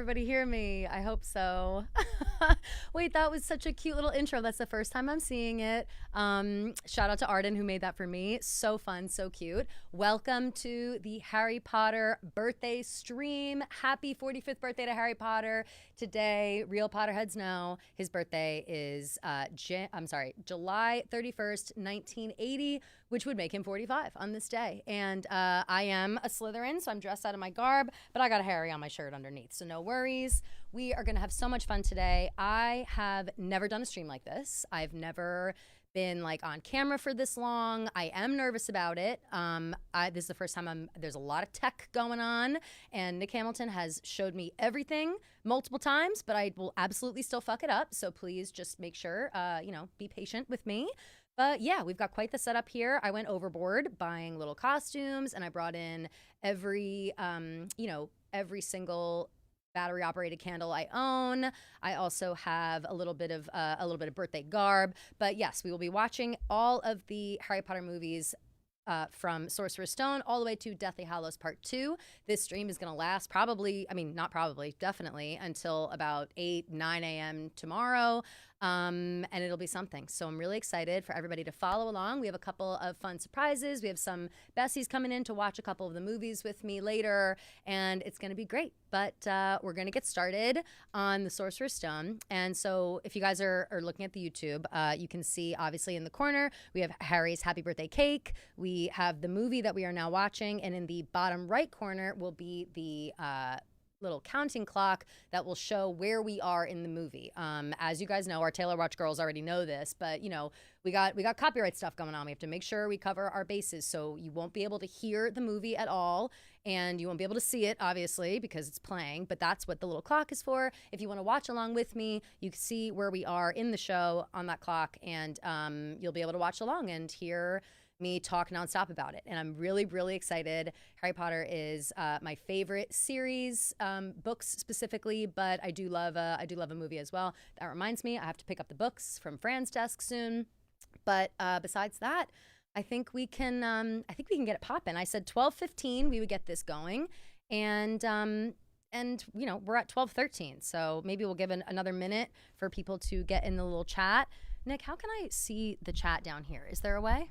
everybody hear me? I hope so. Wait, that was such a cute little intro. That's the first time I'm seeing it. Shout out to Arden who made that for me. So fun, so cute. Welcome to the Harry Potter birthday stream. Happy 45th birthday to Harry Potter. Today, real Potterheads know his birthday is July 31st, 1980, which would make him 45 on this day. And I am a Slytherin, so I'm dressed out of my garb, but I got a Harry on my shirt underneath, so no worries. We are gonna have so much fun today. I have never done a stream like this. I've never been like on camera for this long. I am nervous about it. This is the first time there's a lot of tech going on, and Nick Hamilton has showed me everything multiple times, but I will absolutely still fuck it up. So please just make sure, be patient with me. But yeah, we've got quite the setup here. I went overboard buying little costumes, and I brought in every single battery operated candle I own. I also have a little bit of birthday garb. But yes, we will be watching all of the Harry Potter movies from Sorcerer's Stone all the way to Deathly Hallows Part 2. This stream is going to last definitely until about 9 a.m. tomorrow. And it'll be something. So I'm really excited for everybody to follow along. We have a couple of fun surprises. We have some besties coming in to watch a couple of the movies with me later, and it's going to be great. But we're going to get started on the Sorcerer's Stone. And so if you guys are looking at the YouTube, you can see obviously in the corner, we have Harry's happy birthday cake. We have the movie that we are now watching. And in the bottom right corner will be the little counting clock that will show where we are in the movie. As you guys know, our Taylor Watch girls already know this, but we got copyright stuff going on. We have to make sure we cover our bases, so you won't be able to hear the movie at all, and you won't be able to see it, obviously, because it's playing, but that's what the little clock is for. If you want to watch along with me, you can see where we are in the show on that clock, and you'll be able to watch along and hear me talk nonstop about it. And I'm really, really excited. Harry Potter is my favorite series, books specifically, but I do love a movie as well. That reminds me, I have to pick up the books from Fran's desk soon. But besides that, I think we can get it popping. I said 12:15 we would get this going, and we're at 12:13, so maybe we'll give another minute for people to get in the little chat. Nick, how can I see the chat down here? Is there a way?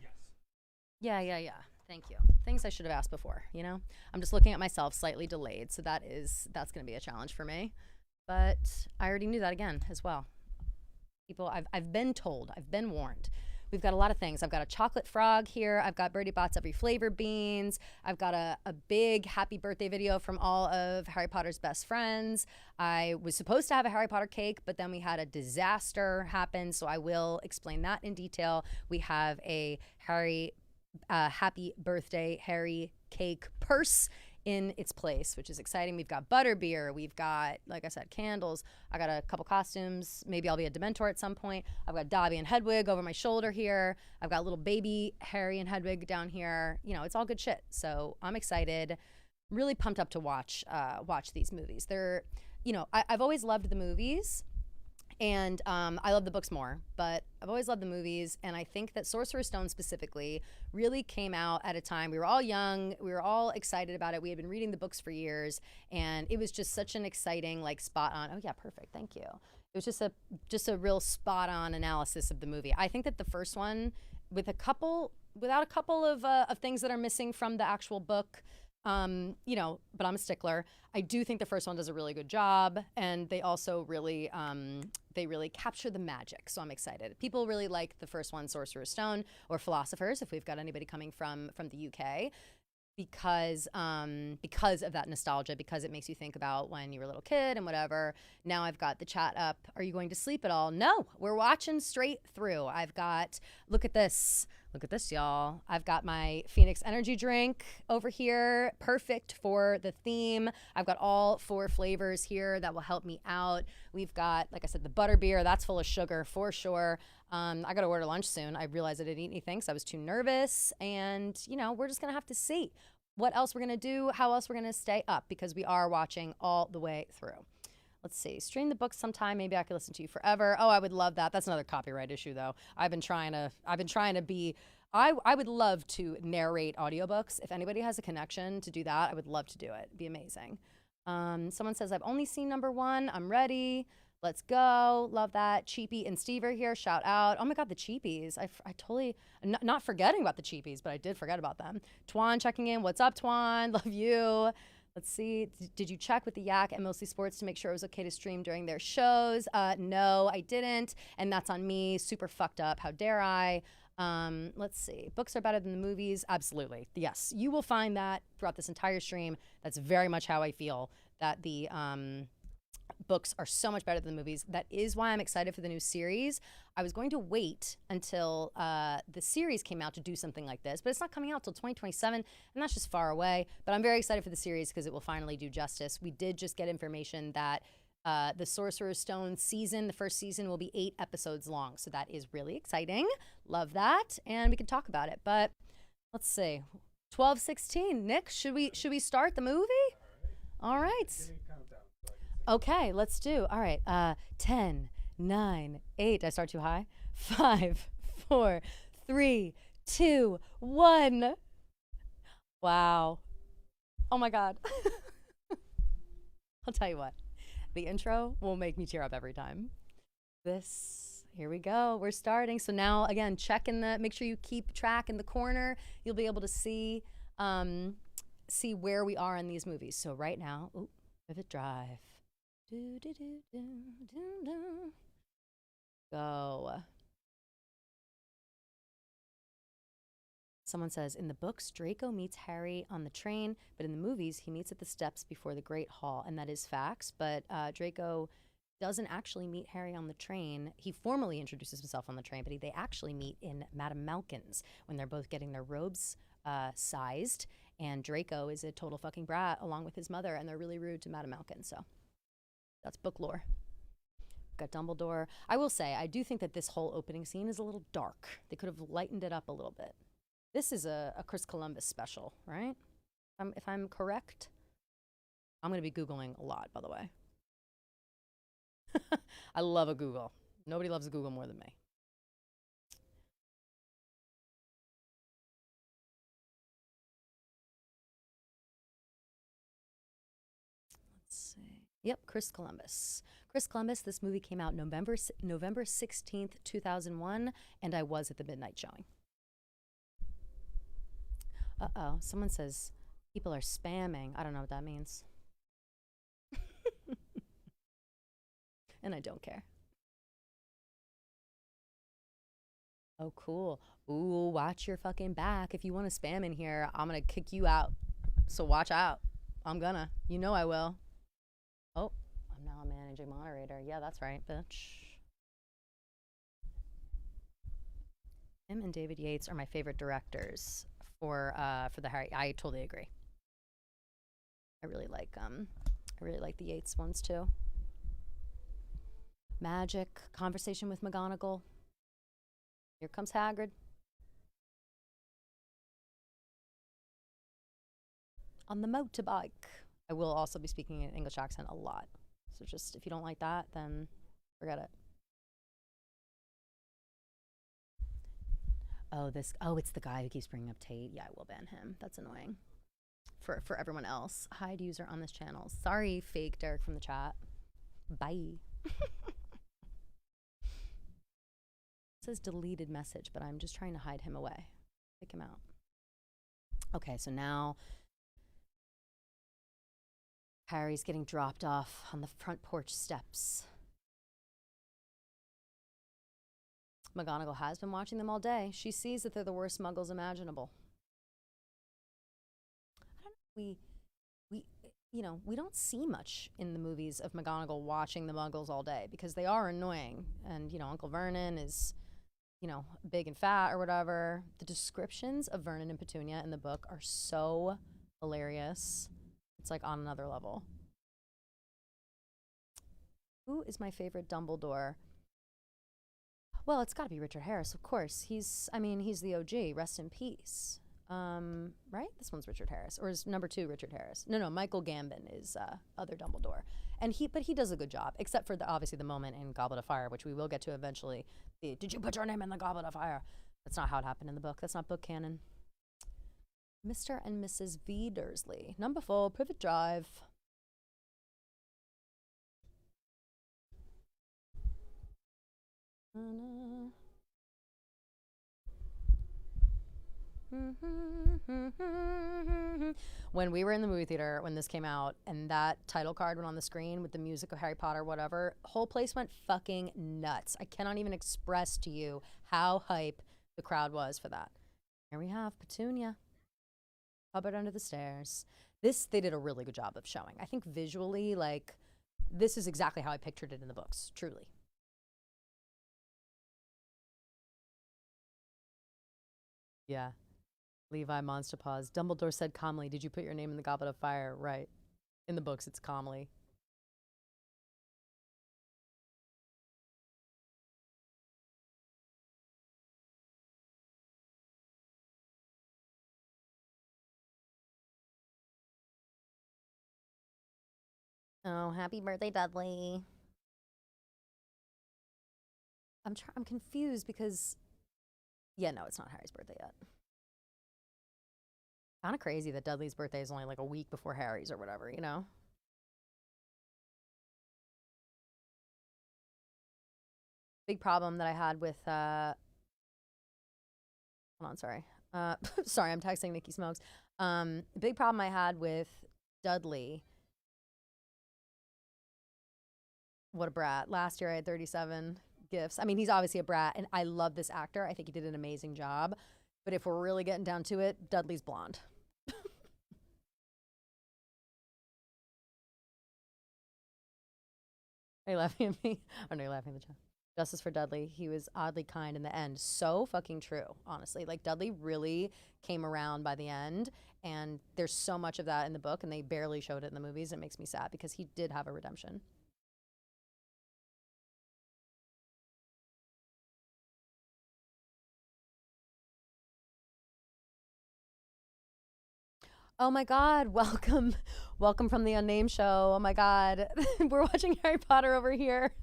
Yes. Yeah. Thank you. Things I should have asked before, I'm just looking at myself slightly delayed, so that's going to be a challenge for me. But I already knew that again as well. People, I've been told, I've been warned. We've got a lot of things. I've got a chocolate frog here. I've got Birdie Bot's every flavor beans. I've got a big happy birthday video from all of Harry Potter's best friends. I was supposed to have a Harry Potter cake, but then we had a disaster happen, so I will explain that in detail. We have a happy birthday Harry cake purse in its place, which is exciting. We've got butterbeer. We've got, like I said, candles. I got a couple costumes. Maybe I'll be a Dementor at some point. I've got Dobby and Hedwig over my shoulder here. I've got little baby Harry and Hedwig down here. It's all good shit. So I'm excited. Really pumped up to watch these movies. I've always loved the movies. And I love the books more, but I've always loved the movies. And I think that Sorcerer's Stone specifically really came out at a time. We were all young. We were all excited about it. We had been reading the books for years. And it was just such an exciting, spot on. Oh, yeah, perfect. Thank you. It was just a real spot on analysis of the movie. I think that the first one, without a couple of things that are missing from the actual book, but I'm a stickler. I do think the first one does a really good job, and they also really capture the magic. So I'm excited. People really like the first one, Sorcerer's Stone, or Philosophers, if we've got anybody coming from the UK, because of that nostalgia, because it makes you think about when you were a little kid and whatever. Now I've got the chat up. Are you going to sleep at all? No, we're watching straight through. Look at this, y'all. I've got my Phoenix energy drink over here, perfect for the theme. I've got all 4 flavors here that will help me out. We've got, like I said, the butterbeer. That's full of sugar for sure. I got to order lunch soon. I realized I didn't eat anything, so I was too nervous. And, we're just going to have to see what else we're going to do, how else we're going to stay up, because we are watching all the way through. Let's see. Stream the book sometime. Maybe I could listen to you forever. Oh, I would love that. That's another copyright issue, though. I would love to narrate audiobooks. If anybody has a connection to do that, I would love to do it. It'd be amazing. Someone says, I've only seen number 1. I'm ready. Let's go. Love that. Cheapy and Steve are here. Shout out. Oh my God, the Cheapies. I totally, not forgetting about the Cheapies, but I did forget about them. Twan checking in. What's up, Twan? Love you. Let's see. Did you check with the Yak and Mostly Sports to make sure it was okay to stream during their shows? No, I didn't. And that's on me. Super fucked up. How dare I? Let's see. Books are better than the movies. Absolutely. Yes. You will find that throughout this entire stream. That's very much how I feel, that the books are so much better than the movies. That is why I'm excited for the new series. I was going to wait until the series came out to do something like this, but it's not coming out till 2027, and that's just far away. But I'm very excited for the series because it will finally do justice. We did just get information that the Sorcerer's Stone season, the first season, will be 8 episodes long. So that is really exciting. Love that. And we can talk about it. But let's see. 12:16. Nick, should we start the movie? All right. Okay, let's do. All right. 10, 9, 8. Did I start too high? 5, 4, 3, 2, 1. Wow. Oh my God. I'll tell you what. The intro will make me tear up every time. Here we go. We're starting. So now, again, make sure you keep track in the corner. You'll be able to see where we are in these movies. So right now, Vivid Drive. Do, do, do, do, do, do. Go. Someone says, in the books, Draco meets Harry on the train, but in the movies, he meets at the steps before the Great Hall. And that is facts, but Draco doesn't actually meet Harry on the train. He formally introduces himself on the train, but they actually meet in Madame Malkin's when they're both getting their robes sized. And Draco is a total fucking brat along with his mother, and they're really rude to Madame Malkin. So that's book lore. Got Dumbledore. I will say, I do think that this whole opening scene is a little dark. They could have lightened it up a little bit. This is a Chris Columbus special, right? If I'm correct. I'm going to be Googling a lot, by the way. I love a Google. Nobody loves a Google more than me. Let's see. Yep, Chris Columbus. Chris Columbus, this movie came out November 16th, 2001, and I was at the midnight showing. Uh-oh, someone says people are spamming. I don't know what that means. And I don't care. Oh, cool. Ooh, watch your fucking back. If you want to spam in here, I'm going to kick you out. So watch out. I'm gonna. You know I will. Oh, I'm now a managing moderator. Yeah, that's right, bitch. Him and David Yates are my favorite directors for the Harry. I totally agree. I really like the Yates ones too. Magic, Conversation with McGonagall. Here comes Hagrid. On the motorbike. I will also be speaking in English accent a lot. So just, if you don't like that, then forget it. Oh, it's the guy who keeps bringing up Tate. Yeah, I will ban him. That's annoying. For everyone else. Hide user on this channel. Sorry, fake Derek from the chat. Bye. It says deleted message, but I'm just trying to hide him away. Pick him out. Okay, so now Harry's getting dropped off on the front porch steps. McGonagall has been watching them all day. She sees that they're the worst muggles imaginable. I don't know, we don't see much in the movies of McGonagall watching the muggles all day because they are annoying. And, Uncle Vernon is, big and fat or whatever. The descriptions of Vernon and Petunia in the book are so hilarious. It's like on another level. Who is my favorite Dumbledore? Well, it's got to be Richard Harris, of course. He's the OG. Rest in peace. Right? This one's Richard Harris, or is number 2 Richard Harris? No, Michael Gambon is other Dumbledore, but he does a good job, except for obviously the moment in Goblet of Fire, which we will get to eventually. Did you put your name in the Goblet of Fire? That's not how it happened in the book. That's not book canon. Mr. and Mrs. V. Dursley, number 4, Privet Drive. When we were in the movie theater when this came out and that title card went on the screen with the music of Harry Potter, whatever, whole place went fucking nuts. I cannot even express to you how hype the crowd was for that. Here we have Petunia. Cupboard under the stairs. This, they did a really good job of showing. I think visually, like, this is exactly how I pictured it in the books, truly. Yeah. Levi Monster Paws. Dumbledore said calmly, "Did you put your name in the Goblet of Fire?" Right. In the books, it's calmly. Oh, happy birthday, Dudley. I'm confused because, yeah, no, it's not Harry's birthday yet. Kind of crazy that Dudley's birthday is only like a week before Harry's or whatever, you know? Big problem that I had with, hold on, sorry. Sorry, I'm texting Nikki Smokes. Big problem I had with Dudley. What a brat. Last year I had 37 gifts. I mean, he's obviously a brat, and I love this actor. I think he did an amazing job. But if we're really getting down to it, Dudley's blonde. Are you laughing at me? Or no, you're laughing at the chat. Justice for Dudley. He was oddly kind in the end. So fucking true, honestly. Like, Dudley really came around by the end, and there's so much of that in the book, and they barely showed it in the movies. It makes me sad because he did have a redemption. Oh my God, welcome. Welcome from the Unnamed Show. Oh my God. We're watching Harry Potter over here.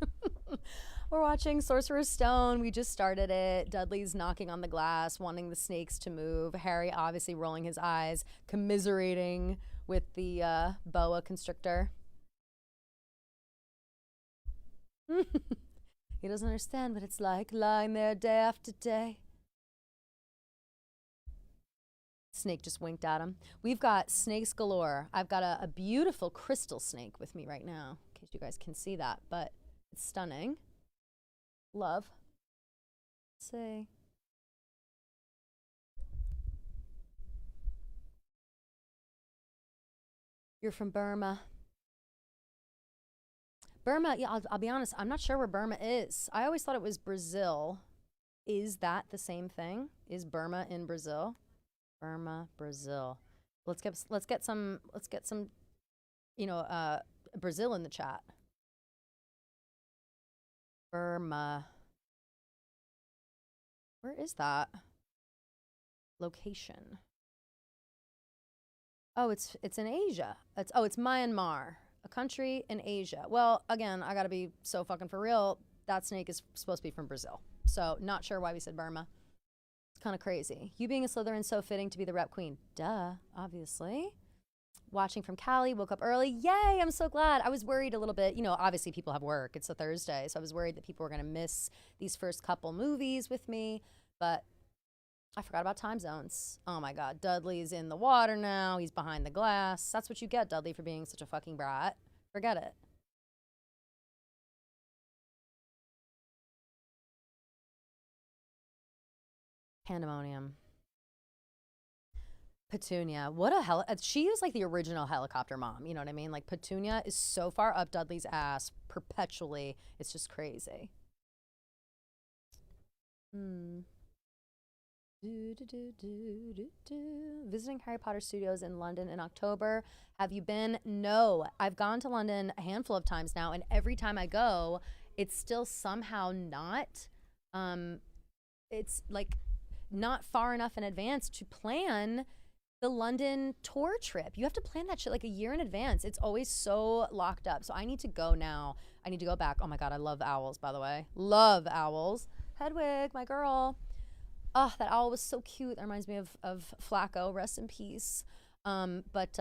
We're watching Sorcerer's Stone. We just started it. Dudley's knocking on the glass, wanting the snakes to move. Harry obviously rolling his eyes, commiserating with the boa constrictor. He doesn't understand what it's like lying there day after day. Snake just winked at him. We've got snakes galore. I've got a beautiful crystal snake with me right now, in case you guys can see that, but it's stunning. Love. Let's see. You're from Burma. Burma, yeah, I'll be honest, I'm not sure where Burma is. I always thought it was Brazil. Is that the same thing? Is Burma in Brazil? Burma, Brazil. Let's get some you know, Brazil in the chat. Burma. Where is that? Location. Oh, it's in Asia. It's Myanmar, a country in Asia. Well, again, I gotta be so fucking for real. That snake is supposed to be from Brazil. So not sure why we said Burma. It's kind of crazy. You being a Slytherin, so fitting to be the rep queen. Duh, obviously. Watching from Cali, woke up early. Yay, I'm so glad. I was worried a little bit. You know, obviously people have work. It's a Thursday. So I was worried that people were going to miss these first couple movies with me. But I forgot about time zones. Oh my God. Dudley's in the water now. He's behind the glass. That's what you get, Dudley, for being such a fucking brat. Forget it. Pandemonium. Petunia, what a hell! She is like the original helicopter mom. You know what I mean? Like Petunia is so far up Dudley's ass perpetually. It's just crazy. Visiting Harry Potter Studios in London in October. Have you been? No, I've gone to London a handful of times now, and every time I go, it's still somehow not. It's like not far enough in advance to plan the London tour trip. You have to plan that shit like a year in advance. It's always so locked up. So I need to go now. I need to go back. Oh my God, I love owls, by the way. Love owls. Hedwig, my girl. Oh, that owl was so cute. That reminds me of Flacco. Rest in peace. But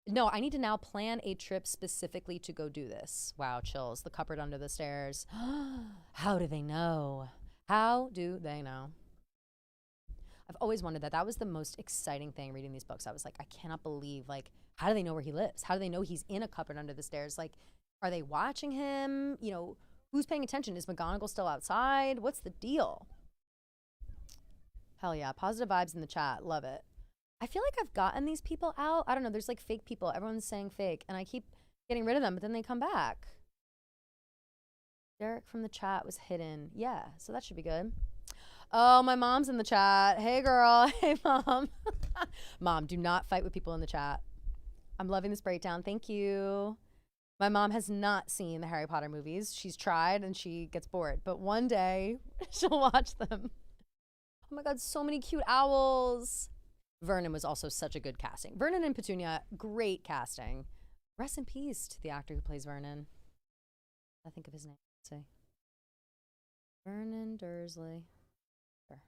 No, I need to now plan a trip specifically to go do this. Wow, chills. The cupboard under the stairs. How do they know? How do they know? I've always wondered that. That was the most exciting thing reading these books. I was like, I cannot believe, like, how do they know where he lives? How do they know he's in a cupboard under the stairs? Like, are they watching him? You know, who's paying attention? Is McGonagall still outside? What's the deal? Hell yeah. Positive vibes in the chat. Love it. I feel like I've gotten these people out. I don't know. There's like fake people. Everyone's saying fake. And I keep getting rid of them, but then they come back. Derek from the chat was hidden. Yeah, so that should be good. Oh, my mom's in the chat. Hey, girl. Hey, mom. Mom, do not fight with people in the chat. I'm loving this breakdown. Thank you. My mom has not seen the Harry Potter movies. She's tried and she gets bored. But one day, she'll watch them. Oh my God, so many cute owls. Vernon was also such a good casting. Vernon and Petunia, great casting. Rest in peace to the actor who plays Vernon. I think of his name. Let's see. Vernon Dursley. Sure.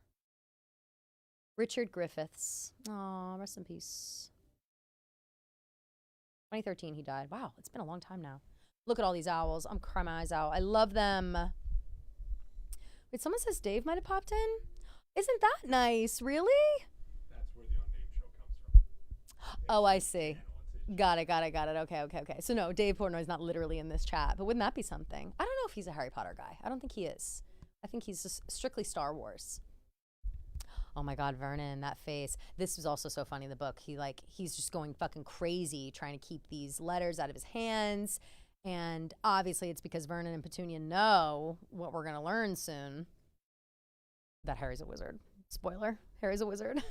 Richard Griffiths. Aw, rest in peace. 2013 he died. Wow, it's been a long time now. Look at all these owls. I'm crying my eyes out. I love them. Wait, someone says Dave might have popped in? Isn't that nice? Really? That's where the unnamed show comes from. Oh, I see. Got it. Okay. So no, Dave Portnoy's not literally in this chat, but wouldn't that be something? I don't know if he's a Harry Potter guy. I don't think he is. I think he's just strictly Star Wars. Oh my God, Vernon, that face. This was also so funny in the book. He's just going fucking crazy trying to keep these letters out of his hands. And obviously it's because Vernon and Petunia know what we're going to learn soon. That Harry's a wizard. Spoiler, Harry's a wizard.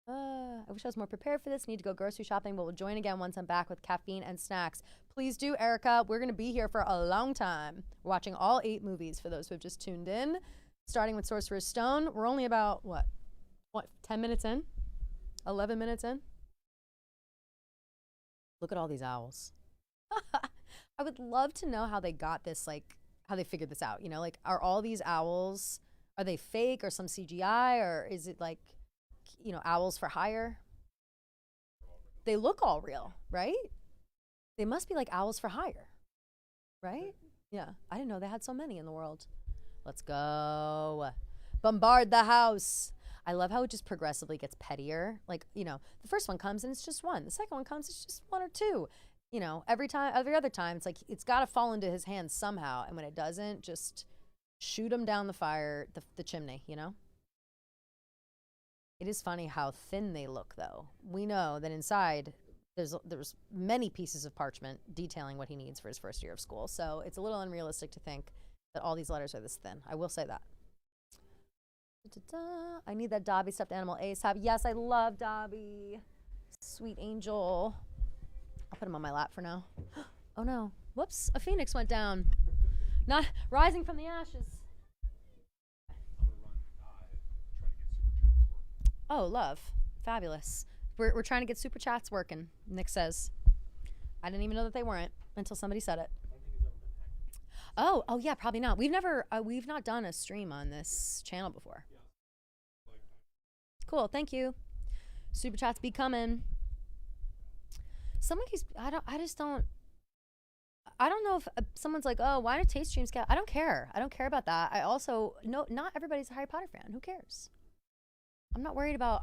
I wish I was more prepared for this. Need to go grocery shopping, but we'll join again once I'm back with caffeine and snacks. Please do, Erica. We're going to be here for a long time. We're watching all 8 movies for those who have just tuned in. Starting with Sorcerer's Stone. We're only about, what, 10 minutes in? 11 minutes in? Look at all these owls. I would love to know how they got this, like, how they figured this out. You know, like, are all these owls, are they fake or some CGI, or is it like, you know, owls for hire? They look all real, right? They must be like owls for hire, right? Yeah, I didn't know they had so many in the world. Let's go. Bombard the house. I love how it just progressively gets pettier. Like, you know, the first one comes and it's just 1. The second one comes, it's just 1 or 2. You know, every other time, it's like, it's got to fall into his hands somehow. And when it doesn't, just shoot him down the fire, the chimney, you know? It is funny how thin they look, though. We know that inside there's many pieces of parchment detailing what he needs for his first year of school. So it's a little unrealistic to think that all these letters are this thin. I will say that. I need that Dobby stuffed animal ASAP. Yes, I love Dobby. Sweet angel. I'll put him on my lap for now. Oh no. Whoops, a phoenix went down. Not rising from the ashes. I'm gonna run, try to get super chats working. Oh, love. Fabulous. We're trying to get super chats working, Nick says. I didn't even know that they weren't until somebody said it. I don't think he's ever been hacked. Oh yeah, probably not. We've not done a stream on this channel before. Yeah. Like, Cool, thank you. Super chats be coming. Someone keeps, I don't know if someone's like, oh, why do taste streams get, I don't care about that. I also, no, not everybody's a Harry Potter fan. Who cares? I'm not worried about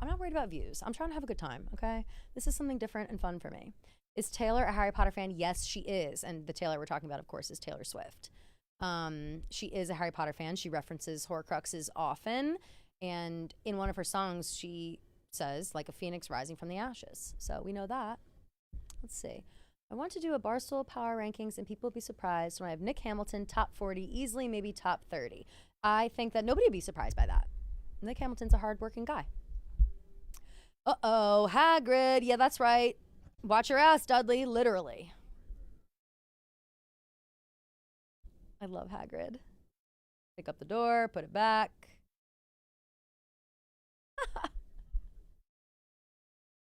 views. I'm trying to have a good time, okay? This is something different and fun for me. Is Taylor a Harry Potter fan? Yes, she is. And the Taylor we're talking about, of course, is Taylor Swift. She is a Harry Potter fan. She references Horcruxes often. And in one of her songs, she says, like a phoenix rising from the ashes. So we know that. Let's see. I want to do a Barstool Power Rankings, and people will be surprised when I have Nick Hamilton top 40, easily maybe top 30. I think that nobody would be surprised by that. Nick Hamilton's a hardworking guy. Uh-oh, Hagrid. Yeah, that's right. Watch your ass, Dudley, literally. I love Hagrid. Pick up the door, put it back.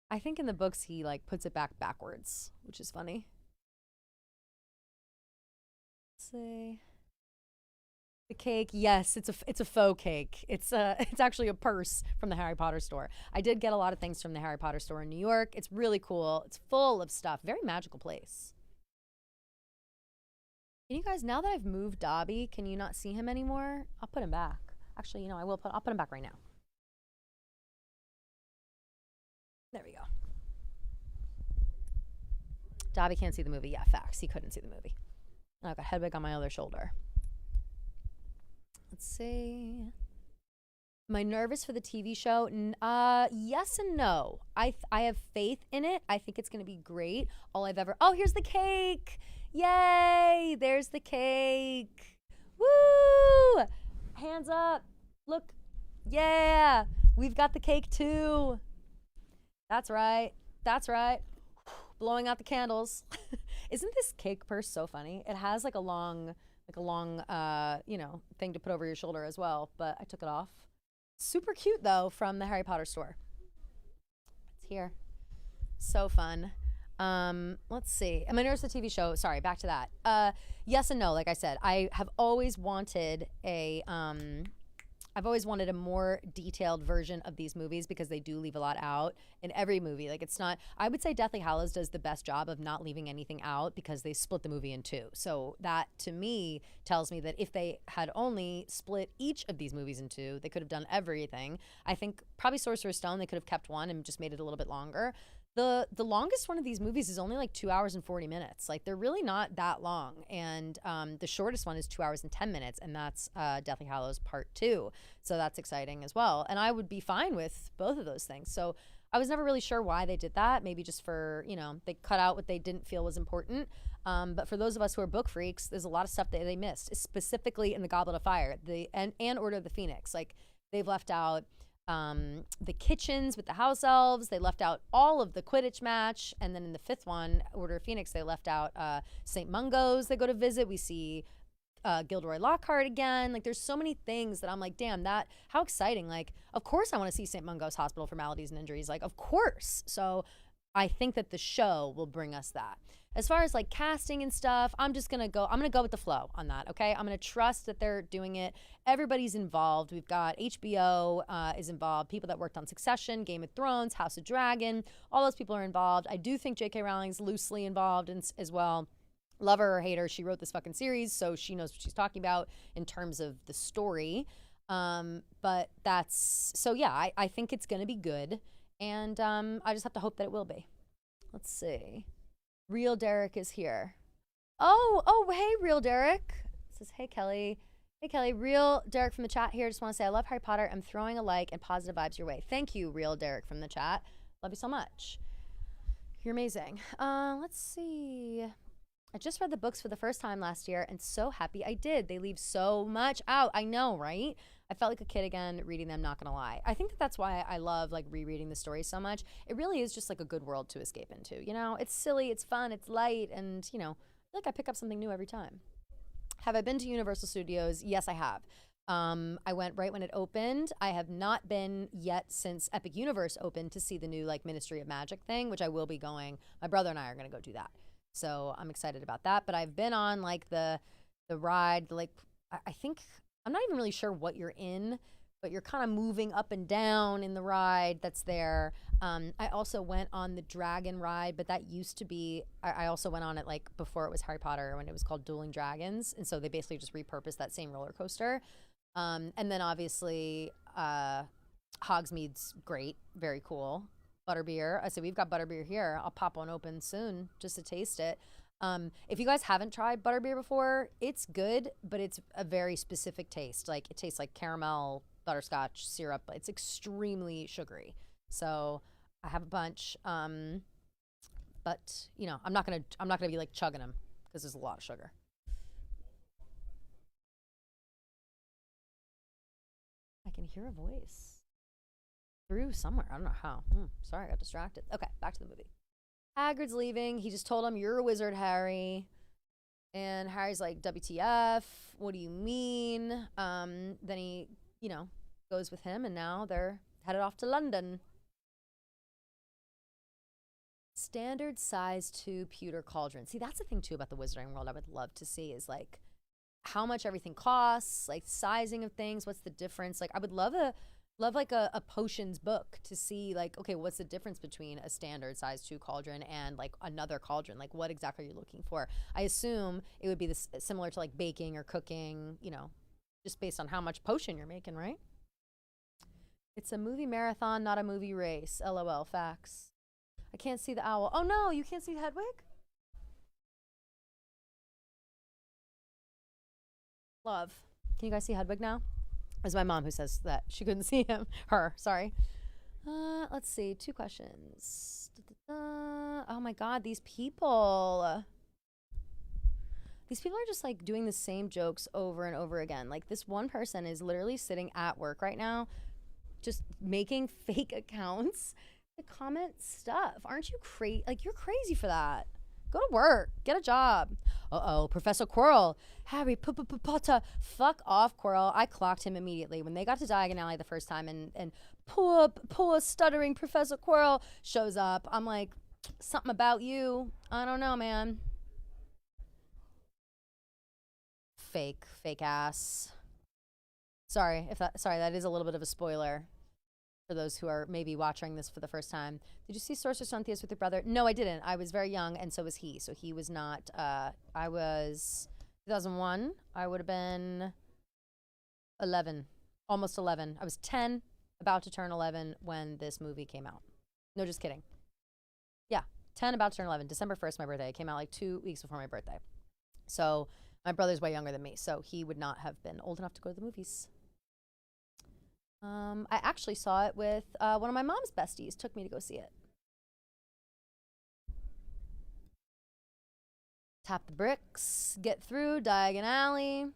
I think in the books he like puts it back backwards, which is funny. Let's see. The cake, yes, it's a faux cake. It's actually a purse from the Harry Potter store. I did get a lot of things from the Harry Potter store in New York. It's really cool. It's full of stuff. Very magical place. Can you guys, now that I've moved Dobby, can you not see him anymore? I'll put him back. Actually, I'll put him back right now. There we go. Dobby can't see the movie. Yeah, facts. He couldn't see the movie. I've got Hedwig on my other shoulder. Let's see. Am I nervous for the TV show? Yes and no. I have faith in it. I think it's going to be great. Oh, here's the cake. Yay! There's the cake. Woo! Hands up. Look. Yeah. We've got the cake too. That's right. That's right. Blowing out the candles. Isn't this cake purse so funny? It has like a long thing to put over your shoulder as well, but I took it off. Super cute though, from the Harry Potter store. It's here. So fun. Let's see. Am I nervous for the TV show? Sorry, back to that. Yes and no. Like I said, I've always wanted a more detailed version of these movies because they do leave a lot out in every movie. Like it's not, I would say Deathly Hallows does the best job of not leaving anything out because they split the movie in two. So that to me tells me that if they had only split each of these movies in two, they could have done everything. I think probably Sorcerer's Stone, they could have kept one and just made it a little bit longer. The longest one of these movies is only like 2 hours and 40 minutes. Like they're really not that long. And the shortest one is 2 hours and 10 minutes, and that's Deathly Hallows Part 2. So that's exciting as well. And I would be fine with both of those things. So I was never really sure why they did that. Maybe just for, they cut out what they didn't feel was important. But for those of us who are book freaks, there's a lot of stuff that they missed, specifically in the Goblet of Fire and Order of the Phoenix. Like they've left out the kitchens with the house elves. They left out all of the Quidditch match. And then in the fifth one, Order of Phoenix, they left out St. Mungo's they go to visit. We see Gilderoy Lockhart again. Like there's so many things that I'm like, damn, how exciting. Like, of course I want to see St. Mungo's Hospital for Maladies and Injuries. Like, of course. So I think that the show will bring us that. As far as like casting and stuff, I'm gonna go with the flow on that, okay? I'm gonna trust that they're doing it. Everybody's involved. We've got HBO is involved, people that worked on Succession, Game of Thrones, House of Dragon, all those people are involved. I do think J.K. Rowling's loosely involved as well. Love her or hate her, she wrote this fucking series, so she knows what she's talking about in terms of the story. But I think it's gonna be good, and I just have to hope that it will be. Let's see. Real Derek is here. Oh, hey, Real Derek. It says, hey, Kelly. Hey, Kelly. Real Derek from the chat here. Just want to say I love Harry Potter. I'm throwing a like and positive vibes your way. Thank you, Real Derek from the chat. Love you so much. You're amazing. Let's see. I just read the books for the first time last year and so happy I did. They leave so much out. I know, right? I felt like a kid again reading them, not gonna lie. I think that's why I love like rereading the story so much. It really is just like a good world to escape into, It's silly, it's fun, it's light, and, I feel like I pick up something new every time. Have I been to Universal Studios? Yes, I have. I went right when it opened. I have not been yet since Epic Universe opened to see the new like Ministry of Magic thing, which I will be going. My brother and I are gonna go do that. So I'm excited about that. But I've been on like the ride, like I think I'm not even really sure what you're in, but you're kind of moving up and down in the ride that's there. I also went on the dragon ride, but that used to be, I also went on it like before it was Harry Potter when it was called Dueling Dragons. And so they basically just repurposed that same roller coaster. And then obviously Hogsmeade's great, very cool. Butterbeer. I said, we've got butterbeer here. I'll pop one open soon just to taste it. If you guys haven't tried butterbeer before, it's good, but it's a very specific taste. Like it tastes like caramel, butterscotch, syrup, but it's extremely sugary. So I have a bunch. But I'm not gonna be like chugging them because there's a lot of sugar. I can hear a voice through somewhere. I don't know how. Sorry, I got distracted. Okay, back to the movie. Hagrid's leaving. He just told him, you're a wizard, Harry. And Harry's like, WTF? What do you mean? Then he, goes with him, and now they're headed off to London. Standard size 2 pewter cauldron. See, that's the thing, too, about the Wizarding World I would love to see is, like, how much everything costs, like sizing of things, what's the difference. Like I would love like a potions book to see like, okay, what's the difference between a standard size 2 cauldron and like another cauldron? Like what exactly are you looking for? I assume it would be this similar to like baking or cooking, you know, just based on how much potion you're making, right? It's a movie marathon, not a movie race. LOL, facts. I can't see the owl. Oh no, you can't see Hedwig? Love. Can you guys see Hedwig now? It was my mom who says that she couldn't see him. Her, sorry. Let's see, 2 questions. Oh my god, these people. These people are just like doing the same jokes over and over again. Like this one person is literally sitting at work right now, just making fake accounts to comment stuff. Aren't you crazy? Like you're crazy for that. Go to work. Get a job. Uh-oh, Professor Quirrell. Harry Potter. Fuck off, Quirrell. I clocked him immediately. When they got to Diagon Alley the first time and poor stuttering Professor Quirrell shows up, I'm like, something about you. I don't know, man. Fake ass. Sorry, that is a little bit of a spoiler for those who are maybe watching this for the first time. Did you see Sorcerer on Theus with your brother? No, I didn't. I was very young, and so was he. So he was not, I was 2001. I would have been 11, almost 11. I was 10, about to turn 11 when this movie came out. No, just kidding. Yeah, 10, about to turn 11. December 1st, my birthday. It came out like 2 weeks before my birthday. So my brother's way younger than me, so he would not have been old enough to go to the movies. I actually saw it with one of my mom's besties. Took me to go see it. Tap the bricks, get through Diagon Alley.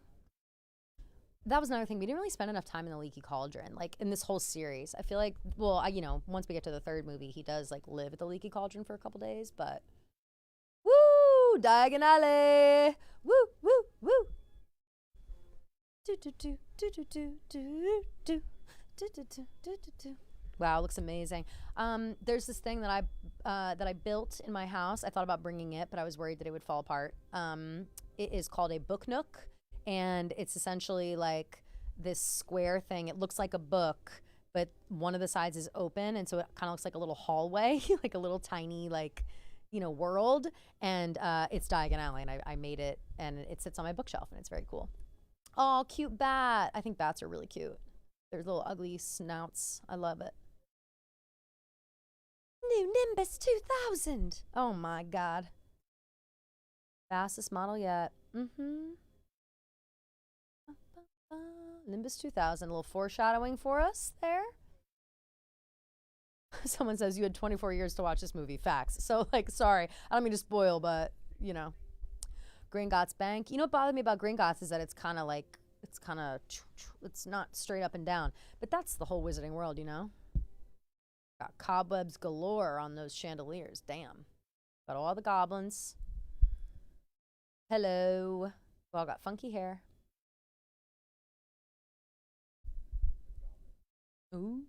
That was another thing. We didn't really spend enough time in the Leaky Cauldron, like in this whole series. I feel like, well, you know, once we get to the 3rd movie, he does like live at the Leaky Cauldron for a couple days, but woo, Diagon Alley, woo, woo, woo. Do do do do do do do do. Wow, it looks amazing. There's this thing that I built in my house. I thought about bringing it, but I was worried that it would fall apart. It is called a book nook, and it's essentially like this square thing. It looks like a book, but one of the sides is open, and so it kind of looks like a little hallway, like a little tiny, like, you know, world. And it's Diagon Alley, and I made it, and it sits on my bookshelf, and it's very cool. Oh, cute bat. I think bats are really cute. There's little ugly snouts. I love it. New Nimbus 2000. Oh my god. Fastest model yet. Nimbus 2000. A little foreshadowing for us there. Someone says you had 24 years to watch this movie. Facts. So, like, sorry. I don't mean to spoil, but, you know. Gringotts Bank. You know what bothered me about Gringotts is that it's kind of like, it's not straight up and down. But that's the whole Wizarding World, you know? Got cobwebs galore on those chandeliers. Damn. Got all the goblins. Hello. We all got funky hair. Ooh.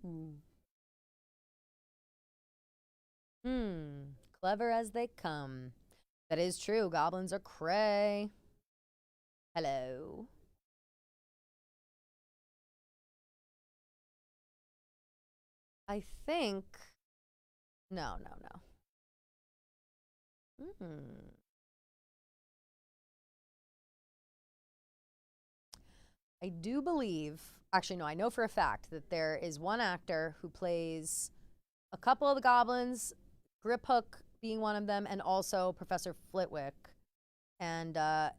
Clever as they come. That is true. Goblins are cray. Hello. I think. No. I do believe, actually, no, I know for a fact that there is one actor who plays a couple of the goblins, Grip Hook being one of them, and also Professor Flitwick. And I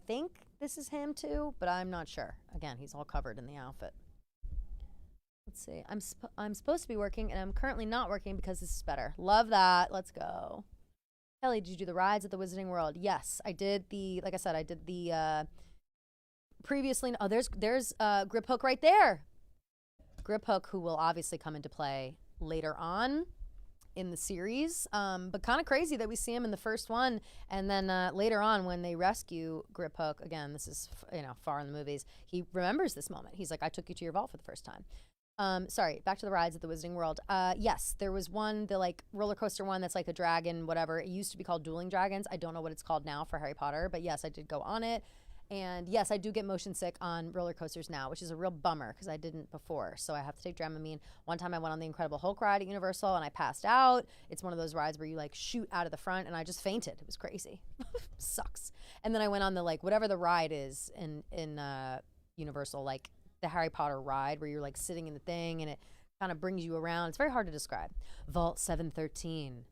think this is him too, but I'm not sure. Again, he's all covered in the outfit. Let's see. I'm supposed to be working, and I'm currently not working because this is better. Love that. Let's go. Kelly, did you do the rides at the Wizarding World? Yes, I did like I said, I did the previously. Oh, there's Grip Hook right there. Grip Hook, who will obviously come into play later on in the series, but kind of crazy that we see him in the first one, and then later on when they rescue Grip Hook, again, this is, you know, far in the movies, he remembers this moment. He's like, I took you to your vault for the first time. Sorry, back to the rides at the Wizarding World. Yes, there was one, the like roller coaster one that's like a dragon, whatever. It used to be called Dueling Dragons. I don't know what it's called now for Harry Potter, but yes, I did go on it. And yes, I do get motion sick on roller coasters now, which is a real bummer because I didn't before. So I have to take Dramamine. One time I went on the Incredible Hulk ride at Universal and I passed out. It's one of those rides where you like shoot out of the front and I just fainted. It was crazy. Sucks. And then I went on the like whatever the ride is in Universal, like the Harry Potter ride where you're like sitting in the thing and it kind of brings you around. It's very hard to describe. Vault 713.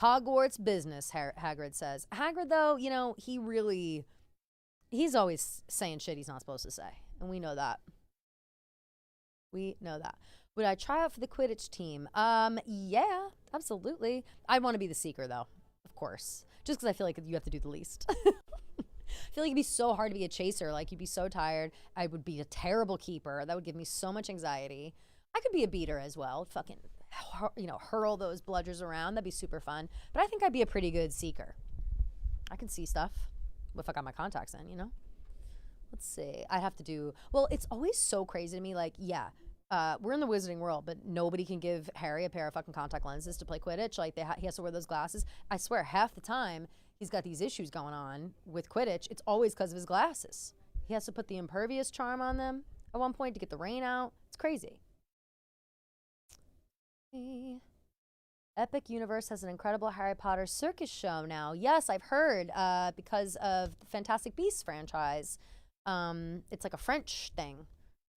Hogwarts business, Hagrid says. Hagrid, though, you know, he's always saying shit he's not supposed to say. And we know that. We know that. Would I try out for the Quidditch team? Yeah, absolutely. I want to be the seeker, though, of course. Just because I feel like you have to do the least. I feel like it'd be so hard to be a chaser. Like, you'd be so tired. I would be a terrible keeper. That would give me so much anxiety. I could be a beater as well. Fucking, you know, hurl those bludgers around. That'd be super fun. But I think I'd be a pretty good seeker. I can see stuff if I got my contacts in, you know? Let's see. I'd have to do... Well, it's always so crazy to me. Like, yeah, we're in the wizarding world, but nobody can give Harry a pair of fucking contact lenses to play Quidditch. Like, he has to wear those glasses. I swear, half the time, he's got these issues going on with Quidditch. It's always because of his glasses. He has to put the impervious charm on them at one point to get the rain out. It's crazy. Epic Universe has an incredible Harry Potter circus show now. Yes, I've heard because of the Fantastic Beasts franchise. It's like a French thing,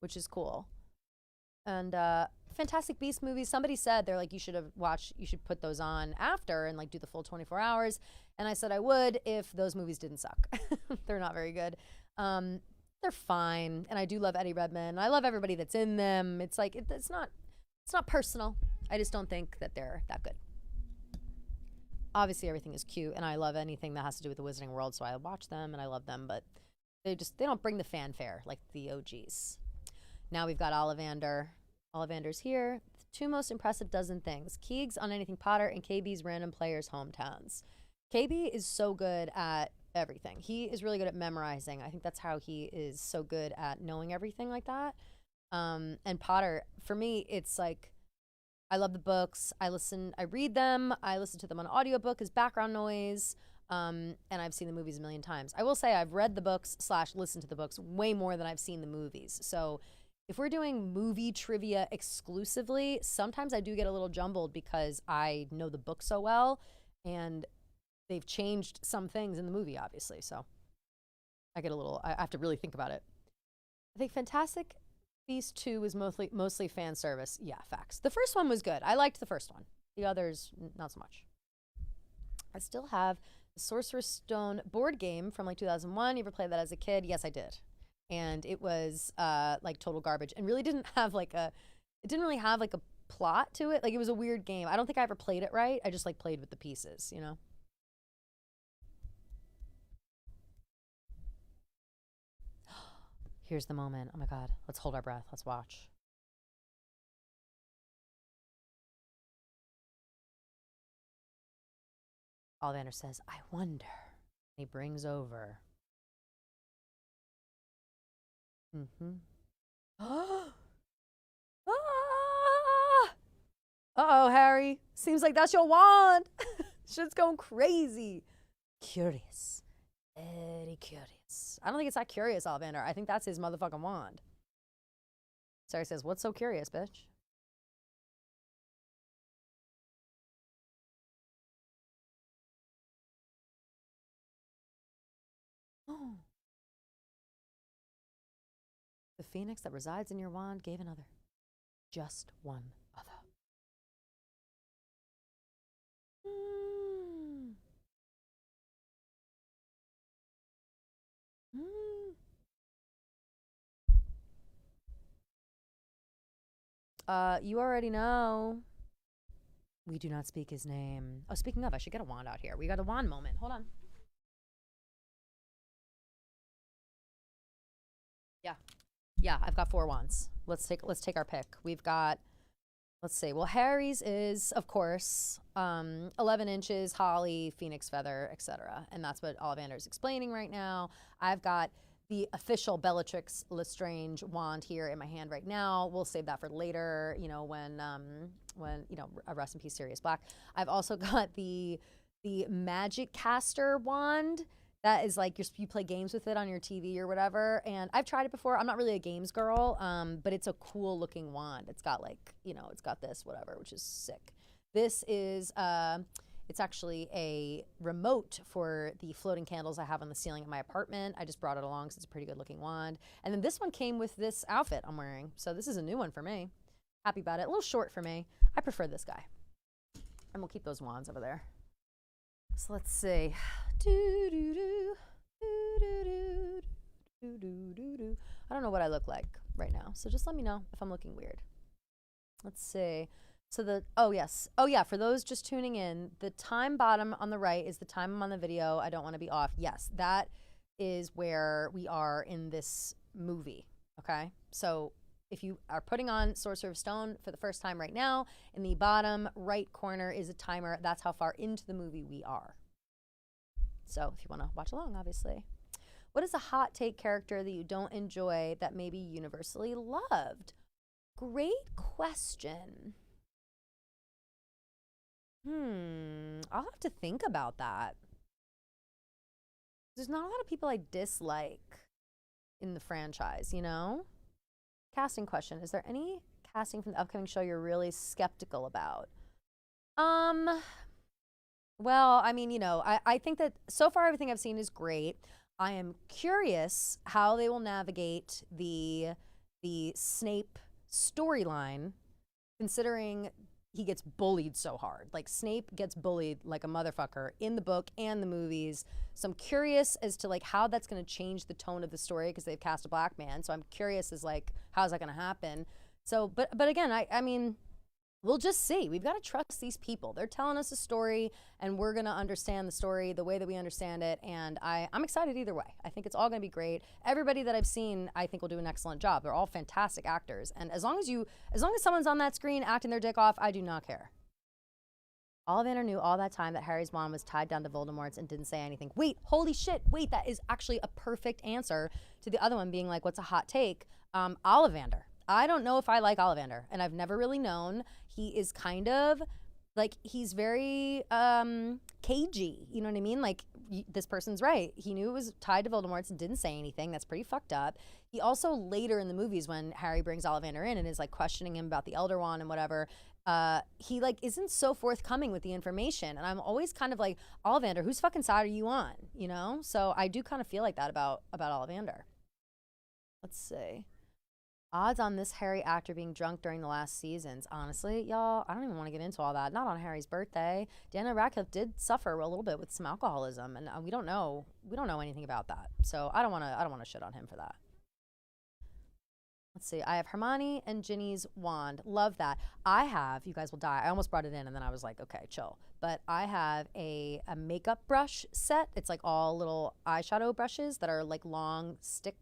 which is cool. And Fantastic Beasts movies, somebody said they're like, you should put those on after and like do the full 24 hours. And I said I would if those movies didn't suck. They're not very good. They're fine. And I do love Eddie Redmayne. I love everybody that's in them. It's like, it's not personal. I just don't think that they're that good. Obviously, everything is cute, and I love anything that has to do with the Wizarding World, so I watch them, and I love them, but they don't bring the fanfare like the OGs. Now we've got Ollivander. Ollivander's here. The two most impressive dozen things. Keegs on anything Potter and KB's random players' hometowns. KB is so good at everything. He is really good at memorizing. I think that's how he is so good at knowing everything like that. And Potter, for me, it's like, I love the books. I read them. I listen to them on audiobook as background noise. And I've seen the movies a million times. I will say I've read the books / listened to the books way more than I've seen the movies. So if we're doing movie trivia exclusively, sometimes I do get a little jumbled because I know the book so well and they've changed some things in the movie, obviously. So I have to really think about it. I think Fantastic Beast 2 was mostly fan service. Yeah, facts. The first one was good. I liked the first one. The others, not so much. I still have the Sorcerer's Stone board game from like 2001. You ever played that as a kid? Yes, I did. And it was like total garbage and really didn't really have like a plot to it. Like, it was a weird game. I don't think I ever played it right. I just like played with the pieces, you know? Here's the moment. Oh my God. Let's hold our breath. Let's watch. Ollivander says, I wonder. He brings over. Mm-hmm. Uh-oh, Harry. Seems like that's your wand. Shit's going crazy. Curious. Very curious. I don't think it's that curious, Ollivander. I think that's his motherfucking wand. Sarah says, what's so curious, bitch? Oh. The phoenix that resides in your wand gave another. Just one other. You already know. We do not speak his name. Oh, speaking of, I should get a wand out here. We got a wand moment. Hold on. Yeah, I've got 4 wands. Let's take our pick. We've got, let's see. Well, Harry's is, of course, 11 inches, holly, phoenix feather, etc. And that's what Ollivander's explaining right now. I've got the official Bellatrix Lestrange wand here in my hand right now. We'll save that for later, you know, when you know, rest in peace, Sirius Black. I've also got the magic caster wand. That is like you play games with it on your TV or whatever. And I've tried it before. I'm not really a games girl, but it's a cool looking wand. It's got like, it's got this whatever, which is sick. This is it's actually a remote for the floating candles I have on the ceiling of my apartment. I just brought it along because it's a pretty good looking wand. And then this one came with this outfit I'm wearing. So this is a new one for me. Happy about it. A little short for me. I prefer this guy. And we'll keep those wands over there. So let's see. I don't know what I look like right now. So just let me know if I'm looking weird. Let's see. So for those just tuning in, the time bottom on the right is the time I'm on the video. I don't want to be off. Yes, that is where we are in this movie. Okay. So if you are putting on Sorcerer of Stone for the first time right now, in the bottom right corner is a timer. That's how far into the movie we are. So if you want to watch along, obviously. What is a hot take character that you don't enjoy that may be universally loved? Great question. I'll have to think about that. There's not a lot of people I dislike in the franchise, Casting question. Is there any casting from the upcoming show you're really skeptical about? Well, I mean, I think that so far everything I've seen is great. I am curious how they will navigate the Snape storyline, considering he gets bullied so hard. Like, Snape gets bullied like a motherfucker in the book and the movies. So I'm curious as to like how that's going to change the tone of the story, because they've cast a black man. So I'm curious as like, how's that going to happen? So, but again, I mean, we'll just see. We've got to trust these people. They're telling us a story, and we're going to understand the story the way that we understand it. And I'm excited either way. I think it's all going to be great. Everybody that I've seen, I think, will do an excellent job. They're all fantastic actors. And as long as someone's on that screen acting their dick off, I do not care. Ollivander knew all that time that Harry's wand was tied down to Voldemort's and didn't say anything. Wait, holy shit. Wait, that is actually a perfect answer to the other one being like, what's a hot take? Ollivander. I don't know if I like Ollivander, and I've never really known. He is kind of like, he's very cagey. You know what I mean? Like, this person's right. He knew it was tied to Voldemort's and didn't say anything. That's pretty fucked up. He also later in the movies, when Harry brings Ollivander in and is like questioning him about the Elder Wand and whatever, he like isn't so forthcoming with the information. And I'm always kind of like, Ollivander, whose fucking side are you on? So I do kind of feel like that about Ollivander. Let's see. Odds on this Harry actor being drunk during the last seasons. Honestly, y'all, I don't even want to get into all that. Not on Harry's birthday. Daniel Radcliffe did suffer a little bit with some alcoholism, and we don't know anything about that. So I don't want to shit on him for that. Let's see. I have Hermione and Ginny's wand. Love that. I have, you guys will die. I almost brought it in, and then I was like, okay, chill. But I have a makeup brush set. It's like all little eyeshadow brushes that are like long stick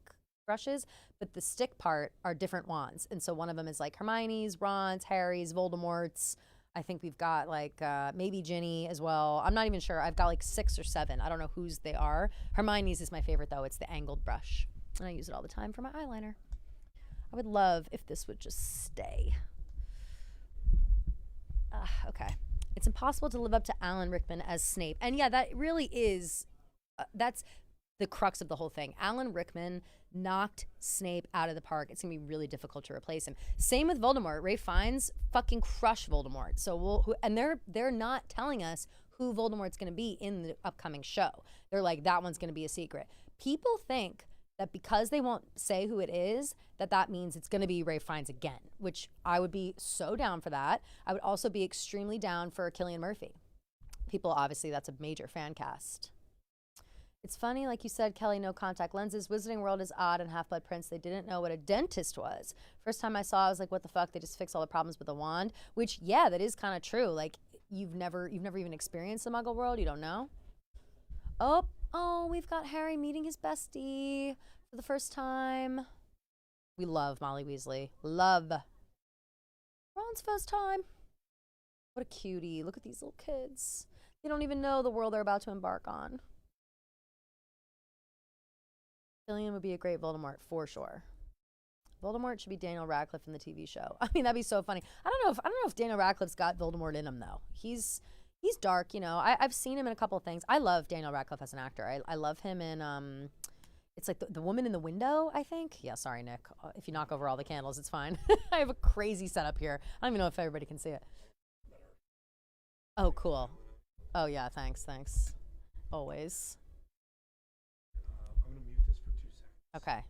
brushes, but the stick part are different wands. And so one of them is like Hermione's, Ron's, Harry's, Voldemort's. I think we've got like maybe Ginny as well. I'm not even sure. I've got like 6 or 7. I don't know whose they are. Hermione's is my favorite though. It's the angled brush. And I use it all the time for my eyeliner. I would love if this would just stay. Okay. It's impossible to live up to Alan Rickman as Snape. And yeah, that really is, that's the crux of the whole thing. Alan Rickman knocked Snape out of the park. It's gonna be really difficult to replace him. Same with Voldemort. Ralph Fiennes fucking crushed Voldemort. So they're not telling us who Voldemort's gonna be in the upcoming show. They're like, that one's gonna be a secret. People think that because they won't say who it is, that means it's gonna be Ralph Fiennes again, which I would be so down for that. I would also be extremely down for Cillian Murphy. People, obviously, that's a major fan cast. It's funny, like you said, Kelly, no contact lenses. Wizarding World is odd, and Half-Blood Prince, they didn't know what a dentist was. First time I saw, I was like, what the fuck? They just fix all the problems with a wand. Which, yeah, that is kind of true. Like, you've never even experienced the Muggle world. You don't know. Oh, we've got Harry meeting his bestie for the first time. We love Molly Weasley. Love. Ron's first time. What a cutie. Look at these little kids. They don't even know the world they're about to embark on. Cillian would be a great Voldemort for sure. Voldemort should be Daniel Radcliffe in the TV show. I mean, that'd be so funny. I don't know if Daniel Radcliffe's got Voldemort in him though. He's He's dark, you know. I've seen him in a couple of things. I love Daniel Radcliffe as an actor. I love him in it's like the Woman in the Window, I think. Yeah, sorry, Nick. If you knock over all the candles, it's fine. I have a crazy setup here. I don't even know if everybody can see it. Oh, cool. Oh yeah, thanks. Always. I'm gonna mute this for 2 seconds. Okay.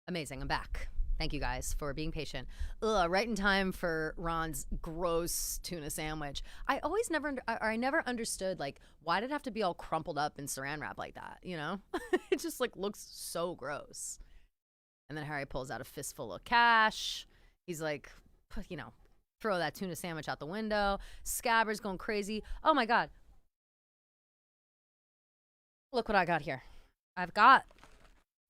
Amazing. I'm back. Thank you guys for being patient. Ugh, right in time for Ron's gross tuna sandwich. I never understood, like, why did it have to be all crumpled up in saran wrap like that, you know? It just, like, looks so gross. And then Harry pulls out a fistful of cash. He's like, you know, throw that tuna sandwich out the window. Scabbers going crazy. Oh my God. Look what I got here. I've got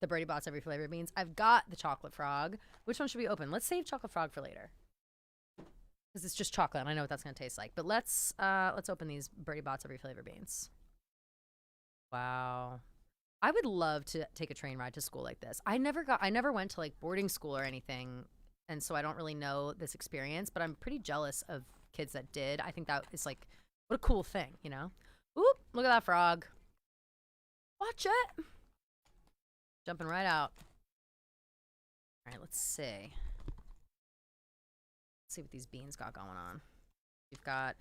the Birdie Bots every flavor beans. I've got the chocolate frog. Which one should we open? Let's save chocolate frog for later, because it's just chocolate and I know what that's gonna taste like. But let's open these Birdie Bots every flavor beans. Wow. I would love to take a train ride to school like this. I never went to like boarding school or anything, and so I don't really know this experience, but I'm pretty jealous of kids that did. I think that is like, what a cool thing, you know? Oop, look at that frog. Watch it. Jumping right out. All right, let's see. Let's see what these beans got going on. We've got,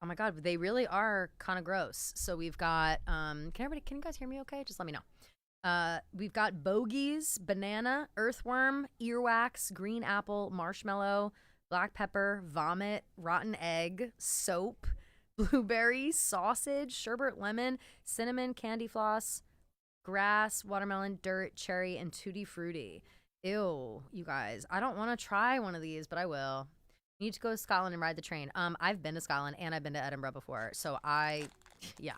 oh my God, they really are kind of gross. So we've got, can you guys hear me okay? Just let me know. We've got bogies, banana, earthworm, earwax, green apple, marshmallow, black pepper, vomit, rotten egg, soap, blueberry, sausage, sherbet lemon, cinnamon, candy floss, grass, watermelon, dirt, cherry, and tutti frutti. Ew, you guys. I don't want to try one of these, but I will. Need to go to Scotland and ride the train. I've been to Scotland and I've been to Edinburgh before, so yeah.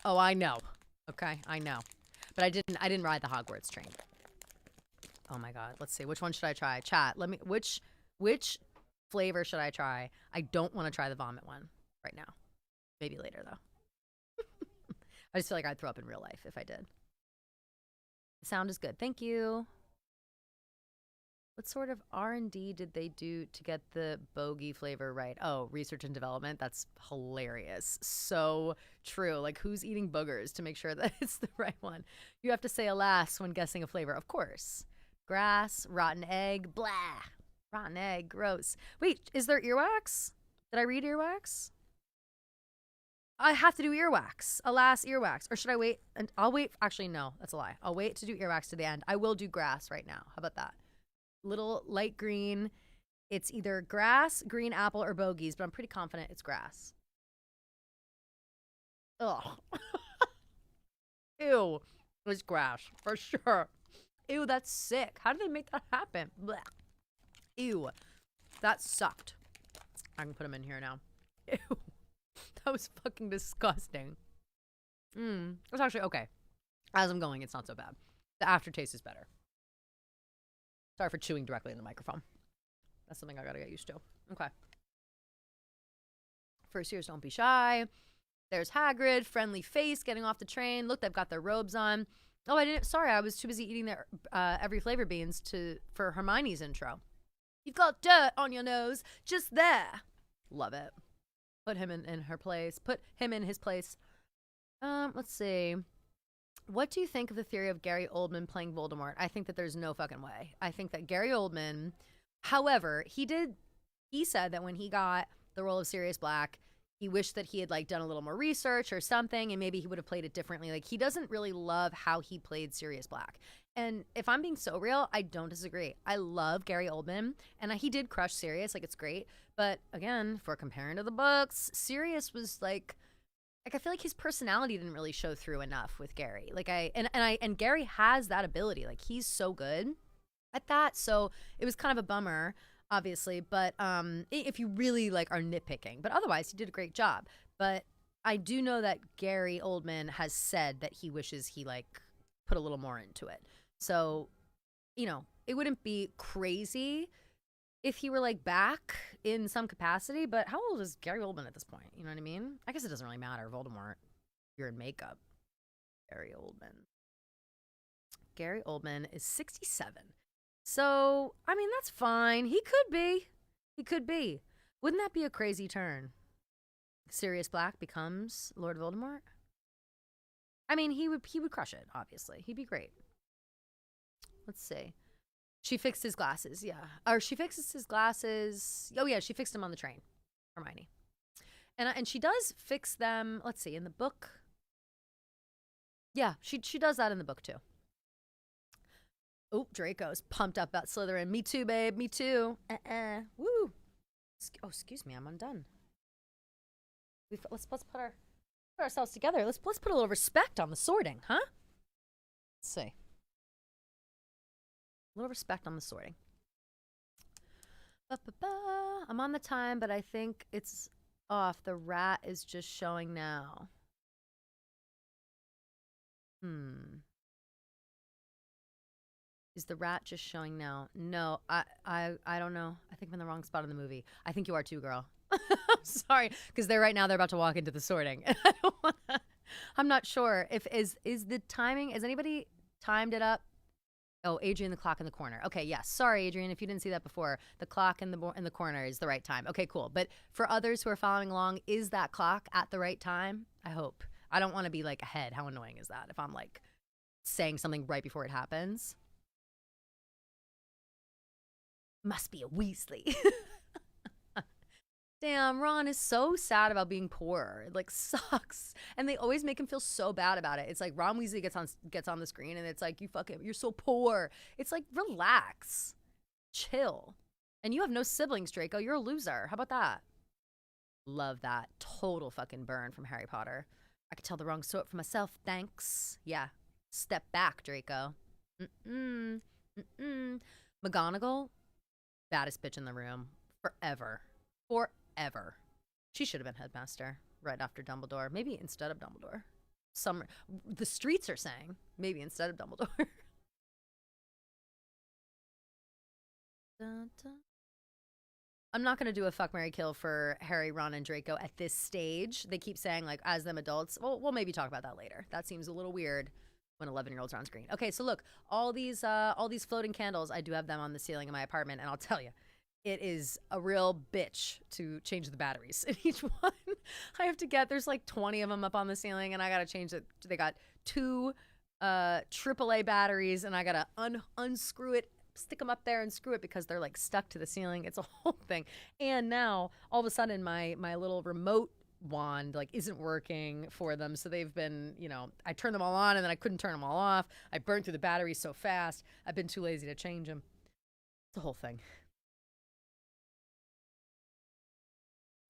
Oh, I know. Okay, I know. But I didn't ride the Hogwarts train. Oh my God. Let's see. Which one should I try? Chat. Which flavor should I try? I don't want to try the vomit one right now. Maybe later though. I just feel like I'd throw up in real life if I did. The sound is good. Thank you. What sort of R&D did they do to get the bogey flavor right? Oh, research and development. That's hilarious. So true. Like, who's eating boogers to make sure that it's the right one? You have to say alas when guessing a flavor. Of course. Grass, rotten egg, blah. Rotten egg, gross. Wait, is there earwax? Did I read earwax? I have to do earwax. Alas, earwax. Or should I wait? And I'll wait. Actually, no, that's a lie. I'll wait to do earwax to the end. I will do grass right now. How about that? Little light green. It's either grass, green apple, or bogies, but I'm pretty confident it's grass. Ugh. Ew. It's grass, for sure. Ew, that's sick. How did they make that happen? Blech. Ew. That sucked. I can put them in here now. Ew. That was fucking disgusting. It's actually okay. As I'm going, it's not so bad. The aftertaste is better. Sorry for chewing directly in the microphone. That's something I gotta get used to. Okay. First years, don't be shy. There's Hagrid, friendly face, getting off the train. Look, they've got their robes on. Oh, I was too busy eating their every flavor beans for Hermione's intro. You've got dirt on your nose, just there. Love it. Put him in her place. Put him in his place. Let's see. What do you think of the theory of Gary Oldman playing Voldemort? I think that there's no fucking way. I think that Gary Oldman, however, he did he said that when he got the role of Sirius Black, he wished that he had like done a little more research or something, and maybe he would have played it differently. Like he doesn't really love how he played Sirius Black. And if I'm being so real, I don't disagree. I love Gary Oldman, and he did crush Sirius, like it's great. But again, for comparing to the books, Sirius was like I feel like his personality didn't really show through enough with Gary. Like and Gary has that ability. Like he's so good at that. So it was kind of a bummer, obviously, but if you really like are nitpicking. But otherwise he did a great job. But I do know that Gary Oldman has said that he wishes he like put a little more into it. So, it wouldn't be crazy if he were like back in some capacity, but how old is Gary Oldman at this point? You know what I mean? I guess it doesn't really matter. Voldemort, you're in makeup. Gary Oldman. Gary Oldman is 67. So, I mean, that's fine. He could be. He could be. Wouldn't that be a crazy turn? Sirius Black becomes Lord Voldemort? I mean, he would crush it, obviously. He'd be great. Let's see. She fixed his glasses, yeah. Or she fixes his glasses. Oh, yeah, she fixed them on the train, Hermione. And she does fix them, let's see, in the book. Yeah, she does that in the book, too. Oh, Draco's pumped up about Slytherin. Me too, babe, me too. Woo. Oh, excuse me, I'm undone. Let's put ourselves together. Let's put a little respect on the sorting, huh? Let's see. A little respect on the sorting. I'm on the time, but I think it's off. The rat is just showing now. Is the rat just showing now? No, I don't know. I think I'm in the wrong spot in the movie. I think you are too, girl. I'm sorry, because they're about to walk into the sorting. I don't wanna, I'm not sure if is the timing. Has anybody timed it up? Oh, Adrian, the clock in the corner. Okay, yes. Sorry, Adrian, if you didn't see that before. The clock in the corner is the right time. Okay, cool. But for others who are following along, is that clock at the right time? I hope. I don't want to be like ahead. How annoying is that if I'm like saying something right before it happens? Must be a Weasley. Damn, Ron is so sad about being poor. It like sucks. And they always make him feel so bad about it. It's like Ron Weasley gets on the screen and it's like, you're so poor. It's like, relax. Chill. And you have no siblings, Draco. You're a loser. How about that? Love that. Total fucking burn from Harry Potter. I could tell the wrong sort for myself, thanks. Yeah. Step back, Draco. McGonagall, baddest bitch in the room. Forever. Forever. She should have been headmaster right after Dumbledore. Maybe instead of Dumbledore. The streets are saying maybe instead of Dumbledore. Dun, dun. I'm not going to do a fuck, marry, kill for Harry, Ron, and Draco at this stage. They keep saying, like, as them adults. Well, we'll maybe talk about that later. That seems a little weird when 11-year-olds are on screen. Okay, so look, all these floating candles, I do have them on the ceiling in my apartment, and I'll tell you, it is a real bitch to change the batteries in each one. I have to there's like 20 of them up on the ceiling, and I got to change it. They got 2 AAA batteries, and I got to unscrew it, stick them up there and screw it because they're like stuck to the ceiling. It's a whole thing. And now all of a sudden my little remote wand like isn't working for them. So they've been, I turned them all on and then I couldn't turn them all off. I burned through the batteries so fast. I've been too lazy to change them. It's a whole thing.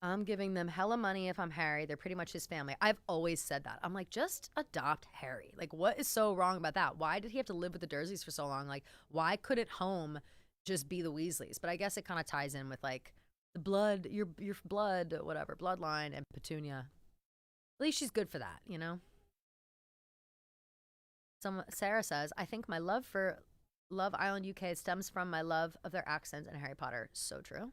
I'm giving them hella money if I'm Harry. They're pretty much his family. I've always said that. I'm like, just adopt Harry. Like, what is so wrong about that? Why did he have to live with the Dursleys for so long? Like, why couldn't home just be the Weasleys? But I guess it kind of ties in with like the blood, your blood, whatever, bloodline, and Petunia. At least she's good for that, Sarah says, I think my love for Love Island UK stems from my love of their accents and Harry Potter. So true.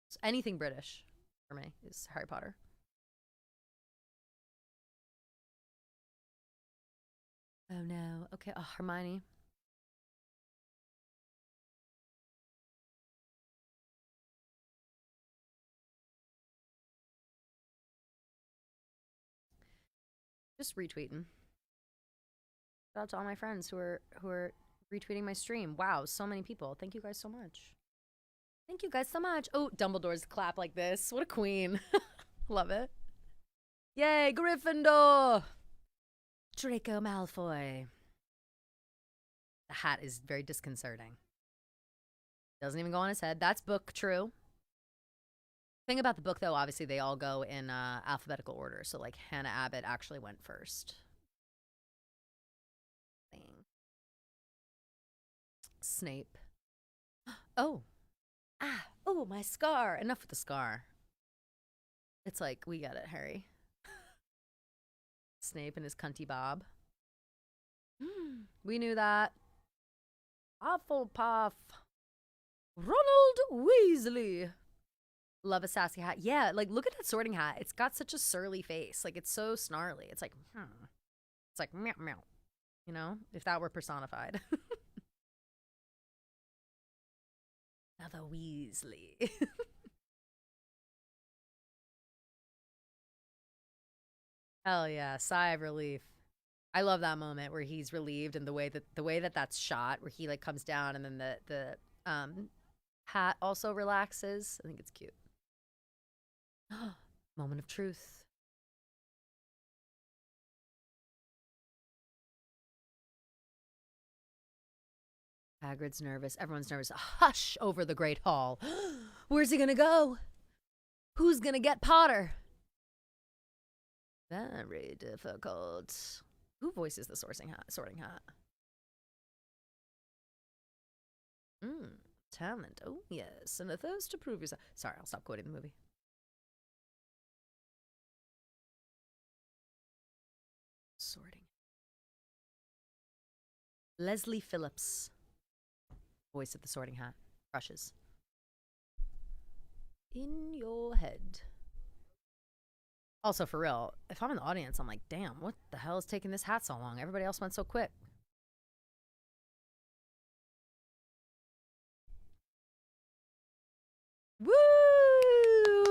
So anything British for me is Harry Potter. Oh no. Okay. Oh, Hermione. Just retweeting. Shout out to all my friends who are retweeting my stream. Wow, so many people. Thank you guys so much. Thank you guys so much. Oh, Dumbledore's clap like this. What a queen. Love it. Yay, Gryffindor. Draco Malfoy. The hat is very disconcerting. Doesn't even go on his head. That's book true. Thing about the book, though, obviously they all go in alphabetical order. So, like, Hannah Abbott actually went first. Snape. Oh. Ah. Oh, my scar. Enough with the scar. It's like, we get it, Harry. Snape and his cunty bob. We knew that. Hufflepuff. Ronald Weasley. Love a sassy hat. Yeah, like, look at that sorting hat. It's got such a surly face. Like, it's so snarly. It's like, It's like, meow, meow. You know, if that were personified. Another Weasley. Hell yeah, sigh of relief. I love that moment where he's relieved, and the way that that's shot, where he like comes down and then the hat also relaxes. I think it's cute. Moment of truth. Hagrid's nervous. Everyone's nervous. Hush over the Great Hall. Where's he gonna go? Who's gonna get Potter? Very difficult. Who voices the sorting hat? Talent. Oh, yes. And a thirst to prove yourself. Sorry, I'll stop quoting the movie. Sorting. Leslie Phillips. Voice of the sorting hat. Brushes. In your head. Also, for real, if I'm in the audience, I'm like, damn, what the hell is taking this hat so long? Everybody else went so quick. Woo!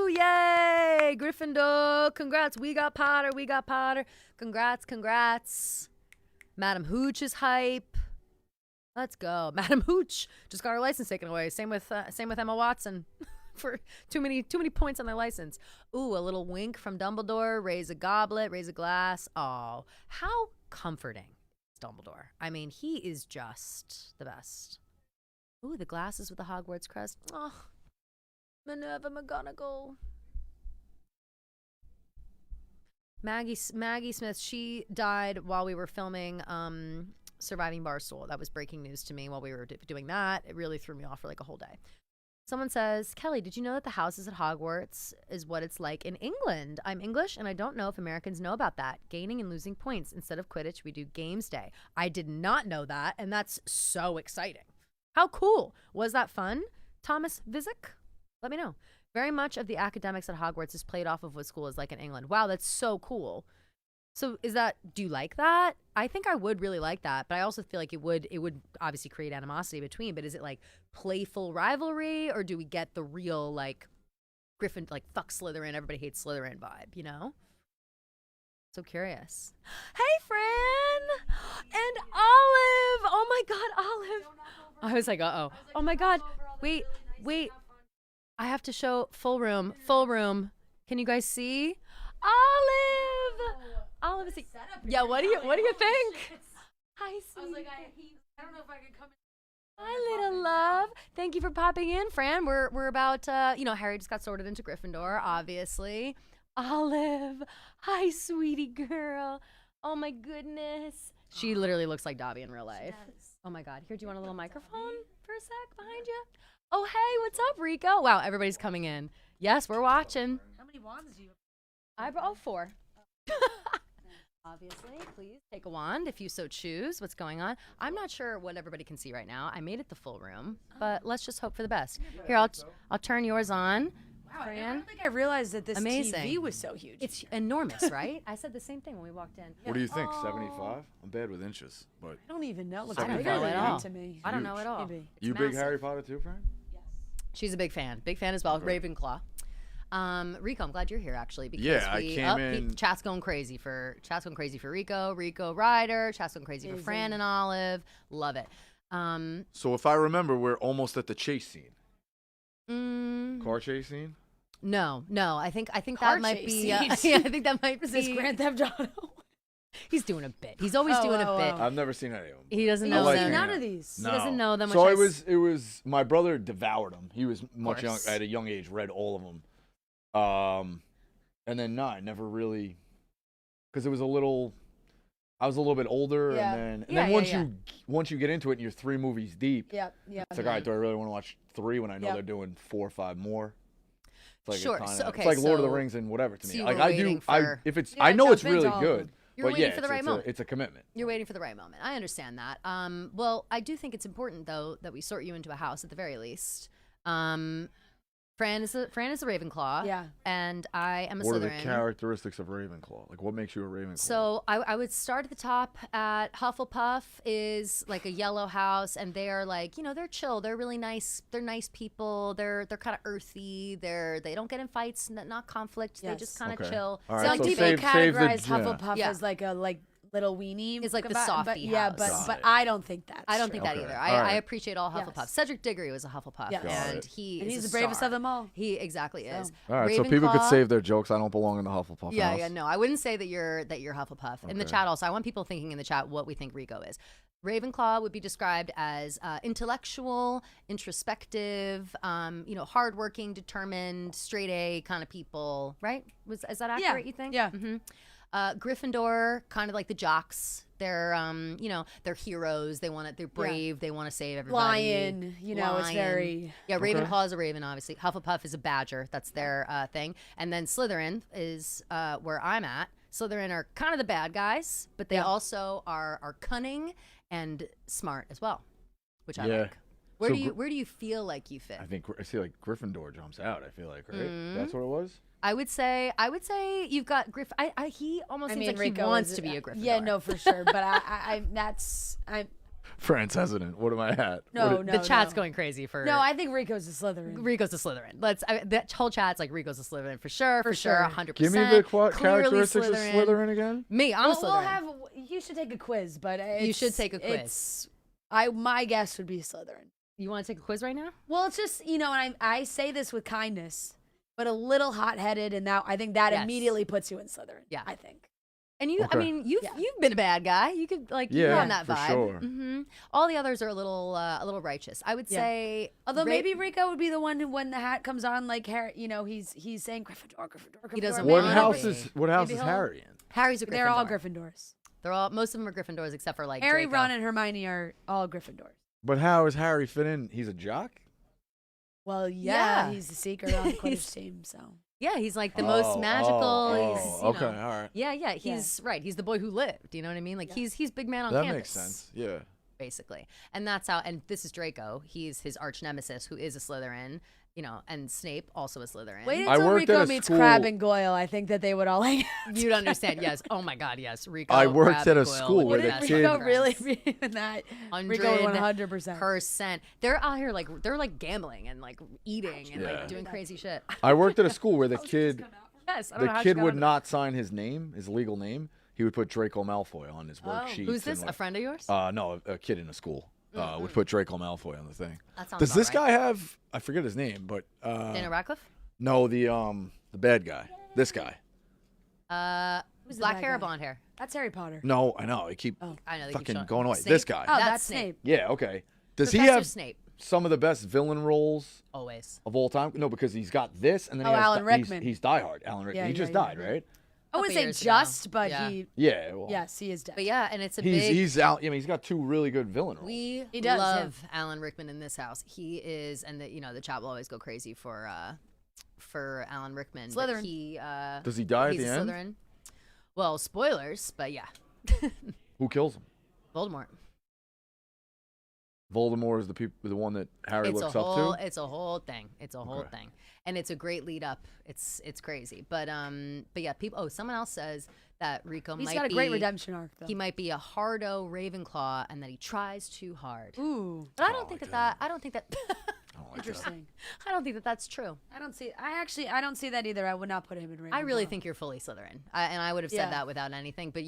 Yay! Gryffindor! Congrats! We got Potter! We got Potter! Congrats! Congrats! Madam Hooch is hype. Let's go. Madam Hooch just got her license taken away. Same with Emma Watson. For too many points on their license. Ooh, a little wink from Dumbledore. Raise a goblet, raise a glass. Oh, how comforting is Dumbledore. I mean, he is just the best. Ooh, the glasses with the Hogwarts crest. Oh, Minerva McGonagall. Maggie Smith, she died while we were filming Surviving Barstool. That was breaking news to me while we were doing that. It really threw me off for like a whole day. Someone says, Kelly, did you know that the houses at Hogwarts is what it's like in England? I'm English, and I don't know if Americans know about that. Gaining and losing points. Instead of Quidditch, we do games day. I did not know that, and that's so exciting. How cool. Was that fun? Thomas Vizic? Let me know. Very much of the academics at Hogwarts is played off of what school is like in England. Wow, that's so cool. So do you like that? I think I would really like that, but I also feel like it would obviously create animosity between, but is it like playful rivalry, or do we get the real like Griffin, like fuck Slytherin, everybody hates Slytherin vibe, you know? So curious. Hey, Fran! And Olive! Oh my God, Olive! I was like, uh-oh. Oh my God, wait. I have to show full room. Can you guys see? Olive! Olive is yeah, what do you think? Hi, sweetie. I was like, I don't know if I could come in. Hi, little love. Thank you for popping in, Fran. We're about Harry just got sorted into Gryffindor, obviously. Olive. Hi, sweetie girl. Oh my goodness. She literally looks like Dobby in real life. Oh my God. Here, do you want a little microphone for a sec behind you? Oh, hey, what's up, Rico? Wow, everybody's coming in. Yes, we're watching. How many wands do you have? I brought 4. Obviously, please take a wand if you so choose. What's going on? I'm not sure what everybody can see right now. I made it the full room, but let's just hope for the best. Here, I'll turn yours on. Wow, Fran. I don't think I realized that this Amazing. TV was so huge. It's enormous, right? I said the same thing when we walked in. What do you think? 75? I'm bad with inches, but I don't even know. It looks I don't bigger know than at that all. to me. I don't know at all. Maybe. you massive. big Harry Potter too, Fran? She's a big fan. Big fan as well. Okay. Ravenclaw. Rico, I'm glad you're here actually because Yeah, I came in- chat's going crazy for Rico Ryder, chat's going crazy for Fran and Olive. Love it. So if I remember, we're almost at the chase scene. Car chase scene? No. I think Car that might chase be. scene. Yeah, I think that might be. Is this Grand Theft Auto? He's doing a bit. He's always doing a bit. I've never seen any of them. He doesn't You know like them. it. none of these. No. He doesn't know them. So which it was my brother devoured them. He was much young course. at a young age, read all of them. And then I never really, because I was a little bit older, Yeah. and Yeah, then once you get into it and you're 3 movies deep, Yeah. it's like, all right, do I really want to watch 3 when I know Yep. they're doing 4 or 5 more? It's like Sure, kinda, so- okay, it's like Lord of the so- Rings and whatever to so me. you Like were I waiting do, for- if it's, You I gotta know it's jump into really all of good, them. You're but waiting yeah, for the right moment. it's a commitment. You're waiting for the right moment. I understand that. Well, I do think it's important though that we sort you into a house at the very least. Fran is a Ravenclaw. Yeah. And I am a What are Slytherin. the characteristics of Ravenclaw? Like, what makes you a Ravenclaw? So I would start at the top at Hufflepuff is like a yellow house, and they are like, they're chill. They're really nice. They're nice people. They're kind of earthy. They don't get in fights, not conflict. They Yes. just kind of Okay. chill. All right, Some so people save the- categorize yeah. Hufflepuff Yeah. as like a little weenie. It's like the but softy yeah, house. but Got but it. I don't think that's I don't true. think that Okay. either. All I right. appreciate all Hufflepuffs. Yes. Cedric Diggory was a Hufflepuff, Yes. Got and it. he And is he's a the bravest star. of them all. He exactly is. all right, so people could Ravenclaw- save their jokes. I don't belong in the Hufflepuff Yeah, house. yeah, no, I wouldn't say that you're Hufflepuff. In the Okay. chat, also, I want people thinking in the chat what we think Rico is. Ravenclaw would be described as intellectual, introspective, hardworking, determined, straight A kind of people, right? Is that accurate? You think? Yeah. Mm-hmm. Gryffindor, kind of like the jocks. They're they're heroes. They're brave. They want to save everybody. Lion, it's Lion. very. Yeah, Ravenclaw is a raven, obviously. Hufflepuff is a badger. That's their thing. And then Slytherin is where I'm at. Slytherin are kind of the bad guys, but they also are cunning and smart as well, which I Yeah. like. Where So do you feel like you fit? I think I see like Gryffindor jumps out. I feel like right. Mm-hmm. That's what it was. I would say you've got Griff. He almost seems like Rico he wants is- to be a Gryffindor. Yeah, no, for sure. But I'm Fran's hesitant. What am I at? no, What no. The chat's no. going crazy for. No, I think Rico's a Slytherin. Rico's a Slytherin. That whole chat's like Rico's a Slytherin for sure, for sure, sure. 100%. Give me the Clearly characteristics of Slytherin again. Me, I'm a We'll Slytherin. have. You should take a quiz, but You should take a quiz. It's, my guess would be Slytherin. You want to take a quiz right now? Well, it's just and I say this with kindness, but a little hot-headed, and I think that Yes. immediately puts you in Slytherin. Yeah. I think. And you, I Okay. mean, you've Yeah. been a bad guy. You could you're Yeah, on that for vibe. sure. hmm All the others are a little righteous. I would Yeah. say, Although maybe Rico would be the one who, when the hat comes on, like Harry, he's saying Gryffindor, Gryffindor, Gryffindor. He doesn't What wanna house be. is Maybe he'll- Harry in? Harry's a Gryffindor. They're all Gryffindors. Most of them are Gryffindors except for like Harry, Draco. Ron, and Hermione are all Gryffindors. But how is Harry fit in? He's a jock. Well, yeah, Yeah. he's the seeker on the Quidditch He's- team, so. Yeah, he's like the most magical. He's, you okay, know- all right. Yeah, he's right. He's the boy who lived. You know what I mean? Like he's big man on That campus. makes sense. Yeah. Basically, and that's how. And this is Draco. He's his arch nemesis, who is a Slytherin. And Snape also a Slytherin. Wait I until worked at Rico a meets school- Crabbe and Goyle. I think that they would all hang out. You'd understand. Yes. Oh my God. Yes. Rico. I worked Crabbe, at a and Goyle school would where be the best Would kid- Rico friends. really be in that? Rico 100%. 100%. They're out here like they're like gambling and like eating and Yeah. like doing crazy shit. I worked at a school where the kid Yes. I don't know how she kid got would onto not sign his name, his legal name. He would put Draco Malfoy on his Oh. worksheet. Who's this? A friend of yours? No, a kid in a school would put Draco Malfoy on the thing. That sounds Does about this right. guy have? I forget his name, but Daniel Radcliffe? no, the bad guy. This guy. Who's the Black bad hair or guy? blonde hair? That's Harry Potter. No, I know. I keep I know. They keep fucking showing- going away. Snape? This guy. Oh, That's that's Snape. Snape. Yeah. Okay. Does he Professor have Snape. some of the best villain roles Always. of all time? No, because he's got this, and then he Oh, has Alan he's- Rickman. He's Die Hard. Alan Rickman. Yeah, he just yeah, died, yeah. right? I wouldn't Couple say years ago. just, but Yeah. Yeah. Well, yes, he is dead. But yeah, and it's a he's big. he's out. I mean, he's got 2 really good villain roles. We He does, love Alan Rickman in this house. He is, and the chat will always go crazy for Alan Rickman. but Slytherin. He Does he die at he's the a end? Slytherin. Well, spoilers, but yeah, Who kills him? Voldemort. Voldemort is the one that Harry It's looks a up whole. to. It's a whole thing. It's a whole Okay. thing, and it's a great lead up. It's crazy, but yeah, people. Oh, someone else says that Rico He's might got a be. great redemption arc, though. He might be a hardo Ravenclaw, and that he tries too hard. Ooh, But I don't think that. I don't think that. I don't like that. interesting. I don't think that that's true. I don't see that either. I would not put him in Ravenclaw. I really think you're fully Slytherin, and I would have said Yeah. that without anything. But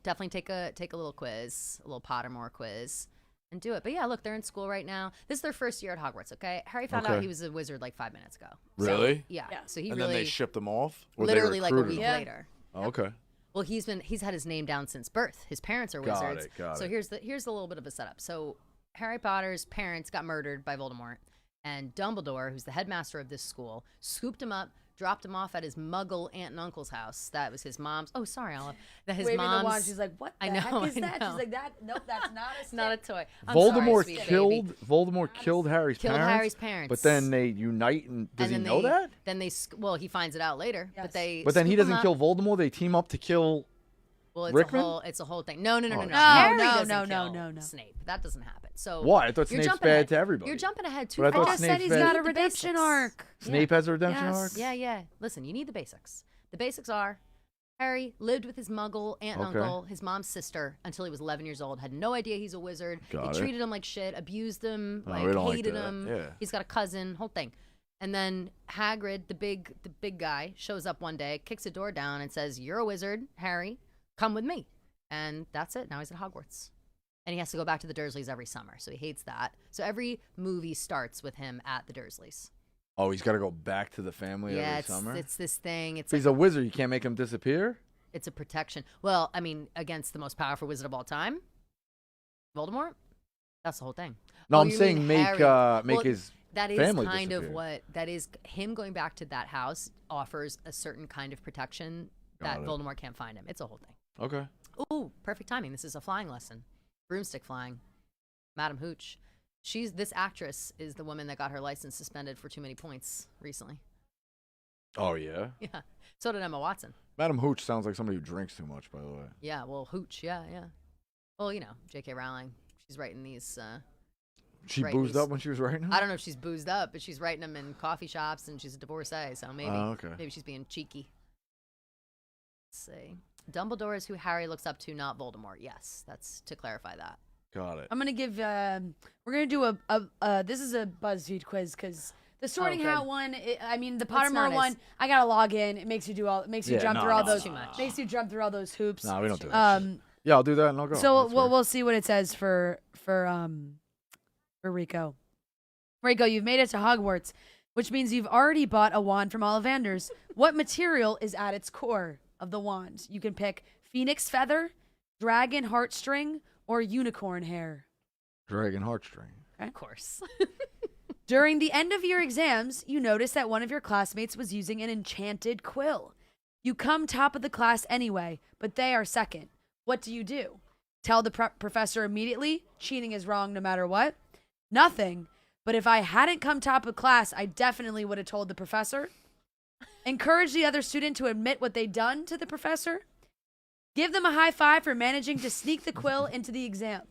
definitely take a little quiz, a little Pottermore quiz, and do it. But yeah, look, they're in school right now. This is their first year at Hogwarts. Okay, Harry found out Okay. he was a wizard like 5 minutes ago. Really? Yeah. Yeah. So he And really then they shipped them off? Or they literally like a recruited week them? Yeah. later. Oh, okay. Well, he's had his name down since birth. His parents are Got wizards. it, got so it. here's a little bit of a setup. So Harry Potter's parents got murdered by Voldemort, and Dumbledore, who's the headmaster of this school, scooped him up, dropped him off at his Muggle aunt and uncle's house. That was his mom's. Oh, sorry, Olive. That his Waving mom's. the wand. She's like, what the I know, heck is I that? know. She's like, that. Nope, that's not a It's stick. not a toy. I'm Voldemort sorry, sweet killed baby. killed Harry's Killed parents. Harry's parents. But then they unite and does And he then know that? Then well, he finds it out later. Yes. But they. But then he scoop him doesn't up. kill Voldemort. They team up to kill. Well, Rickman? it's a whole thing. No. Oh, No, no, Harry no, doesn't no, kill no. Snape. That doesn't happen. So Why? I thought you're Snape's jumping bad ahead- to everybody. You're jumping ahead too But I fast. thought I just said Snape's he's bad. got You a need the redemption basics. arc. Snape has a redemption Yes. arc. Yeah. Listen, you need the basics. The basics are Harry lived with his Muggle aunt and Okay. uncle, his mom's sister, until he was 11 years old. Had no idea he's a wizard. Got they it. treated him like shit, abused him, Oh, like we don't like hated that. him. Yeah. He's got a cousin, whole thing. And then Hagrid, the big guy, shows up one day, kicks a door down, and says, "You're a wizard, Harry. Come with me." And that's it. Now he's at Hogwarts. And he has to go back to the Dursleys every summer. So he hates that. So every movie starts with him at the Dursleys. Oh, he's got to go back to the family Yeah, every summer. it's this thing. It's If he's a wizard, you can't make him disappear. it's a protection. Well, I mean, against the most powerful wizard of all time, Voldemort. That's the whole thing. No, Oh, I'm you saying mean make Harry. make Well, his That is family kind of disappear. what that is. Him going back to that house offers a certain kind of protection that Got it. Voldemort can't find him. It's a whole thing. Okay. Ooh, perfect timing. This is a flying lesson. Broomstick flying. Madam Hooch. This actress is the woman that got her license suspended for too many points recently. Oh yeah. Yeah. So did Emma Watson. Madam Hooch sounds like somebody who drinks too much, by the way. Yeah, well, Hooch, yeah. Well, you know, J.K. Rowling, she's writing these, She Right, boozed these- up when she was writing them? I don't know if she's boozed up, but she's writing them in coffee shops and she's a divorcee, so maybe. Oh, okay. Maybe she's being cheeky. Let's see. Dumbledore is who Harry looks up to, not Voldemort. Yes, that's to clarify that. Got it. I'm gonna give. We're gonna do a. This is a BuzzFeed quiz because the Sorting good. Hat one. I mean, the not Pottermore as- one. I gotta log in. It makes you do all. It makes you Yeah, jump no, through all no, those. too much. Makes you jump through all those hoops. No, we don't do that. shit. Yeah, I'll do that and I'll go. So That's we'll fair. we'll see what it says for Rico. Rico, you've made it to Hogwarts, which means you've already bought a wand from Ollivander's. What material is at its core of the wand? You can pick phoenix feather, dragon heartstring, or unicorn hair. Dragon heartstring. Of course. During the end of your exams, you notice that one of your classmates was using an enchanted quill. You come top of the class anyway, but they are second. What do? Tell the professor immediately, cheating is wrong no matter what? Nothing. But if I hadn't come top of class, I definitely would have told the professor. Encourage the other student to admit what they'd done to the professor. Give them a high five for managing to sneak the quill into the exam.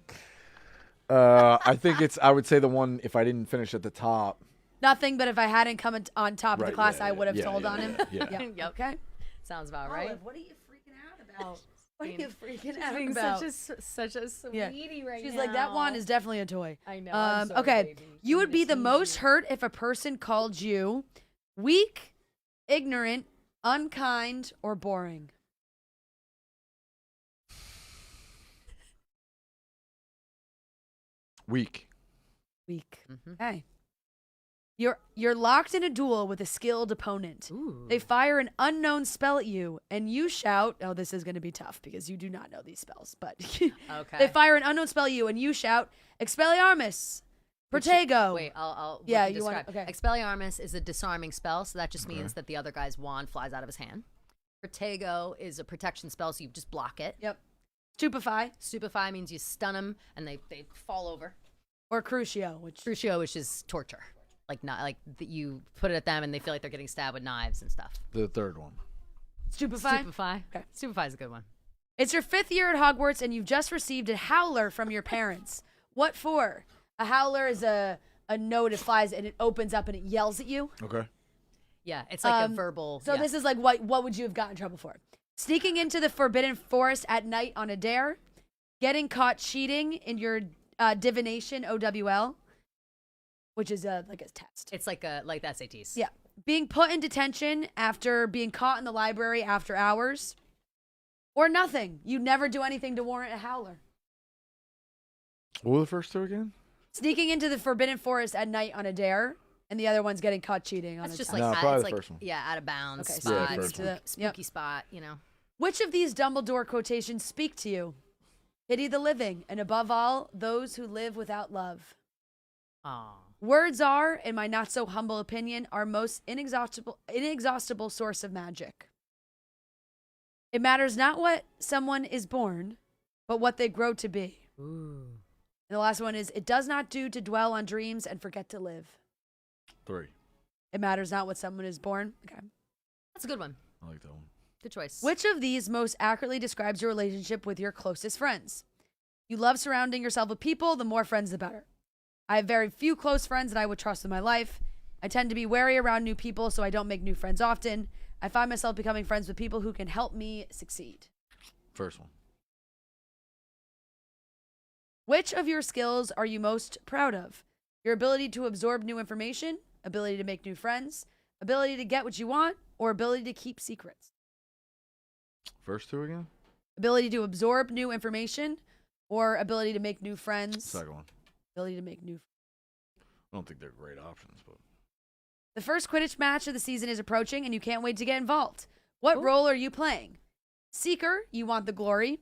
I think I would say the one, if I didn't finish at the top. Nothing, but if I hadn't come on top of the Right, class, yeah, I would have yeah, told yeah, on him. yeah. Yep. Okay. Sounds about right. Olive, what are you freaking out about? What are being- you freaking She's out being about? such a sweetie Yeah. right now. She's like, that wand is definitely a toy. I know. I'm sorry, Okay. baby. You would I'm be the gonna most tease you. hurt if a person called you weak, ignorant, unkind, or boring. Weak. Weak. Mhm. Okay. You're locked in a duel with a skilled opponent. Ooh. They fire an unknown spell at you, and you shout, oh, this is going to be tough because you do not know these spells, but Okay. they fire an unknown spell at you, and you shout, Expelliarmus, Protego. Wait, I'll Yeah, let you wanna- describe. okay. Expelliarmus is a disarming spell, so that just means that the other guy's wand flies out of his hand. Protego is a protection spell, so you just block it. Yep. Stupefy Stupefy means you stun them and they fall over. or Crucio, which Crucio, which is torture. Like not like you put it at them and they feel like they're getting stabbed with knives and stuff. The third one. Stupefy. Stupefy. Okay. Stupefy is a good one. It's your 5th year at Hogwarts, and you've just received a howler from your parents. What for? A howler is a note. It flies and it opens up and it yells at you. Okay. Yeah, it's like a verbal. So yeah. this is like what would you have gotten in trouble for? Sneaking into the Forbidden Forest at night on a dare, getting caught cheating in your divination OWL, which is like a test. It's like the SATs. Yeah, being put in detention after being caught in the library after hours, or nothing. You never do anything to warrant a howler. What were the first two again? Sneaking into the Forbidden Forest at night on a dare, and the other one's getting caught cheating on That's a just test. like No, it's probably the like first one. out of bounds Okay, spot, sneaking into the- spooky spot. You know. Which of these Dumbledore quotations speak to you? Pity the living, and above all, those who live without love. Aw. Words are, in my not so humble opinion, our most inexhaustible source of magic. It matters not what someone is born, but what they grow to be. Ooh. And the last one is, it does not do to dwell on dreams and forget to live. 3. It matters not what someone is born. Okay. That's a good one. I like that one. Good choice. Which of these most accurately describes your relationship with your closest friends? You love surrounding yourself with people, the more friends, the better. I have very few close friends that I would trust in my life. I tend to be wary around new people, so I don't make new friends often. I find myself becoming friends with people who can help me succeed. First one. Which of your skills are you most proud of? Your ability to absorb new information, ability to make new friends, ability to get what you want, or ability to keep secrets? First two again? Ability to absorb new information or ability to make new friends? Second one. Ability to make new. I don't think they're great options, but The first Quidditch match of the season is approaching and you can't wait to get involved. What Ooh. role are you playing? Seeker, you want the glory.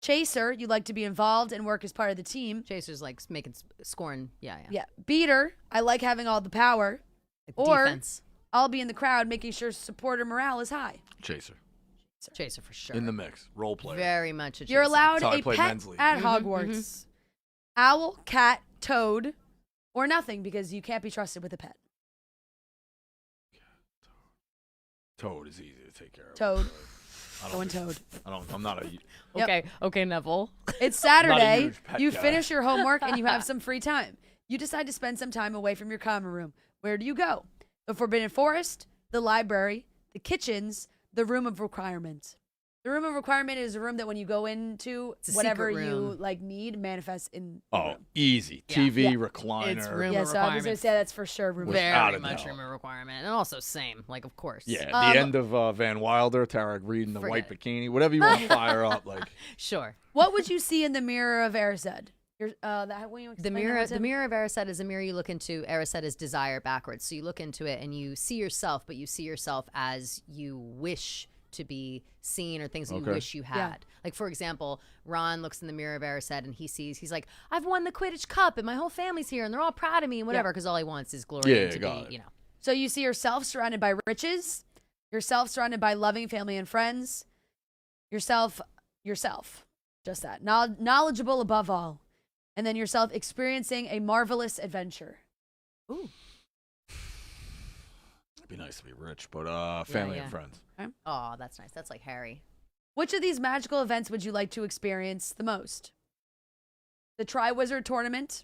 Chaser, you like to be involved and work as part of the team. Chaser's like making scoring. Yeah. Yeah. Beater, I like having all the power. Like Or defense. I'll be in the crowd making sure supporter morale is high. Chaser. Chaser for sure. In the mix. Role player. Very much a chaser. You're allowed That's how I a played pet men's league. at Mhm, Hogwarts. Owl, cat, toad, or nothing because you can't be trusted with a pet. Toad is easy to take care of. Toad. I don't Going think- toad. I'm not a. Yep. Okay, Neville. It's Saturday. huge pet You guy. finish your homework and you have some free time. You decide to spend some time away from your common room. Where do you go? The Forbidden Forest, the library, the kitchens, the Room of Requirement. The Room of Requirement is a room that when you go into, It's a whatever secret you room. like need manifests in the Oh, room. easy. Yeah. TV, Yeah. recliner. It's room Yeah, of so I was going to requirement. say that's for sure. Room of Without Very a much doubt. room of requirement. And also same, like of course. Yeah, the Um, end of Van Wilder, Tarek reading the white Forget bikini, whatever you want to fire up. Like, Sure. What would you see in the Mirror of Erised? Will you The explain that mirror, one, the Tim? mirror of Erised is a mirror you look into. Erised is desire backwards. So you look into it and you see yourself, but you see yourself as you wish to be seen or things that you Okay. wish you had. Yeah. Like, for example, Ron looks in the mirror of Erised and he's like, I've won the Quidditch Cup and my whole family's here and they're all proud of me and whatever, because all he wants is glory Yeah, and to got it. be, you know. So you see yourself surrounded by riches, yourself surrounded by loving family and friends, yourself, just that, knowledgeable above all, and then yourself experiencing a marvelous adventure. Ooh. it'd be nice to be rich, but family yeah. and friends. Oh, that's nice. That's like Harry. Which of these magical events would you like to experience the most? The Triwizard Tournament,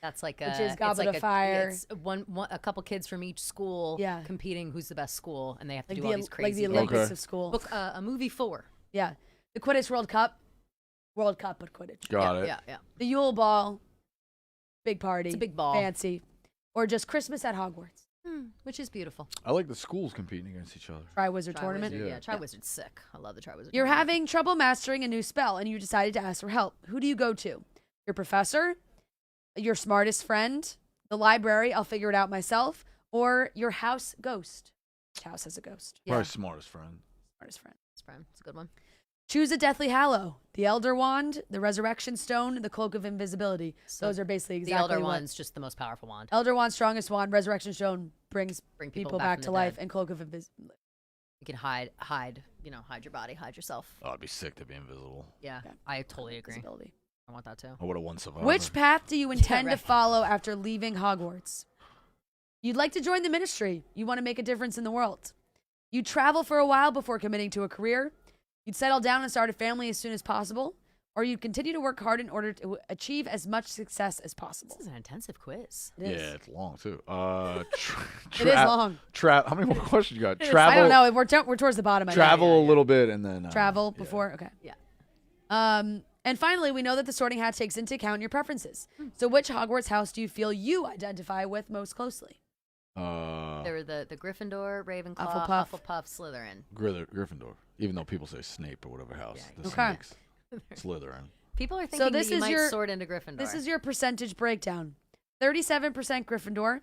That's like Which a, is it's Goblet like of Fire. It's a couple kids from each school Yeah. competing who's the best school, and they have to like do all these the crazy Olympics Okay. of school. Book a movie 4. Yeah, the Quidditch World Cup but Quidditch. Got yeah, it. Yeah. The Yule Ball, big party. It's a big ball. fancy, or just Christmas at Hogwarts. Which is beautiful. I like the schools competing against each other. Triwizard Tournament. Yeah, Yeah. Triwizard's sick. I love the Triwizard. You're tournament. having trouble mastering a new spell and you decided to ask for help. Who do you go to? Your professor? Your smartest friend? The library? I'll figure it out myself. Or your house ghost? Which house has a ghost? Probably smartest friend. Smartest friend. It's a good one. Choose a Deathly Hallow. The Elder Wand, the Resurrection Stone, the Cloak of Invisibility. So Those are basically The exactly Elder what. Wand's just the most powerful wand. Elder Wand, strongest wand. Resurrection Stone brings Bring people back from to the life. dead. And Cloak of Invisibility. You can hide your body, hide yourself. Oh, it'd be sick to be invisible. Yeah, Yeah. I totally agree. Invisibility. I want that too. I would have won Survivor. Which path do you intend right. to follow after leaving Hogwarts? You'd like to join the ministry. You want to make a difference in the world. You'd travel for a while before committing to a career. You'd settle down and start a family as soon as possible. Or you'd continue to work hard in order to achieve as much success as possible. This is an intensive quiz. It Yeah, is. it's long too. It is long. How many more questions you got? is. Travel. I don't know. We're towards the bottom. I think. Travel a little bit and then Travel yeah. before. Okay. Yeah. And finally, we know that the Sorting Hat takes into account your preferences. So, which Hogwarts house do you feel you identify with most closely? There were the Gryffindor, Ravenclaw, Hufflepuff. Hufflepuff, Slytherin. Gryffindor. Even though people say Snape or whatever house. Yeah, The Okay. snakes. Slytherin. People are thinking this that you is might your- sort into Gryffindor. This is your percentage breakdown. 37% Gryffindor,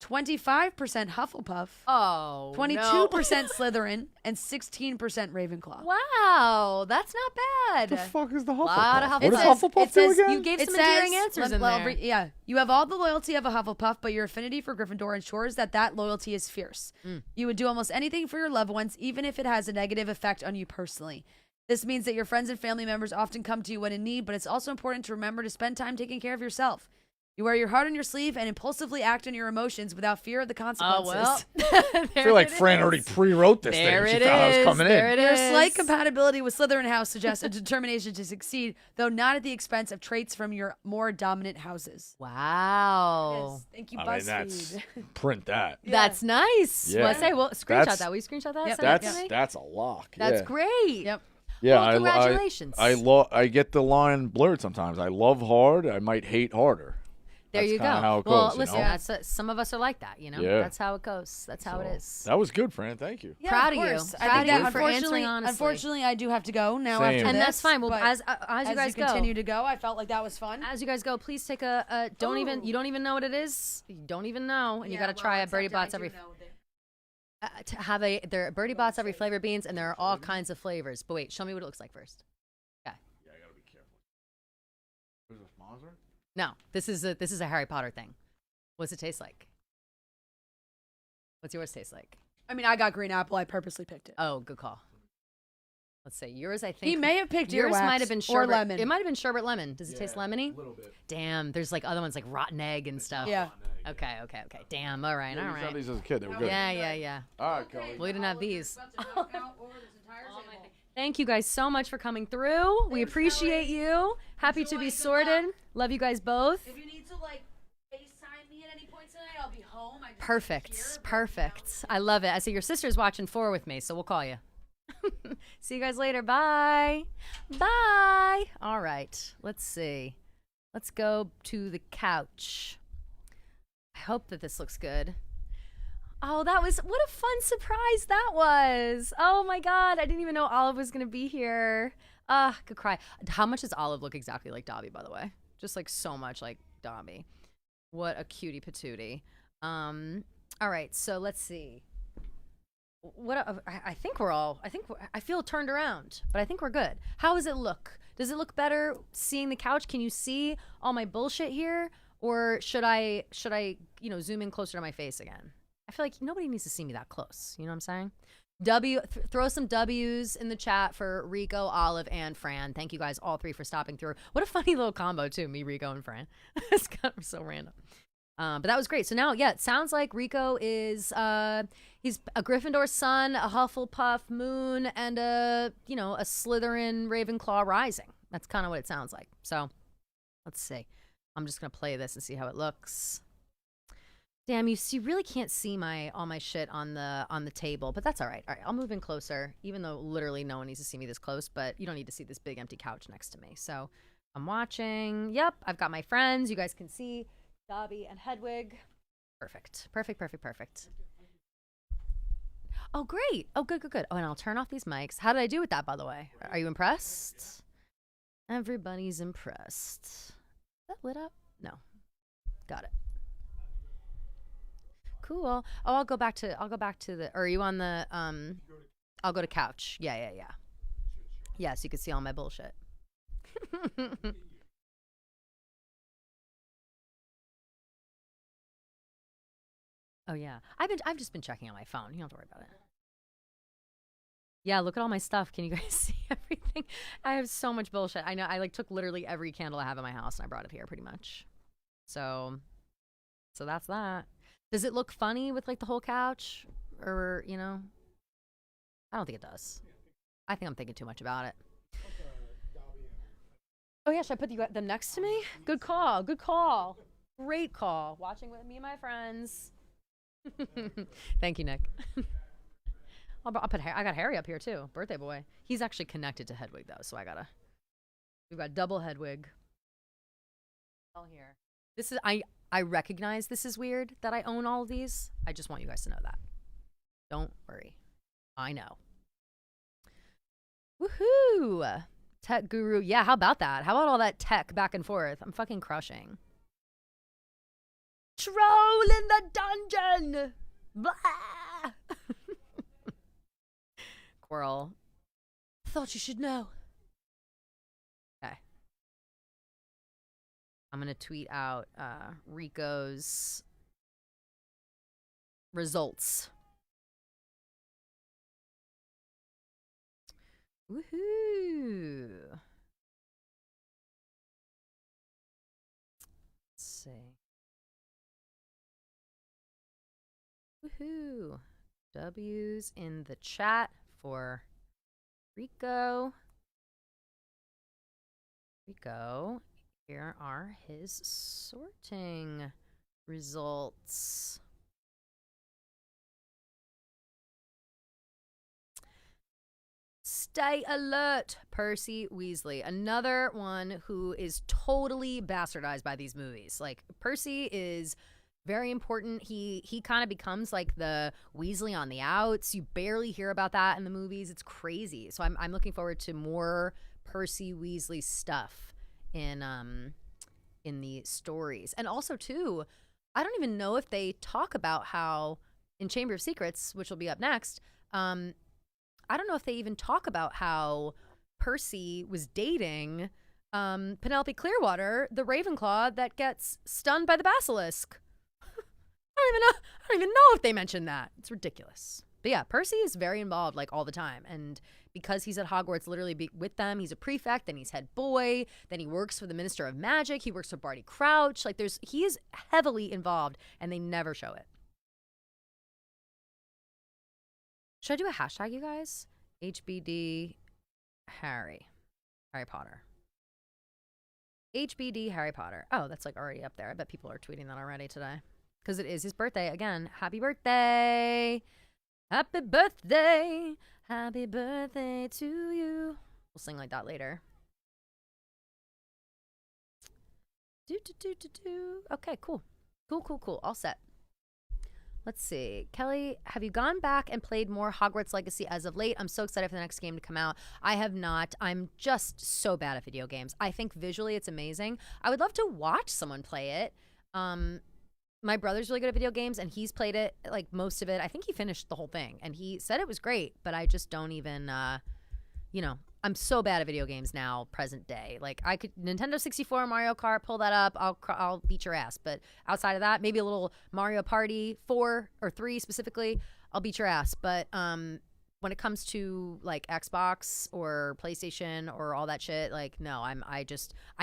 25% Hufflepuff, oh 22% no. Slytherin, and 16% Ravenclaw. Wow, that's not bad. What the fuck is the Hufflepuff? Lot of What Hufflepuff. does It says- Hufflepuff it do says again? You gave It some endearing says- answers in well, there. yeah, you have all the loyalty of a Hufflepuff, but your affinity for Gryffindor ensures that loyalty is fierce. You would do almost anything for your loved ones, even if it has a negative effect on you personally. This means that your friends and family members often come to you when in need, but it's also important to remember to spend time taking care of yourself. You wear your heart on your sleeve and impulsively act on your emotions without fear of the Oh consequences. well. I feel like Fran already pre-wrote this There thing. it She thought I was is. coming There in. it Your is. slight compatibility with Slytherin House suggests a determination to succeed, though not at the expense of traits from your more dominant houses. Wow. Yes, thank you, I mean, that's BuzzFeed. print that. That's nice. Yeah. Well, I say, well, screenshot That's- that. Will you screenshot that? Yep. Send it to That's me? that's a lock. That's yeah. great. Yep. Yeah, Well, congratulations. I get the line blurred sometimes. I love hard. I might hate harder. There That's you go. kinda how it well, goes, you listen, know? that's some of us are like that, you know. Yeah. That's how it goes. That's how it is. That was good, Fran. Thank you. Yeah, Proud of of you. course. Proud I of think you that for answering unfortunately, honestly. unfortunately, I do have to go now Same. after And this. that's fine. Well, but as you guys go, continue to go, I felt like that was fun. as you guys go, please take a don't even you don't even know what it is. You don't even know, and you got to try a Birdie Bots every. To have there are Birdie Bots every flavor beans, and there are all kinds of flavors. But wait, show me what it looks like first. Okay. Yeah, I gotta be careful. Is it a sponsor? No, this is a Harry Potter thing. What's it taste like? What's yours taste like? I mean, I got green apple. I purposely picked it. Oh, good call. Let's see. Yours, I think. He may have picked yours. earwax Might have been or sherbet. lemon. It might have been sherbet lemon. Does it taste lemony? A little bit. Damn. There's like other ones like rotten egg and stuff. Yeah. Okay. Damn. All right. Yeah, All we saw right. these as a kid. They were good. Yeah. All right, Kelly. We didn't have these. Thank you guys so much for coming through. We appreciate you. Happy to be sorted. Love you guys both. If you need to like FaceTime me at any point tonight, I'll be home. I just Perfect. Perfect. I love it. I see your sister's watching 4 with me, so we'll call you. See you guys later. Bye. Bye. All right. Let's see. Let's go to the couch. I hope that this looks good. Oh, what a fun surprise that was. Oh my God. I didn't even know Olive was going to be here. Could cry. How much does Olive look exactly like Dobby, by the way? Just like so much like Dobby. What a cutie patootie. All right. So let's see. I think I feel turned around, but I think we're good. How does it look? Does it look better seeing the couch? Can you see all my bullshit here? Or should I, zoom in closer to my face again? I feel like nobody needs to see me that close. You know what I'm saying? Throw some W's in the chat for Rico, Olive, and Fran. Thank you guys all 3 for stopping through. What a funny little combo too, me, Rico, and Fran. It's kind of so random. But that was great. So now, yeah, it sounds like Rico is he's a Gryffindor sun, a Hufflepuff moon, and a Slytherin Ravenclaw rising. That's kind of what it sounds like. So let's see. I'm just gonna play this and see how it looks. Damn, you really can't see all my shit on the table, but that's all right. All right, I'll move in closer, even though literally no one needs to see me this close, but you don't need to see this big empty couch next to me. So I'm watching. Yep, I've got my friends. You guys can see Dobby and Hedwig. Perfect. Oh, great. Oh, good. Oh, and I'll turn off these mics. How did I do with that, by the way? Are you impressed? Everybody's impressed. Is that lit up? No. Got it. Cool. Oh, I'll go back to the, or are you on the, I'll go to couch. Yeah. Yeah, so you can see all my bullshit. Oh yeah. I've just been checking on my phone. You don't have to worry about it. Yeah, look at all my stuff. Can you guys see everything? I have so much bullshit. I know I took literally every candle I have in my house and I brought it here pretty much. So that's that. Does it look funny with the whole couch? Or, I don't think it does. I think I'm thinking too much about it. Oh yeah, should I put them next to me? Good call. Great call. Watching with me and my friends. Thank you, Nick. I'll put I got Harry up here too. Birthday boy. He's actually connected to Hedwig though, so we've got double Hedwig. All here. This is I recognize this is weird that I own all of these. I just want you guys to know that. Don't worry. I know. Woohoo! Tech guru. Yeah, how about that? How about all that tech back and forth? I'm fucking crushing. Troll in the dungeon! Blah! Squirrel. Thought you should know. Okay. I'm going to tweet out Rico's results. Woohoo! Let's see. Woohoo! W's in the chat for Rico. Rico, here are his sorting results. Stay alert, Percy Weasley. Another one who is totally bastardized by these movies. Like, Percy is very important. He kind of becomes like the Weasley on the outs. You barely hear about that in the movies. It's crazy. So I'm looking forward to more Percy Weasley stuff in the stories. And also too, I don't even know if they talk about how in Chamber of Secrets, which will be up next, I don't know if they even talk about how Percy was dating Penelope Clearwater, the Ravenclaw that gets stunned by the basilisk. I don't even know if they mentioned that. It's ridiculous. But yeah, Percy is very involved like all the time. And because he's at Hogwarts literally with them, he's a prefect, then he's head boy, then he works for the Minister of Magic, he works for Barty Crouch. Like he is heavily involved and they never show it. Should I do a hashtag, you guys? HBD Harry Potter. HBD Harry Potter. Oh, that's like already up there. I bet people are tweeting that already today. Because it is his birthday. Again, happy birthday. Happy birthday. Happy birthday to you. We'll sing like that later. Okay, cool. Cool. All set. Let's see. Kelly, have you gone back and played more Hogwarts Legacy as of late? I'm so excited for the next game to come out. I have not. I'm just so bad at video games. I think visually it's amazing. I would love to watch someone play it. My brother's really good at video games, and he's played it, like most of it. I think he finished the whole thing, and he said it was great, but I just don't even, I'm so bad at video games now, present day. Like, I could, Nintendo 64, Mario Kart, pull that up, I'll beat your ass. But outside of that, maybe a little Mario Party 4 or 3 specifically, I'll beat your ass. But when it comes to, like, Xbox or PlayStation or all that shit, like, no, I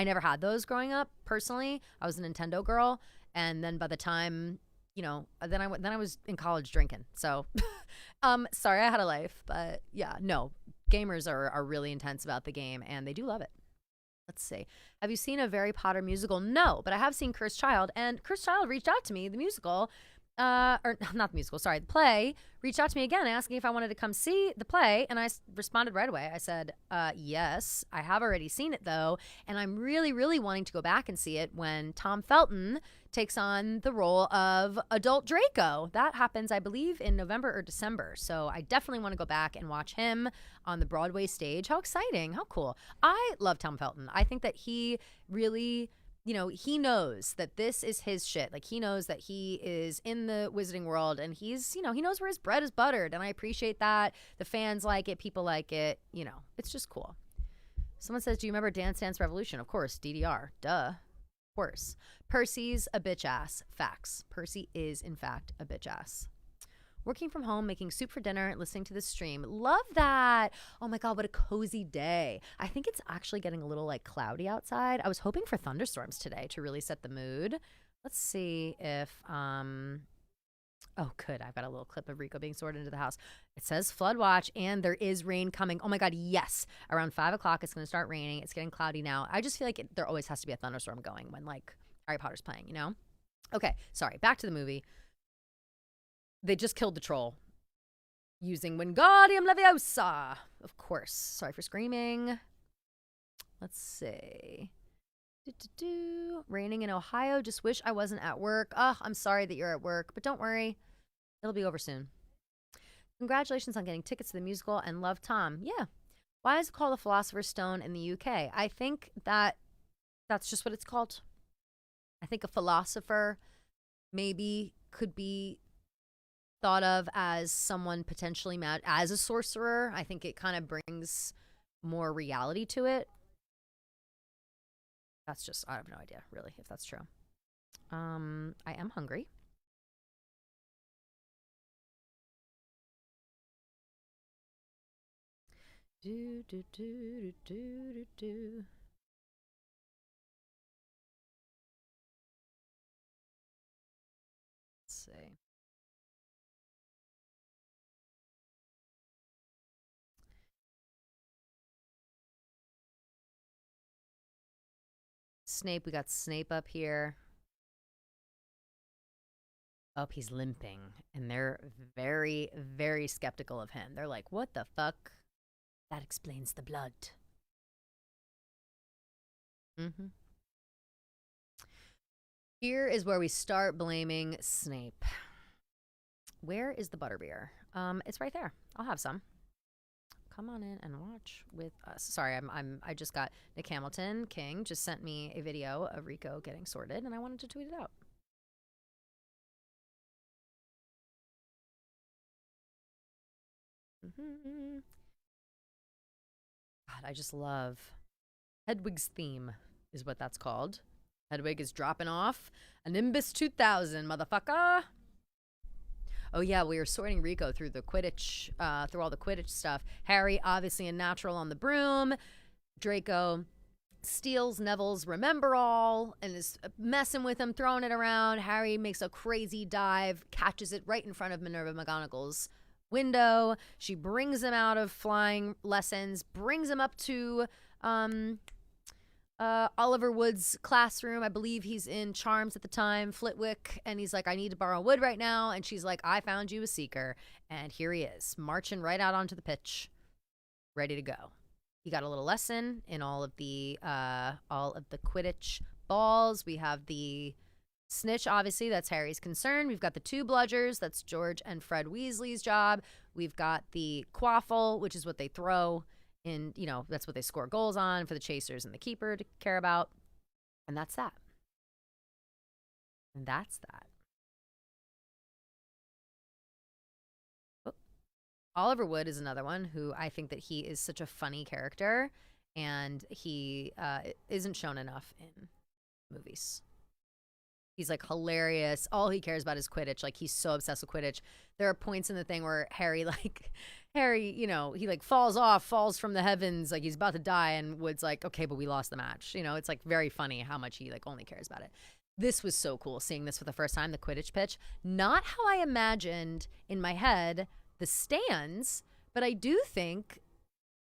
never had those growing up, personally. I was a Nintendo girl. And then by the time, then I was in college drinking. So, sorry, I had a life, but yeah, no, gamers are really intense about the game and they do love it. Let's see. Have you seen a Harry Potter musical? No, but I have seen Cursed Child, and Cursed Child reached out to me, the musical, or not the musical, sorry, the play, reached out to me again asking if I wanted to come see the play, and I responded right away. I said, yes, I have already seen it though, and I'm really, really wanting to go back and see it when Tom Felton takes on the role of adult Draco. That happens, I believe, in November or December, so I definitely want to go back and watch him on the Broadway stage. How exciting, how cool. I love Tom Felton. I think that he really... he knows that this is his shit. Like, he knows that he is in the wizarding world and he's, he knows where his bread is buttered. And I appreciate that. The fans like it. People like it. It's just cool. Someone says, do you remember Dance Dance Revolution? Of course. DDR. Duh. Of course. Percy's a bitch ass. Facts. Percy is, in fact, a bitch ass. Working from home, making soup for dinner, listening to the stream. Love that. Oh my God, what a cozy day. I think it's actually getting a little like cloudy outside. I was hoping for thunderstorms today to really set the mood. Let's see if, oh good, I've got a little clip of Rico being sorted into the house. It says flood watch and there is rain coming. Oh my God, yes. Around 5 o'clock, it's going to start raining. It's getting cloudy now. I just feel like there always has to be a thunderstorm going when like Harry Potter's playing, Okay, sorry, back to the movie. They just killed the troll using Wingardium Leviosa. Of course. Sorry for screaming. Let's see. Raining in Ohio. Just wish I wasn't at work. Oh, I'm sorry that you're at work, but don't worry. It'll be over soon. Congratulations on getting tickets to the musical and love Tom. Yeah. Why is it called the Philosopher's Stone in the UK? I think that that's just what it's called. I think a philosopher maybe could be thought of as someone potentially mad as a sorcerer. I think it kind of brings more reality to it. That's just, I have no idea, really, if that's true. I am hungry. Do, do, do, do, do, do. Let's see. Snape, we got Snape up here. Oh, he's limping. And they're very, very skeptical of him. They're like, what the fuck? That explains the blood. Mm-hmm. Here is where we start blaming Snape. Where is the butterbeer? It's right there. I'll have some. Come on in and watch with us. Sorry, I just got Nick Hamilton King just sent me a video of Rico getting sorted, and I wanted to tweet it out. God, I just love Hedwig's theme is what that's called. Hedwig is dropping off a Nimbus 2000, motherfucker. Oh yeah, we were sorting Rico through the Quidditch, through all the Quidditch stuff. Harry, obviously a natural on the broom. Draco steals Neville's Remember All and is messing with him, throwing it around. Harry makes a crazy dive, catches it right in front of Minerva McGonagall's window. She brings him out of flying lessons, brings him up to Oliver Wood's classroom. I believe he's in Charms at the time, Flitwick, and he's like, I need to borrow wood right now. And she's like, I found you a seeker. And here he is, marching right out onto the pitch, ready to go. He got a little lesson in all of the Quidditch balls. We have the snitch, obviously, that's Harry's concern. We've got the two bludgers, that's George and Fred Weasley's job. We've got the quaffle, which is what they throw in, you know, that's what they score goals on for the chasers and the keeper to care about. And that's that. And that's that. Oh. Oliver Wood is another one who I think that he is such a funny character, and he isn't shown enough in movies. He's like hilarious. All he cares about is Quidditch. Like, he's so obsessed with Quidditch. There are points in the thing where Harry, you know, he like falls from the heavens, like he's about to die, and Wood's like, okay, but we lost the match. You know, it's like very funny how much he like only cares about it. This was so cool seeing this for the first time, the Quidditch pitch. Not how I imagined in my head the stands, but I do think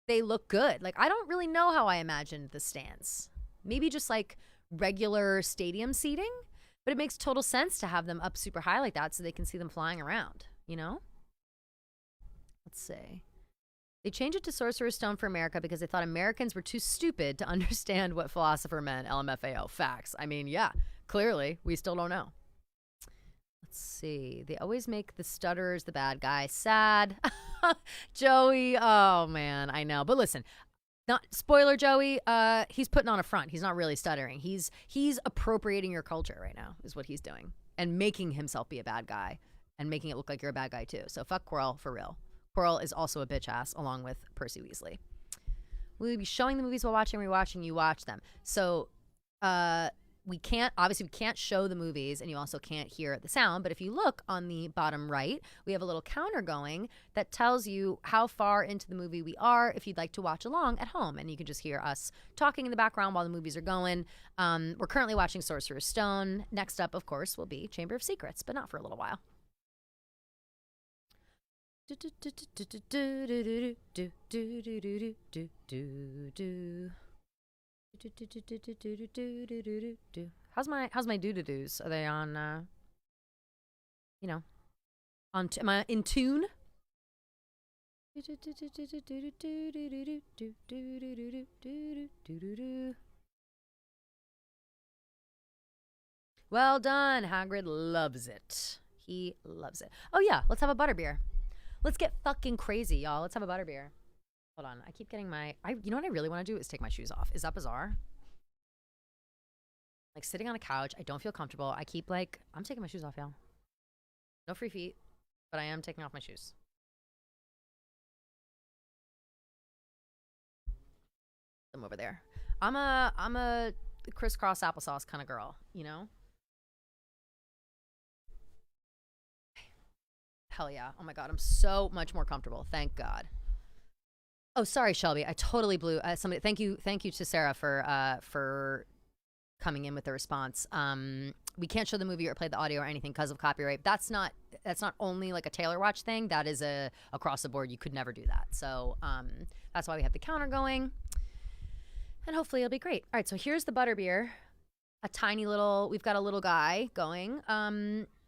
they look good. Like, I don't really know how I imagined the stands. Maybe just like regular stadium seating. But it makes total sense to have them up super high like that so they can see them flying around, you know? Let's see. They changed it to Sorcerer's Stone for America because they thought Americans were too stupid to understand what philosopher meant. LMFAO. Facts. I mean, yeah, clearly, we still don't know. Let's see. They always make the stutterers the bad guy. Sad. Joey. Oh, man, I know. But listen. Not spoiler, Joey. He's putting on a front. He's not really stuttering. He's appropriating your culture right now, is what he's doing, and making himself be a bad guy, and making it look like you're a bad guy too. So fuck Quirrell for real. Quirrell is also a bitch ass, along with Percy Weasley. We'll be showing the movies while watching, rewatching. You watch them. So, we can't show the movies, and you also can't hear the sound, but if you look on the bottom right, we have a little counter going that tells you how far into the movie we are if you'd like to watch along at home, and you can just hear us talking in the background while the movies are going. We're currently watching Sorcerer's Stone. Next up, of course, will be Chamber of Secrets, but not for a little while. How's my doo-doo-doos? Are they on, you know, am I in tune? Well done. Hagrid loves it. He loves it. Oh yeah, let's have a butterbeer. Let's get fucking crazy, y'all. Let's have a butterbeer. Hold on. I keep getting my. You know what I really want to do is take my shoes off. Is that bizarre? Like sitting on a couch, I don't feel comfortable. I keep like, I'm taking my shoes off, y'all. No free feet, but I am taking off my shoes. Them over there. I'm a crisscross applesauce kind of girl, you know? Hell yeah. Oh my God, I'm so much more comfortable. Thank God. Oh, sorry, Shelby. I totally blew somebody. Thank you to Sarah for coming in with the response. We can't show the movie or play the audio or anything because of copyright. That's not only like a Taylor Watch thing. That is a across the board. You could never do that. So that's why we have the counter going, and hopefully it'll be great. All right, so here's the butterbeer. We've got a little guy going.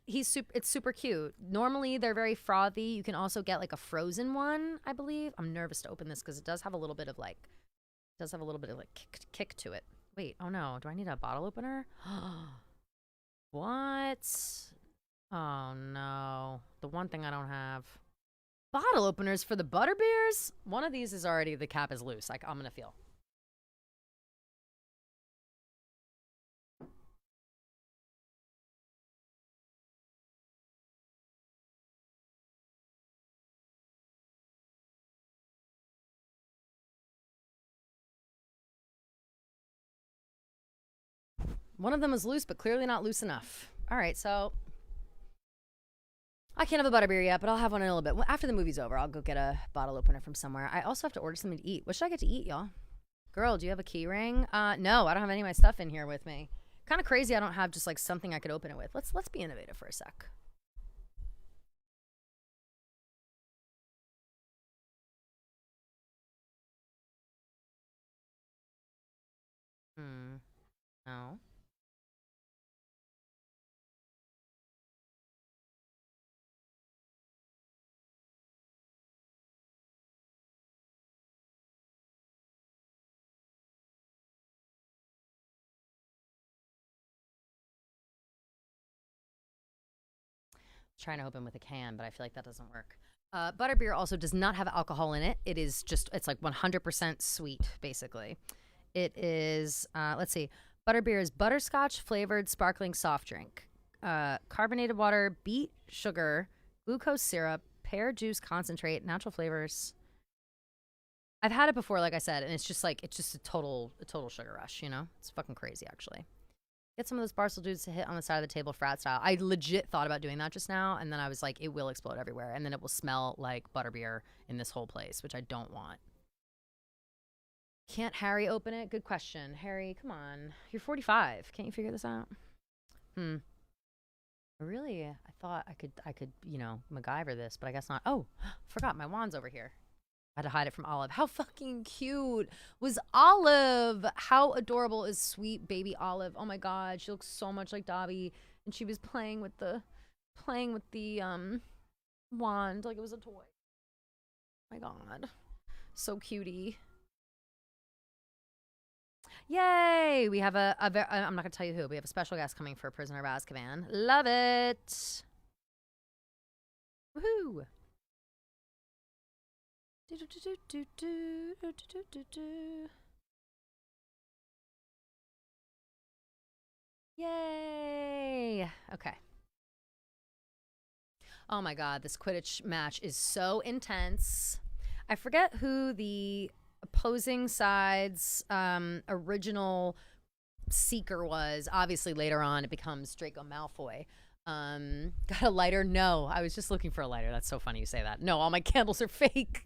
It's super cute. Normally they're very frothy. You can also get like a frozen one, I believe. I'm nervous to open this because it does have a little bit of like kick to it. Wait, oh no, do I need a bottle opener? What? Oh no, the one thing I don't have. Bottle openers for the butterbeers? One of these is already, the cap is loose. Like, I'm gonna feel. One of them is loose, but clearly not loose enough. All right, so I can't have a butterbeer yet, but I'll have one in a little bit. Well, after the movie's over, I'll go get a bottle opener from somewhere. I also have to order something to eat. What should I get to eat, y'all? Girl, do you have a key ring? No, I don't have any of my stuff in here with me. Kind of crazy I don't have just like something I could open it with. Let's be innovative for a sec. No. Trying to open with a can, but I feel like that doesn't work. Butterbeer also does not have alcohol in it. It's like 100% sweet, basically. It is, let's see. Butterbeer is butterscotch flavored sparkling soft drink. Carbonated water, beet sugar, glucose syrup, pear juice concentrate, natural flavors. I've had it before, like I said, and it's just a total sugar rush, you know? It's fucking crazy, actually. Get some of those Barstool dudes to hit on the side of the table frat style. I legit thought about doing that just now, and then I was like, it will explode everywhere, and then it will smell like butterbeer in this whole place, which I don't want. Can't Harry open it? Good question. Harry, come on. You're 45. Can't you figure this out? Really? I thought I could, you know, MacGyver this, but I guess not. Oh, forgot my wand's over here. I had to hide it from Olive. How fucking cute was Olive? How adorable is sweet baby Olive? Oh my God, she looks so much like Dobby, and she was playing with the wand like it was a toy. Oh my God, so cutie. Yay! We have I'm not gonna tell you who. We have a special guest coming for Prisoner of Azkaban. Love it. Woohoo! Yay! Okay. Oh my God, this Quidditch match is so intense. I forget who the opposing side's original seeker was. Obviously, later on, it becomes Draco Malfoy. Got a lighter? No, I was just looking for a lighter. That's so funny you say that. No, all my candles are fake.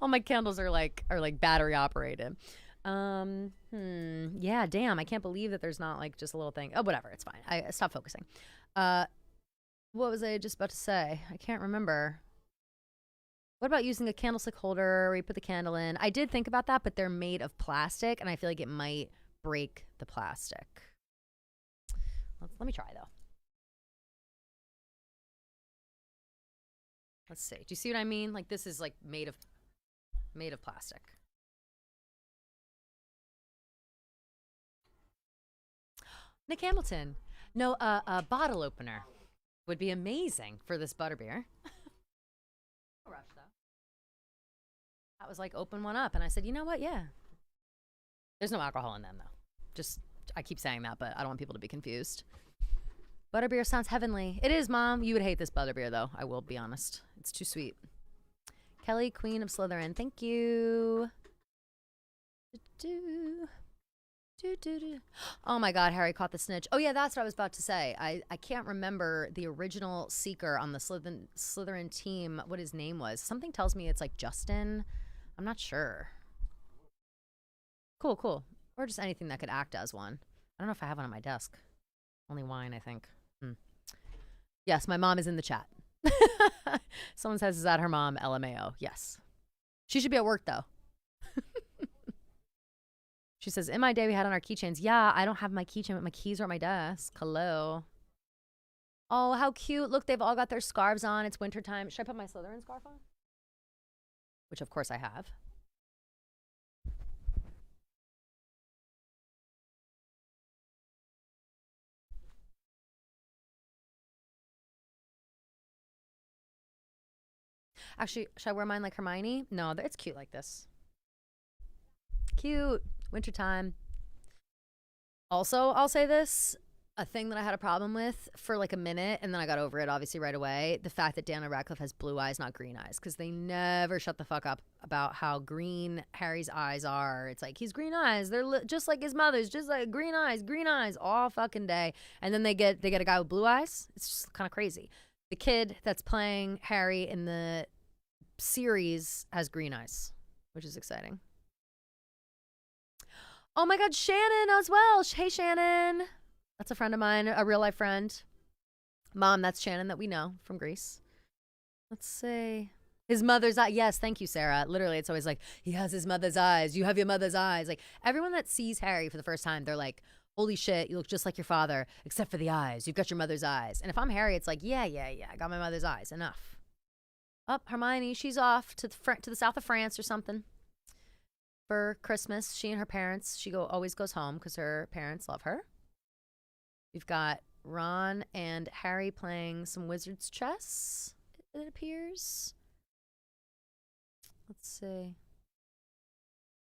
All my candles are like battery operated. Yeah, damn. I can't believe that there's not like just a little thing. Oh, whatever. It's fine. I stop focusing. What was I just about to say? I can't remember. What about using a candlestick holder where you put the candle in? I did think about that, but they're made of plastic, and I feel like it might break the plastic. Let me try, though. Let's see. Do you see what I mean? Like, this is like made of plastic. Nick Hamilton. No, a bottle opener would be amazing for this butterbeer. No rush, though. That was like, open one up. And I said, you know what? Yeah. There's no alcohol in them, though. Just, I keep saying that, but I don't want people to be confused. Butterbeer sounds heavenly. It is, Mom. You would hate this butterbeer, though. I will be honest. It's too sweet. Kelly, Queen of Slytherin. Thank you. Oh my God, Harry caught the snitch. Oh yeah, that's what I was about to say. I can't remember the original Seeker on the Slytherin team, what his name was. Something tells me it's like Justin. I'm not sure. Cool, cool. Or just anything that could act as one. I don't know if I have one on my desk. Only wine, I think. Yes, my mom is in the chat. Someone says, is that her mom? LMAO. Yes. She should be at work, though. She says, in my day, we had on our keychains. Yeah, I don't have my keychain, but my keys are at my desk. Hello. Oh, how cute. Look, they've all got their scarves on. It's wintertime. Should I put my Slytherin scarf on? Which, of course, I have. Actually, should I wear mine like Hermione? No, it's cute like this. Cute. Wintertime. Also, I'll say this. A thing that I had a problem with for like a minute, and then I got over it obviously right away. The fact that Daniel Radcliffe has blue eyes, not green eyes. Because they never shut the fuck up about how green Harry's eyes are. It's like, he's green eyes. They're just like his mother's. Just like green eyes all fucking day. And then they get a guy with blue eyes. It's just kind of crazy. The kid that's playing Harry in the series has green eyes, which is exciting. Oh my God, Shannon as well. Hey, Shannon. That's a friend of mine, a real life friend. Mom, that's Shannon that we know from Greece. Let's see. His mother's eye. Yes, thank you, Sarah. Literally, it's always like, he has his mother's eyes. You have your mother's eyes. Like, everyone that sees Harry for the first time, they're like, holy shit, you look just like your father, except for the eyes. You've got your mother's eyes. And if I'm Harry, it's like, yeah, I got my mother's eyes. Enough. Oh, Hermione, she's off to the south of France or something for Christmas. She and her parents, she always goes home because her parents love her. We've got Ron and Harry playing some wizard's chess, it appears. Let's see.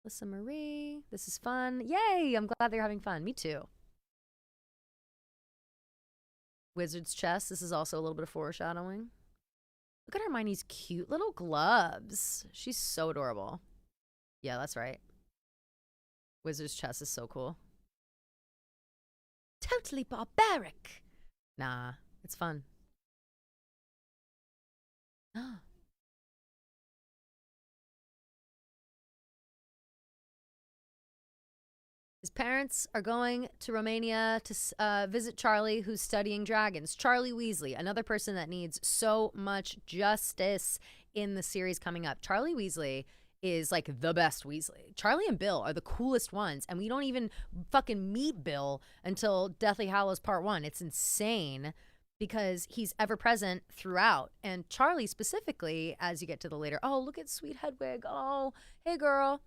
Lisa Marie, this is fun. Yay, I'm glad they're having fun. Me too. Wizard's chess, this is also a little bit of foreshadowing. Look at Hermione's cute little gloves. She's so adorable. Yeah, that's right. Wizard's chess is so cool. Totally barbaric. Nah, it's fun. His parents are going to Romania to visit Charlie, who's studying dragons. Charlie Weasley, another person that needs so much justice in the series coming up. Charlie Weasley is like the best Weasley. Charlie and Bill are the coolest ones, and we don't even fucking meet Bill until Deathly Hallows Part 1. It's insane because he's ever present throughout. And Charlie specifically, as you get to the later, oh, look at Sweet Hedwig. Oh, hey, girl.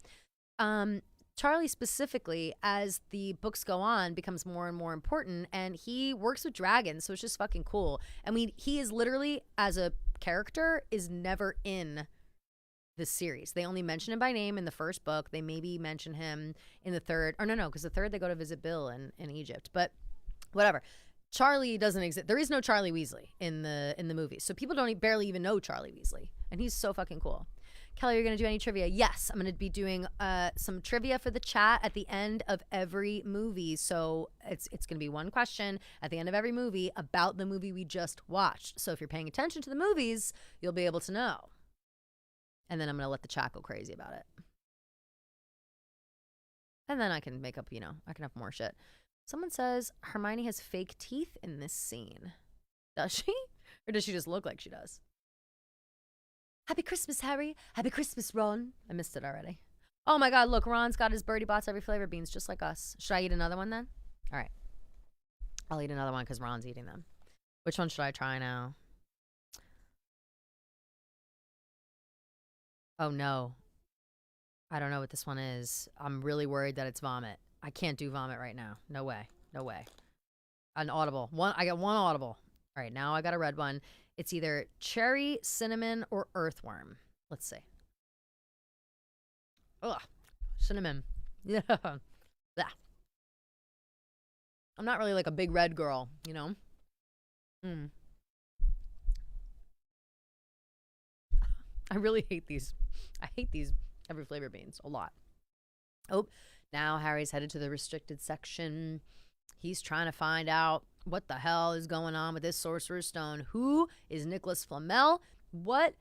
Charlie specifically, as the books go on, becomes more and more important, and he works with dragons, so it's just fucking cool. I mean, he is literally, as a character, is never in this series. They only mention him by name in the first book. They maybe mention him in the third. Or no, because the third they go to visit Bill in Egypt. But whatever. Charlie doesn't exist. There is no Charlie Weasley in the movie. So people don't barely even know Charlie Weasley. And he's so fucking cool. Kelly, you're going to do any trivia? Yes, I'm going to be doing some trivia for the chat at the end of every movie. So it's going to be one question at the end of every movie about the movie we just watched. So if you're paying attention to the movies, you'll be able to know. And then I'm going to let the chat go crazy about it. And then I can make up, I can have more shit. Someone says Hermione has fake teeth in this scene. Does she? Or does she just look like she does? Happy Christmas, Harry. Happy Christmas, Ron. I missed it already. Oh my God, look, Ron's got his Birdie Bots every flavor beans just like us. Should I eat another one then? All right. I'll eat another one because Ron's eating them. Which one should I try now? Oh no. I don't know what this one is. I'm really worried that it's vomit. I can't do vomit right now. No way. No way. An audible. I got one audible. All right, now I got a red one. It's either cherry, cinnamon, or earthworm. Let's see. Ugh. Cinnamon. Yeah. Blah. I'm not really like a big red girl, you know? Mm. I really hate these. I hate these every flavor beans a lot. Oh, now Harry's headed to the restricted section. He's trying to find out what the hell is going on with this Sorcerer's Stone. Who is Nicholas Flamel? What?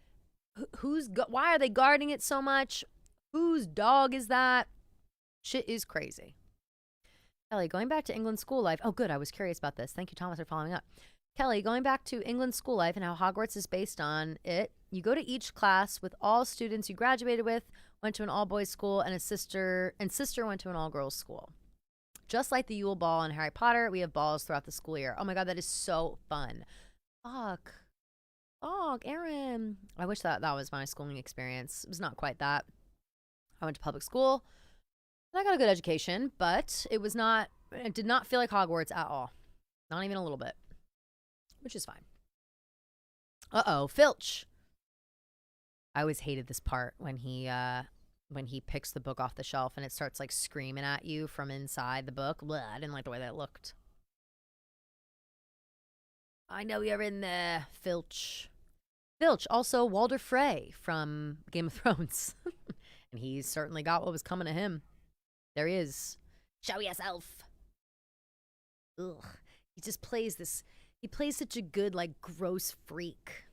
Why are they guarding it so much? Whose dog is that? Shit is crazy. Kelly, going back to England school life. Oh, good. I was curious about this. Thank you, Thomas, for following up. Kelly, going back to England school life and how Hogwarts is based on it. You go to each class with all students you graduated with, went to an all-boys school, and sister went to an all-girls school. Just like the Yule Ball in Harry Potter, we have balls throughout the school year. Oh my God, that is so fun. Fuck, Aaron. I wish that was my schooling experience. It was not quite that. I went to public school. I got a good education, but it did not feel like Hogwarts at all. Not even a little bit, which is fine. Filch. I always hated this part when he picks the book off the shelf and it starts like screaming at you from inside the book. Blah, I didn't like the way that looked. I know you're in there, Filch. Filch, also Walder Frey from Game of Thrones. And he certainly got what was coming to him. There he is. Show yourself. Ugh. He just plays this. He plays such a good, like, gross freak.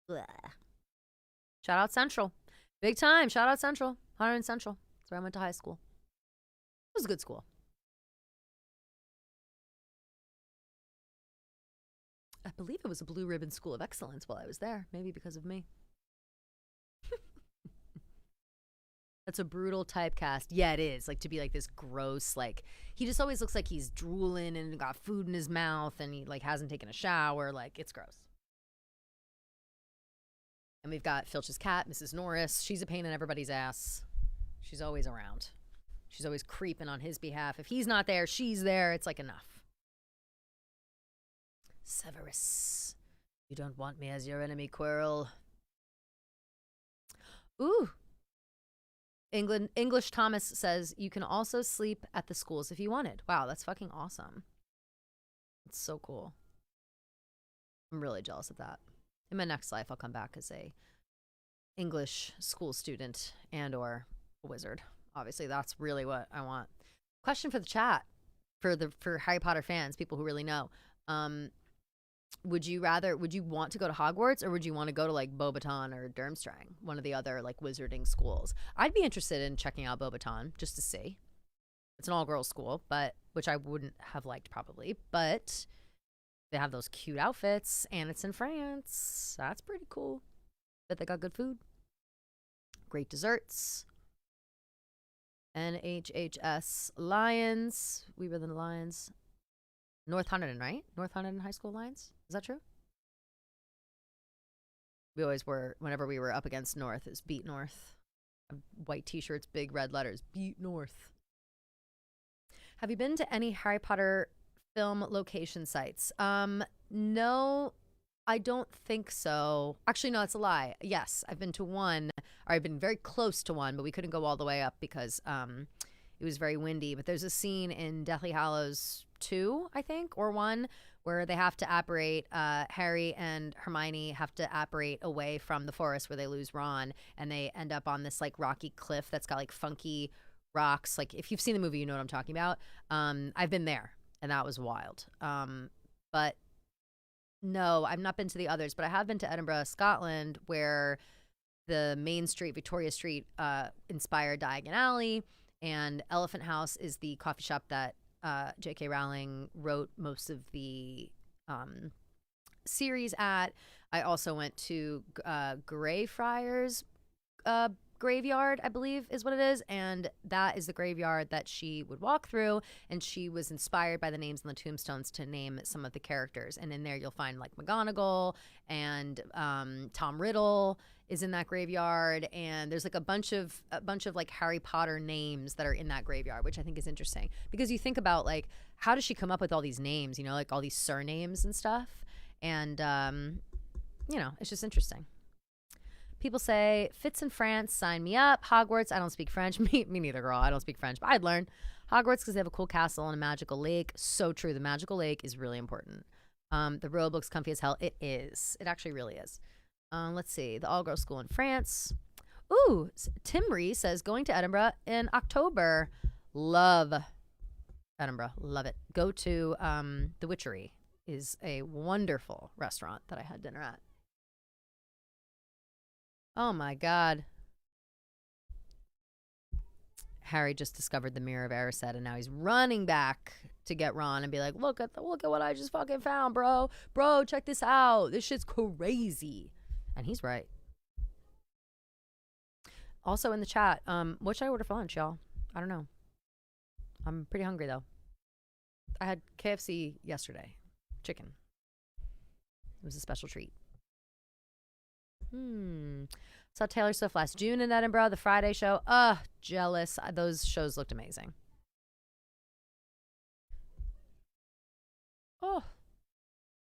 Blah. Shout out Central. Big time. Shout out Central. 100 Central. That's where I went to high school. It was a good school. I believe it was a Blue Ribbon School of Excellence while I was there. Maybe because of me. That's a brutal typecast. Yeah, it is. Like, to be like this gross, like, he just always looks like he's drooling and got food in his mouth and he like hasn't taken a shower. Like, it's gross. And we've got Filch's cat, Mrs. Norris. She's a pain in everybody's ass. She's always around. She's always creeping on his behalf. If he's not there, she's there. It's like enough. Severus. You don't want me as your enemy, Quirrell. Ooh. English Thomas says you can also sleep at the schools if you wanted. Wow, that's fucking awesome. It's so cool. I'm really jealous of that. In my next life, I'll come back as a English school student and or a wizard. Obviously, that's really what I want. Question for the chat, for Harry Potter fans, people who really know. Would you want to go to Hogwarts or would you want to go to like Beauxbaton or Durmstrang, one of the other like wizarding schools? I'd be interested in checking out Beauxbaton just to see. It's an all-girls school, but which I wouldn't have liked probably, but they have those cute outfits and it's in France. That's pretty cool. Bet they got good food. Great desserts. NHHS Lions. We were the Lions. North Hunterdon, right? North Hunterdon High School Lions? Is that true? We always were, whenever we were up against North, it was Beat North. White t-shirts, big red letters. Beat North. Have you been to any Harry Potter film location sites? No, I don't think so. Actually, no, it's a lie. Yes, I've been to one, or I've been very close to one, but we couldn't go all the way up because it was very windy. But there's a scene in Deathly Hallows 2, I think, or 1, where they have to apparate, Harry and Hermione have to apparate away from the forest where they lose Ron, and they end up on this like rocky cliff that's got like funky rocks. Like if you've seen the movie, you know what I'm talking about. I've been there, and that was wild. But no, I've not been to the others, but I have been to Edinburgh, Scotland, where the main street, Victoria Street, inspired Diagon Alley, and Elephant House is the coffee shop that J.K. Rowling wrote most of the series at. I also went to Greyfriars graveyard, I believe is what it is, and that is the graveyard that she would walk through, and she was inspired by the names on the tombstones to name some of the characters. And in there you'll find like McGonagall and Tom Riddle is in that graveyard, and there's like a bunch of like Harry Potter names that are in that graveyard, which I think is interesting because you think about like how does she come up with all these names, you know, like all these surnames and stuff, and you know, it's just interesting. People say, Fitz in France, sign me up. Hogwarts, I don't speak French. Me neither, girl. I don't speak French, but I'd learn. Hogwarts because they have a cool castle and a magical lake. So true. The magical lake is really important. The robe looks comfy as hell. It is. It actually really is. Let's see. The all-girls school in France. Ooh, Timry says, going to Edinburgh in October. Love Edinburgh. Love it. Go to The Witchery is a wonderful restaurant that I had dinner at. Oh my God. Harry just discovered the Mirror of Erised, and now he's running back to get Ron and be like, look at what I just fucking found, bro. Bro, check this out. This shit's crazy. And he's right. Also in the chat, what should I order for lunch, y'all? I don't know. I'm pretty hungry though. I had KFC yesterday. Chicken. It was a special treat. Saw Taylor Swift last June in Edinburgh, the Friday show. Jealous. Those shows looked amazing. Oh.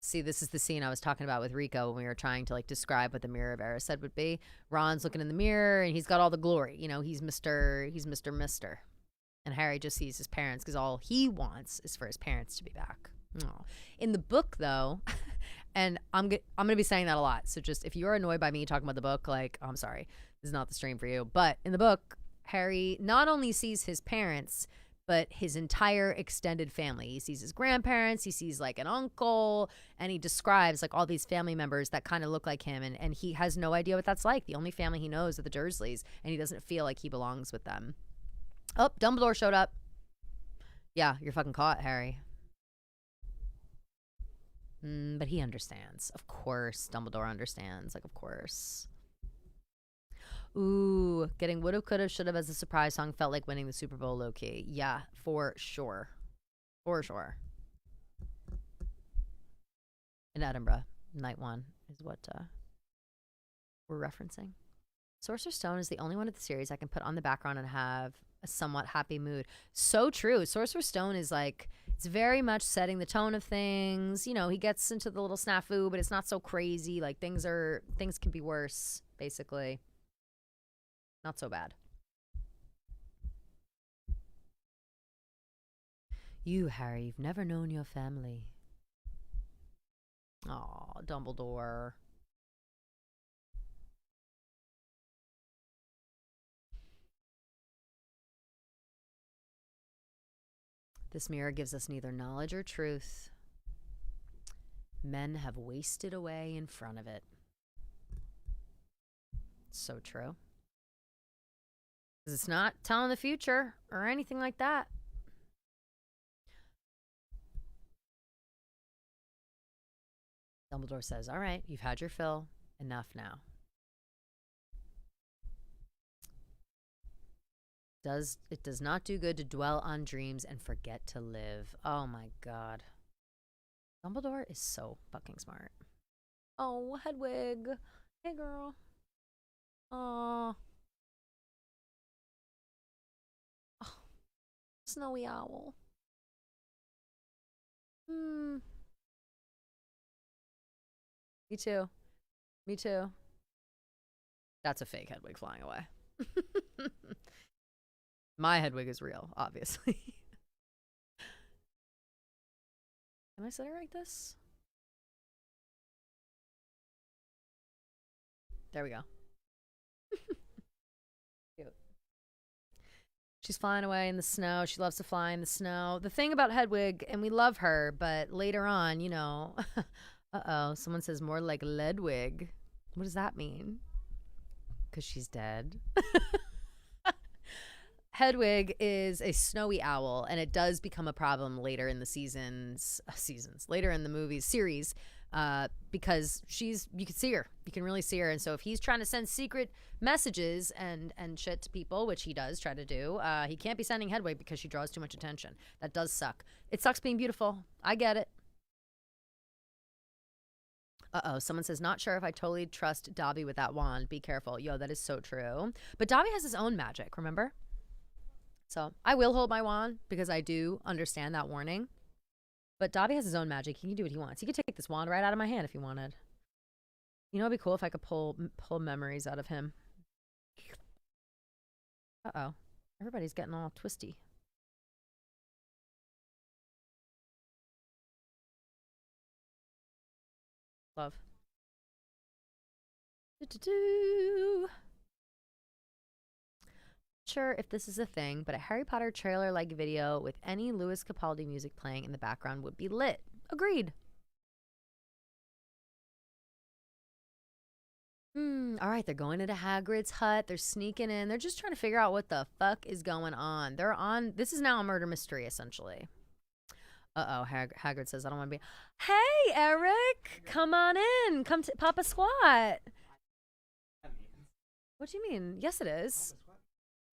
See, this is the scene I was talking about with Rico when we were trying to like describe what the Mirror of Erised would be. Ron's looking in the mirror and he's got all the glory. You know, he's Mr. Mister. And Harry just sees his parents because all he wants is for his parents to be back. Oh. In the book, though, and I'm gonna be saying that a lot. So just if you're annoyed by me talking about the book, like, I'm sorry, this is not the stream for you. But in the book, Harry not only sees his parents, but his entire extended family. He sees his grandparents, he sees like an uncle, and he describes like all these family members that kind of look like him. And he has no idea what that's like. The only family he knows are the Dursleys, and he doesn't feel like he belongs with them. Oh, Dumbledore showed up. Yeah, you're fucking caught, Harry. But he understands. Of course, Dumbledore understands. Like, of course. Ooh, getting would've, could've, should've as a surprise song felt like winning the Super Bowl low-key. Yeah, for sure. For sure. In Edinburgh, night one is what we're referencing. Sorcerer's Stone is the only one of the series I can put on the background and have a somewhat happy mood. So true. Sorcerer's Stone is like, it's very much setting the tone of things. You know, he gets into the little snafu, but it's not so crazy. Like things can be worse, basically. Not so bad. You, Harry, you've never known your family. Aw, Dumbledore. This mirror gives us neither knowledge or truth. Men have wasted away in front of it. So true. Because it's not telling the future or anything like that. Dumbledore says, all right, you've had your fill. Enough now. It does not do good to dwell on dreams and forget to live. Oh my God. Dumbledore is so fucking smart. Oh, Hedwig. Hey, girl. Aw. Oh, snowy owl. Me too. Me too. That's a fake Hedwig flying away. My Hedwig is real, obviously. Can I set it like this? There we go. Cute. She's flying away in the snow. She loves to fly in the snow. The thing about Hedwig, and we love her, but later on, you know, uh-oh, someone says more like Ledwig. What does that mean? Because she's dead. Hedwig is a snowy owl, and it does become a problem later in the later in the movie's series, because you can see her. You can really see her. And so if he's trying to send secret messages and shit to people, which he does try to do, he can't be sending Hedwig because she draws too much attention. That does suck. It sucks being beautiful. I get it. Uh-oh, someone says, not sure if I totally trust Dobby with that wand. Be careful. Yo, that is so true. But Dobby has his own magic, remember? So I will hold my wand because I do understand that warning. But Dobby has his own magic. He can do what he wants. He could take this wand right out of my hand if he wanted. You know, it'd be cool if I could pull memories out of him. Uh-oh. Everybody's getting all twisty. Love. Do-do-do. Sure if this is a thing, but a Harry Potter trailer-like video with any Louis Capaldi music playing in the background would be lit. Agreed. All right, they're going into Hagrid's hut. They're sneaking in. They're just trying to figure out what the fuck is going on. This is now a murder mystery, essentially. Uh-oh, Hagrid says, I don't want to be. Hey, Eric, come on in. Come to Papa Squat. What do you mean? Yes, it is.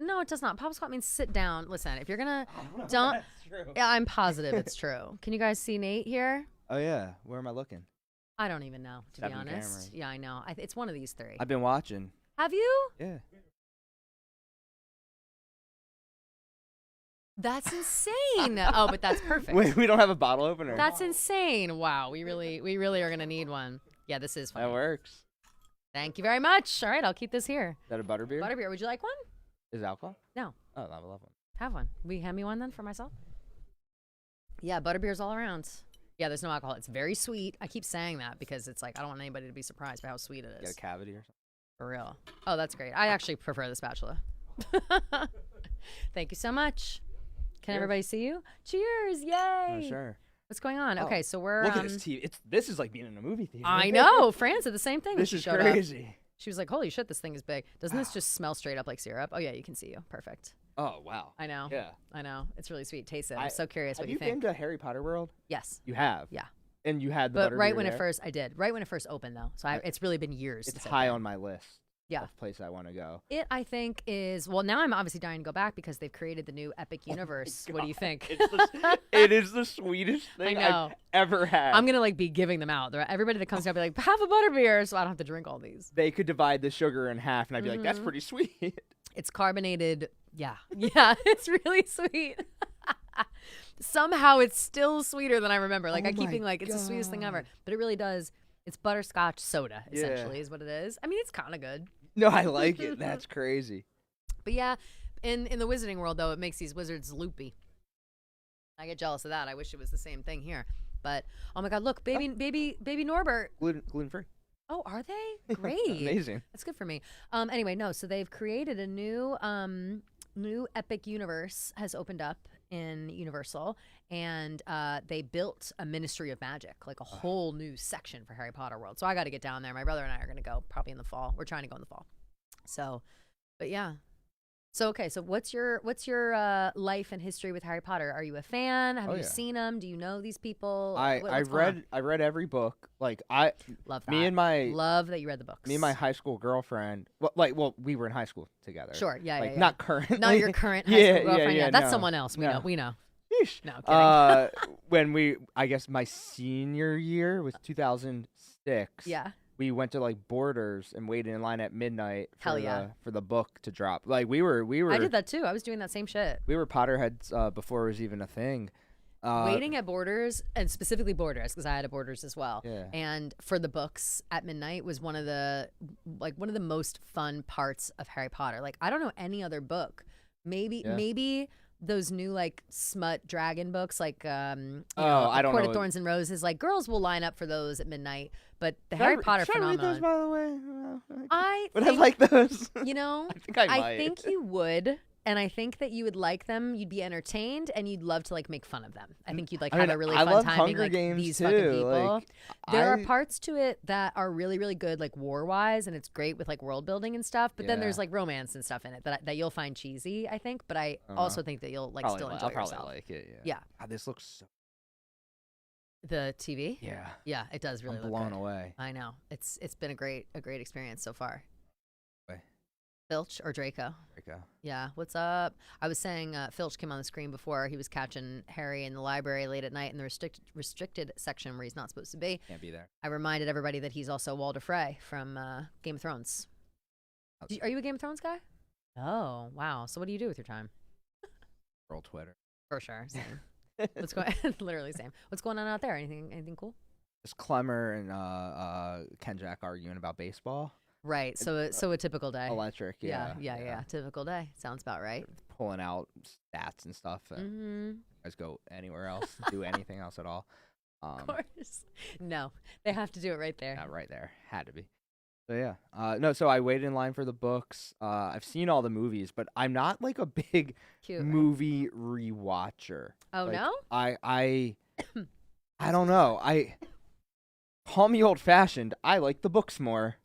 No, it does not. Papa Squat means sit down. Listen, if you're going to, don't. That's true. Yeah, I'm positive it's true. Can you guys see Nate here? Oh yeah, where am I looking? I don't even know, to be 7 honest. cameras. Yeah, I know. It's one of these three. I've been watching. Have you? Yeah. That's insane. Oh, but that's perfect. Wait, we don't have a bottle opener. That's insane. Wow, we really are gonna need one. Yeah, this is fun. That works. Thank you very much. All right, I'll keep this here. Is that a butterbeer? Butterbeer, would you like one? Is it alcohol? No. Oh, I love one. Have one. Will you hand me one then for myself? Yeah, butterbeer's all around. Yeah, there's no alcohol. It's very sweet. I keep saying that because it's like I don't want anybody to be surprised by how sweet it Get is. a cavity or something. For real. Oh, that's great. I actually prefer the spatula. Thank you so much. Can Cheers. everybody see you? Cheers! Yay! Oh, sure. What's going on? Oh, Okay, so we're. Look at this TV. This is like being in a movie theater. I know. Fran said the same thing when This she is showed up. crazy. She was like, "Holy shit, this thing is big. Doesn't this just smell straight up like syrup?" Oh yeah, you can see you. Perfect. Oh wow. I know. Yeah. I know. It's really sweet. Taste it. I'm so curious Have what you you think. been to Harry Potter World? Yes. You have. Yeah. And you had the But right butterbeer when it there? first, I did. Right when it first opened, though. So it's really been years. It's since I've high been. on my list. Yeah. Of place I want to go. It, I think, is well. Now I'm obviously dying to go back because they've created the new epic universe. What do you think? It is the sweetest thing know. I've ever had. I'm gonna like be giving them out. Everybody that comes down be like, have a butterbeer, so I don't have to drink all these. They could divide the sugar in half, and I'd be like, "That's Mhm. pretty sweet." It's carbonated. Yeah, yeah, it's really sweet. Somehow it's still sweeter than I remember. Like Oh I keep my being like, it's the sweetest thing ever, but it really does. It's butterscotch soda, Yeah. essentially, is what it is. I mean, it's kind of good. No, I like it. That's crazy. But yeah, in the wizarding world though, it makes these wizards loopy. I get jealous of that. I wish it was the same thing here. But oh my God, look, baby Norbert. Gluten free. Oh, are they? Great. Amazing. That's good for me. Anyway, no. So they've created a new epic universe has opened up in Universal, and they built a Ministry of Magic, like a whole new section for Harry Potter World. So I got to get down there. My brother and I are going to go probably in the fall. We're trying to go in the fall. So, but yeah. So okay. So what's your life and history with Harry Potter? Are you a fan? Have Oh, you yeah. seen them? Do you know these people? I What's going on? read every book. Like Love that. me and my love that you read the books. me and my high school girlfriend. Well, we were in high school together. Sure. Yeah. Like yeah. not currently. Not your current high Yeah, school girlfriend. yeah, Yeah, that's no. someone else. We No. know. We know. Yeesh. No, kidding. When I guess my senior year was 2006. Yeah. We went to like Borders and waited in line at midnight Hell yeah. for the book to drop. Like we were I did that too. I was doing that same shit. we were Potterheads before it was even a thing. Waiting at Borders, and specifically Borders, because I had a Borders as well. Yeah. And for the books at midnight was one of the most fun parts of Harry Potter. Like I don't know any other book. Maybe those new like smut dragon books, like I don't Court know. of Thorns and Roses. Like girls will line up for those at midnight, but the Harry Potter should I read phenomenon. those, by the way? I Would I think, like those? you know, I think I might. I think you would, and I think that you would like them. You'd be entertained, and you'd love to like make fun of them. I think you'd like have a really I fun love time Hunger being like Games these too. fucking people. Like, There are I- parts to it that are really, really good, like war wise, and it's great with like world building and stuff. But then Yeah. there's like romance and stuff in it that you'll find cheesy. I think, but I also think that you'll like probably still li- enjoy I'll probably yourself. like it. Yeah. Yeah. God, this looks so. The TV, Yeah. it does really I'm look blown good. away. I know it's been a great experience so far. Way. Filch or Draco? Draco. Yeah, what's up? I was saying Filch came on the screen before. He was catching Harry in the library late at night in the restricted section where he's not supposed to be. Can't be there. I reminded everybody that he's also Walder Frey from Game of Thrones. Are you a Game of Thrones guy? Oh, wow. So what do you do with your time? Girl Twitter. For sure. Same. What's going? Literally same. What's going on out there? Anything cool? It's Clemmer and Kenjack arguing about baseball. Right. So a typical day. Electric. Yeah. Yeah. Typical day. Sounds about right. Pulling out stats and stuff. Mm-hmm. You guys go anywhere else, do anything else at all. Of course. No, they have to do it right there. Yeah, right there. Had to be. So yeah. No, so I waited in line for the books. I've seen all the movies, but I'm not like a big Cute. movie rewatcher. Oh, Like, no? I don't know. Call me old fashioned. I like the books more.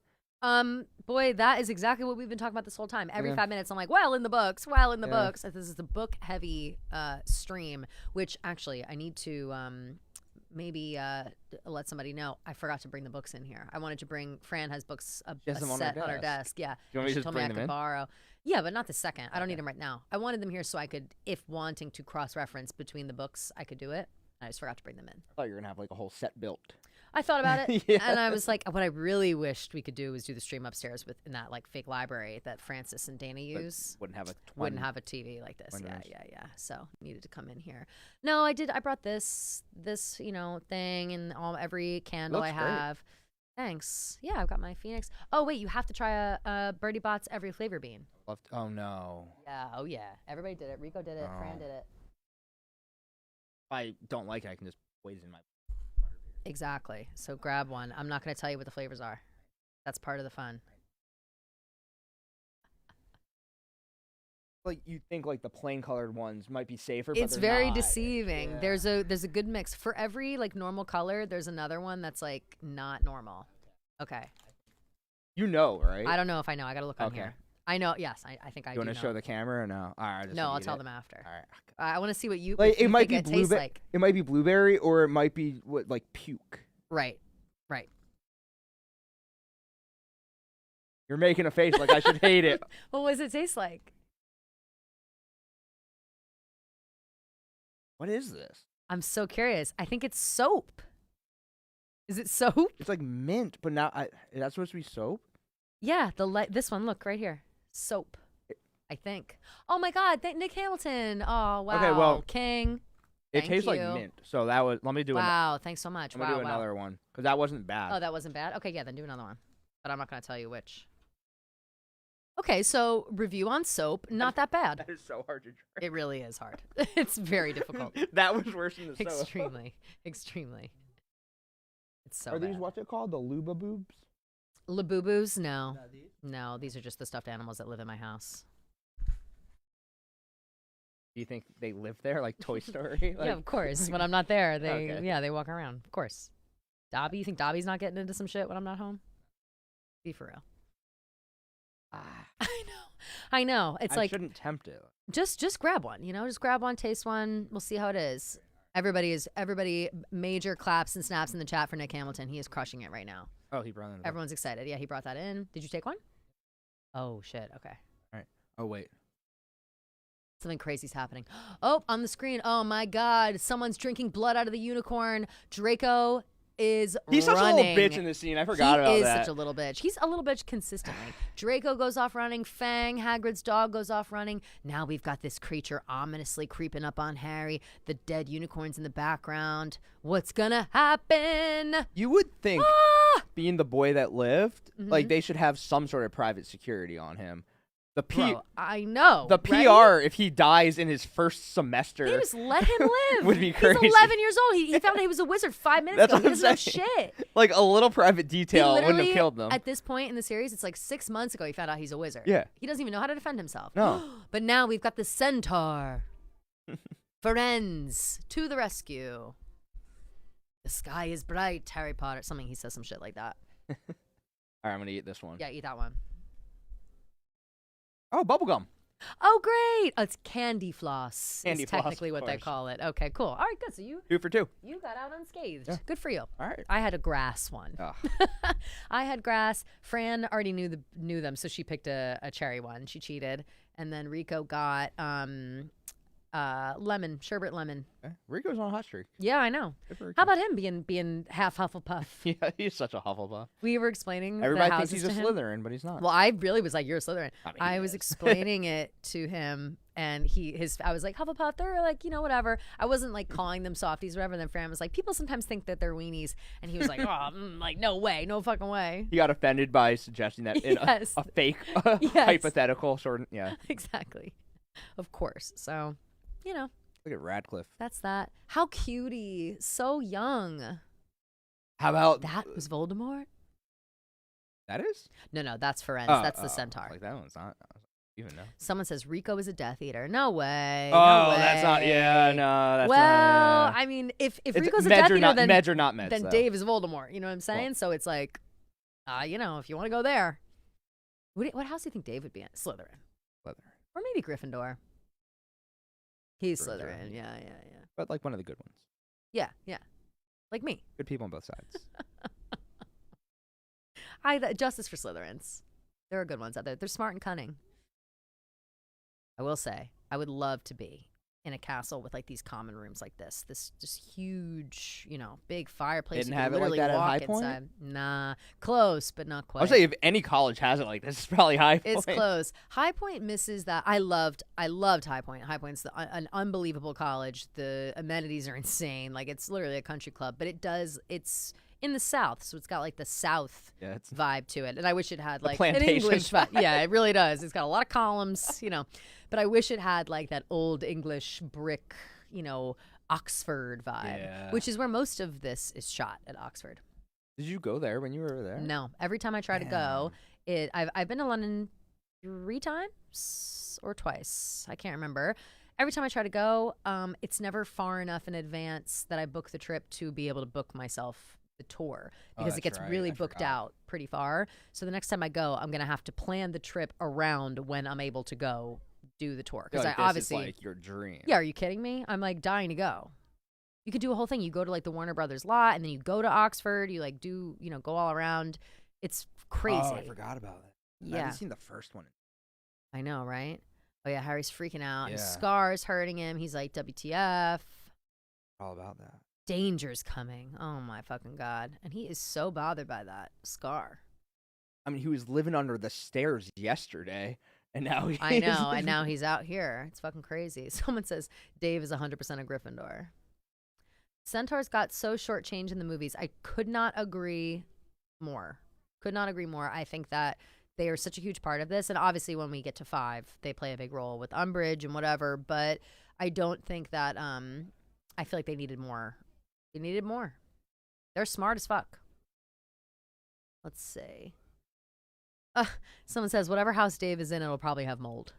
Boy, that is exactly what we've been talking about this whole time. Every Yeah. 5 minutes, I'm like, well, in the books, in the Yeah. books. This is the book heavy stream, which actually I need to maybe let somebody know. I forgot to bring the books in here. I wanted to bring, Fran has books, a She has them on her set on her desk. desk. Yeah. You want me She to just told me I bring them could in? borrow. Yeah, but not the second. I don't need Okay. them right now. I wanted them here so I could, if wanting to cross-reference between the books, I could do it. I just forgot to bring them in. I thought you were gonna have like a whole set built. I thought about it, Yeah. and I was like, what I really wished we could do was do the stream upstairs in that like fake library that Francis and Dana But use. wouldn't have a Wouldn't have a TV like this. one Yeah, room. yeah. So needed to come in here. No, I did. I brought this thing and every candle I Looks great. have. Thanks. Yeah, I've got my Phoenix. Oh wait, you have to try a Birdie Bot's every flavor bean. Oh no. Yeah. Oh yeah. Everybody did it. Rico did it. Fran Oh. did it. If I don't like it, I can just poison my. Exactly. So grab one. I'm not going to tell you what the flavors are. That's part of the fun. Like you think like the plain colored ones might be safer, but It's they're very not. deceiving. Yeah. There's a good mix. For every like normal color, there's another one that's like not normal. Okay. You know, right? I don't know if I know. I got to look on Okay. here. I know. Yes, I think I You do want to know. show the camera or no? All right. No, I'll tell them after. All right. I want to see what you Like if you it might think be it tastes blueberry. like. It might be blueberry, or it might be what like puke. Right. You're making a face like I should hate it. What does it taste like? What is this? I'm so curious. I think it's soap. Is it soap? It's like mint, but now that's supposed to be soap. Yeah, this one, look right here. Soap. I think. Oh my God, Nick Hamilton. Oh wow. Okay, well, King. It Thank tastes like you. mint. So that was. Let me do. Wow, thanks so much. I'm gonna Wow, do wow. another one because that wasn't bad. Oh, that wasn't bad? Okay, yeah, then do another one. But I'm not going to tell you which. Okay, so review on soap. Not that bad. That is so hard to drink. It really is hard. It's very difficult. That was worse than the soap. Extremely. It's so Are these bad. what's it called? The Luba boobs? Labubu's? No. No, these are just the stuffed animals that live in my house. Do you think they live there, like Toy Story? Yeah, of course. When I'm not there, Okay. they walk around. Of course. Dobby, you think Dobby's not getting into some shit when I'm not home? Be for real. I know. It's I like shouldn't tempt it. just grab one, just grab one, taste one. We'll see how it is. Everybody major claps and snaps in the chat for Nick Hamilton. He is crushing it right now. Oh, he brought in. Everyone's excited. Yeah, he brought that in. Did you take one? Oh shit. Okay. Oh wait. Something crazy's happening. Oh, on the screen. Oh my God. Someone's drinking blood out of the unicorn. Draco is He's such a running. little bitch in this scene. I forgot about He is that. such a little bitch. He's a little bitch consistently. Draco goes off running. Fang, Hagrid's dog, goes off running. Now we've got this creature ominously creeping up on Harry. The dead unicorn's in the background. What's gonna happen? You would think, Ah! being the boy that lived, Mhm. like they should have some sort of private security on him. The Bro, I know. the right? PR, if he dies in his first semester, They just let him live. would be crazy. He's 11 years old. He found out he was a wizard 5 minutes That's ago. He what I'm doesn't know saying. shit. like a little private He detail wouldn't have literally, killed them. At this point in the series, it's like 6 months ago he found out he's a wizard. Yeah. He doesn't even know how to defend himself. No. But now we've got the centaur. Ferenz to the rescue. The sky is bright, Harry Potter. Something, he says some shit like that. All right, I'm gonna eat this one. Yeah, eat that one. Oh, bubblegum. Oh, great. Oh, it's candy floss. Candy is floss, technically of what they course. call it. Okay, cool. All right, good. So you 2 for 2. got out unscathed. Yeah. Good for you. All right. I had a grass one. Oh. I had grass. Fran already knew them, so she picked a cherry one. She cheated, and then Rico got lemon, sherbet lemon. Okay. Rico's on a hot streak. Yeah, I know. Good for Rico. How about him being half Hufflepuff? Yeah, he's such a Hufflepuff. We were explaining Everybody the thinks houses he's a to him. Slytherin, but he's not. Well, I really was like, "You're a Slytherin." I mean, I he was is. explaining it to him, and I was like, "Hufflepuff, they're like, whatever." I wasn't like calling them softies, or whatever. And then Fran was like, "People sometimes think that they're weenies," and he was like, "Oh, like no way, no fucking way." He got offended by suggesting that in Yes. a fake Yes. hypothetical sort of. Yeah. Exactly, of course. So, Look at Radcliffe. that's that. How cutie, so young. How about That was Voldemort. that is? No, that's Ferenz. Oh, That's the oh, centaur. Like that one's not. I don't even know. Someone says Rico is a Death Eater. No way. Oh, no way. that's not. Yeah, no, that's well, not. I mean, if It's Rico's a Meds Death or Eater, not, then Meds or not Meds. then though. Dave is Voldemort. You know what I'm saying? So it's like, if you want to go there, what house do you think Dave would be in? Slytherin, Slytherin. or maybe Gryffindor. He's Gryffindor. Slytherin. Yeah. But like one of the good ones. Yeah. Like me. Good people on both sides. Justice for Slytherins. There are good ones out there. They're smart and cunning. I will say, I would love to be in a castle with like these common rooms like this. This just huge, big fireplace. Didn't You could have it like literally that at walk High Point? inside. Nah, close, but not quite. I'll say if any college has it like this, it's probably High Point. It's close. High Point misses that. I loved High Point. High Point's an unbelievable college. The amenities are insane. Like it's literally a country club, but it's in the South, so it's got like the South Yeah, it's vibe to it. And I wish it had like an plantation English vibe. vibe. Yeah, it really does. It's got a lot of columns, but I wish it had like that old English brick, Oxford vibe, Yeah. which is where most of this is shot at Oxford. Did you go there when you were there? No, every time I try to go, I've been to London 3 times or twice. I can't remember. Every time I try to go, it's never far enough in advance that I book the trip to be able to book myself the tour because it that's gets right. really I booked forgot. out pretty far. So the next time I go, I'm gonna have to plan the trip around when I'm able to go do the tour because Like, I obviously. this is like your dream. Yeah, are you kidding me? I'm like dying to go. You could do a whole thing. You go to like the Warner Brothers lot, and then you go to Oxford. You like do go all around. It's crazy. Oh, I forgot about it. I Yeah, haven't seen the first one. I know, right? Oh yeah, Harry's freaking out. His Yeah. scar's hurting him. He's like, WTF? All about that. Danger's coming. Oh my fucking god! And he is so bothered by that scar. I mean, he was living under the stairs yesterday, and now he's I know, and now he's out here. It's fucking crazy. Someone says Dave is 100% a Gryffindor. Centaurs got so shortchanged in the movies. I could not agree more. Could not agree more. I think that they are such a huge part of this. And obviously when we get to 5, they play a big role with Umbridge and whatever. But I don't think that, I feel like they needed more. They needed more. They're smart as fuck. Let's see. Someone says, whatever house Dave is in, it'll probably have mold.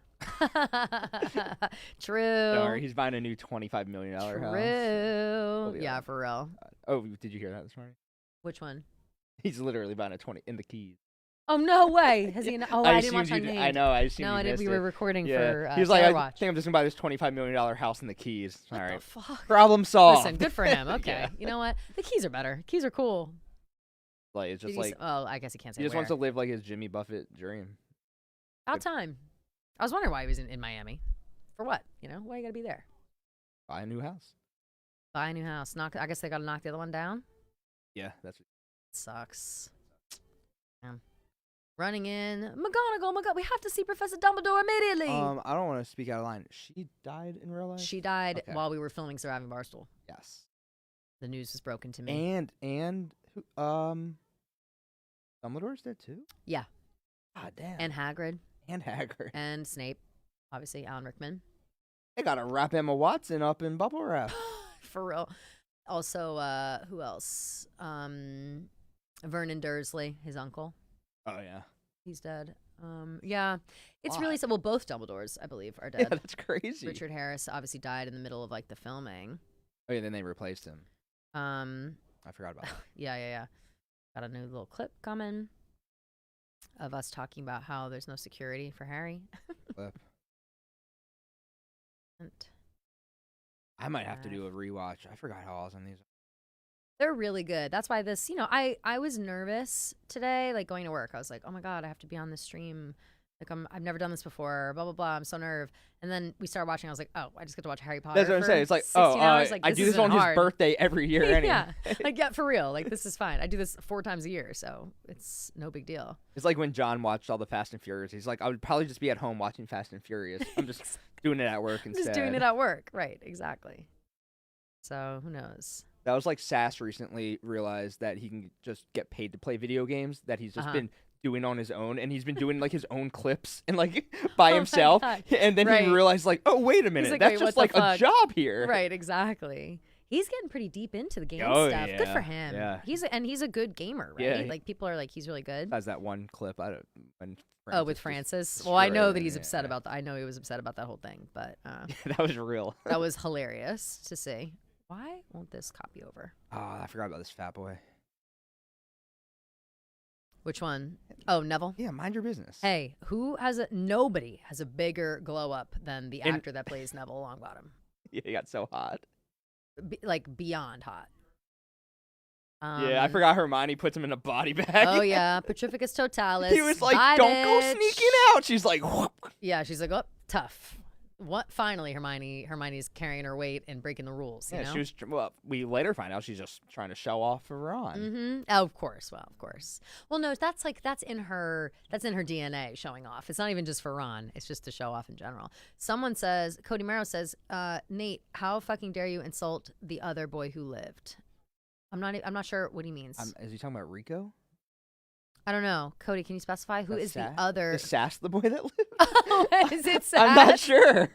True. Don't worry, he's buying a new $25 million house. True. be Yeah, alright. for real. Oh, did you hear that this morning? Which one? He's literally buying a 20 in the Keys. Oh, no way. Has he? Oh, I didn't watch assumed on you did- I know. I assumed No, you I didn't. missed We were it. recording Yeah. for He was like, Terror I Watch. think I'm just gonna buy this $25 million house in the Keys. All What right, the fuck? problem solved. Listen, good for him. Okay. Yeah. You know what? The Keys are better. Keys are cool. Like it's Did just he like oh, I guess he can't say he just where. wants to live like his Jimmy Buffett dream. About time. I was wondering why he was in Miami. For what? Why you gotta be there? Buy a new house. Buy a new house. I guess they gotta knock the other one down. Yeah, that's. Sucks. Damn. Running in. McGonagall, oh my God, we have to see Professor Dumbledore immediately. I don't want to speak out of line. She died in real life. She died Okay. while we were filming Surviving Barstool. Yes. The news was broken to me. And who, Dumbledore's dead too. Yeah. God damn. And Hagrid And Hagrid. and Snape. Obviously, Alan Rickman. They gotta wrap Emma Watson up in bubble wrap. For real. Also, who else? Vernon Dursley, his uncle. Oh yeah. He's dead. Yeah. It's Why? really sad. Well, both Dumbledores, I believe, are Yeah, dead. that's crazy. Richard Harris obviously died in the middle of like the filming. Oh yeah, then they replaced him. I forgot about that. Yeah. Got a new little clip coming of us talking about how there's no security for Harry. Clip. And I might have to do a rewatch. I forgot how awesome these are. they're really good. That's why this, I was nervous today, like going to work. I was like, oh my God, I have to be on the stream Like I've never done this before. Blah blah blah. I'm so nerve. And then we started watching. I was like, oh, I just get to watch Harry Potter. That's what I'm for saying. It's like, 16 hours. Like, I do this isn't on hard. his birthday every year. Anyway. Yeah, like yeah, for real. Like this is fine. I do this 4 times a year, so it's no big deal. It's like when John watched all the Fast and Furious. He's like, I would probably just be at home watching Fast and Furious. I'm just doing it at work instead. Just doing it at work, right? Exactly. So who knows? That was like Sass recently realized that he can just get paid to play video games that he's just been doing on his own, and he's been doing like his own clips and like by himself. And then he realized like, oh wait a minute, like, that's wait, just what the like a fuck? job here. Right, exactly. He's getting pretty deep into the game Oh, stuff. Good for yeah, him. yeah. He's a good gamer, right? Yeah, Like people are like he's really good. Has that one clip I don't when Oh, with just Francis. Well, I know destroyed that him, he's upset yeah. about that. I know he was upset about that whole thing, but that was real. that was hilarious to see. Why won't this copy over? Oh, I forgot about this fat boy. Which one? Oh, Neville. Yeah, mind your business. Hey, nobody has a bigger glow up than the actor that plays Neville Longbottom. Yeah, he got so hot. Like beyond hot. Yeah, I forgot Hermione puts him in a body bag. Oh yeah, Petrificus Totalis. He was like, Bye, "Don't go bitch." sneaking out." She's like, "Whoop." Yeah, she's like, oh, tough. What? Finally, Hermione's carrying her weight and breaking the rules. You Yeah, know? she was. Well, we later find out she's just trying to show off for Ron. Mm-hmm. Oh, of course. Well, of course. Well, no, that's in her DNA showing off. It's not even just for Ron. It's just to show off in general. Someone says, Cody Merrow says, Nate, how fucking dare you insult the other boy who lived? I'm not sure what he means. Is he talking about Rico? I don't know. Cody, can you specify who is the Sass? other? Is Sass the boy that lived? Oh, is it Sass? I'm not sure.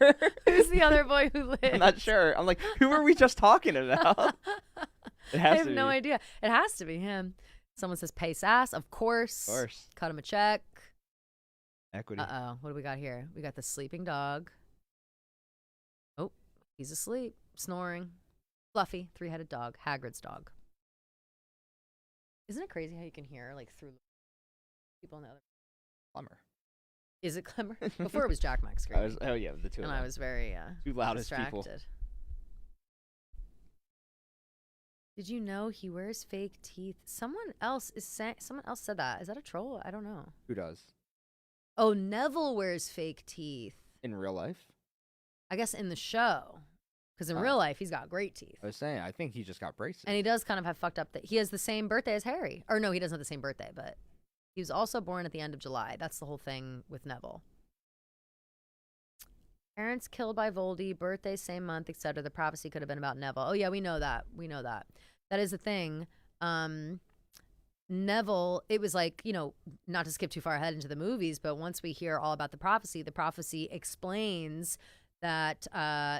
Who's the other boy who lived? I'm not sure. I'm like, who were we just talking about? It has I have to no be. idea. It has to be him. Someone says pay Sass. Of course. Of course. Cut him a check. Equity. Uh-oh. What do we got here? We got the sleeping dog. Oh, he's asleep. Snoring. Fluffy. 3-headed dog. Hagrid's dog. Isn't it crazy how you can hear like through people on the other? Plumber. Is it Clemmer? Before it was Jack Max screaming. Oh yeah, the two of And them. I was very Two loudest distracted. people. Did you know he wears fake teeth? Someone else said that. Is that a troll? I don't know. Who does? Oh, Neville wears fake teeth. In real life? I guess in the show. Because in real life, he's got great teeth. I was saying, I think he just got braces. And he does kind of have fucked up that he has the same birthday as Harry. Or no, he doesn't have the same birthday, but he was also born at the end of July. That's the whole thing with Neville. Parents killed by Voldy, birthday same month, etc. The prophecy could have been about Neville. Oh yeah, we know that. That is the thing. Neville, it was like, not to skip too far ahead into the movies, but once we hear all about the prophecy explains that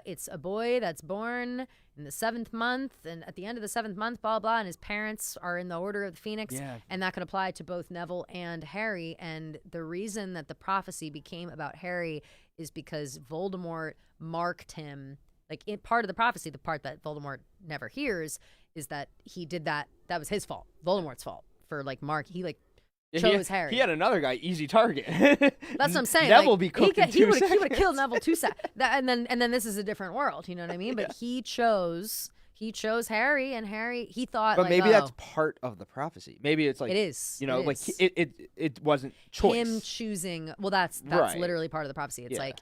it's a boy that's born in the 7th month, and at the end of the 7th month, blah, blah, and his parents are in the Order of the Phoenix, and that can apply to both Neville and Harry. And the reason that the prophecy became about Harry is because Voldemort marked him, like in part of the prophecy, the part that Voldemort never hears is that he did that was his fault, Voldemort's fault, for like chose Harry. He had another guy, easy target. That's what I'm saying. Neville like, be cooked in 2 he would seconds. have killed Neville 2 seconds. And then this is a different world. You know what I mean? But he chose Harry, and Harry, he thought. But like, maybe oh, that's part of the prophecy. Maybe it's like it is. Like it wasn't choice. Him choosing. Well, that's Right. literally part of the prophecy. It's Yeah. like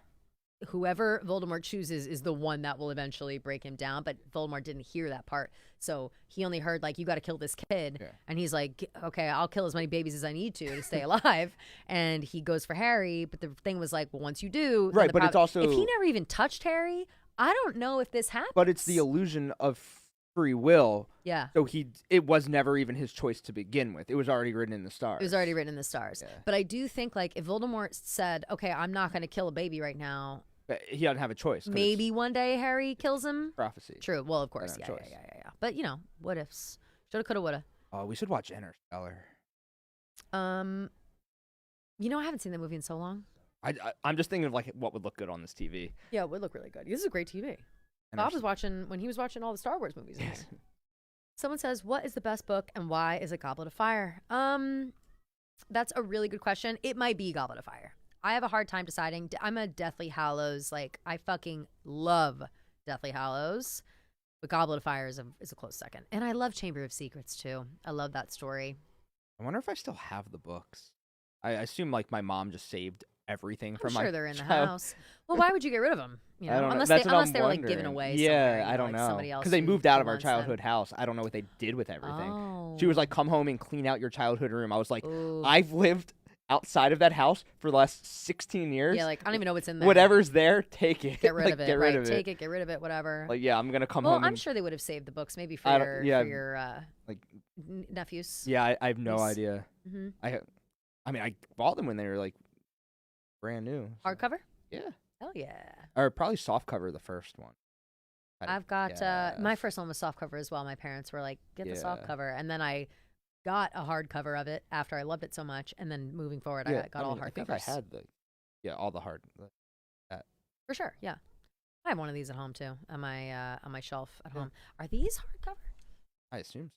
whoever Voldemort chooses is the one that will eventually break him down. But Voldemort didn't hear that part, so he only heard like, you got to kill this kid. Yeah. And he's like, okay, I'll kill as many babies as I need to stay alive. And he goes for Harry, but the thing was like, well, once you do, then Right, the but it's also- if he never even touched Harry, I don't know if this happens. But it's the illusion of free will. Yeah. So it was never even his choice to begin with. It was already written in the stars. It was already written in the stars. Yeah. But I do think like if Voldemort said, okay, I'm not going to kill a baby right now, But he doesn't have a choice. 'cause maybe one day Harry kills him. it's prophecy. True. Well, of course. have Yeah, a choice. yeah. But what ifs? Shoulda, coulda, woulda. Oh, we should watch Interstellar. I haven't seen that movie in so long. I'm just thinking of like what would look good on this TV. Yeah, it would look really good. This is a great TV. Bob was watching when he was watching all the Star Wars movies. Someone says, what is the best book and why is it Goblet of Fire? That's a really good question. It might be Goblet of Fire. I have a hard time deciding. I'm a Deathly Hallows. Like, I fucking love Deathly Hallows. But Goblet of Fire is a close second. And I love Chamber of Secrets, too. I love that story. I wonder if I still have the books. I assume like my mom just saved everything I'm from sure my they're in the child- house. Well, why would you get rid of them? You I know, don't know. unless That's they what unless I'm they were like given wondering. away. Yeah, somewhere, you I don't like know. Somebody else Because they who moved out of our wants them. childhood house. I don't know what they did with everything. Oh. She was like, "Come home and clean out your childhood room." I was like, Ooh. "I've lived outside of that house for the last 16 years. Yeah, like I don't even know what's in there. Whatever's there, take it. Get rid Like, of it. Get rid right. of Take it. it. Get rid of it. Whatever. Like, yeah, I'm gonna come well, home. I'm and, sure they would have saved the books maybe for I don't- yeah, for your like, nephews. yeah, I have no Niece. idea. Mm-hmm. I mean, I bought them when they were like brand new. so- Hardcover. Yeah, Hell yeah. or probably soft cover the first one. I've got guess. my first one was soft cover as well. My parents were like, "Get the soft Yeah. cover," and then I got a hardcover of it after I loved it so much. And then moving forward, Yeah, I got all mean, I hardcovers. think I had all the hard. For sure, yeah. I have one of these at home too on my shelf at home. Are these hardcover? I assume.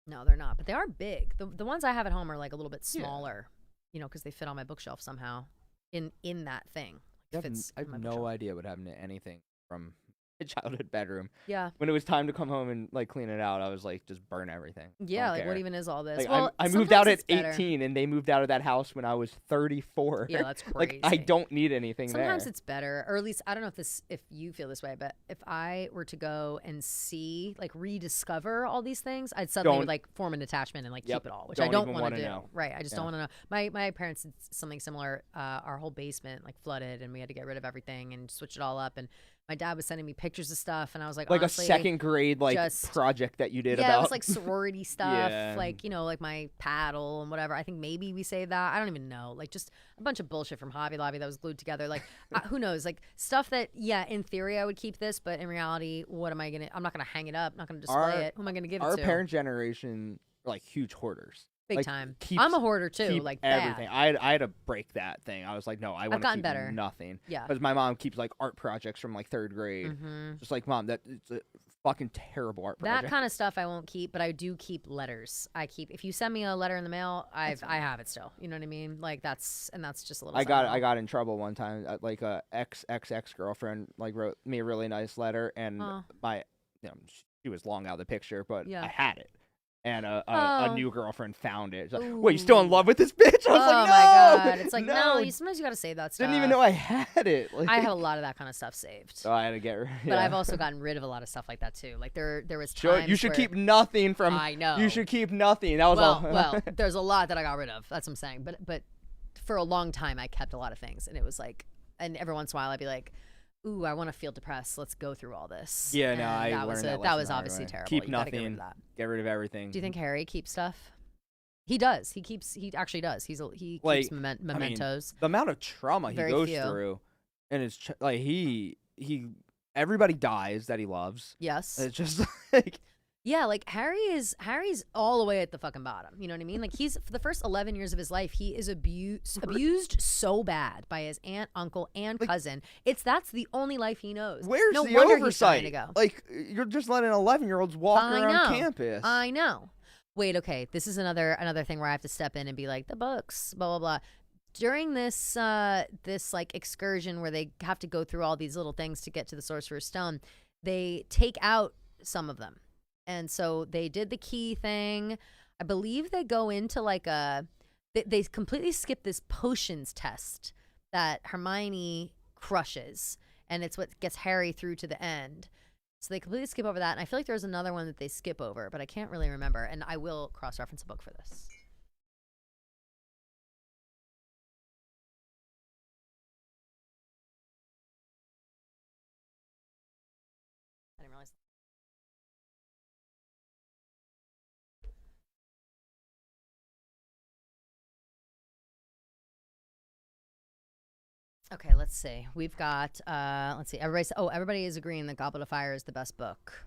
No, they're not, but they are big. The ones I have at home are like a little bit Yeah. smaller, you know, because they fit on my bookshelf somehow in that thing. I have, Fits I in have my no bookshelf. idea what happened to anything from my childhood bedroom. Yeah. When it was time to come home and like clean it out, I was like, just burn everything. Yeah, Don't like what care. even is all this? Like, well, I moved out sometimes at it's better. 18, and they moved out of that house when I was 34. Yeah, that's crazy. Like, I don't need anything Sometimes there. it's better, or at least I don't know if you feel this way, but if I were to go and see, like, rediscover all these things, I'd suddenly would Don't- like form an attachment and like Yep, keep it all, which I don't don't even want wanna to do. know. Right? I just Yeah. don't want to know. My parents did something similar. Our whole basement like flooded, and we had to get rid of everything and switch it all up. And my dad was sending me pictures of stuff, and I was like, Like honestly, a second grade like just- project that you did yeah, about. it was like sorority stuff, Yeah. like, you know, like my paddle and whatever. I think maybe we saved that. I don't even know. Like just a bunch of bullshit from Hobby Lobby that was glued together. Like who knows? Like stuff that, yeah, in theory I would keep this, but in reality, what am I gonna? I'm not gonna hang it up. Not gonna display it. Who am I gonna give it Our to? parent generation are like huge hoarders. Big like, time. keeps- I'm a hoarder too. Keep Like everything. bad. I had to break that thing. I was like, no, I want to gotten keep better. nothing. Yeah. Because my mom keeps like art projects from like third grade. Mhm. Just like, mom, it's a fucking terrible art That project. kind of stuff I won't keep, but I do keep letters. If you send me a letter in the mail, I have it still. You know what I mean? Like that's just a little. I sentimental. got in trouble one time. Like a ex girlfriend like wrote me a really nice letter, and Oh. she was long out of the picture, but Yeah. I had it. And a Oh. new girlfriend found it. She's like, wait, you still in love with this bitch? I was Oh like, no. my god! It's like no, sometimes you gotta save that stuff. Didn't even know I had it. Like, I have a lot of that kind of stuff saved, So I had to get rid. but I've also gotten rid of a lot of stuff like that too. Like there was Sure, times you should where- keep nothing from. I know. You should keep nothing. That was all. well, there's a lot that I got rid of. That's what I'm saying. But for a long time, I kept a lot of things, and it was like, and every once in a while, I'd be like, "Ooh, I want to feel depressed. Let's go through all this." Yeah, no, And I that was learned that that lesson was the hard obviously way. terrible. Keep You gotta get rid nothing. of that. Get rid of everything. Do you think Harry keeps stuff? He does. He actually does. He Like, keeps mementos. The amount of trauma he Very goes few. through, and it's like he everybody dies that he loves. Yes. It's just like Yeah, like Harry's all the way at the fucking bottom. You know what I mean? Like he's for the first 11 years of his life, he is abused so bad by his aunt, uncle, and cousin. That's the only life he knows. where's no the wonder oversight? He's trying to go. Like you're just letting 11-year-olds walk I around know. campus. I know. Wait, okay. This is another thing where I have to step in and be like, the books, blah blah blah. During this this like excursion where they have to go through all these little things to get to the Sorcerer's Stone, they take out some of them. And so they did the key thing. I believe they go into like they completely skip this potions test that Hermione crushes, and it's what gets Harry through to the end. So they completely skip over that, and I feel like there's another one that they skip over, but I can't really remember, and I will cross-reference a book for this. I didn't realize. Okay, let's see. We've got let's see. Everybody is agreeing that Goblet of Fire is the best book.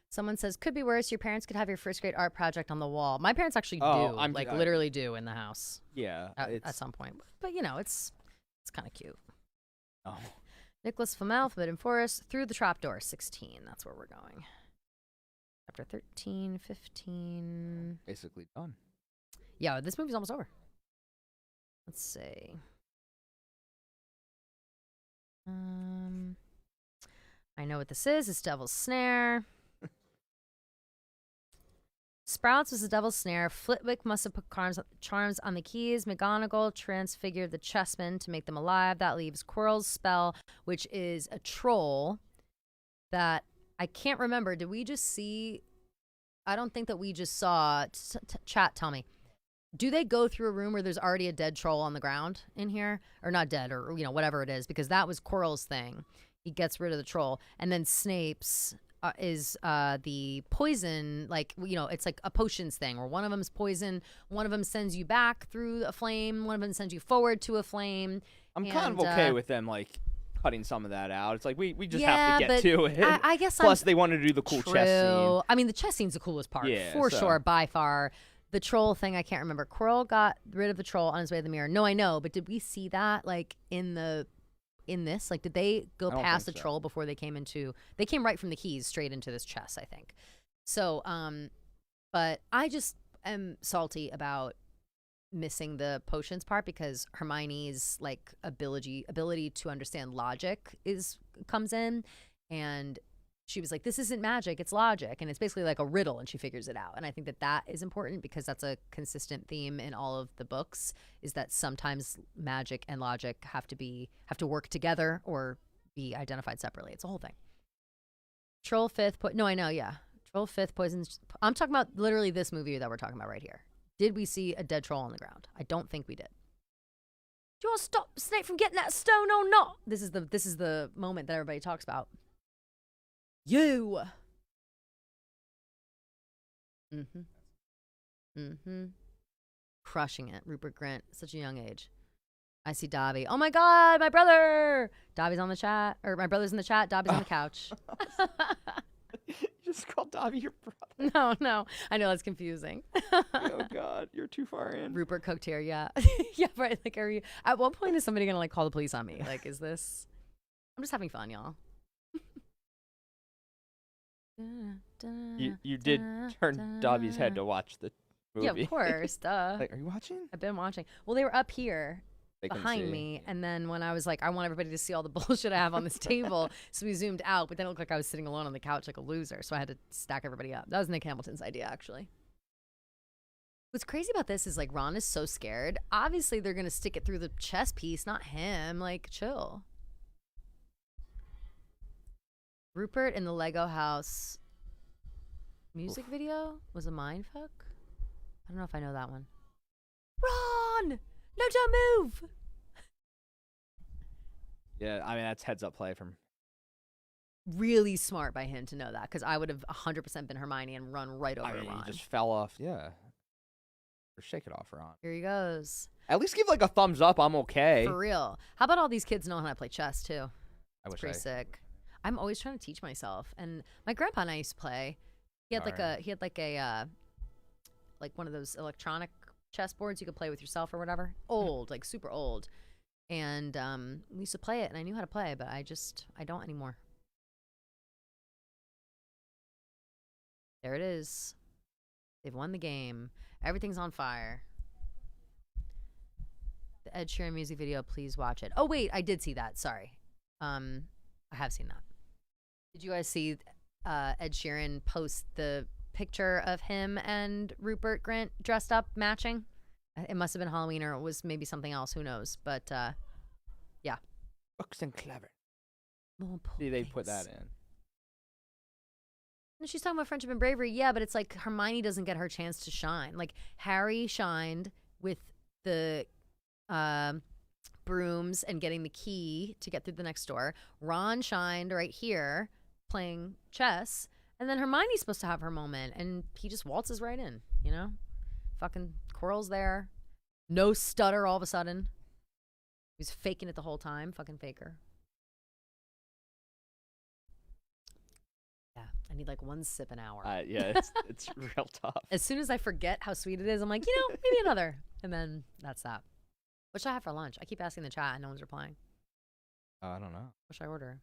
Someone says could be worse. Your parents could have your first grade art project on the wall. My parents actually do, literally do in the house. Yeah, At some point. But you know, it's kind of cute. Oh. Nicholas Flamel, Forbidden Forest, Through the Trapdoor, 16. That's where we're going. Chapter 13, 15. Basically done. Yeah, this movie's almost over. Let's see. I know what this is. It's Devil's Snare. Sprouts was the devil's snare. Flitwick must have put charms on the keys. McGonagall transfigured the chessmen to make them alive. That leaves Quirrell's spell, which is a troll that I can't remember. Did we just see? I don't think that we just saw. Chat, tell me. Do they go through a room where there's already a dead troll on the ground in here? Or not dead, or, you know, whatever it is. Because that was Quirrell's thing. He gets rid of the troll. And then Snape's is the poison, like, you know, it's like a potions thing where one of them's poison, one of them sends you back through a flame, one of them sends you forward to a flame. I'm kind of okay with them, like, cutting some of that out. It's like, we just yeah, have to get to it. I guess Plus, they wanted to do the cool chess scene. I mean, the chess scene's the coolest part, Yeah, for so. sure, by far. The troll thing, I can't remember. Quirrell got rid of the troll on his way to the mirror. No, I know, but did we see that, like, in this? Like, did they go past the troll before they came into... They came right from the keys straight into this chess, I think. So, but I just am salty about missing the potions part because Hermione's, like, ability to understand logic comes in, and she was like, this isn't magic, it's logic. And it's basically like a riddle, and she figures it out. And I think that is important because that's a consistent theme in all of the books, is that sometimes magic and logic have to work together or be identified separately. It's a whole thing. Troll fifth, no, I know, yeah. Troll fifth poisons. I'm talking about literally this movie that we're talking about right here. Did we see a dead troll on the ground? I don't think we did. Do you want to stop Snape from getting that stone or not? This is the moment that everybody talks about. You. Crushing it. Rupert Grint, such a young age. I see Dobby. Oh my God, my brother. Dobby's on the chat, or my brother's in the chat. Dobby's on the couch. You just called Dobby your brother. No. I know that's confusing. Oh God, you're too far in. Rupert cooked here, yeah. Yeah, right. Like, at what point is somebody gonna, like, call the police on me? Like, is this? I'm just having fun, y'all. You did turn Dobby's head to watch the movie. Yeah, of course. Duh. Like, are you watching? I've been watching. Well, they were up here They couldn't behind see. me, and then when I was like, I want everybody to see all the bullshit I have on this table, so we zoomed out, but then it looked like I was sitting alone on the couch like a loser, so I had to stack everybody up. That was Nick Hamilton's idea, actually. What's crazy about this is, like, Ron is so scared. Obviously, they're going to stick it through the chess piece, not him. Like, chill. Rupert in the Lego house music video was a mindfuck? I don't know if I know that one. Ron! No, don't move! Yeah, I mean, that's heads up play from... Really smart by him to know that, because I would have 100% been Hermione and run right over Ron. He just fell off, yeah. Or shake it off, Ron. Here he goes. At least give, like, a thumbs up, I'm okay. For real. How about all these kids knowing how to play chess, too? I wish Pretty sick. I'm always trying to teach myself. And my grandpa and I used to play. He had like one of those electronic chess boards you could play with yourself or whatever. Old, like super old. And we used to play it, and I knew how to play, but I don't anymore. There it is. They've won the game. Everything's on fire. The Ed Sheeran music video, please watch it. Oh wait, I did see that. Sorry. I have seen that. Did you guys see Ed Sheeran post the picture of him and Rupert Grint dressed up matching? It must have been Halloween, or it was maybe something else. Who knows? But yeah. Books and clever. Oh, See, they put that in. And she's talking about friendship and bravery. Yeah, but it's like Hermione doesn't get her chance to shine. Like, Harry shined with the brooms and getting the key to get through the next door. Ron shined right here playing chess. And then Hermione's supposed to have her moment, and he just waltzes right in, you know? Fucking Quirrell's there. No stutter all of a sudden. He was faking it the whole time. Fucking faker. Yeah, I need like one sip an hour. Yeah, it's real tough. As soon as I forget how sweet it is, I'm like, you know, maybe another. And then that's that. What should I have for lunch? I keep asking the chat and no one's replying. I don't know. What should I order?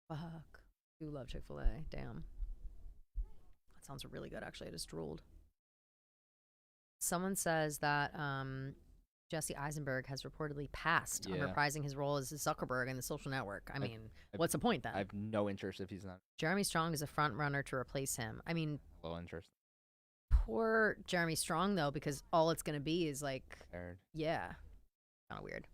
Fuck. I do love Chick-fil-A. Damn. That sounds really good, actually. I just drooled. Someone says that Jesse Eisenberg has reportedly passed on Yeah. reprising his role as Zuckerberg in The Social Network. I mean, I've- what's the point then? I have no interest if he's not Jeremy Strong is a front runner to replace him. I mean, low interest. poor Jeremy Strong though, because all it's gonna be is like, Aired. yeah, kind of weird.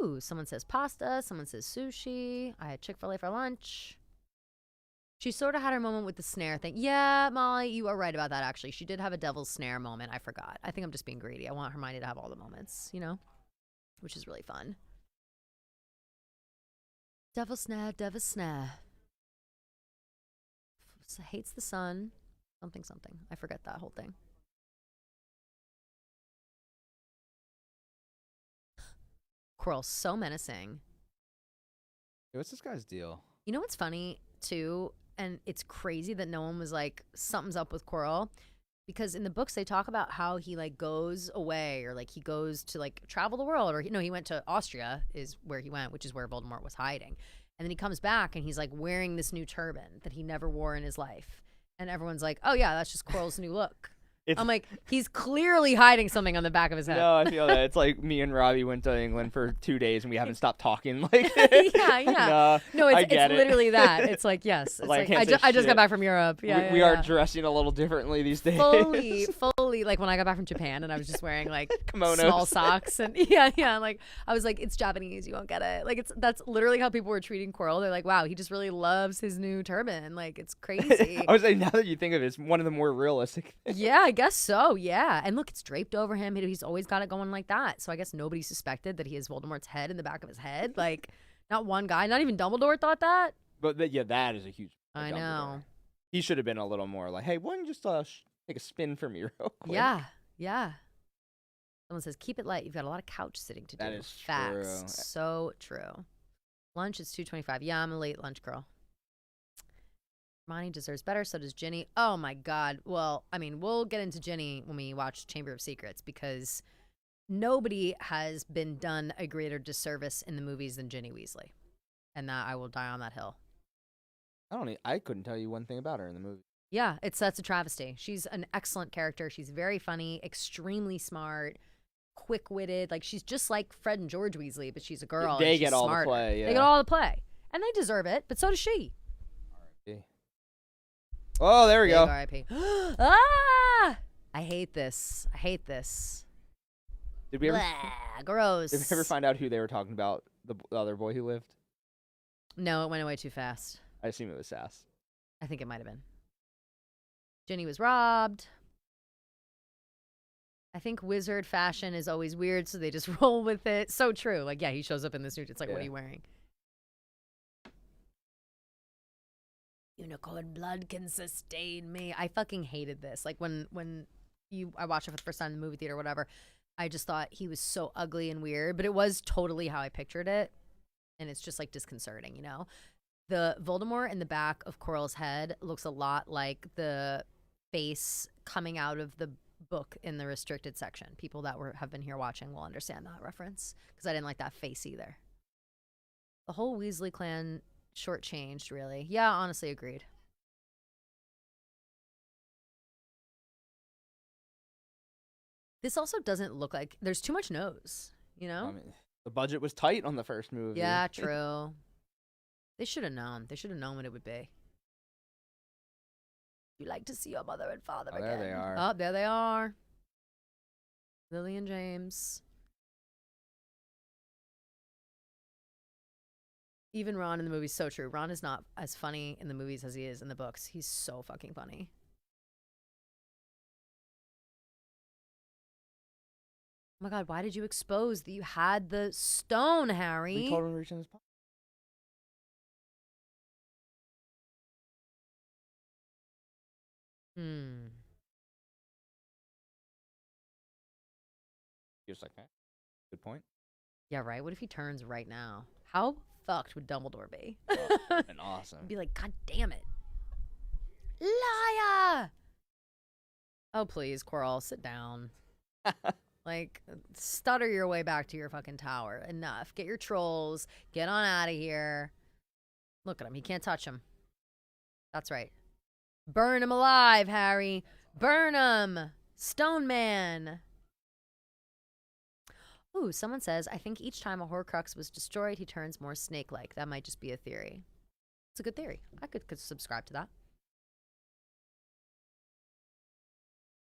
Ooh, someone says pasta. Someone says sushi. I had Chick-fil-A for lunch. She sort of had her moment with the snare thing. Yeah, Molly, you are right about that, actually. She did have a devil's snare moment. I forgot. I think I'm just being greedy. I want Hermione to have all the moments, you know? Which is really fun. Devil snare, devil snare. Hates the sun. Something, something. I forget that whole thing. Quirrell's so menacing. Hey, what's this guy's deal? You know what's funny, too? And it's crazy that no one was like, something's up with Quirrell. Because in the books, they talk about how he, like, goes away or, like, he goes to, like, travel the world. Or, he went to Austria is where he went, which is where Voldemort was hiding. And then he comes back and he's, like, wearing this new turban that he never wore in his life. And everyone's like, oh, yeah, that's just Quirrell's new look. I'm like, he's clearly hiding something on the back of his head. No, I feel that. It's like me and Robbie went to England for 2 days and we haven't stopped talking. Like, yeah. No, I it's get it. literally that. It's like, yes. It's Like, like, I can't say I just got shit. back from Europe. Yeah, we are dressing a little differently these days. fully. Like when I got back from Japan and I was just wearing like Kimonos. small socks and yeah. Like I was like, it's Japanese. You won't get it. Like that's literally how people were treating Quirrell. They're like, wow, he just really loves his new turban. Like it's crazy. I was like, now that you think of it, it's one of the more realistic things. Yeah, I guess so. Yeah. And look, it's draped over him. He's always got it going like that. So I guess nobody suspected that he has Voldemort's head in the back of his head. Like, not one guy, not even Dumbledore thought that. But that is a huge. I know. He should have been a little more like, hey, why don't you just take a spin for me real quick? Yeah. Someone says, keep it light. You've got a lot of couch sitting to do. That is Facts. true. So true. Lunch is 2:25. Yeah, I'm a late lunch girl. Hermione deserves better, so does Ginny. Oh my God. Well, I mean, we'll get into Ginny when we watch Chamber of Secrets because nobody has been done a greater disservice in the movies than Ginny Weasley. And that I will die on that hill. I couldn't tell you one thing about her in the movie. Yeah, that's a travesty. She's an excellent character. She's very funny, extremely smart, quick-witted. Like she's just like Fred and George Weasley, but she's a girl. They and she's get all smarter. the play. Yeah. They get all the play, and they deserve it. But so does she. Oh, there we Big go. R.I.P. Ah! I hate this. Did we ever? Blah, gross. Did we ever find out who they were talking about? The other boy who lived? No, it went away too fast. I assume it was Sass. I think it might have been. Ginny was robbed. I think wizard fashion is always weird, so they just roll with it. So true. Like, yeah, he shows up in this suit. It's like, what are you wearing? Unicorn blood can sustain me. I fucking hated this. Like when I watched it for the first time in the movie theater or whatever, I just thought he was so ugly and weird, but it was totally how I pictured it. And it's just like disconcerting, you know? The Voldemort in the back of Quirrell's head looks a lot like the face coming out of the book in the restricted section. People that have been here watching will understand that reference because I didn't like that face either. The whole Weasley clan shortchanged, really. Yeah, honestly, agreed. This also doesn't look like there's too much nose, you know? I mean, the budget was tight on the first movie. Yeah, true. They should have known. They should have known what it would be. You like to see your mother and father again. There they are. Oh, there they are. Lily and James. Even Ron in the movie's so true. Ron is not as funny in the movies as he is in the books. He's so fucking funny. Oh my God, why did you expose that you had the stone, Harry? We told him to reach in his pocket. He was like, hey, good point. Yeah, right? What if he turns right now? How fucked would Dumbledore be? And awesome. Be like, God damn it. Liar! Oh, please, Quirrell, sit down. Like, stutter your way back to your fucking tower. Enough. Get your trolls. Get on out of here. Look at him. He can't touch him. That's right. Burn him alive, Harry. Burn him. Stone Man. Ooh, someone says, I think each time a Horcrux was destroyed, he turns more snake-like. That might just be a theory. It's a good theory. I could subscribe to that.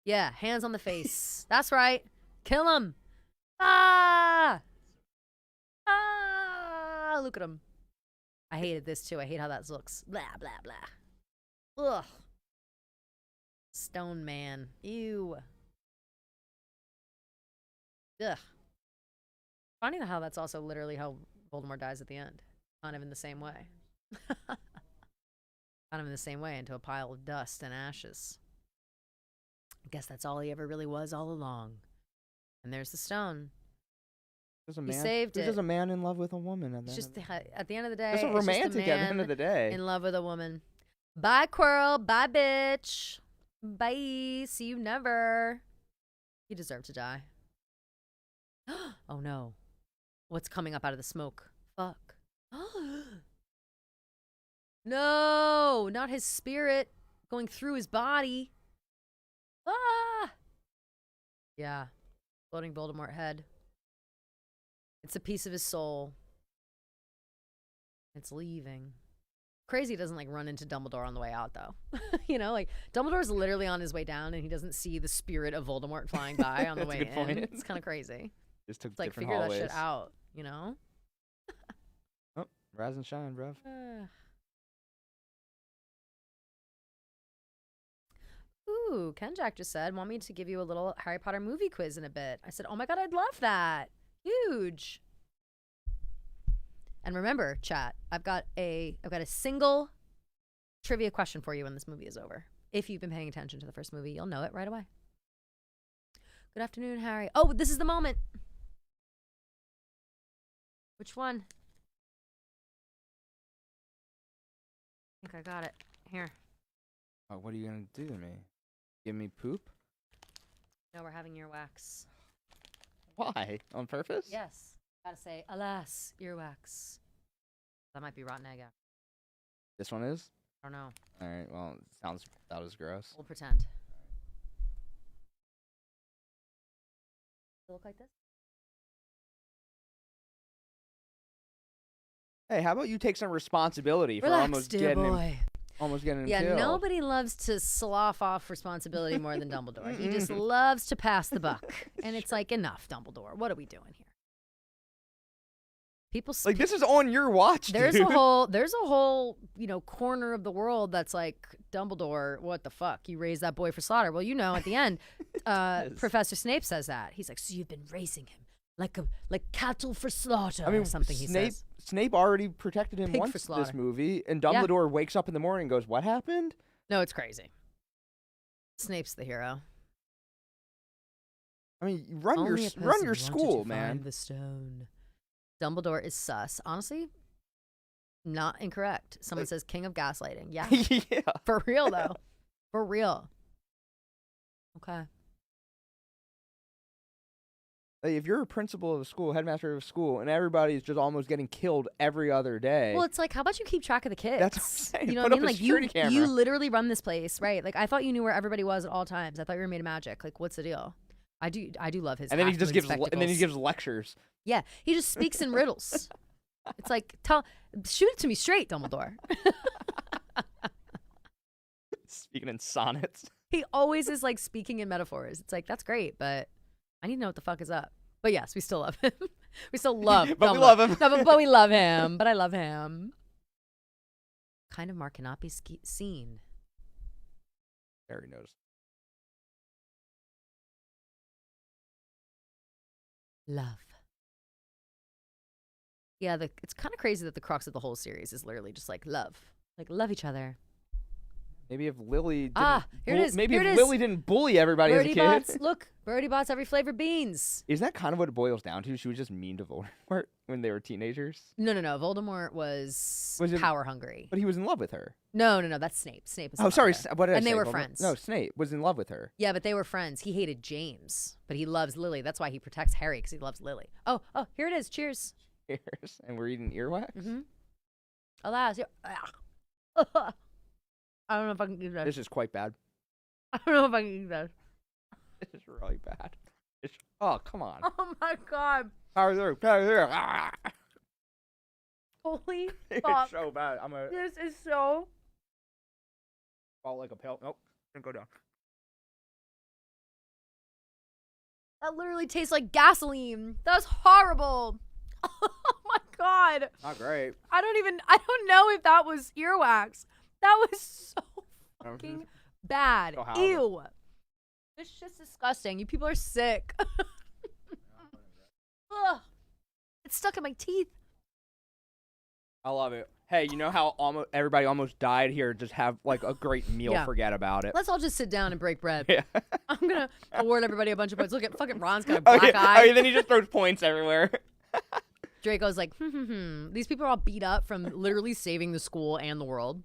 Yeah, hands on the face. That's right. Kill him. Ah! Ah! Look at him. I hated this too. I hate how that looks. Blah, blah, blah. Ugh. Stone man. Ew. Ugh. Funny how that's also literally how Voldemort dies at the end. Kind of in the same way. Kind of in the same way, into a pile of dust and ashes. I guess that's all he ever really was all along. And there's the stone. There's a He man. saved There's it. just a man in love with a woman. At the It's end just of the at the end of the day. It's a it's just a romantic at the end man of the day. in love with a woman. Bye, Quirrell. Bye, bitch. Bye. See you never. You deserve to die. Oh no. What's coming up out of the smoke? Fuck. No, not his spirit going through his body. Ah. Yeah. Floating Voldemort head. It's a piece of his soul. It's leaving. Crazy doesn't like run into Dumbledore on the way out though. You know, like Dumbledore's literally on his way down and he doesn't see the spirit of Voldemort flying by on the That's a way good point. in. It's kind of crazy. Just took It's like different figure hallways. that shit out, you know? Oh, rise and shine, bruv. Ooh, Ken Jack just said, want me to give you a little Harry Potter movie quiz in a bit. I said, oh my God, I'd love that. Huge. And remember, chat, I've got a single trivia question for you when this movie is over. If you've been paying attention to the first movie, you'll know it right away. Good afternoon, Harry. Oh, this is the moment. Which one? I think I got it. Here. Oh, what are you gonna do to me? Give me poop? No, we're having earwax. Why? On purpose? Yes. Gotta say, alas, earwax. That might be rotten egg. I This one is? don't know. All right. Well, it sounds about as gross. We'll pretend. Does it look like this? Hey, how about you take some responsibility for Relax, almost dear getting him, boy. almost getting him Yeah, killed? nobody loves to slough off responsibility more than Dumbledore. He just loves to pass the buck. And it's like, enough, Dumbledore. What are we doing here? People Like, this is on your watch, there's dude. a whole, corner of the world that's like, Dumbledore, what the fuck? You raised that boy for slaughter. Well, at the end, Professor Snape says that. He's like, so you've been raising him like cattle for slaughter, I mean, or something he Snape, says. Snape already protected him Pig for once this slaughter. movie, and Dumbledore wakes up in the morning and goes, "What happened?" No, it's crazy. Snape's the hero. I mean, run Only a your person wanted school, to man. find the stone. Dumbledore is sus. Honestly, not incorrect. Someone says king of gaslighting. Yeah. Yeah. For real, though. For real. Okay. Like, if you're a principal of a school, headmaster of a school, and everybody's just almost getting killed every other day. Well, it's like, how about you keep track of the kids? That's what I'm saying. You know Put what I up mean? a Like, security camera. you literally run this place, right? Like, I thought you knew where everybody was at all times. I thought you were made of magic. Like, what's the deal? I do love his. and then he just Ackman gives spectacles. lectures. Yeah, he just speaks in riddles. It's like, shoot it to me straight, Dumbledore. Speaking in sonnets. He always is like speaking in metaphors. It's like, that's great, but I need to know what the fuck is up. But yes, we still love him. We still love But we Dumbledore. love him. No, but we love him. But I love him. Kind of mark cannot be seen. Very noticed. Love. Yeah, it's kind of crazy that the crux of the whole series is literally just like love. Like, love each other. Maybe if Lily didn't Here it is. Maybe Here if it is. Lily didn't bully everybody Birdie as a kid. Bots, look, Birdie Bots every flavor beans. Isn't that kind of what it boils down to? She was just mean to Voldemort when they were teenagers. No. Voldemort was Was it- power hungry. But he was in love with her. No. That's Snape. Snape was. in Oh, love sorry. with her. What did I And they say? were Voldemort? friends. No, Snape was in love with her. Yeah, but they were friends. He hated James, but he loves Lily. That's why he protects Harry, because he loves Lily. Oh, here it is. Cheers. Cheers. And we're eating earwax? Mm-hmm. Alas. I don't know if I can eat that. This is quite bad. I don't know if I can eat that. This is really bad. Oh, come on. Oh my god. Power through. Power through. Ah! Holy It's fuck. so bad. I'm going to This is so. fall like a pill. Nope. Didn't go down. That literally tastes like gasoline. That's horrible. Oh my god. Not great. I don't know if that was earwax. That was so fucking bad. So however. Ew. It's just disgusting. You people are sick. Ugh. It's stuck in my teeth. I love it. Hey, you know how everybody almost died here? Just have like a great meal. Yeah. Forget about it. Let's all just sit down and break bread. Yeah. I'm gonna award everybody a bunch of points. Look at fucking Ron's got a Oh black yeah. eye. Oh, yeah. Then he just throws points everywhere. Draco's like, These people are all beat up from literally saving the school and the world.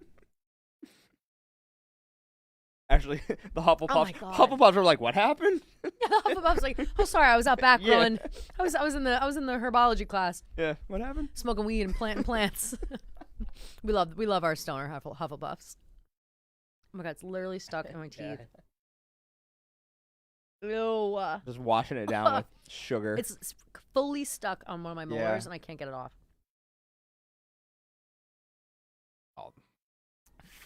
Actually, the Hufflepuffs. Oh my God. Hufflepuffs are like, what happened? Yeah, the Hufflepuff's like, oh sorry, I was out back Yeah. growing. I was in the herbology class, Yeah. What happened? smoking weed and planting plants. we love our stoner Hufflepuffs. Oh my god, it's literally stuck in my teeth. Ew. Just washing it down with sugar. It's fully stuck on one of my molars Yeah. and I can't get it off. Oh.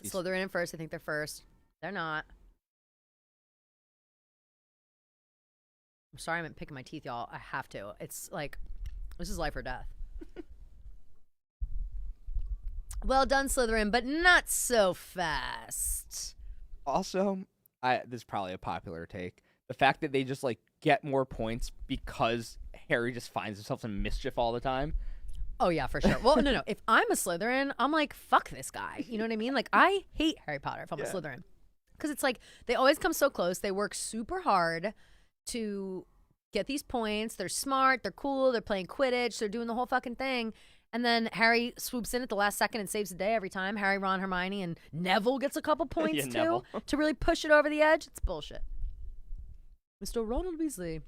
Slytherin in first. I think they're first. They're not. I'm sorry I'm picking my teeth, y'all. I have to. It's like, this is life or death. Well done, Slytherin, but not so fast. Also, this is probably a popular take. The fact that they just like get more points because Harry just finds himself in mischief all the time. Oh, yeah, for sure. Well, no. If I'm a Slytherin, I'm like, fuck this guy. You know what I mean? Like, I hate Harry Potter if I'm a Slytherin. Because it's like, they always come so close. They work super hard to get these points. They're smart. They're cool. They're playing Quidditch. They're doing the whole fucking thing. And then Harry swoops in at the last second and saves the day every time. Harry, Ron, Hermione, and Neville gets a couple points, Yeah, too, Neville. to really push it over the edge. It's bullshit. Mr. Ronald Weasley.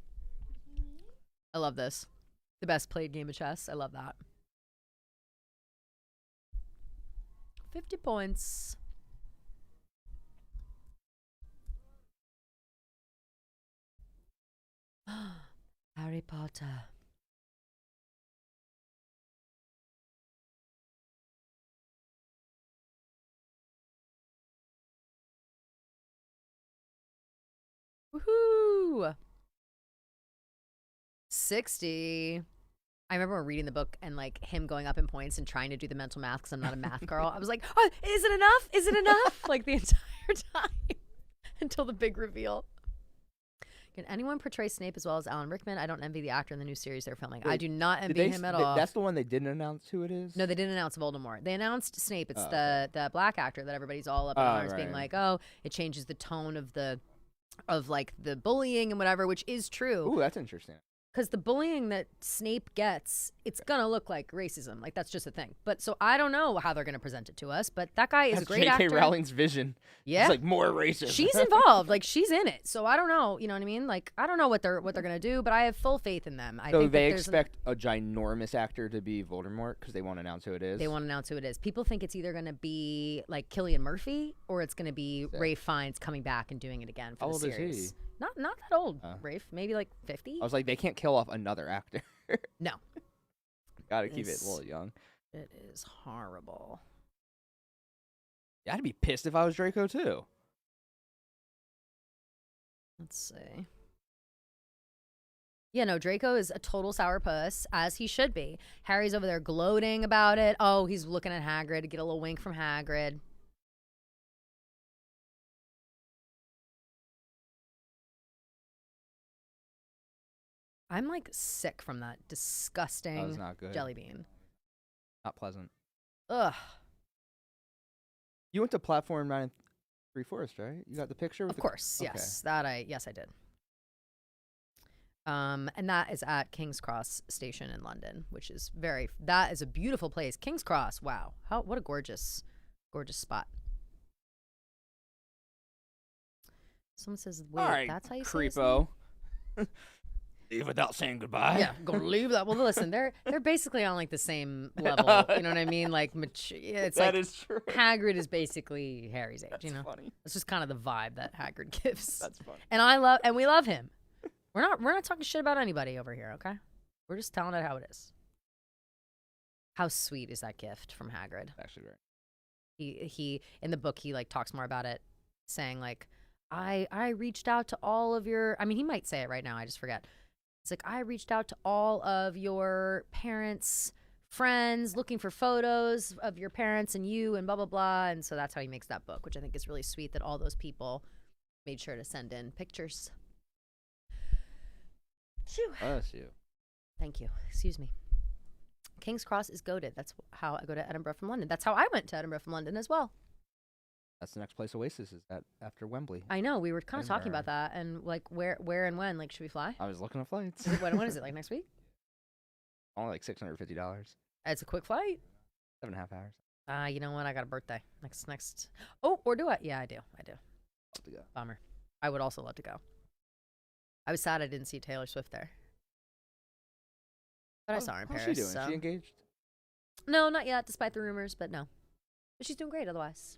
I love this. The best played game of chess. I love that. 50 points. Harry Potter. Woohoo! 60. I remember reading the book and like him going up in points and trying to do the mental math because I'm not a math girl. I was like, oh, is it enough? Is it enough? Like the entire time until the big reveal. Can anyone portray Snape as well as Alan Rickman? I don't envy the actor in the new series they're filming. I Wait, do not envy him at all. That's the one they didn't announce who it is? No, they didn't announce Voldemort. They announced Snape. It's Oh, the black actor that everybody's all up in arms being right. like, oh, it changes the tone of like the bullying and whatever, which is true. Ooh, that's interesting. Because the bullying that Snape gets, it's going to look like racism. Like, that's just a thing. But so I don't know how they're going to present it to us. But that guy is That's a great J.K. actor. Rowling's vision. Yeah. It's like more racism. She's involved. Like, she's in it. So I don't know. You know what I mean? Like, I don't know what they're going to do, but I have full faith in them. I So think that they there's expect a ginormous actor to be Voldemort because they won't announce who it is? They won't announce who it is. People think it's either going to be like Cillian Murphy or it's going to be Ralph Fiennes coming back and doing it again for How the old is series. he? Not that old, Rafe. Maybe like 50. I was like, they can't kill off another actor. No. Gotta keep it It's- a little young. It is horrible. Yeah, I'd be pissed if I was Draco too. Let's see. Yeah, no, Draco is a total sourpuss, as he should be. Harry's over there gloating about it. Oh, he's looking at Hagrid to get a little wink from Hagrid. I'm like sick from that That was disgusting not good. jelly bean. Not pleasant. Ugh. You went to Platform 9 3 Forest, right? You got the picture with Of the course, okay. yes. Yes, I did. And that is at King's Cross Station in London, which is that is a beautiful place. King's Cross, wow. What a gorgeous spot. Someone says, wait, All right, that's how you say his name? creepo. Leave without saying goodbye. Yeah, gonna leave that. Well, listen, they're basically on like the same level. You know what I mean? Like, it's That like is true. Hagrid is basically Harry's age. That's You know, funny. it's just kind of the vibe that Hagrid gives. That's funny. And we love him. We're not talking shit about anybody over here, okay? We're just telling it how it is. How sweet is that gift from Hagrid? Actually, right. He in the book he like talks more about it, saying like, I reached out to all of your. I mean, he might say it right now. I just forget. It's like, I reached out to all of your parents' friends looking for photos of your parents and you and blah blah blah, and so that's how he makes that book, which I think is really sweet that all those people made sure to send in pictures. Phew. Bless you. Thank you. Excuse me. King's Cross is goated. That's how I go to Edinburgh from London. That's how I went to Edinburgh from London as well. That's the next place Oasis is at after Wembley. I know. We were kind of talking Edinburgh. about that and like where and when. Like, should we fly? I was looking at flights. When is it? Like next week? Only like $650. It's a quick flight. 7.5 hours. You know what? I got a birthday next. Oh, or do I? Yeah, I do. Love to go. Bummer. I would also love to go. I was sad I didn't see Taylor Swift there, but I saw her in Paris. How's she doing? So. Is she engaged? No, not yet, despite the rumors. But no, but she's doing great otherwise.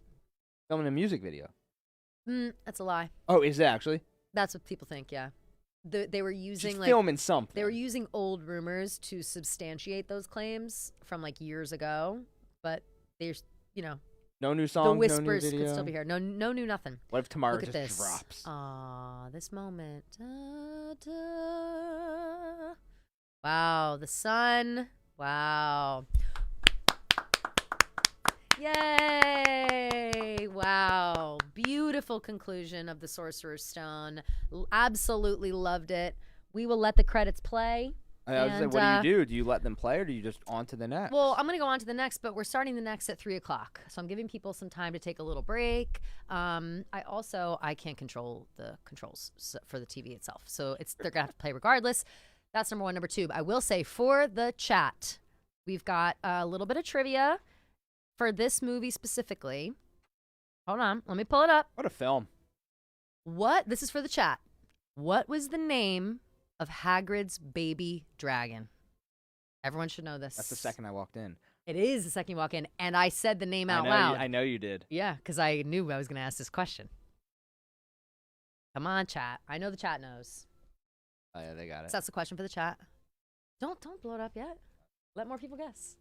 Filming a music video. That's a lie. Oh, is it actually? That's what people think. Yeah, they were using She's like filming something. they were using old rumors to substantiate those claims from like years ago. But there's no new the song, whispers no new video. could still be heard. No new nothing. What if tomorrow Look at just this. drops? This moment. Da, da. Wow, the sun. Wow. Yay! Wow. Beautiful conclusion of the Sorcerer's Stone. Absolutely loved it. We will let the credits play. I was like, what do you do? Do you let them play or do you just on to the next? Well, I'm going to go on to the next, but we're starting the next at 3 o'clock. So I'm giving people some time to take a little break. I can't control the controls for the TV itself. So they're going to have to play regardless. That's number one. Number two, I will say for the chat, we've got a little bit of trivia for this movie specifically. Hold on. Let me pull it up. What a film. This is for the chat. What was the name of Hagrid's baby dragon? Everyone should know this. That's the second I walked in. It is the second you walk in, and I said the name out loud. I know you did. Yeah, because I knew I was going to ask this question. Come on, chat. I know the chat knows. Oh yeah, they got it. So that's the question for the chat. Don't blow it up yet. Let more people guess.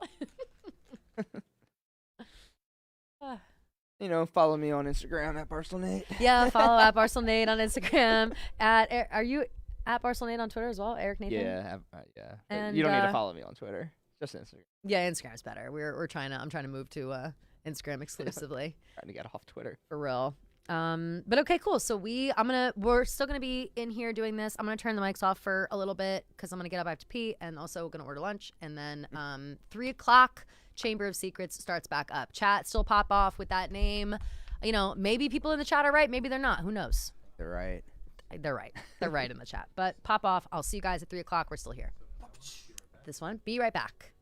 Follow me on Instagram at BarcelNate. Yeah, follow at BarcelNate on Instagram. Are you at BarcelNate on Twitter as well, Eric Nathan? Yeah, yeah. And, you don't need to follow me on Twitter. Just Instagram. Yeah, Instagram's better. I'm trying to move to Instagram exclusively. Trying to get off Twitter. For real. But okay, cool. So we're still gonna be in here doing this. I'm gonna turn the mics off for a little bit because I'm gonna get up, I have to pee, and also gonna order lunch. And then 3 o'clock, Chamber of Secrets starts back up. Chat still pop off with that name. Maybe people in the chat are right, maybe they're not. Who knows? They're right. They're right. They're right in the chat. But pop off. I'll see you guys at 3 o'clock. We're still here. This one. Be right back.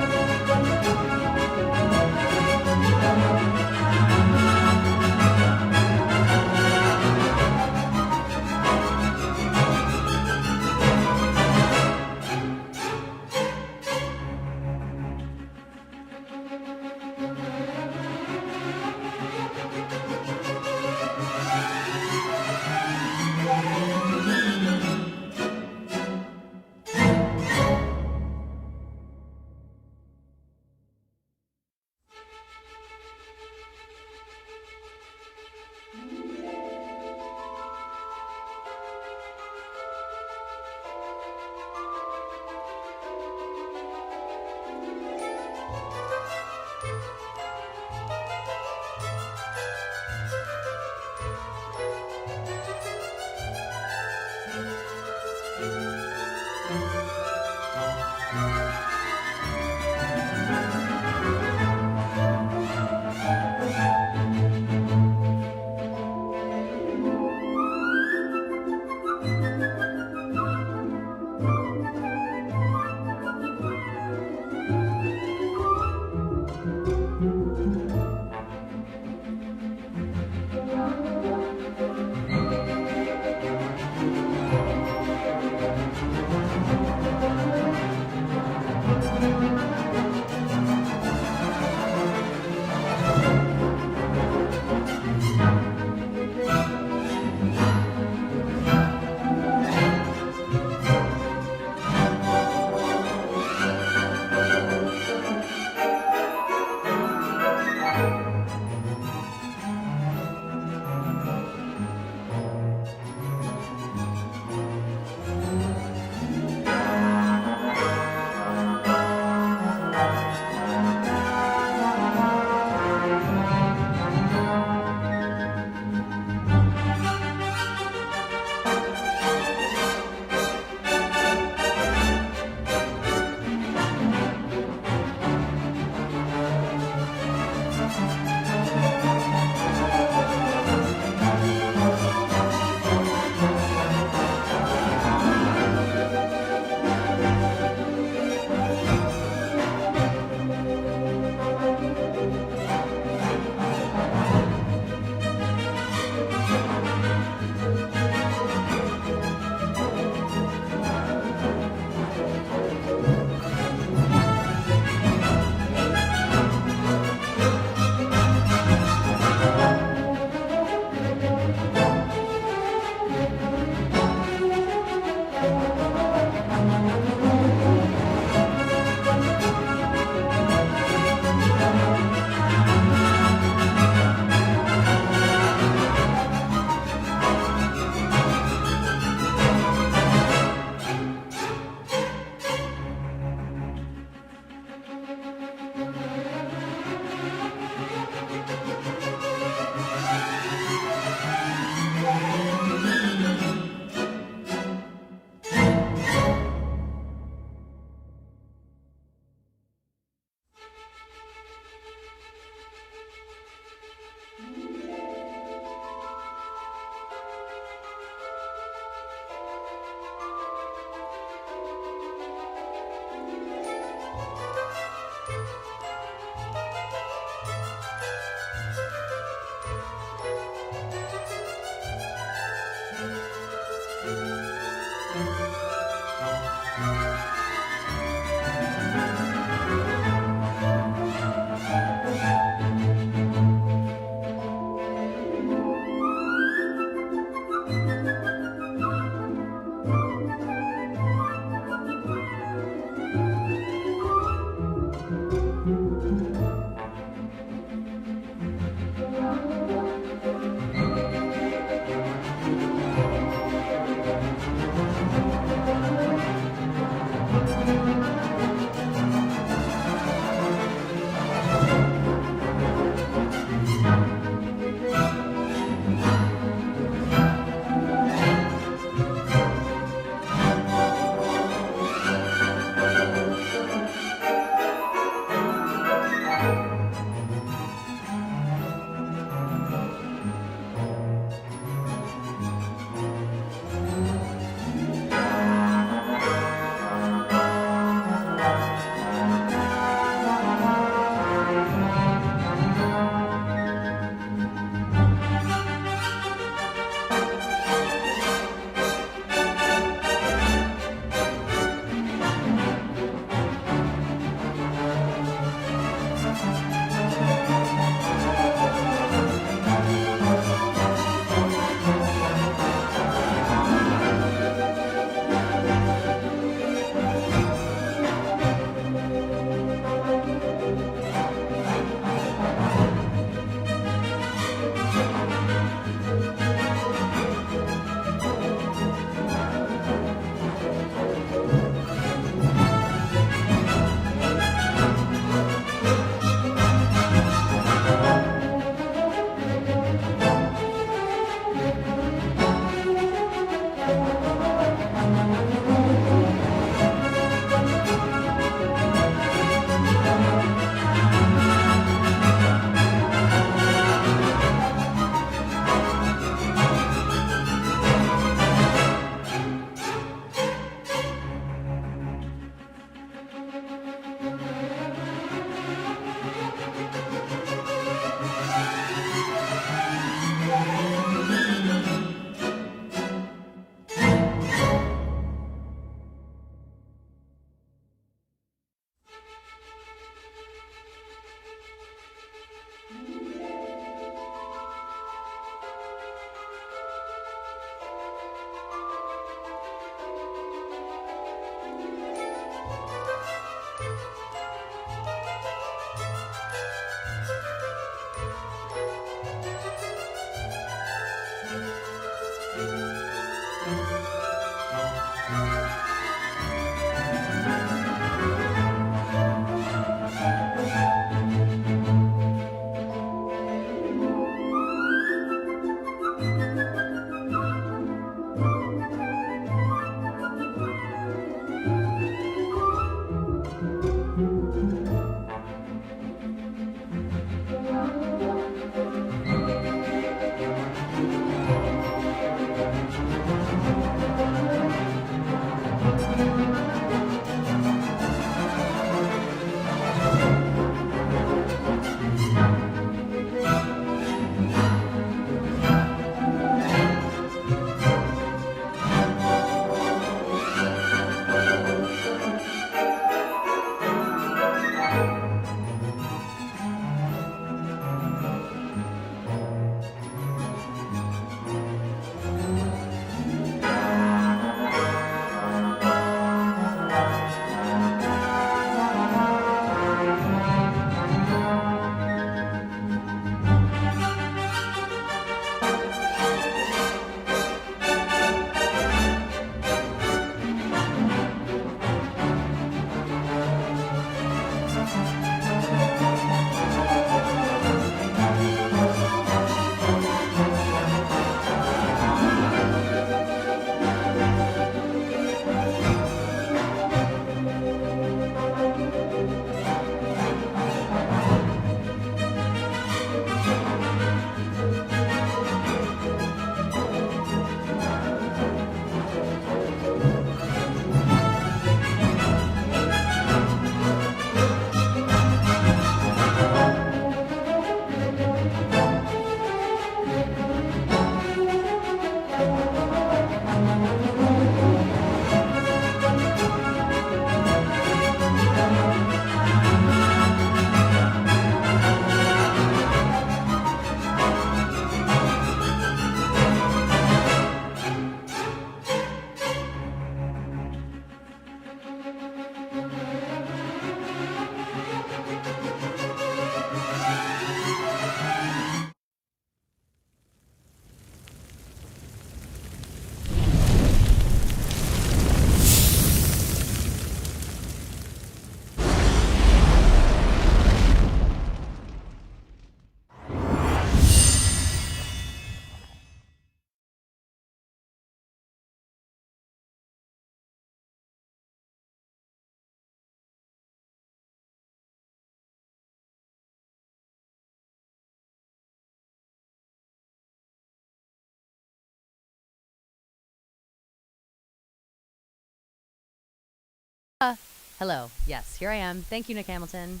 Hello. Yes, here I am. Thank you, Nick Hamilton.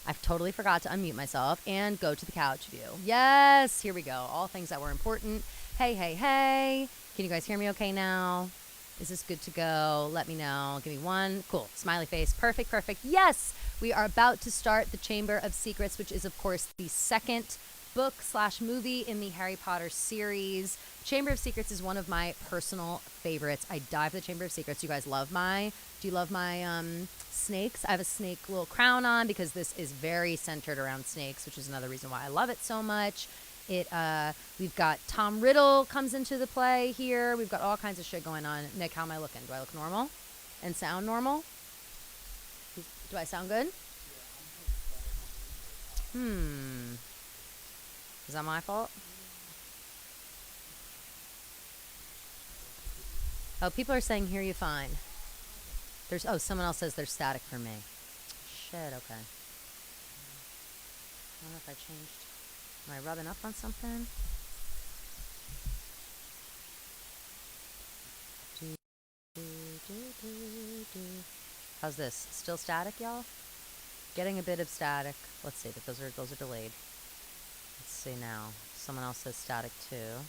I've totally forgot to unmute myself and go to the couch view. Yes, here we go. All things that were important. Hey, hey, hey. Can you guys hear me okay now? Is this good to go? Let me know. Give me one. Cool. Smiley face. Perfect, perfect. Yes, we are about to start The Chamber of Secrets, which is, of course, the second book/movie in the Harry Potter series. Chamber of Secrets is one of my personal favorites. I dive for the Chamber of Secrets. You guys do you love my snakes? I have a snake little crown on because this is very centered around snakes, which is another reason why I love it so much. We've got Tom Riddle comes into the play here. We've got all kinds of shit going on. Nick, how am I looking? Do I look normal and sound normal? Do I sound good? Is that my fault? Oh, people are saying hear you fine. Someone else says there's static for me. Shit, okay. I don't know if I changed. Am I rubbing up on something? How's this? Still static, y'all? Getting a bit of static. Let's see, but those are delayed. Let's see now. Someone else says static too.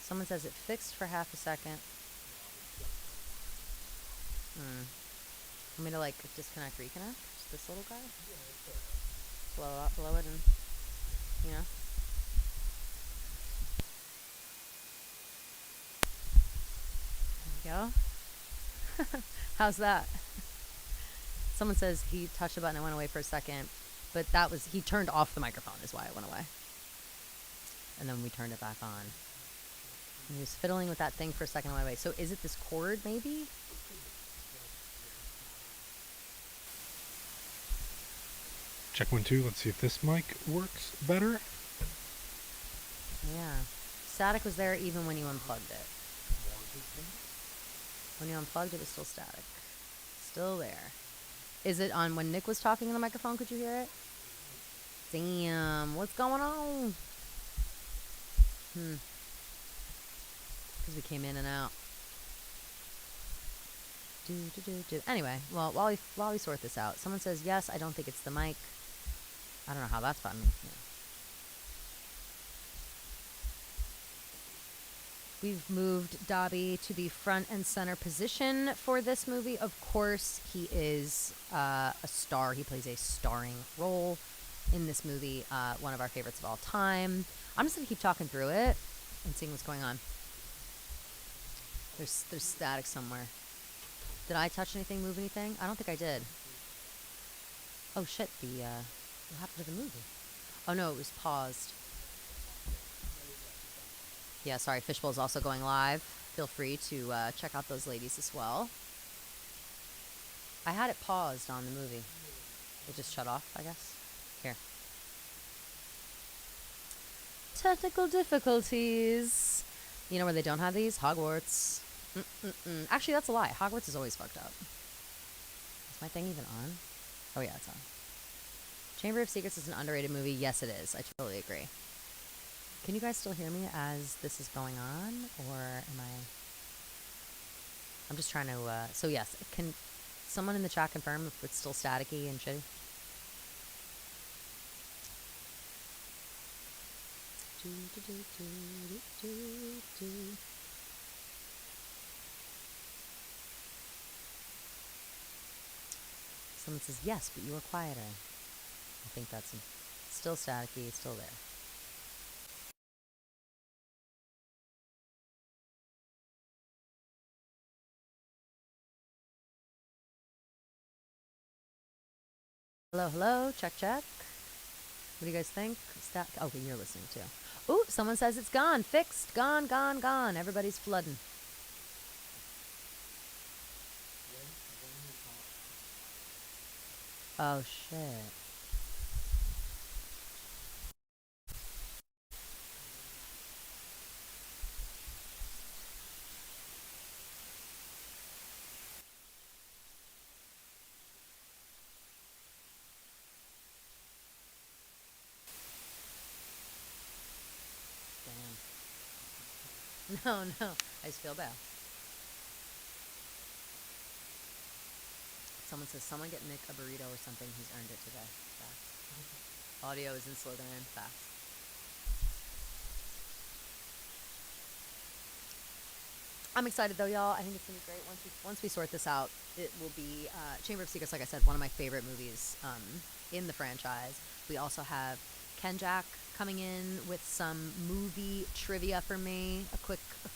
Someone says it fixed for half a second. Want me to like disconnect, reconnect? Just this little guy? Blow it and, you know. There we go. How's that? Someone says he touched a button and went away for a second, but he turned off the microphone is why it went away. And then we turned it back on. And he was fiddling with that thing for a second and went away. So is it this cord maybe? Check 1, 2. Let's see if this mic works better. Yeah. Static was there even when you unplugged it. When you unplugged it was still static. Still there. Is it on when Nick was talking in the microphone? Could you hear it? Damn. What's going on? Because we came in and out. Anyway, well, while we sort this out, someone says, yes, I don't think it's the mic. I don't know how that's fun. Yeah. We've moved Dobby to the front and center position for this movie. Of course, he is a star. He plays a starring role in this movie, one of our favorites of all time. I'm just going to keep talking through it and seeing what's going on. There's static somewhere. Did I touch anything, move anything? I don't think I did. Oh, shit. What happened to the movie? Oh, no, it was paused. Yeah, sorry, Fishbowl is also going live. Feel free to check out those ladies as well. I had it paused on the movie. It just shut off, I guess. Here. Technical difficulties. You know where they don't have these? Hogwarts. Actually, that's a lie. Hogwarts is always fucked up. Is my thing even on? Oh, yeah, it's on. Chamber of Secrets is an underrated movie. Yes, it is. I totally agree. Can you guys still hear me as this is going on? Or am I... I'm just trying to... So, yes. Can someone in the chat confirm if it's still staticky and shitty? Someone says, yes, but you were quieter. I think that's still staticky. It's still there. Hello, hello. Check, check. What do you guys think? Okay, you're listening too. Ooh, someone says it's gone. Fixed. Gone, gone, gone. Everybody's flooding. Oh, shit. No, no. I just feel bad. Someone says, someone get Nick a burrito or something. He's earned it today. Facts. Audio is in Slytherin. Facts. I'm excited though, y'all. I think it's gonna be great. Once we sort this out, it will be Chamber of Secrets. Like I said, one of my favorite movies in the franchise. We also have Ken Jack coming in with some movie trivia for me.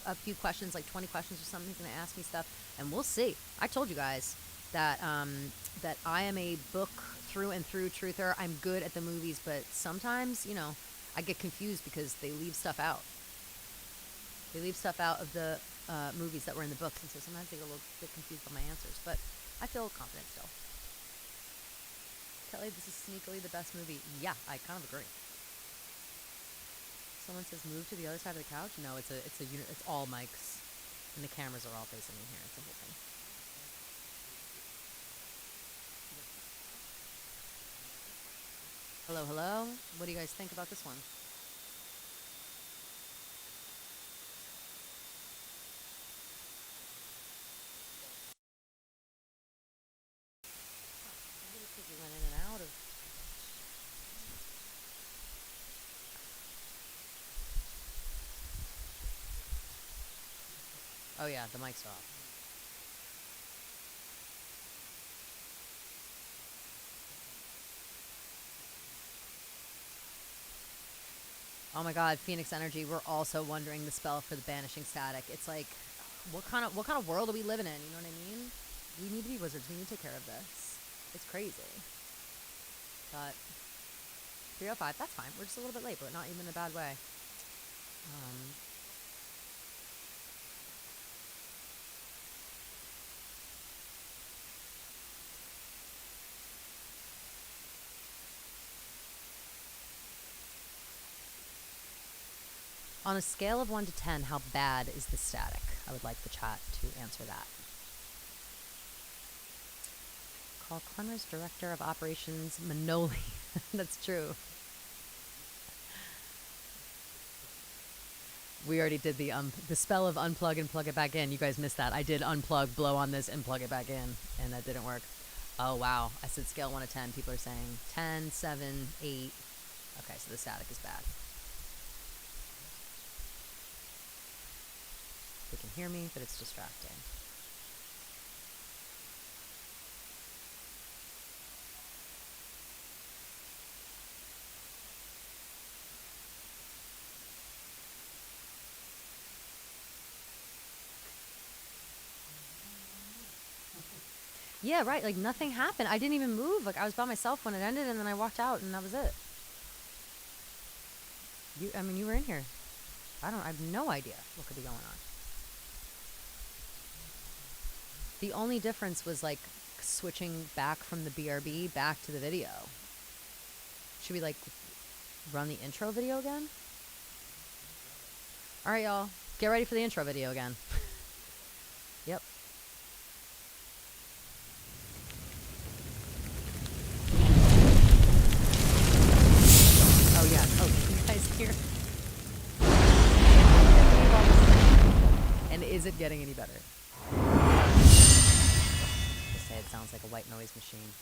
A few questions, like 20 questions or something. He's gonna ask me stuff, and we'll see. I told you guys that that I am a book through and through truther. I'm good at the movies, but sometimes, I get confused because they leave stuff out. They leave stuff out of the movies that were in the books, and so sometimes they get a little bit confused by my answers. But I feel confident still. Kelly, this is sneakily the best movie. Yeah, I kind of agree. Someone says move to the other side of the couch. No, it's all mics, and the cameras are all facing me here. It's the whole thing. Hello, hello. What do you guys think about this one? We went in and out of. Oh yeah, the mic's off. Oh my God, Phoenix Energy. We're also wondering the spell for the banishing static. It's like, what kind of world are we living in? You know what I mean? We need to be wizards. We need to take care of this. It's crazy. But 3:05. That's fine. We're just a little bit late, but not even in a bad way. On a scale of 1 to 10, how bad is the static? I would like the chat to answer that. Call Clemmer's Director of Operations Manoli. That's true. We already did the spell of unplug and plug it back in. You guys missed that. I did unplug, blow on this, and plug it back in, and that didn't work. Oh, wow. I said scale 1 to 10. People are saying 10, 7, 8. Okay, so the static is bad. They can hear me, but it's distracting. Yeah, right. Like nothing happened. I didn't even move. Like I was by myself when it ended, and then I walked out, and that was it. You were in here. I have no idea what could be going on. The only difference was like switching back from the BRB back to the video. Should we like run the intro video again? All right, y'all. Get ready for the intro video again. Yep. Oh, yeah. Oh, can you guys hear? And is it getting any better? Just say it sounds like a white noise machine.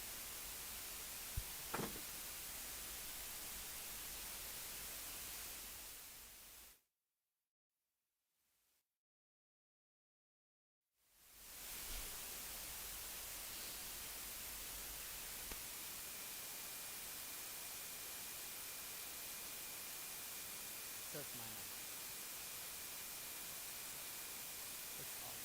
So it's mine. It's all.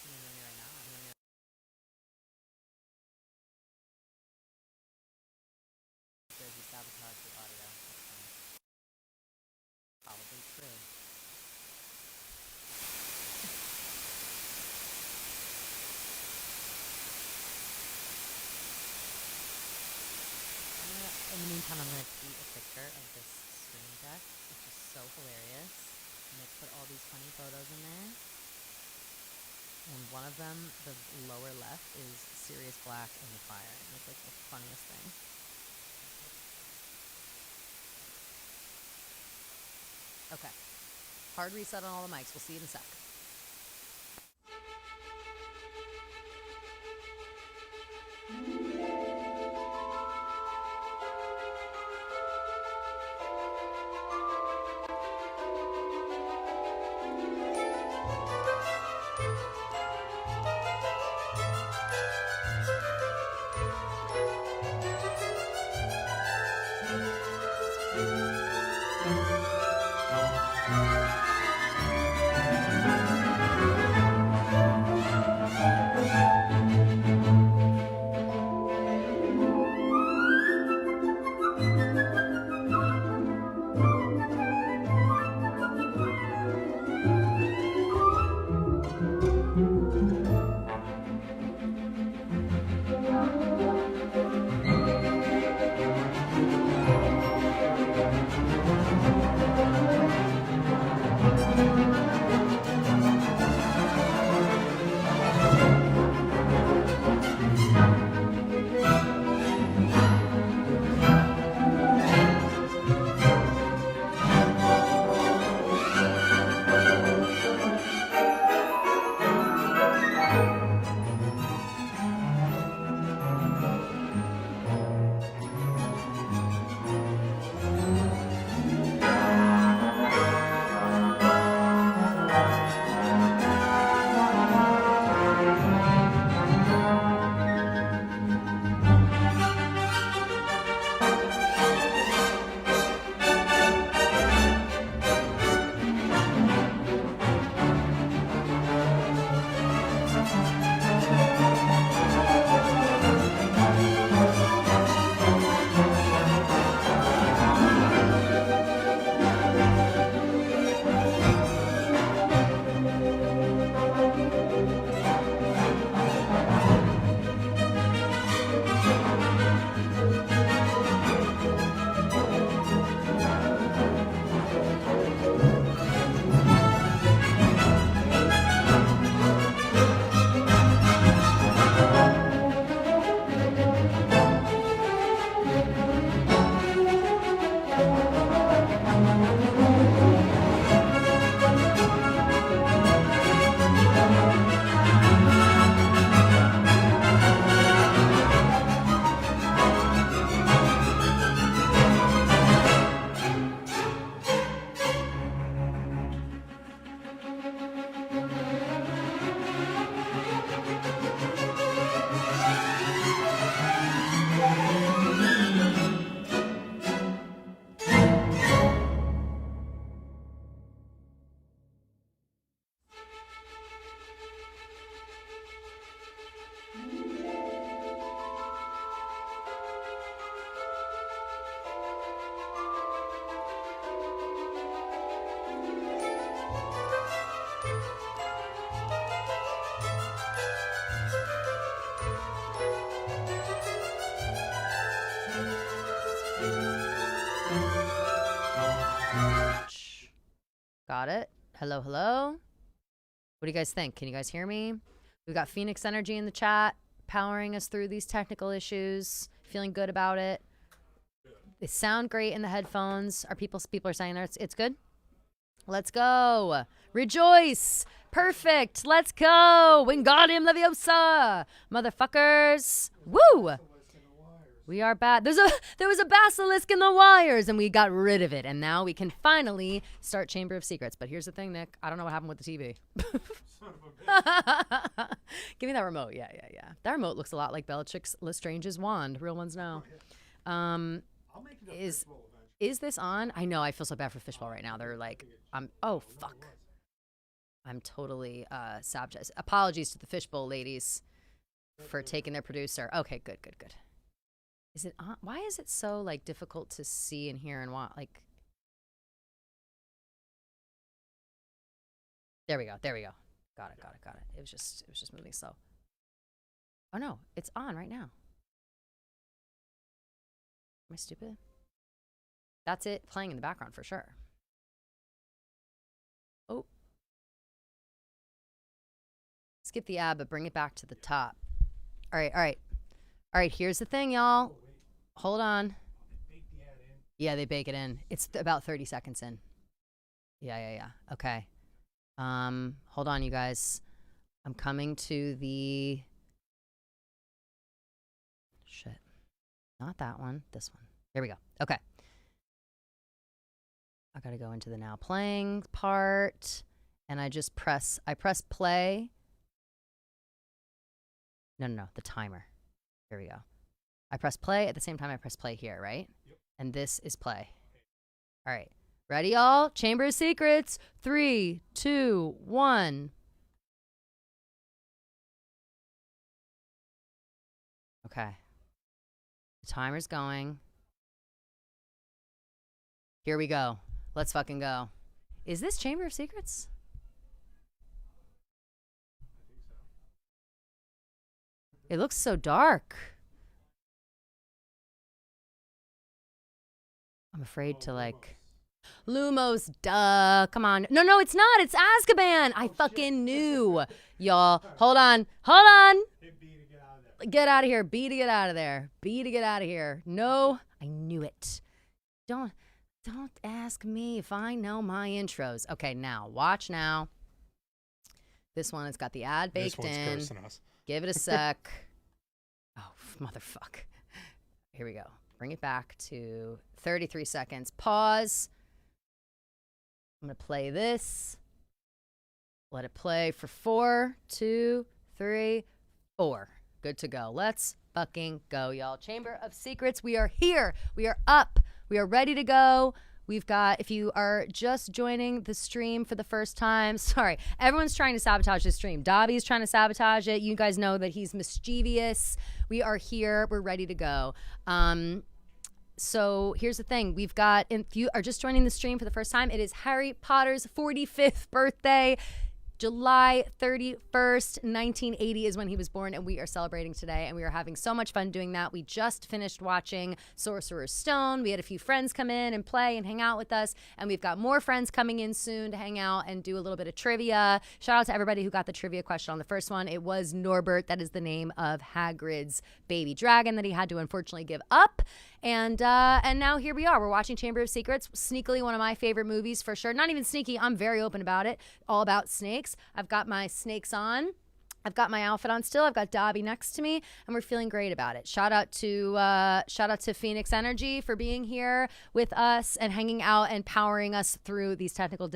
Can you hear me right now? I'm hearing it. Says you sabotaged the audio. That's fine. Probably true. In the meantime, I'm going to tweet a picture of this stream deck, which is so hilarious. Nick put all these funny photos in there. And one of them, the lower left, is Sirius Black in the fire. And it's like the funniest thing. Okay. Hard reset on all the mics. We'll see you in a sec. Got it. Hello, hello. What do you guys think? Can you guys hear me? We've got Phoenix Energy in the chat, powering us through these technical issues. Feeling good about it. They sound great in the headphones. People are saying it's good? Let's go. Rejoice. Perfect. Let's go. Wingardium Leviosa. Motherfuckers. Woo. We are bad. There was a basilisk in the wires, and we got rid of it. And now we can finally start Chamber of Secrets. But here's the thing, Nick. I don't know what happened with the TV. Son of a bitch. Give me that remote. Yeah. That remote looks a lot like Bellatrix Lestrange's wand. Real ones know. I'll make it a fishbowl eventually. Is this on? I know. I feel so bad for Fishbowl right now. They're like, oh, fuck. I'm totally sabotaged. Apologies to the Fishbowl ladies for taking their producer. Okay, good. Is it on? Why is it so like difficult to see and hear and watch? Like, there we go. Got it. It was just moving slow. Oh no, it's on right now. Am I stupid? That's it playing in the background for sure. Oh. Skip the ad, but bring it back to the top. All right, here's the thing, y'all. Hold on. They bake the ad in. Yeah, they bake it in. It's about 30 seconds in. Yeah. Okay. Hold on, you guys. I'm coming to the... Shit. Not that one. This one. Here we go. Okay. I gotta go into the now playing part. And I press play. No. The timer. Here we go. I press play. At the same time, I press play here, right? Yep. And this is play. All right. Ready, y'all? Chamber of Secrets. 3, 2, 1. Okay. The timer's going. Here we go. Let's fucking go. Is this Chamber of Secrets? I think so. It looks so dark. I'm afraid to like... Lumos, duh. Come on. No, it's not. It's Azkaban. I fucking knew. Y'all. Hold on. Hit B to get out of there. Get out of here. B to get out of there. B to get out of here. No, I knew it. Don't ask me if I know my intros. Okay, now. Watch now. This one has got the ad baked This one's in. cursing us. Give it a sec. Oh, motherfuck. Here we go. Bring it back to 33 seconds. Pause. I'm going to play this. Let it play for 4, 2, 3, 4. Good to go. Let's fucking go, y'all. Chamber of Secrets. We are here. We are up. We are ready to go. We've got, if you are just joining the stream for the first time, sorry, everyone's trying to sabotage the stream. Dobby's trying to sabotage it. You guys know that he's mischievous. We are here. We're ready to go. So here's the thing. We've got, if you are just joining the stream for the first time, it is Harry Potter's 45th birthday. July 31st, 1980 is when he was born, and we are celebrating today, and we are having so much fun doing that. We just finished watching Sorcerer's Stone. We had a few friends come in and play and hang out with us, and we've got more friends coming in soon to hang out and do a little bit of trivia. Shout out to everybody who got the trivia question on the first one. It was Norbert. That is the name of Hagrid's baby dragon that he had to unfortunately give up. And now here we are. We're watching Chamber of Secrets. Sneakily, one of my favorite movies for sure. Not even sneaky. I'm very open about it. All about snakes. I've got my snakes on. I've got my outfit on still. I've got Dobby next to me, and we're feeling great about it. Shout out to Phoenix Energy for being here with us and hanging out and powering us through these technical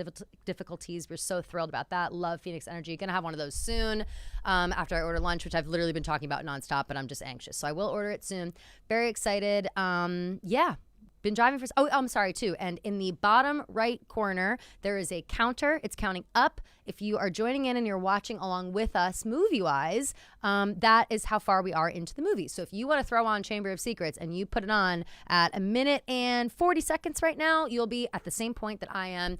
difficulties. We're so thrilled about that. Love Phoenix Energy. Gonna have one of those soon after I order lunch, which I've literally been talking about nonstop, but I'm just anxious, so I will order it soon. Very excited. Yeah. Been driving for... Oh, I'm sorry, too. And in the bottom right corner, there is a counter. It's counting up. If you are joining in and you're watching along with us movie-wise, that is how far we are into the movie. So if you want to throw on Chamber of Secrets and you put it on at 1 minute and 40 seconds right now, you'll be at the same point that I am.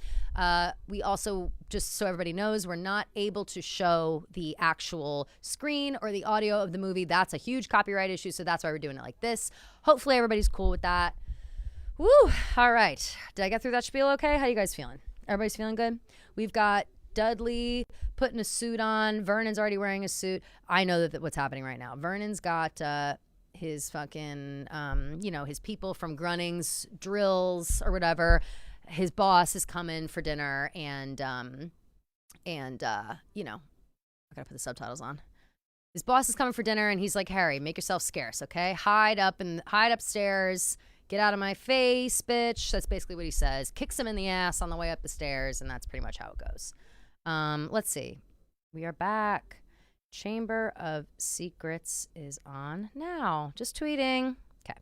We also, just so everybody knows, we're not able to show the actual screen or the audio of the movie. That's a huge copyright issue, so that's why we're doing it like this. Hopefully everybody's cool with that. Woo! All right. Did I get through that spiel okay? How you guys feeling? Everybody's feeling good? We've got Dudley putting a suit on. Vernon's already wearing a suit. I know that what's happening right now. Vernon's got his fucking, his people from Grunning's drills or whatever. His boss is coming for dinner, and I gotta put the subtitles on. His boss is coming for dinner, and he's like, Harry, make yourself scarce, okay? Hide upstairs. Get out of my face, bitch. That's basically what he says. Kicks him in the ass on the way up the stairs, and that's pretty much how it goes. Let's see. We are back. Chamber of Secrets is on now. Just tweeting. Okay.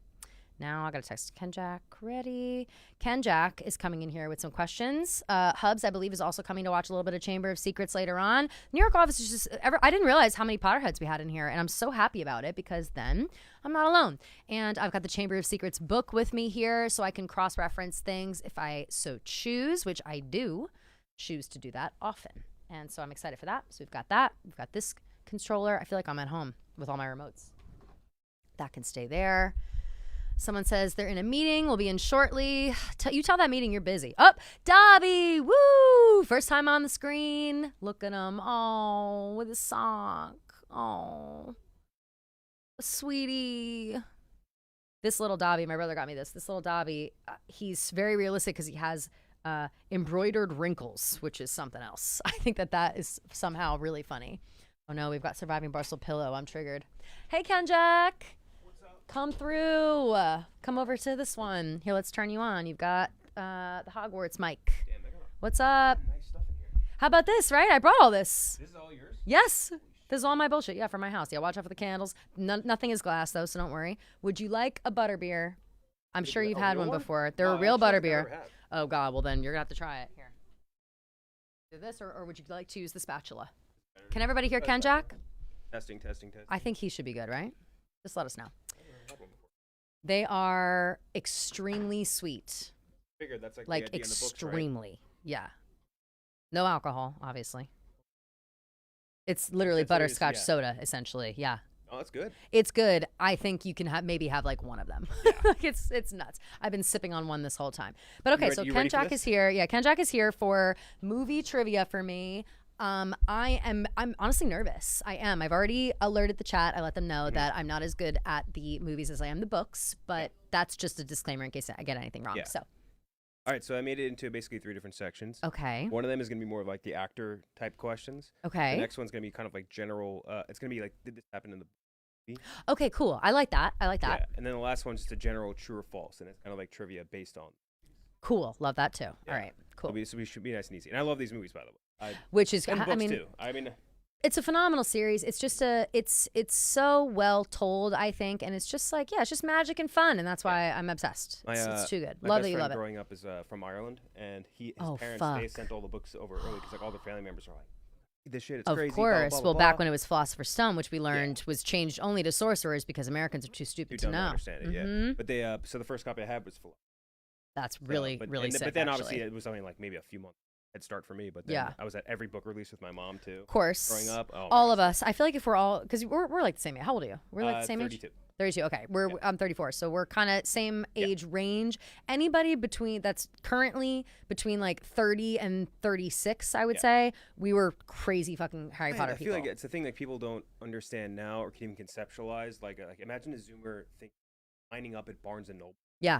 Now I got to text Ken Jack. Ready. Ken Jack is coming in here with some questions. Hubs, I believe, is also coming to watch a little bit of Chamber of Secrets later on. New York office is just... I didn't realize how many Potterheads we had in here, and I'm so happy about it because then I'm not alone. And I've got the Chamber of Secrets book with me here so I can cross-reference things if I so choose, which I do choose to do that often. And so I'm excited for that. So we've got that. We've got this controller. I feel like I'm at home with all my remotes. That can stay there. Someone says they're in a meeting. We'll be in shortly. You tell that meeting you're busy. Oh, Dobby. Woo. First time on the screen. Look at him. Oh, with his sock. Oh, sweetie. This little Dobby, my brother got me this. This little Dobby, he's very realistic because he has embroidered wrinkles, which is something else. I think that is somehow really funny. Oh no, we've got Surviving Barstool Pillow. I'm triggered. Hey, Kenjack. What's up? Come through. Come over to this one. Here, let's turn you on. You've got the Hogwarts mic. Damn, I got What's up? nice stuff in here. How about this, right? I brought all this. This is all yours? Yes. This is all my bullshit. Yeah, for my house. Yeah, watch out for the candles. Nothing is glass, though, so don't worry. Would you like a butterbeer? I'm sure you've had one before. They're a real butterbeer. Oh, God. Well, then you're going to have to try it. Here. Do this, or would you like to use the spatula? Can everybody hear Kenjack? Testing. I think he should be good, right? Just let us know. They are extremely sweet. Figured that's like Like the idea in the books, right? extremely. Yeah. No alcohol, obviously. It's literally That's what it is, butterscotch yeah. soda, essentially. Yeah. Oh, that's good. It's good. I think you can maybe have like one of them. Like it's nuts. I've been sipping on one this whole time. But okay, so you ready for Kenjack this? is here. Yeah, Kenjack is here for movie trivia for me. I'm honestly nervous. I am. I've already alerted the chat. I let them know that I'm not as good at the movies as I am the books, but that's just a disclaimer in case I get anything wrong. Yeah. So, All right, so I made it into basically 3 different sections. okay. One of them is going to be more of like the actor type questions. The Okay. next one's going to be kind of like general. It's going to be like, did this happen in the movie? Okay, cool. I like that. Yeah. And then the last one's just a general true or false, and it's kind of like trivia based on. Cool. Love that too. Yeah. All right. Cool. So we should be nice and easy. And I love these movies, by the way. Which is, And the books I mean, too. I mean, it's a phenomenal series. It's just it's so well told, I think, and it's just like, yeah, it's just magic and fun, and that's why I'm obsessed. It's too good. my Love best that you friend love it. growing up is from Ireland, and his Oh, parents they fuck. sent all the books over early because like all their family members are like, this shit, it's Of crazy. course. Blah, blah, Well, blah, back blah. when it was Philosopher's Stone, which we learned was changed only to Sorcerers because Americans are too stupid You to don't know. understand it, yeah. Mhm. But they so the first copy I had was full. That's really really sick. But then actually. obviously it was only like maybe a few months head start for me. But then Yeah. I was at every book release with my mom too. Of course. Growing up, oh, all man. of us. I feel like if we're all, because we're like the same age. How old are you? We're like the same 32. age. 32. Okay, I'm 34, so we're kind of same age range. Anybody that's currently between like 30 and 36, I would say, we were crazy fucking Harry Man, Potter I people. feel like it's a thing that people don't understand now or can even conceptualize. Like imagine a Zoomer lining up at Barnes and Noble. Yeah.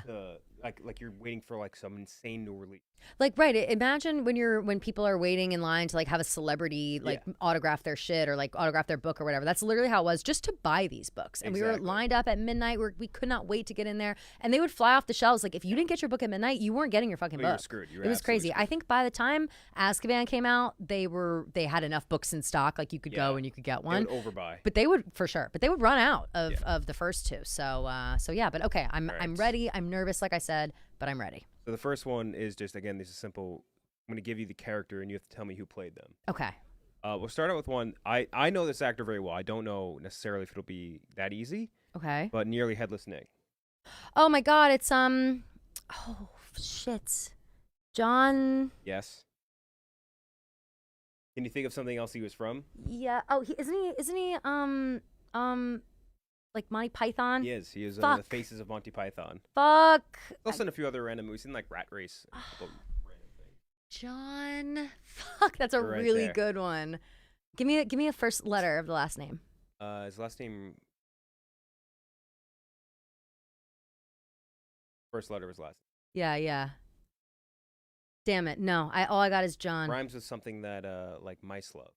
Like you're waiting for like some insane new release. Like, right. Imagine when people are waiting in line to like have a celebrity like autograph their shit or like autograph their book or whatever. That's literally how it was, just to buy these books. And we were lined up at midnight. We could not wait to get in there. And they would fly off the shelves. Like, if you didn't get your book at midnight, you weren't getting your fucking You were book. screwed. You were It was absolutely crazy. screwed. I think by the time Azkaban came out, they had enough books in stock. Like, you could go and you could get They one. would overbuy. But they would, for sure. But they would run out of the first two. So yeah. But okay, I'm ready. I'm nervous, like I said, but I'm ready. So the first one is just, again, this is simple. I'm going to give you the character, and you have to tell me who played them. Okay. We'll start out with one. I know this actor very well. I don't know necessarily if it'll be that easy, Okay. but Nearly Headless Nick. Oh my God, it's oh shit, John. Yes. Can you think of something else he was from? Yeah. Oh, isn't he like Monty Python? He is. He is the Fuck. Faces of Monty Python. Fuck. Also in a few other random movies. In like Rat Race. And a couple random things. John. Fuck, that's a You're right really there. good one. Give me a first letter of the last name. His last name. First letter of his last. Yeah. Damn it. No. All I got is John. Rhymes with something that like mice love.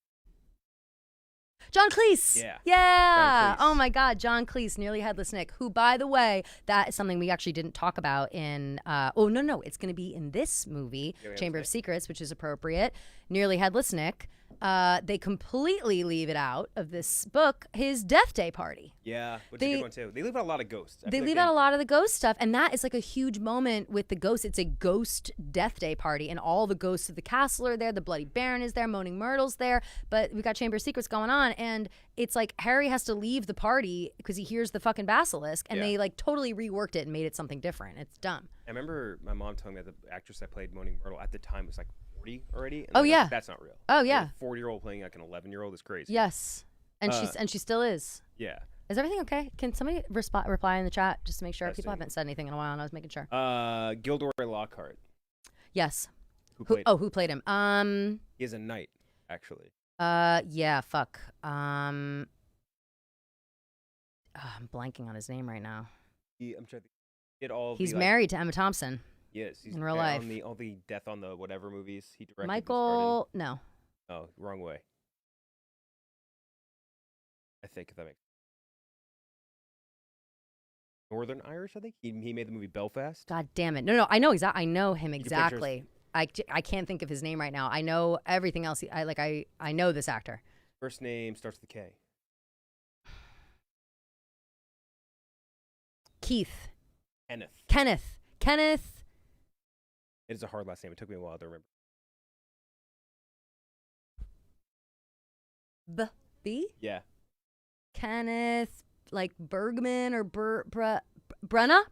John Cleese. Yeah. Yeah. John Cleese. Oh my God, John Cleese, Nearly Headless Nick, who, by the way, that is something we actually didn't talk about in. No, it's going to be in this movie, Nearly Chamber of Headless Secrets, which is appropriate. Nearly Headless Nick. They completely leave it out of this book. His death day party. Yeah, which is a good one too. They leave out a lot of ghosts. I They feel like leave out a lot of the ghost stuff, and that is like a huge moment with the ghosts. It's a ghost death day party, and all the ghosts of the castle are there. The Bloody Baron is there, Moaning Myrtle's there, but we got Chamber of Secrets going on, and it's like Harry has to leave the party because he hears the fucking basilisk, and they like totally reworked it and made it something different. It's dumb. I remember my mom telling me that the actress that played Moaning Myrtle at the time was like 40 already. And Oh, like, yeah. that's not real. Oh, Like, yeah. a 40-year-old playing like an 11-year-old is crazy. Yes, and she still is. Yeah. Is everything okay? Can somebody reply in the chat just to make sure? Testing. People haven't said anything in a while, and I was making sure. Gilderoy Lockhart. Yes. Who played? Who played him? He is a knight, actually. Yeah, fuck. I'm blanking on his name right now. I'm trying to think. He did all of He's the, married to Emma Thompson. Yes, he's In real life. on all the Death on the Whatever movies he directed. and starred Michael, no. in. Oh, wrong way. I think if that makes Northern Irish. I think he made the movie Belfast. God damn it. No, I know I know him Your pictures. exactly. I can't think of his name right now. I know everything else. I know this actor. First name starts with a K. Kenneth. It is a hard last name. It took me a while to remember. B? Yeah. Kenneth, like Bergman or Brunna? Brenna,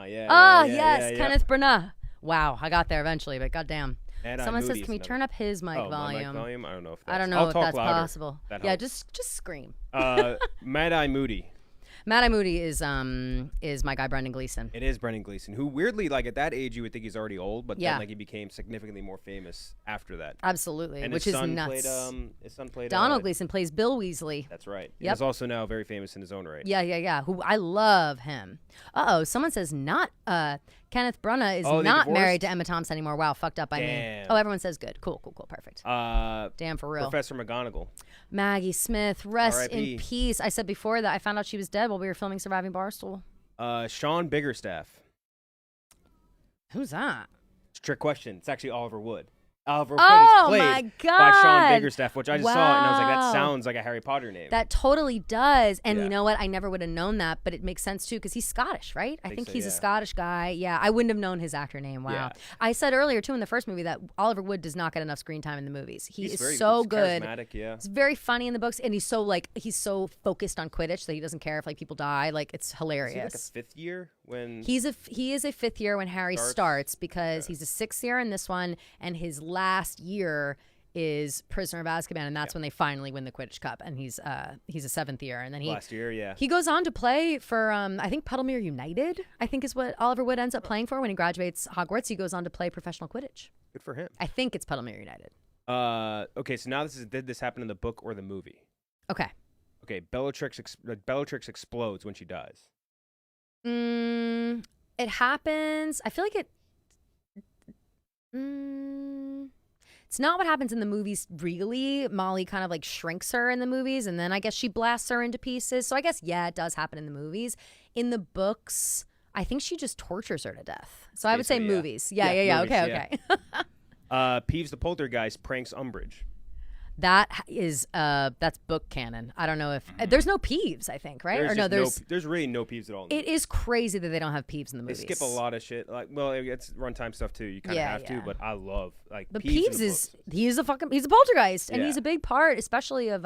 yeah. Ah, yeah, yes, yeah, yeah. Kenneth Branagh. Wow, I got there eventually, but goddamn. Mad-Eye Someone Moody says, is "Can we another- turn up his mic Oh, my volume?" mic volume? I don't know if that's... I don't know I'll if talk that's louder. possible. That Yeah, helps. just scream. Mad-Eye Moody. Mad-Eye Moody is my guy Brendan Gleeson. It is Brendan Gleeson, who weirdly, like at that age, you would think he's already old, but Yeah. then like he became significantly more famous after that. Absolutely, And which his is son nuts. his son played Donald Gleeson plays Bill Weasley. That's right. Yep. He's also now very famous in his own right. Yeah. Who I love him. Someone says not Kenneth Branagh is Oh, they not married divorced? to Emma Thompson anymore. Wow, fucked up by me. Damn. Oh, everyone says good. Cool, perfect. Damn, for real. Professor McGonagall. Maggie Smith, rest in R.I.P.. peace. I said before that I found out she was dead while we were filming Surviving Barstool. Sean Biggerstaff. Who's that? It's a trick question. It's actually Oliver Wood. Oliver Wood Oh, is played my by Sean God. Biggerstaff, which I just saw it and I was like, that Wow. sounds like a Harry Potter name. That totally does. And Yeah. you know what? I never would have known that, but it makes sense too because he's Scottish, right? I think think so, he's a yeah. Scottish guy. Yeah, I wouldn't have known his actor name. Wow. Yeah. I said earlier too in the first movie that Oliver Wood does not get enough screen time in the movies. He He's is so he's good. charismatic, yeah. He's very funny in the books, and he's so focused on Quidditch that he doesn't care if like people die. Like it's Is hilarious. he like a fifth year when... He is a fifth year when Harry Starts? starts because he's a sixth year in this one, and his last year is Prisoner of Azkaban, and that's when they finally win the Quidditch Cup, and he's a seventh year, and then last year, yeah. he goes on to play for I think Puddlemere United. I think is what Oliver Wood ends up playing for when he graduates Hogwarts. He goes on to play professional Quidditch. Good for him. I think it's Puddlemere United. Okay, so now did this happen in the book or the movie? Okay. Okay, Bellatrix explodes when she dies. It happens. I feel like it. It's not what happens in the movies, really. Molly kind of like shrinks her in the movies, and then I guess she blasts her into pieces. So I guess, yeah, it does happen in the movies. In the books, I think she just tortures her to death. So I would say Basically, yeah. movies. Yeah. Movies, Okay. Peeves the Poltergeist pranks Umbridge. That is that's book canon. I don't know if there's no Peeves, I think, right? There's really no Peeves at all. In the It is crazy that they don't have Peeves in the They movies. skip a lot of shit. Like, well, it's runtime stuff too. You kind of have Yeah. to, but I love like. But Peeves in Peeves the is books. he's a poltergeist, and Yeah. he's a big part, especially of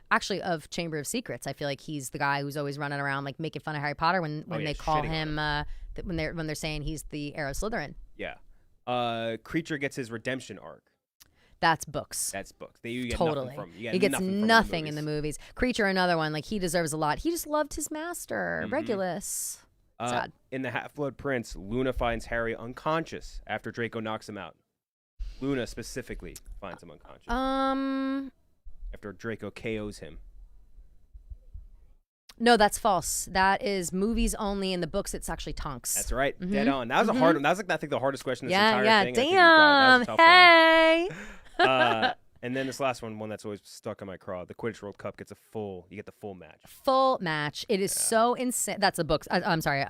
actually of Chamber of Secrets. I feel like he's the guy who's always running around like making fun of Harry Potter when yeah, they call shitting on him when they're saying he's the heir of Slytherin. Yeah. Creature gets his redemption arc. That's books. That's books. You get Totally. nothing from. You get He gets nothing from nothing in the movies. movies. Creature, another one. Like he deserves a lot. He just loved his master, Mhm. Regulus. Sad. In the Half-Blood Prince, Luna finds Harry unconscious after Draco knocks him out. Luna specifically finds him unconscious after Draco KOs him. No, that's false. That is movies only. In the books, it's actually Tonks. That's right. Dead on. That was a hard one. That was like I think the hardest question in this entire thing. I think you got. That was a tough Hey. one. And then this last one that's always stuck in my craw. The Quidditch World Cup gets you get the full match. Full match. It is so insane. That's the books. I'm sorry.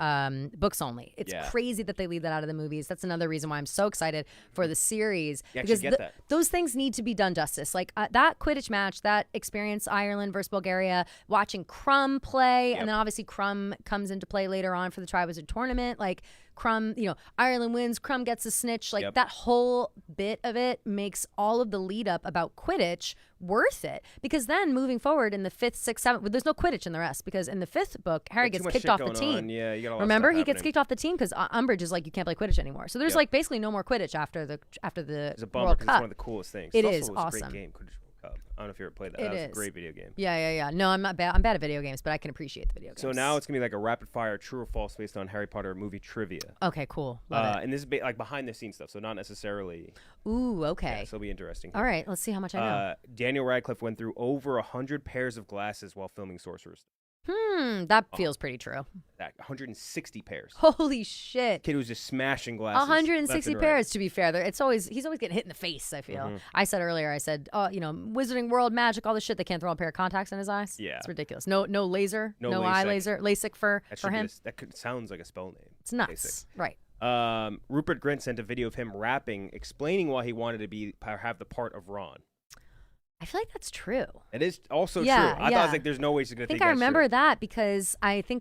Books only. It's Yeah. crazy that they leave that out of the movies. That's another reason why I'm so excited for the series You actually because get that. those things need to be done justice. Like that Quidditch match, that experience, Ireland versus Bulgaria, watching Crumb play, Yep. and then obviously Crumb comes into play later on for the Triwizard Tournament. Like Crumb, Ireland wins. Crumb gets a snitch. Like Yep. that whole bit of it makes all of the lead up about Quidditch worth it because then moving forward in the 5th, 6th, 7th, there's no Quidditch in the rest because in the 5th book Harry Got too gets much kicked shit off the going team. on. Yeah, you got a lot of Remember, stuff he gets happening. kicked off the team because Umbridge is like you can't play Quidditch anymore. So there's Yep. like basically no more Quidditch after the It's a bummer World because it's Cup. one of the coolest things. It It's is also a awesome. great game, Quidditch World Cup. I don't know if you ever played that. It That was is. a great video game. Yeah. No, I'm not bad. I'm bad at video games, but I can appreciate the video games. So now it's gonna be like a rapid fire true or false based on Harry Potter movie trivia. okay, cool. Love it. And this is like behind the scenes stuff, so not necessarily. Ooh, Yeah, okay. so it'll be interesting. All right, let's see how much I know. Daniel Radcliffe went through over 100 pairs of glasses while filming Sorcerers. That feels pretty true. That 160 pairs. Holy shit. Kid was just smashing glasses. 160 left and right. pairs, to be fair. He's always getting hit in the face, I feel. I said earlier, Wizarding World, magic, all this shit, they can't throw a pair of contacts in his eyes. Yeah. It's ridiculous. No laser, no eye laser, LASIK for him. Sounds like a spell name. It's nuts. Right. Rupert Grint sent a video of him rapping, explaining why he wanted to have the part of Ron. I feel like that's true. It is also Yeah, true. I thought yeah. I was like, there's no way she's gonna I think think I that's remember true. that because I feel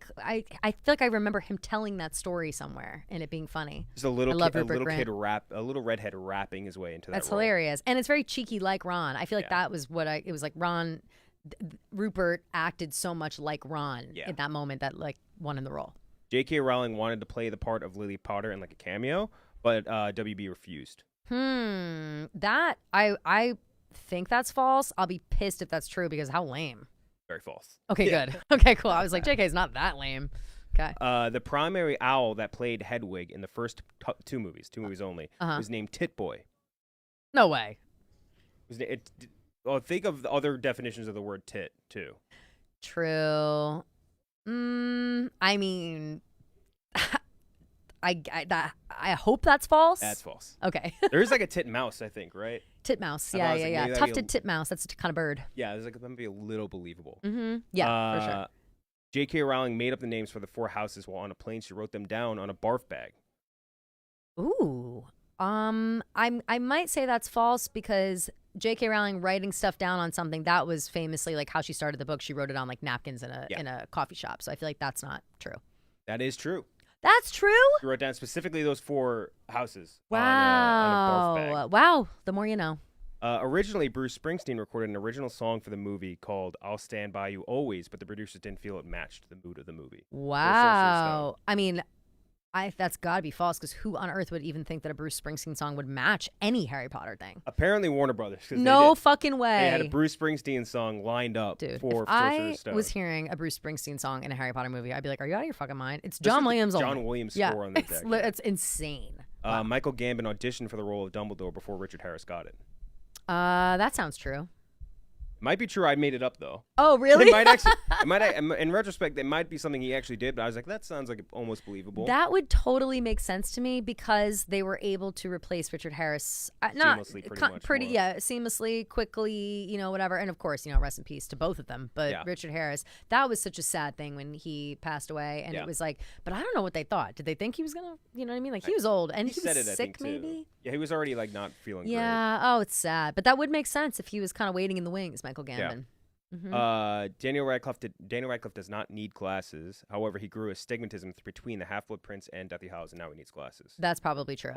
like I remember him telling that story somewhere and it being funny. Just a little I love kid, Rupert Grint. a little redhead rapping his way into that. That's role. hilarious. And it's very cheeky like Ron. I feel like Yeah. that was it was like Ron, Rupert acted so much like Ron Yeah. in that moment that like won in the role. J.K. Rowling wanted to play the part of Lily Potter in like a cameo, but WB refused. That, I think that's false. I'll be pissed if that's true because how lame. Very false. Okay, good. Okay, cool. I was like, JK's not that lame. Okay. The primary owl that played Hedwig in the first two movies only, was named Tit Boy. No way. Think of the other definitions of the word tit too. True. I mean, I hope that's false. That's false. Okay. There is like a titmouse, I think, right? Titmouse. I Yeah, thought it was yeah, like yeah. maybe that'd be Tufted titmouse. That's a kind of bird. Yeah, there's like that might be a little believable. Yeah, for sure. J.K. Rowling made up the names for the 4 houses while on a plane. She wrote them down on a barf bag. Ooh. I might say that's false because J.K. Rowling writing stuff down on something that was famously like how she started the book. She wrote it on like napkins in a coffee shop. So I feel like that's not true. That is true. That's true. She wrote down specifically those 4 houses. Wow. On a barf bag. Wow. The more you know. Originally, Bruce Springsteen recorded an original song for the movie called "I'll Stand By You Always," but the producers didn't feel it matched the mood of the movie. Wow. I mean, that's got to be false because who on earth would even think that a Bruce Springsteen song would match any Harry Potter thing? Apparently, Warner Brothers. No fucking way. They had a Bruce Springsteen song lined up Dude, for if Sorcerer's Stone. I was hearing a Bruce Springsteen song in a Harry Potter movie, I'd be like, "Are you out of your fucking mind?" It's John Williams. John Williams score on this. It's insane. Wow. Michael Gambon auditioned for the role of Dumbledore before Richard Harris got it. That sounds true. Might be true. I made it up though. Oh, really? It might actually. In retrospect, it might be something he actually did. But I was like, that sounds like almost believable. That would totally make sense to me because they were able to replace Richard Harris Seamlessly, pretty much more. seamlessly, quickly, whatever. And of course, rest in peace to both of them. But Yeah. Richard Harris, that was such a sad thing when he passed away, and Yeah. it was like, but I don't know what they thought. Did they think he was gonna, you know what I mean? Like he was old and he said was it, I sick, think, too. maybe. Yeah, he was already like not feeling great. Yeah. Oh, it's sad, but that would make sense if he was kind of waiting in the wings, Michael Gambon. Yeah. Daniel Radcliffe does not need glasses. However, he grew astigmatism between the Half-Blood Prince and Deathly Hallows, and now he needs glasses. That's probably true.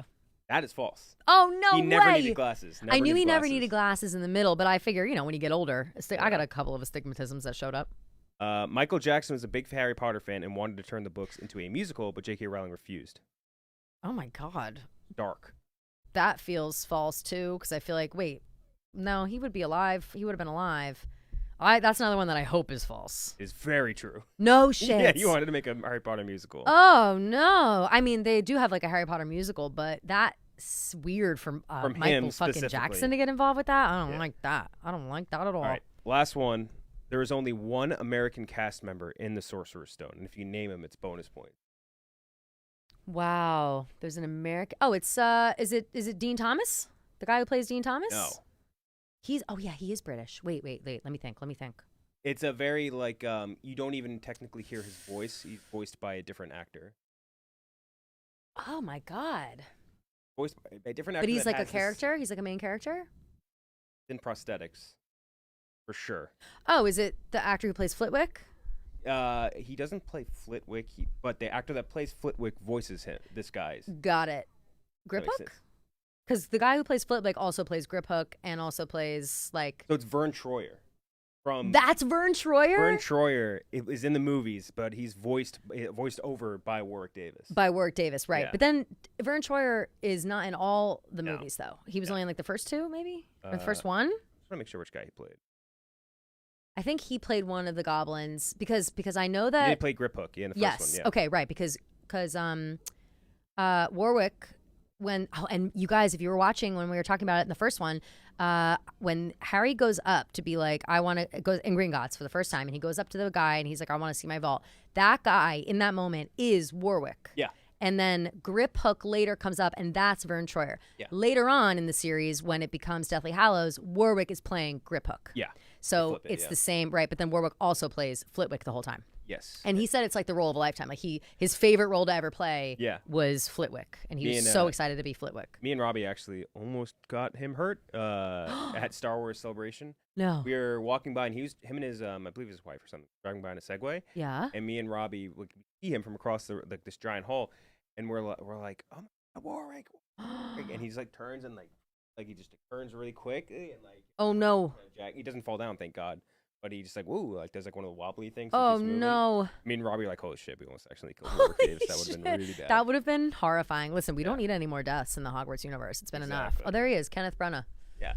That is false. Oh no He way! never needed glasses. I knew he never needed glasses in the middle, but I figure, when you get older, I got a couple of astigmatisms that showed up. Michael Jackson was a big Harry Potter fan and wanted to turn the books into a musical, but J.K. Rowling refused. Oh my god, Dark. that feels false too. Because I feel like, wait, no, he would be alive. He would have been alive. That's another one that I hope is false. Is very true. No shit. Yeah, you wanted to make a Harry Potter musical. Oh no! I mean, they do have like a Harry Potter musical, but that's weird from Michael him fucking Jackson to get involved with that. I don't Yeah. like that. I don't like that at all. All right, last one. There is only one American cast member in the Sorcerer's Stone, and if you name him, it's bonus points. Wow, there's an American. Oh, it's is it Dean Thomas? The guy who plays Dean Thomas? No. He is British. Wait. Let me think. It's a very you don't even technically hear his voice. He's voiced by a different actor. Oh my god. Voiced by a different actor. But he's that like a has this character. He's like a main character. in prosthetics, for sure. Oh, is it the actor who plays Flitwick? He doesn't play Flitwick, but the actor that plays Flitwick voices him. This guy's. Got it. That makes Griphook? sense. Because the guy who plays Flitwick also plays Griphook and also plays like. So it's Vern Troyer. That's Vern Troyer. Vern Troyer is in the movies, but he's voiced over by Warwick Davis. By Warwick Davis, right? Yeah. But then Vern Troyer is not in all the No. movies, though. He was No. only in like the first two, maybe, or the Uh, first one. I just want to make sure which guy he played. I think he played one of the goblins because I know He that. did play Griphook in the first one. Yeah. Okay, right, because Warwick and you guys, if you were watching when we were talking about it in the first one, when Harry goes up to be like, I want to go in Gringotts for the first time, and he goes up to the guy and he's like, I want to see my vault. That guy in that moment is Warwick. Yeah. And then Grip Hook later comes up, and that's Vern Troyer. Yeah. Later on in the series, when it becomes Deathly Hallows, Warwick is playing Grip Hook. Yeah. So it's the same, right? But then Warwick also plays Flitwick the whole time. Yes. And he said it's like the role of a lifetime. Like his favorite role to ever play was Flitwick, and he was so excited to be Flitwick. Me and Robbie actually almost got him hurt at Star Wars Celebration. No. We were walking by, and him and his I believe his wife or something, driving by in a Segway. Yeah. And me and Robbie would see him from across this giant hall, and we're like, oh my God, Warwick. And he's like turns and like he just turns really quick and like. Oh no. He doesn't fall down, thank God. But he just like, woo, like there's like one of the wobbly things. Oh no. Me and Robbie are like, holy shit, we almost actually killed Warwick Davis. That would have been really bad. That would have been horrifying. Listen, we don't need any more deaths in the Hogwarts universe. It's been enough. Oh, there he is, Kenneth Branagh. Yeah.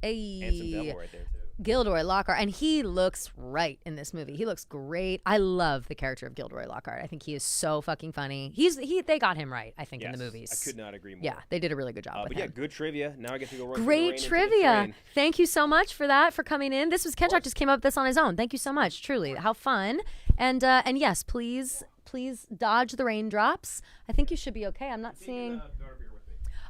Hey. Handsome devil right there too. Gilderoy Lockhart, and he looks right in this movie. He looks great. I love the character of Gilderoy Lockhart. I think he is so fucking funny. They got him right, I think, in the movies. I could not agree more. Yeah, they did a really good job with but him. good trivia. Now I get to go run Great trivia. Thank you so much for that, for coming in. This was Kenchuk just came up with this on his own. Thank you so much. Truly, how fun. And yes, please dodge the raindrops. I think you should be okay. I'm not seeing.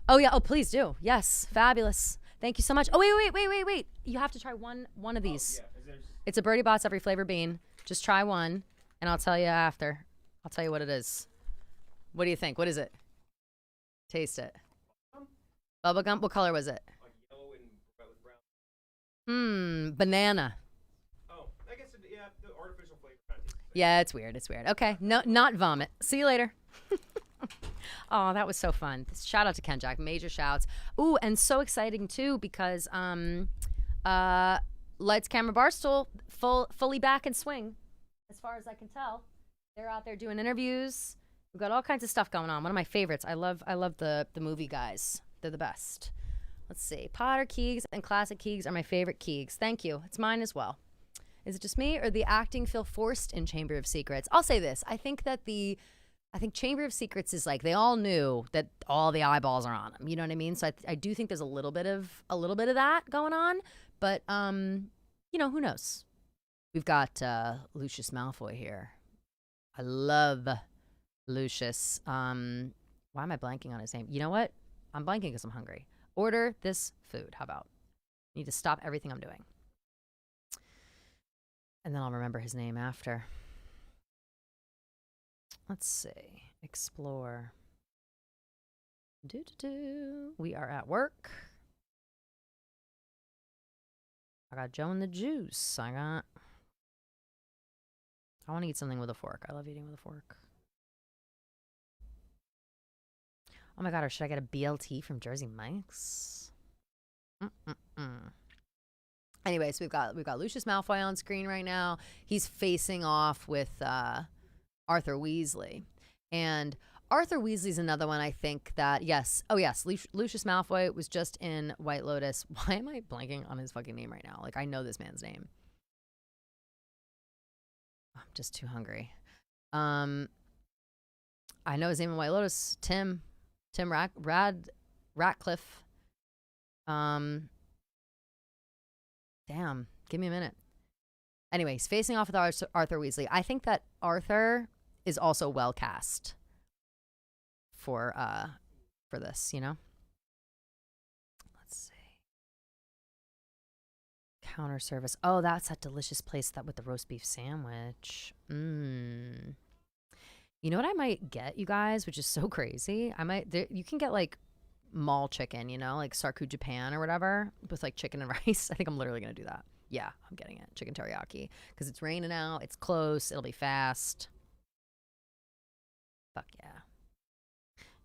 Oh yeah. Oh, please do. Yes, fabulous. Thank you so much. Oh, wait. You have to try one of these. Yeah. It's a Birdie Bots every flavor bean. Just try one, and I'll tell you after. I'll tell you what it is. What do you think? What is it? Taste it. Bubblegum? What color was it? Like yellow and brown. Banana. Oh, I guess, the artificial flavor kind of tastes the same. Yeah, it's weird. Okay. No, not vomit. See you later. Oh, that was so fun. Shout out to Ken Jack. Major shouts. Ooh, and so exciting too because Lights Camera Barstool fully back in swing. As far as I can tell, they're out there doing interviews. We've got all kinds of stuff going on. One of my favorites. I love the movie guys. They're the best. Let's see. Potter Keegs and Classic Keegs are my favorite Keegs. Thank you. It's mine as well. Is it just me or the acting feel forced in Chamber of Secrets? I'll say this. I think Chamber of Secrets is like they all knew that all the eyeballs are on them. You know what I mean? So I do think there's a little bit of that going on, but who knows? We've got Lucius Malfoy here. I love Lucius. Why am I blanking on his name? You know what? I'm blanking because I'm hungry. Order this food. How about? I need to stop everything I'm doing, and then I'll remember his name after. Let's see. Explore. We are at work. I got Joe and the Juice. I want to eat something with a fork. I love eating with a fork. Oh my God, or should I get a BLT from Jersey Mike's? Anyways, we've got Lucius Malfoy on screen right now. He's facing off with Arthur Weasley. And Arthur Weasley's another one I think that, yes. Oh, yes. Lucius Malfoy was just in White Lotus. Why am I blanking on his fucking name right now? Like, I know this man's name. I'm just too hungry. I know his name in White Lotus. Tim Ratcliffe. Damn. Give me a minute. Anyway, he's facing off with Arthur Weasley. I think that Arthur is also well cast for this, you know? Let's see. Counter service. Oh, that's that delicious place that with the roast beef sandwich. You know what I might get, you guys, which is so crazy? You can get like mall chicken, you know, like Sarku Japan or whatever, with like chicken and rice. I think I'm literally going to do that. Yeah, I'm getting it. Chicken teriyaki. Because it's raining out. It's close. It'll be fast. Fuck yeah.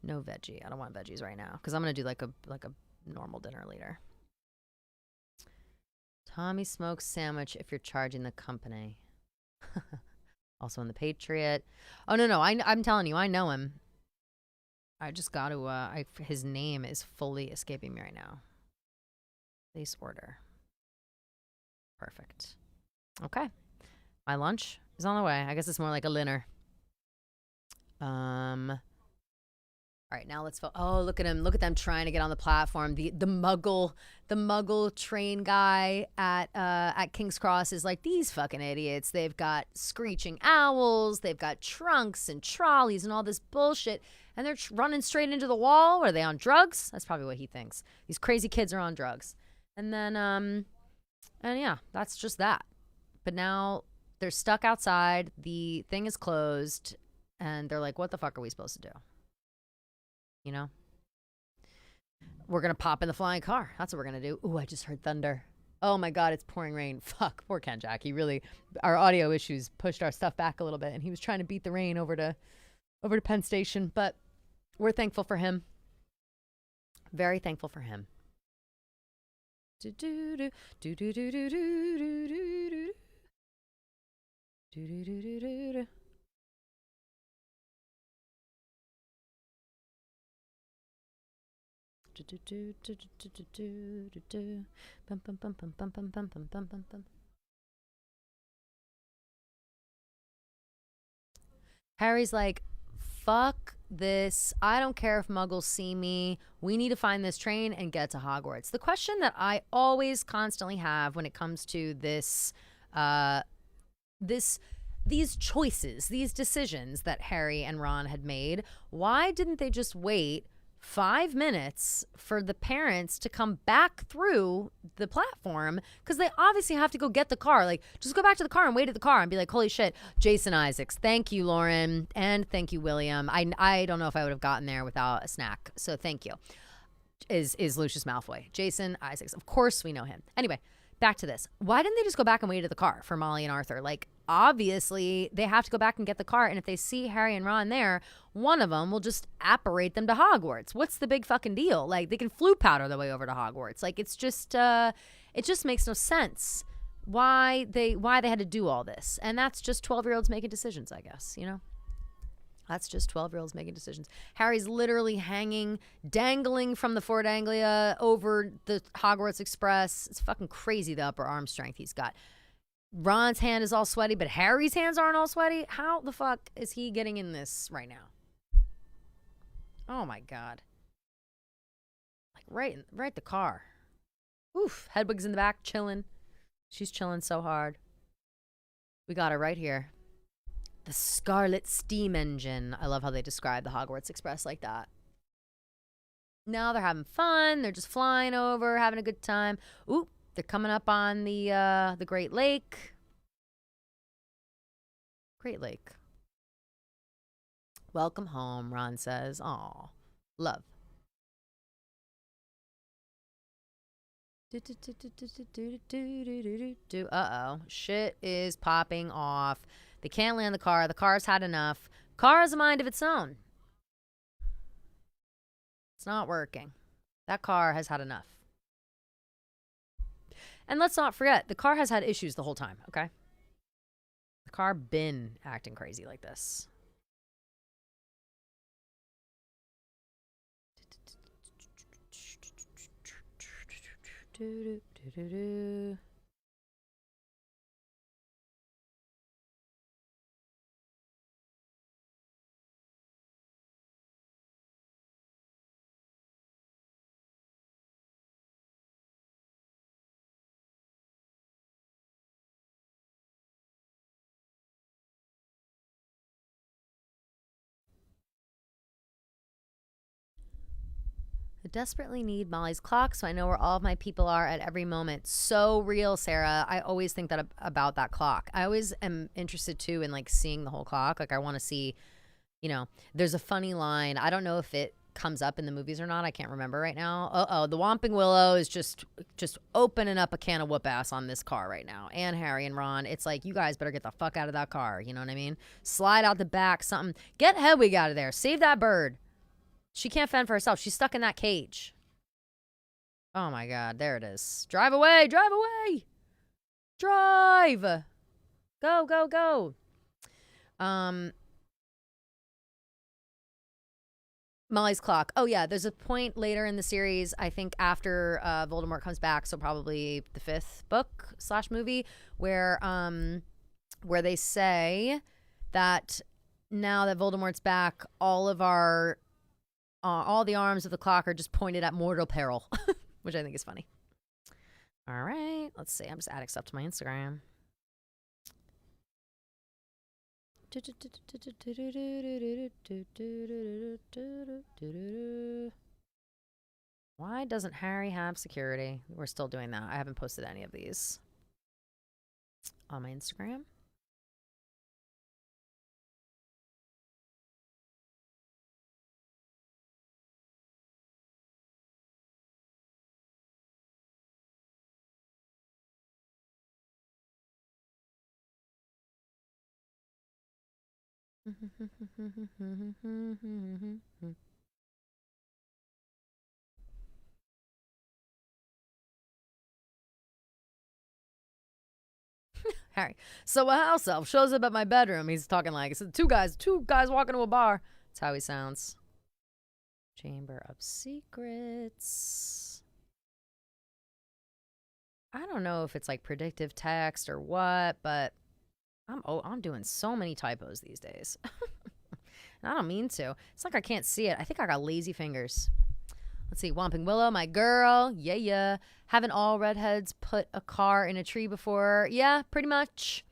No veggie. I don't want veggies right now. Because I'm going to do like a normal dinner later. Tommy Smokes sandwich if you're charging the company. Also in the Patriot. Oh, no. I'm telling you, I know him. I just got to, his name is fully escaping me right now. Place order. Perfect. Okay. My lunch is on the way. I guess it's more like a dinner. All All right, now let's oh, look at him. Look at them trying to get on the platform. The muggle train guy at King's Cross is like, these fucking idiots. They've got screeching owls, they've got trunks and trolleys and all this bullshit, and they're running straight into the wall. Are they on drugs? That's probably what he thinks. These crazy kids are on drugs. And then and yeah, that's just that. But now they're stuck outside. The thing is closed, and they're like, what the fuck are we supposed to do? You know, we're going to pop in the flying car. That's what we're going to do. Ooh, I just heard thunder. Oh my God, it's pouring rain. Fuck, poor Ken Jack. Our audio issues pushed our stuff back a little bit, and he was trying to beat the rain over to Penn Station, but we're thankful for him. Very thankful for him. Harry's like, fuck this. I don't care if muggles see me. We need to find this train and get to Hogwarts. The question that I always constantly have when it comes to these choices, these decisions that Harry and Ron had made, why didn't they just wait 5 minutes for the parents to come back through the platform? Because they obviously have to go get the car. Like, just go back to the car and wait at the car and be like, holy shit, Jason Isaacs. Thank you, Lauren. And thank you, William. I don't know if I would have gotten there without a snack. So thank you. Is Lucius Malfoy. Jason Isaacs. Of course we know him. Anyway, back to this. Why didn't they just go back and wait at the car for Molly and Arthur? Like, obviously they have to go back and get the car, and if they see Harry and Ron there, one of them will just apparate them to Hogwarts. What's the big fucking deal? Like, they can flu powder their way over to Hogwarts. Like, it's just it just makes no sense why they had to do all this. And that's just 12-year-olds making decisions, I guess, you know? That's just 12-year-olds making decisions. Harry's literally dangling from the Fort Anglia over the Hogwarts Express. It's fucking crazy, the upper arm strength he's got. Ron's hand is all sweaty, but Harry's hands aren't all sweaty. How the fuck is he getting in this right now? Oh my God. Like right the car. Oof. Hedwig's in the back chilling. She's chilling so hard. We got her right here. The Scarlet Steam Engine. I love how they describe the Hogwarts Express like that. Now they're having fun. They're just flying over, having a good time. Ooh, they're coming up on the Great Lake. Great Lake. Welcome home, Ron says. Aw, love. Uh-oh. Shit is popping off. They can't land the car. The car's had enough. Car has a mind of its own. It's not working. That car has had enough. And let's not forget, the car has had issues the whole time, okay? The car been acting crazy like this. I desperately need Molly's clock so I know where all of my people are at every moment. So real, Sarah. I always think that about that clock. I always am interested too in like seeing the whole clock. Like I want to see, you know, there's a funny line. I don't know if it comes up in the movies or not. I can't remember right now. The Whomping Willow is just opening up a can of whoop ass on this car right now. And Harry and Ron. It's like, you guys better get the fuck out of that car. You know what I mean? Slide out the back, something. Get Hedwig out of there. Save that bird. She can't fend for herself. She's stuck in that cage. Oh my God, there it is. Drive away, drive away. Drive. Go, go, go. Molly's clock. Oh yeah, there's a point later in the series, I think after Voldemort comes back, so probably the 5th book / movie, where they say that now that Voldemort's back, all of our all the arms of the clock are just pointed at mortal peril, which I think is funny. All right, let's see. I'm just adding stuff to my Instagram. Why doesn't Harry have security? We're still doing that. I haven't posted any of these on my Instagram. Harry. So a house elf shows up at my bedroom. He's talking like it's two guys walking to a bar. That's how he sounds. Chamber of Secrets. I don't know if it's like predictive text or what, but I'm doing so many typos these days. And I don't mean to. It's like I can't see it. I think I got lazy fingers. Let's see. Whomping Willow, my girl. Yeah. Haven't all redheads put a car in a tree before? Yeah, pretty much.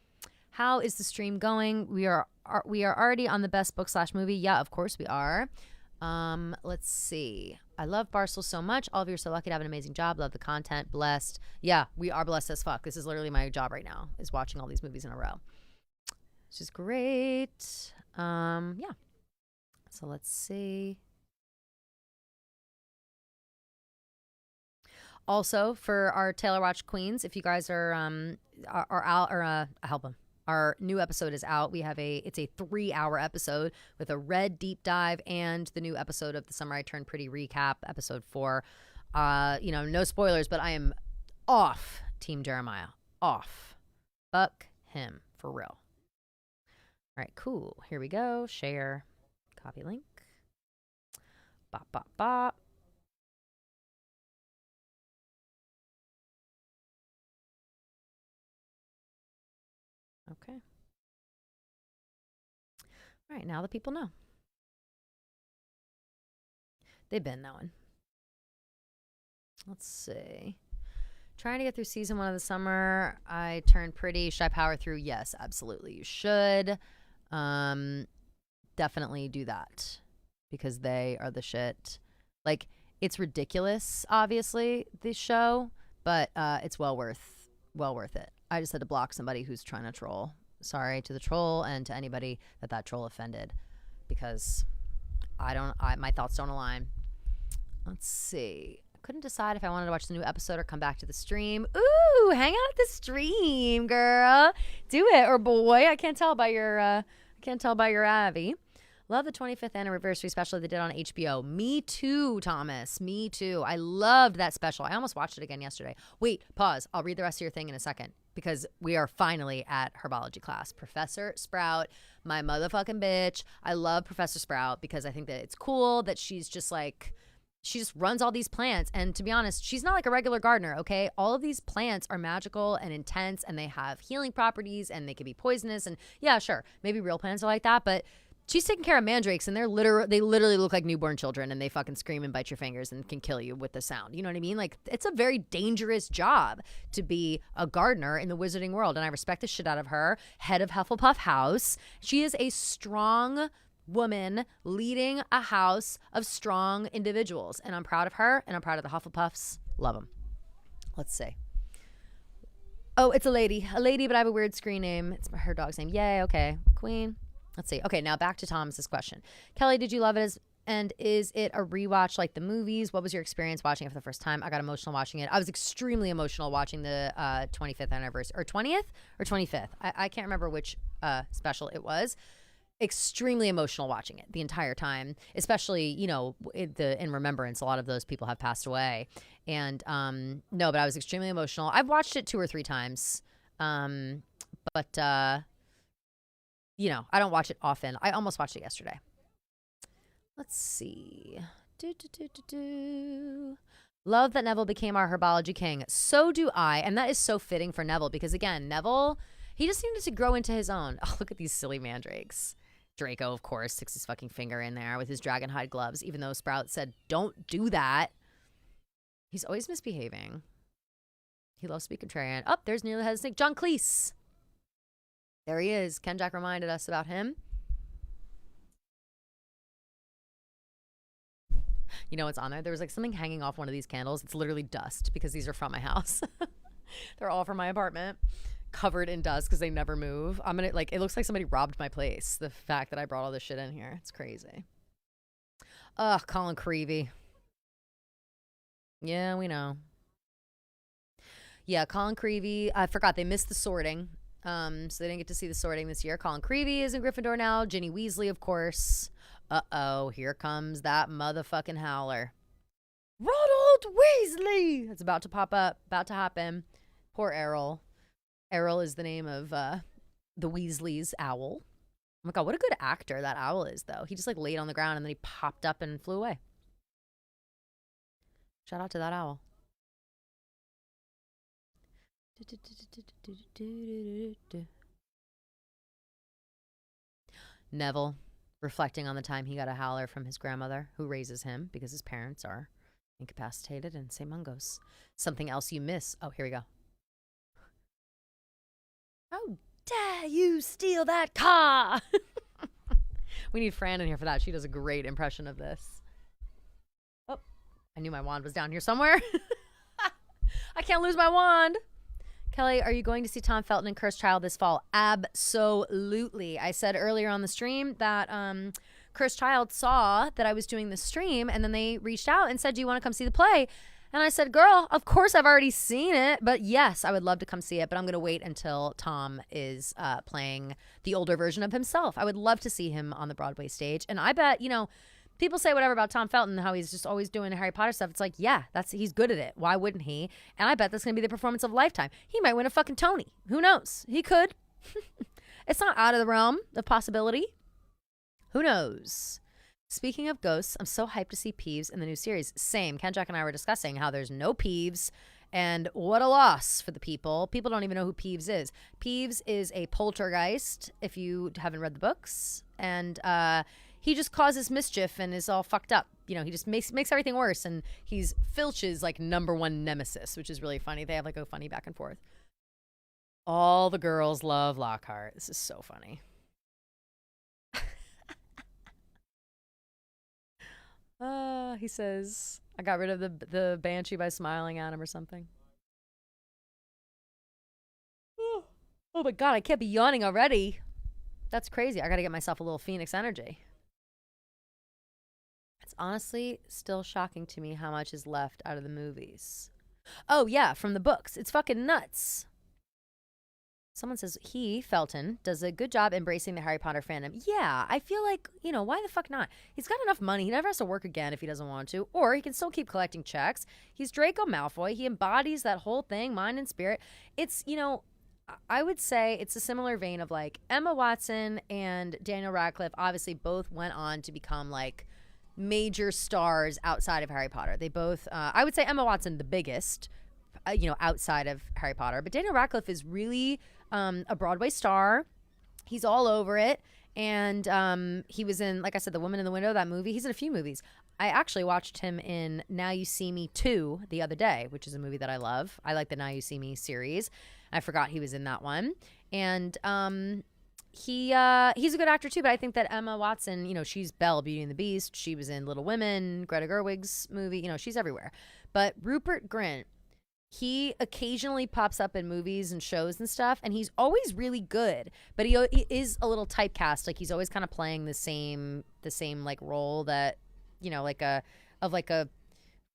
How is the stream going? We are already on the best book / movie. Yeah, of course we are. Let's see. I love Barstool so much. All of you are so lucky to have an amazing job. Love the content. Blessed. Yeah, we are blessed as fuck. This is literally my job right now, is watching all these movies in a row. Which is great. Yeah. So let's see. Also, for our Taylor Watch Queens, if you guys are out or help them. Our new episode is out. It's a 3-hour episode with a red deep dive and the new episode of The Summer I Turned Pretty recap, episode 4. No spoilers, but I am off Team Jeremiah. Off. Fuck him. For real. All right, cool. Here we go. Share. Copy link. Bop, bop, bop. Okay. All right, now the people know. They've been knowing. Let's see. Trying to get through season 1 of The Summer I Turned Pretty. Should I power through? Yes, absolutely. You should. Definitely do that because they are the shit. Like, it's ridiculous, obviously, this show, but it's well worth it. I just had to block somebody who's trying to troll. Sorry to the troll and to anybody that troll offended, because my thoughts don't align. Let's see. I couldn't decide if I wanted to watch the new episode or come back to the stream. Ooh, hang out at the stream, girl. Do it, or boy. I can't tell by your Abby. Love the 25th anniversary special they did on HBO. Me too, Thomas. Me too. I loved that special. I almost watched it again yesterday. Wait, pause. I'll read the rest of your thing in a second because we are finally at herbology class. Professor Sprout, my motherfucking bitch. I love Professor Sprout because I think that it's cool that she's just like, she just runs all these plants. And to be honest, she's not like a regular gardener, okay? All of these plants are magical and intense and they have healing properties and they can be poisonous. And yeah, sure, maybe real plants are like that, but she's taking care of mandrakes and they literally look like newborn children and they fucking scream and bite your fingers and can kill you with the sound. You know what I mean? Like, it's a very dangerous job to be a gardener in the wizarding world. And I respect the shit out of her. Head of Hufflepuff House. She is a strong woman leading a house of strong individuals. And I'm proud of her and I'm proud of the Hufflepuffs. Love them. Let's see. Oh, it's a lady, but I have a weird screen name. It's her dog's name. Yay. Okay. Queen. Let's see. Okay, now back to Thomas's question. Kelly, did you love it and is it a rewatch like the movies? What was your experience watching it for the first time? I got emotional watching it. I was extremely emotional watching the 25th anniversary, or 20th or 25th. I can't remember which special it was. Extremely emotional watching it the entire time, especially, in remembrance, a lot of those people have passed away. And but I was extremely emotional. I've watched it 2 or 3 times. But I don't watch it often. I almost watched it yesterday. Let's see. Love that Neville became our herbology king. So do I. And that is so fitting for Neville because, again, Neville, he just needed to grow into his own. Oh, look at these silly mandrakes. Draco, of course, sticks his fucking finger in there with his dragonhide gloves, even though Sprout said, don't do that. He's always misbehaving. He loves to be contrarian. Oh, there's nearly the head of the snake. John Cleese. There he is. Ken Jack reminded us about him. You know what's on there? There was like something hanging off one of these candles. It's literally dust because these are from my house. They're all from my apartment, covered in dust because they never move. I'm gonna like, it looks like somebody robbed my place. The fact that I brought all this shit in here. It's crazy. Ugh, Colin Creevy. Yeah, we know. Yeah, Colin Creevy. I forgot they missed the sorting. So they didn't get to see the sorting this year. Colin Creevy is in Gryffindor now. Ginny Weasley, of course. Uh-oh, here comes that motherfucking howler. Ronald Weasley! It's about to pop up, about to hop in. Poor Errol. Errol is the name of the Weasleys' owl. Oh my god, what a good actor that owl is, though. He just like laid on the ground and then he popped up and flew away. Shout out to that owl. Neville, reflecting on the time he got a howler from his grandmother, who raises him because his parents are incapacitated and say mungos. Something else you miss. Oh, here we go. How dare you steal that car? We need Fran in here for that. She does a great impression of this. Oh, I knew my wand was down here somewhere. I can't lose my wand. Kelly, are you going to see Tom Felton and Cursed Child this fall? Absolutely. I said earlier on the stream that Cursed Child saw that I was doing the stream, and then they reached out and said, do you want to come see the play? And I said, girl, of course I've already seen it, but yes, I would love to come see it, but I'm going to wait until Tom is playing the older version of himself. I would love to see him on the Broadway stage, and I bet, you know, people say whatever about Tom Felton, how he's just always doing Harry Potter stuff. It's like, yeah, he's good at it. Why wouldn't he? And I bet that's going to be the performance of a lifetime. He might win a fucking Tony. Who knows? He could. It's not out of the realm of possibility. Who knows? Speaking of ghosts, I'm so hyped to see Peeves in the new series. Same. Ken Jack and I were discussing how there's no Peeves, and what a loss for the people. People don't even know who Peeves is. Peeves is a poltergeist, if you haven't read the books, and he just causes mischief and is all fucked up. You know, he just makes everything worse, and he's Filch's like #1 nemesis, which is really funny. They have like a funny back and forth. All the girls love Lockhart. This is so funny. He says, I got rid of the banshee by smiling at him or something. Oh my god, I can't be yawning already. That's crazy. I gotta get myself a little Phoenix energy. It's honestly still shocking to me how much is left out of the movies. Oh yeah, from the books. It's fucking nuts. Someone says Felton does a good job embracing the Harry Potter fandom. Yeah, I feel like, you know, why the fuck not? He's got enough money. He never has to work again if he doesn't want to. Or he can still keep collecting checks. He's Draco Malfoy. He embodies that whole thing, mind and spirit. It's, you know, I would say it's a similar vein of like Emma Watson and Daniel Radcliffe obviously both went on to become like major stars outside of Harry Potter. They both, I would say Emma Watson the biggest, you know, outside of Harry Potter. But Daniel Radcliffe is really a Broadway star. He's all over it. And he was in, like I said, The Woman in the Window, that movie. He's in a few movies. I actually watched him in Now You See Me 2 the other day, which is a movie that I love. I like the Now You See Me series. I forgot he was in that one. And he's a good actor too, but I think that Emma Watson, you know, she's Belle, Beauty and the Beast. She was in Little Women, Greta Gerwig's movie. You know, she's everywhere. But Rupert Grint, he occasionally pops up in movies and shows and stuff, and he's always really good. But he is a little typecast. Like he's always kind of playing the same like role that, you know, like a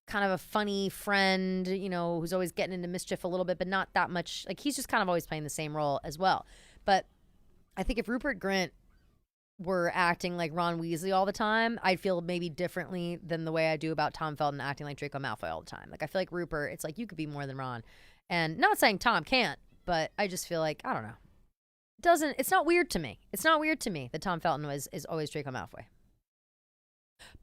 kind of a funny friend, you know, who's always getting into mischief a little bit, but not that much. Like he's just kind of always playing the same role as well. But I think if Rupert Grint were acting like Ron Weasley all the time, I'd feel maybe differently than the way I do about Tom Felton acting like Draco Malfoy all the time. Like I feel like Rupert, it's like you could be more than Ron. And not saying Tom can't, but I just feel like, I don't know. It's not weird to me. It's not weird to me that Tom Felton is always Draco Malfoy.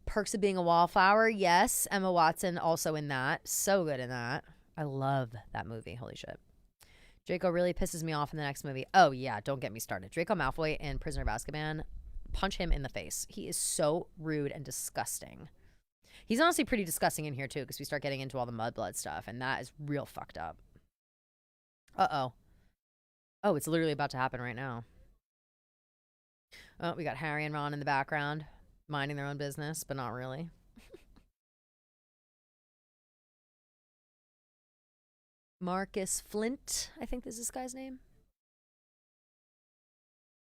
Perks of Being a Wallflower, yes. Emma Watson also in that. So good in that. I love that movie. Holy shit. Draco really pisses me off in the next movie. Oh yeah, don't get me started. Draco Malfoy in Prisoner of Azkaban punch him in the face. He is so rude and disgusting. He's honestly pretty disgusting in here too, because we start getting into all the mudblood stuff, and that is real fucked up. Uh-oh. Oh, it's literally about to happen right now. Oh, we got Harry and Ron in the background, minding their own business, but not really. Marcus Flint, I think is this guy's name.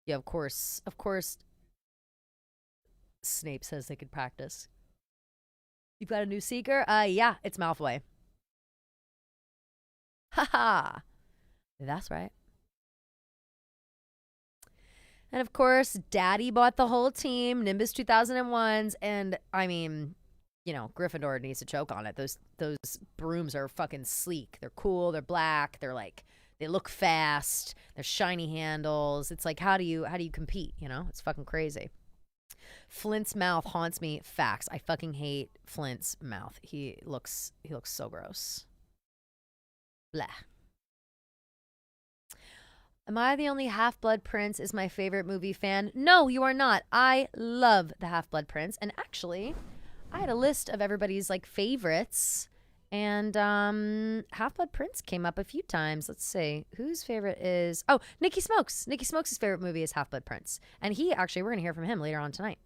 Yeah, of course. Of course. Snape says they could practice. You've got a new seeker? Yeah, it's Malfoy. Haha. That's right. And of course, Daddy bought the whole team, Nimbus 2001s, and I mean, you know, Gryffindor needs to choke on it. Those brooms are fucking sleek. They're cool. They're black. They're like, they look fast. They're shiny handles. It's like, how do you compete? You know, it's fucking crazy. Flint's mouth haunts me. Facts. I fucking hate Flint's mouth. He looks so gross. Blah. Am I the only Half-Blood Prince is my favorite movie fan? No, you are not. I love the Half-Blood Prince. And actually, I had a list of everybody's like favorites. And Half-Blood Prince came up a few times. Let's see. Whose favorite is... Oh, Nikki Smokes. Nikki Smokes' favorite movie is Half-Blood Prince. And he actually, we're going to hear from him later on tonight.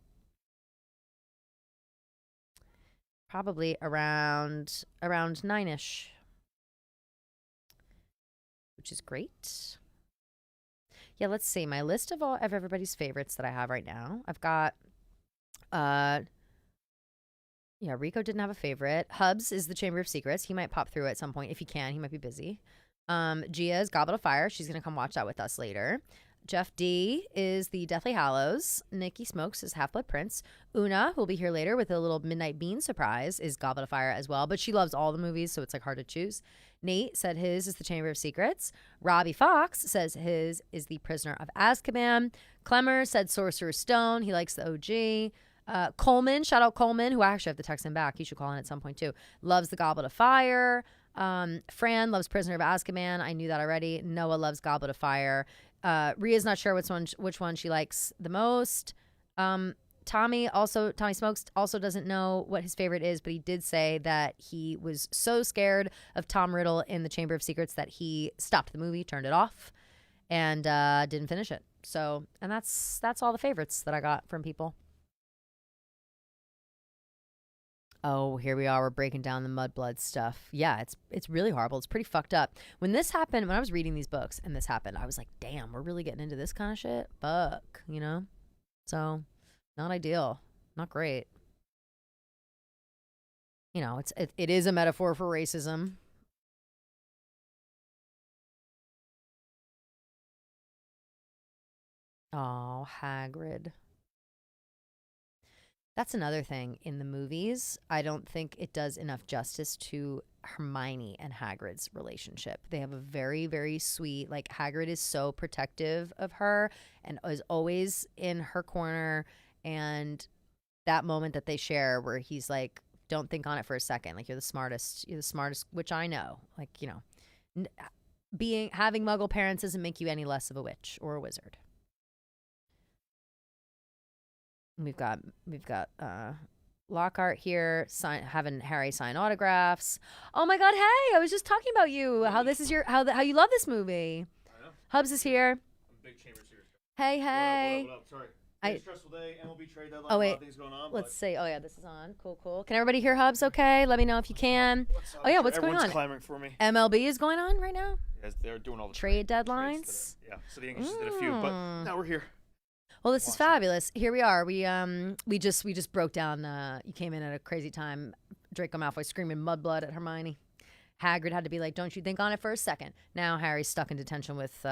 Probably around 9-ish. Which is great. Yeah, let's see. My list of everybody's favorites that I have right now. I've got... Yeah, Rico didn't have a favorite. Hubs is the Chamber of Secrets. He might pop through at some point if he can. He might be busy. Gia's Goblet of Fire. She's going to come watch that with us later. Jeff D is the Deathly Hallows. Nikki Smokes is Half-Blood Prince. Oona, who'll be here later with a little Midnight Bean surprise, is Goblet of Fire as well. But she loves all the movies, so it's like hard to choose. Nate said his is the Chamber of Secrets. Robbie Fox says his is the Prisoner of Azkaban. Clemmer said Sorcerer's Stone. He likes the OG. Coleman, shout out Coleman, who I actually have to text him back. He should call in at some point too. Loves the Goblet of Fire. Fran loves Prisoner of Azkaban. I knew that already. Noah loves Goblet of Fire. Ria's not sure which one she likes the most. Tommy Smokes also doesn't know what his favorite is, but he did say that he was so scared of Tom Riddle in the Chamber of Secrets that he stopped the movie, turned it off, and didn't finish it. So, and that's all the favorites that I got from people. Oh, here we are. We're breaking down the mudblood stuff. Yeah, it's really horrible. It's pretty fucked up. When this happened, when I was reading these books and this happened, I was like, damn, we're really getting into this kind of shit? Fuck, you know? So, not ideal. Not great. You know, it is a metaphor for racism. Oh, Hagrid. That's another thing in the movies. I don't think it does enough justice to Hermione and Hagrid's relationship. They have a very, very sweet, like Hagrid is so protective of her and is always in her corner. And that moment that they share where he's like, don't think on it for a second. Like, you're the smartest, which I know. Like, you know, having Muggle parents doesn't make you any less of a witch or a wizard. We've got Lockhart here having Harry sign autographs. Oh my God, hey! I was just talking about you. How this is how you love this movie. I know. Hubs is here. I'm a big Chamber Series. Hey. What up? Sorry. It's a stressful day. MLB trade deadline. Oh wait. A lot of things going on. Let's see. Oh yeah, this is on. Cool. Can everybody hear Hubs? Okay. Let me know if you can. Oh yeah, what's going on? Everyone's clamoring for me. MLB is going on right now. Yes, they're doing all the Trade trades deadlines. today. Yeah. So the Yankees did a few, but now we're here. Well, this is fabulous. Here we are. We just broke down. You came in at a crazy time. Draco Malfoy screaming mudblood at Hermione. Hagrid had to be like, "Don't you think on it for a second." Now Harry's stuck in detention with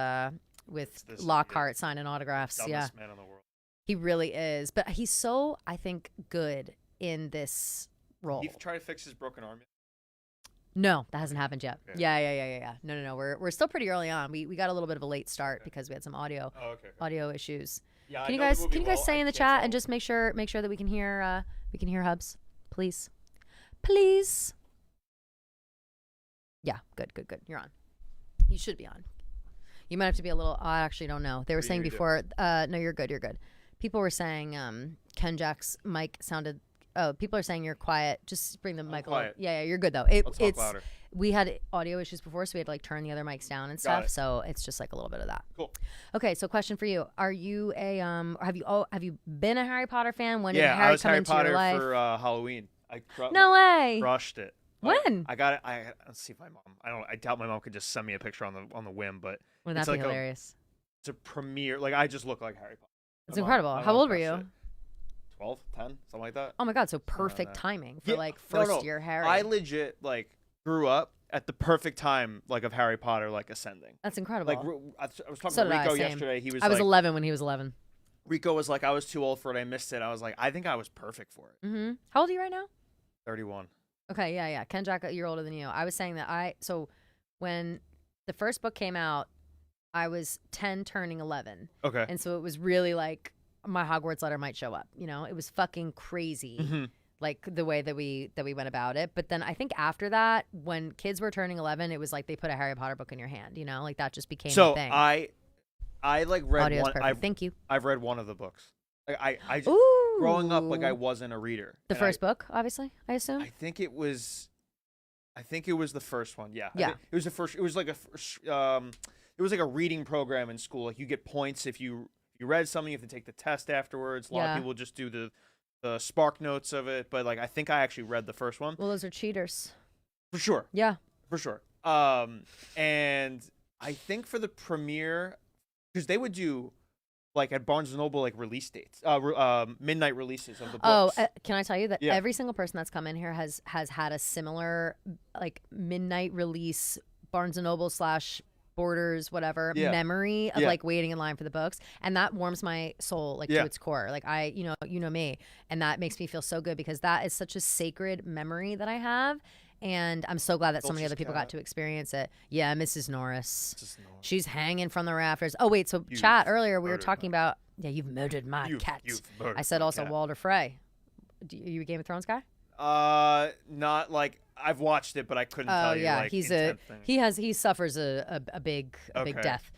Lockhart signing autographs. Dumbest man in the world. He really is. But he's so, I think, good in this role. He tried to fix his broken arm. No, that hasn't happened yet. Yeah. Yeah. No. We're still pretty early on. We got a little bit of a late start because we had some audio issues. Yeah, Can you guys say in the chat and just make sure that we can hear Hubs, please? Yeah, good. You're on. You should be on. You might have to be a little. I actually don't know. They were saying before. No, you're good. People were saying Ken Jack's mic sounded. Oh, people are saying you're quiet. Just bring the mic a little. quiet. Yeah, you're good though. Let's talk It's louder. we had audio issues before, so we had to like turn the other mics down and stuff. it. So it's just like a little bit of that. Cool. Okay, so question for you: are you a have you been a Harry Potter fan? When did Yeah, Harry I was come Harry into Potter your life? for Halloween. No way. Crushed it. When? I got it. Let's see if my mom. I doubt my mom could just send me a picture on the whim, but Wouldn't it's that be like hilarious? it's a premiere. Like I just look like Harry Potter. It's My mom- incredible. my How mom old were crushed you? it. 12, 10, something like that. Oh my god, so perfect that. timing for Yeah, like no, first no. year Harry. I legit like grew up at the perfect time, like of Harry Potter, like ascending. That's incredible. Like I was talking So to did I, Rico same. yesterday. He was I was like, 11 when he was 11. Rico was like, I was too old for it. I missed it. I was like, I think I was perfect for it. Mm-hmm. How old are you right now? 31. Okay, yeah. Ken Jack, you're older than you. I was saying that so when the first book came out, I was 10 turning 11. Okay. And so it was really like my Hogwarts letter might show up. You know, it was fucking crazy. Mhm. Like the way that we went about it. But then I think after that, when kids were turning 11, it was like they put a Harry Potter book in your hand, you know? Like that just became So a thing. I like read Audio's one. perfect. Thank you. I've read one of the books. Like I just, Ooh. growing up, like I wasn't a reader. The And first book, obviously, I assume. I think it was the first one. Yeah. Yeah. It was the first. It was like it was like a reading program in school. Like you get points if you read something. You have to take the test afterwards. A lot Yeah. of people just do the spark notes of it. But like I think I actually read the first one Well, those are cheaters. for sure. Yeah. For sure. And I think for the premiere, because they would do like at Barnes and Noble like release dates, midnight releases of the Oh, books. can I tell you that Yeah. every single person that's come in here has had a similar like midnight release Barnes and Noble / Borders, whatever Yeah. memory of Yeah. like waiting in line for the books, and that warms my soul like Yeah. to its core. Like you know me, and that makes me feel so good because that is such a sacred memory that I have. And I'm so glad that so many Dulce's other people got cat. to experience it. Yeah, Mrs. Norris. Just know. She's hanging from the rafters. Oh wait, so You've chat earlier we were murdered talking about you've murdered my cat. You've murdered I said my also cat. Walter Frey. Are you a Game of Thrones guy? Not like I've watched it, but I couldn't Oh tell you. yeah, Like, he's intent thing. he suffers a big Okay. death.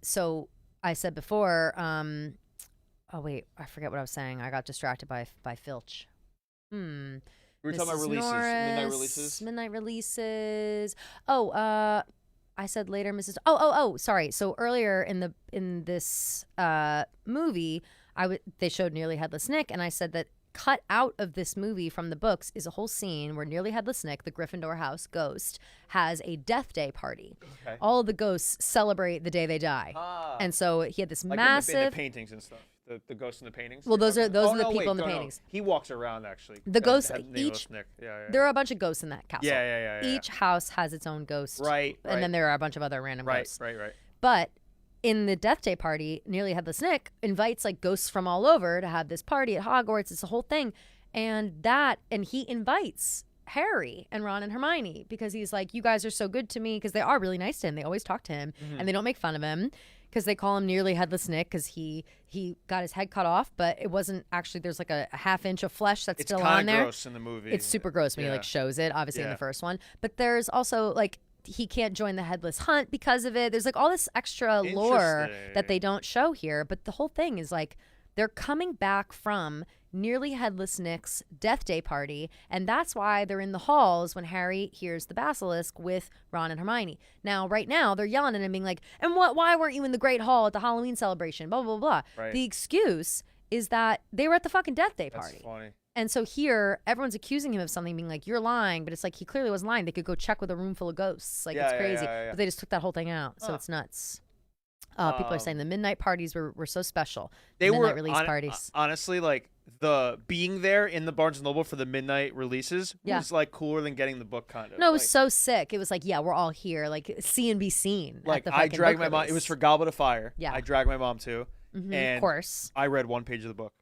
So I said before. Oh wait, I forget what I was saying. I got distracted by Filch. We were talking about Mrs. releases, midnight Norris, releases. Midnight releases. Oh, I said later, Mrs. Oh, sorry. So earlier in this movie, they showed Nearly Headless Nick, and I said that cut out of this movie from the books is a whole scene where Nearly Headless Nick, the Gryffindor house ghost, has a death day party. Okay. All of the ghosts celebrate the day they die, and so he had this Like massive. in the paintings and stuff. The ghosts in the paintings. Well, those are the no, people wait, in the no. paintings. He walks around actually. The ghosts Nameless each. Nick. Yeah. There are a bunch of ghosts in that castle. Yeah. Each house has its own ghost. Right. And then there are a bunch of other random ghosts. Right. But in the Death Day party, Nearly Headless Nick invites like ghosts from all over to have this party at Hogwarts. It's a whole thing. And he invites Harry and Ron and Hermione because he's like, you guys are so good to me, because they are really nice to him. They always talk to him and they don't make fun of him because they call him Nearly Headless Nick because he got his head cut off, but it wasn't actually, there's like a half inch of flesh that's It's still kind on of there. gross in the movie. It's super gross when he Yeah. like shows it, obviously in Yeah. the first one. But there's also like he can't join the Headless Hunt because of it. There's like all this extra lore that they don't show here. But the whole thing is like they're coming back from Nearly Headless Nick's Death Day party, and that's why they're in the halls when Harry hears the basilisk with Ron and Hermione. Now, right now, they're yelling at him, being like, "And why weren't you in the Great Hall at the Halloween celebration?" Blah blah blah. Right. The excuse is that they were at the fucking Death Day That's party. funny. And so here, everyone's accusing him of something, being like, "You're lying," but it's like he clearly wasn't lying. They could go check with a room full of ghosts. Like Yeah, it's yeah, crazy, yeah. but they just took that whole thing out, so Huh. it's nuts. People are saying the midnight parties were so special. They midnight were release parties. Honestly, like the being there in the Barnes and Noble for the midnight releases Yeah. was like cooler than getting the book, kind of. No, it was Like- so sick. It was like, yeah, we're all here, like see and be seen. Like at the I fucking dragged book my mom. It was release. for Goblet of Fire. Yeah. I dragged my mom too, Mhm, and of course. I read one page of the book.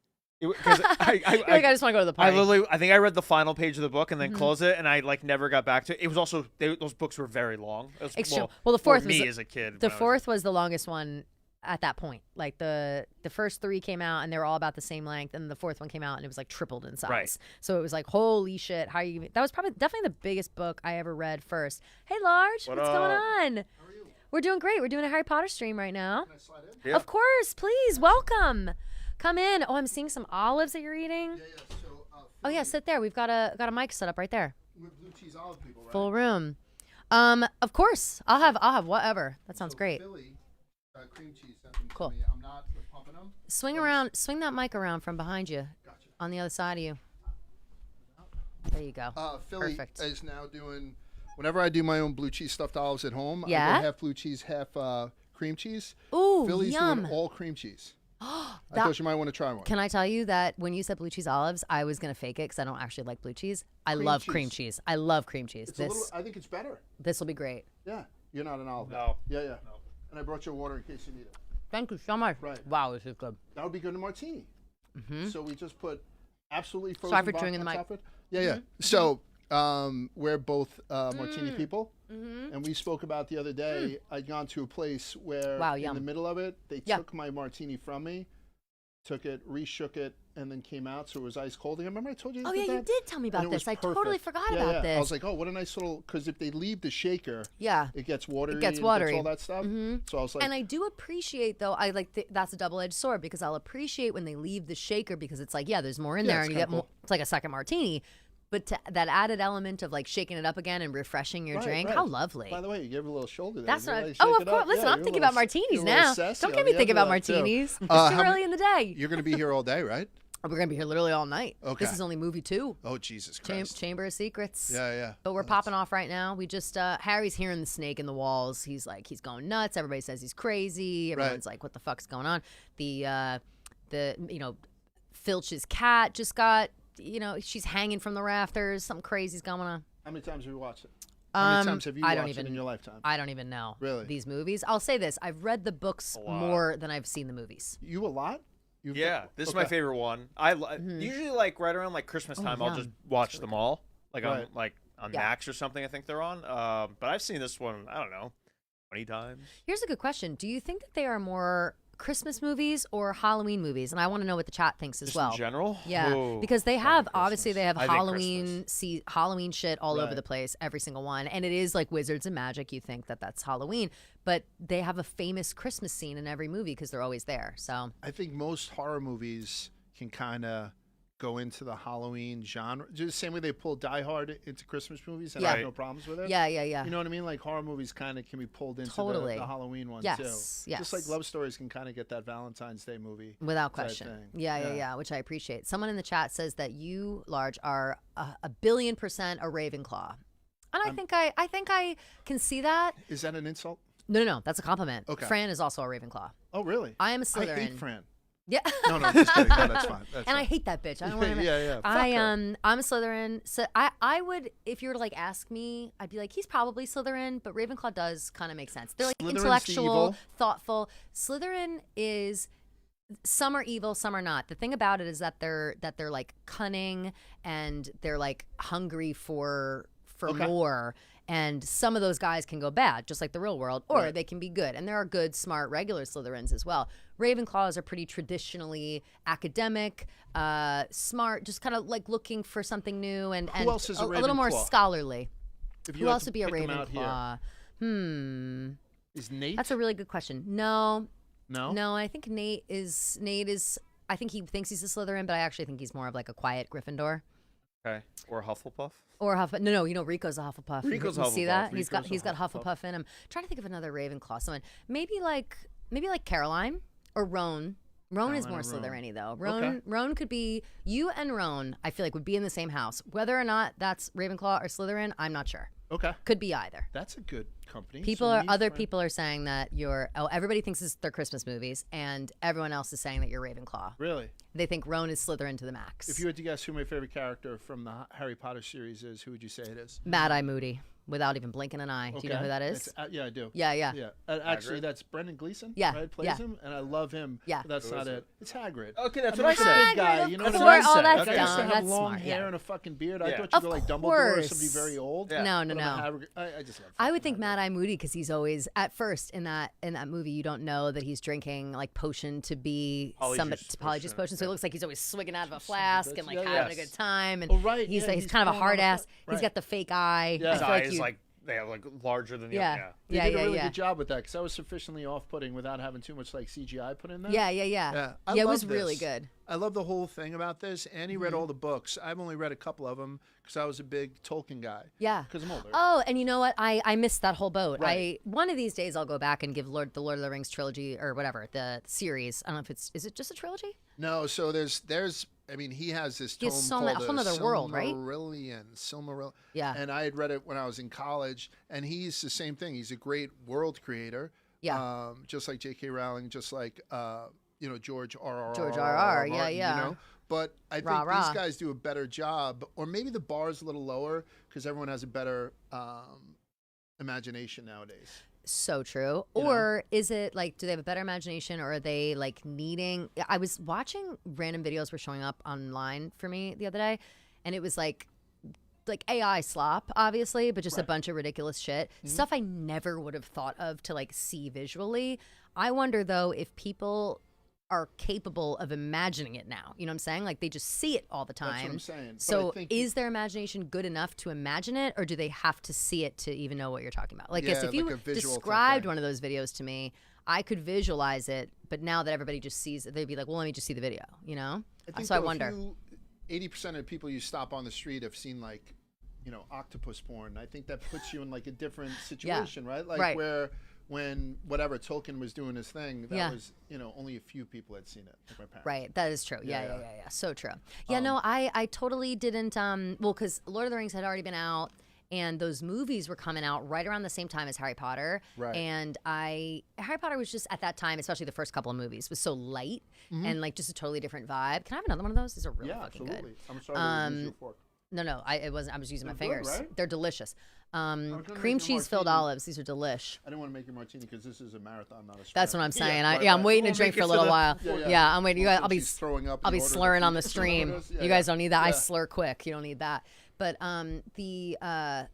Because You're like, I just want to go to the I party. literally, I think I read the final page of the book and then Mhm. closed it, and I like never got back to it. It was also those books were very long. It was, Extreme. well, Well, the for fourth me was as a kid. the when I was- fourth was the longest one at that point. Like the first three came out and they were all about the same length, and the fourth one came out and it was like tripled in size. Right. So it was like, holy shit! How you? That was definitely the biggest book I ever read first. Hey, Large, What what's going up? on? How are you? We're doing great. We're doing a Harry Potter stream right now. Yeah. Of course, please welcome. Come in. Oh, I'm seeing some olives that you're eating. Yeah, yeah. So, Oh yeah, sit there. We've got a mic set up right there. with blue cheese olive people, right? Full room. Of course. I'll have whatever. That sounds So great. Philly, cream cheese sent them Cool. to me. I'm not pumping them. Swing that mic around from behind you. Gotcha. On the other side of you. There you go. Philly Perfect. is now doing. Whenever I do my own blue cheese stuffed olives at home, I Yeah? go half blue cheese, half cream cheese. Ooh, Philly's yum. doing all cream cheese. I That- thought you might want to try one. Can I tell you that when you said blue cheese olives, I was gonna fake it because I don't actually like blue cheese. I Cream love cream cheese. cheese. I love cream cheese. It's a little. I think it's better. This will be great. Yeah, you're not an olive. guy. No. Yeah, yeah. And I brought you water in case you need it. Thank you so much. Right. Wow, this is good. That would be good in a martini. So we just put absolutely frozen. Sorry for vodka chewing in the on mic. top of it. Yeah, yeah. So we're both martini people, and we spoke about the other day. I'd gone to a place where, Wow, in yum. the middle of it, they Yeah. took my martini from me, took it, reshook it, and then came out, so it was ice cold. And I remember I told you. Oh they yeah, you that? did tell me And about it was this. I totally perfect. forgot Yeah, about yeah. this. I was like, oh, what a nice little. Because if they leave the shaker, Yeah. it gets watery. gets and watery. all that stuff. So I was like, And I do appreciate, though, I like that's a double-edged sword because I'll appreciate when they leave the shaker because it's like, yeah, there's more in Yeah, there it's and you kinda get more. cool. It's like a second martini, but that added element of like shaking it up again and refreshing your Right, drink, right. how lovely. By the way, you gave it a little shoulder there. That's You what. really Oh, shake of it up. course. Listen, Yeah, I'm you're thinking a about little- martinis you're a little now. sassy Don't on get me the thinking end about of that, too. martinis. It's too how early many- in the day. You're going to be here all day, right? We're gonna be here literally all night. Okay. This is only movie 2. Oh, Jesus Christ. Chamber of Secrets. Yeah, yeah. But we're popping off right now. We just Harry's hearing the snake in the walls. He's like, he's going nuts. Everybody says he's crazy. Everyone's like, what the fuck's going on? The Filch's cat just got, she's hanging from the rafters. Something crazy's going on. How many times have you watched it? How many times have you I watched don't it even in your lifetime? I don't even know. Really? These movies. I'll say this: I've read the books lot. more than I've seen the movies. You a lot? You've Yeah, done- this is my okay. favorite one. Usually like right around like Christmas time, I'll yum. just watch them all, like Right. on Yeah. Max or something. I think they're on. But I've seen this one. I don't know, 20 times. Here's a good question: do you think that they are more Christmas movies or Halloween movies? And I want to know what the chat thinks as Just well. in general. Yeah, Ooh, because they have obviously Christmas. they have I think Halloween Halloween shit all over Right. the place, every single one, and it is like Wizards and Magic. You think that that's Halloween, but they have a famous Christmas scene in every movie because they're always there. So I think most horror movies can kind of go into the Halloween genre. Just the same way they pull Die Hard into Christmas movies and I Yeah. have no problems with it. yeah. You know what I mean? Like horror movies kind of can be pulled into Totally. the Halloween one Yes, too. yes. Just like love stories can kind of get that Valentine's Day movie. Without type question. thing. Yeah, which I appreciate. Someone in the chat says that you, Large, are a billion% a Ravenclaw. And I think I can see that. Is that an insult? No, that's a compliment. Okay. Fran is also a Ravenclaw. Oh, really? I am a Slytherin. I hate Fran. Yeah. No, just kidding. No, that's fine. That's And fine. I hate that bitch. I don't want to. Yeah. Fuck I'm her. a Slytherin. So I would, if you were to like ask me, I'd be like, he's probably Slytherin, but Ravenclaw does kind of make sense. They're like Slytherin's the intellectual, evil. thoughtful. Slytherin is. Some are evil, some are not. The thing about it is that they're like cunning and they're like hungry for Okay. more. And some of those guys can go bad, just like the real world, or Right. they can be good. And there are good, smart, regular Slytherins as well. Ravenclaws are pretty traditionally academic, smart, just kind of like looking for something new and else is a little more Ravenclaw? scholarly. If Who had else to would be a pick 'em out here, Ravenclaw? Is Nate? That's a really good question. No, no. I think Nate is. I think he thinks he's a Slytherin, but I actually think he's more of like a quiet Gryffindor. Okay. Or Hufflepuff. Or Hufflepuff. No, Rico's a Hufflepuff. Rico's you see Hufflepuff. that? Rico's He's got a Hufflepuff in him. trying to think of another Ravenclaw. Someone maybe like Caroline or Roan. Roan is more Caroline or Roan. Slytherin-y though. Okay. Roan could be you and Roan. I feel like would be in the same house. Whether or not that's Ravenclaw or Slytherin, I'm not sure. Okay. Could be either. That's a good company. People So are Nate, other Fran- people are saying that everybody thinks they're Christmas movies, and everyone else is saying that you're Ravenclaw. Really? They think Roan is Slytherin to the max. If you had to guess who my favorite character from the Harry Potter series is, who would you say it is? Mad Eye Moody, without even blinking an eye. Do you know who that is? Yeah, I do. Yeah. Yeah. Actually, Hagrid? that's Brendan Gleeson. Yeah, Right? Plays yeah. him, and I love him. Yeah. But that's Who not is it. it? It's Hagrid. Okay, that's I what I mean, he's a said. big guy. Hagrid, You know of what I course. mean? Oh, that's Like, I used to dumb. have That's long smart, hair yeah. and a fucking beard. I Yeah. thought you'd Of go like Dumbledore or somebody course. very old. Yeah. No. But I'm a Hagrid- I just love. I would fucking think Hagrid. Mad Eye Moody because he's always at first in that movie. You don't know that he's drinking like potion to be Polyjuice polyjuice potion. So it yeah. looks like he's always swigging out of a flask and like Yeah, having a yes. good time. And Oh, right, he's yeah, he's he's kind of a pulling out hard a ass. fla- He's right. got the fake eye. Yeah. I His feel eye like is you- like they have like larger than the Yeah. They Yeah, did yeah, a really yeah. good job with that because that was sufficiently off-putting without having too much like CGI put in there. Yeah. Yeah, I It love was really this. good. I love the whole thing about this. Annie read all the books. I've only read a couple of them because I was a big Tolkien guy. Yeah. Because I'm older. Oh, and you know what? I missed that whole boat. Right. One of these days I'll go back and give the Lord of the Rings trilogy or whatever, the series. I don't know if is it just a trilogy? No, so there's I mean, he has this He tome has called a whole nother world, right? Silmarillion. Yeah. And I had read it when I was in college, and he's the same thing. He's a great world creator. Yeah. Just like J.K. Rowling, just like George R.R. George R.R., yeah, Martin, yeah. You know? But I think Rah, these rah. guys do a better job, or maybe the bar's a little lower because everyone has a better imagination nowadays. So true. You know? Or is it like, do they have a better imagination, or are they like needing? I was watching random videos were showing up online for me the other day, and it was like AI slop, obviously, but just a bunch of ridiculous shit. Stuff I never would have thought of to like see visually. I wonder though if people are capable of imagining it now. You know what I'm saying? Like they just see it all the time. That's what I'm saying. But So I think is their imagination good enough to imagine it, or do they have to see it to even know what you're talking about? Like, yes, Yeah, if you like a visual type described thing. one of those videos to me, I could visualize it, but now that everybody just sees it, they'd be like, well, let me just see the video, you know? So I wonder. 80% of the people you stop on the street have seen like, octopus porn. I think that puts you in like a different situation, right? Like Right. where when whatever Tolkien was doing his thing, that Yeah. was, only a few people had seen it, like my parents. Right, that is true. Yeah, Yeah, yeah, yeah. yeah. So true. Yeah, no, I totally didn't. Well, because Lord of the Rings had already been out, and those movies were coming out right around the same time as Harry Potter. Right. And Harry Potter was just at that time, especially the first couple of movies, was so light and like just a totally different vibe. Can I have another one of those? These are really Yeah, fucking absolutely. good. I'm sorry to use your fork. No, it wasn't. I was using my They're good, fingers. right? They're delicious. gonna Cream make a cheese filled martini. olives. These are delish. I didn't want to make your martini because this is a marathon, not a sprint. That's what I'm saying. right, I'm right. waiting We'll to drink make for a it little to the- while. Yeah, Yeah, I'm waiting. You Well, guys, I'll be since she's throwing up I'll in be order to slurring on the feed stream. us. Yeah, You guys yeah. don't need that. I Yeah. slur quick. You don't need that. But I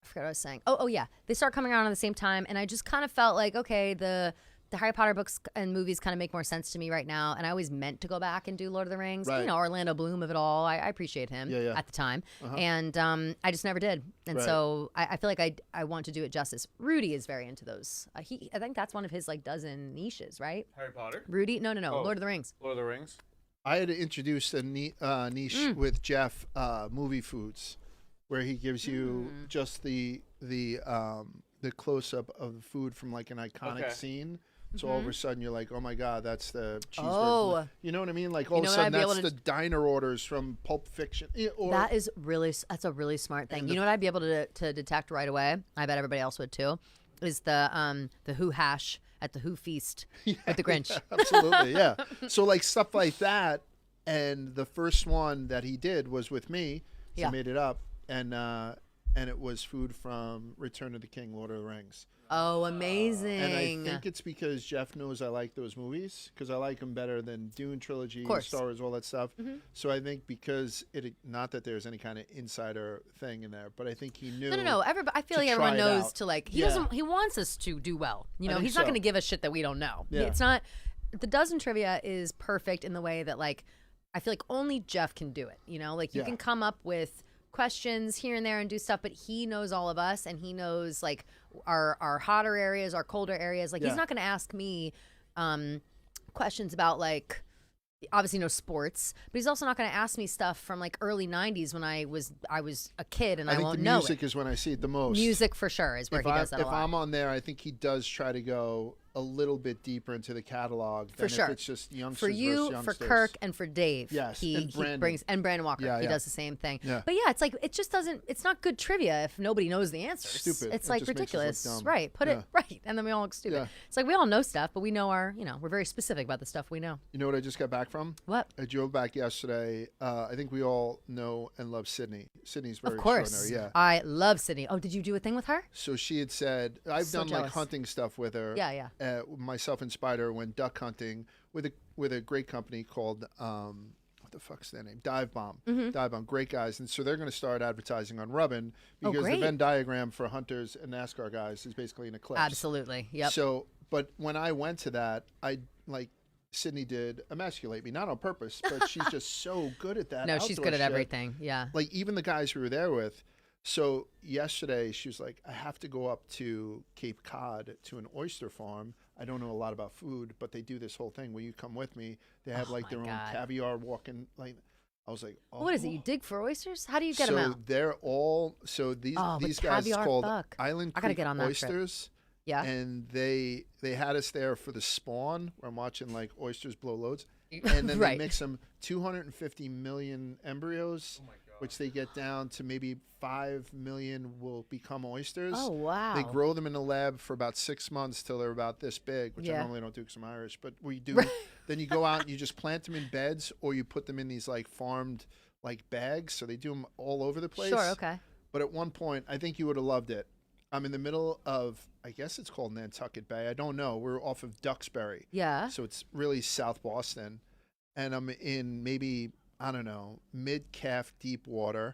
forgot what I was saying. Oh yeah, they start coming around at the same time, and I just kind of felt like, okay, the Harry Potter books and movies kind of make more sense to me right now, and I always meant to go back and do Lord of the Rings. Right. You know, Orlando Bloom of it all. I appreciate him Yeah, yeah. at the time, and I just never did. And Right. so I feel like I want to do it justice. Rudy is very into those. I think that's one of his like dozen niches, right? Harry Potter, Rudy? No, Oh. Lord of the Rings. Lord of the Rings. I had introduced a niche with Jeff, movie foods, where he gives you just the close up of the food from like an iconic Okay. scene. So all of a sudden you're like, oh my god, that's the cheeseburger. Oh. You know what I mean? Like all of know a what sudden I'd be that's able the to- diner orders from Pulp Fiction. Or That's a really smart thing. You know what I'd be able to detect right away? I bet everybody else would too. Is the Who hash at the Who feast with the Grinch. absolutely, yeah. So like stuff like that, and the first one that he did was with me. So Yeah. I made it up, and it was food from Return of the King, Lord of the Rings. Oh, amazing! And I think it's because Jeff knows I like those movies because I like them better than Dune trilogy, course. Star Wars, all that stuff. So I think because not that there's any kind of insider thing in there, but I think he knew. No. Everybody, I feel to like everyone try it knows out. to like. He Yeah. doesn't. He wants us to do well. You I know, think he's not so. going to give us shit that we don't know. Yeah. It's not. The dozen trivia is perfect in the way that like, I feel like only Jeff can do it. You know, like you Yeah. can come up with questions here and there and do stuff, but he knows all of us, and he knows like our hotter areas, our colder areas. Like Yeah. he's not going to ask me questions about like obviously no sports, but he's also not going to ask me stuff from like early 90s when I was a kid, and I, I think won't the know music it. is when I see it the most. Music for sure is where If he does that a if lot. I'm on there, I think he does try to go a little bit deeper into the catalog For than sure. if it's just youngsters For you, versus for youngsters. Kirk, and for Dave. Yes, he and Brandon. brings and Brandon Walker. Yeah, he yeah. does the same thing. Yeah. But yeah, it's like it just doesn't. It's not good trivia if nobody knows the answers. Stupid. It's It like just makes us look ridiculous, dumb. right? Put Yeah. it right, and then we all look stupid. Yeah. It's like we all know stuff, but we know we're very specific about the stuff we know. You know what I just got back from? What? I drove back yesterday. I think we all know and love Sydney. Sydney's very Of course, extraordinary. Yeah. I love Sydney. Oh, did you do a thing with her? So she had said, I've So done jealous. like hunting stuff with her. Yeah, yeah. Myself and Spider went duck hunting with a great company called what the fuck's their name? Dive Bomb. Mm-hmm. Dive Bomb, great guys. And so they're going to start advertising on Rubbin because the great. Venn diagram for hunters and NASCAR guys is basically an eclipse. Absolutely. Yep. So, but when I went to that, Sydney did emasculate me, not on purpose, but she's just so good at that. no, she's outdoor good at shit. everything. Yeah. Like even the guys we were there with, So yesterday she was like, I have to go up to Cape Cod to an oyster farm. I don't know a lot about food, but they do this whole thing where you come with me. They have Oh like my their own God. caviar walking. Like, I was like, oh. What is it? You dig for oysters? How do you get so them out? they're all these Oh, but these guys caviar, called fuck. Island I gotta Creek get on that trip. Oysters. Yeah. And they had us there for the spawn where I'm watching like oysters blow loads. And then Right. they mix them 250 million embryos, which they get down to maybe 5 million will become oysters. Oh, wow. They grow them in the lab for about 6 months till they're about this big, which I Yeah. normally don't do because I'm Irish. But we do. Then you go out and you just plant them in beds, or you put them in these like farmed like bags. So they do them all over the place. Sure, okay. But at one point, I think you would have loved it. I'm in the middle of, I guess it's called Nantucket Bay. I don't know. We're off of Duxbury. Yeah. So it's really South Boston. And I'm in maybe, I don't know, mid-calf deep water.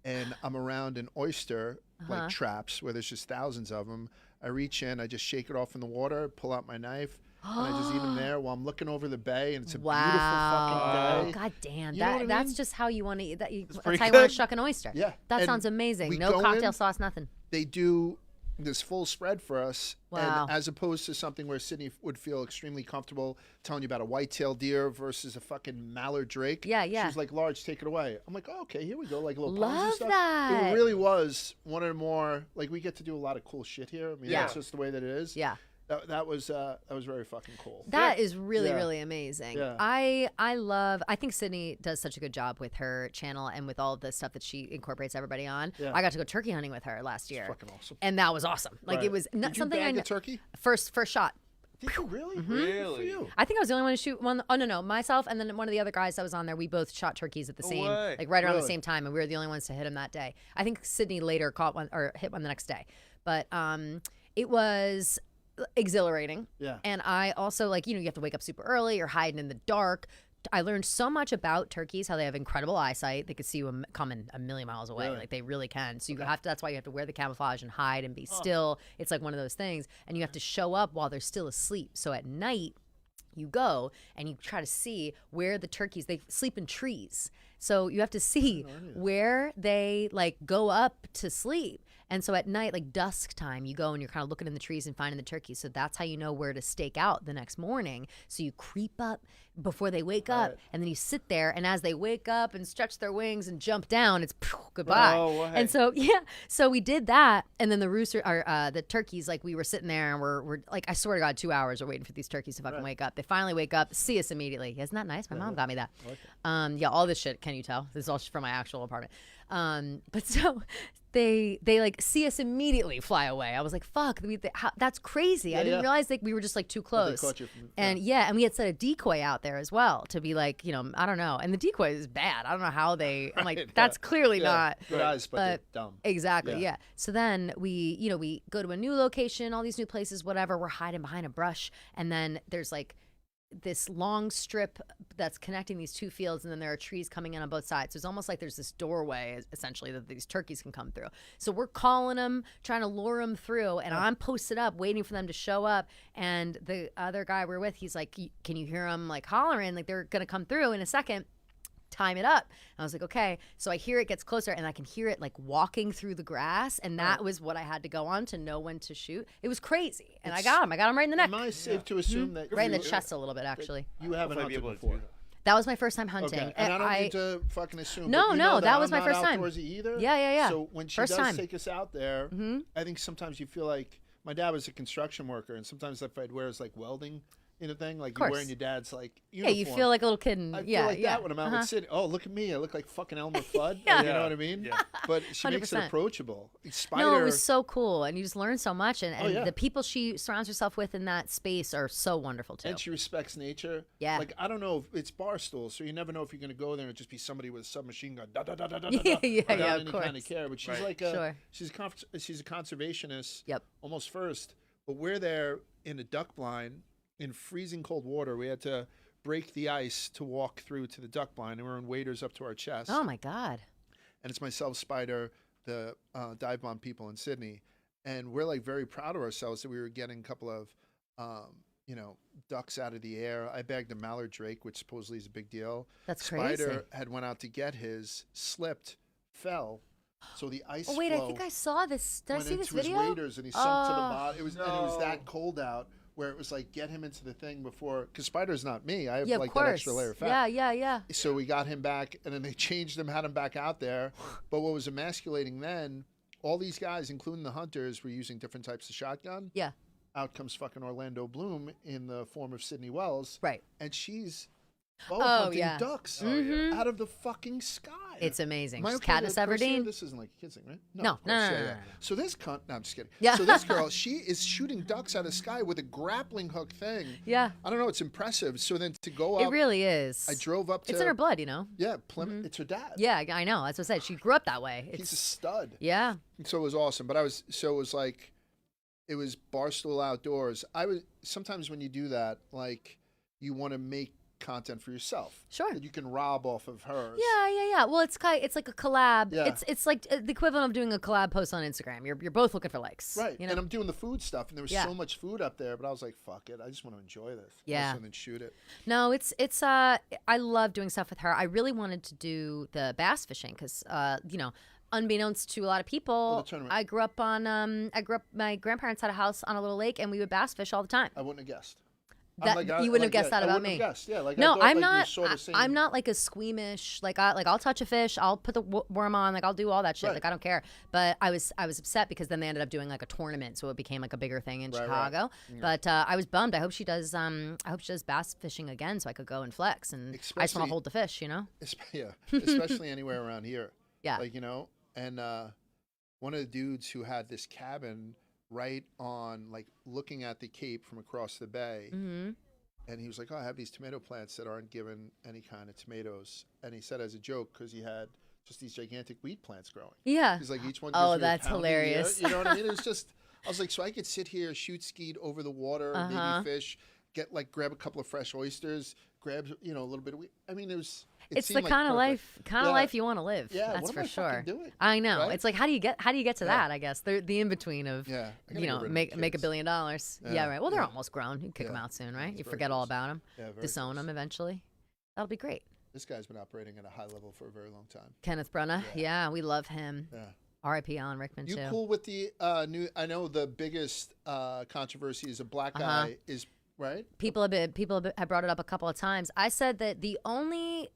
And I'm around an oyster, like traps, where there's just thousands of them. I reach in, I just shake it off in the water, pull out my knife, and I just eat them there while I'm looking over the bay. And it's a beautiful fucking day. God damn. You know what I That's mean? just how you want to eat. That's pretty how you want good. to shuck an oyster. Yeah. That And sounds amazing. we No go cocktail in, sauce, nothing. They do this full spread for us. Wow. And as opposed to something where Sydney would feel extremely comfortable telling you about a white-tailed deer versus a fucking mallard drake. Yeah, yeah. She was like, Large, take it away. I'm like, oh, okay, here we go. Like little puns and Love stuff. that. It really was one of the more, like, we get to do a lot of cool shit here. I mean, Yeah. that's just the way that it is. Yeah. That was very fucking cool. That is really, Yeah. really amazing. Yeah. I think Sydney does such a good job with her channel and with all of the stuff that she incorporates everybody on. Yeah. I got to go turkey hunting with her last year. Fucking awesome. And that was awesome. Like Right. it was not Did you something bag I a kn- turkey? first shot. Did you really? Mm-hmm. Good for you. I think I was the only one to shoot one. Oh no, myself and then one of the other guys that was on there. We both shot turkeys at the same, way. like right around the Really? same time, and we were the only ones to hit them that day. I think Sydney later caught one or hit one the next day, but it was exhilarating. Yeah. And I also you have to wake up super early. You're hiding in the dark. I learned so much about turkeys, how they have incredible eyesight. They can see you coming a million miles away. Really? Like they really can. So you have to, that's why you have to wear the camouflage and hide and be still. It's like one of those things. And you have to show up while they're still asleep. So at night, you go and you try to see where the turkeys, they sleep in trees. So you have to see where they go up to sleep. And so at night, like dusk time, you go and you're kind of looking in the trees and finding the turkeys. So that's how you know where to stake out the next morning. So you creep up before they wake up, and then you sit there. And as they wake up and stretch their wings and jump down, it's goodbye. No way. And so so we did that. And then the rooster, or the turkeys, we were sitting there and we're like, I swear to God, 2 hours we're waiting for these turkeys to fucking wake up. They finally wake up, see us immediately. Isn't that nice? My mom got me that. Yeah, all this shit. Can you tell? This is all from my actual apartment. But so they see us immediately fly away. I was like, fuck, that's crazy. I didn't realize we were just too close. caught you from- And and we had set a decoy out there as well to be I don't know. And the decoy is bad. I don't know how they. I'm like, that's clearly not. Good eyes, but they're dumb. Exactly, Yeah. yeah. So then we go to a new location, all these new places, whatever. We're hiding behind a brush, and then there's this long strip that's connecting these two fields, and then there are trees coming in on both sides. So it's almost like there's this doorway, essentially, that these turkeys can come through. So we're calling them, trying to lure them through, and I'm posted up, waiting for them to show up. And the other guy we're with, he's like, can you hear them hollering? They're gonna come through in a second. Time it up. And I was like, okay. So I hear it gets closer, and I can hear it walking through the grass, and that was what I had to go on to know when to shoot. It was crazy, and I got him right in the neck, Am I safe to assume that right in the you- chest a little bit, actually. You haven't Hopefully I'll be hunted able to before. do that. That was my first time hunting. Okay, and I don't need to fucking assume. No, but you no, know that I'm was my not first time. outdoorsy either. Yeah. So when she First does time. take us out there, I think sometimes you feel like my dad was a construction worker, and sometimes if I'd wear his welding thing, you're course. wearing your dad's uniform. Yeah, you feel like a little kid. And, I feel yeah, like yeah. that when I'm out with Sid. Oh, look at me! I look like fucking Elmer Fudd. Yeah. You know what I mean? Yeah. But she makes it 100%. approachable. Spider. No, it was so cool, and you just learn so much, and yeah. the people she surrounds herself with in that space are so wonderful too. And she respects nature. Yeah. I don't know if it's Barstool, so you never know if you're going to go there and just be somebody with a submachine gun. Yeah, without yeah, any of kind of course. care. But she's Right. Sure. she's a conservationist. Yep. Almost first. But we're there in a duck blind in freezing cold water. We had to break the ice to walk through to the duck blind, and we're in waders up to our chest. Oh my God. And it's myself, Spider, the dive bomb people in Sydney, and we're very proud of ourselves that we were getting a couple of ducks out of the air. I bagged a mallard drake, which supposedly is a big deal. That's crazy. Spider had went out to get his, slipped, fell, So the ice Oh wait, flow I think I saw this. Did I went see this into his video? waders and he sunk to the Oh. bottom. It was and it was that cold out where it was like get him into the thing before because Spider's not me. I have Yeah, of like course. that extra layer of fat. Yeah, yeah, yeah. So we got him back and then they changed him, had him back out there. But what was emasculating then, all these guys, including the hunters, were using different types of shotgun. Yeah. Out comes fucking Orlando Bloom in the form of Sydney Wells. Right. And she's bow Oh, hunting yeah. ducks Mhm. out of the fucking sky. It's amazing. Am I She's okay to Katniss curse here? Everdeen. This isn't like a kid's thing, right? No, of course. no, no, Yeah, no, yeah. no. So this cunt, no, I'm just kidding. Yeah. So this girl, she is shooting ducks out of the sky with a grappling hook thing. Yeah. I don't know. It's impressive. So then to go up, It really is. I drove up to. It's in her blood, you know. Yeah, Plymouth. It's her dad. Yeah, I know. That's what I said. She grew up that way. He's a It's stud. yeah. So it was awesome. But it was like, it was Barstool Outdoors. Sometimes when you do that, like, you want to make content for yourself. Sure. That you can rob off of hers. Yeah. Well, it's like a collab. Yeah. It's like the equivalent of doing a collab post on Instagram. You're both looking for likes. Right. You know? And I'm doing the food stuff, and there was Yeah. so much food up there, but I was like, fuck it. I just want to enjoy this. Yeah. And then shoot it. No, it's I love doing stuff with her. I really wanted to do the bass fishing because you know, unbeknownst to a lot of people, the tournament. I grew up my grandparents had a house on a little lake and we would bass fish all the time. I wouldn't have guessed. You wouldn't have guessed that I about wouldn't me. have guessed. Yeah, like, No, I thought, I'm like, not. you sort of same- I'm not like a squeamish. I'll touch a fish. I'll put the worm on. Like I'll do all that shit. Right. Like I don't care. But I was upset because then they ended up doing like a tournament, so it became like a bigger thing in Right, right. Chicago. But I was bummed. I hope she does bass fishing again, so I could go and flex. And I just want Especially- to hold the fish, you know. Yeah, especially anywhere around here. Yeah. Like, you know, and one of the dudes who had this cabin right on, like, looking at the Cape from across the bay. Mm-hmm. And he was like, oh, I have these tomato plants that aren't given any kind of tomatoes. And he said as a joke, because he had just these gigantic wheat plants growing. Yeah. He's like, each one Oh, gives me a that's pound a year. hilarious. You know what I mean? It was just, I was like, so I could sit here, shoot skeet over the water, maybe fish, grab a couple of fresh oysters, grab, you know, a little bit of wheat. I mean, it's the seemed like kind of perfect. life you want to live. Yeah, that's what am for I sure. fucking doing? I know. Right? It's like how do you get to that? I guess the in between of Yeah, I gotta you get know rid of make the $1 kids. billion. Yeah, Yeah, right. Well, they're yeah. almost grown. You can kick them Yeah. out soon, right? It's You very forget all close. about them. Yeah, very Disown close. them eventually. That'll be great. This guy's been operating at a high level for a very long time. Kenneth Branagh. Yeah, we love him. Yeah. R.I.P. Alan Rickman You too. cool with the new? I know the biggest controversy is a black guy is right. People have brought it up a couple of times. I said that the only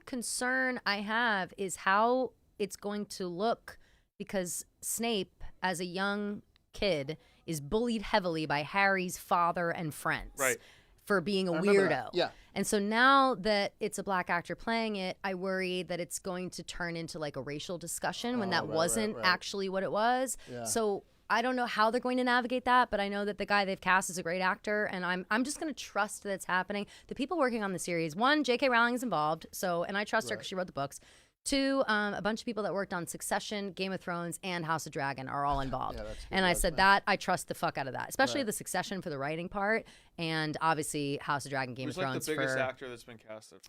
concern I have is how it's going to look because Snape, as a young kid, is bullied heavily by Harry's father and friends. Right. For being a I remember weirdo. that. Yeah. And so now that it's a black actor playing it, I worry that it's going to turn into like a racial discussion when that right, wasn't right. actually what it was. Yeah. So I don't know how they're going to navigate that, but I know that the guy they've cast is a great actor, and I'm just going to trust that it's happening. The people working on the series, one, J.K. Rowling is involved, so and I trust her because she wrote the books. Two, a bunch of people that worked on Succession, Game of Thrones, and House of Dragon are all involved. Yeah, that's good. And I That's said nice. that I trust the fuck out of that, especially Right. the Succession for the writing part, and obviously House of Dragon, Game Who's of like Thrones the biggest for actor that's been casted?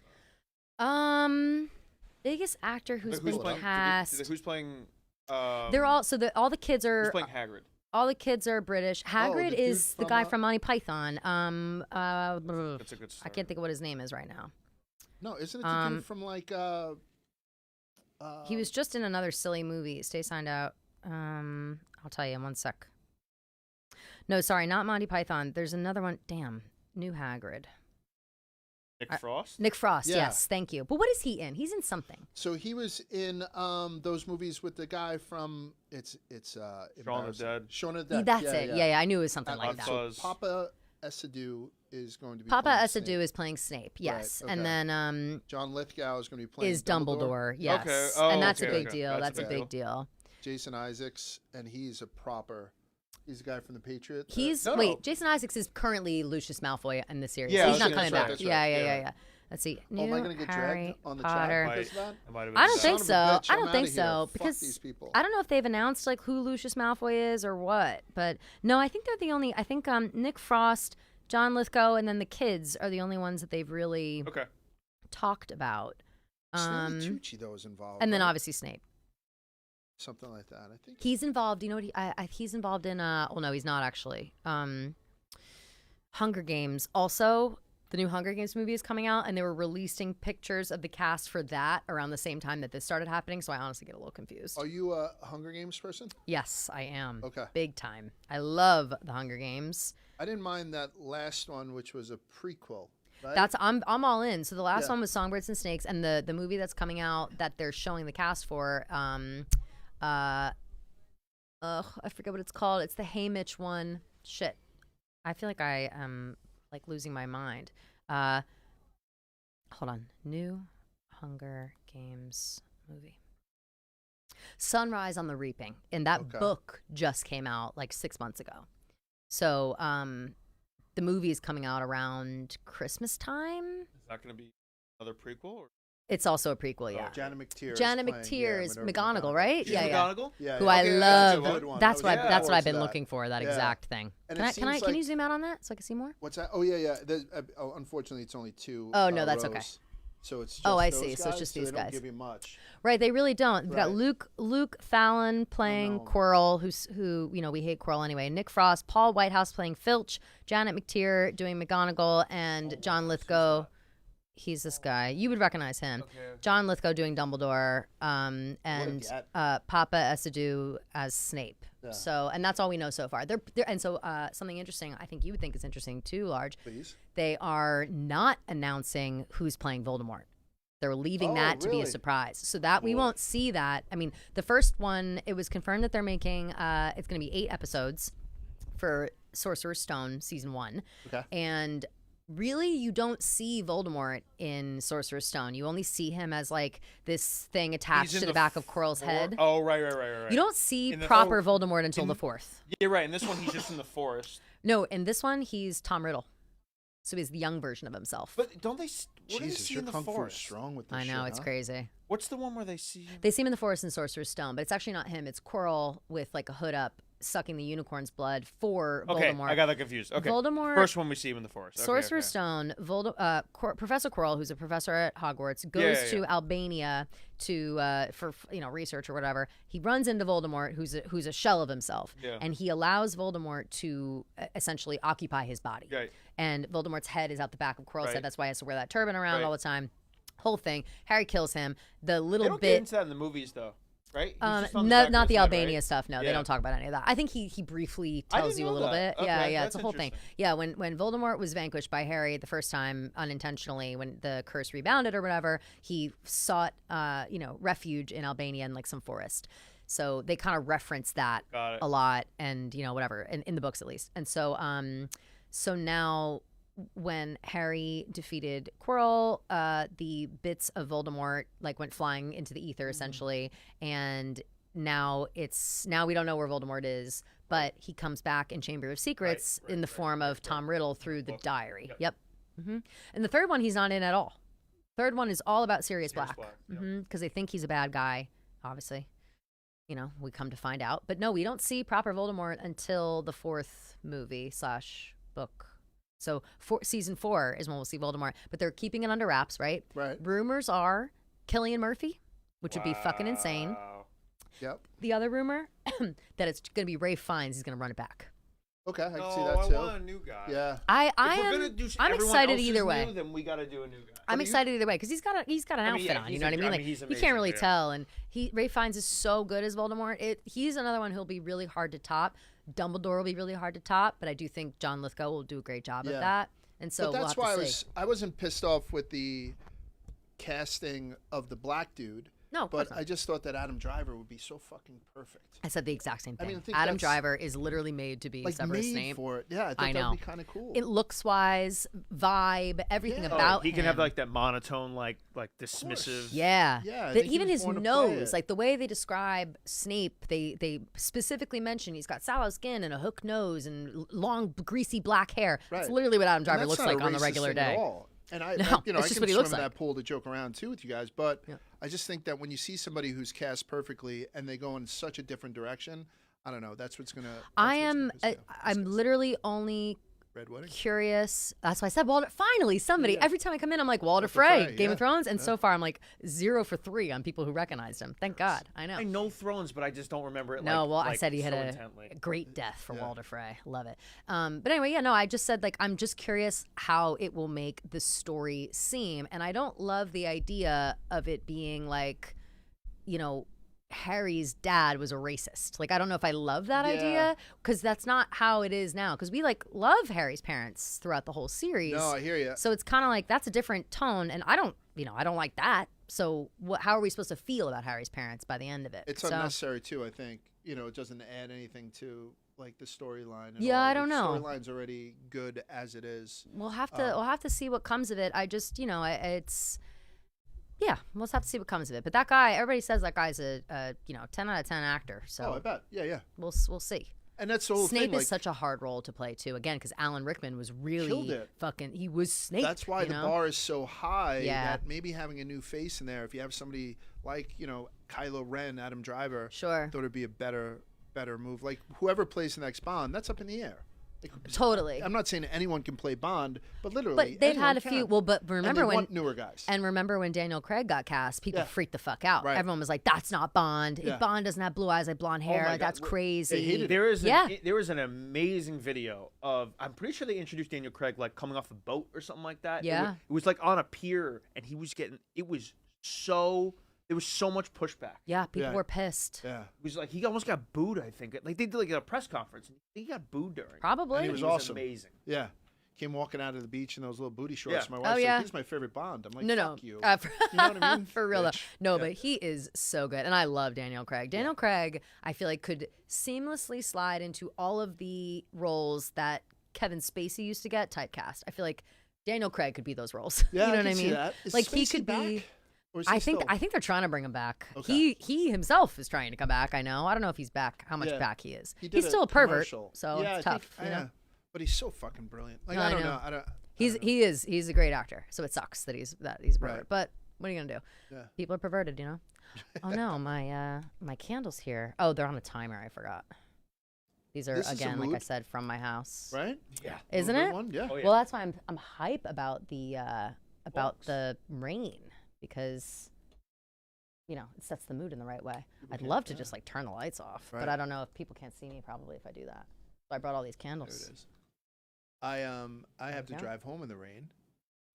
biggest actor who's Who's been playing? cast. Who's playing? They're all all the kids Who's are playing Hagrid? all the kids are British. Hagrid dude is the from, guy uh, from Monty Python. That's a good I start. can't think of what his name is right now. No, isn't it the dude from like? He was just in another silly movie. Stay signed out. I'll tell you in 1 sec. No, sorry, not Monty Python. There's another one. Damn, new Hagrid. Nick Frost. Nick Frost. Yeah. Yes, thank you. But what is he in? He's in something. So he was in those movies with the guy from it's Shaun of the embarrassing. Dead. Shaun of the Dead. That's it. Yeah, I knew it was something like Hot that. Fuzz. Papa Essadue is going to be Papa playing Essadue Snape. is playing Snape. Yes, okay. and then John Lithgow is going to be playing is Dumbledore. Yes, Okay. Oh, and that's okay, a big okay. deal. That's That's a a big big deal. Jason Isaacs, and he's a proper. He's the guy from the Patriot. He's No. wait. Jason Isaacs is currently Lucius Malfoy in the series. Yeah, He's not that's coming right, back. that's Yeah, right. yeah. Let's see. Oh, am I New going to get Harry dragged on the Potter. chat because of that? It might have been I don't Zach. think Son so. of a bitch, I I'm don't think outta here. so Fuck because these people. I don't know if they've announced like who Lucius Malfoy is or what. But no, I think they're the only. I think Nick Frost, John Lithgow, and then the kids are the only ones that they've really Okay. talked about. Stanley Tucci though is involved, And then right? obviously Snape. something like that. I think He's involved. You know what? He's involved in. Well, no, he's not actually. Hunger Games. Also, the new Hunger Games movie is coming out, and they were releasing pictures of the cast for that around the same time that this started happening. So I honestly get a little confused. Are you a Hunger Games person? Yes, I am. Okay. Big time. I love the Hunger Games. I didn't mind that last one, which was a prequel. Right? That's I'm all in. So the last one was Songbirds and Snakes, and the movie that's coming out that they're showing the cast for, I forget what it's called. It's the Haymitch one. Shit, I feel like I am like losing my mind. Hold on, new Hunger Games movie. Sunrise on the Reaping, and that book just came out like 6 months ago. So the movie is coming out around Christmas time. Is that going to be another prequel? Or? It's also a prequel, yeah. Janet McTeer. Janet McTeer is McGonagall, right? She's Yeah. McGonagall? Yeah. Who I Okay, love. That's a good one. That's what Yeah. that's what I've Towards been that. looking for. That Yeah. exact thing. And Can it I seems can you like- zoom out on that so I can see more? What's that? Oh yeah. Unfortunately, it's only two. Oh, no, that's okay. rows. So it's just Oh, I those see. So it's guys, just so these they don't guys. give you much. Right, they really don't. We've got Right. Luke Fallon playing no. Quirrell, who we hate Quirrell anyway. Nick Frost, Paul Whitehouse playing Filch, Janet McTeer doing McGonagall, and John Lithgow. He's this guy. You would recognize him. John Lithgow doing Dumbledore, and get. Papa Essedu as Snape. Yeah. So, and that's all we know so far. Something interesting. I think you would think is interesting too, Large. Please. They are not announcing who's playing Voldemort. They're leaving that to be a really? surprise, so that we won't see that. I mean, the first one, it was confirmed that they're making. It's going to be 8 episodes for Sorcerer's Stone season 1, Okay. and really, you don't see Voldemort in Sorcerer's Stone. You only see him as like this thing attached He's in to the the back of Quirrell's head. Oh, right. You don't see In the- proper oh, Voldemort until in- the 4th. Yeah, right. In this one, he's just in the forest. No, in this one, he's Tom Riddle. So he's the young version of himself. But don't they? What do they Jesus, see your in the kung fu is forest? strong with this I know, shit, it's huh? crazy. What's the one where they see him? They see him in the forest in Sorcerer's Stone, but it's actually not him. It's Quirrell with like a hood up, sucking the unicorn's blood for Okay, Voldemort. I got that confused. Okay, Voldemort. first one we see him in the forest. Okay, Sorcerer's okay. Stone, Professor Quirrell, who's a professor at Hogwarts, goes to Albania to for research or whatever. He runs into Voldemort, who's a shell of himself, Yeah. and he allows Voldemort to essentially occupy his body. Right. And Voldemort's head is out the back of Quirrell's Right. head. That's why he has to wear that turban around Right. all the time. Whole thing. Harry kills him. The They little don't get bit. into that in the movies, though, right? He's just No, on the back of not his the head, Albania right? stuff. No, they Yeah. don't talk about any of that. I think he briefly I tells didn't you a know little that. bit. Okay, Yeah, it's that's a whole thing. interesting. Yeah, when Voldemort was vanquished by Harry the first time unintentionally, when the curse rebounded or whatever, he sought refuge in Albania in like some forest. So they kind of reference that Got it. a lot, and whatever in the books at least. And so so now, when Harry defeated Quirrell, the bits of Voldemort like went flying into the ether essentially, and now we don't know where Voldemort is, but he comes back in Chamber of Secrets in the form of Tom Riddle through the diary. Yep. And the third one he's not in at all. Third one is all about Sirius Black, because they think he's a bad guy. Obviously, we come to find out, but no, we don't see proper Voldemort until the 4th movie / book. So season 4 is when we'll see Voldemort, but they're keeping it under wraps, right? Right. Rumors are Cillian Murphy, which would be fucking insane. Wow. Yep. The other rumor that it's going to be Ralph Fiennes. He's going to run it back. Okay, I can see No, that I too. want a new guy. Yeah. If we're gonna do I'm everyone excited else's either way. New, then we got to do a new guy. I'm excited either way because he's got an I mean, outfit yeah, on. You he's know what I a- mean? I Like mean, he's you can't amazing, really yeah. tell. And Ralph Fiennes is so good as Voldemort. He's another one who'll be really hard to top. Dumbledore will be really hard to top, but I do think John Lithgow will do a great job Yeah. at that. And so But that's we'll why have to see. I wasn't pissed off with the casting of the black dude. No, of course But not. I just thought that Adam Driver would be so fucking perfect. I said the exact same I thing. mean, I think Adam that's, Driver is literally made to be Like Severus made Snape. for it. Yeah, I thought I know. that'd be kind of cool. It looks wise, vibe, everything Yeah. about He him. can have like that monotone, like dismissive. Yeah. Yeah, I The- think he even was his born to play nose, it. like the way they describe Snape, they specifically mention he's got sallow skin and a hook nose and long, greasy black hair. That's Right. literally what Adam And Driver that's looks not a like on the racist regular thing at day. all. And I, No, I it's I just can what he swim looks in like. that pool to joke around too with you guys. But Yeah. I just think that when you see somebody who's cast perfectly and they go in such a different direction, I don't know. That's what's gonna. I'm literally only Red Wedding. curious. That's why I said Walter. Finally, somebody. Yeah. Every time I come in, I'm like Walter Walter Frey, Frey, Game of yeah. Thrones, and Yeah. so far I'm like 0 for 3 on people who recognized him. Thank God. I know. I know Thrones, but I just don't remember it. No, like, well, I like, said he had so a intently. great death for Yeah. Walter Frey. Love it. But anyway, yeah, no, I just said like I'm just curious how it will make the story seem, and I don't love the idea of it being like, you know, Harry's dad was a racist. Like I don't know if I love that Yeah. idea because that's not how it is now. Because we like love Harry's parents throughout the whole series. No, I hear you. So it's kind of like that's a different tone, and I don't like that. So how are we supposed to feel about Harry's parents by the end of it? It's So- unnecessary too. I think it doesn't add anything to like the storyline. and Yeah, all. I don't Like, know. Storyline's already good as it is. We'll have to see what comes of it. I just it's we'll just have to see what comes of it. But that guy, everybody says that guy's a 10 out of 10 actor. So Oh, I bet. Yeah. we'll see. And that's the whole Snape thing. is such a hard role to play too. Again, because Alan Rickman was Killed really it. he was Snape. That's why you the know? bar is so high Yeah. that maybe having a new face in there, if you have somebody like, Kylo Ren, Adam Driver, Sure. thought it'd be a better move. Like whoever plays the next Bond, that's up in the air. Like, Totally. I'm not saying anyone can play Bond, but literally, But they've anyone had a can. few. Well, but And remember they when want newer guys. And remember when Daniel Craig got cast, people Yeah. freaked the fuck out. Right. Everyone was like, "That's not Bond. Yeah. Bond doesn't have blue eyes, like blonde Oh hair. my God. That's They crazy." hated it. There is an amazing video of I'm pretty sure they introduced Daniel Craig like coming off a boat or something like that. Yeah. It was like on a pier and he was getting there was so much pushback. Yeah, people Yeah. were pissed. Yeah. It was like he almost got booed, I think. Like they did like a press conference and he got booed during. Probably. And It was was awesome. amazing. Yeah. Came walking out of the beach in those little booty shorts. Yeah. My Oh, wife's yeah. like, he's my favorite Bond. I'm like, No, fuck you. For, You know what I mean? for real though. Bitch. No, Yeah. but he is so good, and I love Daniel Craig. Daniel Craig, I feel like could seamlessly slide into all of the roles that Kevin Spacey used to get typecast. I feel like Daniel Craig could be those roles. Yeah, you know I what can I see mean? that. Is Like he Spacey could be. back? Or is he I think still- they're trying to bring him back. Okay. He himself is trying to come back. I know. I don't know if he's back. How much Yeah. back he is. He did He's still a pervert, commercial. so yeah, it's I tough. think- you know? But he's so fucking brilliant. Like No, I I don't know. know. He's a great actor. So it sucks that he's a pervert. Right. But what are you gonna do? Yeah. People are perverted, you know. Oh no, my candles here. Oh, they're on a timer. I forgot. These are This is a again, like I mood. said, from my house. Right? Yeah. Isn't Little it? good One? Yeah. Oh, yeah. Well, that's why I'm hype about the Walks. rain because it sets the mood in the right way. I'd can't- love to yeah. just like turn the lights off, Right. but I don't know if people can't see me probably if I do that. So I brought all these There candles. it is. I have to Okay. drive home in the rain.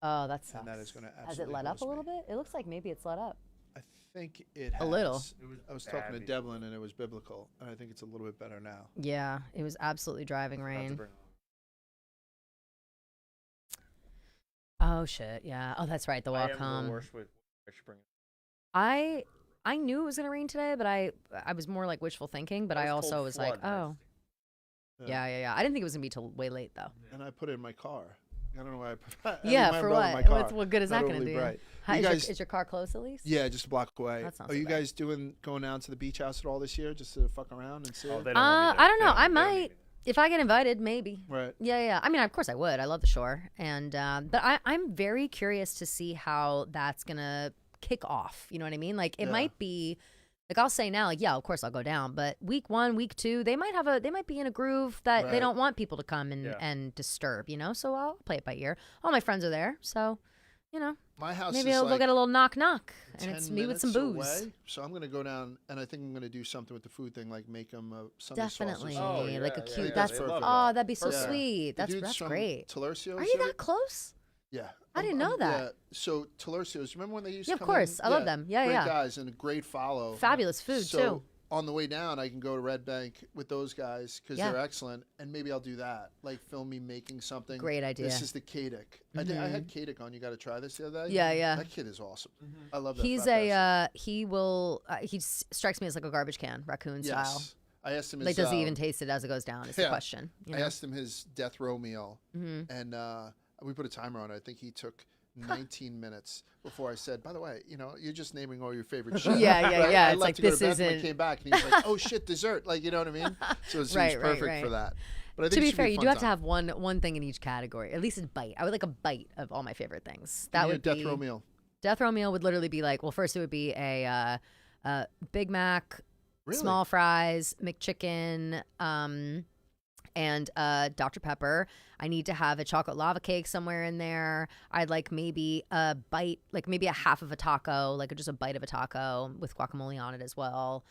Oh, that sucks. And that is gonna Has it absolutely let up roast a little me. bit? It looks like maybe it's let up. I think it has. A little. It was I was bad talking to before. Devlin and it was biblical, and I think it's a little bit better now. Yeah, it was absolutely driving About to rain. bring- Oh shit, yeah. Oh, that's right. The I walk am the home. worst with I should bring it. I knew it was gonna rain today, but I was more like wishful thinking. But I was also told was like, flood, oh, yeah. I didn't think it was gonna be till way late though. And I put it in my car. I don't know why I put I Yeah, leave for my umbrella in what? my car. What good is that Not gonna overly do? bright. How, You is, guys- is your car close at least? Yeah, just a block away. That's not Are so you bad. guys going down to the beach house at all this year just to fuck around and see? Oh, it? they don't want me to- I don't they know. don't- I they don't need might me. if I get invited, maybe. Right. Yeah. I mean, of course I would. I love the shore, and but I'm very curious to see how that's gonna kick off. You know what I mean? Like it Yeah. might be. Like I'll say now, like yeah, of course I'll go down. But week 1, week 2, they might be in a groove that they Right. don't want people to come and, Yeah. and disturb. You know, so I'll play it by ear. All my friends are there, so My house maybe is we'll like get a little knock, and 10 it's me with some minutes booze. away, so I'm gonna go down, and I think I'm gonna do something with the food thing, like make them a Sunday Definitely, sauce or something. Oh, yeah, like a yeah, cute. yeah, that's they love oh, that. that'd be so Perfect. sweet. The That's dudes from great. Talercio's Are you do that it? close? Yeah. I didn't know that. Yeah. So Talercio's, remember when they used Yeah, to of come course. in? I love them. Yeah, great yeah. guys and a great follow. Fabulous food so too. on the way down, I can go to Red Bank with those guys because Yeah. they're excellent, and maybe I'll do that. Like film me making something. Great idea. This is the Kadic. I had Kadic on. You got to try this the other day. Yeah, yeah. That kid is awesome. I love that. He's fat bastard. he strikes me as like a garbage can, raccoon style. Yes. I asked him. Like, his, does he even taste it as it goes down? Is the yeah. question. You I know? asked him his death row meal, Mhm. and we put a timer on it. I think he took 19 minutes before I said, by the way, you're just naming all your favorite shit. Yeah, Right? yeah. I It's left like, to go this to bed, and I isn't- came back, and he's like, oh shit, dessert. Like, you know what I mean? So it seems Right, perfect for that. But I think To it be should fair, a you fun do have to time. have one thing in each category, at least a bite. I would like a bite of all my favorite things. That Give me a would death be row meal. Death row meal would literally be like, well, first it would be a Big Mac, Really? small fries, McChicken, and Dr. Pepper. I need to have a chocolate lava cake somewhere in there. I'd like maybe a bite, like maybe a half of a taco, like just a bite of a taco with guacamole on it as well.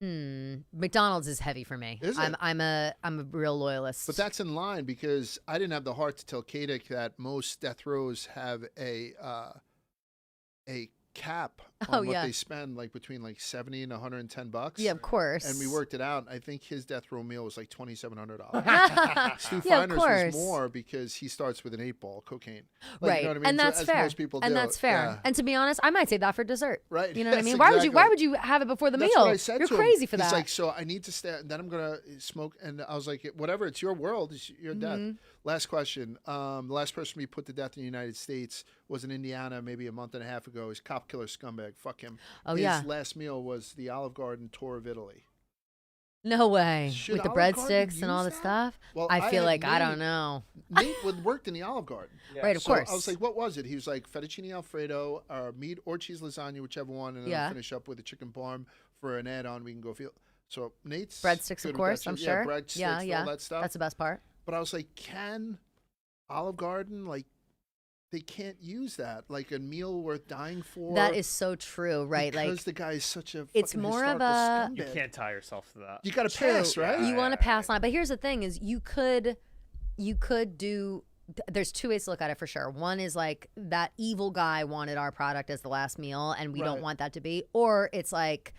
McDonald's is heavy for me. Is it? I'm a real loyalist. But that's in line because I didn't have the heart to tell Kadik that most death rows have a cap on what they spend, like between like $70 and $110. Yeah, of course. And we worked it out. I think his death row meal was like $2,700. Stu Feiner's was more because he starts with an 8-ball cocaine. Like, right, you know what I mean? and that's as fair. Most people and do. that's fair. Yeah. And to be honest, I might save that for dessert. Right. You know what I Yes, mean? exactly. Why would you have it before the That's meal? what I said You're to him. crazy for that. He's like, so I need to stay. Then I'm gonna smoke. And I was like, whatever. It's your world. It's your death. Last question. The last person we put to death in the United States was in Indiana, maybe a month and a half ago. He's cop killer scumbag. Fuck him. Oh, His yeah. last meal was the Olive Garden tour of Italy. No way. Should With the Olive Garden breadsticks and all use the that? stuff? Well, I feel had like, I Nate- don't know. Nate worked in the Olive Garden. Right, of So course. I was like, what was it? He was like fettuccine Alfredo, or meat or cheese lasagna, whichever one, and then Yeah. I'll finish up with a chicken parm for an add-on. We can go feel. So Nate's Breadsticks, good of with course, that I'm shit. sure. Yeah, breadsticks, Yeah, yeah. all that stuff. That's the best part. But I was like, can Olive Garden, like, they can't use that, like a meal worth dying for. That is so true, right? Because like the guy is such a it's fucking more of historical a- You scumbag. can't tie yourself to that. You got to True. pass, right? You want to pass on it. But here's the thing is you could do there's two ways to look at it for sure. One is like that evil guy wanted our product as the last meal and we don't Right. want that to be. Or it's like,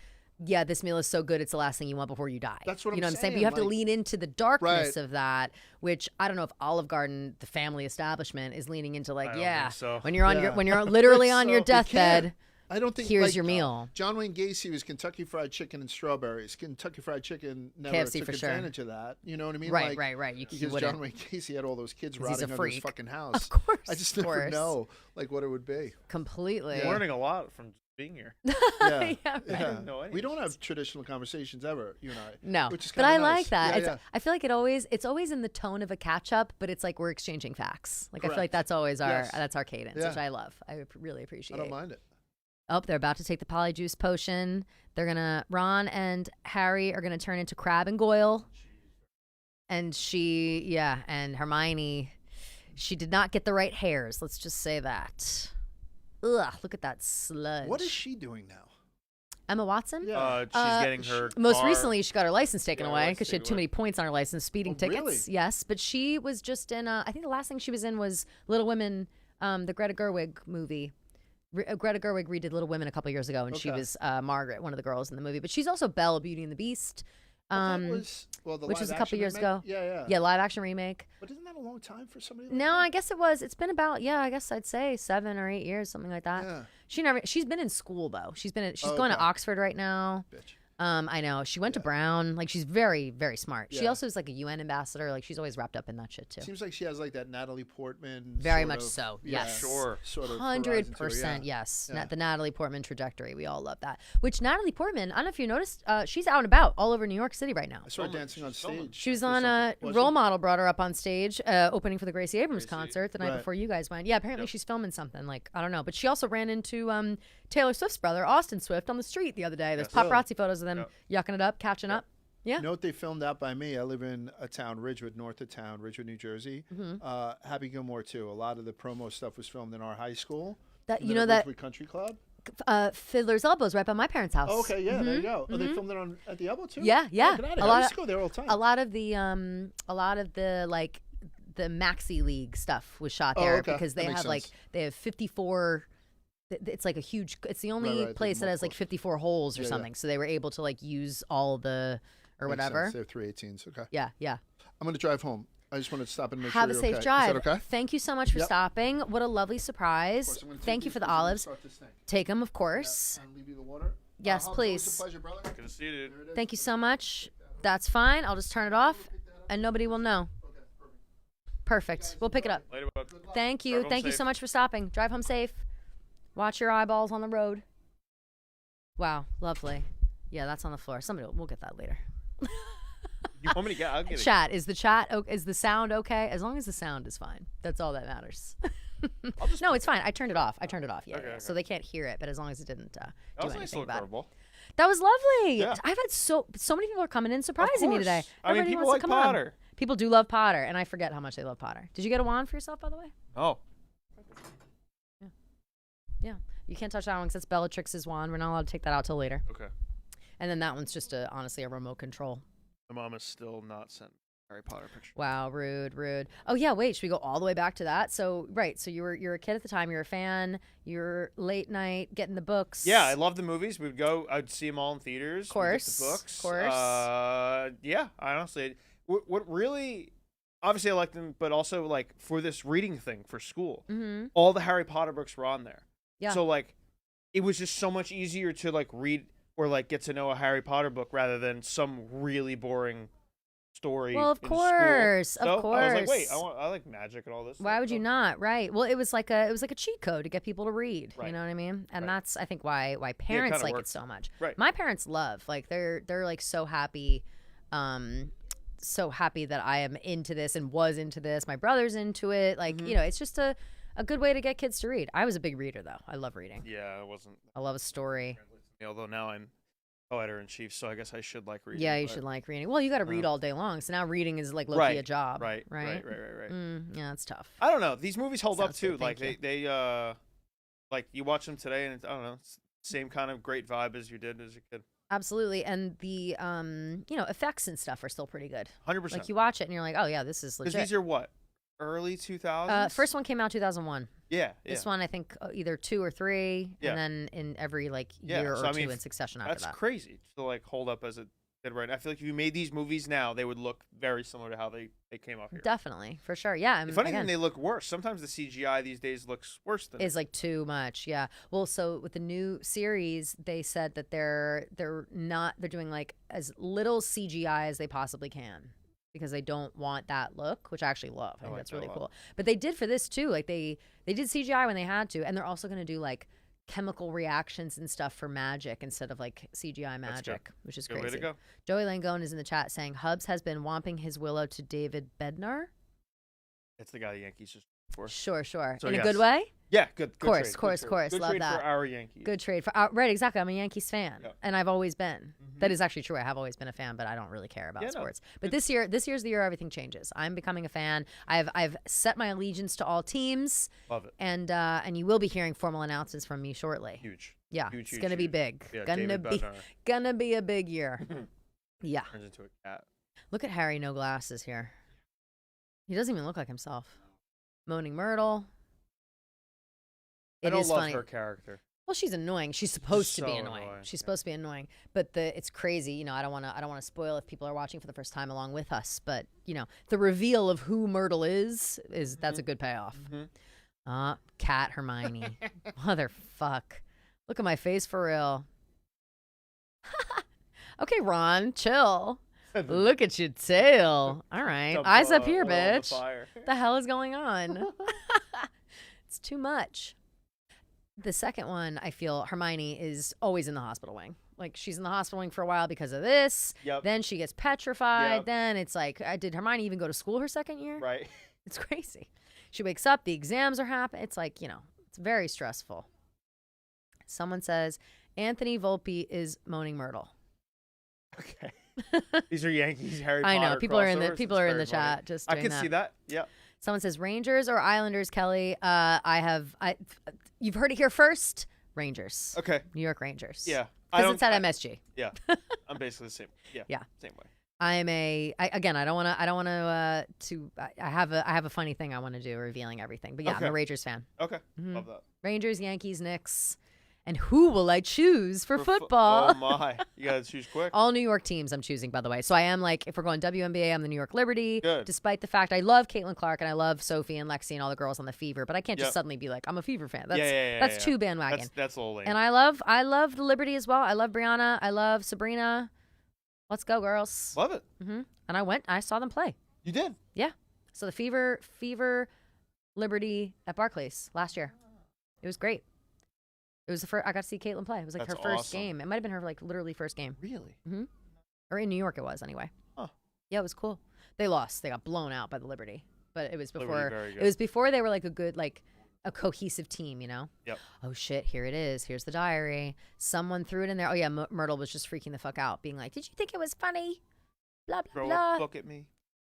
yeah, this meal is so good it's the last thing you want before you die. That's what you I'm know what I'm saying? But saying, you have to like- lean into the darkness Right. of that, which I don't know if Olive Garden, the family establishment, is leaning into like, I don't yeah, think so. when you're on Yeah. when you're literally on your So, you can't. deathbed, I don't think here's like, your meal. John Wayne Gacy was Kentucky Fried Chicken and strawberries. Kentucky Fried Chicken never KFC took for sure. advantage of that. You know what I mean? Right, Like, right, right. You Because wouldn't. John Wayne Gacy had all those kids 'Cause he's a rotting under his freak. fucking house. Of course. I just of never course. know like what it would be. Completely. I'm learning a lot from being here. Yeah, Yeah, yeah. didn't know any We of don't this. have traditional conversations ever, you and I. No, which is but kinda I nice. like that. Yeah, It's, yeah. I feel like it's always in the tone of a catch up, but it's like we're exchanging facts. Like I feel like Correct. that's always Yes. that's our cadence, Yeah. which I love. I really appreciate. I don't mind it. Oh, they're about to take the polyjuice potion. They're gonna Ron and Harry are gonna turn into Crab and Goyle. And and Hermione, she did not get the right hairs. Let's just say that. Ugh, look at that sludge. What is she doing now? Emma Watson? Yeah. She's getting her Most car- recently, she got her license taken Yeah, away license because she had taken too away. many points on her license, speeding Oh, tickets. really? Yes, but she was just in. I think the last thing she was in was Little Women, the Greta Gerwig movie. Greta Gerwig redid Little Women a couple years ago, and she Okay. was Margaret, one of the girls in the movie. But she's also Belle, Beauty and the Beast, That was, well, the which was a live couple action years remake? ago. Yeah. live action remake. But isn't that a long time for somebody? Like No, that? I guess it was. It's been about I guess I'd say 7 or 8 years, something like that. Yeah. She's been in school though. She's going to okay. Oxford right now. Bitch. I know. She went to Brown. Like, she's very, very smart. She Yeah. also is like a UN ambassador. Like, she's always wrapped up in that shit too. Seems like she has like that Natalie Portman. Very sort much of- so, yeah, yes. Sure. Sort of 100%, horizon to it, yes. Yeah. The Natalie Portman trajectory. We all love that. Which Natalie Portman, I don't know if you noticed, she's out and about all over New York City right now. I saw her Filming. dancing on She's filming. stage. She was or on something. Was Role she? Model brought her up on stage, opening for the Gracie Abrams concert the night Right. before you guys went. Yeah, apparently she's filming something. Like, I don't know. But she also ran into Taylor Swift's brother, Austin Swift, on the street the other day. There's Yes. paparazzi photos of them yucking it up, catching up. Yeah. You know what they filmed out by me? I live in a town, Ridgewood, north of town, Ridgewood, New Jersey. Mm-hmm. Happy Gilmore too. A lot of the promo stuff was filmed in our high school. That and you then know at that Ridgewood Country Club. Fiddler's Elbow's right by my parents' house. Oh, okay, yeah, there you go. Oh, they filmed it at the Elbow too. Mm-hmm. Yeah, yeah. Oh, get out of A here. lot I used of- to go there all the time. A lot of the like the Maxi League stuff was shot Oh, there okay. because they That makes have like sense. they have 54. It's like a huge. It's the only right, place that has like multiple. 54 holes or Yeah, yeah. something. So they were able to like use all the or Makes whatever. sense. They have 318s. Okay. Yeah, yeah. I'm going to drive home. I just wanted to stop and make Have sure a you're safe okay. drive. Is that okay? Thank you so much for Yep. stopping. What a lovely Of surprise. course, I'm gonna take Thank you these for the because I'm gonna olives. start this thing. Take them, of course. And leave you the water. Yes, Holmes, always please. a pleasure, brother. Good to see you, dude. There it is. Thank you so much. That's fine. I'll just turn it off, and nobody will know. Okay, perfect. Perfect. We'll pick it up. Later, bud. Thank you. Drive home Thank you safe. so much for stopping. Drive home safe. Watch your eyeballs on the road. Wow, lovely. Yeah, that's on the floor. We'll get that later. You want me to get? I'll get it. Chat, is the sound okay? As long as the sound is fine. That's all that matters. No, it's fine. I turned it off. Yeah, Okay, yeah. okay. So they can't hear it, but as long as it didn't That do was a nice anything little about it. curveball. That was lovely. Yeah. I've had so many people are coming in surprising me today. I mean, Everybody people wants like to come on. Potter. People do love Potter, and I forget how much they love Potter. Did you get a wand for yourself, by the way? Oh. Yeah. You can't touch that one because it's Bellatrix's wand. We're not allowed to take that out till later. Okay. And then that one's just honestly a remote control. My mom is still not sent Harry Potter picture. Wow, rude. Oh yeah, wait, should we go all the way back to that? So so you're a kid at the time, you're a fan, you're late night getting the books. Yeah, I love the movies. I'd see them all in theaters. Of course. We'd get the books. Of course. Yeah, I honestly, what really, obviously I liked them, but also like for this reading thing for school, all the Harry Potter books were on there. Yeah. So like, it was just so much easier to like read or like get to know a Harry Potter book rather than some really boring story. Well, of in course, school. of So I was like, course. wait, I like magic and all this. Why stuff, would you so- not? Right. Well, it was like a cheat code to get people to read. You Right. know what I mean? And Right. that's I think why parents kinda like it works. so much. Right. My parents love like they're like so happy that I am into this and was into this. My brother's into it. Like, you know, it's just a good way to get kids to read. I was a big reader though. I love reading. Yeah, it wasn't. I love a story. Although now I'm co-editor-in-chief, so I guess I should like reading. Yeah, you but- should like reading. Well, you got to read all day long. So now reading is like low-key Right, a job. Right. Right. Yeah, it's tough. I don't know. These movies hold up Sounds good, too. Like thank they like you watch them today, and it's, I don't know, it's same kind of great vibe as you did as a kid. Absolutely. And the effects and stuff are still pretty good. 100%. Like you watch it and you're like, oh yeah, this is Because legit. these are what, early 2000s. First one came out 2001. Yeah. This one I think either 2 or 3, Yeah. and then in every like Yeah, year so, or I two mean, in succession after That's that. crazy to like hold up as it did right now. I feel like if you made these movies now, they would look very similar to how they came off here. Definitely, for sure. Yeah. And If anything, again, they look worse. Sometimes the CGI these days looks worse than. is like too much. Yeah. Well, so with the new series, they said that they're doing like as little CGI as they possibly can because they don't want that look, which I actually love. I think like that's that a really lot. cool. But they did for this too. Like they did CGI when they had to, and they're also going to do like chemical reactions and stuff for magic instead of like CGI magic, which is Good way crazy. to go. Joey Langone is in the chat saying Hubs has been womping his Willow to David Bednar. It's the guy the Yankees just for. Sure. So In a yes. good way? Yeah, good. Course, trade, good course, trade. course. Good Love trade that. for our Yankees. Good trade for right, exactly. I'm a Yankees fan, Yep. and I've always been. That is actually true. I have always been a fan, but I don't really care about Yeah, no. sports. But this year's the year everything changes. I'm becoming a fan. I've set my allegiance to all teams, Love it. and you will be hearing formal announcements from me shortly. Huge. Yeah, Huge, it's huge, gonna be huge. big. Yeah, gonna David be Bednar gonna be a big year. Yeah. turns into a cat. Look at Harry, no glasses here. He doesn't even look like himself. Moaning Myrtle. I It don't is love funny. her character. Well, she's annoying. She's supposed to be so annoying. annoying, She's yeah. supposed to be annoying. But it's crazy. You know, I don't want to spoil if people are watching for the first time along with us. But you know, the reveal of who Myrtle is that's a good payoff. Cat Hermione, motherfuck. Look at my face for real. Okay, Ron, chill. Look at your tail. All right, Dump, eyes up here, oil on the bitch. fire. What the hell is going on? It's too much. The second one, I feel Hermione is always in the hospital wing. Like she's in the hospital wing for a while because of this. Yep. Then she gets petrified. Yep. Then it's like, did Hermione even go to school her second year? Right. It's crazy. She wakes up, the exams are happening. It's like, you know, it's very stressful. Someone says Anthony Volpe is Moaning Myrtle. Okay. These are Yankees Harry I Potter know people are in the crossovers. people It's are in the very funny. chat just I doing can see that. Yeah. Someone says Rangers or Islanders, Kelly. You've heard it here first. Rangers. Okay. New York Rangers. Yeah. Because it's at MSG. Yeah. I'm basically the same. Yeah. Yeah. Same way. I have a funny thing I want to do revealing everything. But yeah, I'm Okay. a Rangers fan. Okay. Love that. Rangers, Yankees, Knicks. And who will I choose for fu- football? Oh my. You gotta choose quick. All New York teams I'm choosing, by the way. So I am like, if we're going WNBA, I'm the New York Liberty. Good. Despite the fact I love Caitlin Clark and I love Sophie and Lexi and all the girls on the Fever, but I can't just Yep. suddenly be like, I'm a Fever fan. That's Yeah, that's too bandwagon. That's a little lame. And I love the Liberty as well. I love Brianna. I love Sabrina. Let's go, girls. Love it. And I saw them play. You did. Yeah. So the Fever Liberty at Barclays last year. It was great. It was the first I got to see Caitlin play. It was like That's her first awesome. game. It might have been her like literally first game. Really? Or in New York it was anyway. Huh. Yeah, it was cool. They lost. They got blown out by the Liberty. But it was Liberty, before very good. it was before they were like a good like a cohesive team, you know? Yep. Oh shit, here it is. Here's the diary. Someone threw it in there. Oh yeah, Myrtle was just freaking the fuck out, being like, "Did you think it was funny?" Blah blah Throw blah. a book at me.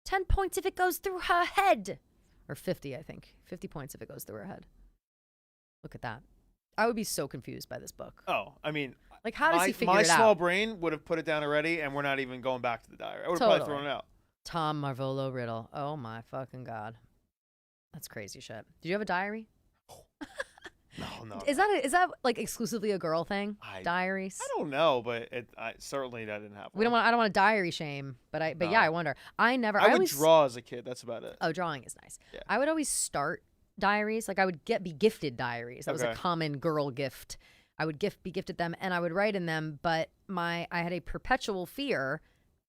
10 points if it goes through her head. Or 50, I think. 50 points if it goes through her head. Look at that. I would be so confused by this book. Oh, I mean, Like, how does he figure my it small out? brain would have put it down already, and we're not even going back to the diary. I would have probably Totally. thrown it out. Tom Marvolo Riddle. Oh, my fucking God. That's crazy shit. Did you have a diary? No. Is that like exclusively a girl thing? I Diaries? I don't know, but certainly that didn't happen. I don't want to diary shame, but No. yeah, I wonder. I would always draw as a kid. That's about it. Oh, drawing is nice. Yeah. I would always start diaries. Like I would be gifted diaries. That was a Okay. common girl gift. I would be gifted them and I would write in them, but I had a perpetual fear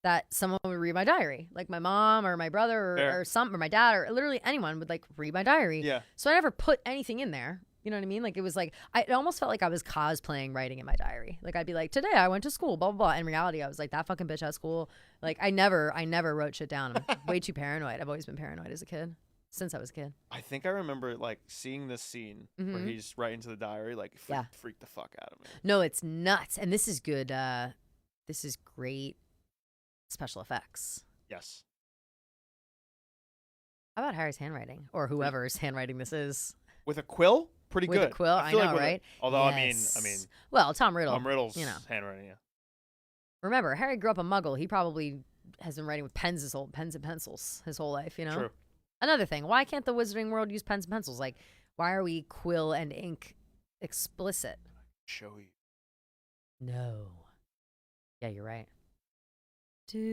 that someone would read my diary. Like my mom or my brother Fair. or my dad or literally anyone would like read my diary. Yeah. So I never put anything in there. You know what I mean? Like it was like it almost felt like I was cosplaying writing in my diary. Like I'd be like, today I went to school, blah blah blah. In reality, I was like, that fucking bitch at school. Like I never wrote shit down. I'm way too paranoid. I've always been paranoid as a kid, since I was a kid. I think I remember like seeing this scene where Mhm. he's writing to the diary, like freaked the fuck out of me. No, it's nuts, and this is good. This is great special effects. Yes. How about Harry's handwriting or whoever's handwriting this is? With a quill, pretty With good. a quill, I feel know, like with right? Although Yes. I mean, well, Tom Riddle. Tom Riddle's you know. handwriting. Yeah. Remember, Harry grew up a Muggle. He probably has been writing with pens and pencils his whole life. You know. True. Another thing, why can't the Wizarding world use pens and pencils? Like, why are we quill and ink explicit? Show you. No. Yeah, you're right.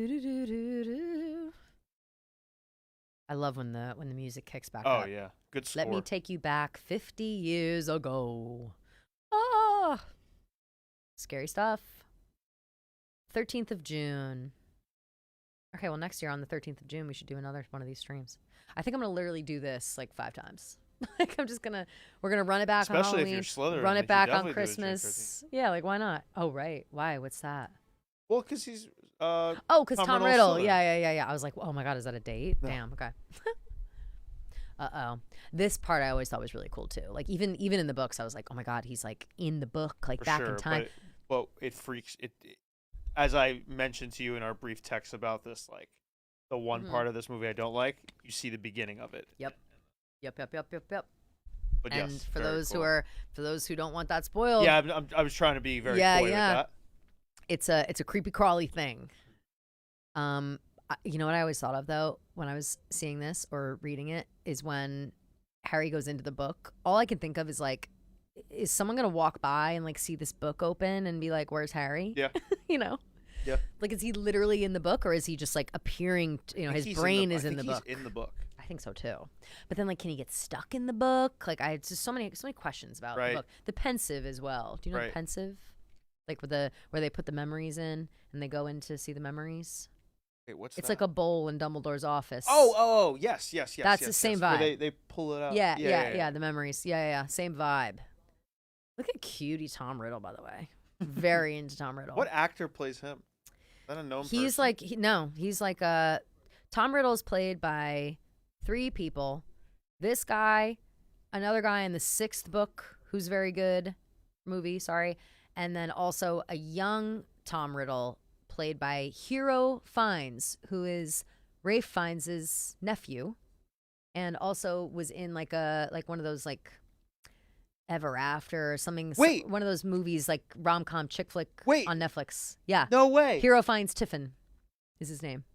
Do-do-do-do-do. I love when the music kicks back Oh up. yeah, good score. Let me take you back 50 years ago. Ah, scary stuff. 13th of June. Okay, well, next year on the 13th of June, we should do another one of these streams. I think I'm going to literally do this like 5 times. Like, we're going to run it back on Especially if Halloween. you're Slytherin, Run you it should back on definitely do it June Christmas. Yeah, like, why not? Oh, right. Why? What's that? Well, because he's Oh, because Tom Riddle's Riddle. Slytherin. Yeah. I was like, oh my God, is that a date? No. Damn, okay. Uh-oh. This part I always thought was really cool too. Like even in the books, I was like, oh my God, he's like in the book, like for back sure, in time. But it freaks it. As I mentioned to you in our brief text about this, like the one Mhm. part of this movie I don't like, you see the beginning of it. Yep. But And yes, for very those cool. for those who don't want that spoiled, Yeah, I was trying to be very Yeah, coy yeah. with that. it's a creepy crawly thing. You know what I always thought of though when I was seeing this or reading it is when Harry goes into the book. All I can think of is like, is someone gonna walk by and like see this book open and be like, "Where's Harry?" Yeah. You know. Yeah. Like, is he literally in the book or is he just like appearing? You know, I his think brain he's is in the he's book. in the book. I think so too. But then, like, can he get stuck in the book? Like, I just so many questions about Right. the book. The pensive as well. Do you know Right. the pensive? Like where they put the memories in and they go in to see the memories. Wait, what's It's that? like a bowl in Dumbledore's office. Oh, yes. That's yes, the same yes. Where vibe. they pull it out. Yeah. The memories. Yeah. Same vibe. Look at cutie Tom Riddle, by the way. Very into Tom Riddle. What actor plays him? Is that a known He's person? like he's like Tom Riddle is played by 3 people. This guy, another guy in the 6th book who's very good movie, sorry, and then also a young Tom Riddle played by Hero Fiennes, who is Rafe Fiennes' nephew, and also was in like one of those like Ever After or something. Wait. One of those movies like rom-com chick flick Wait. on Netflix. Yeah. No way. Hero Finds Tiffin is his name.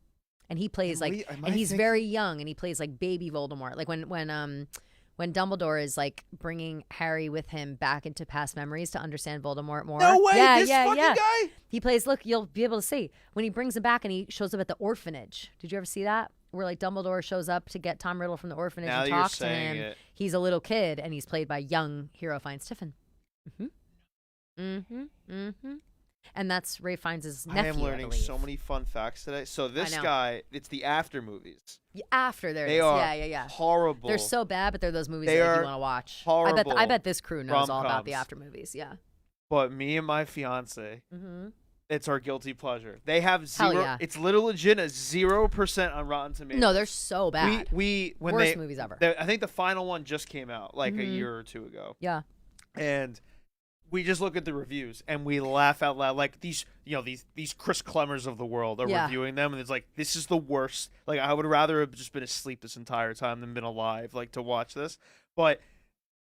And he plays like Am I and he's thinking- very young and he plays like baby Voldemort. Like when Dumbledore is like bringing Harry with him back into past memories to understand Voldemort more. No way. Yeah, this fucking guy. He plays, look, you'll be able to see when he brings him back and he shows up at the orphanage. Did you ever see that? Where like Dumbledore shows up to get Tom Riddle from the orphanage Now and that you're talks to saying him. it. He's a little kid and he's played by young Hero Finds Tiffin. And that's Ray Fiennes' nephew. I am learning believe. so many fun facts today. So this know. guy, it's the after movies. Yeah, after there it They is. are Yeah. horrible. They're so bad, but they're those movies They that like, are you want to watch. I horrible bet this crew knows all about the rom-coms. after movies. Yeah. But me and my fiance, Mm-hmm. it's our guilty pleasure. They have Hell 0. yeah. It's little legit a 0% on Rotten Tomatoes. No, they're so bad. We when Worst they movies ever. I think the final one just came out like a Mhm. year or 2 ago. Yeah. And we just look at the reviews and we laugh out loud. Like these Chris Clemmers of the world are reviewing them, and it's like, this is the worst. Like, I would rather have just been asleep this entire time than been alive, like, to watch this. But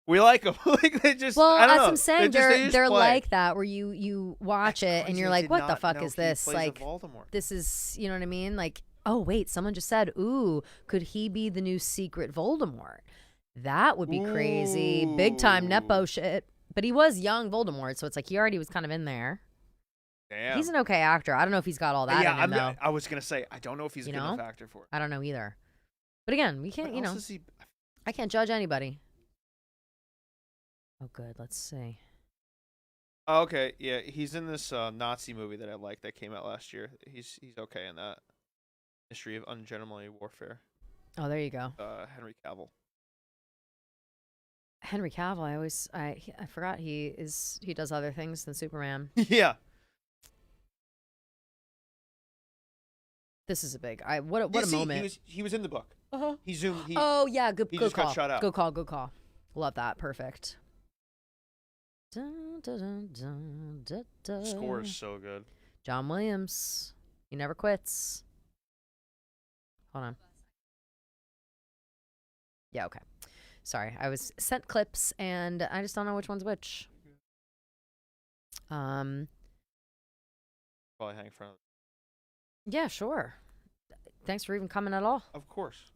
we like them. Like, they just, Well, I don't as know. I'm saying, They just they're play. like that, where you watch it and you're like, what the fuck is this? Like, Voldemort. this is, you know what I mean? Like, oh wait, someone just said, ooh, could he be the new secret Voldemort? That would be crazy. Big time Nepo shit. But he was young Voldemort, so it's like he already was kind of in there. Damn. He's an okay actor. I don't know if he's got all that in him, though. I was gonna say, I don't know if he's a good enough actor for it. I don't know either. But again, we can't, What else is he- I can't judge anybody. Oh, good. Let's see. Oh, okay, yeah, he's in this Nazi movie that I like that came out last year. He's okay in that. History of Ungentlemanly Warfare. Oh, there you go. Henry Cavill. Henry Cavill. I forgot he does other things than Superman. Yeah. This is a big. What a moment. He was in the book. Uh-huh. He zoomed. Oh yeah, good he good just call. got shot out. Good call. Good call. Love that. Perfect. Dun, dun, dun, dun, dun, dun. Score is so good. John Williams. He never quits. Hold on. Yeah. Okay. Sorry, I was sent clips and I just don't know which one's which. Probably hang in front of. Yeah, sure. Thanks for even coming at all. Of course.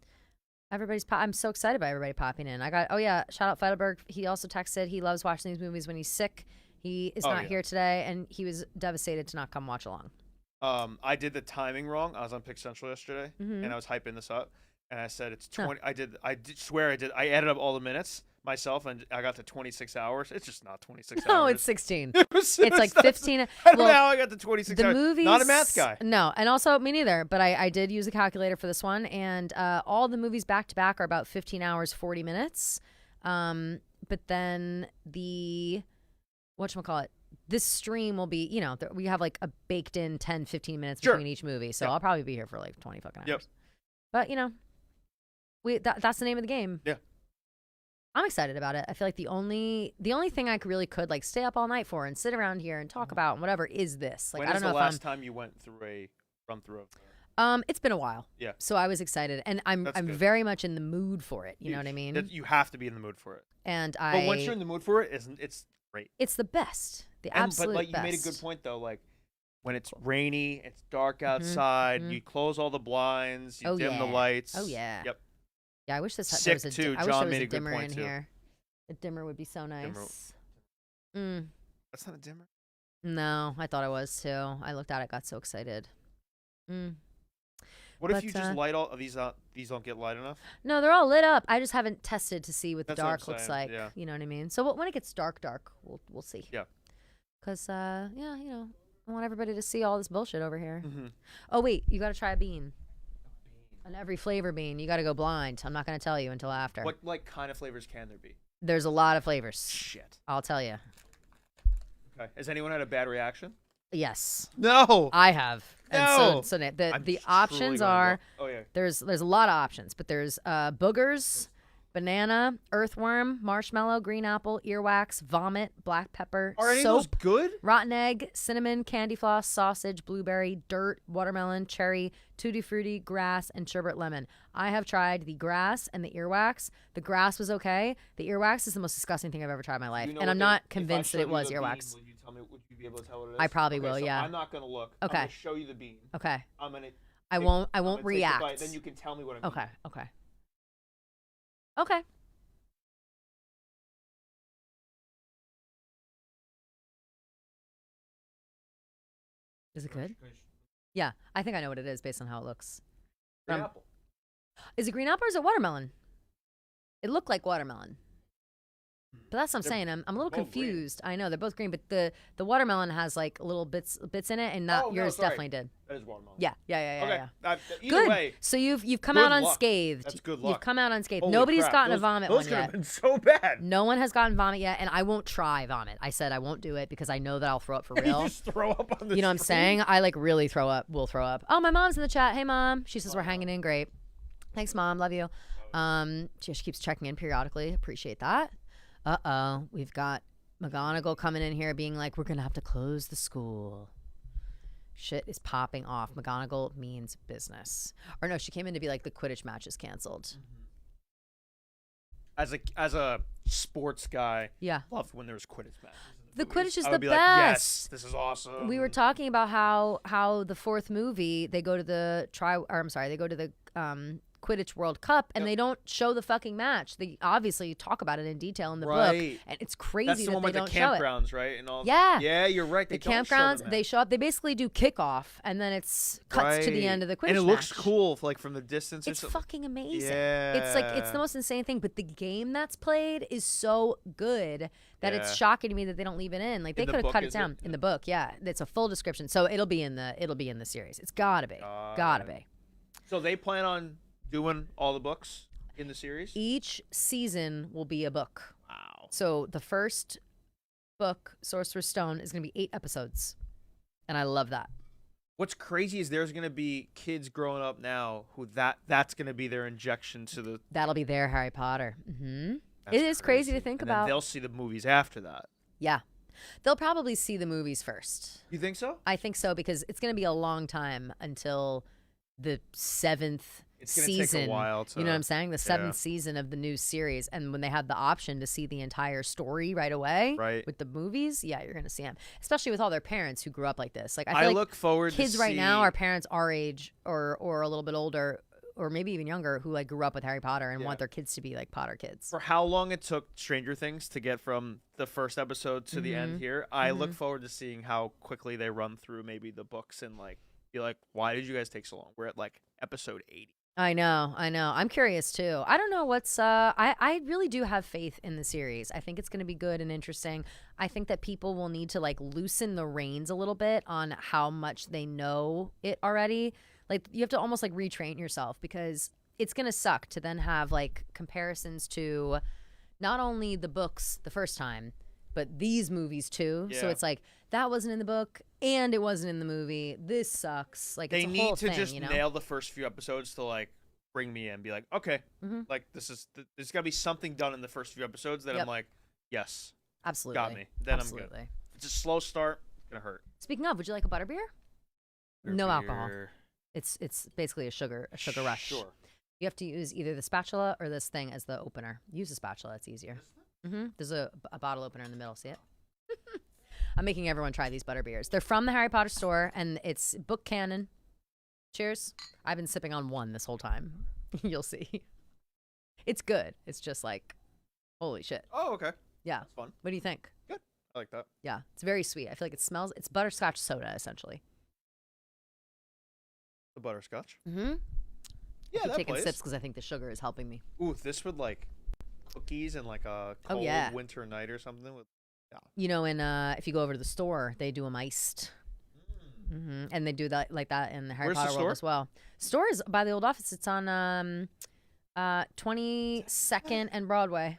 I'm so excited by everybody popping in. Shout out Feidelberg. He also texted he loves watching these movies when he's sick. He is not here today, and he was devastated to not come watch along. I did the timing wrong. I was on Pick Central yesterday, and I was hyping this up, and I said it's 20. I added up all the minutes myself, and I got to 26 hours. It's just not 26 hours. No, it's 16. It's like 15. I don't know how I got to 26 the hours. movies, Not a math guy. No, and also me neither. But I did use a calculator for this one, and all the movies back to back are about 15 hours, 40 minutes. But then whatchamacallit, this stream will be, we have like a baked in 10, 15 minutes between each movie. So I'll probably be here for like 20 fucking hours. Yep. But, that's the name of the game. Yeah. I'm excited about it. I feel like the only thing I really could like stay up all night for and sit around here and talk about and whatever is this. Like, when I don't know the if last time you went through a run through of it's been a while. Yeah. So I was excited, and I'm good. very much in the mood for it. You know what I Huge. mean? You have to be in the mood for it. And But once you're in the mood for it, it's great. it's the best. The absolute But like best. you made a good point though, like when it's rainy, it's dark outside, you close all the blinds, you dim the lights. Oh yeah. Yep. Yeah, I wish there Sick was too. I wish John there was made a a good dimmer point, in too. here. A dimmer would be so nice. That's not a dimmer. No, I thought it was too. I looked at it, got so excited. What if you just light all of these? These don't get light enough. No, they're all lit up. I just haven't tested to see what the That's what I'm dark looks saying, like. yeah. You know what I mean? So when it gets dark, we'll see. Yeah. Cause I want everybody to see all this bullshit over here. Mm-hmm. Oh wait, you got to try a bean. On every flavor bean, you got to go blind. I'm not gonna tell you until after. What like kind of flavors can there be? There's a lot of flavors. Shit. I'll tell you. Okay. Has anyone had a bad reaction? Yes, No. I have. And No. so the I'm options truly gonna are go- Oh yeah. there's a lot of options, but there's boogers, banana, earthworm, marshmallow, green apple, earwax, vomit, black pepper, Are any soap, of those good? rotten egg, cinnamon, candy floss, sausage, blueberry, dirt, watermelon, cherry, tutti frutti, grass, and sherbet lemon. I have tried the grass and the earwax. The grass was okay. The earwax is the most disgusting thing I've ever tried in my life, and I'm not convinced that it was earwax. Would you be able to tell what it is? I probably will, so yeah. I'm not gonna look. Okay. I'm gonna show you the bean. Okay, I'm gonna. I take- won't I'm gonna take the react. bite, then you can tell me what I'm. Okay, eating. okay, okay. Is it good? Yeah, I think I know what it is based on how it looks. Green apple. Is it green apple or is it watermelon? It looked like watermelon. But that's what I'm They're saying. I'm a little both green. confused. I know they're both green, but the watermelon has like little bits in it, and not Oh, no, yours sorry. definitely did. That is watermelon. Yeah. Okay. Either Good. way, So you've come good out luck. unscathed. That's good You've luck. come out unscathed. holy Nobody's crap, gotten a those- vomit those one could yet. have been so bad. No one has gotten vomit yet, and I won't try vomit. I said I won't do it because I know that I'll throw up for You real. just throw up on the. You know what I'm screen? saying? I like really throw up. Will throw up. Oh, my mom's in the chat. Hey, mom. She says we're hanging in. Great. Thanks, mom. Love you. She keeps checking in periodically. Appreciate that. We've got McGonagall coming in here being like, we're going to have to close the school. Shit is popping off. McGonagall means business. Or no, she came in to be like, the Quidditch match is canceled. As a sports guy, Yeah. loved when there was Quidditch matches. The Quidditch is I the would be best. like, yes, this is awesome. We were talking about how the fourth movie, they go to the Quidditch World Cup, and they don't show the fucking match. They obviously talk about it in detail in the book, and it's crazy That's the that one they with the don't show it. campgrounds, right? And all. Yeah. Yeah, you're right. The They don't show campgrounds, the they match. show up. They basically do kickoff, and then it's cuts to the end of the Quidditch and it looks match. cool, like from the distance. It's or something. fucking amazing. Yeah. It's the most insane thing. But the game that's played is so good that it's shocking to me that they don't leave it in. Like they In the could have book, cut it is down it? in the book. Yeah, it's a full description. So it'll be in the series. It's gotta be. Gotta be. So they plan on doing all the books in the series. Each season will be a book. Wow. So the first book, Sorcerer's Stone, is going to be 8 episodes. And I love that. What's crazy is there's gonna be kids growing up now who that's gonna be their injection to the. That'll be their Harry Potter. Mm-hmm. That's It is crazy to think And then about. they'll see the movies after that. Yeah. They'll probably see the movies first. You think so? I think so, because it's going to be a long time until the 7th It's gonna season. take a while to. You know what I'm saying? The 7th season of the new series. And when they have the option to see the entire story right away Right. with the movies, yeah, you're going to see them. Especially with all their parents who grew up like this. Like I feel I like look forward kids to right now see- are parents our age or a little bit older or maybe even younger who like grew up with Harry Potter and want their kids to be like Potter kids. For how long it took Stranger Things to get from the first episode to the end here, I look forward to seeing how quickly they run through maybe the books and like be like, why did you guys take so long? We're at like episode 80. I know. I'm curious too. I don't know what's I really do have faith in the series. I think it's going to be good and interesting. I think that people will need to like loosen the reins a little bit on how much they know it already. Like you have to almost like retrain yourself, because it's going to suck to then have like comparisons to not only the books the first time, but these movies too. So Yeah. it's like that wasn't in the book and it wasn't in the movie. This sucks. Like They it's a need whole to thing, just you know? nail the first few episodes to like bring me in, be like, okay, like there's got to be something done in the first few episodes that I'm like, yes, Absolutely. got me. Then Absolutely. I'm good. If it's a slow start, it's gonna hurt. Speaking of, would you like a butterbeer? No alcohol. It's basically a sugar rush. Sure. You have to use either the spatula or this thing as the opener. Use the spatula; it's easier. There's a bottle opener in the middle. See it? I'm making everyone try these butterbeers. They're from the Harry Potter store, and it's book canon. Cheers! I've been sipping on one this whole time. You'll see. It's good. It's just like, holy shit. Oh, okay. Yeah. That's fun. What do you think? Good. I like that. Yeah, it's very sweet. I feel like it smells. It's butterscotch soda essentially. The butterscotch. Mm-hmm. Yeah, I'm that taking plays. sips because I think the sugar is helping me. Ooh, this would like cookies and like a cold yeah. winter night or something. With You know, and if you go over to the store, they do them iced. And they do that like that in the Harry Where's the Potter store? world as well. Store is by the old office. It's on 22nd and Broadway.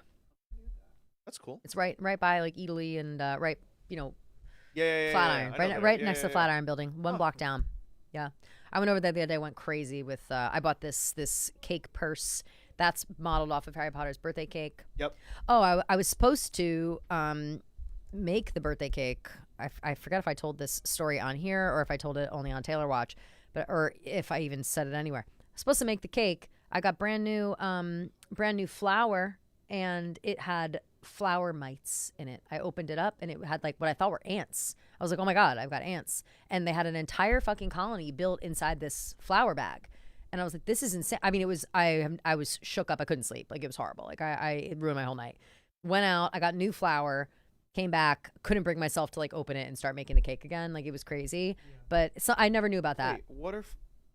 That's cool. It's right by like Italy and right, Yeah. Flatiron, I know that. right Yeah, next to yeah, Flatiron Building, one Oh. block down. Yeah, I went over there the other day. Went crazy with. I bought this cake purse that's modeled off of Harry Potter's birthday cake. Yep. Oh, I was supposed to make the birthday cake. I forgot if I told this story on here or if I told it only on Taylor Watch, or if I even said it anywhere. I was supposed to make the cake. I got brand new flour, and it had flour mites in it. I opened it up and it had like what I thought were ants. I was like, oh my God, I've got ants. And they had an entire fucking colony built inside this flour bag. And I was like, this is insane. I mean, it was, I was shook up. I couldn't sleep. Like it was horrible. Like it ruined my whole night. Went out, I got new flour, came back, couldn't bring myself to like open it and start making the cake again. Like it was crazy. But so I never knew about that. Wait, what are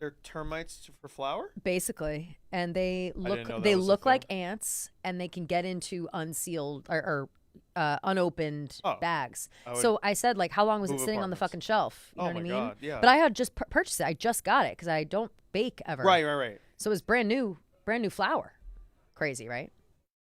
they're termites for flour? Basically, and they didn't know that look was a thing. like ants, and they can get into unsealed or unopened bags. So I said, like, how long was it Move sitting on the apartments. fucking shelf? You know Oh what I my mean? God, yeah. But I had just purchased it. I just got it because I don't bake ever. Right. So it was brand new flour. Crazy, right?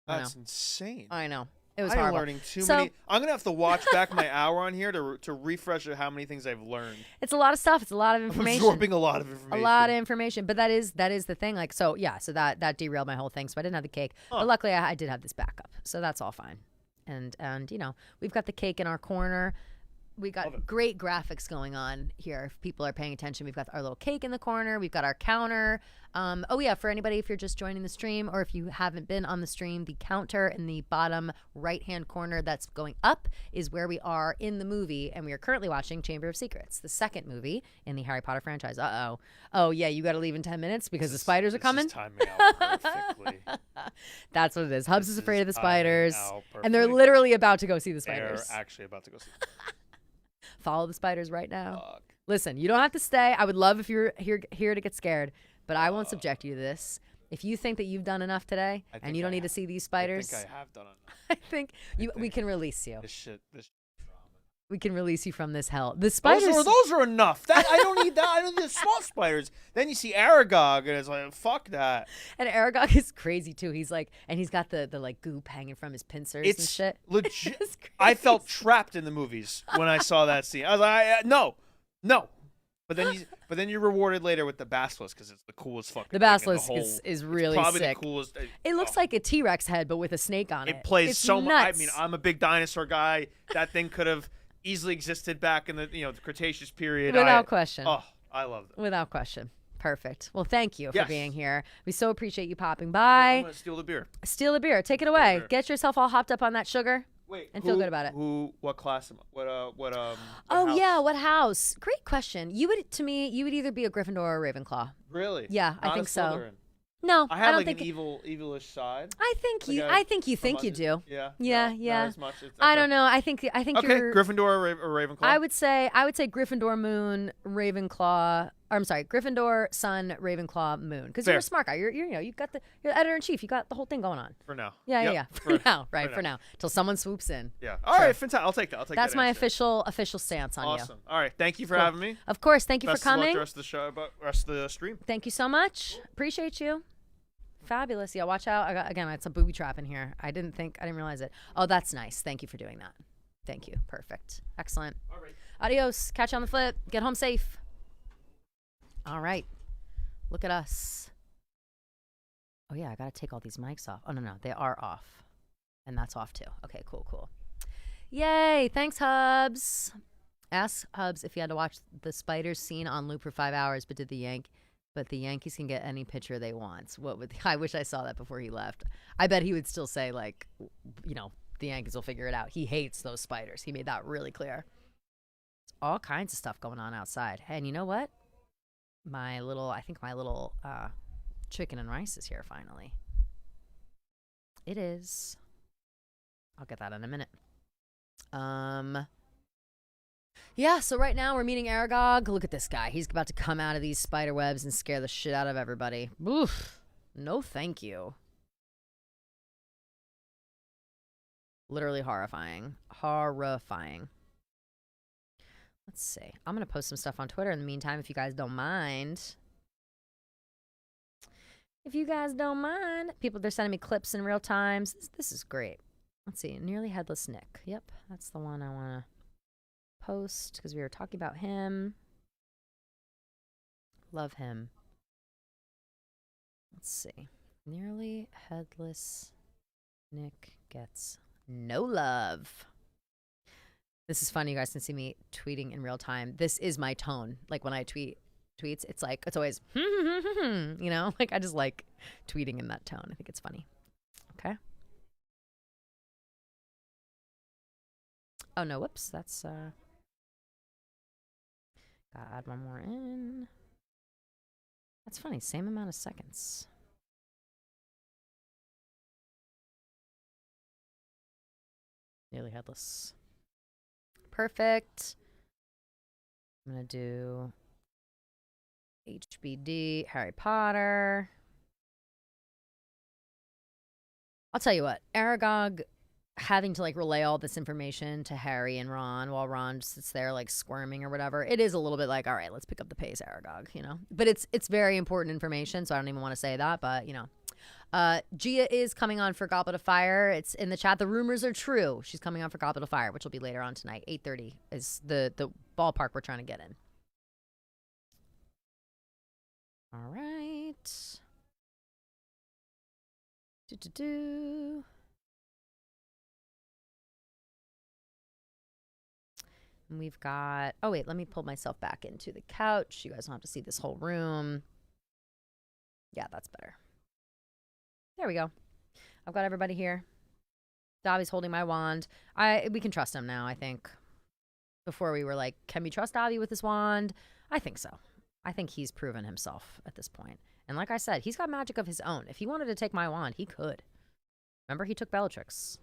I That's insane. I know. It was I'm horrible. learning too So- many. I'm gonna have to watch back my hour on here to refresh how many things I've learned. It's a lot of stuff. It's a lot of I'm information. absorbing a lot of information. A lot of information, but that is the thing. Like, so yeah, so that derailed my whole thing. So I didn't have the cake, but luckily I did have this backup, so that's all fine. And you know, we've got the cake in our corner. We got great graphics going on here. If people are paying attention, we've got our little cake in the corner. We've got our counter. Oh yeah, for anybody, if you're just joining the stream or if you haven't been on the stream, the counter in the bottom right-hand corner that's going up is where we are in the movie. And we are currently watching Chamber of Secrets, the second movie in the Harry Potter franchise. Uh-oh. Oh yeah, you got to leave in 10 minutes because the spiders are coming? This is timing out perfectly. That's what it is. Hubs is afraid of the timing spiders. out And they're perfectly. literally about to go see the spiders. They're actually about to go see. Follow the spiders right now. Fuck. Listen, you don't have to stay. I would love if you're here to get scared, but I won't subject you to this. If you think that you've done enough today and you don't need to see these spiders, I think I have done it. I think we can release you. This We can release you from this hell. The spiders. those are enough. That I don't need that. I don't need the small spiders. Then you see Aragog, and it's like, fuck that. And Aragog is crazy too. He's like, and he's got the like goop hanging from his pincers and It's shit. legit. It's I felt crazy. trapped in the movies when I saw that scene. I was like, no. But then you're rewarded later with the basilisk because it's the coolest fucking. The thing in basilisk whole, is really probably sick. the coolest. It looks like a T-Rex head, but with a snake on it. It plays It's so much. I nuts. mean, I'm a big dinosaur guy. That thing could have easily existed back in the the Cretaceous period. Without question. Oh, I love it. Without question. Perfect. Well, thank you for Yes. being here. We so appreciate you popping I'm by. gonna steal the beer. Steal a beer. Take it Steal a away. beer. Get yourself all hopped up on that sugar. Wait, And feel good about it. What class am I? What Oh house? yeah, what house? Great question. You would either be a Gryffindor or a Ravenclaw. Really? Yeah, I Not a think so. Slytherin. No, I have don't like think. an evilish side. I think Like you. a- I think you from think you under- do. Yeah. Yeah, no, yeah. Not as much. I Okay. don't know. I think Okay, you're. Gryffindor or Ravenclaw. I would say Gryffindor Moon, Ravenclaw. Or, I'm sorry, Gryffindor Sun, Ravenclaw Moon. Because you're Fair. a smart guy. You're you got you're the editor in chief. You got the whole thing going on. For now. Yeah, Yep, yeah. For now, right? for For now, till someone swoops in. Yeah. All right, fantastic. I'll take that. I'll take That's that my answer. official stance on you. Awesome. All right. Thank you for Cool. having me. Of course. Thank you Best for of luck coming. the rest of the show, rest of the stream. Thank you so much. Appreciate you. Fabulous. Yeah, watch out. Again, it's a booby trap in here. I didn't realize it. Oh, that's nice. Thank you for doing that. Thank you. Perfect. Excellent. All right. Adios. Catch you on the flip. Get home safe. All right. Look at us. Oh, yeah, I got to take all these mics off. Oh, no, they are off. And that's off too. Okay, cool. Yay. Thanks, Hubs. Ask Hubs if he had to watch the spiders scene on loop for 5 hours, but the Yankees can get any pitcher they want. I wish I saw that before he left. I bet he would still say, like, the Yankees will figure it out. He hates those spiders. He made that really clear. There's all kinds of stuff going on outside. And you know what? My little chicken and rice is here finally. It is. I'll get that in a minute. Yeah, so right now we're meeting Aragog. Look at this guy. He's about to come out of these spider webs and scare the shit out of everybody. Oof. No thank you. Literally horrifying. Horrifying. Let's see. I'm going to post some stuff on Twitter in the meantime if you guys don't mind. If you guys don't mind. People, they're sending me clips in real time. This is great. Let's see. Nearly Headless Nick. Yep, that's the one I want to post because we were talking about him. Love him. Let's see. Nearly Headless Nick gets no love. This is fun. You guys can see me tweeting in real time. This is my tone. Like when I tweets, it's always, like I just like tweeting in that tone. I think it's funny. Okay. Oh no, whoops. That's, gotta add one more in. That's funny. Same amount of seconds. Nearly Headless. Perfect. I'm going to do HBD, Harry Potter. I'll tell you what, Aragog having to like relay all this information to Harry and Ron while Ron sits there like squirming or whatever. It is a little bit like, all right, let's pick up the pace, Aragog, But it's very important information, so I don't even want to say that, but Gia is coming on for Goblet of Fire. It's in the chat. The rumors are true. She's coming on for Goblet of Fire, which will be later on tonight. 8:30 is the ballpark we're trying to get in. All right. And we've got, oh wait, let me pull myself back into the couch. You guys don't have to see this whole room. Yeah, that's better. There we go. I've got everybody here. Davi's holding my wand. We can trust him now, I think. Before we were like, can we trust Davi with his wand? I think so. I think he's proven himself at this point. And like I said, he's got magic of his own. If he wanted to take my wand, he could. Remember, he took Bellatrix.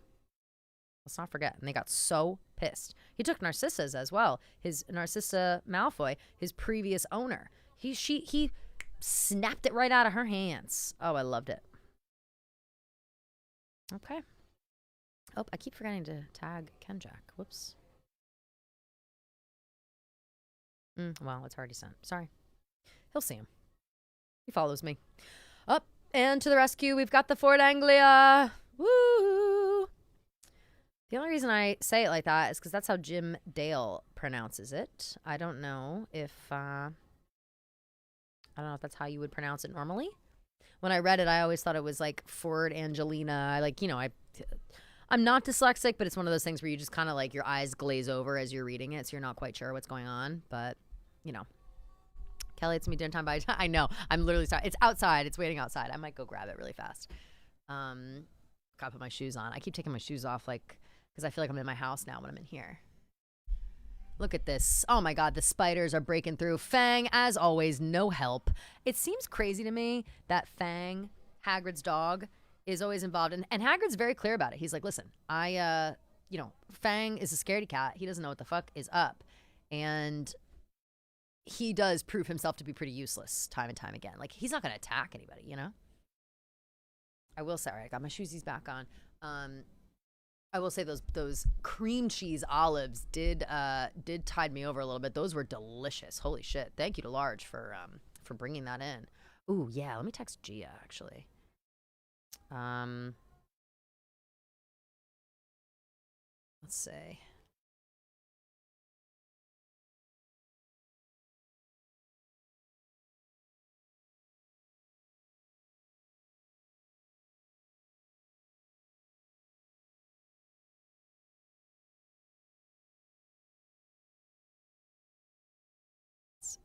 Let's not forget. And they got so pissed. He took Narcissa's as well. His Narcissa Malfoy, his previous owner. He snapped it right out of her hands. Oh, I loved it. Okay. Oh, I keep forgetting to tag Kenjack. Whoops. Well, it's already sent. Sorry. He'll see him. He follows me. Up and to the rescue. We've got the Fort Anglia. Woo! The only reason I say it like that is because that's how Jim Dale pronounces it. I don't know if that's how you would pronounce it normally. When I read it, I always thought it was like Ford Angelina. I'm not dyslexic, but it's one of those things where you just kind of like your eyes glaze over as you're reading it, so you're not quite sure what's going on. But, Kelly, it's me dinner time. I know. I'm literally sorry. It's outside. It's waiting outside. I might go grab it really fast. Gotta put my shoes on. I keep taking my shoes off, because I feel like I'm in my house now when I'm in here. Look at this. Oh my God, the spiders are breaking through. Fang, as always, no help. It seems crazy to me that Fang, Hagrid's dog, is always involved. And Hagrid's very clear about it. He's like, listen, Fang is a scaredy cat. He doesn't know what the fuck is up. And he does prove himself to be pretty useless time and time again. Like, he's not going to attack anybody, I will say, all right, I got my shoesies back on. I will say those cream cheese olives did tide me over a little bit. Those were delicious. Holy shit! Thank you to Large for bringing that in. Ooh yeah, let me text Gia actually. Let's see.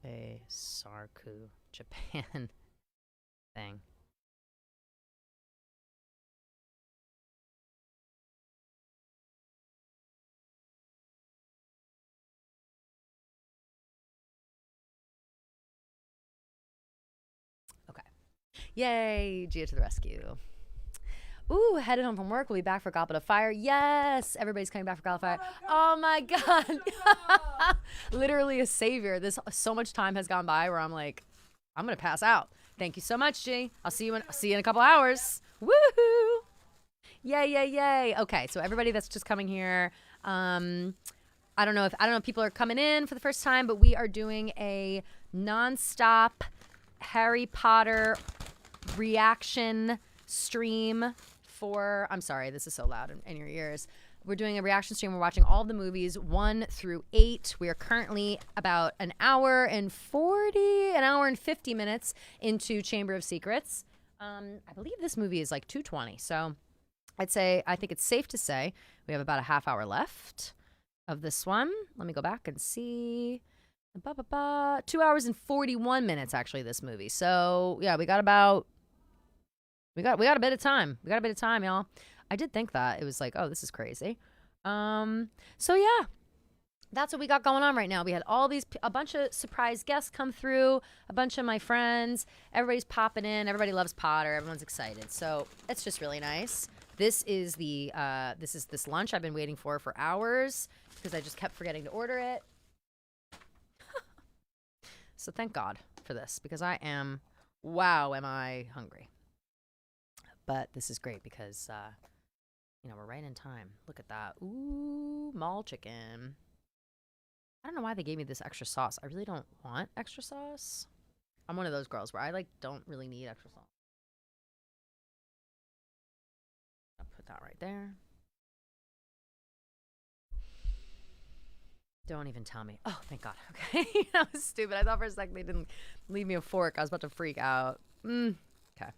A Sarku Japan thing. Okay. Yay, Gia to the rescue. Ooh, headed home from work. We'll be back for Goblet of Fire. Yes, everybody's coming back for Goblet of Fire. Oh my God. Literally a savior. So much time has gone by where I'm like, I'm going to pass out. Thank you so much, G. I'll see you in a couple hours. Woohoo. Yay. Okay, so everybody that's just coming here, I don't know if people are coming in for the first time, but we are doing a nonstop Harry Potter reaction stream I'm sorry, this is so loud in your ears. We're doing a reaction stream. We're watching all of the movies 1 through 8. We are currently about an hour and 50 minutes into Chamber of Secrets. I believe this movie is like 2:20. So I think it's safe to say we have about a half hour left of this one. Let me go back and see. 2 hours and 41 minutes actually, this movie. So yeah, we got a bit of time. We got a bit of time, y'all. I did think that. It was like, oh, this is crazy. So yeah, that's what we got going on right now. We had a bunch of surprise guests come through, a bunch of my friends. Everybody's popping in. Everybody loves Potter. Everyone's excited. So it's just really nice. This is this lunch I've been waiting for hours because I just kept forgetting to order it. So thank God for this because am I hungry. But this is great because, we're right in time. Look at that. Ooh, mall chicken. I don't know why they gave me this extra sauce. I really don't want extra sauce. I'm one of those girls where I, don't really need extra sauce. I'll put that right there. Don't even tell me. Oh, thank God. Okay. That was stupid. I thought for a second they didn't leave me a fork. I was about to freak out. Okay.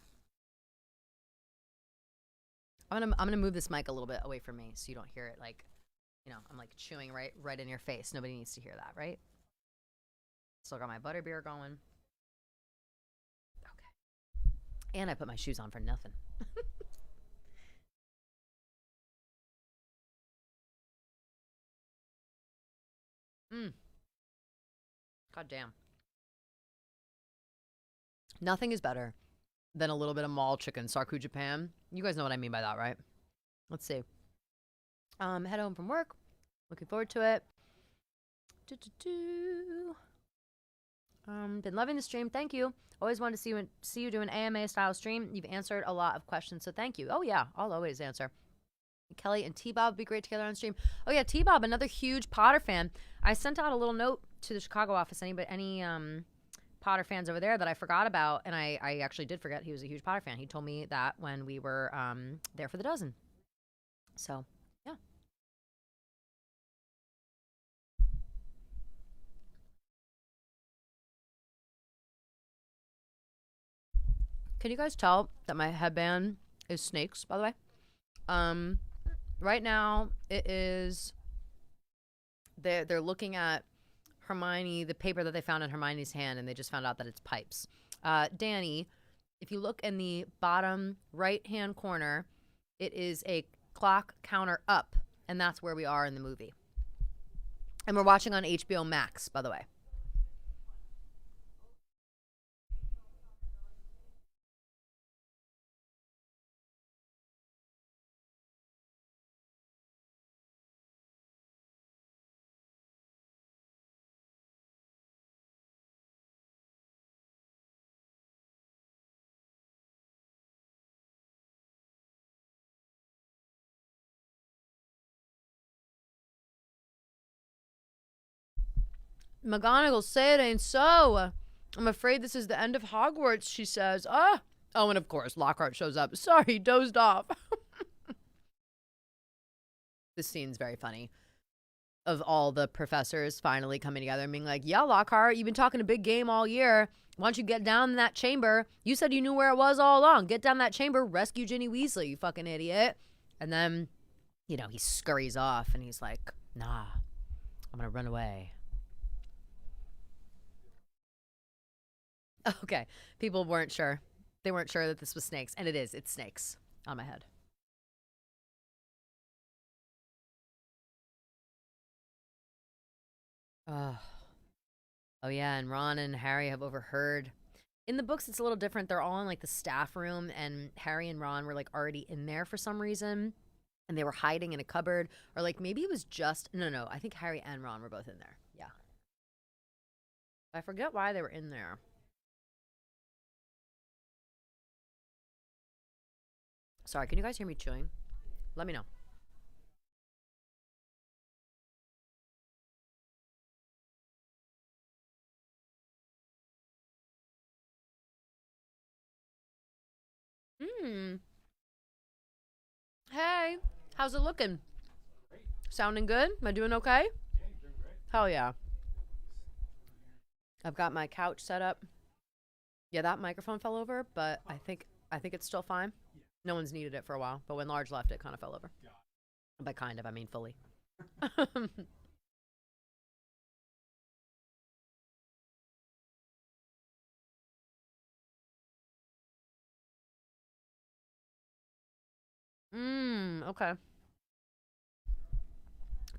I'm gonna move this mic a little bit away from me so you don't hear it I'm like chewing right in your face. Nobody needs to hear that, right? Still got my butterbeer going. Okay. And I put my shoes on for nothing. God damn. Nothing is better than a little bit of mall chicken, Sarku Japan. You guys know what I mean by that, right? Let's see. Head home from work. Looking forward to it. Been loving the stream. Thank you. Always wanted to see you do an AMA style stream. You've answered a lot of questions, so thank you. Oh yeah, I'll always answer. Kelly and T-Bob would be great together on stream. Oh yeah, T-Bob, another huge Potter fan. I sent out a little note to the Chicago office. Any Potter fans over there that I forgot about, and I actually did forget he was a huge Potter fan. He told me that when we were there for the dozen. So yeah. Can you guys tell that my headband is snakes, by the way? Right now it is they're looking at Hermione, the paper that they found in Hermione's hand, and they just found out that it's pipes. Danny, if you look in the bottom right-hand corner, it is a clock counter up, and that's where we are in the movie. And we're watching on HBO Max, by the way. McGonagall, say it ain't so. I'm afraid this is the end of Hogwarts, she says. Ah! Oh, and of course, Lockhart shows up. Sorry, dozed off. This scene's very funny. Of all the professors finally coming together and being like, yeah, Lockhart, you've been talking a big game all year. Why don't you get down in that chamber? You said you knew where it was all along. Get down that chamber, rescue Ginny Weasley, you fucking idiot. And then, he scurries off and he's like, nah, I'm gonna run away. Okay, people weren't sure. They weren't sure that this was snakes, and it is. It's snakes on my head. Oh yeah, and Ron and Harry have overheard. In the books, it's a little different. They're all in like the staff room, and Harry and Ron were like already in there for some reason, and they were hiding in a cupboard, or like maybe it was just no. I think Harry and Ron were both in there. Yeah, I forget why they were in there. Sorry, can you guys hear me chewing? Let me know. Hey, how's it looking? Great. Sounding good? Am I doing okay? Yeah, you're doing great. Hell yeah. I've got my couch set up. Yeah, that microphone fell over, but I think it's still fine. Yeah. No one's needed it for a while, but when Large left, it kind of fell over. Yeah. By kind of, I mean fully. Okay.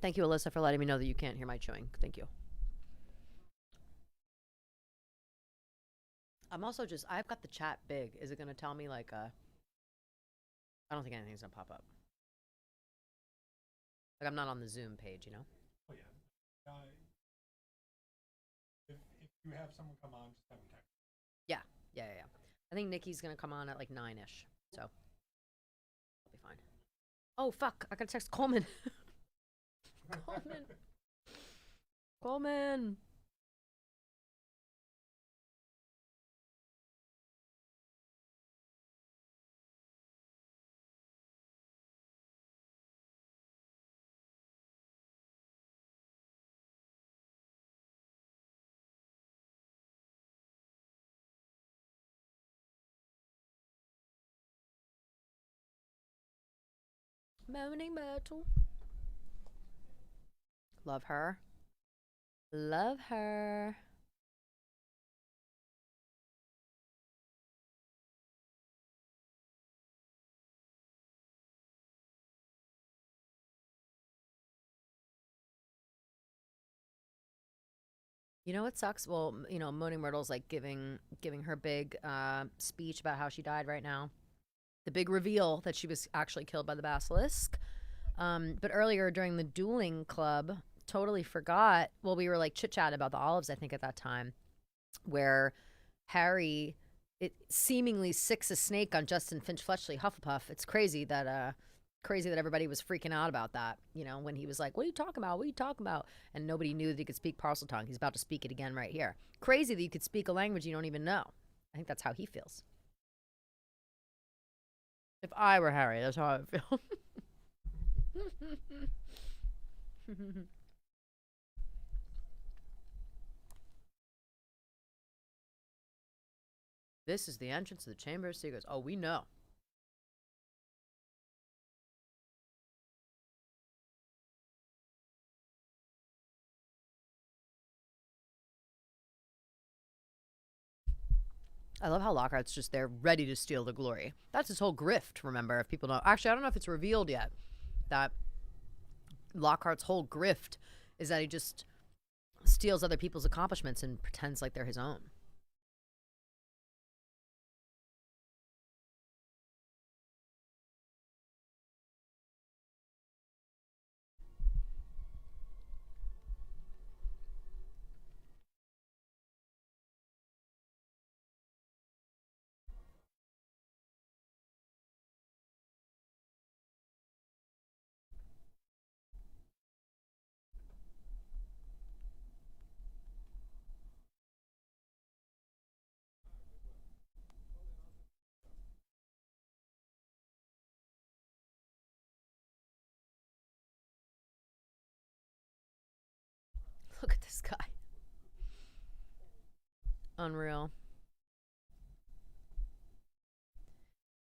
Thank you, Alyssa, for letting me know that you can't hear my chewing. Thank you. I'm also I've got the chat big. Is it going to tell me like, I don't think anything's going to pop up. Like I'm not on the Zoom page, you know? Oh yeah. If you have someone come on, just have them text. Yeah. I think Nikki's going to come on at like 9-ish, so I'll be fine. Oh, fuck. I got to text Coleman. Coleman. Moaning Myrtle. Love her. Love her. You know what sucks? Well, Moaning Myrtle's like giving her big speech about how she died right now. The big reveal that she was actually killed by the basilisk. But earlier during the dueling club, totally forgot. Well, we were like chit-chatting about the olives, I think, at that time, where Harry seemingly sicks a snake on Justin Finch Fletchley Hufflepuff. It's crazy that everybody was freaking out about that, when he was like, what are you talking about? What are you talking about? And nobody knew that he could speak Parseltongue. He's about to speak it again right here. Crazy that you could speak a language you don't even know. I think that's how he feels. If I were Harry, that's how I would feel. This is the entrance to the Chamber of Secrets. Oh, we know. I love how Lockhart's just there ready to steal the glory. That's his whole grift, remember, if people know. Actually, I don't know if it's revealed yet that Lockhart's whole grift is that he just steals other people's accomplishments and pretends like they're his own. Look at this guy. Unreal.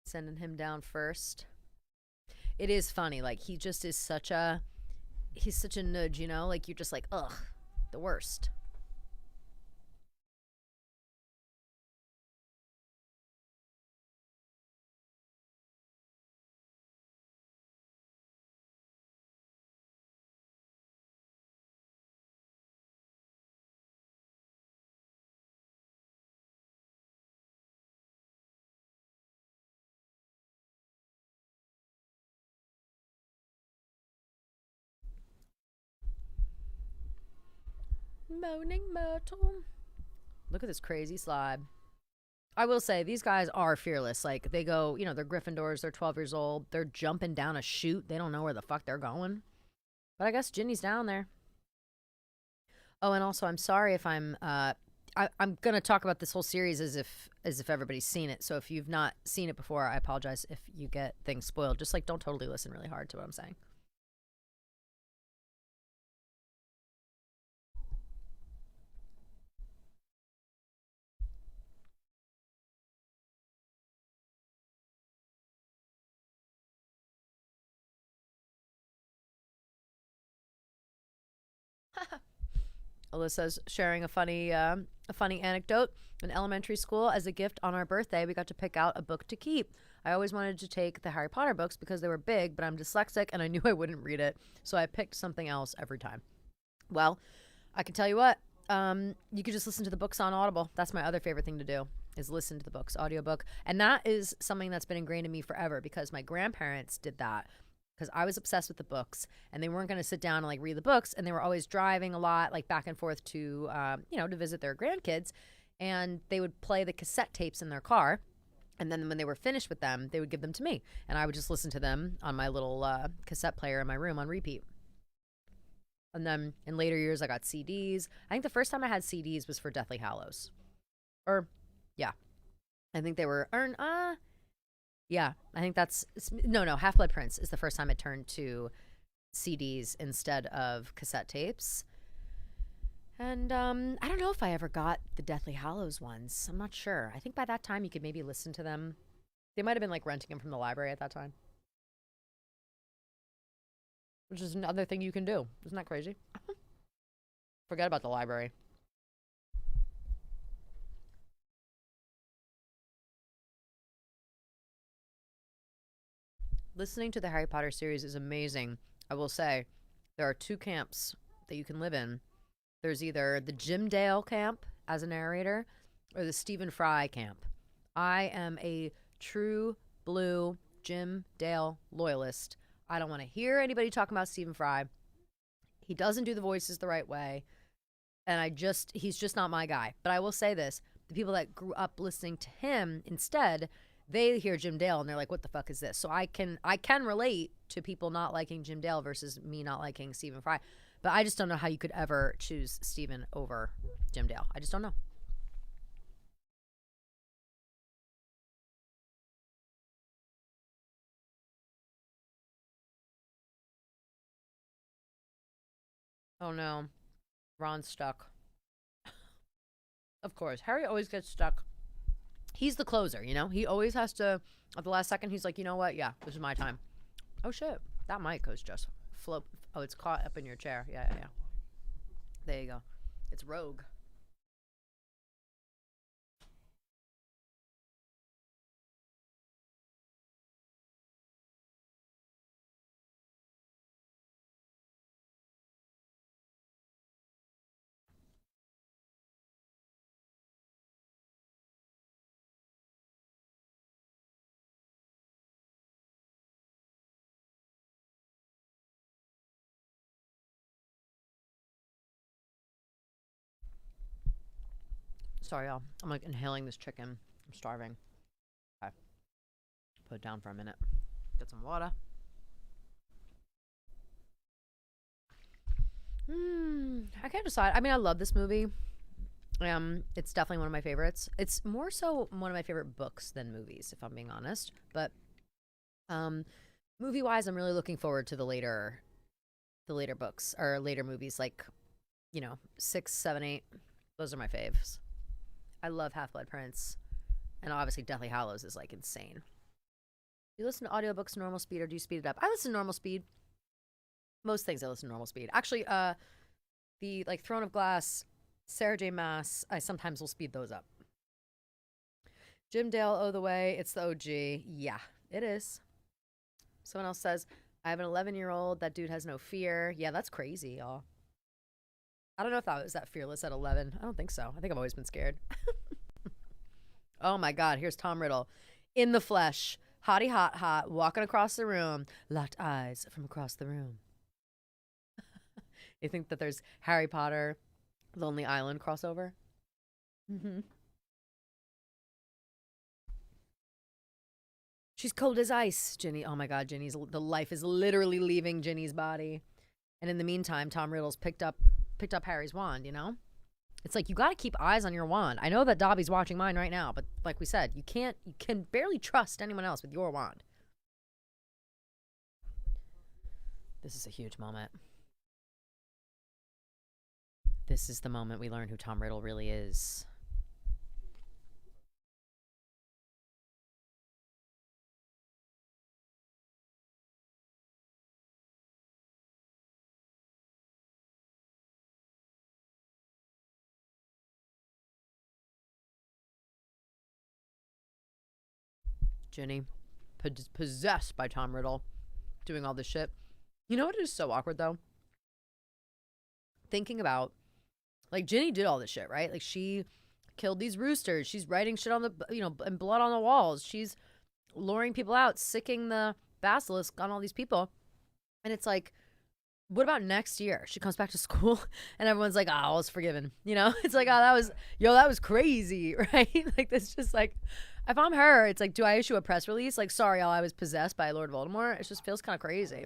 Sending him down first. It is funny. Like, he just is he's such a nudge, Like, you're just like, ugh, the worst. Moaning Myrtle. Look at this crazy slide. I will say, these guys are fearless. Like, they go, they're Gryffindors, they're 12 years old, they're jumping down a chute. They don't know where the fuck they're going. But I guess Ginny's down there. Oh, and also, I'm sorry if I'm going to talk about this whole series as if everybody's seen it. So if you've not seen it before, I apologize if you get things spoiled. Just, like, don't totally listen really hard to what I'm saying. Alyssa's sharing a funny anecdote. In elementary school, as a gift on our birthday, we got to pick out a book to keep. I always wanted to take the Harry Potter books because they were big, but I'm dyslexic and I knew I wouldn't read it, so I picked something else every time. Well, I can tell you what, you could just listen to the books on Audible. That's my other favorite thing to do, is listen to the books, audiobook. And that is something that's been ingrained in me forever because my grandparents did that. Because I was obsessed with the books, and they weren't going to sit down and like read the books, and they were always driving a lot, like back and forth to, to visit their grandkids, and they would play the cassette tapes in their car, and then when they were finished with them, they would give them to me, and I would just listen to them on my little cassette player in my room on repeat. And then in later years, I got CDs. I think the first time I had CDs was for Deathly Hallows, yeah, I think they were Yeah, I think Half-Blood Prince is the first time it turned to CDs instead of cassette tapes. And I don't know if I ever got the Deathly Hallows ones. I'm not sure. I think by that time you could maybe listen to them. They might have been like renting them from the library at that time. which is another thing you can do. Isn't that crazy? Forget about the library. Listening to the Harry Potter series is amazing. I will say, there are 2 camps that you can live in. There's either the Jim Dale camp as a narrator or the Stephen Fry camp. I am a true blue Jim Dale loyalist. I don't want to hear anybody talking about Stephen Fry. He doesn't do the voices the right way. And he's just not my guy. But I will say this, the people that grew up listening to him instead, they hear Jim Dale and they're like, what the fuck is this? So I can relate to people not liking Jim Dale versus me not liking Stephen Fry. But I just don't know how you could ever choose Stephen over Jim Dale. I just don't know. Oh no. Ron's stuck. Of course. Harry always gets stuck. He's the closer, you know? He always has to, at the last second, he's like, you know what? Yeah, this is my time. Oh shit. That mic was just float. Oh, it's caught up in your chair. Yeah. There you go. It's rogue. Sorry, y'all. I'm like inhaling this chicken. I'm starving. Okay. Put it down for a minute. Get some water. I can't decide. I mean, I love this movie. It's definitely one of my favorites. It's more so one of my favorite books than movies, if I'm being honest. But movie-wise, I'm really looking forward to the later books or later movies, like 6, 7, 8. Those are my faves. I love Half-Blood Prince. And obviously Deathly Hallows is like insane. Do you listen to audiobooks normal speed or do you speed it up? I listen to normal speed. Most things I listen to normal speed. Actually, the Throne of Glass, Sarah J. Maas, I sometimes will speed those up. Jim Dale, Oh the Way, it's the OG. Yeah, it is. Someone else says, I have an 11-year-old. That dude has no fear. Yeah, that's crazy, y'all. I don't know if I was that fearless at 11. I don't think so. I think I've always been scared. Oh my God, here's Tom Riddle. In the flesh, hottie hot, walking across the room, locked eyes from across the room. You think that there's Harry Potter, Lonely Island crossover? Mm-hmm. She's cold as ice, Ginny. Oh my God, the life is literally leaving Ginny's body. And in the meantime, Tom Riddle's picked up Harry's wand, you know? It's like, you got to keep eyes on your wand. I know that Dobby's watching mine right now, but like we said, you can barely trust anyone else with your wand. This is a huge moment. This is the moment we learn who Tom Riddle really is. Ginny, possessed by Tom Riddle, doing all this shit. You know what is so awkward, though? Thinking about, like, Ginny did all this shit, right? Like, she killed these roosters. She's writing shit on the, and blood on the walls. She's luring people out, sicking the basilisk on all these people. And it's like, what about next year? She comes back to school and everyone's like, oh, it's forgiven. It's like, oh, that was crazy, right? Like, this just like, if I'm her, it's like, do I issue a press release? Like, sorry, y'all, I was possessed by Lord Voldemort. It just feels kind of crazy.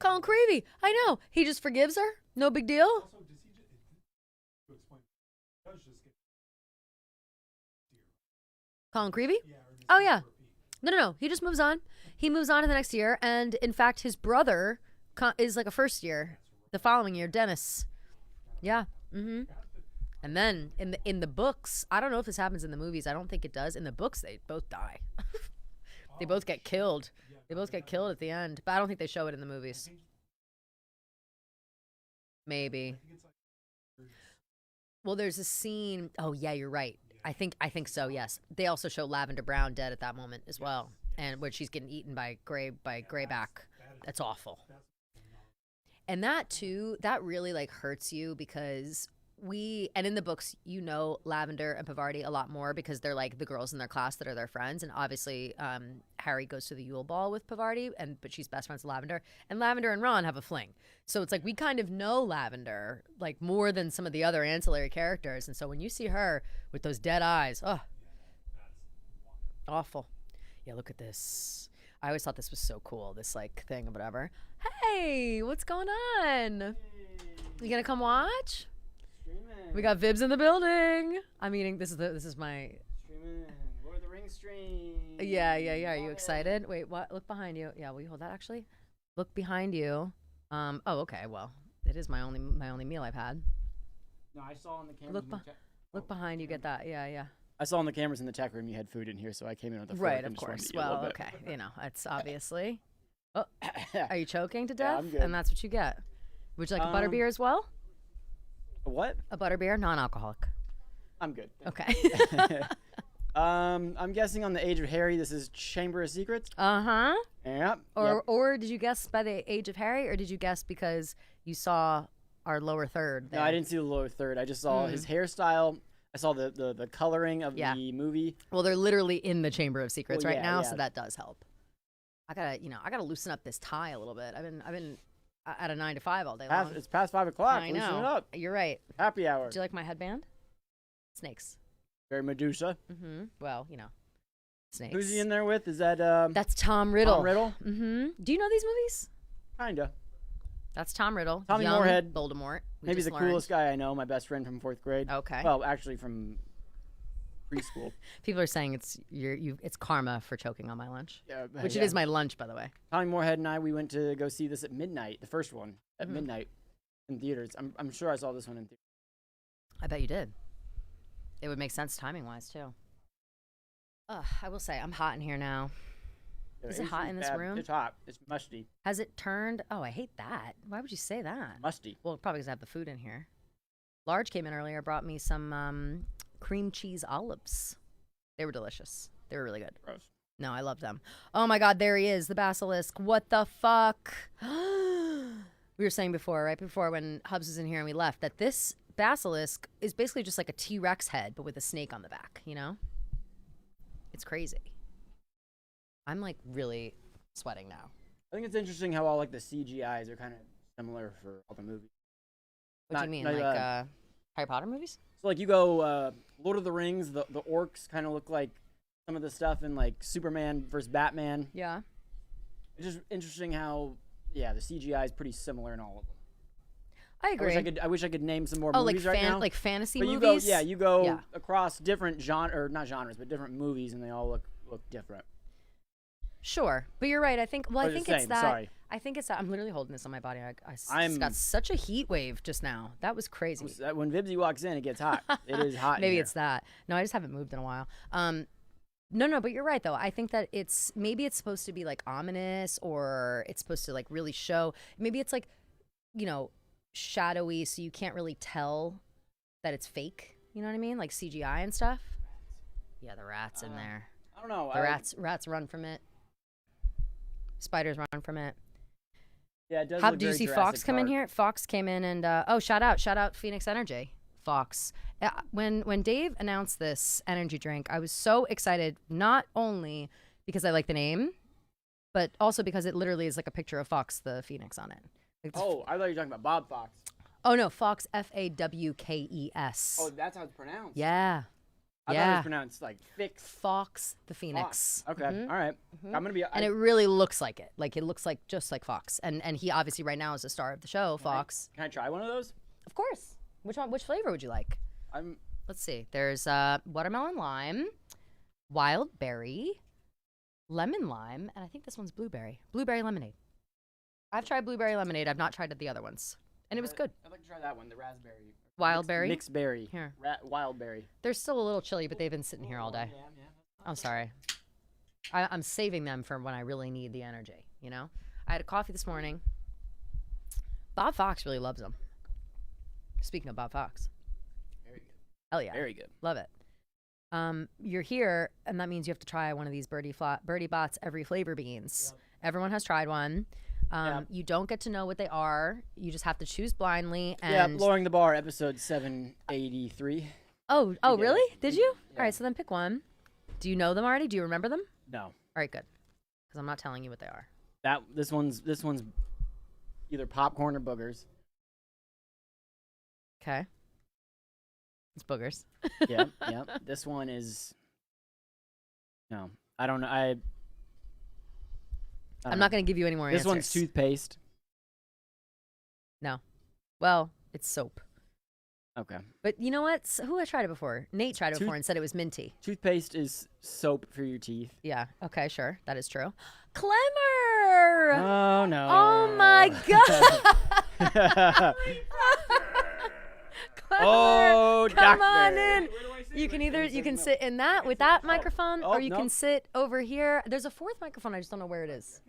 Colin Creevy, I know. He just forgives her? No big deal? Also, does he just, to explain, he does just get Colin Creevy? yeah, or does Oh, he yeah. repeat? No. He just moves on. He moves on to the next year. And in fact, his brother is like a first year. The following year, Dennis. Yeah. Mm-hmm. And then in the books, I don't know if this happens in the movies. I don't think it does. In the books, they both die. They both get killed. They both get killed at the end, but I don't think they show it in the movies. Maybe. Well, there's a scene. Oh yeah, you're right. I think so. Yes, they also show Lavender Brown dead at that moment as well, and when she's getting eaten by Greyback. That's awful. And that too, that really like hurts you because and in the books, you know Lavender and Pavarti a lot more because they're like the girls in their class that are their friends, and obviously Harry goes to the Yule Ball with Pavarti, but she's best friends with Lavender, and Lavender and Ron have a fling. So it's like we kind of know Lavender like more than some of the other ancillary characters, and so when you see her with those dead eyes, oh, awful. Yeah, look at this. I always thought this was so cool, this like thing or whatever. Hey, what's going on? You gonna come watch? We got Vibs in the building. I'm eating. This is my. Streaming. Lord of the Rings stream. Yeah. Are you excited? Wait, what? Look behind you. Yeah, will you hold that actually? Look behind you. Oh, okay. Well, it is my only meal I've had. No, I saw on the camera. Look behind you. Get that? Yeah. I saw on the cameras in the tech room you had food in here, so I came in with the right, of course. Well, okay. You know, it's obviously. Oh, are you choking to death? Yeah, I'm good. And that's what you get. Would you like a butterbeer as well? What? A butterbeer, non-alcoholic. I'm good. Okay. I'm guessing on the Age of Harry, this is Chamber of Secrets. Uh-huh. Yeah. Or did you guess by the Age of Harry, or did you guess because you saw our lower third there? No, I didn't see the lower third. I just saw his hairstyle. I saw the coloring of the movie. Well, they're literally in the Chamber of Secrets right now, yeah. so that does help. I gotta loosen up this tie a little bit. I've been at a 9 to 5 all day long. It's past 5 o'clock. I Loosen it know. up. You're right. Happy hour. Do you like my headband? Snakes. Very Medusa. Mm-hmm. Well, you know, snakes. Who's he in there with? Is that That's Tom Riddle. Tom Riddle? Mm-hmm. Do you know these movies? Kinda. That's Tom Riddle. Tommy young Moorhead. Voldemort. Maybe the coolest guy I know. My best friend from 4th grade. Okay. Well, actually from preschool. People are saying it's karma for choking on my lunch. Yeah, Which it is my lunch, by the way. Tommy Moorhead and I, we went to go see this at midnight, the first one, at midnight in theaters. I'm sure I saw this one in theaters. I bet you did. It would make sense timing-wise, too. I will say, I'm hot in here now. Is it hot in this room? It's hot. It's musty. Has it turned? Oh, I hate that. Why would you say that? Musty. Well, probably because I have the food in here. Large came in earlier, brought me some cream cheese olives. They were delicious. They were really good. Gross. No, I love them. Oh my God, there he is, the basilisk. What the fuck? We were saying before, right before when Hubs was in here and we left, that this basilisk is basically just like a T-Rex head, but with a snake on the back, you know? It's crazy. I'm like really sweating now. I think it's interesting how all like the CGIs are kind of similar for all the movies. What do you mean, like Harry Potter movies? So like you go Lord of the Rings, the orcs kind of look like some of the stuff in like Superman versus Batman. Yeah. It's just interesting how the CGI is pretty similar in all of them. I agree. I wish I could name some more Oh, movies right now. like fantasy but movies? you go across different not genres, but different movies, and they all look different. Sure, but you're right. I think. Well, I think it's that. Sorry. I think it's that. I'm literally holding this on my body. I got such a heat wave just now. That was crazy. When Vibsy walks in, it gets hot. It is hot. Maybe it's that. No, I just haven't moved in a while. No, but you're right though. I think that maybe it's supposed to be like ominous, or it's supposed to like really show. Maybe it's like, you know, shadowy, so you can't really tell that it's fake. You know what I mean? Like CGI and stuff. Yeah, the rats in there. I don't know. The rats run from it. Spiders run from it. Yeah, it does. Did you see Fox come in here? Fox came in and shout out Phoenix Energy. Fox. When Dave announced this energy drink, I was so excited, not only because I like the name, but also because it literally is like a picture of Fox the Phoenix on it. Like I thought you were talking about Bob Fox. Oh no, Fox, Fawkes. Oh, that's how it's pronounced. Yeah. I thought it was pronounced like Fix. Fox the Phoenix. Fox. Okay, all right. I'm gonna be. And it really looks like it. Like it looks like just like Fox. And he obviously right now is the star of the show, Fox. Can I try one of those? Of course. Which one? Which flavor would you like? Let's see. There's watermelon lime, wild berry, lemon lime, and I think this one's blueberry. Blueberry lemonade. I've tried blueberry lemonade. I've not tried the other ones, and it was good. I'd like to try that one, the raspberry. Wild berry. Mixed berry. Here. Wild berry. They're still a little chilly, but they've been sitting here all day. Yeah. I'm sorry. I'm saving them for when I really need the energy, you know? I had a coffee this morning. Bob Fox really loves them. Speaking of Bob Fox. Very good. Hell yeah. Very good. Love it. You're here, and that means you have to try one of these Birdie Bots every flavor beans. Yep. Everyone has tried one. You don't get to know what they are. You just have to choose blindly. And lowering the bar, episode 783. Oh, really? Did you? Yeah. All right, so then pick one. Do you know them already? Do you remember them? No. All right, good. Because I'm not telling you what they are. This one's either popcorn or boogers. Okay. It's boogers. Yep. This one is. No, I don't know. I'm not going to give you any more answers. This one's toothpaste. No. Well, it's soap. Okay. But you know what? Who has tried it before? Nate tried it before and said it was minty. Toothpaste is soap for your teeth. Yeah. Okay, sure. That is true. Clemmer! Oh, no. Oh, my God. Oh, come doctor. on in. You can sit in that with that microphone, or you can sit over here. There's a fourth microphone. I just don't know where it is.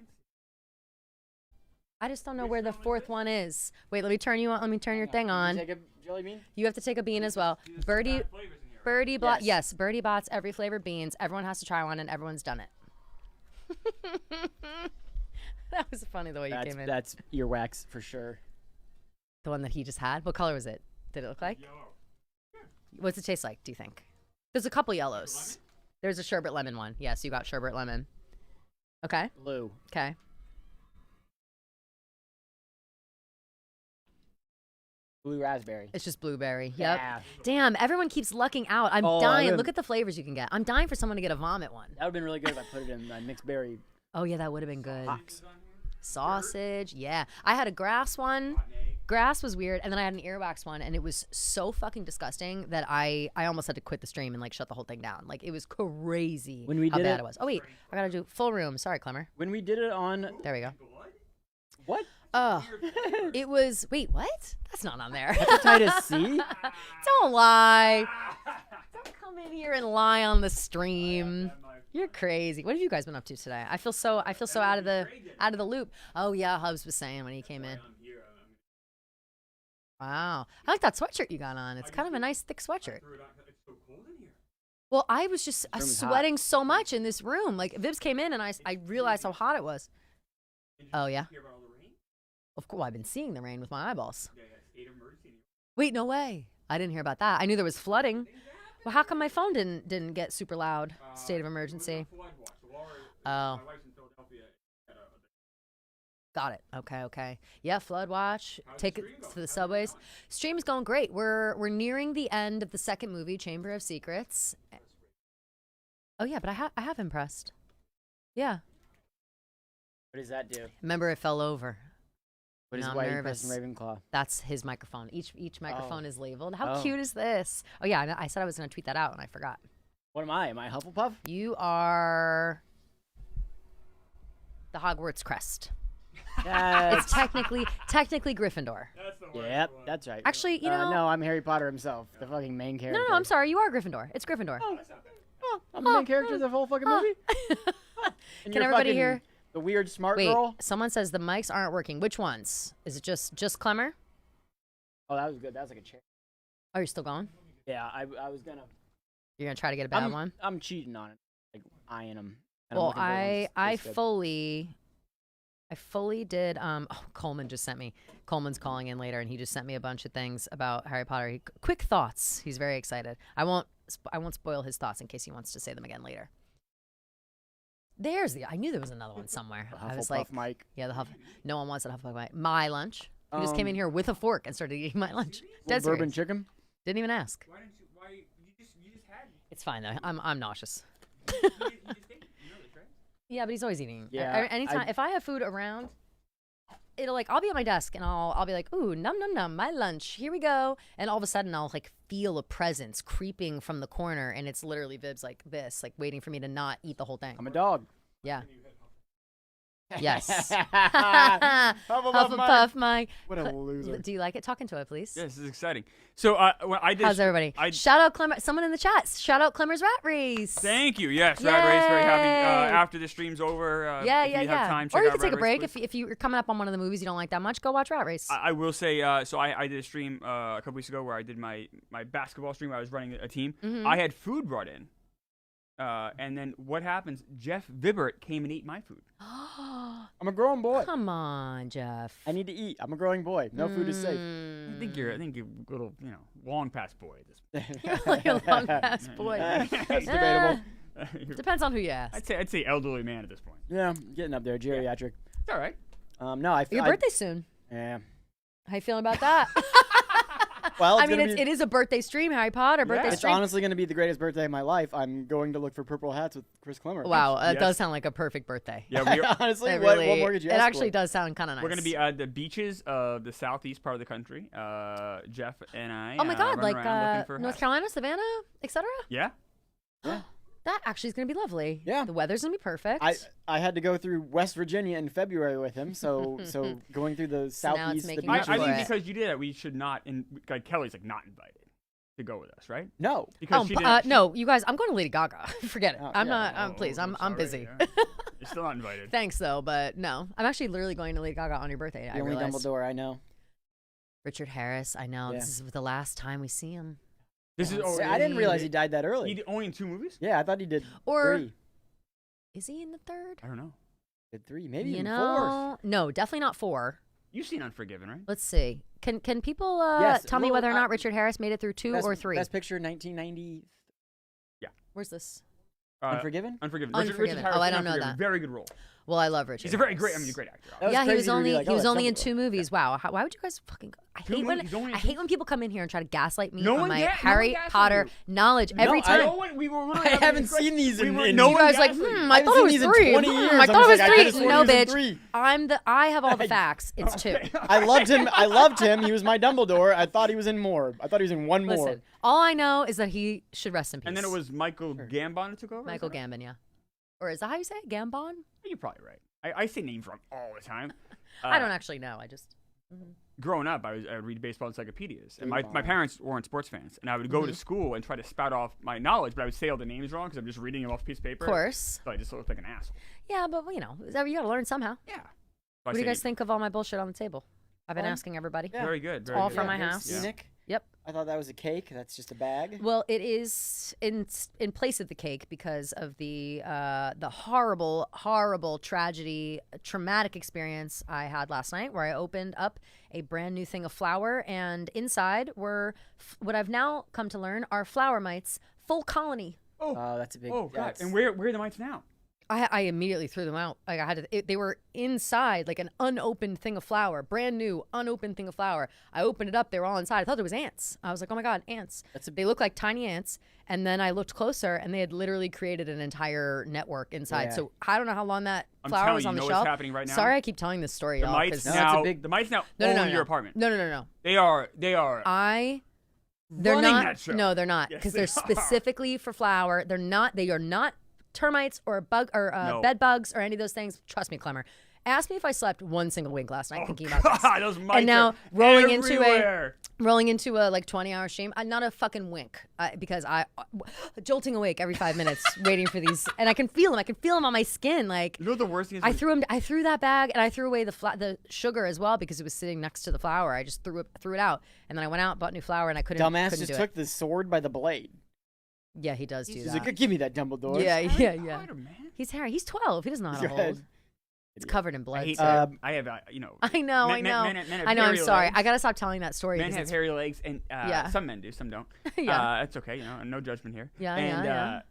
I just don't know where the fourth one is. Wait, let me turn you on. Let me turn your thing on. Take a jelly bean? You have to take a bean as well. Birdie Bots, every flavored beans. Everyone has to try one, and everyone's done it. That was funny the way you came in. That's earwax for sure. The one that he just had. What color was it? Did it look like? Yellow. What's it taste like, do you think? There's a couple yellows. There's a sherbet lemon one. Yes, you got sherbet lemon. Okay. Blue. Okay. Blue raspberry. It's just blueberry. Yep. Yeah. Damn, everyone keeps lucking out. I'm dying. Look at the flavors you can get. I'm dying for someone to get a vomit one. That would have been really good if I put it in my mixed berry Oh, yeah, that would have been good. box. Sausage. Yeah. I had a grass one. Grass was weird, and then I had an earwax one, and it was so fucking disgusting that I almost had to quit the stream and like shut the whole thing down. Like it was crazy When we how did bad it- it was. Oh wait, I gotta do full room. Sorry, Clemmer. When we did it on There we go. what? Oh, it was. Wait, what? That's not on there. Hepatitis C? Don't lie. Don't come in here and lie on the stream. You're crazy. What have you guys been up to today? I feel so out of the loop. Oh yeah, Hubs was saying when he came in. Wow. I like that sweatshirt you got on. It's kind of a nice thick sweatshirt. Well, I was just sweating so much in this room. Like Vibs came in and I realized how hot it was. Oh yeah. Of course, I've been seeing the rain with my eyeballs. Wait, no way. I didn't hear about that. I knew there was flooding. Well, how come my phone didn't get super loud? State of emergency. Oh. Got it. Okay. Yeah, flood watch. Take it to the subways. Stream's going great. We're nearing the end of the second movie, Chamber of Secrets. Oh yeah, but I have impressed. Yeah. What does that do? Remember, it fell over. What is No, I'm why are you nervous. pressing Ravenclaw? That's his microphone. Each microphone is labeled. How Oh. cute is this? Oh yeah, I said I was gonna tweet that out and I forgot. What am I? Am I Hufflepuff? You are the Hogwarts crest. It's technically Gryffindor. Yep, that's right. Actually, you know. no, I'm Harry Potter himself, the fucking main character. No, I'm sorry. You are Gryffindor. It's Gryffindor. I'm the main character of the whole fucking movie. And Can you're everybody fucking hear? the weird smart Wait, girl? someone says the mics aren't working. Which ones? Is it just Clemmer? Oh, that was good. That was like a chair. Oh, you're still going? Yeah, I was gonna. You're gonna try to get a bad I'm, one? I'm cheating on it, like eyeing them. Well, I fully did. Oh, Coleman just sent me. Coleman's calling in later, and he just sent me a bunch of things about Harry Potter. Quick thoughts. He's very excited. I won't spoil his thoughts in case he wants to say them again later. I knew there was another one somewhere. I was like, Mike. yeah, no one wants a Hufflepuff Mike. My lunch. He just came in here with a fork and started eating my lunch. Dead Bourbon serious. chicken. Didn't even ask. Why didn't you? Why you just had? It's fine though. I'm nauseous. You just ate. You know this, right? Yeah, but he's always eating. Yeah, Anytime if I have food around, I'll be at my desk and I'll be like, ooh, num num num, my lunch. Here we go. And all of a sudden I'll like feel a presence creeping from the corner, and it's literally Vibs like this, like waiting for me to not eat the whole thing. I'm a dog. Yeah. Yes. Hufflepuff Mike. What a loser. Do you like it? Talk into it, please. Yes, this is exciting. So when I did. How's everybody? Shout out Clemmer. Someone in the chat. Shout out Clemmer's Rat Race. Thank you. Yes, Rat Race. Very happy. Yay. After the stream's over. Yeah. If you have time, check Or you out can take Rat a break Race, if you're coming up on one of the movies you don't like that much. Go watch Rat Race. I will say, so I did a stream a couple weeks ago where I did my basketball stream where I was running a team. Mhm. I had food brought in. And then what happens? Jeff Vibert came and ate my food. I'm a growing boy. Come on, Jeff. I need to eat. I'm a growing boy. No food is safe. I think you're a little, long past boy at this point. You're like a long ass boy. That's debatable. Depends on who you ask. I'd say elderly man at this point. Yeah, getting up there, geriatric. It's all right. No, Your birthday's soon. Yeah. How you feeling about that? Well, I mean, it is a birthday stream, Harry Potter birthday It's stream. honestly going to be the greatest birthday of my life. I'm going to look for purple hats with Chris Clemmer. Wow, that Yes. does sound like a perfect birthday. Yeah, honestly, It what really- more could you It ask actually for? does sound kind of nice. We're gonna be at the beaches of the southeast part of the country. Jeff and I. Oh my God, run like around looking for North hats. Carolina, Savannah, etc. Yeah. That actually is gonna be lovely. Yeah. The weather's gonna be perfect. I had to go through West Virginia in February with him, so going through the So now it's southeast, the making I up beaches. for think it. because you did that, we should not. And like Kelly's like not invited to go with us, right? No. Because Oh, she didn't. no, you guys, I'm going to Lady Gaga. Forget it. Oh, I'm yeah. not. Please, I'm sorry, busy. yeah. You're still not invited. Thanks though, but no, I'm actually literally going to Lady Gaga on your birthday. The I only realized. Dumbledore I know. Richard Harris. I know. Yeah. This is the last time we see him. This is. Oh, I didn't realize he died that He early. did only in 2 movies. Yeah, I thought he did Or 3. is he in the third? I don't know. Did 3, maybe You even 4. know, no, definitely not 4. You've seen Unforgiven, right? Let's see. Can people Yes, tell me well, whether or not Richard Harris made it through 2 Best, or 3? Best Picture 1990. Where's this? Unforgiven? Unforgiven. Unforgiven. Richard Harris Oh, I in don't know Unforgiven. that. Very good role. Well, I love Richard. He's a very great. Harris. A great actor. That was Yeah, he was crazy to only be like, he oh, was that's only in Dumbledore. 2 movies. Wow. Why would you guys fucking? I hate when He's only in I hate when people come in here and try to gaslight me No on one my ga- no one Harry gaslit Potter you. knowledge No, every I time. don't- We were I haven't seen these in. No You one guys like, gaslit you. I haven't thought it seen was these in 3. 20 years. I I'm thought it just was like, I 3. could've sworn No, he was in bitch. 3. I have all the facts. It's 2. I loved him. I loved him. He was my Dumbledore. I thought he was in more. I thought he was in one more. Listen, all I know is that he should rest in peace. And then it was Michael Gambon who took over. Michael is that right? Gambon, yeah. Or is that how you say it? Gambon? You're probably right. I say names wrong all the time. I don't actually know. I just. Growing up, I would read baseball encyclopedias, and my Baseball. parents weren't sports fans, and I would go to school and try to spout off my knowledge, but I would say all the names wrong because I'm just reading them off a piece of paper. Of course. So I just looked like an asshole. Yeah, but you know, you got to learn somehow. Yeah. So I What do you say guys names think of all my bullshit on the table? I've been Fun. asking everybody. Yeah. Very good. Very all good. from my Very house. Scenic. Yep. I thought that was a cake. That's just a bag. Well, it is in place of the cake because of the horrible tragedy, traumatic experience I had last night, where I opened up a brand new thing of flour, and inside were what I've now come to learn are flower mites, full colony. Oh, that's a big. Oh God! that's- And where are the mites now? I immediately threw them out. Like I had to. They were inside like an unopened thing of flour, brand new unopened thing of flour. I opened it up. They were all inside. I thought it was ants. I was like, oh my God, ants. They look like tiny ants. And then I looked closer, and they had literally created an entire network inside. Yeah. So I don't know how long that I'm flour telling was you, on the know shelf. what's happening right now? Sorry, I keep telling this story, The y'all. mites 'cause- No, it's a now. big- The mites now No, own your apartment. No. They are. They're running not. that show. No, they're not, Yes, because they they're are. specifically for flour. They're not. They are not termites or No. bed bugs or any of those things. Trust me, Clemmer. Ask me if I slept one single wink last night Oh thinking about this. God, those mites And now are rolling everywhere. into a like 20-hour stream, not a fucking wink, because I jolting awake every 5 minutes waiting for these, and I can feel them. I can feel them on my skin. Like You know what the worst thing is? I threw that bag, and I threw away the sugar as well because it was sitting next to the flour. I just threw it out, and then I went out, bought new flour, and I couldn't. Dumbass couldn't just do took it. the sword by the blade. Yeah, he does do He's that. like, give me that, Dumbledore. Yeah. Potter, man. He's Harry. He's 12. He doesn't know how to Go hold. ahead. It's covered in blood. I hate too. that. I have, I know. men I have know. I'm hairy sorry. legs. I gotta stop telling that story. Men because have it's- hairy legs, and Yeah. some men do, some don't. Yeah. That's okay, no judgment here. Yeah, and yeah.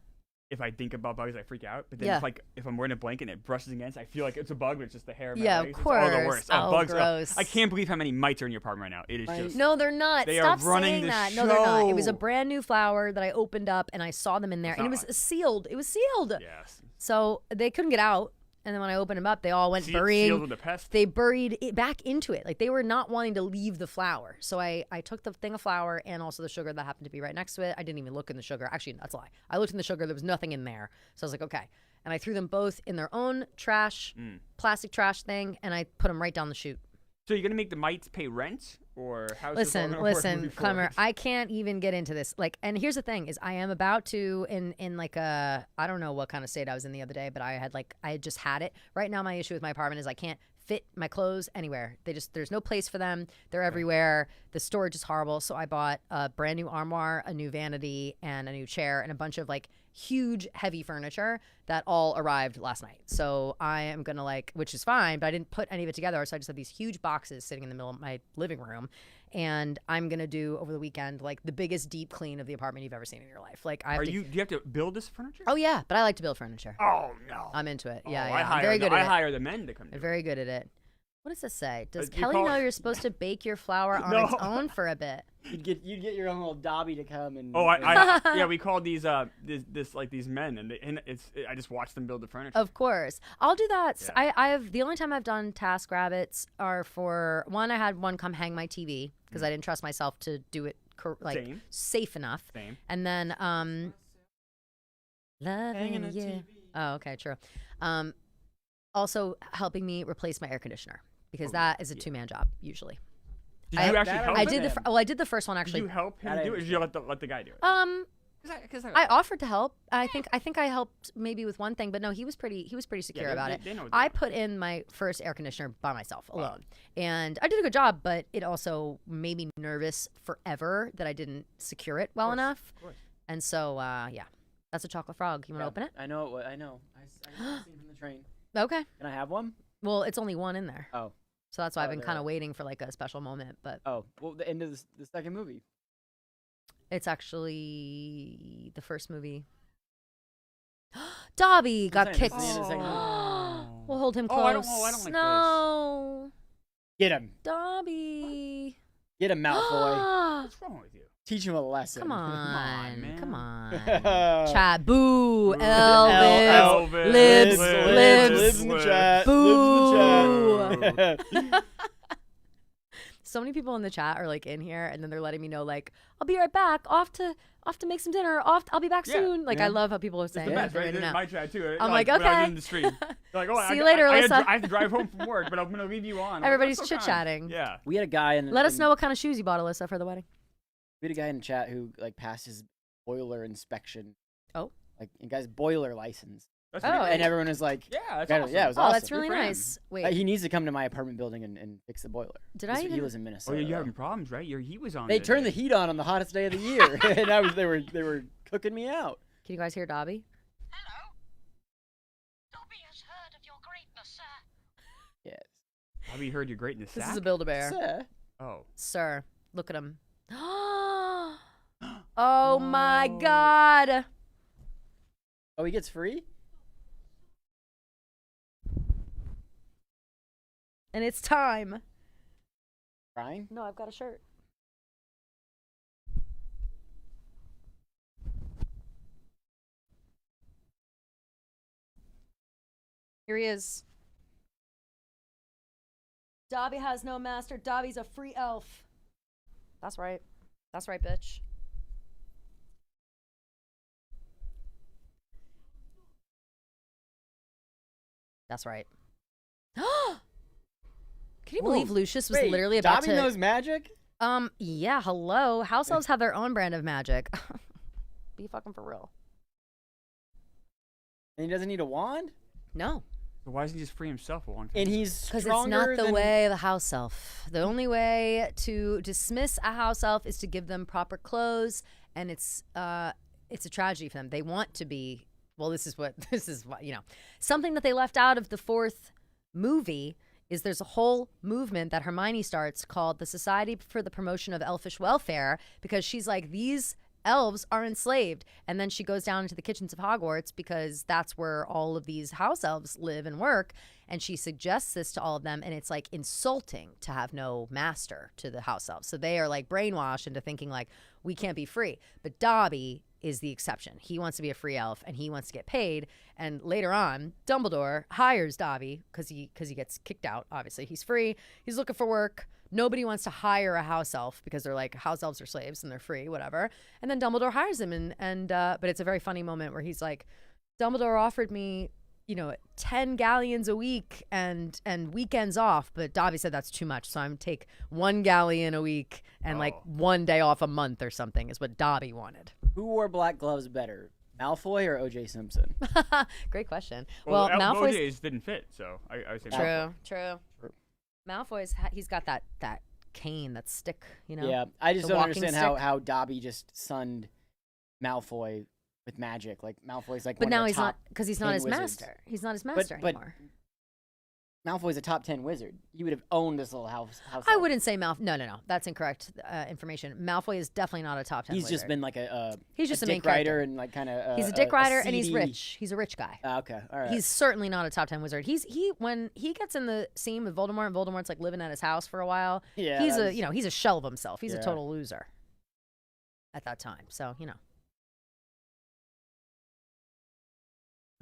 if I think about bugs, I freak out. But then Yeah. if I'm wearing a blanket and it brushes against, I feel like it's a bug, but it's just the hair of my Yeah, of legs. It's all the course. worst. Oh, bugs. gross. I can't believe how many mites are in your apartment right now. It is just. No, they're not. They are Stop running saying the that. No, they're not. It was a show. brand new flower that I opened up, and I saw them in there, It's and it not was sealed. It was sealed. Yes. So they couldn't get out. And then when I opened them up, they all went Sealed burying. with a pest. They buried it back into it. Like they were not wanting to leave the flour. So I took the thing of flour and also the sugar that happened to be right next to it. I didn't even look in the sugar. Actually, that's a lie. I looked in the sugar. There was nothing in there. So I was like, okay. And I threw them both in their own trash, plastic trash thing, and I put them right down the chute. So you're gonna make the mites pay rent, or how's this all gonna work Listen, moving Clemmer, forward? I can't even get into this. Like, and here's the thing: is I am about to in like a I don't know what kind of state I was in the other day, but I had just had it. Right now, my issue with my apartment is I can't fit my clothes anywhere. There's no place for them. They're everywhere. The storage is horrible. So I bought a brand new armoire, a new vanity, and a new chair, and a bunch of like huge, heavy furniture that all arrived last night. So I am gonna which is fine, but I didn't put any of it together. So I just have these huge boxes sitting in the middle of my living room, and I'm gonna do over the weekend like the biggest deep clean of the apartment you've ever seen in your life. Like I have Do you have to build this furniture? Oh yeah, but I like to build furniture. Oh no. I'm into it. Oh, Yeah, I I'm hire very good at I it. hire the men to come. I'm very good at it. What does this say? Does You Kelly call- know you're supposed to bake your flour on its own for a bit? You'd get your own little Dobby to come and. Oh, yeah, we called these these men, and I just watched them build the furniture. Of course, I'll do that. Yeah. I've the only time I've done task rabbits are for one. I had one come hang my TV because I didn't trust myself to do it Same. safe enough. Same. And then loving a you. TV. Oh, okay, true. Also helping me replace my air conditioner because that is a 2-man job usually. Did you actually help I him? did I did the first one Did actually. you help him That do it, or I did you let the guy do it? I offered to help. I think I helped maybe with one thing, but no, he was pretty secure they- about they- it. they know what I they're put in my first air conditioner by myself alone, and I did a good job. But it also made me nervous forever that I didn't secure it well enough. Of course. And so yeah, that's a chocolate frog. You want to open it? I know it. I know. I seen from the train. Okay. Can I have one? Well, it's only one in there, Oh. so that's why I've Oh, been there. kind of waiting for like a special moment. But Oh. Well, the end of the second movie. it's actually the first movie. Dobby got saying, kicked. it's the end of the second movie. We'll hold him close. Oh, I don't like this. No, Get him. Dobby. Get him, Malfoy. What's wrong with you? Teach him a lesson. Come on, man. come on. Chat. Chat, boo, Elvis. Elvis, libs, Libs in the chat. Boo. Libs in the chat. So many people in the chat are like in here, and then they're letting me know like, I'll be right back. Off to make some dinner. I'll be back Yeah, soon. Like I yeah. love how people are It's saying the that. best, They're right? in and This is out. my chat too. I'm like, when I was okay. in the stream. They're like, oh, See you later, I Alyssa. have to drive home from work, but I'm gonna leave you on. I'm like, Everybody's "That's so kind." chit-chatting. Yeah. We had a guy in. Let us know what kind of shoes you bought, Alyssa, for the wedding. We had a guy in the chat who like passed his boiler inspection. Oh. Like, and guy's boiler license. That's Oh, pretty And great. everyone was like, Yeah, that's yeah, awesome. yeah, it was Oh, awesome. that's really Good for him. nice. Wait, He needs to come to my apartment building and fix the boiler. did I He even? lives in Oh Minnesota. yeah, you though. having problems, right? He was on. They the turned the day. heat on the hottest day of the year, and they were cooking me out. Can you guys hear Dobby? Hello. Dobby has heard of your greatness, sir. Yes. Have you heard your greatness? This is a Build-A-Bear. Sir. Oh. Sir, look at him. Oh my God. Oh, he gets free? And it's time. Crying? No, I've got a shirt. Here he is. Dobby has no master. Dobby's a free elf. That's right. That's right, bitch. That's right. Can you believe Whoa. Lucius was Wait, literally about Dobby to? knows magic? Yeah, hello. House elves have their own brand of magic. Be fucking for real. And he doesn't need a wand? No. So why doesn't he just free himself a long time? And he's Because stronger it's not the than... way of a house elf. The only way to dismiss a house elf is to give them proper clothes, and it's a tragedy for them. They want to be. Well, this is what something that they left out of the fourth movie is there's a whole movement that Hermione starts called the Society for the Promotion of Elfish Welfare, because she's like, these elves are enslaved. And then she goes down into the kitchens of Hogwarts because that's where all of these house elves live and work. And she suggests this to all of them. And it's like insulting to have no master to the house elves. So they are like brainwashed into thinking like, we can't be free. But Dobby is the exception. He wants to be a free elf and he wants to get paid. And later on, Dumbledore hires Dobby because he gets kicked out. Obviously, he's free. He's looking for work. Nobody wants to hire a house elf because they're like, house elves are slaves and they're free, whatever. And then Dumbledore hires him, but it's a very funny moment where he's like, Dumbledore offered me, 10 galleons a week and weekends off, but Dobby said that's too much, so I'm take 1 galleon a week and like 1 day off a month or something is what Dobby wanted. Who wore black gloves better, Malfoy or O.J. Simpson? Great question. Well, Malfoy's OJ's didn't fit, so I would say true. Malfoy's he's got that cane, that stick, Yeah, I just The don't walking understand stick. how Dobby just sunned Malfoy with magic. Like Malfoy's like, But one now of the he's not top because he's 10 not his wizards. master. He's not his master but anymore. Malfoy's a top 10 wizard. He would have owned this little house. I wouldn't say Malfoy. No. That's incorrect information. Malfoy is definitely not a top 10 He's wizard. just been like a He's just a main dick writer character. and like kind of He's a dick rider and he's seedy- rich. He's a rich guy. Okay, all right. He's certainly not a top 10 wizard. When he gets in the scene with Voldemort and Voldemort's like living at his house for a while, Yeah, he's that he's a shell of himself. He's a Yeah. total loser at that time. So,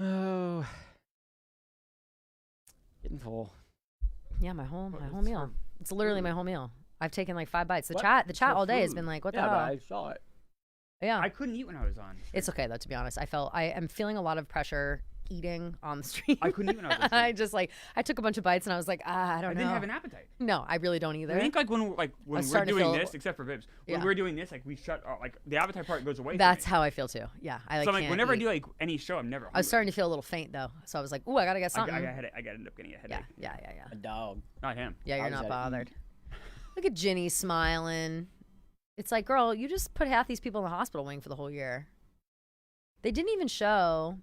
Oh, getting full. yeah, my whole meal. It's literally my whole meal. I've taken like 5 bites. The What? chat It's all not day has food. been like, what Yeah, the but hell? I saw it. Yeah. I couldn't eat when I was on. It's okay though, to be honest. I am feeling a lot of pressure eating on the stream. I couldn't eat when I was on. I just I took a bunch of bites and I was like, I don't know. I didn't have an appetite. No, I really don't either. I think when we're starting to doing feel- this, except for Vibs, when Yeah. we're doing this, we shut the appetite part goes away. That's from me. how I feel too. Yeah, I So can't whenever eat. I do any show, I'm never. Hungry. I was starting to feel a little faint though, so I was like, "Ooh, I gotta get something." I ended up getting a headache. Yeah. A dog. Not him. Yeah, you're I was not at bothered. Look at Ginny smiling. It's like, girl, you just put half these people in the hospital wing for the whole year. They didn't even show.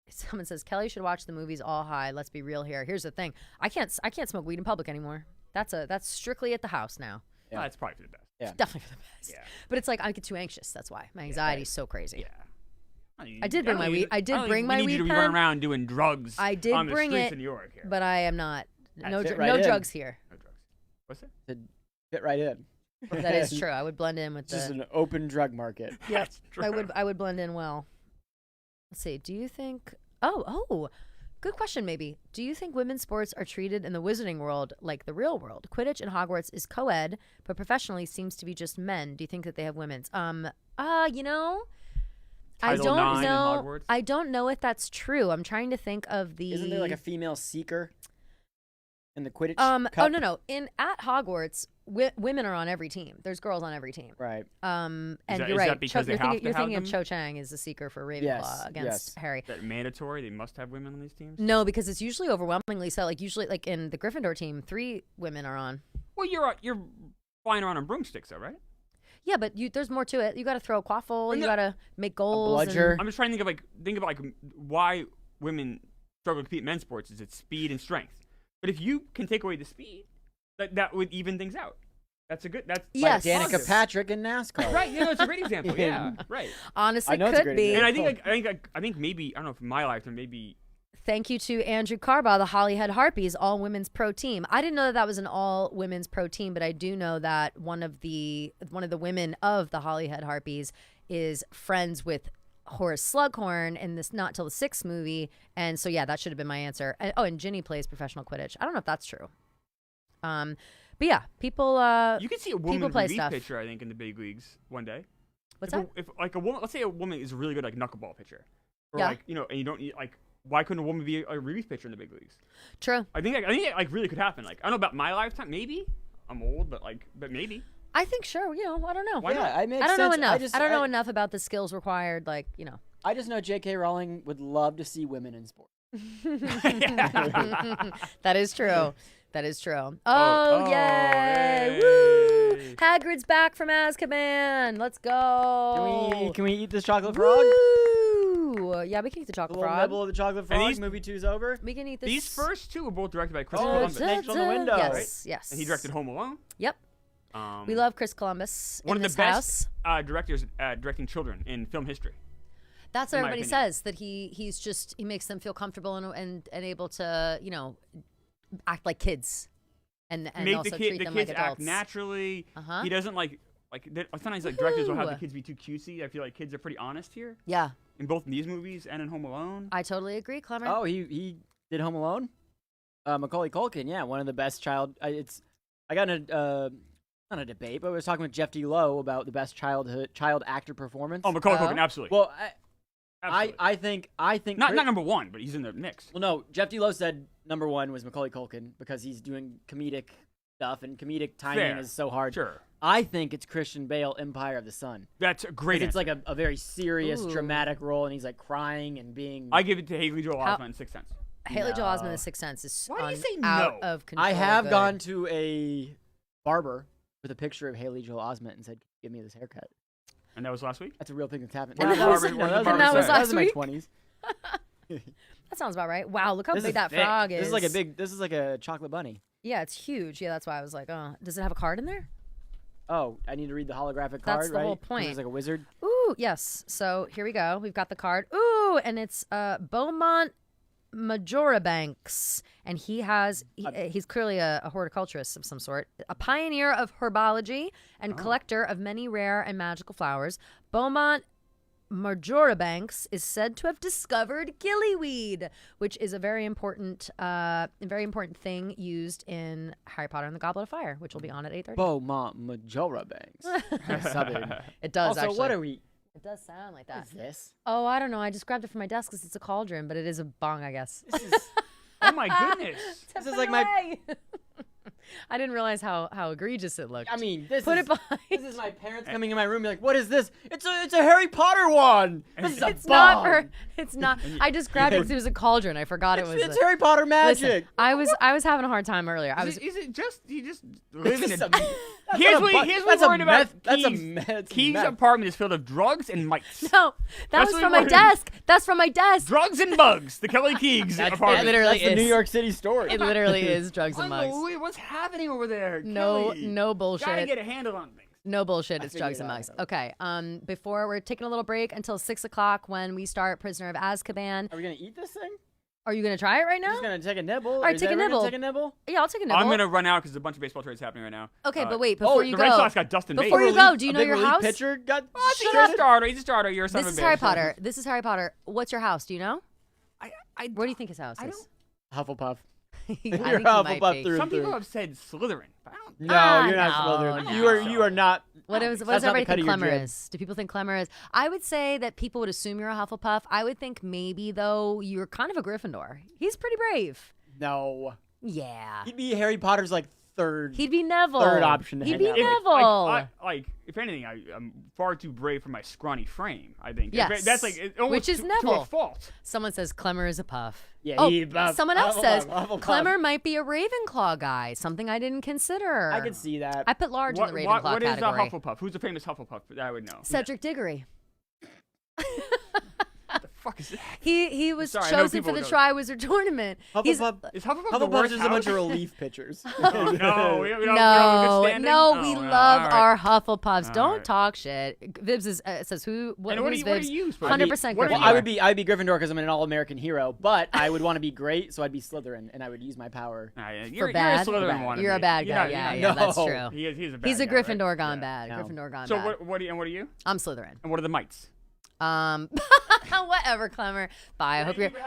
Someone says Kelly should watch the movies all high. Let's be real here. Here's the thing: I can't smoke weed in public anymore. That's strictly at the house now. Yeah, that's probably for the best. Yeah. Definitely for the best. Yeah. But it's like I get too anxious. That's why my anxiety is so crazy. Yeah. I did bring my weed. I did bring my we need weed you to be pen. running around doing drugs. I did on the bring streets it, in New York here. but I am not. No, fit right in. drugs here. No drugs. What's it? To fit right in. That is true. I would blend in with It's just the. an open drug market. Yep. That's true. I would blend in well. Let's see. Do you think? Oh, good question. Maybe. Do you think women's sports are treated in the wizarding world like the real world? Quidditch in Hogwarts is co-ed, but professionally seems to be just men. Do you think that they have women's? I Title don't IX in know. Hogwarts? I don't know if that's true. I'm trying to think of the. Isn't there like a female seeker in the Quidditch? Oh Cup? no. At Hogwarts, women are on every team. There's girls on every team. Right. And that- you're is right. that because they have to you're have thinking of them? Cho Chang is the seeker for Ravenclaw Yes, against yes. Harry. Is that mandatory? They must have women on these teams. No, because it's usually overwhelmingly so. Like usually, like in the Gryffindor team, 3 women are on. Well, you're flying around on broomsticks, though, right? Yeah, but there's more to it. You got to throw a quaffle. You no- got to make goals. bludger. I'm just trying to think about why women struggle to compete in men's sports. Is it speed and strength? But if you can take away the speed, that would even things out. That's a good. That's Yes. Danica positive. Patrick in NASCAR. Right. Yeah, that's a great example. Yeah. Right. Honestly, I know it's a could great be. example. And I think maybe I don't know if in my lifetime maybe. Thank you to Andrew Carbaugh, the Hollyhead Harpies, all women's pro team. I didn't know that was an all women's pro team, but I do know that one of the women of the Hollyhead Harpies is friends with Horace Slughorn in this Not Till the Sixth movie, and so yeah, that should have been my answer. And Ginny plays professional Quidditch. I don't know if that's true. But yeah, people. You could see a people woman play relief stuff. pitcher, I think, in the big leagues one day. What's if that? If like a woman, let's say a woman is a really good like knuckleball pitcher, or Yeah. like and you don't need why couldn't a woman be a relief pitcher in the big leagues? True. I think it really could happen. Like I don't know about my lifetime, maybe I'm old, but maybe. I think sure. I don't know. Why not? I made I don't know sense. enough. I don't know enough about the skills required. I just know J.K. Rowling would love to see women in sports. That is true. That is true. Oh, yay! yay. Woo! Hagrid's back from Azkaban. Let's go. Can we eat this chocolate frog? Woo! Yeah, we can eat the A chocolate little frog. nibble of the chocolate frog. these- Movie 2's over. We can eat this. These first two were both directed by Chris Oh, Columbus, Snakes on the window. Yes, yes. and he directed Home Alone. Yep. Um, We love Chris Columbus one in of this the best house. directors directing children in film history. That's what in my everybody opinion. says, that he makes them feel comfortable and able to act like kids and Make also the treat kids them like act adults. naturally. Uh-huh. He doesn't Like sometimes like directors will have the Ooh. kids be too cutesy. I feel like kids are pretty honest here Yeah, in both these movies and in Home Alone. I totally agree, Clemmer. Oh, he did Home Alone. Macaulay Culkin, yeah, one of the best child. I got in a not a debate, but I was talking with Jeff D. Lowe about the best child actor performance. Oh, Macaulay Culkin, absolutely. Well, Absolutely. I think not number one, but he's in the mix. Well, no, Jeff D. Lowe said number one was Macaulay Culkin because he's doing comedic stuff and comedic timing Fair. is so hard. Sure. I think it's Christian Bale, Empire of the Sun. That's a great. It's answer. like a very serious, Ooh. dramatic role, and he's like crying and being. I give it to Haley Joel Osment in Sixth Sense. Haley Joel Osment in No. The Sixth Sense is Why do you say out no? of control. I have good. gone to a barber with a picture of Haley Joel Osment and said, "Give me this haircut." And that was last week. That's a real thing that's happened. What No, did the that was- barber- no, what did the that was- barber That was say? last That was in my week? 20s. That sounds about right. Wow, look how This big is that thick. frog is. This is like a big. This is like a chocolate bunny. Yeah, it's huge. Yeah, that's why I was like, oh, does it have a card in there? Oh, I need to read the holographic card, That's the right? whole 'Cause point. It's like a wizard. Ooh, yes. So here we go. We've got the card. Ooh, and it's Beaumont Majorabanks, and he's clearly a horticulturist of some sort, a pioneer of herbology and collector of many rare and magical flowers. Beaumont Majorabanks is said to have discovered gillyweed, which is a very important thing used in Harry Potter and the Goblet of Fire, which will be on at 8:30. Beaumont Majorabanks. Southern. It does Also, actually. what are we? It does sound like that. What is this? Oh, I don't know. I just grabbed it from my desk because it's a cauldron, but it is a bong, I guess. This is. Oh my goodness. This Tip is it like my. away. I didn't realize how egregious it looked. I mean, this Put is. it behind. This is my parents coming in my room and be like, "What is this? It's a Harry Potter one. This is a It's not bomb. for. It's not. I just grabbed it because it was a cauldron. I forgot it was. It's Harry Potter magic. Listen, I was having a hard time earlier. I was. Is it just you just live in This a? is a- that's Here's not a what bu- here's that's what a we're worried about. meth- that's a Keegs. meth- Keegs' meth. apartment is filled with drugs and mice. No, that That's was what from we my wanted. desk. That's from my desk. Drugs and bugs. The Kelly Keegs That's apartment. literally that's the New is. York City story. It literally is drugs and mugs. Unbelievable. What's happening over there? No, Kelly? no Gotta bullshit. get a handle on things. No bullshit. It's figured drugs and it out. mugs. Okay. Before we're taking a little break until 6 o'clock when we start Prisoner of Azkaban. Are we gonna eat this thing? Are you gonna try it right I'm now? just gonna take a nibble. All right, Is take a everyone gonna nibble. Take a nibble. Yeah, I'll take a nibble. I'm gonna run out because there's a bunch of baseball trades happening right now. Okay, but wait. Before Oh, you the Red go, Sox got Dustin before Bates. you go, do you A know big your relief house? pitcher got Oh, he's a traded? starter. He's a starter. You're a son This of is a Harry bitch. Potter. This is Harry Potter. What's your house? Do you know? Where do you think his house I is? Hufflepuff. I think You're he might Hufflepuff be. through Some and through. people have said Slytherin. But I don't. No, Ah, you're not no, Slytherin. no. You are not. What does That's not the everybody cut think of your Clemmer dread. is? Do people think Clemmer is? I would say that people would assume you're a Hufflepuff. I would think maybe though you're kind of a Gryffindor. He's pretty brave. No. Yeah. He'd be Harry Potter's like third. He'd be Neville. Third option to He'd hang be out with. Neville. Like, if anything, I'm far too brave for my scrawny frame. I think. Yes. That's like almost Which is to Neville. a fault. Someone says Clemmer is a puff. Yeah, Oh, he buff- someone else says Hufflepuff. Clemmer might be a Ravenclaw guy. Something I didn't consider. I could see that. I put large in the Ravenclaw What is a category. Hufflepuff? Who's a famous Hufflepuff that I would know? Cedric Diggory. What the fuck is that? He was Sorry, I know chosen for people the don't- Triwizard Tournament. He's Hufflepuff. Is Hufflepuff the Hufflepuff's worst just a bunch of house? relief pitchers. Oh, no, we don't have no, good standing? no, Oh, we well, love all right. our Hufflepuffs. All Don't right. talk shit. Vibs is, says who? And what who's are Vibs? you supposed to be? 100% What are Gryffindor. you? I'd be Gryffindor because I'm an all-American hero, but I would want to be great, so I'd be Slytherin, and I would use my power. Nah, yeah, For you're bad? a Slytherin bad. wannabe. You're a bad You're guy. not- Yeah, you're yeah, not- that's No. true. He's a bad He's a guy, right? Gryffindor gone Yeah. bad. No. Gryffindor gone So bad. what are you? I'm Slytherin. And what are the mites? Whatever, Clemmer. Bye.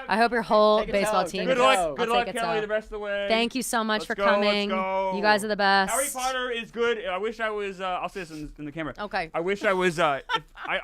I hope your whole Take it baseball out, team. take Good it luck, out. good I'll luck, take it Kelly. out. The rest of the way. Thank you so much Let's for go, coming. Let's go. You guys are the best. Harry Potter is good. I wish I was. I'll say this in the camera. Okay. I wish I was. I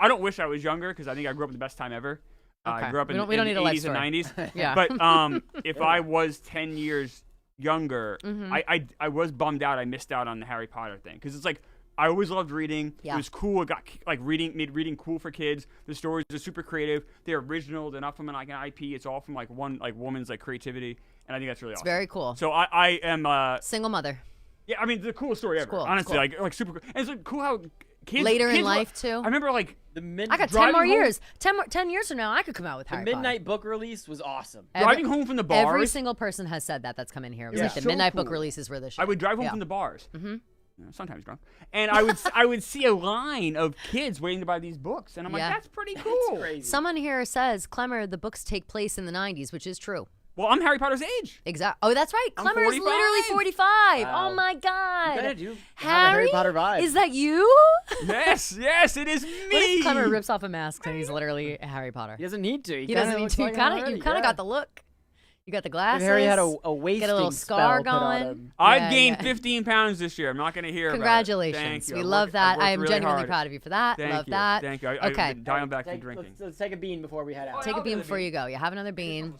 don't wish I was younger because I think I grew up in the best time ever. Okay. I grew up We in, don't- we in don't the need a life 80s and story. 90s. Yeah. But if I was 10 years younger, Mm-hmm. I was bummed out. I missed out on the Harry Potter thing because it's like I always loved reading. Yeah. It was cool. It got like made reading cool for kids. The stories are super creative. They're original. They're not from like an IP. It's all from like one like woman's like creativity, and I think that's really It's awesome. very cool. So I am. Single mother. Yeah, I mean the coolest story ever. cool, it's Honestly, cool. like super cool. And it's like cool how kids Later in kids life, too. I remember like The mid- I got 10 driving more home- years. 10 years from now, I could come out with the Harry midnight book release was awesome. Potter. driving home from the bars. Every single person has said that's come in here. It was Yeah. like the So midnight book cool. releases were this shit. I would drive home Yeah. from the bars. Mm-hmm. Sometimes drunk, and I would see a line of kids waiting to buy these books, and I'm like, Yeah. that's pretty cool. Crazy. Someone here says, Clemmer, the books take place in the 90s, which is true. Well, I'm Harry Potter's age. Exactly. Oh, that's right. I'm Clemmer's 45. literally 45. Wow. Oh my God. You kinda do have a Harry? Harry Potter vibe. Is that you? Yes, it is me. What if Clemmer rips off a mask and he's literally Harry Potter? He doesn't need to. He doesn't need to. You kind of got the look. You got the glasses. Harry had a wasting Get a little scar spell put on going. him. I've Yeah, gained yeah. 15 pounds this year. I'm not going to hear Congratulations. about it. Thank you. We I love worked- that. worked I am really genuinely hard. proud of you for that. Thank Love you. that. Thank you. Okay. I've been dialing back to drinking. Let's take a bean before we head out. Take a bean before you go. You have another bean.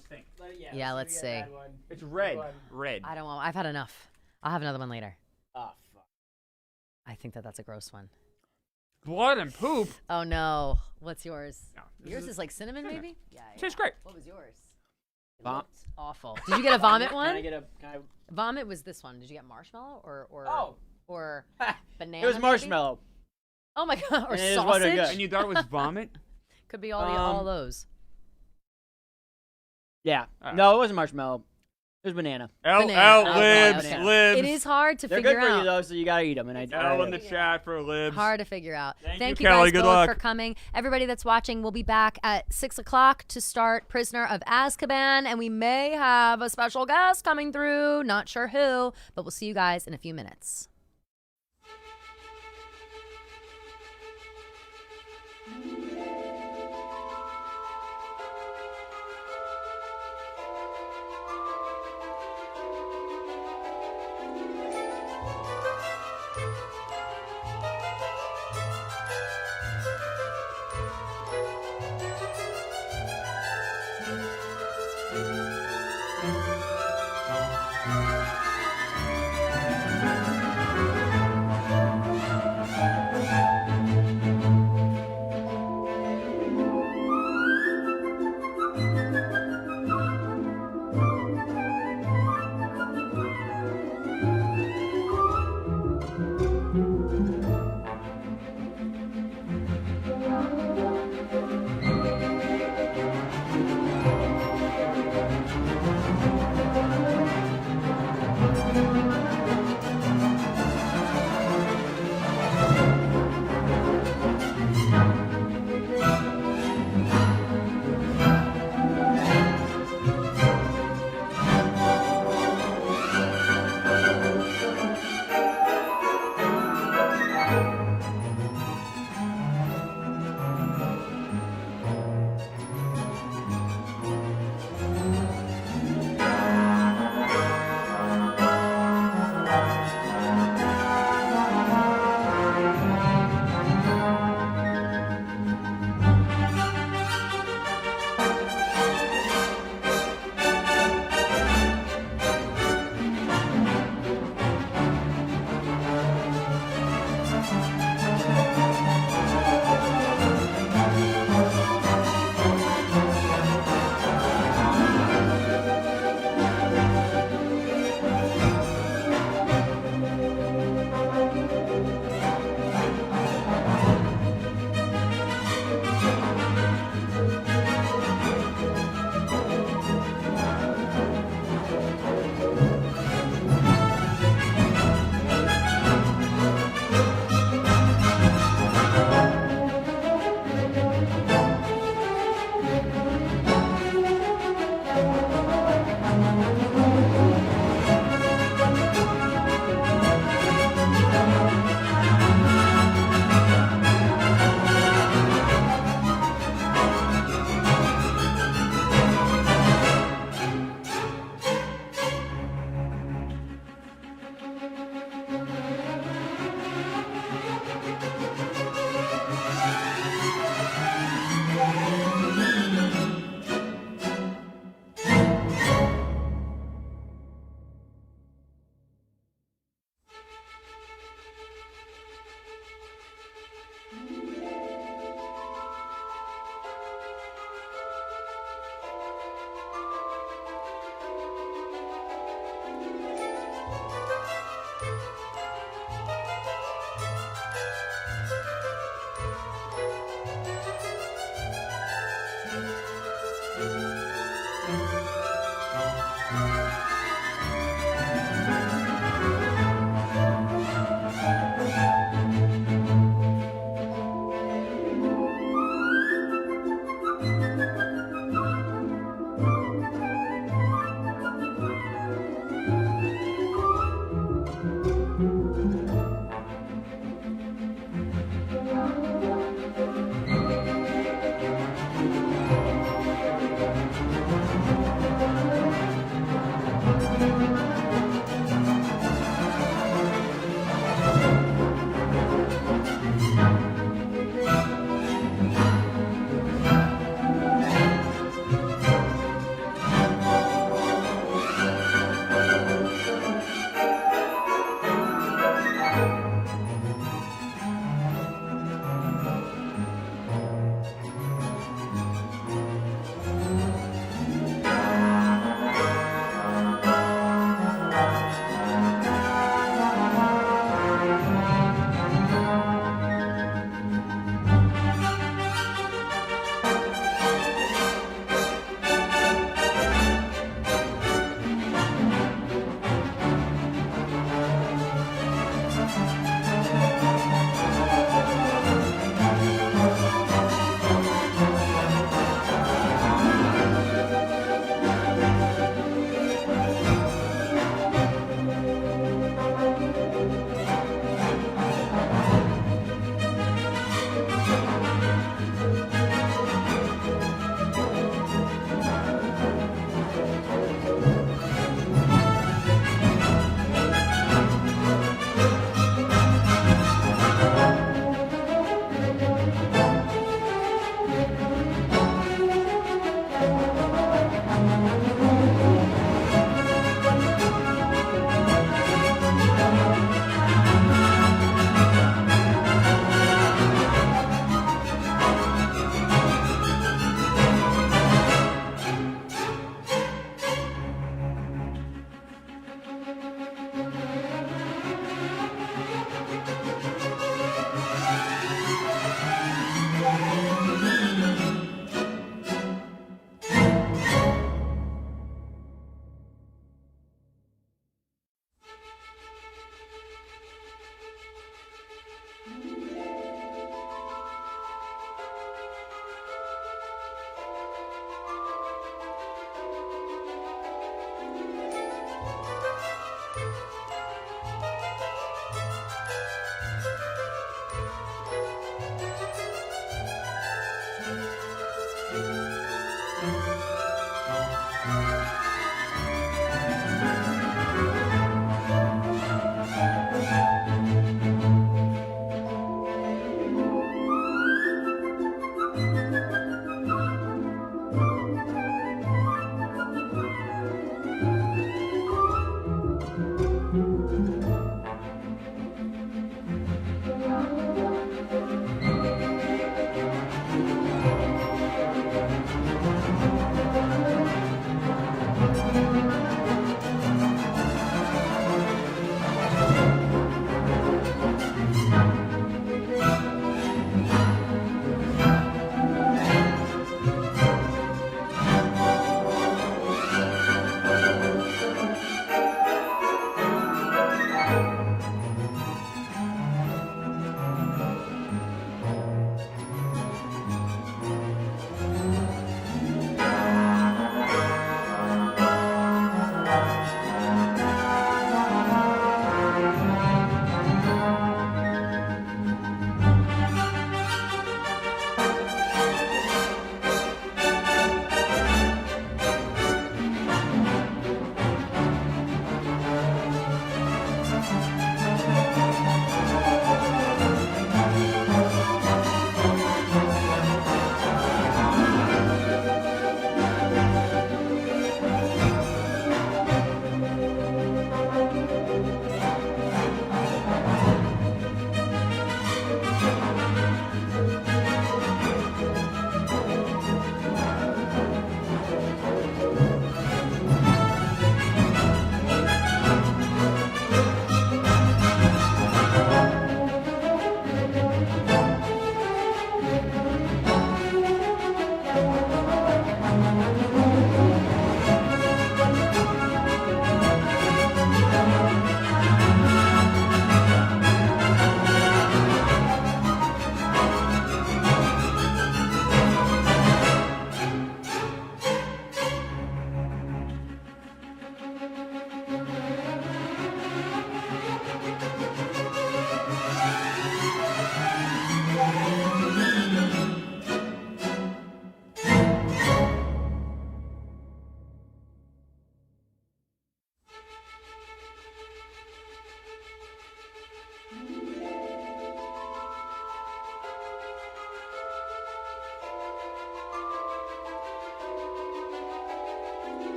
Yeah, Yeah, let's see. It's red. Red. I don't want. I've had enough. I'll have another one later. Oh, fuck. I think that's a gross one. Blood and poop. Oh no. What's yours? No, Yours is like cinnamon, maybe? Yeah. Tastes great. What was yours? It Vom- looked awful. Did you get a vomit Can one? I get a? Can I? Vomit was this one. Did you get marshmallow or or banana? It was maybe? marshmallow. Oh my God. Or And it is what it sausage. got. And you thought it was vomit? Could be all those. Yeah. All right. No, it wasn't marshmallow. It was banana. L Banana. libs, Okay. libs. It is hard to They're figure good for out. you though, so you gotta eat them. And I L in the chat for libs. Hard to figure out. Thank you you, Kelly. guys Good both luck. for coming. Everybody that's watching, we'll be back at 6 o'clock to start Prisoner of Azkaban, and we may have a special guest coming through. Not sure who, but we'll see you guys in a few minutes.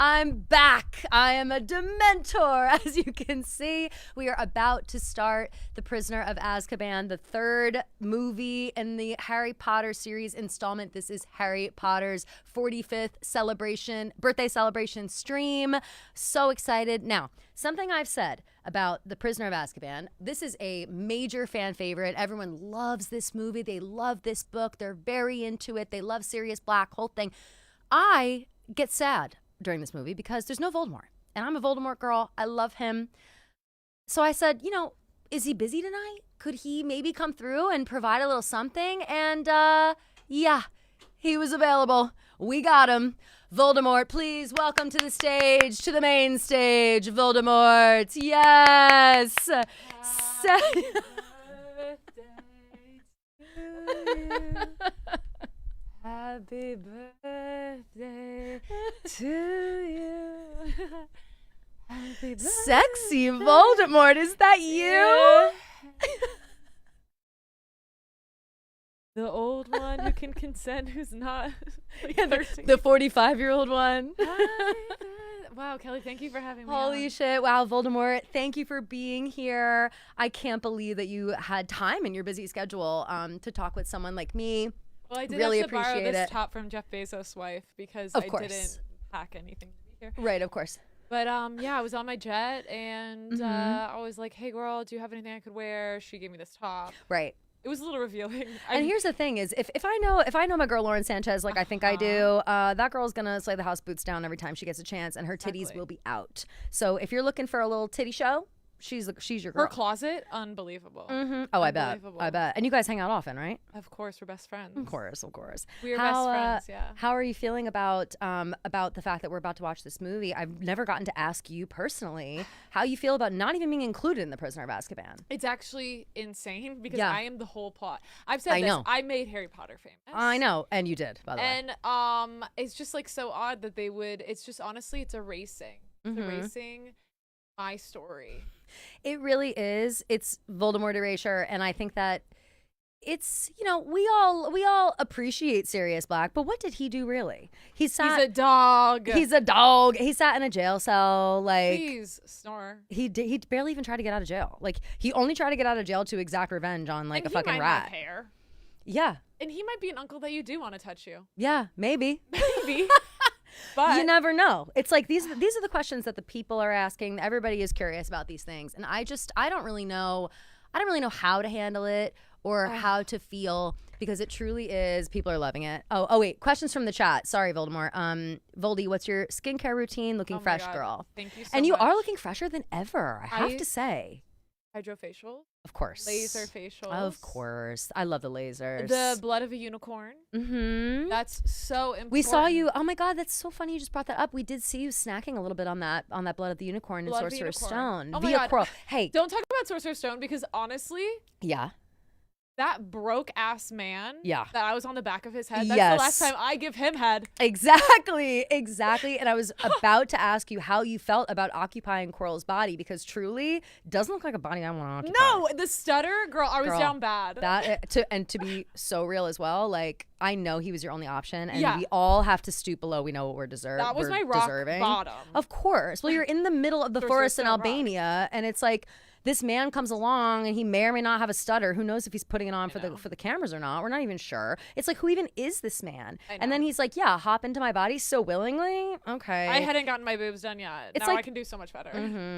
I'm back. I am a Dementor. As you can see, we are about to start The Prisoner of Azkaban, the third movie in the Harry Potter series installment. This is Harry Potter's 45th birthday celebration stream. So excited. Now, something I've said about The Prisoner of Azkaban, this is a major fan favorite. Everyone loves this movie. They love this book. They're very into it. They love Sirius Black, whole thing. I get sad during this movie because there's no Voldemort. And I'm a Voldemort girl. I love him. So I said, is he busy tonight? Could he maybe come through and provide a little something? And yeah, he was available. We got him. Voldemort, please welcome to the stage, to the main stage. Voldemort, yes. Happy birthday to you. Happy birthday to you. Happy birthday. Sexy Voldemort, is that you? The old one who can consent, who's not like Yeah, 13. the 45-year-old one. Wow, Kelly, thank you for having me Holy on. shit. Wow, Voldemort, thank you for being here. I can't believe that you had time in your busy schedule to talk with someone like me. Well, I did really have to borrow appreciate this it. top from Jeff Bezos' wife because Of I course. didn't pack anything to be here. Right, of course. But yeah, I was on my jet and I was like, "Hey, girl, do you have anything I could wear?" She gave me this top. Right. It was a little revealing. And here's the thing is if I know my girl Lauren Sanchez like I think I do, that girl's gonna slay the house boots down every time she gets a chance, and her titties will be out. So if you're looking for a little titty show, she's your girl. Her closet, unbelievable. Oh, I bet. Unbelievable. I bet. And you guys hang out often, right? Of course, we're best friends. Of course. We're best friends, yeah. How are you feeling about the fact that we're about to watch this movie? I've never gotten to ask you personally how you feel about not even being included in the Prisoner of Azkaban. It's actually insane because Yeah. I am the whole plot. I've said I this. know. I made Harry Potter famous. I know, and you did, by the way. And it's just like so odd that they would. It's just honestly, it's erasing. It's erasing my story. It really is. It's Voldemort erasure, and I think that it's, we all appreciate Sirius Black, but what did he do really? He's a dog. He's a dog. He sat in a jail cell. Like, Please snore. he barely even tried to get out of jail. Like, he only tried to get out of jail to exact revenge on like And a fucking he might rat. have hair. Yeah. And he might be an uncle that you do want to touch you. Yeah. Maybe. Maybe. But you never know. It's like these are the questions that the people are asking. Everybody is curious about these things, and I don't really know how to handle it or how to feel, because it truly is. People are loving it. Oh wait, questions from the chat. Sorry, Voldemort. Voldy, what's your skincare routine? Looking Oh my fresh, God. girl. Thank you so And you much. are looking fresher than ever. I have to say. Hydrofacial. Of course. Laser facials. Of course. I love the lasers. The blood of a unicorn. Mm-hmm. That's so important. We saw you. Oh my God, that's so funny. You just brought that up. We did see you snacking a little bit on that blood of the unicorn and Blood of a Sorcerer's unicorn. Stone Oh my via God. Quirrell. Hey, Don't talk about Sorcerer's Stone because honestly, yeah. that broke ass man Yeah. that I was on the back of his head. That's Yes. the last time I give him head. Exactly. And I was about to ask you how you felt about occupying Quirrell's body, because truly doesn't look like a body I want to occupy. No, the stutter, girl, I was Girl, down bad. To be so real as well, like I know he was your only option, and Yeah. we all have to stoop below. We know what we're deserving. That was my rock bottom. Of course. Well, you're in the middle of the Sorcerer's forest in Stone rock. Albania, and it's like this man comes along, and he may or may not have a stutter. Who knows if he's putting it on for the cameras or not? We're not even sure. It's like, who even is this man? And then he's like, yeah, hop into my body so willingly. Okay. I hadn't gotten my boobs done yet. It's now I like- can do so much better.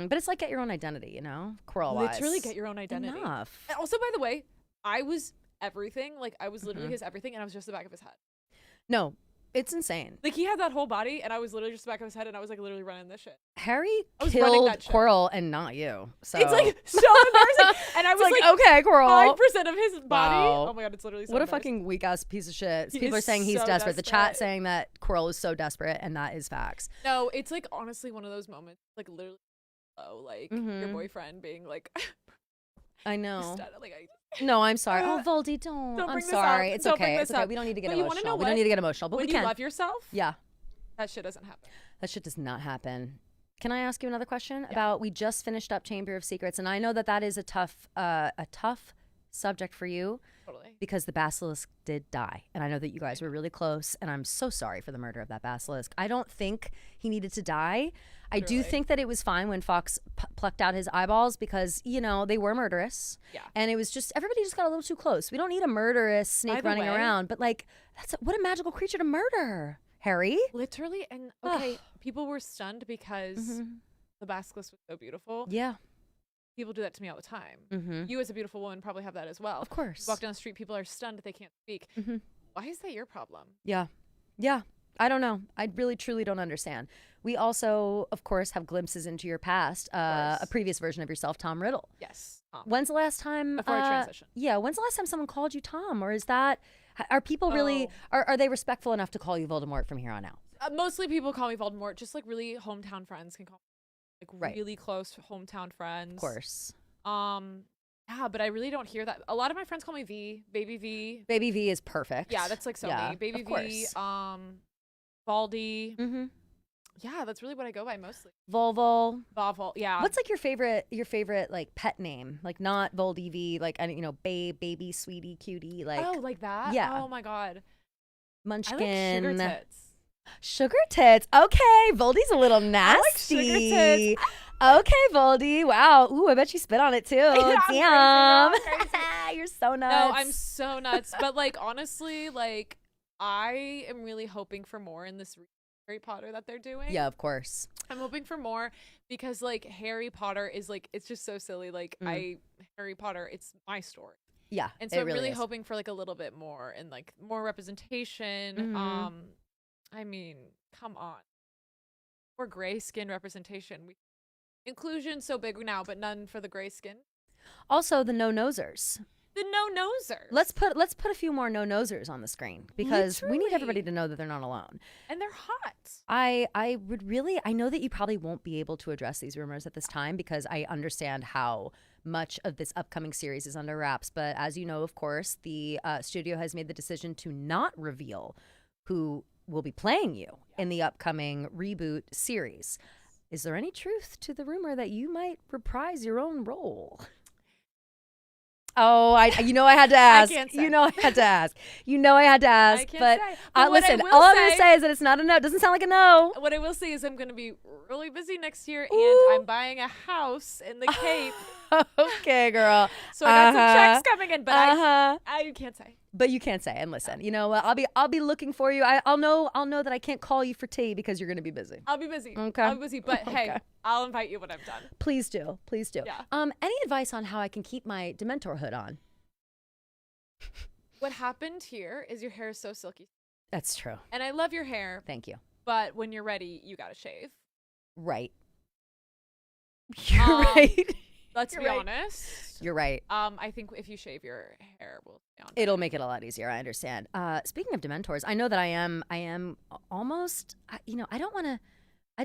But it's like, get your own identity, Quirrell-wise. Literally get your own identity. Enough. And also, by the way, I was everything. Like, I was literally Mm-hmm. his everything, and I was just the back of his head. No, it's insane. Like, he had that whole body, and I was literally just the back of his head, and I was, like, literally running this shit. Harry I was running killed that shit. Quirrell and not you. So It's, like, so embarrassing. And I was, like, like, okay, Quirrell. 5% of his body. Wow. Oh, my God, it's literally so What a embarrassing. fucking weak ass piece of shit. He People are is saying he's so desperate. The chat desperate. saying that Quirrell is so desperate, and that is facts. No, it's, like, honestly one of those moments, like, literally, your Mhm. boyfriend being, like, I know. like, No, I'm sorry. Oh, Voldy, don't. Don't I'm bring this sorry. up. It's Don't okay. bring It's this okay. up. We don't need to get But you wanna emotional. know We don't what? need to get emotional, but when we you can. love yourself, Yeah, that shit doesn't happen. that shit does not happen. Can I ask you another question about? We just finished up Chamber of Secrets, and I know that is a tough subject for you. Totally. Because the basilisk did die, and I know that you guys were really close, and I'm so sorry for the murder of that basilisk. I don't think he needed to die. I do think that it was fine when Fox plucked out his eyeballs, because they were murderous. Yeah. And it was just, everybody just got a little too close. We don't need a murderous snake By the running way- around, but like, what a magical creature to murder, Harry. Literally, and okay, people were stunned because the basilisk was so beautiful. Yeah. People do that to me all the time. Mm-hmm. You, as a beautiful woman, probably have that as well. Of course. You walk down the street, people are stunned that they can't speak. Mm-hmm. Why is that your problem? Yeah. Yeah. I don't know. I really, truly don't understand. We also, of course, have glimpses into your past, a previous version of yourself, Tom Riddle. Yes. When's the last time? Before I transition. Yeah. When's the last time someone called you Tom? Or is that, are people really, are they respectful enough to call you Voldemort from here on out? Mostly people call me Voldemort. Just like really hometown friends can call me, like really close hometown friends. Of course. Yeah, but I really don't hear that. A lot of my friends call me V, Baby V. Baby V is perfect. Yeah, that's like so Yeah, me. Baby of V, course. Baldy. Mm-hmm. Yeah, that's really what I go by mostly. Volvol. Volvol, yeah. What's like your favorite like pet name? Like not Voldiv, like babe, baby, sweetie, cutie, like oh, like that? Yeah. Oh my god. Munchkin. I like sugar tits. Sugar tits. Okay, Voldy's a little nasty. I like sugar tits. Okay, Voldy. Wow. Ooh, I bet you spit on it too. Damn. Crazy. You're so nuts. No, I'm so nuts. But like honestly, like I am really hoping for more in this Harry Potter that they're doing. Yeah, of course. I'm hoping for more because like Harry Potter is like it's just so silly. Like Harry Potter, it's my story. Yeah. And so I'm really is. hoping for like a little bit more and like more representation. I mean, come on. More gray skin representation. Inclusion so big now, but none for the gray skin. Also, the no-nosers. The no-nosers. Let's put a few more no-nosers on the screen because we need everybody to know that they're not alone. And they're hot. I would really, I know that you probably won't be able to address these rumors at this time because I understand how much of this upcoming series is under wraps. But as you know, of course, the studio has made the decision to not reveal who will be playing you in the upcoming reboot series. Is there any truth to the rumor that you might reprise your own role? Oh, I had to ask. I can't say. I had to ask. I had to ask. I can't but say. But what I listen, will all I'm going to say- say is that it's not a no. It doesn't sound like a no. What I will say is I'm going to be really busy next year Ooh. and I'm buying a house in the Cape. Okay, girl. So I got some checks coming in, but I can't say. But you can't say. And listen, you know what? I'll be looking for you. I'll know that I can't call you for tea because you're going to be busy. I'll be busy. Okay. I'll be busy, but Okay. hey, I'll invite you when I'm done. Please do. Please do. Yeah. Any advice on how I can keep my Dementor hood on? What happened here is your hair is so silky. That's true. And I love your hair, Thank you. but when you're ready, you got to shave. Right. You're right. Let's You're be right. honest. You're right. I think if you shave your hair, will stay on. It'll make it a lot easier. I understand. Speaking of Dementors, I know that I am almost, I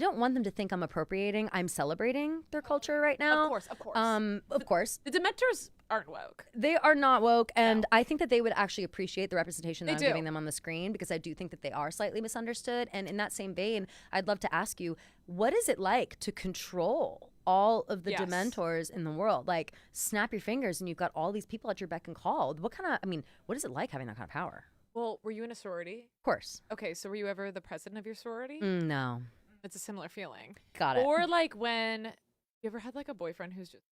don't want them to think I'm appropriating. I'm celebrating their culture right now. Of course, of course. Of course. The Dementors aren't woke. They are not woke, and I think that they would actually appreciate the representation that I'm They do. giving them on the screen because I do think that they are slightly misunderstood. And in that same vein, I'd love to ask you, what is it like to control all of the Yes. Dementors in the world? Like, snap your fingers and you've got all these people at your beck and call. What is it like having that kind of power? Well, were you in a sorority? Of course. Okay, so were you ever the president of your sorority? No. It's a similar feeling. Got it. Or like when you ever had like a boyfriend who's just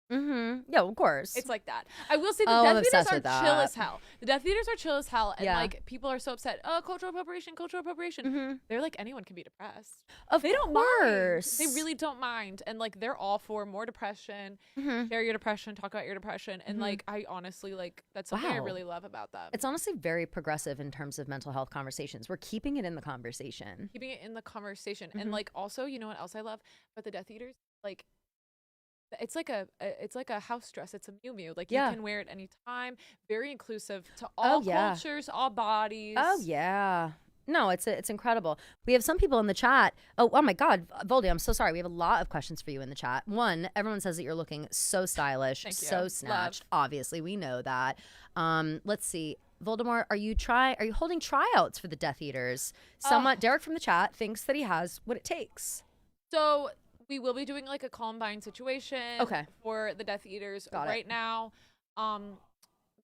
Yeah, of course. it's like that. I will say the Oh, I'm Death Eaters obsessed are with chill that. as hell. The Death Eaters are chill as hell, and Yeah. like people are so upset. Oh, cultural appropriation, cultural appropriation. They're like anyone can be depressed. Of They don't course. mind. They really don't mind, and like they're all for more depression. Share your depression, talk about your depression, and like I honestly like that's something I Wow. really love about them. It's honestly very progressive in terms of mental health conversations. We're keeping it in the conversation. Keeping it in the conversation, and like also, you know what else I love? But the Death Eaters, like. It's like a house dress. It's a miu-miu. Like Yeah. you can wear it anytime. Very inclusive to all yeah. cultures, all bodies. Oh yeah. No, it's incredible. We have some people in the chat. Oh my God, Voldy, I'm so sorry. We have a lot of questions for you in the chat. One, everyone says that you're looking so stylish, Thank you. so snatched. Love. Obviously, we know that. Let's see. Voldemort, are you holding tryouts for the Death Eaters? Someone, Derek from the chat, thinks that he has what it takes. So we will be doing like a Columbine situation for the Death Eaters Got it. right now.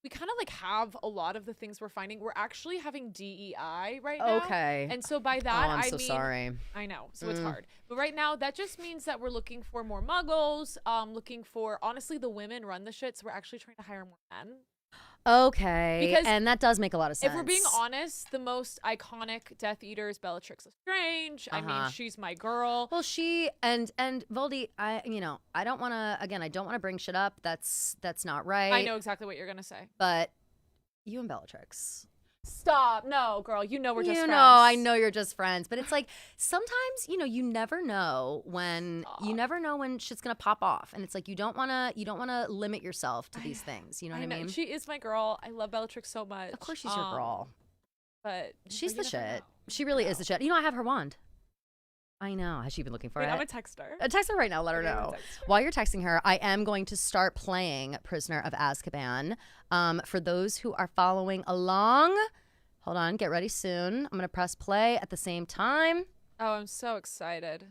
We kind of like have a lot of the things we're finding. We're actually having DEI right now. Okay. And so by that, I'm I so mean, sorry. I know. So it's hard. But right now, that just means that we're looking for more muggles, looking for, honestly, the women run the shit. So we're actually trying to hire more men. Okay. Because and that does make a lot of sense. If we're being honest, the most iconic Death Eater is Bellatrix Lestrange. I mean, she's my girl. Well, she and Voldy, I don't want to bring shit up. That's not right. I know exactly what you're gonna say. But you and Bellatrix. Stop. No, girl. You know we're just friends. I know you're just friends, but it's like sometimes, you never know when shit's gonna pop off, and it's like you don't wanna limit yourself to these things. You know what I mean? She is my girl. I love Bellatrix so much. Of course, she's your girl. But She's you the never shit. know. She really is the shit. I have her wand. I know. Has she been looking for Wait, it? I'm gonna text her. Text her right now. Let her Okay, I'm know. gonna text her. While you're texting her, I am going to start playing Prisoner of Azkaban. For those who are following along, hold on. Get ready soon. I'm going to press play at the same time. Oh, I'm so excited.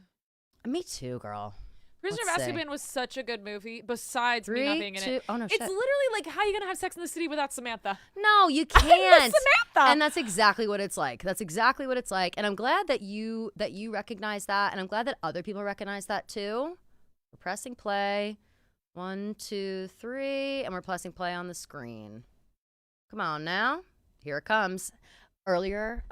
Me too, girl. Prisoner of Let's see. Azkaban was such a good movie. Besides me not 3, being in 2 it, Oh no, it's shit. literally like how you gonna have Sex in the City without Samantha? No, you I miss can't. Samantha. And that's exactly what it's like. That's exactly what it's like. And I'm glad that you recognize that, and I'm glad that other people recognize that too. We're pressing play. 1, 2, 3, and we're pressing play on the screen. Come on now. Here it comes. Earlier,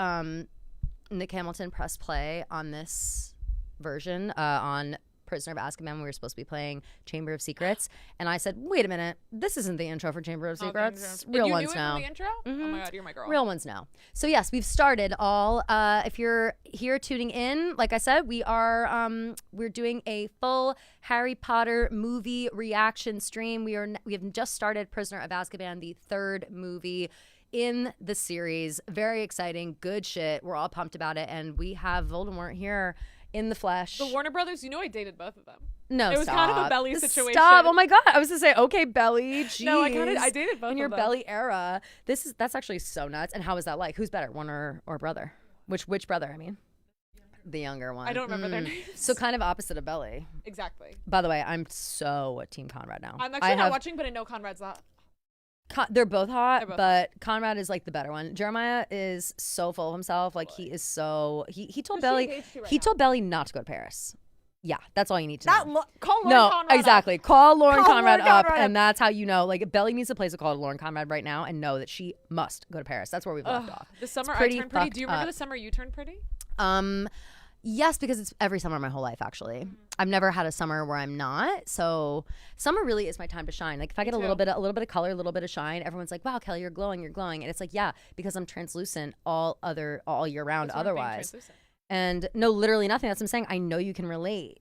Nick Hamilton pressed play on this version on Prisoner of Azkaban. We were supposed to be playing Chamber of Secrets, and I said, "Wait a minute, this isn't the intro for Chamber of Secrets. Real you ones knew it now." from the intro? Oh my god, you're my girl. Real ones now. So yes, we've started all. If you're here tuning in, like I said, we are we're doing a full Harry Potter movie reaction stream. We have just started Prisoner of Azkaban, the 3rd movie in the series. Very exciting, good shit. We're all pumped about it, and we have Voldemort here in the flesh. The Warner Brothers, you know I dated both of them. No, it was stop. kind of a Belly situation. Stop! Oh my god, I was gonna say, okay, Belly. Jeez. No, I dated both in your of them. Belly era. That's actually so nuts. And how was that like? Who's better, Warner or brother? Which brother? I mean, the younger one. I don't remember their names. So kind of opposite of Belly. Exactly. By the way, I'm so Team Conrad now. I'm actually not watching, but I know Conrad's not. They're both hot, They're both but Conrad is like the better one. Jeremiah is so full of himself. Like he is so he told Belly told Belly not to go to Paris. Yeah, that's all you need to know. Call Lauren Conrad exactly. up. Call Lauren Call Conrad Lauren up, Conrad and that's how you know. Like Belly needs to place a call to Lauren Conrad right now and know that she must go to Paris. That's where we've left off. The summer It's I turned pretty. fucked Do you remember up. the summer you turned pretty? Yes, because it's every summer my whole life, actually. I've never had a summer where I'm not. So summer really is my time to shine. Like if I get a little bit of color, a little bit of shine, everyone's like, wow, Kelly, you're glowing. And it's like, yeah, because I'm translucent all year round otherwise. And no, literally nothing. That's what I'm saying. I know you can relate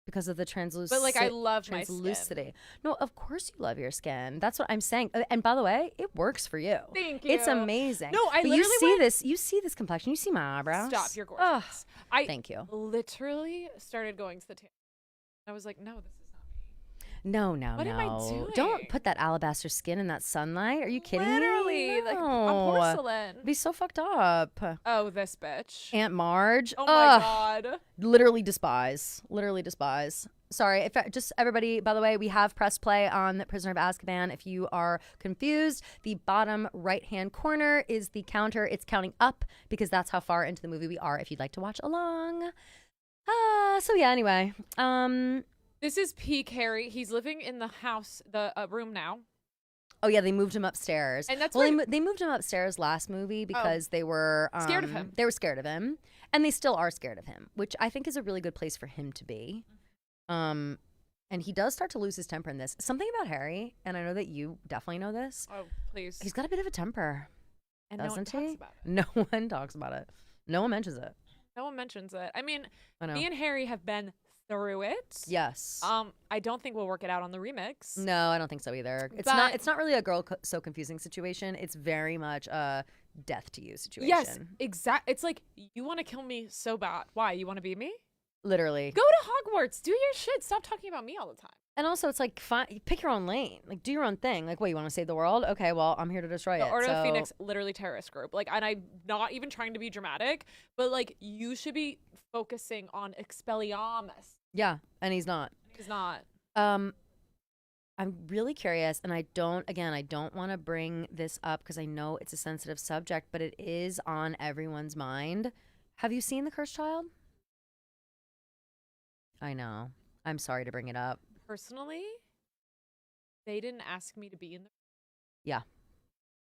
because of the But like I love my translucity. skin. No, of course you love your skin. That's what I'm saying. And by the way, it works for you. Thank you. It's amazing. No, I but literally you see this complexion. You see my eyebrows. Stop, you're gorgeous. Thank you. Literally started going to the tan. I was like, no, this is not me. No. What am I doing? Don't put that alabaster skin in that sunlight. Are you kidding Literally, me? like No. I'm porcelain. Be so fucked up. Oh, this bitch. Aunt Marge. Oh my god. Literally despise. Sorry, if just everybody, by the way, we have press play on the Prisoner of Azkaban. If you are confused, the bottom right-hand corner is the counter. It's counting up because that's how far into the movie we are if you'd like to watch along. So yeah, anyway. This is peak Harry. He's living in the house, the room now. Oh yeah, they moved him upstairs. And that's they moved him upstairs last movie because they were scared of him. They were scared of him, and they still are scared of him, which I think is a really good place for him to be. And he does start to lose his temper in this. Something about Harry, and I know that you definitely know this. Oh, please. He's got a bit of a temper, and doesn't no one he? talks about it. No one talks about it. No one mentions it. No one mentions it. I mean, I know. me and Harry have been through it. Yes. I don't think we'll work it out on the remix. No, I don't think so either. It's But- not. It's not really a girl so confusing situation. It's very much a death to you situation. Yes, exact. It's like you want to kill me so bad. Why? You want to be me? Literally. Go to Hogwarts. Do your shit. Stop talking about me all the time. And also, it's like, fine, pick your own lane. Like, do your own thing. Like, what, you want to save the world? Okay, well, I'm here to destroy The it. Order of so- the Phoenix, literally terrorist group. Like, and I'm not even trying to be dramatic, but like, you should be focusing on Expelliarmus. Yeah, and he's not. He's not. I'm really curious, and I don't want to bring this up because I know it's a sensitive subject, but it is on everyone's mind. Have you seen The Cursed Child? I know. I'm sorry to bring it up. Personally, they didn't ask me to be in the. Yeah.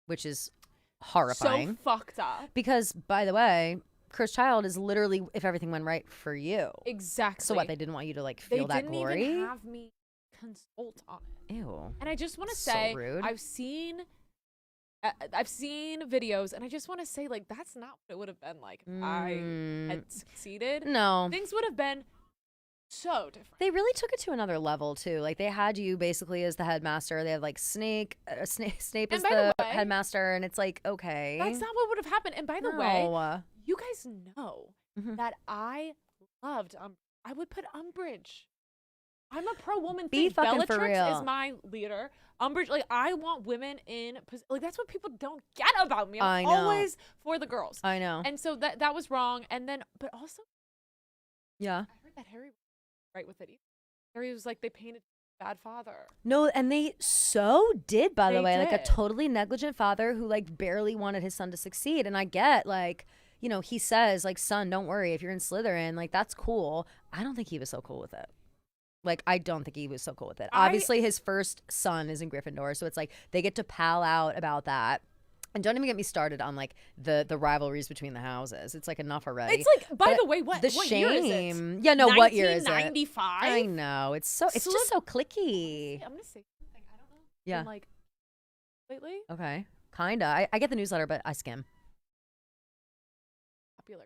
Which is horrifying. So fucked up. Because, by the way, Cursed Child is literally if everything went right for you. Exactly. So what, they didn't want you to, like, feel that glory? They didn't even have me consult on it. Ew. And I just want to So say, rude. I've seen videos, and I just want to say, like, that's not what it would have been like if I had succeeded. No. Things would have been so different. They really took it to another level too. Like they had you basically as the headmaster. They had like Snape as by the the way, headmaster, and it's like, okay, That's not what would have happened. And by the way, you guys know Mhm. that I loved I would put Umbridge. I'm a pro woman Be thing. fucking for Bellatrix real. is my leader. Umbridge, like I want women in like that's what people don't get about me. I'm I know. always for the girls. I know. And so that was wrong. And then but also Yeah. I heard that Harry was right with it. Harry was like, they painted bad father. No, and they so did, by the They way, like a did. totally negligent father who like barely wanted his son to succeed. And I get like, you know, he says like, son, don't worry if you're in Slytherin, like that's cool. I don't think he was so cool with it. Like, I don't think he was so cool with it. Obviously, his first son is in Gryffindor, so it's like they get to pal out about that. And don't even get me started on like the rivalries between the houses. It's like enough already. It's like, by But the way, what the what shame? year is it? Yeah, no, what year is it? 1995. I know it's just so clicky. I'm gonna say something. I don't know. Yeah. Been, like lately, Okay, kinda. I get the newsletter, but I skim. popular.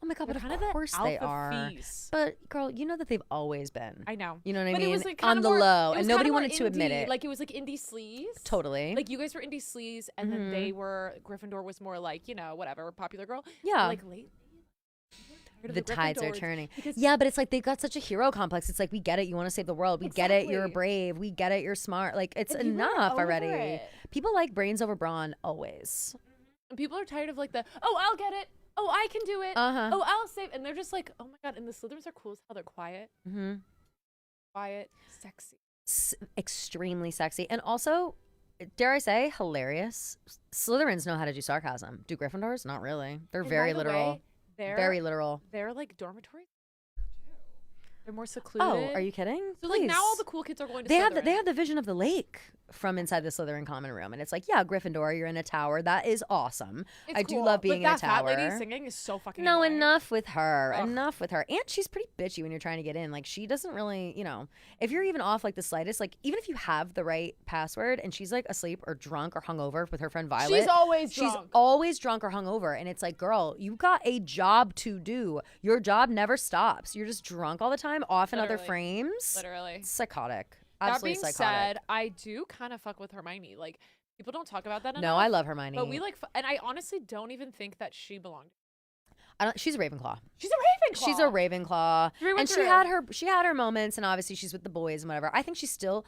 Oh my god, They're but kind of of the course they alpha are. fees. But girl, you know that they've always been. I know. You know what I But mean? it was like On kinda the more, low, it and was nobody kinda more wanted to admit indie, it. Like it was like indie sleaze. Totally. Like you guys were indie sleaze, and then they were Gryffindor was more like, you know, whatever, popular girl. Yeah. But, like lately, The tides are Gryffindors turning. because- Yeah, but it's like they've got such a hero complex. It's like, we get it. You want to save the world. We get it. You're Exactly. brave. We get it. You're smart. Like, it's And people are enough over already. it. People like brains over brawn always. And people are tired of like the, oh, I'll get it. Oh, I can do it. Uh-huh. Oh, I'll save. And they're just like, oh my god. And the Slytherins are cool as hell. They're quiet, Mm-hmm. quiet, sexy. Extremely sexy. And also, dare I say, hilarious. Slytherins know how to do sarcasm. Do Gryffindors? Not really. They're And very by the literal. way, they're Very literal. They're like dormitories. They're more secluded. Oh, are you kidding? So like now all Please. the cool kids are going to. They have Slytherin. the vision of the lake from inside the Slytherin common room, and it's like, yeah, Gryffindor, you're in a tower. That is awesome. It's I do cool, love being but in a that fat tower. lady singing is so fucking. No, annoying. enough with her. Ugh. Enough with her. And she's pretty bitchy when you're trying to get in. Like, she doesn't really, you know, if you're even off like the slightest, like even if you have the right password and she's like asleep or drunk or hungover with her friend Violet, She's always she's drunk. always drunk or hungover. And it's like, girl, you got a job to do. Your job never stops. You're just drunk all the time, off in other Literally. frames. Literally. It's psychotic. That Absolutely being psychotic. said, I do kind of fuck with Hermione. Like people don't talk about that enough. No, I love Hermione. But we like, and I honestly don't even think that she belonged. She's a Ravenclaw. She's a Ravenclaw. She's a Ravenclaw, Through and and through. she had her moments, and obviously she's with the boys and whatever. I think she's still.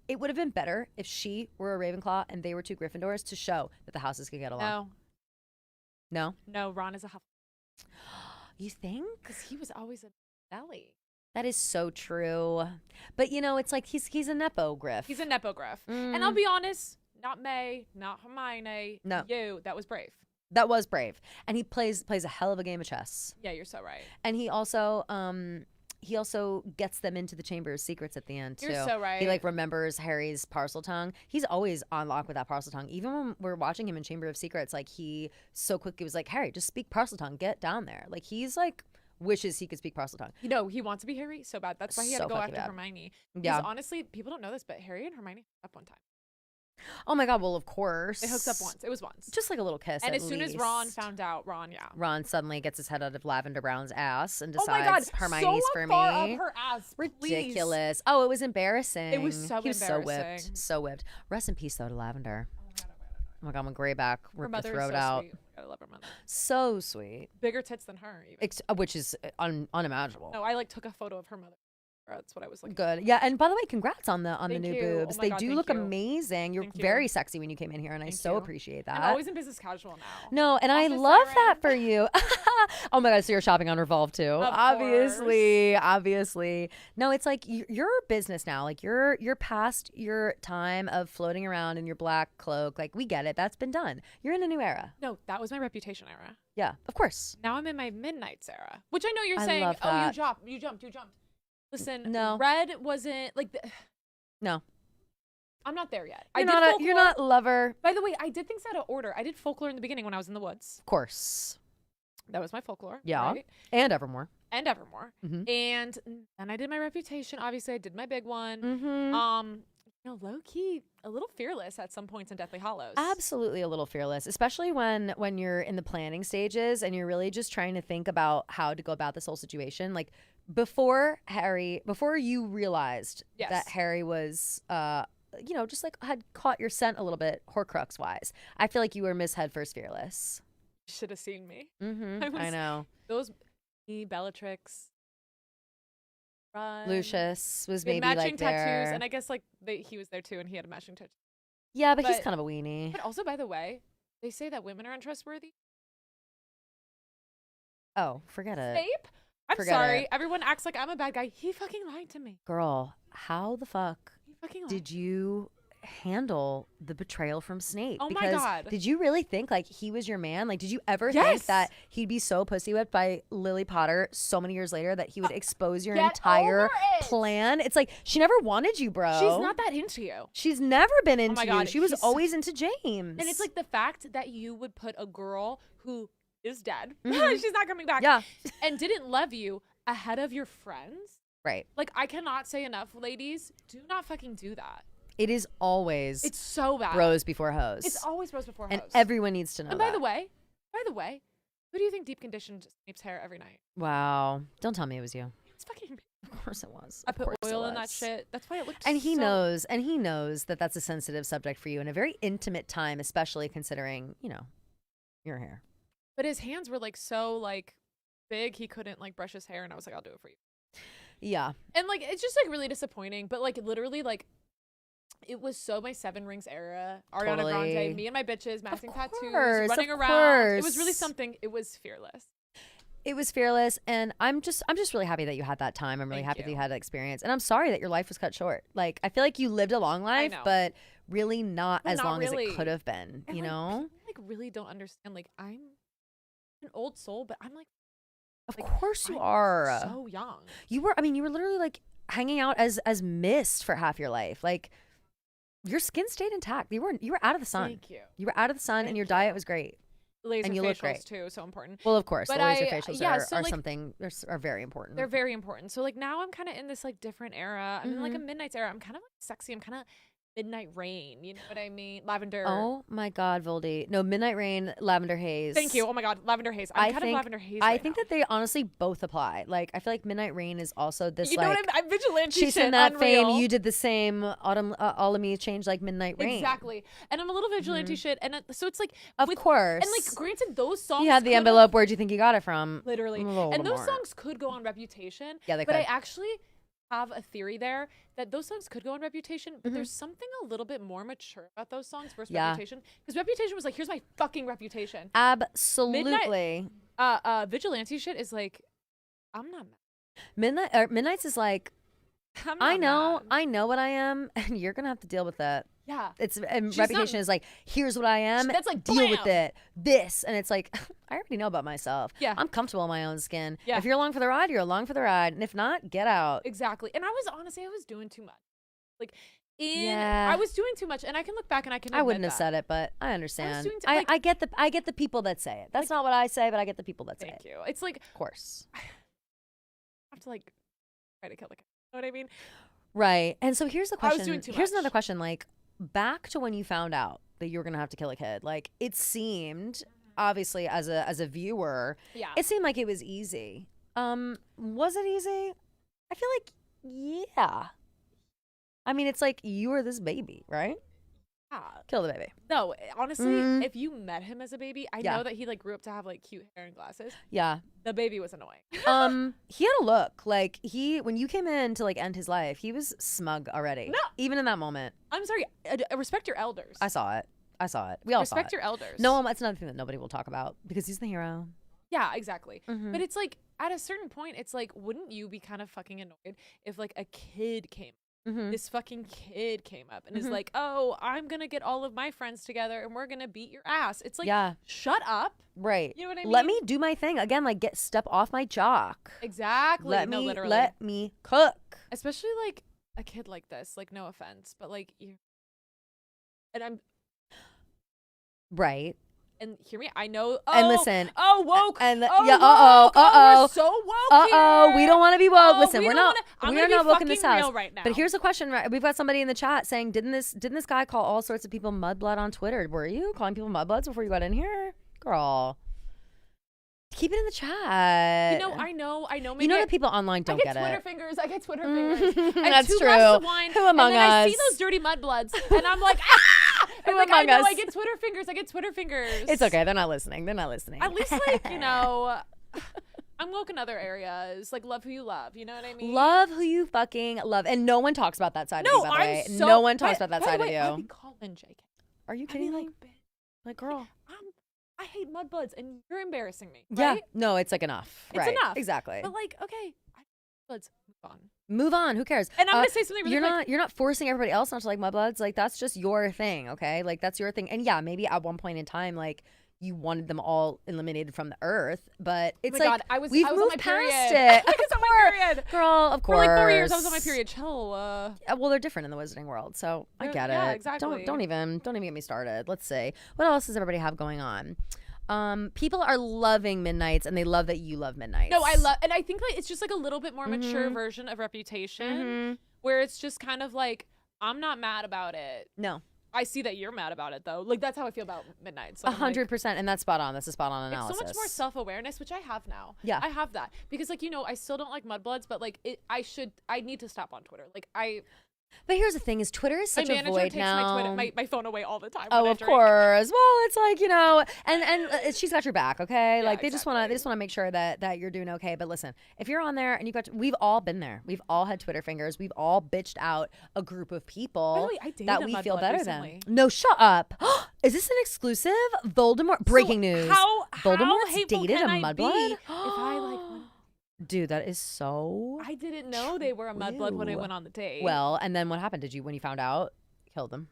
It would have been better if she were a Ravenclaw and they were two Gryffindors to show that the houses could get along. No, No, no. Ron is a Huff you think? because he was always a belly. That is so true. But you know, it's like he's a nepo Griff. He's a nepo Griff. And Mm. I'll be honest, not May, not Hermione. No. You. That was brave. That was brave, and he plays a hell of a game of chess. Yeah, you're so right. And he also gets them into the Chamber of Secrets at the end too. You're so right. He like remembers Harry's parcel tongue. He's always on lock with that parcel tongue. Even when we're watching him in Chamber of Secrets, like he so quickly was like, Harry, just speak parcel tongue. Get down there. Like he's like wishes he could speak parcel tongue. You know, he wants to be Harry so bad. That's why he had So to go fucking after bad. Hermione. Yeah. Because honestly, people don't know this, but Harry and Hermione hooked up one time. Oh my god. Well, of course. They hooked up once. It was once. Just like a little kiss. And at as soon as Ron least. found out, yeah. Ron suddenly gets his head out of Lavender Brown's ass and Oh my god, decides Hermione's so for far me. up her ass, please. Ridiculous. Oh, it was embarrassing. It was so He was so whipped. embarrassing. So whipped. Rest in peace, though, to Lavender. Oh my god, when Greyback Her ripped the mother throat is so out. sweet. I love her mother. So sweet. Bigger tits than her, even. Which is unimaginable. No, I like took a photo of her mother. That's what I was looking. Good. Yeah, and by the way, congrats on the Thank new you. boobs. Oh my They God, do thank look you. amazing. You're Thank you. very sexy when you came in here, and I Thank so you. appreciate that. I'm always in business casual now. No, and I Office love siren. that for you. Oh my god, so you're shopping on Revolve too. Of Obviously. No, it's like you're a business now. Like you're past your time of floating around in your black cloak. Like we get it. That's been done. You're in a new era. No, that was my reputation era. Yeah, of course. Now I'm in my Midnight's era, which I know you're I saying, love oh, that. you jumped. Listen, No. Red wasn't like. No. I'm not there yet. You're I did not you're not lover. By the way, I did things out of order. I did folklore in the beginning when I was in the woods. Of course. That was my folklore. Yeah. right? And Evermore. And Evermore. Mhm. And then I did my reputation. Obviously, I did my big one. Mhm. Low key, a little fearless at some points in Deathly Hallows. Absolutely a little fearless, especially when you're in the planning stages and you're really just trying to think about how to go about this whole situation. Like before you realized Yes. that Harry was just like had caught your scent a little bit Horcrux wise. I feel like you were Miss Headfirst Fearless. You should have seen me. Mm-hmm. I know. Those me, Bellatrix, Ron. Lucius was We had maybe matching like tattoos, there. and I guess like he was there too, and he had a matching tattoo. Yeah, but he's but- kind of a weenie. But also, by the way, they say that women are untrustworthy. Oh, forget it. Snape I'm Forget sorry. it. Everyone acts like I'm a bad guy. He fucking lied to me. Girl, how the fuck He fucking lied. did you handle the betrayal from Snape? Oh my because God. did you really think like he was your man? Like, did you ever think Yes. that he'd be so pussy whipped by Lily Potter so many years later that he would expose your Get entire over it. plan? It's like she never wanted you, bro. She's not that into you. She's never been into my you. God, She was he's- always into James. And it's like the fact that you would put a girl who is dead, Mhm. she's not coming back, Yeah. and didn't love you ahead of your friends. Right. Like, I cannot say enough, ladies. Do not fucking do that. It is always It's so bad. bros before hoes. It's always bros before and hoes. everyone needs to know And by that. the way, who do you think deep conditioned Snape's hair every night? Wow. Don't tell me it was you. It's fucking. Of course it was. I Of put course it oil in that was. shit. That's why it looked. And he so- knows that that's a sensitive subject for you in a very intimate time, especially considering, your hair. But his hands were like so like big, he couldn't like brush his hair, and I was like, I'll do it for you. Yeah. And like it's just like really disappointing, but like literally like it was so my Seven Rings era. Ariana Totally. Grande, me and my bitches, matching tattoos, course, running of around. It was really course. something. It was fearless. It was fearless, and I'm just really happy that you had that time. I'm really Thank happy that you. you had that experience, and I'm sorry that your life was cut short. Like, I feel like you lived a long life, know. but really not But as not long as really. it could have been. And, You like, know? people, like really don't understand. Like I'm an old soul, but I'm like Of like, course you I'm are. so young. You were. I mean, you were literally like hanging out as mist for half your life. Like, your skin stayed intact. You were out of the sun. Thank you. You were out of the sun, and Thank your you. diet was great. Laser And you look facials great. too, so important. Well, of course, But the laser I- facials yeah, are, so, are like, something are very important. They're very important. So like now I'm kind of in this like different era. I'm in like a Mhm. Midnight's era. I'm kind of like sexy. I'm kind of Midnight Rain. You know what I mean? Lavender. Oh my God, Voldy. No, Midnight Rain, Lavender Haze. Thank you. Oh my God, Lavender Haze. I'm kind of Lavender Haze. I right think now. that they honestly both apply. Like, I feel like Midnight Rain is also this You know like what I'm vigilante chasing shit. that fame. Unreal. You did the same autumn all of me change like Midnight Rain. Exactly. And I'm a little vigilante shit. And so it's like Of with- course. And like granted, those songs. You had the could envelope. Where'd you think you got it from? Literally. Voldemort. And those songs could go on Reputation. Yeah, they but I could. actually have a theory there that those songs could go on Reputation, but there's something a little bit more mature about those songs versus Yeah. Reputation. Because Reputation was like, here's my fucking reputation. Absolutely. Vigilante shit is like, I'm not mad. Midnight's is like, I'm I not know, mad. I know what I am, and you're gonna have to deal with that. Yeah. It's and She's Reputation not- is like, here's what I am. That's like, deal with blam! it. This, and it's like, I already know about myself. Yeah. I'm comfortable in my own skin. Yeah. If you're along for the ride, you're along for the ride, and if not, get out. Exactly. And I was doing too much. Like, Yeah. I was doing too much, and I can look back and I can. I admit wouldn't have that. said it, but I understand. doing t- I, like- I get the people that say it. That's not what I say, but I get the people that say Thank it. you. It's like Of course. I have to like try to kill the cat. You know what I mean? Right. And so here's the question. I was doing too Here's much. another question. Like, back to when you found out that you were gonna have to kill a kid. Like, it seemed obviously as a viewer, Yeah. it seemed like it was easy. Was it easy? I feel like yeah. I mean, it's like you were this baby, right? Yeah. Kill the baby. No, honestly, Mhm. if you met him as a baby, I Yeah. know that he like grew up to have like cute hair and glasses. Yeah. The baby was annoying. He had a look like when you came in to like end his life, he was smug already. No. Even in that moment, I'm sorry. I respect your elders. I saw it. We all respect saw it. your elders. No, it's another thing that nobody will talk about because he's the hero. Yeah, exactly. Mhm. But it's like at a certain point, it's like, wouldn't you be kind of fucking annoyed if like a kid came? Mhm. This fucking kid came up and is Mhm. like, "Oh, I'm gonna get all of my friends together and we're gonna beat your ass." It's like, Yeah. shut up. Right. You know what I Let mean? me do my thing again. Like step off my jock. Exactly. Let Literally. me cook. Especially like a kid like this. Like, no offense, but like you. And I'm Right. and hear me. I know. Oh, And listen, Oh, woke. and oh, yeah. woke. Uh-oh. We're so woke. We here. don't want to be woke. Oh, Listen, we we're don't not. wanna- I'm We are gonna not be woke in this fucking house. real right now. But here's a question. Right? We've got somebody in the chat saying, "Didn't this guy call all sorts of people mudblood on Twitter? Were you calling people mudbloods before you got in here, girl? Keep it in the chat. You know, I know. Maybe You know I- that people online don't I get get Twitter it. fingers. I get Twitter fingers. And That's two true. glasses of wine. Who among and then I see us? those dirty mudbloods, and I'm like, ah! Who And, like, I among know us? I get Twitter fingers. I get Twitter fingers. It's okay. They're not listening. At least, like, you know, I'm woke in other areas. Like, love who you love. You know what I mean? Love who you fucking love, and no one talks about that side No, of you. By the way, I'm so. no one talks by- about that by side the of way, I'd you. be calling JK. Are you I'd be kidding me? like, bitch, Like, girl. I hate mudbloods, and you're embarrassing me. Yeah. Right? No, it's like enough. It's right. enough. Exactly. But like, okay, mudbloods, move on. Move on. Who cares? And I'm gonna say something really quick. You're not forcing everybody else not to like mudbloods. Like that's just your thing, okay? Like that's your thing. And yeah, maybe at one point in time, like you wanted them all eliminated from the earth, but it's my like God, we've I was moved on my past period. it. I was on my period. Girl, of course. For like 4 years, I was on my period. Chill. Well, they're different in the wizarding world, so I get it. Yeah, exactly. Don't even get me started. Let's see. What else does everybody have going on? People are loving Midnights, and they love that you love Midnights. No, I love, and I think like it's just like a little bit more mature version of Reputation, where it's just kind of like I'm not mad about it. No. I see that you're mad about it though. Like that's how I feel about Midnights. Like, 100%, and that's spot on. That's a spot on analysis. It's so much more self-awareness, which I have now. Yeah, I have that because like I still don't like mudbloods, but like I need to stop on Twitter. Like But here's the thing: is Twitter is such my a manager void takes now. my phone away all the time. Oh, when I of drink. course. Well, it's like and she's got your back, okay? Like they just want to make sure that you're doing okay. But listen, if you're on there and we've all been there. We've all had Twitter fingers. We've all bitched out a group of people By the way, I dated that a we feel mudblood better recently. than. No, shut up. Is this an exclusive? Voldemort breaking news. Voldemort's hateful dated can a I mudblood? be if I like. Dude, that is so. I didn't know they were a mudblood when I went on the date. Well, and then what happened? When you found out, killed them?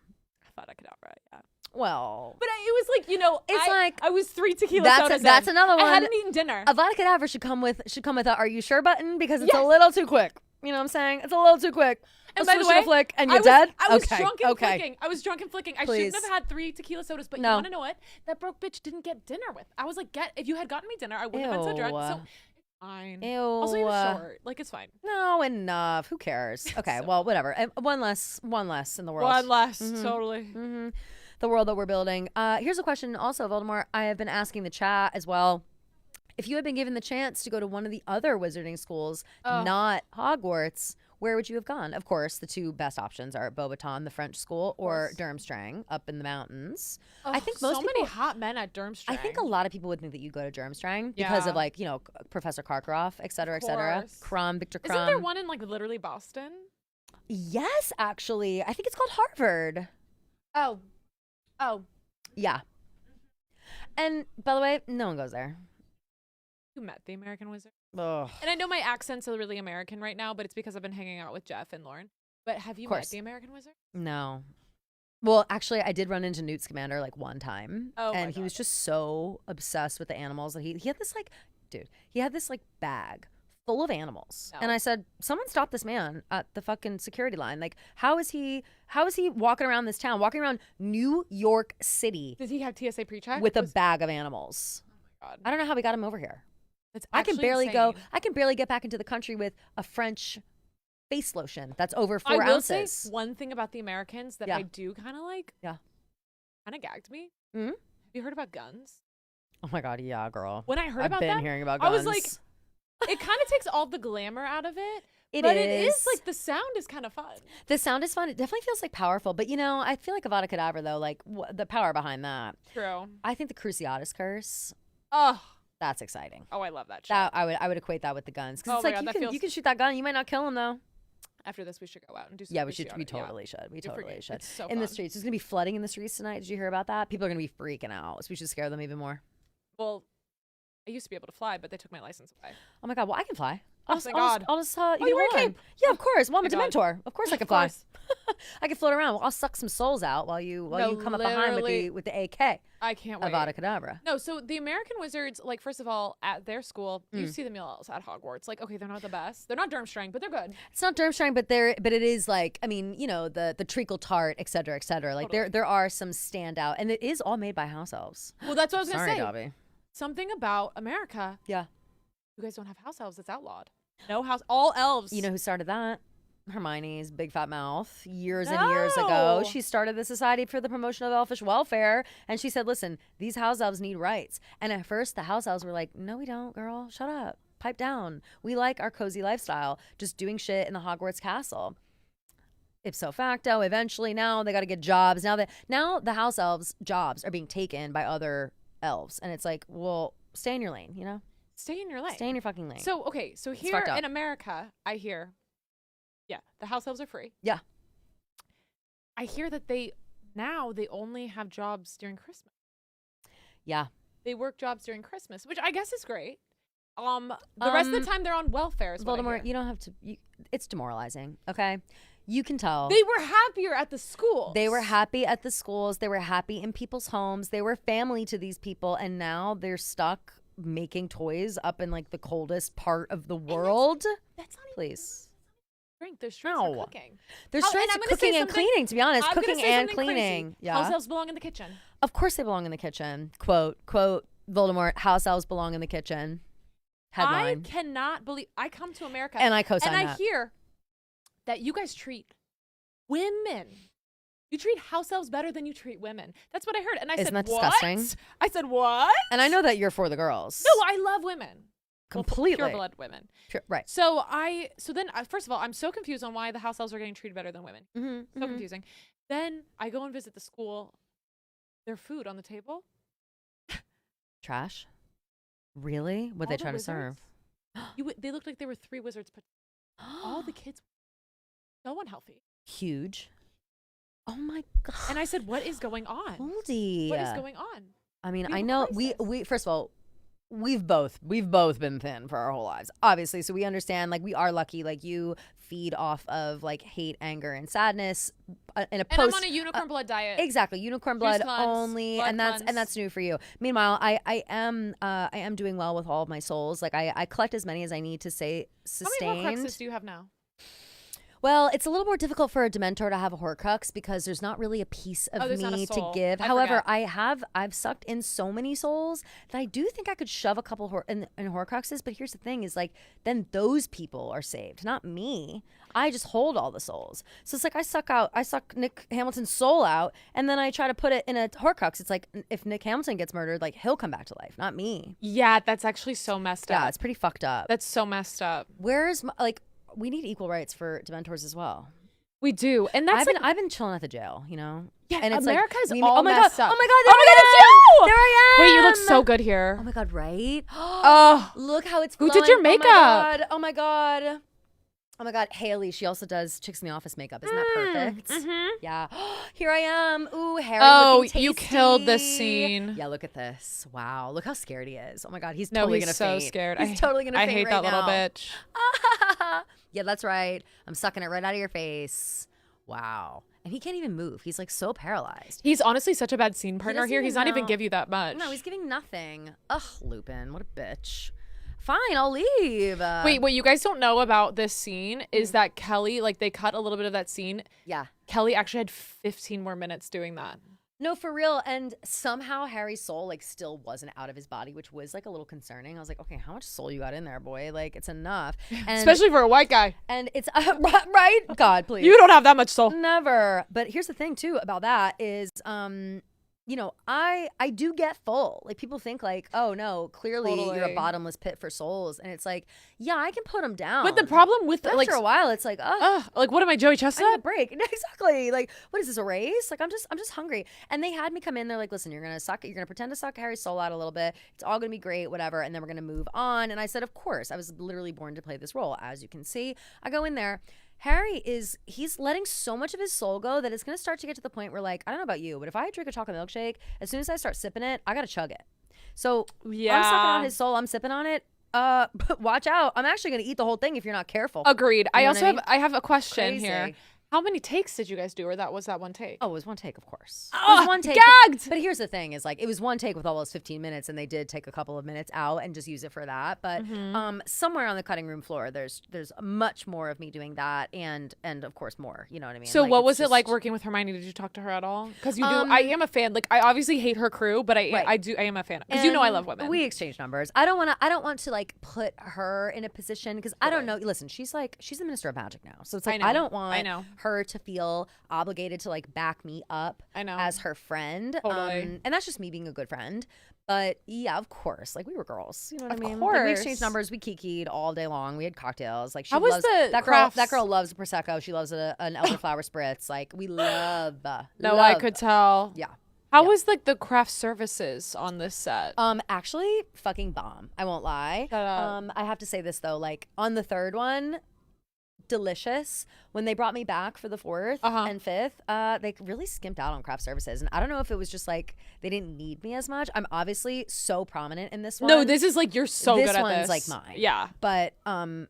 Avada-kedavra, yeah. Well, but it was like it's like I was 3 tequila sodas. That's another one. I hadn't eaten dinner. Avada Kedavra should come with a "Are you sure?" button because it's a little too quick. You know what I'm saying? It's a little too quick. And by by the the way, flick and you're dead. I was okay. drunk and okay. flicking. I was drunk and flicking. I Please. shouldn't have had 3 tequila sodas. But No. you want to know what? That broke bitch didn't get dinner with. I was like, if you had gotten me dinner, I wouldn't have been so drunk. So it's fine. Ew. Also, you were short. Like it's fine. No, enough. Who cares? Okay, well, whatever. And one less in the world. One less, totally. The world that we're building. Here's a question also, Voldemort. I have been asking the chat as well. If you had been given the chance to go to one of the other wizarding schools, not Hogwarts, where would you have gone? Of course, the 2 best options are Beauxbaton, the French school, or Durmstrang up in the mountains. I think most people, many hot men at Durmstrang. I think a lot of people would think that you go to Durmstrang because of like, Professor Karkaroff, et cetera, et cetera. Victor Crumb. Isn't there one in like literally Boston? Yes, actually. I think it's called Harvard. Oh. Yeah. And by the way, no one goes there. You met the American Wizard? Ugh. And I know my accent's really American right now, but it's because I've been hanging out with Jeff and Lauren. But have you met the American Wizard? No. Well, actually, I did run into Newt Scamander like one time. Oh, and he was just so obsessed with the animals that he had this like, he had this like bag full of animals. No. And I said, someone stop this man at the fucking security line. Like, how is he walking around this town, walking around New York City? Does he have TSA pre-check? With a bag of animals? Oh my God. I don't know how we got him over here. It's I can barely insane. I can barely get back into the country with a French face lotion that's over 4 I will ounces. say one thing about the Americans that I do kind of like. Yeah. Kind of gagged me. Mm-hmm. Have you heard about guns? Oh my God, yeah, girl. When I heard I've about been that, hearing about guns. I was like, it kind of takes all the glamour out of it. It is like the sound is kind of fun. The sound is fun. It definitely feels like powerful. But I feel like Avada Kedavra though, like the power behind that. True. I think the Cruciatus curse. Oh. That's exciting. Oh, I love that shit. That I would equate that with the guns because it's like you can shoot that gun. You might not kill him though. After this, we should go out and do some. Yeah, we totally should. We totally should. It's so in the fun. streets. There's gonna be flooding in the streets tonight. Did you hear about that? People are gonna be freaking out. So we should scare them even more. Well, I used to be able to fly, but they took my license away. Oh my God! Well, I can fly. Oh, thank God. I'll just you wear a cape? Yeah, of course. Well, I'm a Thank Dementor. Of course I can Of fly. course. I can float around. I'll suck some souls out while you come up behind with the AK. I can't wait. Avada Kedavra. No, so the American Wizards, like first of all, at their school, you see them yells at Hogwarts. Like, okay, they're not the best. They're not Durmstrang, but they're good. It's not Durmstrang, but it is like, I mean, the treacle tart, et cetera, et cetera. Like there are some standout, and it is all made by house elves. Well, that's what I was gonna say. Dobby. Something about America. Yeah. You guys don't have house elves. It's outlawed. No house. All elves. You know who started that? Hermione's big fat mouth years and years ago. She started the Society for the Promotion of Elfish Welfare, and she said, listen, these house elves need rights. And at first the house elves were like, no we don't, girl, shut up, pipe down, we like our cozy lifestyle, just doing shit in the Hogwarts castle. Ipso facto, eventually now they got to get jobs. Now the house elves jobs are being taken by other elves, and it's like, well, stay in your lane, Stay in your lane. Stay in your fucking lane. So okay, so here in America, I hear, the house elves are free. Yeah. I hear that they only have jobs during Christmas. Yeah. they work jobs during Christmas, which I guess is great. The rest of the time they're on welfare. Is what I Voldemort, hear. you don't have to. It's demoralizing. Okay, you can tell. They were happier at the school. They were happy at the schools. They were happy in people's homes. They were family to these people, and now they're stuck making toys up in like the coldest part of the world. That's not Please. drink. There's strengths No. for cooking. There's And strengths I'm of gonna say cooking and something- cleaning, to be honest. I'm gonna Cooking say and something cleaning. Crazy. Yeah. House elves belong in the kitchen. Of course they belong in the kitchen. Quote, Voldemort, house elves belong in the kitchen. Headline. I cannot believe I come to America And I co-sign and I that. hear that you guys treat women. You treat house elves better than you treat women. That's what I heard. And I Isn't said, that what? disgusting? I said, what? And I know that you're for the girls. No, I love women. Completely. Well, pure-blood women. Right. So then, first of all, I'm so confused on why the house elves are getting treated better than women. Mm-hmm, So confusing. Then I go and visit the school. Their food on the table. Trash. Really? What they All the try to serve? wizards. They looked like they were 3 wizards. But all the kids, so unhealthy. Huge. Oh my god. And I said, "What is going on? Goldie. What is going on?" I mean, We I have a know crisis. we first of all, we've both been thin for our whole lives, obviously. So we understand, like, we are lucky. Like, you feed off of like hate, anger, and sadness in a And post. I'm on a unicorn blood diet. Exactly, unicorn Juice blood cleanse, only, blood and that's cleanse. new for you. Meanwhile, I am doing well with all of my souls. Like, I collect as many as I need to say How many sustained. Horcruxes do you have now? Well, it's a little more difficult for a Dementor to have a Horcrux because there's not really a piece of there's not a me to soul. give. I However, forget. I've sucked in so many souls that I do think I could shove a couple in Horcruxes. But here's the thing: is like then those people are saved, not me. I just hold all the souls. So it's like I suck Nick Hamilton's soul out, and then I try to put it in a Horcrux. It's like if Nick Hamilton gets murdered, like he'll come back to life, not me. Yeah, that's actually so messed up. Yeah, it's pretty fucked up. That's so messed up. Where's we need equal rights for Dementors as well. We do, and that's I've been chilling at the jail, you know. Yeah, and it's America's like, all oh my messed god, up. oh my god, there I am. Wait, you look so good here. Oh my god, right? Oh, Look how it's who glowing. did your makeup? Oh my god. Oh my god, Haley. She also does Chicks in the Office makeup. Isn't that perfect? Yeah. Here I am. Ooh, Harry. Oh, looking you killed this tasty. scene. Yeah, look at this. Wow, look how scared he is. Oh my god, he's No, totally he's gonna so faint. scared. He's totally gonna I faint hate right that little now. bitch. Yeah, that's right. I'm sucking it right out of your face. Wow. And he can't even move. He's like so paralyzed. He's honestly such a bad scene partner doesn't here. He's even not even know- give you that much. No, he's giving nothing. Ugh, Lupin, what a bitch. Fine, I'll leave. Wait, what you guys don't know about this scene is that Kelly, like they cut a little bit of that scene. Yeah. Kelly actually had 15 more minutes doing that. No, for real. And somehow Harry's soul like still wasn't out of his body, which was like a little concerning. I was like, okay, how much soul you got in there, boy? Like, it's enough. And, Especially for a white guy. And it's right. God, please. You don't have that much soul. Never. But here's the thing too about that is, you know, I do get full. Like people think like, oh no, clearly you're a Totally. bottomless pit for souls, and it's like, yeah, I can put them down. But the problem with But like after a while, it's like, like what am I, Joey I need a Chestnut? break. Exactly. Like, what is this, a race? Like, I'm just hungry. And they had me come in. They're like, listen, you're gonna pretend to suck Harry's soul out a little bit. It's all gonna be great, whatever. And then we're gonna move on. And I said, of course. I was literally born to play this role, as you can see. I go in there. Harry he's letting so much of his soul go that it's gonna start to get to the point where, like, I don't know about you, but if I drink a chocolate milkshake, as soon as I start sipping it, I gotta chug it. So Yeah. I'm sucking on his soul. I'm sipping on it. But watch out. I'm actually gonna eat the whole thing if you're not careful. Agreed. You I know also what I mean? have a question here. Crazy. How many takes did you guys do, or was that one take? Oh, it was one take, of course. It Oh, was one take. gagged! But here's the thing: is like it was one take with all those 15 minutes, and they did take a couple of minutes out and just use it for that. But somewhere on the cutting room floor, there's much more of me doing that, and of course more. You know what I mean? So Like, what it's was it like just- working with Hermione? Did you talk to her at all? Because you do. I am a fan. Like I obviously hate her crew, but I am a fan. Because you know I And love women. We exchange numbers. I don't want to like put her in a position because I don't know. Listen, she's the minister of magic now, so it's like I I know. don't want I know. her to feel obligated to like back me up. I know. as her friend. Totally. And that's just me being a good friend. But yeah, of course, like we were girls. You know what Of I mean? Like, we course. exchanged numbers. We kikied all day long. We had cocktails. Like she How was loves the that crafts? girl. That girl loves prosecco. She loves an elderflower spritz. Like we love. No, I love. could tell. Yeah. How Yeah. was like the craft services on this set? Actually, fucking bomb. I won't lie. Shut up. I have to say this though. Like on the third one, delicious. When they brought me back for the 4th and 5th, they really skimped out on craft services. And I don't know if it was just like they didn't need me as much. I'm obviously so prominent in this one. No, this is like you're so this good at one's this. like mine. Yeah. But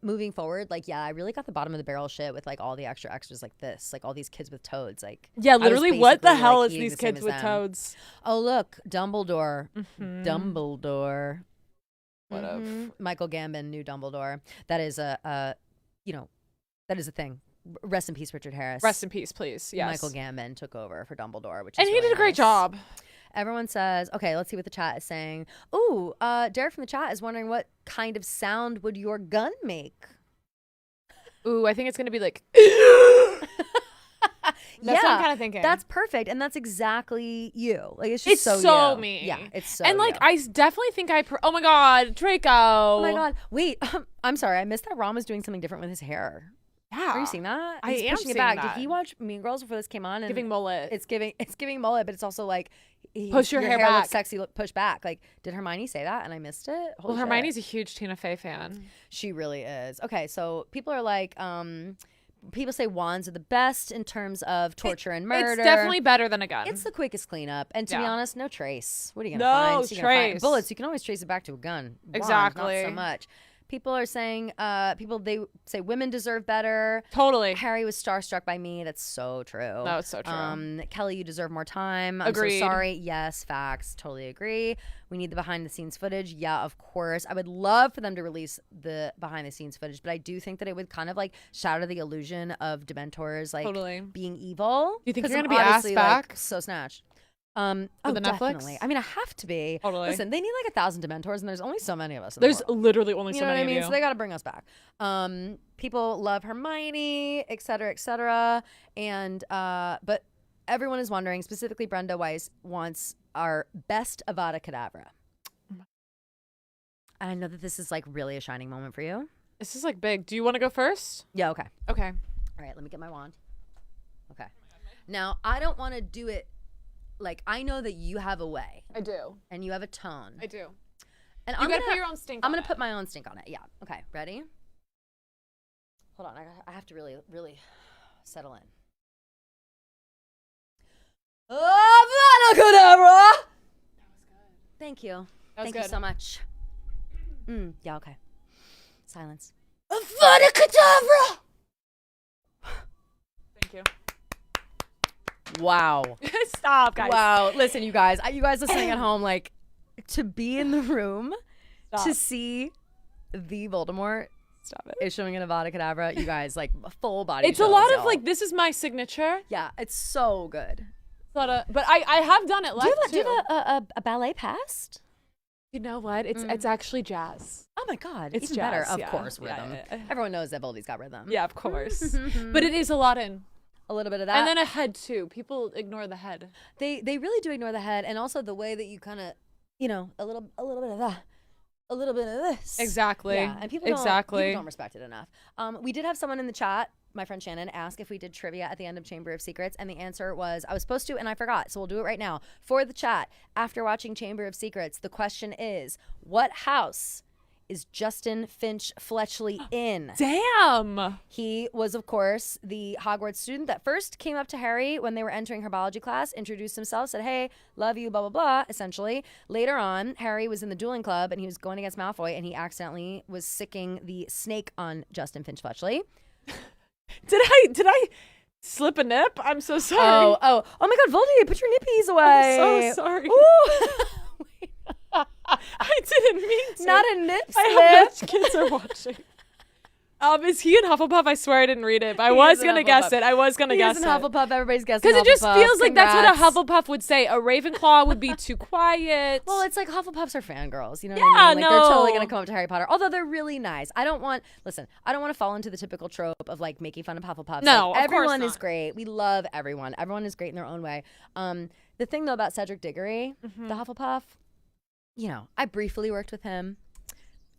moving forward, like I really got the bottom of the barrel shit with like all the extras like this, like all these kids with toads. Like Yeah, I was literally, what the basically, hell like, is eating these the same kids as with them. toads? Oh look, Dumbledore. Mhm. Dumbledore. What of? Michael Gambon, new Dumbledore. That is that is a thing. Rest in peace, Richard Harris. Rest in peace, please. Yes. Michael Gambon took over for Dumbledore, which is And he really did a great nice. job. Everyone says, okay, let's see what the chat is saying. Ooh, Derek from the chat is wondering what kind of sound would your gun make? Ooh, I think it's gonna be like. That's what I'm kinda thinking. That's perfect, and that's exactly you. Like it's just It's so you. me. Yeah, it's so. And like you. I definitely think oh my god, Draco. Oh my god! Wait, I'm sorry. I missed that. Ron was doing something different with his hair. Yeah. Are you seeing that? I He's am pushing seeing it back. that. Did he watch Mean Girls before this came on? And Giving mullet. It's giving mullet, but it's also like Push your hair looks back. sexy. Look, push back. Like, did Hermione say that and I missed it? Holy Well, shit. Hermione's a huge Tina Fey fan. She really is. Okay, so people are like, people say wands are the best in terms of torture and murder. It's definitely better than a gun. It's the quickest cleanup, and to be Yeah. honest, no trace. What are you No gonna find? So you're gonna find trace. bullets. You can always trace it back to a gun. Wands, Exactly. not so much. People are saying, they say women deserve better. Totally. Harry was starstruck by me. That's so true. No, it's so true. Kelly, you deserve more time. I'm Agreed. so sorry. Yes, facts. Totally agree. We need the behind the scenes footage. Yeah, of course. I would love for them to release the behind the scenes footage, but I do think that it would kind of like shatter the illusion of Dementors like Totally. being evil. You think 'Cause you're I'm gonna be asked obviously, back? Like, so snatched. For the Netflix? Definitely. I mean, I have to be. Totally. Listen, they need like 1,000 Dementors, and there's only so many of us. In There's the world. literally only You so know what many I mean? of So you. they got to bring us back. People love Hermione, et cetera, and but everyone is wondering. Specifically, Brenda Weiss wants our best Avada Kedavra. And I know that this is like really a shining moment for you. This is like big. Do you want to go first? Yeah. Okay. Okay. All right. Let me get my wand. Okay. Now I don't want to do it. Like, I know that you have a way. I do. And you have a tone. I do. And You I'm gotta gonna put your own stink I'm on gonna it. put my own stink on it. Yeah. Okay. Ready? Hold on. I have to really, really settle in. Avada Kedavra! That was good. Thank you. That was Thank you good. so much. Yeah. Okay. Silence. Avada Kedavra! Thank you. Wow. Stop, guys. Wow. Listen, you guys listening at home, like, to be in the room Stop. to see the Voldemort Stop it. issuing an Avada Kedavra, you guys, like, full body It's a chills, lot of y'all. like, this is my signature. Yeah, it's so good. It's a lot of, but I have done it Do live you too. have a ballet past? You know what? It's actually jazz. Oh my God. It's even better. jazz, Of yeah. course, Yeah, rhythm. yeah. Everyone knows that Voldy's got rhythm. Yeah, of course. But it is a lot in. A little bit of that. And then a head too. People ignore the head. They really do ignore the head, and also the way that you kind of, a little bit of that, a little bit of this. Exactly. Yeah, and people don't respect it enough. We did have someone in the chat, my friend Shannon, ask if we did trivia at the end of Chamber of Secrets, and the answer was I was supposed to, and I forgot. So we'll do it right now for the chat. After watching Chamber of Secrets, the question is, what house is Justin Finch Fletchley in? Damn. He was, of course, the Hogwarts student that first came up to Harry when they were entering herbology class, introduced himself, said, hey, love you, blah, blah, blah, essentially. Later on, Harry was in the dueling club, and he was going against Malfoy, and he accidentally was sicking the snake on Justin Finch Fletchley. Did I slip a nip? I'm so sorry. Oh my God, Voldy, put your nippies away. I'm so sorry. Ooh. I didn't mean to. Not a nip slip. I hope that kids are watching. Is he in Hufflepuff? I swear I didn't read it, but I was gonna guess it. I was gonna guess He it. is in Hufflepuff. Everybody's guessing Because it just Hufflepuff. feels like that's what a Congrats. Hufflepuff would say. A Ravenclaw would be too quiet. Well, it's like Hufflepuffs are fangirls, you know what I mean? Like, they're totally going to come up to Harry Potter, although they're really nice. I don't want to fall into the typical trope of like making fun of Hufflepuffs. No, like, of course everyone is not. great. We love everyone. Everyone is great in their own way. The thing though about Cedric Diggory, Mm-hmm. the Hufflepuff, I briefly worked with him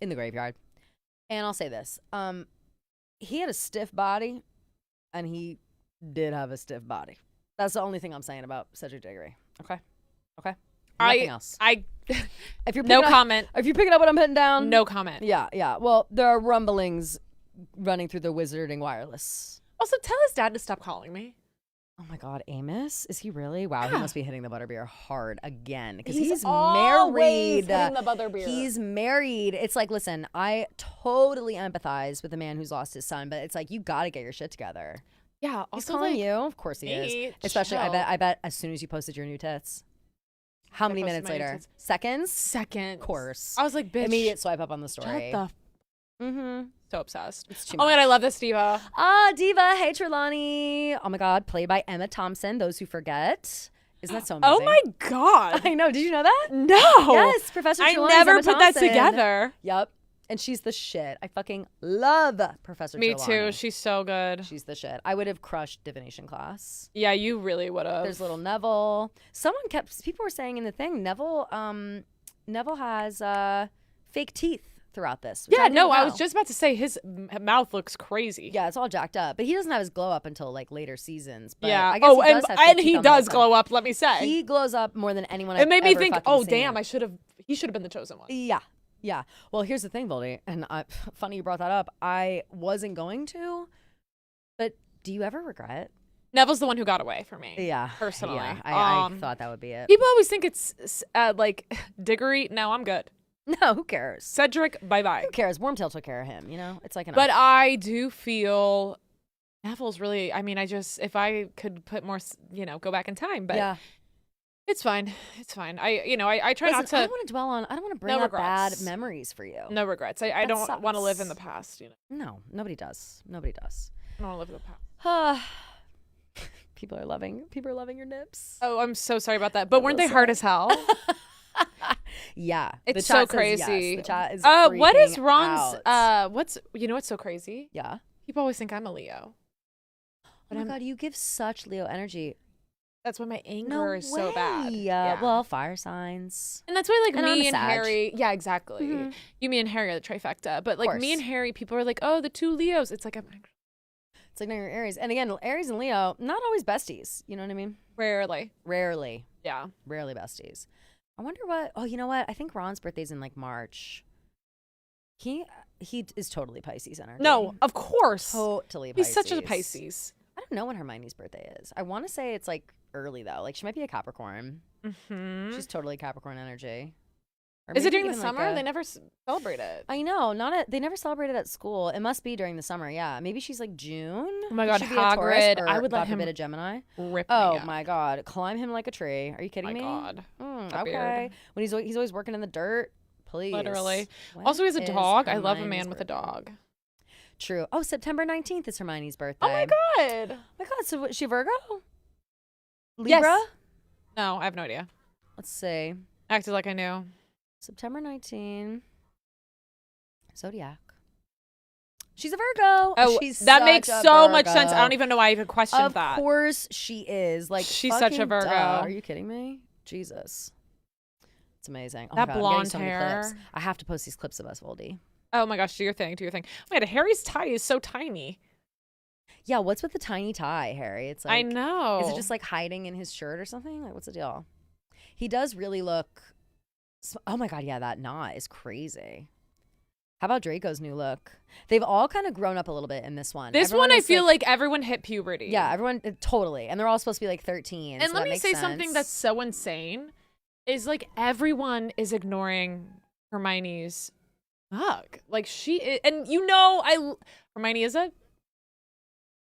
in the graveyard. And I'll say this. He had a stiff body, and he did have a stiff body. That's the only thing I'm saying about Cedric Diggory. Okay? Nothing else. If you're no picking up- comment. If you're picking up what I'm putting down. No comment. Yeah. Well, there are rumblings running through the wizarding wireless. Also, tell his dad to stop calling me. Oh my God, Amos? Is he really? Wow, he Yeah. must be hitting the butterbeer hard again because He's he's always married. hitting the butterbeer. He's married. It's like, listen, I totally empathize with the man who's lost his son, but it's like you got to get your shit together. Yeah, He's also calling like, you. Of course he is. Nate, Especially, chill. I bet as soon as you posted your new tits. How many posted minutes my new later? tits. Seconds? Seconds. Of course. I was like, bitch. Immediate swipe up on the story. Shut the f- Mm-hmm. So obsessed. It's too Oh my much. God, I love this diva. Ah, Diva. Hey, Trelawney. Oh my God. Played by Emma Thompson. Those who forget. Isn't that so amazing? Oh my God. I know. Did you know that? No. Yes, Professor I Trelawney's never Emma put that Thompson. together. Yep. And she's the shit. I fucking love Professor Me Trelawney. too. She's so good. She's the shit. I would have crushed divination class. Yeah, you really would have. There's little Neville. People were saying in the thing, Neville has fake teeth throughout this. which Yeah, didn't no, I know. was just about to say his mouth looks crazy. Yeah, it's all jacked up. But he doesn't have his glow up until like later seasons. But Yeah. I guess Oh, he does have fake and teeth he on the does left glow side. up, let me say. He glows up more than anyone It made me ever think, fucking oh, seen. damn, he should have been the chosen one. Yeah. Yeah. Well, here's the thing, Voldy, and funny you brought that up. I wasn't going to, but do you ever regret? Neville's the one who got away for me. Yeah. Personally. Yeah. I thought that would be it. People always think it's like Diggory. No, I'm good. No, who cares? Cedric, bye-bye. Who cares? Wormtail took care of him, you know? It's like But I do feel Neville's really, I mean, if I could put more, go back in time, but yeah. it's fine. It's fine. I try Listen, not to. I don't want to dwell on, I don't want to bring No up bad regrets. memories for you. No regrets. I That don't want to live in the sucks. past, No, nobody does. Nobody does. I don't want to live in the past. People are loving your nips. Oh, I'm so sorry about that. But weren't they hard as hell? Yeah. It's the so chat says yes. crazy. The chat is what is freaking Ron's out. what's so crazy? Yeah. People always think I'm a Leo. Oh my God, you give such Leo energy. That's why my No anger is so bad. Yeah. Well, fire signs. And that's why, like, And I'm a me and Sag. Harry, yeah, exactly. Mhm. You, me, and Harry are the trifecta. But, like, me course. and Harry, people are like, oh, the two Leos. It's like, It's like, no, you're Aries. And again, Aries and Leo, not always besties. You know what I mean? rarely. Rarely. Yeah. Rarely besties. I wonder what, oh, you know what? I think Ron's birthday's in like March. He is totally Pisces energy. No, of course. Totally Pisces. He's such a Pisces. I don't know when Hermione's birthday is. I want to say it's like early though. Like she might be a Capricorn. Mm-hmm. She's totally Capricorn energy. Or Is it maybe during the even, like, summer? a- They never celebrate it. I know, they never celebrated at school. It must be during the summer. Yeah, maybe she's like June. Oh my Could God, she be a Taurus Hagrid. or, I would let God him forbid, a Gemini. Rip Oh me up. my God, climb him like a tree. Are you kidding My me? God. Okay. A beard. When he's always working in the dirt. Please. Literally. When Also, he has a is dog. I love a Hermione's man with a dog. True. Oh, September 19th is Hermione's birthday. Oh my God. Oh my God. So is she Virgo? Yes. Libra? No, I have no idea. Let's see. Acted like I knew. September 19. Zodiac. She's a Virgo. Oh, she's that such makes a so much sense. I Virgo. don't even know why I even questioned Of that. course she is. Like She's such a fucking Virgo. duh. Are you kidding me? Jesus. It's amazing. Oh That my God, I'm blonde getting so many clips. hair. I have to post these clips of us, Voldy. Oh my gosh, do your thing. Wait, Harry's tie is so tiny. Yeah, what's with the tiny tie, Harry? It's like I know. Is it just like hiding in his shirt or something? Like, what's the deal? He does really look. Oh my God, yeah, that knot is crazy. How about Draco's new look? They've all kind of grown up a little bit in this one. This Everyone one, I is, feel like everyone hit puberty. Yeah, everyone totally, and they're all supposed to be like 13. And so let that me makes say something sense. that's so insane is like everyone is ignoring Hermione's mug. Like she is, and Hermione is a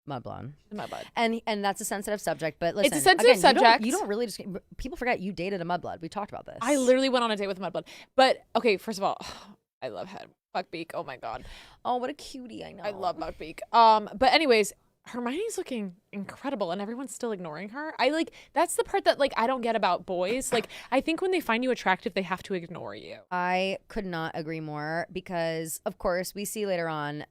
mudblonde. mudblood. And that's a sensitive subject, but listen, It's a sensitive again, subject. You don't really just people forget you dated a mudblood. We talked about this. I literally went on a date with a mudblood. But okay, first of all, I love Buckbeak. Oh my God. Oh, what a cutie! I know. I love Buckbeak. But anyways, Hermione's looking incredible and everyone's still ignoring her. That's the part that I don't get about boys. I think when they find you attractive, they have to ignore you. I could not agree more because, of course, we see later on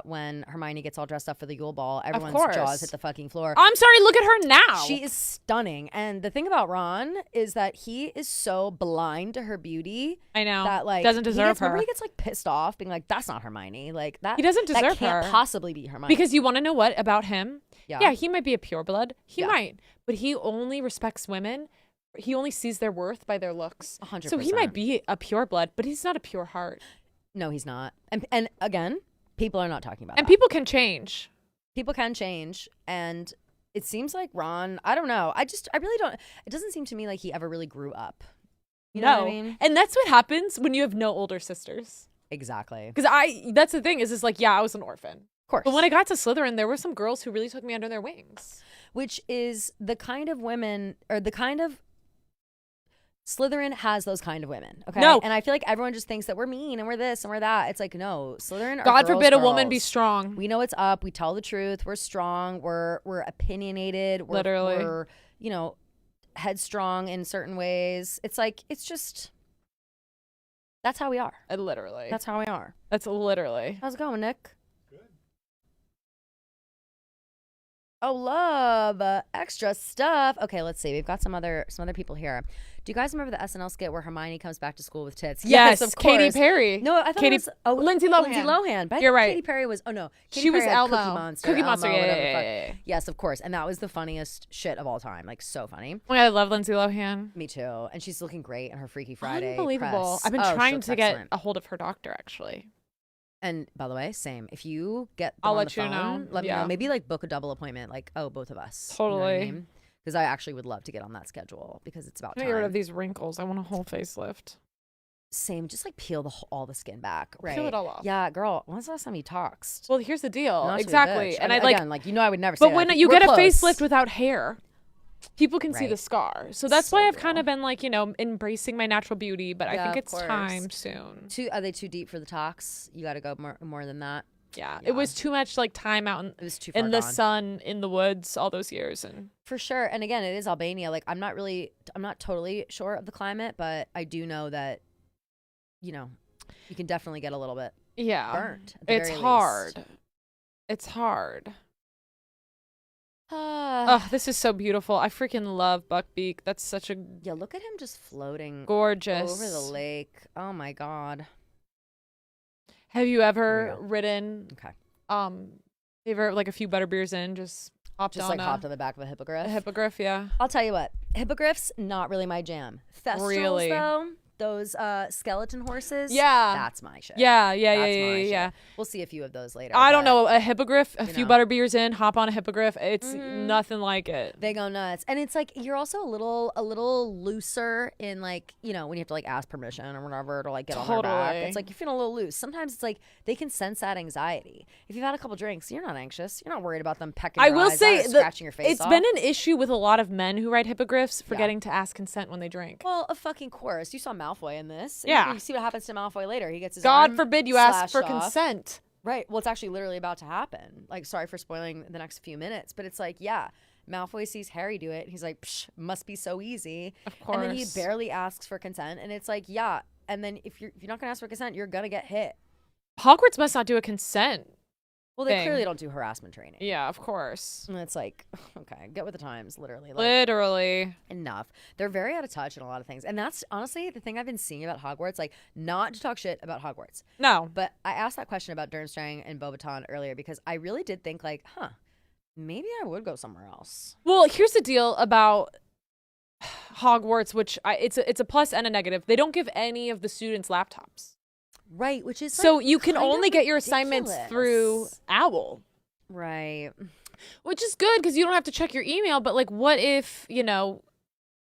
when Hermione gets all dressed up for the Yule Ball, everyone's course. jaws hit the fucking floor. I'm sorry, look at her now. She is stunning. And the thing about Ron is that he is so blind to her beauty. I know. That doesn't deserve her. Remember he gets pissed off being like, that's not Hermione. Like that. He doesn't deserve that can't her. possibly be Hermione. Because you want to know what about him? Yeah. He might be a pureblood. He Yeah. might. But he only respects women. He only sees their worth by their looks. 100%. So he might be a pureblood, but he's not a pure heart. No, he's not. And again, People are not talking about And that. people can change. People can change, and it seems like Ron, I don't know. I really don't. It doesn't seem to me like he ever really grew up. You know what I mean? And that's what happens when you have no older sisters. Exactly. Because that's the thing is like, yeah, I was an orphan. Of course. But when I got to Slytherin, there were some girls who really took me under their wings. Which is the kind of women, or the kind of, Slytherin has those kind of women, okay? No. And I feel like everyone just thinks that we're mean and we're this and we're that. It's like, no, Slytherin are God girls, forbid a woman be girls. strong. We know it's up. We tell the truth. We're strong. We're opinionated. Literally. We're, you know, headstrong in certain ways. It's like, it's just, that's how we are. Literally. That's how we are. That's literally. How's it going, Nick? Oh, love extra stuff. Okay, let's see. We've got some other people here. Do you guys remember the SNL skit where Hermione comes back to school with tits? Yes, of Katy course. Perry. No, I thought Katy, it was Lindsay Lohan. Lindsay Lohan. But I You're think right. Katy Perry was. Oh no, Katy She was Perry had Elmo. Cookie Monster. Cookie Monster. Elmo, Yeah, whatever the yeah, fuck. yeah, yeah. Yes, of course. And that was the funniest shit of all time. Like so funny. Oh my God, I love Lindsay Lohan. Me too. And she's looking great in her Freaky Friday. Unbelievable. press. I've been Oh, she trying looks to get excellent. a hold of her doctor actually. And by the way, same. If you get them I'll on let the you know. phone, let me Yeah. know. Maybe like book a double appointment. Like, oh, both of us. Totally. Because I actually would love to get on that schedule because it's about I'm time. gonna get rid of these wrinkles. I want a whole facelift. Same. Just like peel all the skin back. Right. Peel it all off. Yeah, girl. When's the last time you toxed? Well, here's the deal. Not to be a Exactly. bitch. And I I mean, like, again, like you know, I would never say but that. when you We're get close. a facelift without hair, people can see the Right. scar. So that's So why I've real. kind of been like, you know, embracing my natural beauty. But I Yeah, think of it's course. time soon. Are they too deep for the tox? You got to go more than that. Yeah, Yeah. it was too much like time out It was too far in the gone. sun, in the woods, all those years, and For sure. And again, it is Albania. Like I'm not totally sure of the climate, but I do know that, you know, you can definitely get a little bit yeah, burnt. At the it's very hard. least. It's hard. Oh, this is so beautiful. I freaking love Buckbeak. That's such a Yeah, look at him just floating gorgeous over the lake. Oh my God. Have you ever Real. ridden? Okay. Ever like a few butterbeers in, just hopped Just on like hopped on the back of a hippogriff. a hippogriff? Yeah. I'll tell you what, hippogriffs not really my jam. Thestrals Really? though, those skeleton horses. Yeah. that's my shit. Yeah, yeah, That's yeah, my yeah, shit. yeah. We'll see a few of those later. I don't but know, a hippogriff, a you few know. butterbeers in, hop on a hippogriff. It's Mhm. nothing like it. They go nuts, and it's like you're also a little looser in like when you have to like ask permission or whatever to like get on their back. Totally. It's like you're feeling a little loose. Sometimes it's like they can sense that anxiety. If you've had a couple drinks, you're not anxious. You're not worried about them pecking. I your will eyes say out or that scratching your face it's off. been an issue with a lot of men who ride hippogriffs Yeah. forgetting to ask consent when they drink. Well, of fucking course. You saw Malfoy in this. Yeah. You see what happens to Malfoy later. He gets his God arm forbid you ask slashed for off. consent. Right. Well, it's actually literally about to happen. Like, sorry for spoiling the next few minutes, but it's like, yeah, Malfoy sees Harry do it, and he's like, Psh, must be so easy. Of course. And then he barely asks for consent, and it's like, yeah. And then if you're not gonna ask for consent, you're gonna get hit. Hogwarts must not do a consent. Well, they thing. clearly don't do harassment training. Yeah, of course. And it's like, okay, get with the times, literally. Like, Literally. enough. They're very out of touch in a lot of things. And that's honestly the thing I've been seeing about Hogwarts. Like, not to talk shit about Hogwarts. No. But I asked that question about Durmstrang and Beauxbaton earlier because I really did think like, maybe I would go somewhere else. Well, here's the deal about Hogwarts, which it's a plus and a negative. They don't give any of the students laptops. Right, which is So like, you can kind only of get your assignments through ridiculous. Owl. Right. Which is good because you don't have to check your email. But like, what if,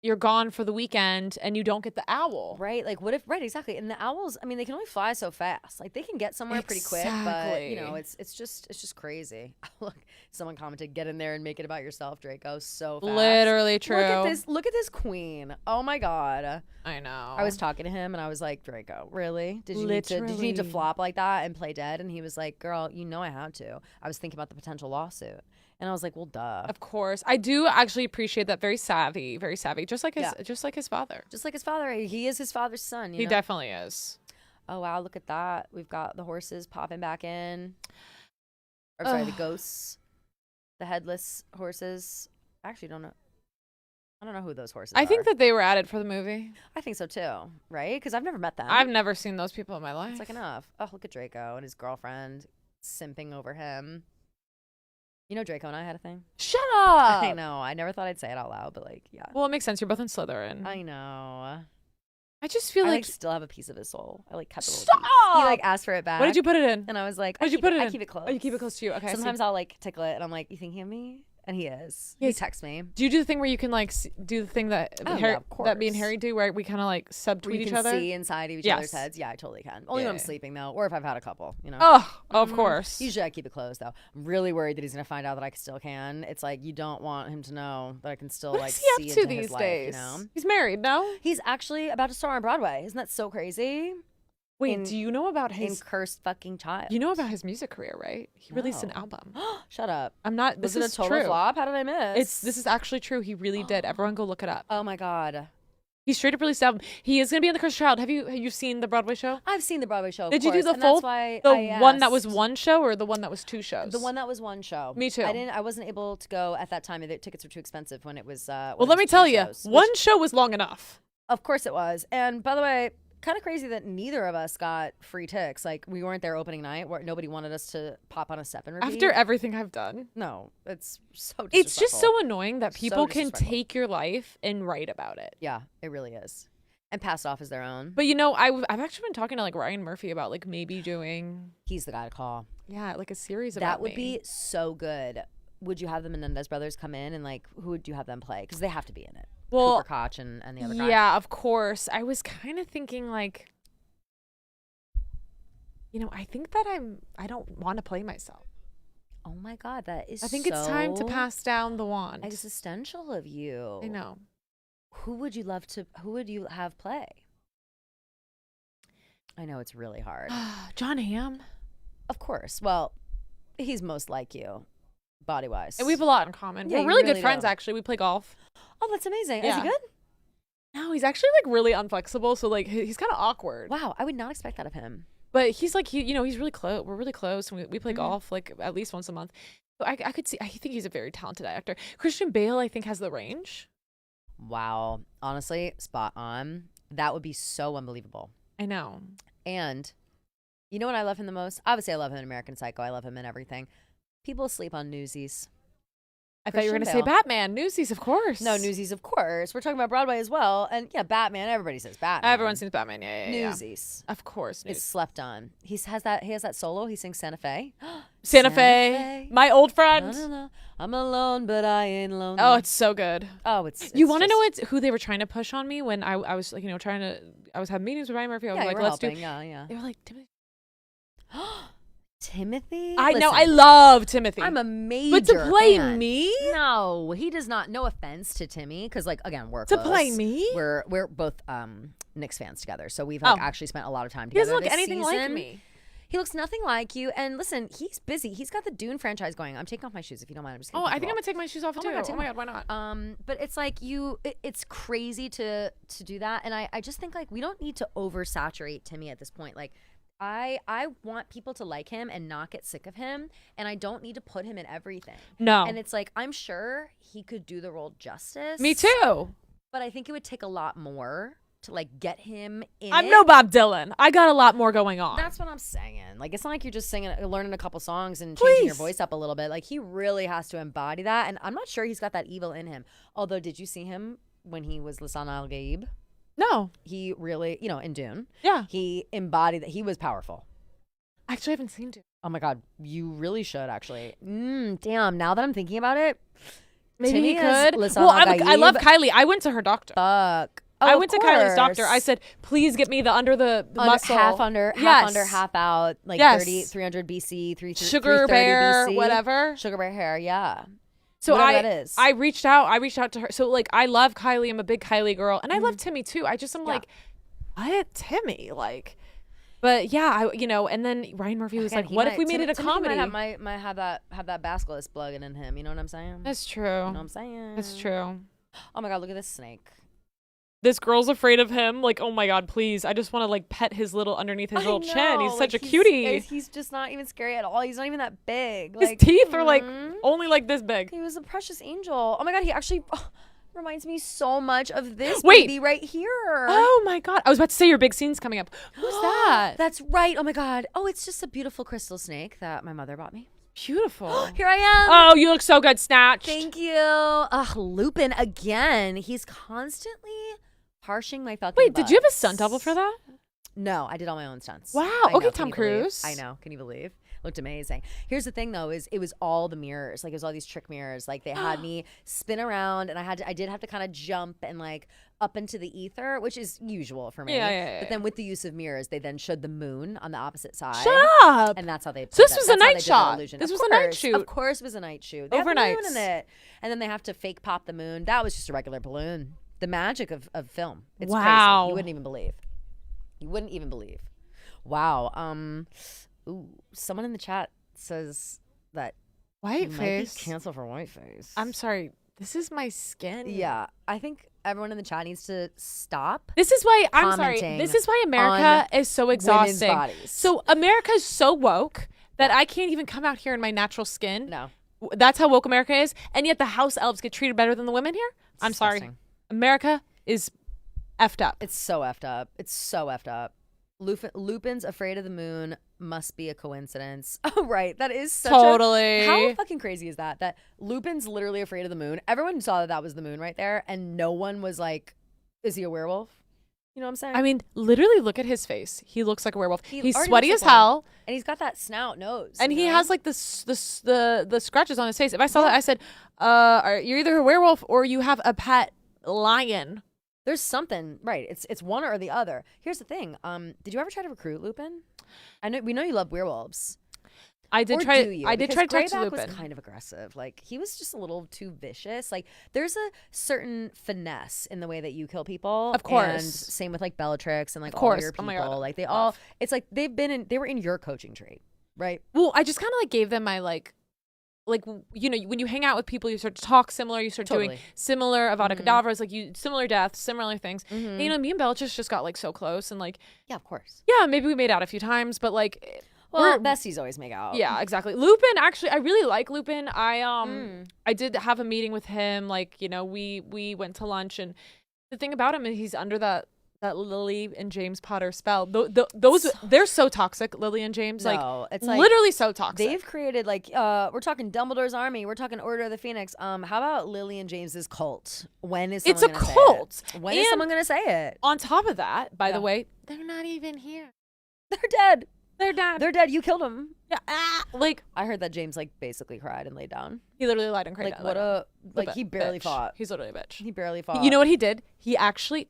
you're gone for the weekend and you don't get the Owl? Right. Like what if right, exactly. And the owls, I mean, they can only fly so fast. Like they can get somewhere pretty quick, but it's just crazy. Look, someone commented, get in there and make it about yourself, Draco. So fast. Literally true. Look at this queen. Oh my God. I know. I was talking to him and I was like, Draco, really? Did you need to Literally. flop like that and play dead? And he was like, girl, you know I had to. I was thinking about the potential lawsuit. And I was like, well, duh. Of course. I do actually appreciate that. Very savvy. Very savvy. Just like his Yeah. just like his father. Just like his father. He is his father's son. He know? definitely is. Oh, wow. Look at that. We've got the horses popping back in. Or sorry, the ghosts. The headless horses. I actually don't know. I don't know who those horses are. I think that they were added for the movie. I think so too, right? Because I've never met them. I've never seen those people in my life. It's like enough. Oh, look at Draco and his girlfriend simping over him. You know Draco and I had a thing? Shut up! I know. I never thought I'd say it out loud, but like, yeah. Well, it makes sense. You're both in Slytherin. I know. I just feel I like still have a piece of his soul. I kept a little Stop! piece. He asked for it back. What did you put it in? And I was like, What did you put it in? I keep it close. Oh, you keep it close to you. Okay. I see. Sometimes I'll tickle it, and I'm like, "You thinking of me?" And he is. He Yes. texts me. Do you do the thing where you can do the thing that Oh, Harry, yeah, of that me and course. Harry do, where we kind of like subtweet Where you each can other? see inside of each other's heads. Yeah, I totally can. Only when I'm Yeah. sleeping though, or if I've had a couple. Oh, of course. Usually I keep it closed though. I'm really worried that he's gonna find out that I still can. It's like you don't want him to know that I can still What like is he see up to into his these life, days? You know? He's married, no? He's actually about to star on Broadway. Isn't that so crazy? Wait, do you know about in his Cursed Fucking Child? You know about his music career, right? He released an No. album. Shut up. I'm not. Was This it is a total true. flop? How did I miss? This is actually true. He really did. Everyone go look it up. Oh my god. He straight up released an album. He is gonna be on the Cursed Child. Have you seen the Broadway show? I've seen the Broadway show. Of Did you do course, the and full? That's why the I one that was asked. one show or the one that was two shows? The one that was one show. Me too. I wasn't able to go at that time. The tickets were too expensive when it was. Well, let me tell you, one show was long enough. Of course it was. And by the way, kind of crazy that neither of us got free tickets. Like we weren't there opening night. Where nobody wanted us to pop on a step and repeat. After everything I've done. No, it's so. It's just so disrespectful. annoying that So people can disrespectful. take your life and write about it. Yeah, it really is. And pass off as their own. But you know, I've actually been talking to like Ryan Murphy about like maybe doing. He's the guy to call. Yeah, like a series That about would me. be so good. Would you have the Menendez brothers come in and like who would you have them play? Because they have to be in it. Well, Cooper Koch and the other guy. Yeah, of course. I was kind of thinking like, I think that I don't want to play myself. Oh my God, that is. I think it's time to so pass down the wand. existential of you. I know. Who would you love to? Who would you have play? I know it's really hard. John Hamm. Of course. Well, he's most like you, body wise. And we have a lot in common. Yeah, We're you really really good friends, do. actually. We play golf. Oh, that's amazing. Is Yeah. he good? No, he's actually like really unflexible. So like he's kind of awkward. Wow, I would not expect that of him. But he's like he's really close. We're really close. And we play golf like at least once a month. So I could see. I think he's a very talented actor. Christian Bale, I think, has the range. Wow, honestly, spot on. That would be so unbelievable. I know. And you know what I love him the most? Obviously, I love him in American Psycho. I love him in everything. People sleep on Newsies. I thought you were Christian going to say Bale. Batman. Newsies, of course. No, Newsies, of course. We're talking about Broadway as well. And yeah, Batman. Everybody says Batman. Everyone sees Batman. Yeah. Newsies. Of course. It's Newsies. slept on. He has that solo. He sings Santa Fe. Santa Fe. My old friend. No. I'm alone, but I ain't lonely. Oh, it's so good. Oh, it's You want to just- know who they were trying to push on me when I was like, I was having meetings with Ryan Murphy. I was Yeah, like, you were let's helping. do. Yeah. They were like, Timothy. Timothy? I know. Listen, I love Timothy. I'm a major But to play fan. me? No, he does not. No offense to Timmy, because like again, we're To close. play me? We're both Knicks fans together, so we've like Oh. actually spent a lot of time He together. doesn't look this anything like season. me. He looks nothing like you. And listen, he's busy. He's got the Dune franchise going. I'm taking off my shoes if you don't mind. I'm just. Oh, gonna I put think them I'm off. gonna take my shoes off Oh too. my God, take Oh my God, why not? But it's like it's crazy to do that, and I just think like we don't need to oversaturate Timmy at this point. Like I want people to like him and not get sick of him, and I don't need to put him in everything. No. And it's like I'm sure he could do the role justice. Me too. But I think it would take a lot more to like get him in. I'm it. no Bob Dylan. I got a lot more going on. That's what I'm saying. Like, it's not like you're just singing, learning a couple songs and changing your Please. voice up a little bit. Like, he really has to embody that. And I'm not sure he's got that evil in him. Although, did you see him when he was Lisan Al Gaib? No. He really, in Dune. Yeah. He embodied that. He was powerful. Actually, I haven't seen it. Oh my God. You really should, actually. Damn. Now that I'm thinking about it, Maybe Timmy he as could. Lisan Well, Al I love Gaib. Kylie. I went to her doctor. Fuck. I Oh, went of to Kylie's doctor. course. I said, please get me the under the muscle. Half under, Yes. half out, like Yes. 300 BC, Sugar 330 bear, BC. whatever. Sugar bear hair, yeah. So Whatever that is. I reached out to her. So like I love Kylie. I'm a big Kylie girl, and I love Timmy too. I just am like, what Timmy like? But yeah, and then Ryan Murphy was Again, like, he what if might- we made it a Timothy comedy? Might have that basilisk plugging in him. You know what I'm saying? That's true. You know what I'm saying? That's true. Oh my God, look at this snake. This girl's afraid of him. Like, oh my God, please! I just want to like pet his little underneath his little chin. He's such a cutie. He's just not even scary at all. He's not even that big. His Like, teeth are like mhm. only like this big. He was a precious angel. Oh my God, he actually reminds me so much of this Wait. baby right here. Oh my God! I was about to say your big scene's coming up. Who's that? That's right. Oh my God. Oh, it's just a beautiful crystal snake that my mother bought me. Beautiful. Here I am. Oh, you look so good, snatched. Thank you. Ugh, Lupin again. He's constantly Harshing my fucking Wait, did you have a butts. stunt double for that? No, I did all my own stunts. Wow. I know, Okay, can Tom you believe? Cruise. I know. Can you believe? Looked amazing. Here's the thing, though, is it was all the mirrors. Like, it was all these trick mirrors. Like, they had me spin around, and I did have to kind of jump and, like, up into the ether, which is usual for me. Yeah. But then with the use of mirrors, they then showed the moon on the opposite side. Shut up. And that's how they. So this that- was a that's how night they did the shot. illusion. This Of was a night course, shoot. Of course, it was a night shoot. They have the moon Overnights. in it, and then they have to fake pop the moon. That was just a regular balloon. The magic of film. It's crazy. Wow. You wouldn't even believe. You wouldn't even believe. Wow. Ooh, someone in the chat says that White you face. might be canceled for whiteface. I'm sorry. This is my skin. Yeah, I think everyone in the chat needs to stop. This is why I'm sorry. commenting This is why America is so women's exhausting. bodies. So America is so woke that I can't even come out here in my natural skin. No. That's how woke America is, and yet the house elves get treated better than the women here. I'm sorry. disgusting. America is effed up. It's so effed up. It's so effed up. Lupin's afraid of the moon must be a coincidence. Oh, right. That is such Totally. How fucking crazy is that? That Lupin's literally afraid of the moon. Everyone saw that that was the moon right there, and no one was like, is he a werewolf? You know what I'm saying? I mean, literally look at his face. He looks like a werewolf. He's already sweaty looks as like one. hell. And he's got that snout nose. And you he know? has like the scratches on his face. If I saw that, I said, you're either a werewolf or you have a pet lion. There's something, right? It's one or the other. Here's the thing. Did you ever try to recruit Lupin? We know you love werewolves. I did Or try. do you? I did Because try to talk to Greyback Lupin. was kind of aggressive. Like, he was just a little too vicious. Like, there's a certain finesse in the way that you kill people. Of course. And same with like Bellatrix and like Of course. all your Oh people. my God. Like they Love. all. It's like they were in your coaching tree, right? Well, I just kind of like gave them my like you know, when you hang out with people, you start to talk similar. You start doing Totally. similar Avada Mhm. Kedavras, like similar deaths, similar things. Mhm. And, you know, me and Bellatrix just got like so close, and like Yeah, of course. yeah, maybe we made out a few times, but like Well, besties always make out. Yeah, exactly. Lupin, actually, I really like Lupin. I Mm. I did have a meeting with him. Like, you know, we went to lunch, and the thing about him is he's under that Lily and James Potter spell. Those they're so toxic, Lily and James. No, like it's like literally so toxic. They've created like we're talking Dumbledore's army. We're talking Order of the Phoenix. How about Lily and James's cult? When is It's someone a gonna say cult. it? When is And someone gonna say it? On top of that, by Yeah. the way, they're not even here. They're dead. They're dead. They're dead. You killed them. Yeah, like I heard that James like basically cried and laid down. he literally lied and cried. Like down, what lied down. a like he barely bitch. fought. He's literally a bitch. He barely fought. You know what he did? He actually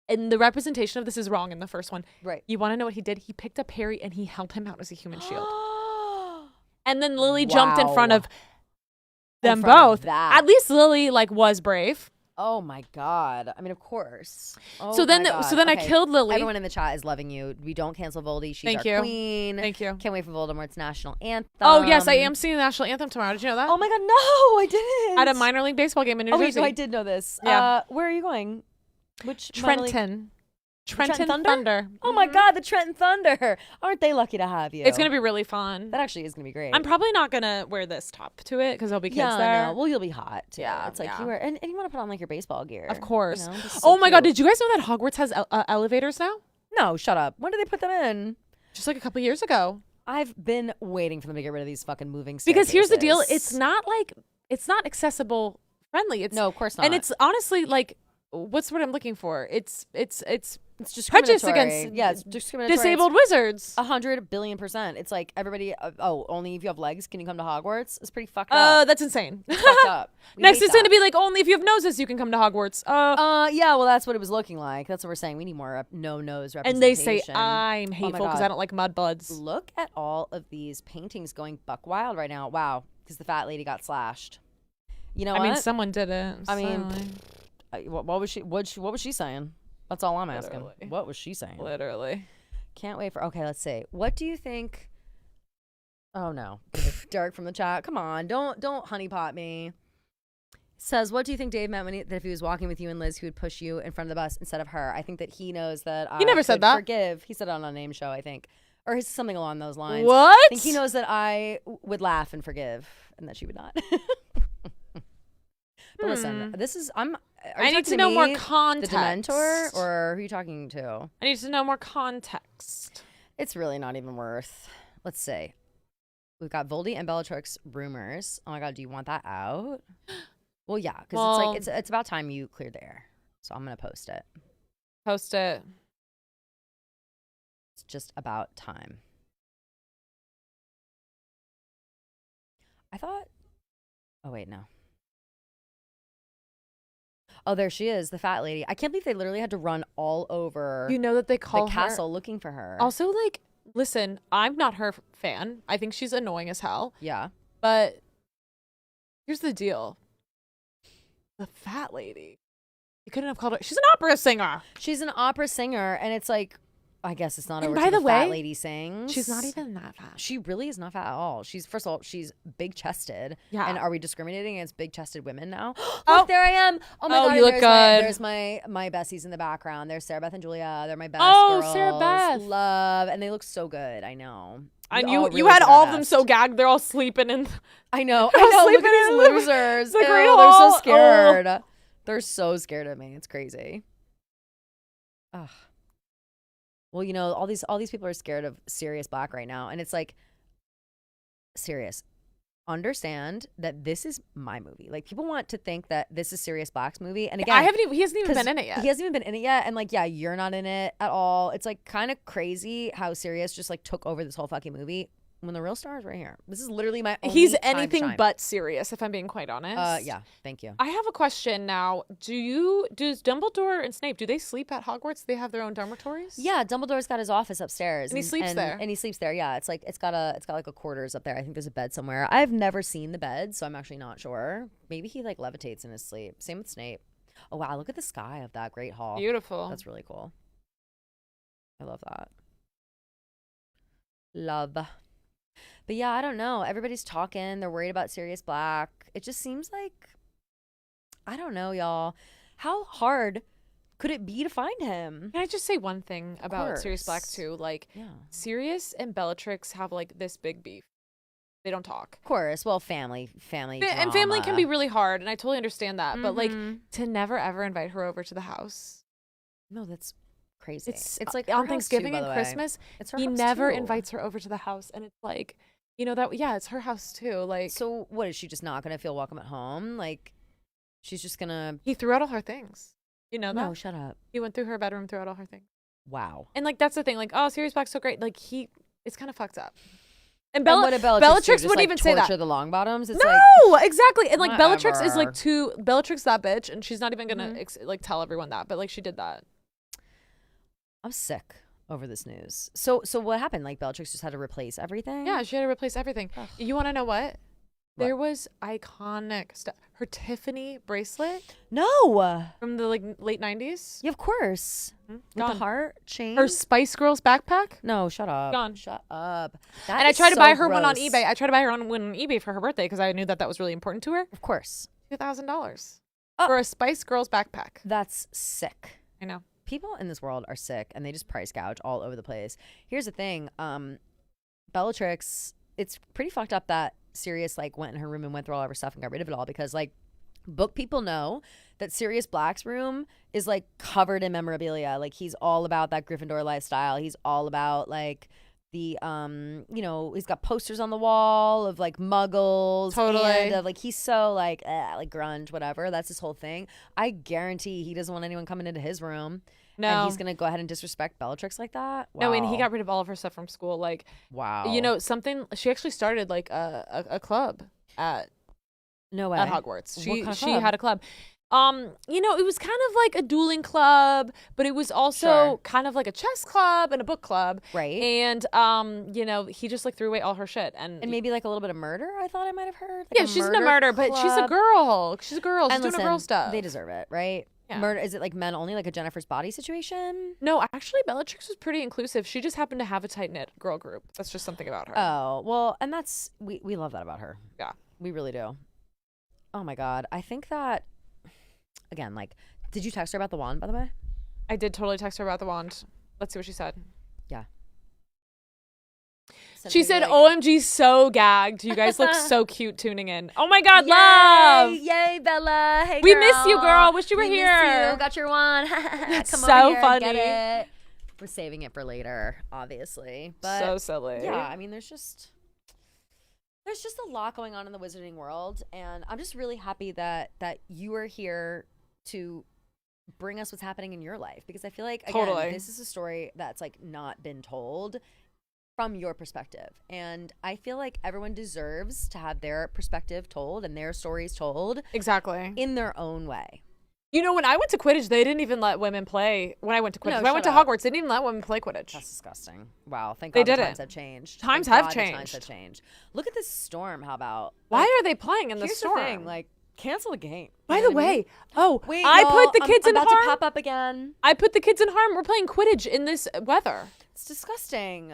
and the representation of this is wrong in the first one. Right. You want to know what he did? He picked up Harry and he held him out as a human shield. And then Lily jumped in front Wow. of them In front of both. that. At least Lily like was brave. Oh my god. I mean, of course. Oh So then- my God. so then I Okay. killed Lily. Everyone in the chat is loving you. We don't cancel Voldy. She's Thank our you. queen. Thank you. Can't wait for Voldemort's national anthem. Oh yes, I am singing the national anthem tomorrow. Did you know that? Oh my god, no, I didn't. At a minor league baseball game in New Oh wait, Jersey. no, I did know this. Yeah. Where are you going? Which minor league- Trenton. Trenton Trenton Thunder? Thunder. Oh my god, the Trenton Thunder. Aren't they lucky to have you? It's gonna be really fun. That actually is gonna be great. I'm probably not gonna wear this top to it because there'll be kids yeah, there. no. Well, you'll be hot too. Yeah, It's like yeah. you wear, and you want to put on like your baseball gear. Of course. You know, just so Oh my god, cute. did you guys know that Hogwarts has elevators now? No, shut up. When did they put them in? Just like a couple years ago. I've been waiting for them to get rid of these fucking moving Because here's the deal: staircases. it's not accessible friendly. It's No, of course not. and it's honestly like, what's what I'm looking for? It's just prejudice discriminatory. against yeah, it's discriminatory. disabled wizards. 100 billion%. It's like everybody. Only if you have legs can you come to Hogwarts. It's pretty fucked up. That's insane. It's fucked up. We Next, hate it's gonna that. be like only if you have noses you can come to Hogwarts. Yeah, well, that's what it was looking like. That's what we're saying. We need more no nose And representation. they say I'm hateful because I don't like mudbloods. Look at all of these paintings going buck wild right now. Wow, because the fat lady got slashed. You know I what? mean, someone did it. I mean, so- what was she? What was she saying? That's all I'm asking. Literally. What was she saying? literally. Can't wait for. Okay, let's see. What do you think? Oh no, Derek from the chat. Come on, don't honeypot me. Says, what do you think Dave meant that if he was walking with you and Liz, he would push you in front of the bus instead of her? I think that he knows that. He never said could that. Forgive. He said it on a name show, I think, or something along those lines. What? I think he knows that I would laugh and forgive, and that she would not. But listen, this is Are you I need talking to know more me, context. The Dementor, or who are you talking to? I need to know more context. It's really not even worth. Let's see. We've got Voldy and Bellatrix rumors. Oh my god, do you want that out? Well, yeah, because Well- it's about time you cleared the air. So I'm gonna post it. Post it. It's just about time. I thought. Oh wait, no. Oh, there she is, the fat lady. I can't believe they literally had to run all over. You know that they call the castle looking for her. Also, like, listen, I'm not her fan. I think she's annoying as hell. Yeah. But here's the deal. The fat lady. You couldn't have called her. She's an opera singer. She's an opera singer, and it's like, I guess it's not And over by to the fat way, lady sings. She's not even that fat. She really is not fat at all. She's, first of all, she's big chested. Yeah. And are we discriminating against big chested women now? Oh. Look, there I am. Oh my Oh, god, you look there's good. my besties in the background. There's Sarah Beth and Julia. They're my best Oh, girls. Sarah Beth. Love, and they look so good. I know. And We you all you really had did all our of them best. so gagged. They're all sleeping in. I know. They're I all know. Look sleeping at in these losers. the Ew, Great they're Hall. so scared. They're so scared of me. It's crazy. Ugh. Well, you know, all these people are scared of Sirius Black right now, and it's like, Sirius, understand that this is my movie. Like, people want to think that this is Sirius Black's movie, and again, He hasn't even been in it yet. He hasn't even been in it yet, and like, yeah, you're not in it at all. It's like kind of crazy how Sirius just like took over this whole fucking movie when the real star is right here. This is literally my only He's time to anything shine. but serious, if I'm being quite honest. Yeah, thank you. I have a question now. Does Dumbledore and Snape, do they sleep at Hogwarts? Do they have their own dormitories? Yeah, Dumbledore's got his office upstairs, And he sleeps there. And he sleeps there. Yeah, it's got like a quarters up there. I think there's a bed somewhere. I've never seen the bed, so I'm actually not sure. Maybe he like levitates in his sleep. Same with Snape. Oh wow, look at the sky of that great hall. Beautiful. That's really cool. I love that. Love. But yeah, I don't know. Everybody's talking. They're worried about Sirius Black. It just seems like, I don't know, y'all. How hard could it be to find him? Can I just say one thing about Sirius Black course. too? Like, Yeah. Sirius and Bellatrix have like this big beef. They don't talk. Of course. Well, family And family can be drama. really hard, and I totally understand that. But like, Mhm. to never ever invite her over to the house. No, that's crazy. It's like on her house Thanksgiving too, by and the way. Christmas. It's her He house never too. invites her over to the house, and it's like, you know that it's her house too. Like, So what, is she just not gonna feel welcome at home? Like, she's just gonna. he threw out all her things. You know that? No, shut up. He went through her bedroom, threw out all her things. Wow. And like, that's the thing. Like, oh, Sirius Black's so great. Like, it's kind of fucked up. And And what did Bellatrix do? wouldn't Just, even like, say that. torture the Longbottoms. It's No, like, exactly. And like, Bellatrix is like Whatever. Bellatrix that bitch, and she's not even gonna Mhm. like tell everyone that. But like, she did that. I'm sick over this news. So what happened? Like, Bellatrix just had to replace everything? Yeah, she had to replace everything. Ugh. You want to know what? What? There was iconic stuff. Her Tiffany bracelet No. from the like late 90s. Yeah, of course. With the Gone. heart chain. Her Spice Girls backpack. No, shut up. Gone. Shut up. And I tried to buy her one on eBay. I tried to buy her one on eBay for her birthday because I knew that was really important to her. Of course. $2,000 Oh. for a Spice Girls backpack. That's sick. I know. People in this world are sick, and they just price gouge all over the place. Here's the thing. Bellatrix, it's pretty fucked up that Sirius like went in her room and went through all of her stuff and got rid of it all, because like book people know that Sirius Black's room is like covered in memorabilia. Like, he's all about that Gryffindor lifestyle. He's all about like the you know, he's got posters on the wall of like muggles. Totally. And of, like, he's so like grunge, whatever. That's his whole thing. I guarantee he doesn't want anyone coming into his room. No. And he's gonna go ahead and disrespect Bellatrix like that. No, and he Wow. got rid of all of her stuff from school. Like, Wow. you know, something. She actually started like a club at No way. Hogwarts. What She kind of she club? had a club. You know, it was kind of like a dueling club, but it was also Sure. kind of like a chess club and a book club. Right. And you know, he just like threw away all her shit. And maybe like a little bit of murder. I thought I might have heard. Like yeah, she's into murder, but she's a club. girl. She's a girl. She's And doing listen, a girl stuff. They deserve it, right? Yeah. Murder, is it like men only, like a Jennifer's Body situation? No, actually, Bellatrix was pretty inclusive. She just happened to have a tight knit girl group. That's just something about her. Oh, well, and that's we love that about her. Yeah. We really do. Oh my god. I think that, again, like, did you text her about the wand, by the way? I did totally text her about the wand. Let's see what she said. Yeah. She said, OMG, so gagged. You guys look so cute tuning in. Oh my God, Yay! love. Yay, Bella. Hey, We miss you, girl. Wish you were We miss here. you. Got your wand. That's Come so over here, funny. Get it. We're saving it for later, obviously. But So silly. yeah, I mean, there's just a lot going on in the wizarding world, and I'm just really happy that you are here to bring us what's happening in your life, because I feel like, again, Totally. this is a story that's like not been told from your perspective, and I feel like everyone deserves to have their perspective told and their stories told Exactly. in their own way. You know, when I went to Quidditch, they didn't even let women play. When I went to Quidditch, No, when I went to shut up. Hogwarts, they didn't even let women play Quidditch. That's disgusting. Wow, thank They God the didn't. times have changed. Times Thank have God the times have changed. changed. Look at this storm. How about? Why Like, are they playing in the here's storm? the thing, like, cancel the game. By You know the what I mean? way, oh, Wait, I y'all, put the kids I'm in about harm. to pop up again. I put the kids in harm. We're playing Quidditch in this weather. It's disgusting.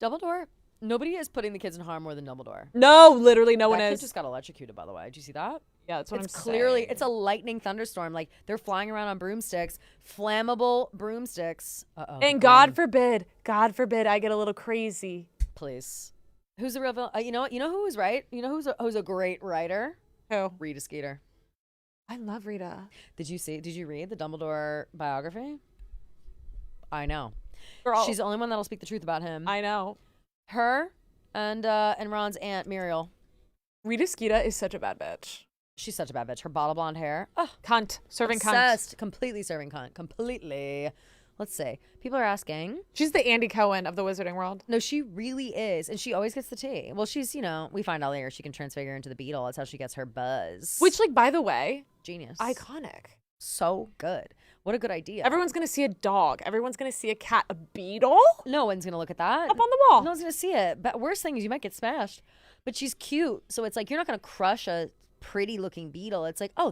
Dumbledore. Nobody is putting the kids in harm more than Dumbledore. No, literally no That one kid is. just got electrocuted, by the way. Did you see that? Yeah, that's what It's I'm clearly saying. it's a lightning thunderstorm. Like they're flying around on broomsticks, flammable broomsticks. And God forbid, I get a little crazy. Please. Who's the real villain? You know what? You know who was right? You know who's a great writer? Who? Rita Skeeter. I love Rita. Did you read the Dumbledore biography? I know. Girl, She's the only one that'll speak the truth about him. I know. Her and Ron's aunt Muriel. Rita Skeeter is such a bad bitch. She's such a bad bitch. Her bottle blonde hair. Oh, Cunt. Serving cunt. obsessed. Completely serving cunt. Completely. Let's see. People are asking. She's the Andy Cohen of the Wizarding World. No, she really is. And she always gets the tea. Well, she's, we find out later she can transfigure into the beetle. That's how she gets her buzz. Which, like, by the way, Genius. iconic. So good. What a good idea. Everyone's going to see a dog. Everyone's going to see a cat. A beetle? No one's going to look at that. Up on the wall. No one's going to see it. But worst thing is you might get smashed. But she's cute. So it's like you're not going to crush a pretty looking beetle. It's like, oh,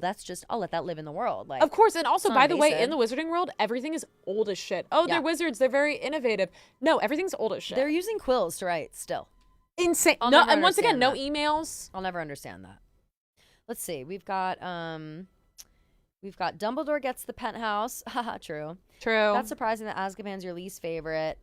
I'll let that live in the world. Like, Of course, and also, it's not by the way, invasive. in the Wizarding World, everything is old as shit. Oh, Yeah. they're wizards. They're very innovative. No, everything's old as shit. They're using quills to write still. insane. I'll No, never and once again, no understand emails. I'll never understand that. Let's see. We've got Dumbledore gets the penthouse. Haha, true. True. That's surprising that Azkaban's your least favorite.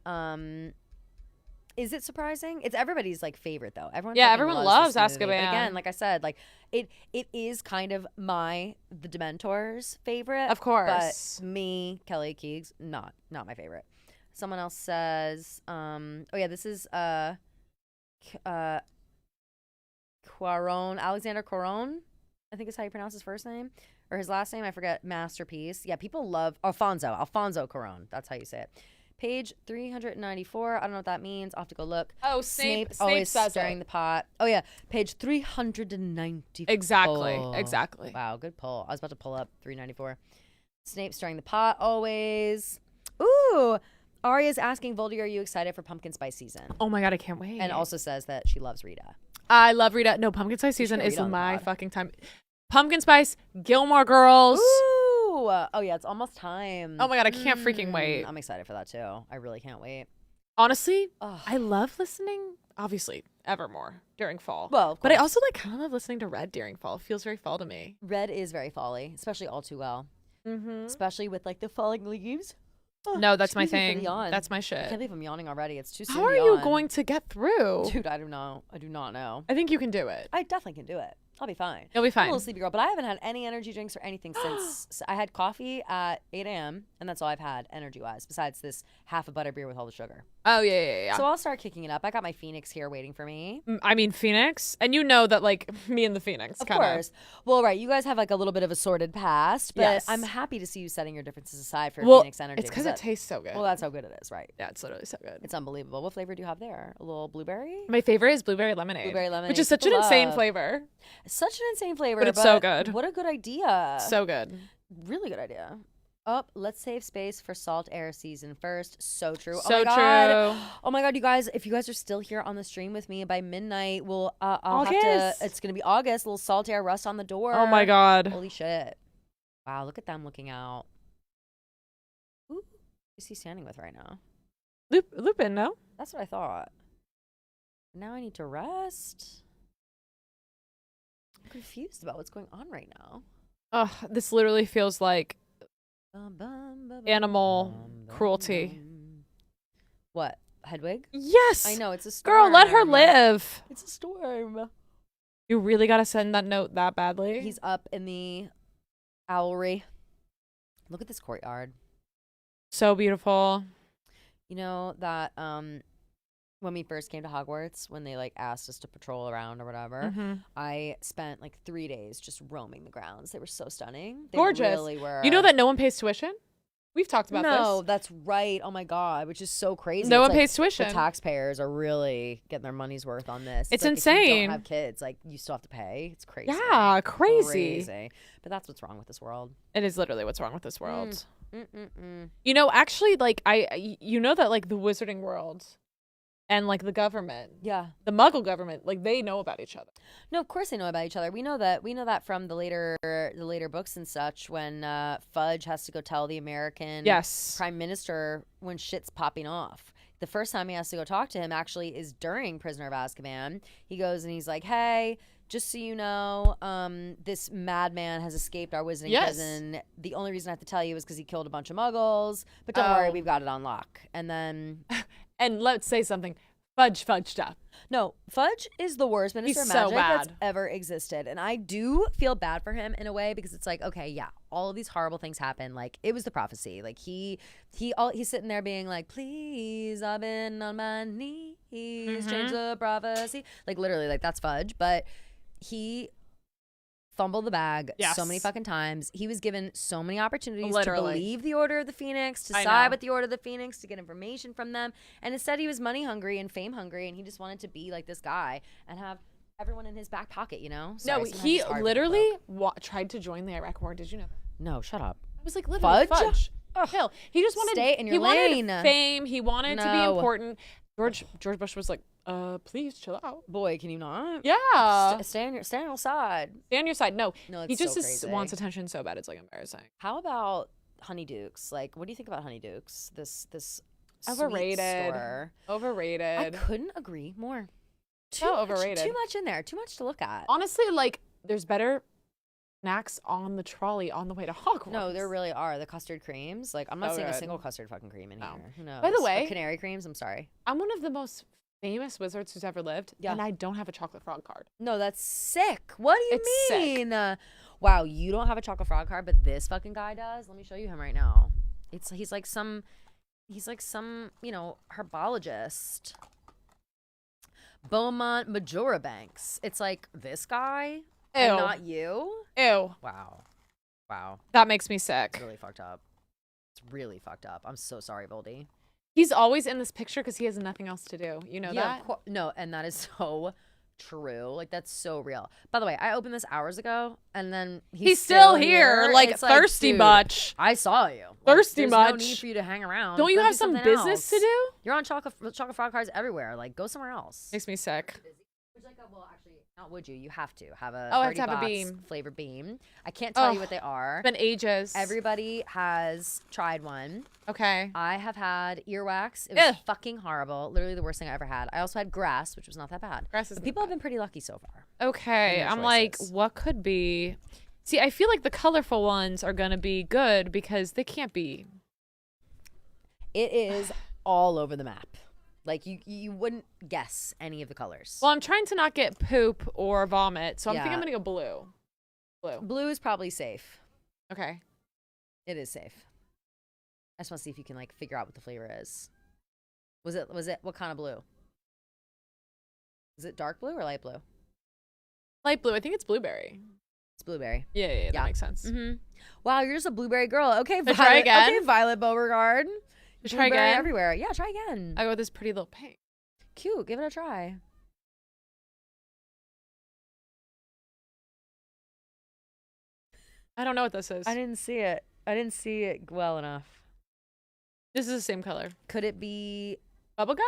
Is it surprising? It's everybody's like favorite though. Everyone everyone loves this movie. But Azkaban. again, like I said, like it is kind of the Dementors' favorite. Of course. But me, Kelly Keegs, not my favorite. Someone else says, this is Cuarón, Alexander Cuarón, I think is how you pronounce his first name. Or his last name, I forget, masterpiece. Yeah, people love Alfonso Cuarón. That's how you say it. Page 394. I don't know what that means. I'll have to go look. Oh, Snape always says stirring it. the pot. Oh yeah, page 394. Exactly. Wow, good pull. I was about to pull up 394. Snape stirring the pot always. Ooh, Arya's asking Voldy, are you excited for pumpkin spice season? Oh my god, I can't wait. And also says that she loves Rita. I love Rita. No, pumpkin spice season get is Rita on the my pod. fucking time. Pumpkin spice, Gilmore Girls. Ooh. Oh yeah, it's almost time. Oh my god, I can't freaking wait. I'm excited for that too. I really can't wait. Honestly, Ugh. I love listening, obviously, Evermore during fall. Well, of but I course. also like kind of love listening to Red during fall. It feels very fall to me. Red is very folly, especially All Too Well. Mm-hmm. Especially with like the falling leaves. Oh, No, that's my excuse me for the thing. yawn. That's my I shit. can't believe I'm yawning already. It's too soon. How to are you yawn. going to get through? Dude, I don't know. I do not know. I think you can do it. I definitely can do it. I'll be fine. You'll be I'm a fine. little sleepy girl, but I haven't had any energy drinks or anything since I had coffee at 8 a.m. and that's all I've had energy-wise, besides this half a butterbeer with all the sugar. Oh, yeah. So I'll start kicking it up. I got my Phoenix here waiting for me. I mean, Phoenix. And you know that, like, me and the Phoenix Of kind of. course. Well, right. You guys have like a little bit of a sordid past, but Yes. I'm happy to see you setting your differences aside for Well, Phoenix energy. it's because it tastes so good. Well, that's how good it is, right? Yeah, it's literally so good. It's unbelievable. What flavor do you have there? A little blueberry? My favorite is blueberry lemonade. Blueberry lemonade. Which is such an People insane love. flavor. Such an insane flavor, But it's so good. What a good idea. So good. Really good idea. Oh, let's save space for salt air season first. So true. So oh my God. true. Oh my God, you guys! If you guys are still here on the stream with me by midnight, I'll have August. to. It's gonna be August. A little salt air rust on the door. Oh my God. Holy shit! Wow, look at them looking out. Who is he standing with right now? Lupin, no? That's what I thought. Now I need to rest. I'm confused about what's going on right now. Ugh, this literally feels like animal cruelty. What? Hedwig? Yes. I know, it's a storm. Girl, let her live. It's a storm. You really got to send that note that badly? He's up in the owlry. Look at this courtyard. So beautiful. You know that when we first came to Hogwarts, when they like asked us to patrol around or whatever, I spent like 3 days just roaming the grounds. They were so stunning. They Gorgeous. really were. You know that no one pays tuition? We've talked about No, this. that's right. Oh my God, which is so crazy. No It's one like pays tuition. The taxpayers are really getting their money's worth on this. It's like, insane. If you don't have kids, like you still have to pay. It's crazy. Yeah, crazy. But that's what's wrong with this world. It is literally what's wrong with this world. Mm-mm-mm. You know, actually, like you know that like the wizarding world and like the government, the Muggle government, like they know about each other. No, of course they know about each other. We know that from the later books and such, when Fudge has to go tell the American Prime Minister when shit's popping off. The first time he has to go talk to him actually is during Prisoner of Azkaban. He goes and he's like, "Hey, just so you know, this madman has escaped our wizarding prison. The only reason I have to tell you is because he killed a bunch of Muggles. But don't worry, we've got it on lock." And then... And let's say something. Fudge fudged up. No, Fudge is the worst Minister of Magic that's ever existed. And I do feel bad for him in a way, because it's like, okay, yeah, all of these horrible things happen. Like, it was the prophecy. Like, he's sitting there being like, "Please, I've been on my knees, change the prophecy." Like, literally, like, that's Fudge. But he fumbled the bag so many fucking times. He was given so many opportunities to believe the Order of the Phoenix, to side with the Order of the Phoenix, to get information from them. And instead he was money hungry and fame hungry, and he just wanted to be like this guy and have everyone in his back pocket, you know? No, he literally tried to join the Iraq War. Did you know that? No, shut up. I was like, literally, Fudge. Hell, he just wanted Stay in your lane. Wanted fame. He wanted to be important. George Bush was like, please chill out. Boy, can you not? Yeah. Stay on your side. Stay on your side. No, it's he just so wants attention so bad. It's like embarrassing. How about Honeydukes? Like, what do you think about Honeydukes? This overrated. Sweet store. Overrated. I couldn't agree more. Overrated. Too much in there. Too much to look at. Honestly, like, there's better snacks on the trolley on the way to Hogwarts. No, there really are. The custard creams. Like, I'm not seeing a single custard fucking cream in here. Who knows? By the way, or canary creams. I'm sorry. I'm one of the most famous wizards who's ever lived, and I don't have a chocolate frog card. No, that's sick. What do you mean? Wow, you don't have a chocolate frog card, but this fucking guy does. Let me show you him right now. He's like some, herbologist. Beaumont Majora Banks. It's like this guy and not you. Ew. Wow. That makes me sick. It's really fucked up. I'm so sorry, Voldy. He's always in this picture because he has nothing else to do. You know that? No, and that is so true. Like, that's so real. By the way, I opened this hours ago, and then he's still here. Like, it's thirsty dude, much. I saw you. Thirsty much. much. No need for you to hang around. Don't you have some business to do? You're on chocolate frog cards everywhere. Like, go somewhere else. Makes me sick. Would you like actually, not would you? You have to have a I have to have Birdie a beam. Box flavored beam. I can't tell you what they are. It's been ages. Everybody has tried one. Okay. I have had earwax. It was fucking horrible. Literally the worst thing I ever had. I also had grass, which was not that bad. Grass is but people have been pretty lucky so far. Okay. I'm like, what could be? See, I feel like the colorful ones are gonna be good because they can't be. It is all over the map. Like, you wouldn't guess any of the colors. Well, I'm trying to not get poop or vomit, so I think I'm gonna go blue. Blue is probably safe. Okay. It is safe. I just want to see if you can, like, figure out what the flavor is. Was it what kind of blue? Is it dark blue or light blue? Light blue. I think it's blueberry. It's blueberry. Yeah, that makes sense. Mm-hmm. Wow, you're just a blueberry girl. Okay, Violet. Try again. Okay, Violet Beauregard. Try again. Everywhere. Yeah, try again. I go with this pretty little pink. Cute. Give it a try. I don't know what this is. I didn't see it well enough. This is the same color. Could it be bubblegum?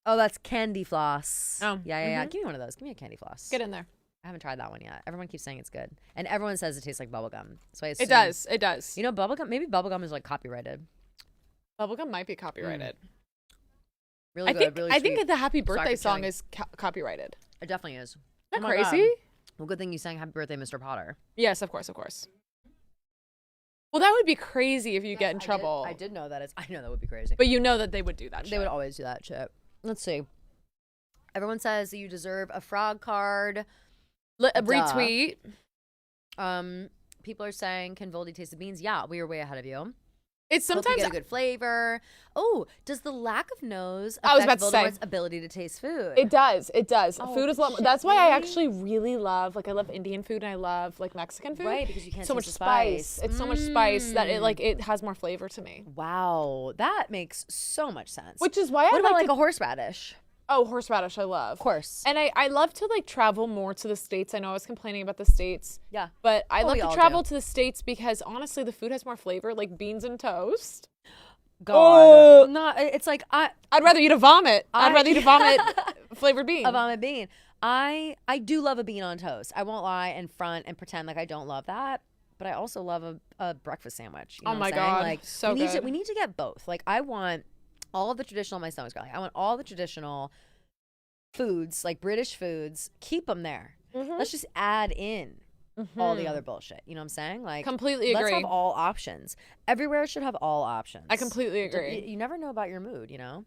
Oh, that's candy floss. Oh. Yeah. Give me one of those. Give me a candy floss. Get in there. I haven't tried that one yet. Everyone keeps saying it's good. And everyone says it tastes like bubblegum. So I assume, it does. You know, bubblegum, maybe bubblegum is like copyrighted. Bubblegum might be copyrighted. Really good, really I sweet. think the Happy Birthday song is copyrighted. It definitely is. Isn't that crazy? Well, good thing you sang Happy Birthday, Mr. Potter. Yes, of course. Well, that would be crazy if you get in trouble. I did know that. I know that would be crazy. But you know that they would do that They would always do that shit. Let's see. Everyone says that you deserve a frog card. Retweet. People are saying, can Voldy taste the beans? Yeah, we were way ahead of you. It's Hope you sometimes get a good flavor. Oh, does the lack of nose I was affect about to say. Voldemort's ability to taste food? It does. It does. Oh, Food is a lot. shit, That's why I really? actually really love. Like I love Indian food and I love like Mexican food. Right, because you can't so taste much the spice. It's so much spice that Mm. it has more flavor to me. Wow, that makes so much sense. Which is why I what about like like a horseradish? Oh, horseradish, I love. Of course. And I love to like travel more to the States. I know I was complaining about the States. Yeah. But I Well, love we to all travel do. to the States because honestly the food has more flavor, like beans and toast. God, not. It's like I'd rather eat a vomit. I'd rather eat a vomit flavored bean. A vomit bean. I do love a bean on toast. I won't lie in front and pretend like I don't love that. But I also love a breakfast sandwich. You know Oh what I'm my saying? God, Like so we good. need to get both. Like I want all of the traditional. My stomach's growling. I want all the traditional foods, like British foods. Keep them there. Mhm. Let's just add in all the Mhm. other bullshit. You know what I'm saying? Like Completely Let's agree. have all options. Everywhere should have all options. I completely D- agree. You never know about your mood. You know.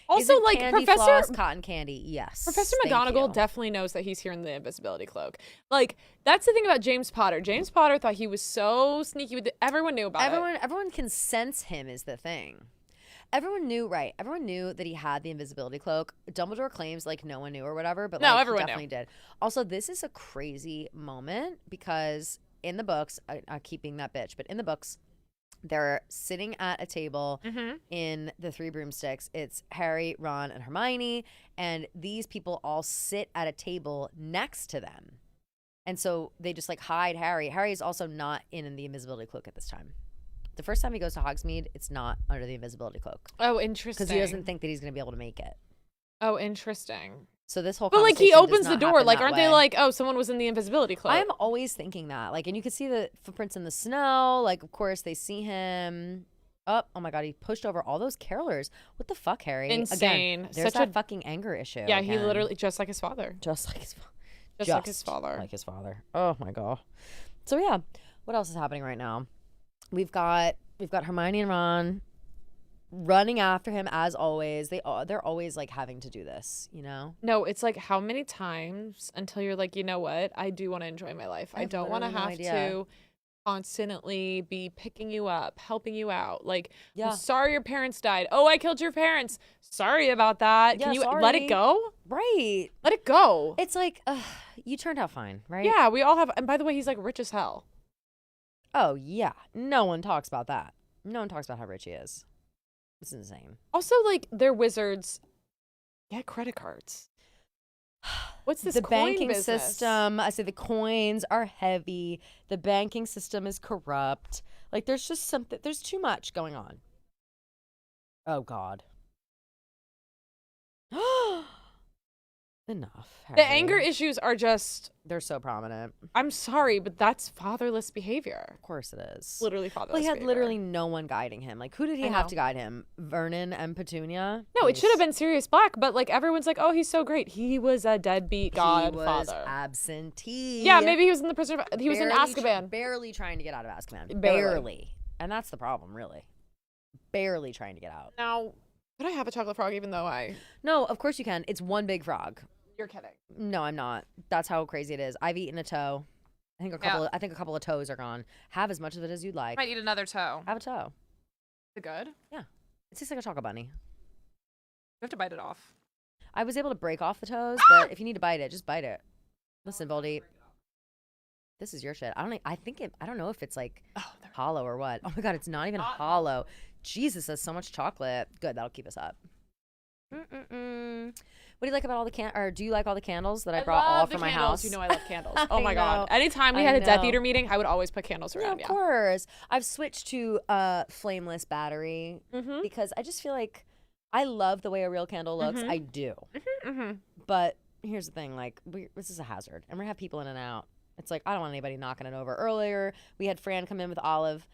Also, Isn't like candy Professor floss, cotton candy. Yes. Professor Thank McGonagall you. definitely knows that he's here in the invisibility cloak. Like that's the thing about James Potter. James Potter thought he was so sneaky with it. Everyone knew about it. Everyone can sense him is the thing. Everyone knew, right? Everyone knew that he had the invisibility cloak. Dumbledore claims like no one knew or whatever, but No, like, everyone he knew. definitely did. Also, this is a crazy moment because in the books, I keep being that bitch, but in the books, they're sitting at a table in the Three Broomsticks. It's Harry, Ron, and Hermione, and these people all sit at a table next to them. And so they just like hide Harry. Harry is also not in the invisibility cloak at this time. The first time he goes to Hogsmeade, it's not under the invisibility cloak Oh, interesting. because he doesn't think that he's going to be able to make it. Oh, interesting. So this whole But like he conversation opens does the not door. happen Like that aren't they way. like, oh, someone was in the invisibility cloak? I'm always thinking that. Like, and you can see the footprints in the snow. Like, of course, they see him. Oh my God, he pushed over all those carolers. What the fuck, Harry? Insane. Again, there's Such a- that fucking anger issue. Yeah, he again. literally just like his father. Just like his Just like his father. Like his father. Oh my God. So yeah, what else is happening right now? We've got Hermione and Ron running after him as always. They're always like having to do this, you know? No, it's like how many times until you're like, you know what? I do want to enjoy my life. I have don't want to literally no have idea. to constantly be picking you up, helping you out. Like, Yeah. I'm sorry your parents died. Oh, I killed your parents. Sorry about that. Yeah, Can you let sorry. it go? Right. Let it go. It's like, you turned out fine, right? Yeah, we all have. And by the way, he's like rich as hell. Oh yeah. No one talks about that. No one talks about how rich he is. It's insane. Also, like, they're wizards. Get credit cards. What's this The coin banking business? system, I say the coins are heavy. The banking system is corrupt. Like there's just something, there's too much going on. Oh God. Enough. The Harry. anger issues are just. They're so prominent. I'm sorry, but that's fatherless behavior. Of course it is. Literally fatherless. Well, he had behavior. literally no one guiding him. Like, who did he I have know. to guide him? Vernon and Petunia? No, it should have been Sirius Black, but like everyone's like, oh, he's so great. He was a deadbeat He was godfather. absentee. Yeah, maybe he was in the prisoner. He was in Barely Azkaban. barely trying to get out of Azkaban. Barely. Barely. And that's the problem, really. Barely trying to get out. Now, could I have a chocolate frog even though I? No, of course you can. It's one big frog. You're kidding. No, I'm not. That's how crazy it is. I've eaten a toe. I think a couple of toes are gone. Have as much of it as you'd like. Might eat another toe. Have a toe. Is it good? Yeah. It tastes like a chocolate bunny. You have to bite it off. I was able to break off the toes, but if you need to bite it, just bite it. Listen, Voldy. This is your shit. I don't know if it's like hollow or what. Oh my God, it's not even hollow. Jesus, that's so much chocolate. Good, that'll keep us up. What do you like about all the or do you like all the candles that I brought all love for the my candles. house? You know I love candles. Oh I my God. know. Anytime we I had a Death know. Eater meeting, I would always put candles Yeah, around. of course. I've switched to flameless battery Mm-hmm. because I just feel like I love the way a real candle looks. Mhm. I do. Mm-hmm. But here's the thing, like this is a hazard and we're gonna have people in and out. It's like I don't want anybody knocking it over. Earlier we had Fran come in with Olive,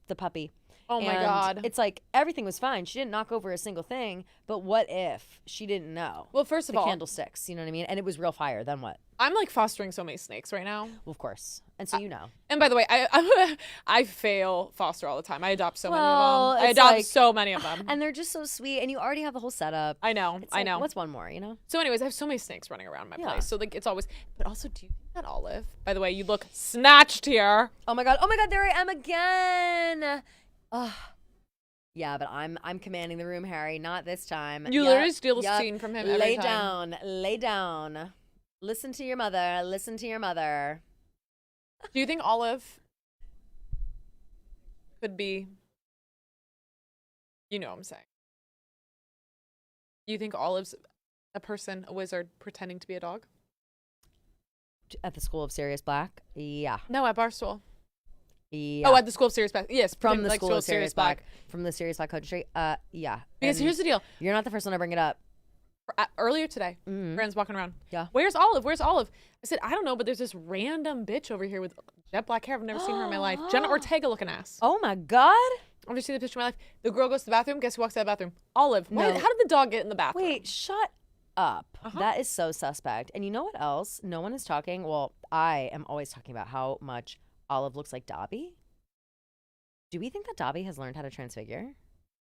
the puppy. Oh my and God. It's like everything was fine. She didn't knock over a single thing, but what if she didn't know? Well, first of the all, candlesticks, you know what I mean? And it was real fire. Then what? I'm like fostering so many snakes right now. Well, of course. And so you know. And by the way, I fail foster all the time. I adopt so many Well, of them. I it's adopt like- so many of them. And they're just so sweet, and you already have the whole setup. I know. It's I like, know. What's one more, you know? So anyways, I have so many snakes running around my Yeah. place. So like it's always, but also do you think that Olive, by the way, you look snatched here. Oh my God, there I am again. Yeah, but I'm commanding the room, Harry. Not this time. You Yup, literally steal the yup. scene from him every Lay time. down. Lay down. Listen to your mother. Listen to your mother. Do you think Olive could be? You know what I'm saying. You think Olive's a person, a wizard, pretending to be a dog? At the School of Sirius Black? Yeah. No, at Barstool. Yeah. Oh, at the School of Sirius Black. Yes, From the like School of Sirius Black. From the Sirius Black Country. Yeah. Because And here's the deal. you're not the first one to bring it up. Earlier today, Mhm. Brand's walking around. Yeah. Where's Olive? Where's Olive? I said, I don't know, but there's this random bitch over here with jet black hair. I've never seen her in my life. Jenna Ortega looking ass. Oh my God. I've never seen the picture in my life. The girl goes to the bathroom. Guess who walks out of the bathroom? Olive. No. How did the dog get in the bathroom? Wait, shut up. That is so suspect. And you know what else? No one is talking. Well, I am always talking about how much Olive looks like Dobby. Do we think that Dobby has learned how to transfigure?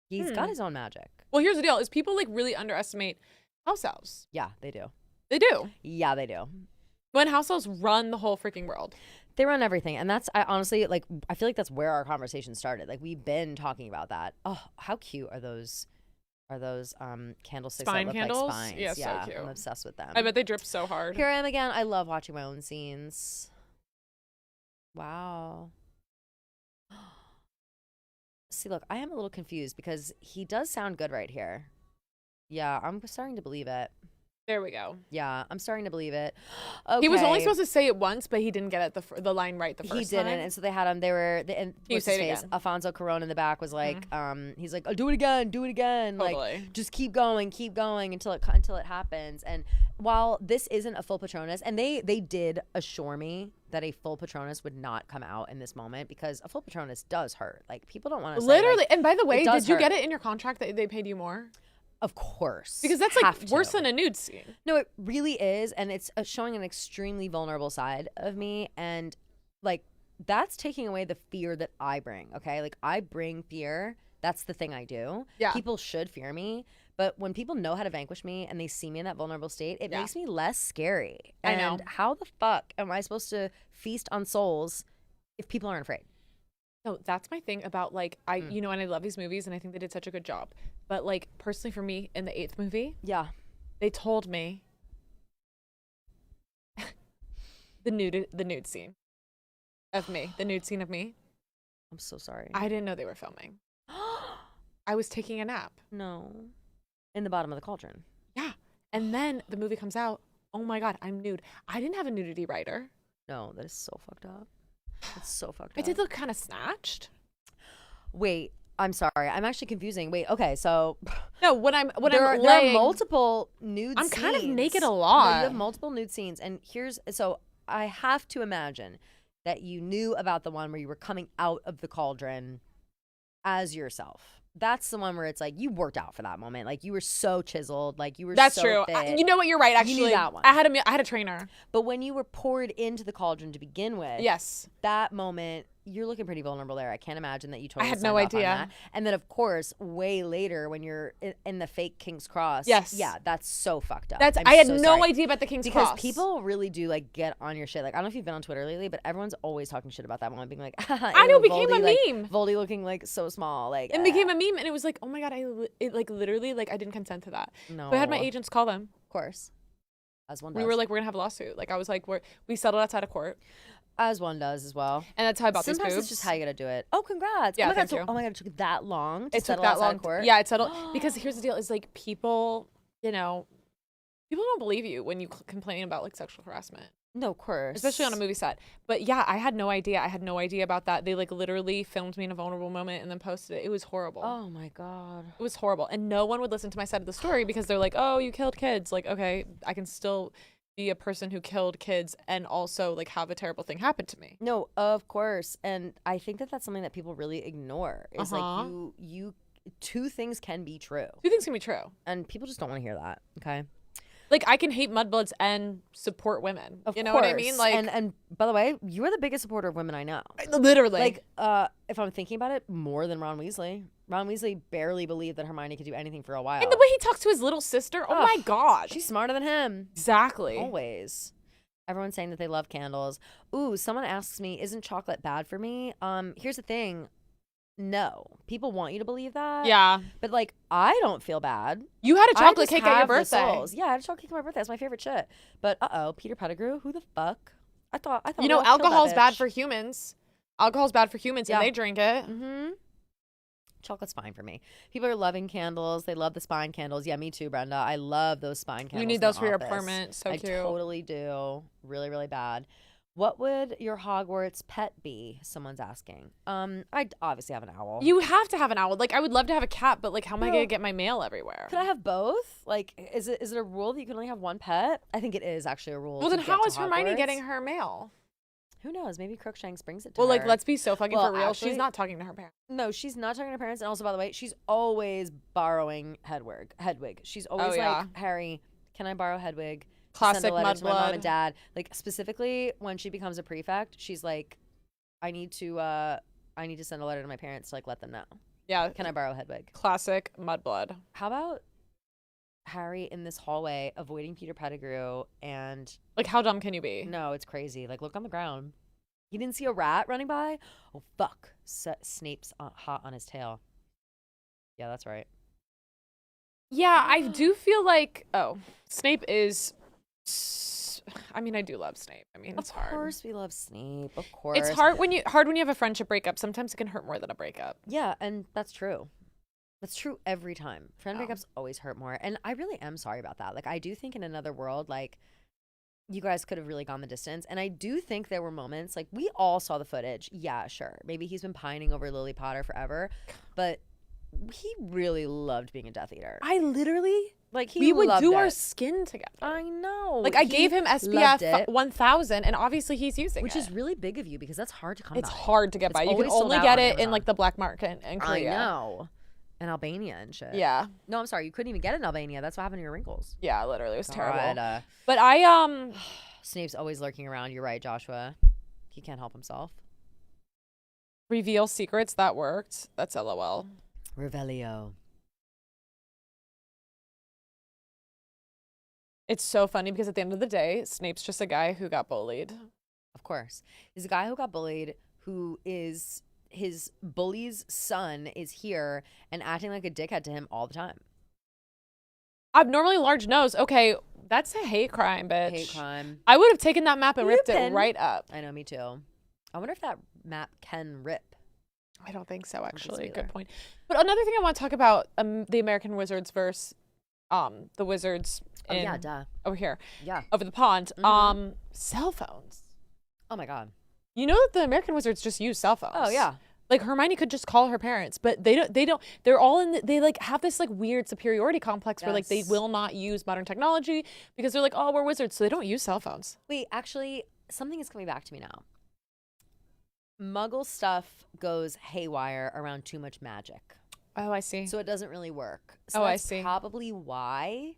He's got his own magic. Well, here's the deal: is people like really underestimate house elves. Yeah, they do. They do. Yeah, they do. When house elves run the whole freaking world. They run everything. And that's, I honestly, like, I feel like that's where our conversation started. Like, we've been talking about that. Oh, how cute are those candlesticks Spine that look candles? like spines? Yeah, so cute. I'm obsessed with them. I bet they drip so hard. Here I am again. I love watching my own scenes. Wow. See, look, I am a little confused because he does sound good right here. Yeah, I'm starting to believe it. There we go. Yeah, I'm starting to believe it. Okay. He was only supposed to say it once, but he didn't get it the line right the first time. He didn't, and so they had him. They were. And You what's say his it face? again. Alfonso Cuarón in the back was like, he's like, oh, do it again, Totally. like just keep going until it happens. And while this isn't a full Patronus, and they did assure me that a full Patronus would not come out in this moment because a full Patronus does hurt. Like people don't want to Literally. Say, like, and by the way, it does did you get hurt. it in your contract that they paid you more? Of course, Because that's like Have worse to. than a nude scene. No, it really is, and it's showing an extremely vulnerable side of me, and like that's taking away the fear that I bring. Okay, like I bring fear. That's the thing I do. Yeah. People should fear me, but when people know how to vanquish me and they see me in that vulnerable state, it makes me less scary. I know. And how the fuck am I supposed to feast on souls if people aren't afraid? No, that's my thing about like you know, and I love these movies and I think they did such a good job. But like personally for me in the 8th movie, Yeah. they told me the nude scene of me. The nude scene of me. I'm so sorry. I didn't know they were filming. I was taking a nap. No. In the bottom of the cauldron. Yeah. And then the movie comes out. Oh my God, I'm nude. I didn't have a nudity writer. No, that is so fucked up. It's so fucked up. I did look kind of snatched. Wait, I'm sorry. I'm actually confusing. Wait, okay, so No, when I'm there are laying, multiple nude I'm scenes. kind of naked a No, lot. you have multiple nude scenes. And so I have to imagine that you knew about the one where you were coming out of the cauldron as yourself. That's the one where it's like you worked out for that moment. Like you were so chiseled. Like you were That's so true. fit. You know what? You're right. You Actually, knew that one. I had a trainer. But when you were poured into the cauldron to begin with, Yes. that moment, you're looking pretty vulnerable there. I can't imagine that you totally had signed no off on idea. that. And then, of course, way later when you're in the fake King's Cross. Yes. Yeah, that's so fucked up. That's I'm I had so no sorry. idea about the King's Because Cross. people really do like get on your shit. Like I don't know if you've been on Twitter lately, but everyone's always talking shit about that moment, being like, I know, it became a like, meme. Voldy looking like so small, like it became a meme, and it was like, oh my God, it like literally like I didn't consent to that. no. So I had my agents call them. Of course, as one does. We were like, we're gonna have a lawsuit. Like I was like, we settled outside of court, as one does as well. and that's how I bought these Sometimes boobs. it's just how you gotta do it. Oh, congrats! Yeah, oh my thank God, you. oh my God, it took that long. To It took settle that outside long. court. Yeah, it settled because here's the deal: is like people, you know, people don't believe you when you complain about like sexual harassment. No, of course. Especially on a movie set. But yeah, I had no idea. I had no idea about that. They like literally filmed me in a vulnerable moment and then posted it. It was horrible. Oh my God. It was horrible. And no one would listen to my side of the story because they're like, oh, you killed kids. Like, okay, I can still be a person who killed kids and also like have a terrible thing happen to me. No, of course. And I think that that's something that people really ignore. Is like Uh-huh. you two things can be true. Two things can be true. And people just don't want to hear that. Okay. Like I can hate mudbloods and support women. Of you know course. what I mean? Like and by the way, you are the biggest supporter of women I know. literally. Like, if I'm thinking about it, more than Ron Weasley. Ron Weasley barely believed that Hermione could do anything for a while. and the way he talks to his little sister, oh my God. She's smarter than him. Exactly. Always. Everyone's saying that they love candles. Ooh, someone asks me, isn't chocolate bad for me? Here's the thing. no. People want you to believe that. Yeah. But like, I don't feel bad. You had a I chocolate just cake at your have the birthday. souls. Yeah, I had a chocolate cake at my birthday. That's my favorite shit. But Peter Pettigrew, who the fuck? I thought. You know, we all killed that alcohol's bad bitch. for humans. Alcohol's bad for humans, Yeah. and they drink it. Mm-hmm. Chocolate's fine for me. People are loving candles. They love the spine candles. Yeah, me too, Brenda. I love those spine candles. You need in the those for your office. apartment. So I cute. totally do. Really, really bad. What would your Hogwarts pet be? Someone's asking. I'd obviously have an owl. You have to have an owl. Like, I would love to have a cat, but like, how am I No. gonna get my mail everywhere? Could I have both? Like, is it a rule that you can only have one pet? I think it is actually a rule. Well, to then get how to is Hermione Hogwarts. getting her mail? Who knows? Maybe Crookshanks brings it to Well, her. like, let's be so fucking Well, for real. actually- She's not talking to her parents. No, she's not talking to her parents. And also, by the way, she's always borrowing Hedwig. She's always yeah. like, Harry, can I borrow Hedwig? To Classic send a letter to my mom mudblood. and dad. Like, specifically, when she becomes a prefect, she's like, I need to send a letter to my parents to like let them know. Yeah. Can I borrow Hedwig? Classic mudblood. How about Harry in this hallway avoiding Peter Pettigrew and Like, how dumb can you be? no, it's crazy. Like, look on the ground. You didn't see a rat running by? Oh, fuck. Snape's hot on his tail. Yeah, that's right. Yeah, I do feel like Snape is. I mean, I do love Snape. I mean, it's Of hard. course we love Snape. Of course. It's hard when you have a friendship breakup. Sometimes it can hurt more than a breakup. Yeah, and that's true. That's true every time. Friend Oh. breakups always hurt more. And I really am sorry about that. Like, I do think in another world, like, you guys could have really gone the distance. And I do think there were moments, like, we all saw the footage. Yeah, sure. Maybe he's been pining over Lily Potter forever. But he really loved being a Death Eater. I literally Like, he we would loved do our it. skin together. I know. Like, I He gave him loved SPF it, 1000, and obviously he's using which it. is really big of you because that's hard to come It's by. hard to get It's by. You can always sold only out get on it in Amazon. like the black market in Korea. I know. And Albania and shit. Yeah. No, I'm sorry. You couldn't even get it in Albania. That's what happened to your wrinkles. Yeah, literally, it was terrible. God, But I Snape's always lurking around. You're right, Joshua. He can't help himself. reveal secrets that worked. That's LOL. Revelio. It's so funny because at the end of the day, Snape's just a guy who got bullied. Of course. He's a guy who got bullied, who is his bully's son is here and acting like a dickhead to him all the time. Abnormally large nose. Okay, that's a hate crime, bitch. Hate crime. I would have taken that map and ripped it Lupin. right up. I know, me too. I wonder if that map can rip. I don't think so, think so actually. either. Good point. But another thing I want to talk about, the American Wizards versus the Wizards Oh, in yeah, duh. over here, Yeah. over the pond. Mhm. Cell phones. Oh, my God. You know that the American Wizards just use cell phones. Oh, yeah. Like Hermione could just call her parents, but they don't. They're all in. They like have this like weird superiority complex where like they Yes. will not use modern technology because they're like, oh, we're wizards, so they don't use cell phones. Wait, actually, something is coming back to me now. Muggle stuff goes haywire around too much magic. Oh, I see. So it doesn't really work. So Oh, I that's see. probably why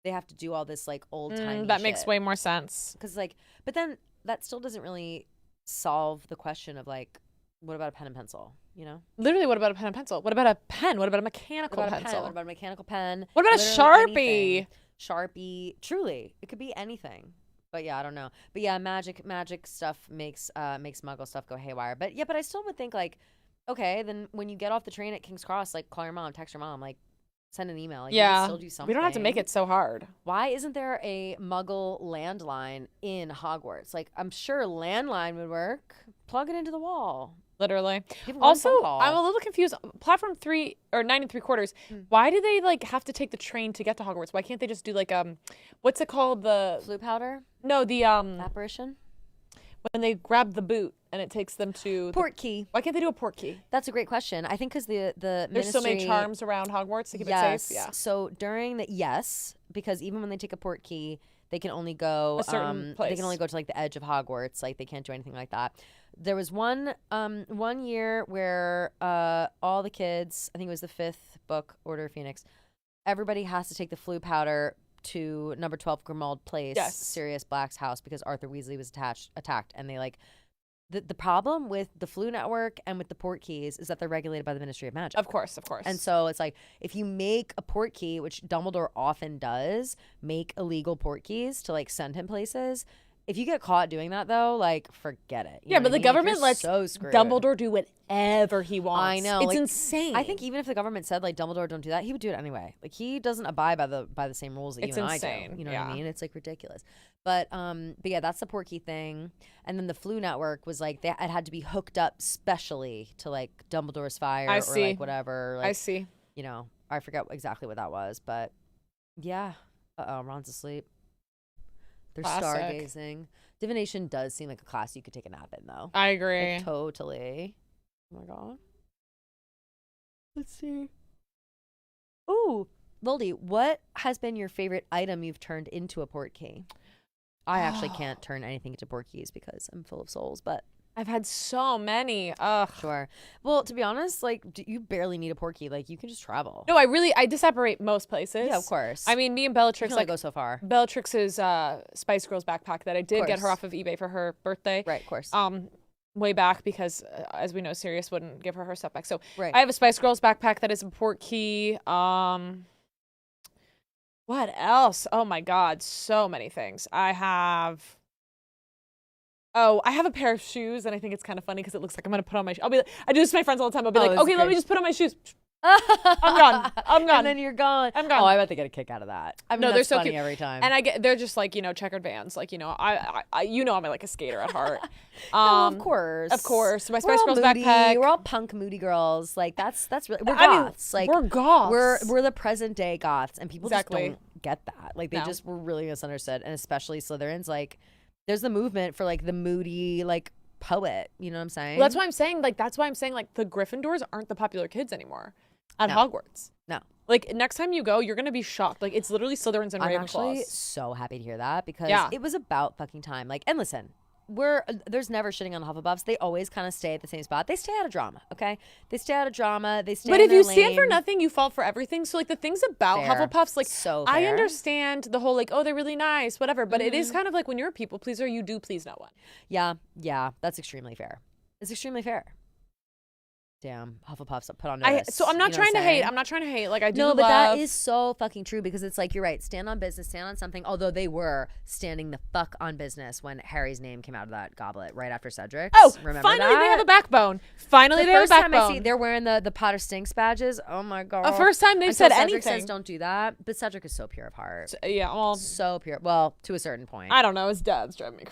they have to do all this like old timey that makes way more sense. Because like, but then that still doesn't really solve the question of like, what about a pen and pencil? You know, Literally, what about a pen and pencil? What about a pen? What about a mechanical what about a pencil? pen? What about a mechanical pen? What about a Literally Sharpie? anything. Sharpie, truly, it could be anything. But yeah, I don't know. But yeah, magic stuff makes Muggle stuff go haywire. But yeah, but I still would think like, okay, then when you get off the train at King's Cross, like call your mom, text your mom, like send an email. Like, you can Yeah, still do something. we don't have to make it so hard. Why isn't there a Muggle landline in Hogwarts? Like, I'm sure landline would work. Plug it into the wall. Literally. Give one Also, phone call. I'm a little confused. Platform 3 or 9 3/4. Why do they like have to take the train to get to Hogwarts? Why can't they just do like what's it called? The Flue powder no, the apparition. when they grab the boot and it takes them to Port key. Why can't they do a port key? That's a great question. I think because the There's so many ministry- charms around Hogwarts to keep it safe. Yeah. So during the because even when they take a port key, they can only go A certain They place. can only go to like the edge of Hogwarts. Like they can't do anything like that. There was one year where all the kids, I think it was the 5th book, Order of Phoenix, everybody has to take the Flue powder to number 12 Grimmauld Place, Yes. Sirius Black's house, because Arthur Weasley was attacked, and they like. The problem with the Flue network and with the port keys is that they're regulated by the Ministry of Magic. Of course. And so it's like, if you make a port key, which Dumbledore often does, make illegal port keys to like send him places, If you get caught doing that though, like forget it. You Yeah, know but what I the mean? Like, government you're lets so screwed. Dumbledore do whatever he wants. I know. It's like, insane. I think even if the government said like Dumbledore don't do that, he would do it anyway. Like he doesn't abide by the same rules that It's you and I insane. do. You know what Yeah. I mean? It's like ridiculous. But yeah, that's the Porky thing. And then the Flu Network was like it had to be hooked up specially to like Dumbledore's fire I or see. like whatever. Like, I see. You know, I forget exactly what that was, but yeah. Ron's asleep. They're Classic. stargazing. Divination does seem like a class you could take a nap in, though. I agree. Like, totally. Oh my god. Let's see. Ooh, Voldy, what has been your favorite item you've turned into a port key? I actually can't turn anything into port keys because I'm full of souls, but I've had so many. Ugh. sure. Well, to be honest, like you barely need a port key. Like you can just travel. No, I disapparate most places. Yeah, of course. I mean, me and You Bellatrix can only like go so far. Bellatrix's Spice Girls backpack that I did get her course. off of eBay for her birthday. Right, of course. Way back because as we know, Sirius wouldn't give her stuff back. So Right. I have a Spice Girls backpack that is a port key. What else? Oh my God, so many things. I have a pair of shoes, and I think it's kind of funny because it looks like I'm gonna put on my. I do this to my friends all the time. I'll be like, that's okay, let me great. just put on my shoes. I'm gone. I'm gone. And then you're gone. I'm gone. Oh, I bet they get a kick out of that. I mean, No, that's they're so funny cute. every time. And they're just like, checkered Vans. Like, I I'm like a skater at heart. No, of course. Of course. My We're Spice all Girls moody. backpack. We're all punk moody girls. Like that's really we're I mean, goths. Like we're goths. We're the present day goths, and people Exactly. just don't get that. Like they No. just were really misunderstood, and especially Slytherins. Like there's the movement for like the moody like poet. You know what I'm saying? Well, that's why I'm saying like the Gryffindors aren't the popular kids anymore at No. Hogwarts. No. Like next time you go, you're gonna be shocked. Like it's literally Slytherins and I'm Ravenclaws. actually so happy to hear that because Yeah. it was about fucking time. Like, and listen, there's never shitting on the Hufflepuffs. They always kind of stay at the same spot. They stay out of drama, okay? They stay out of drama. They stay. But in if their you stand for lane. nothing, you fall for everything. So like the things about Fair. Hufflepuffs, like So I fair. understand the whole like, oh, they're really nice, whatever. But it is kind of like when you're a people pleaser, you do please no one. Yeah, that's extremely fair. It's extremely fair. Damn, Hufflepuffs put on notice. So I'm not You know what trying to hate. saying? I'm not trying to hate. Like I do No, love. but that is so fucking true because it's like you're right. Stand on business, stand on something. Although they were standing the fuck on business when Harry's name came out of that goblet right after Cedric's. Oh, remember finally that? they have a backbone. Finally The they have a first time backbone. I see they're wearing the Potter Stinks badges. Oh my god! The first time they've Until said Cedric says anything. don't do that, but Cedric is so pure of heart. Yeah, well, So pure. Well, to a certain point. I don't know. His dad's driving me.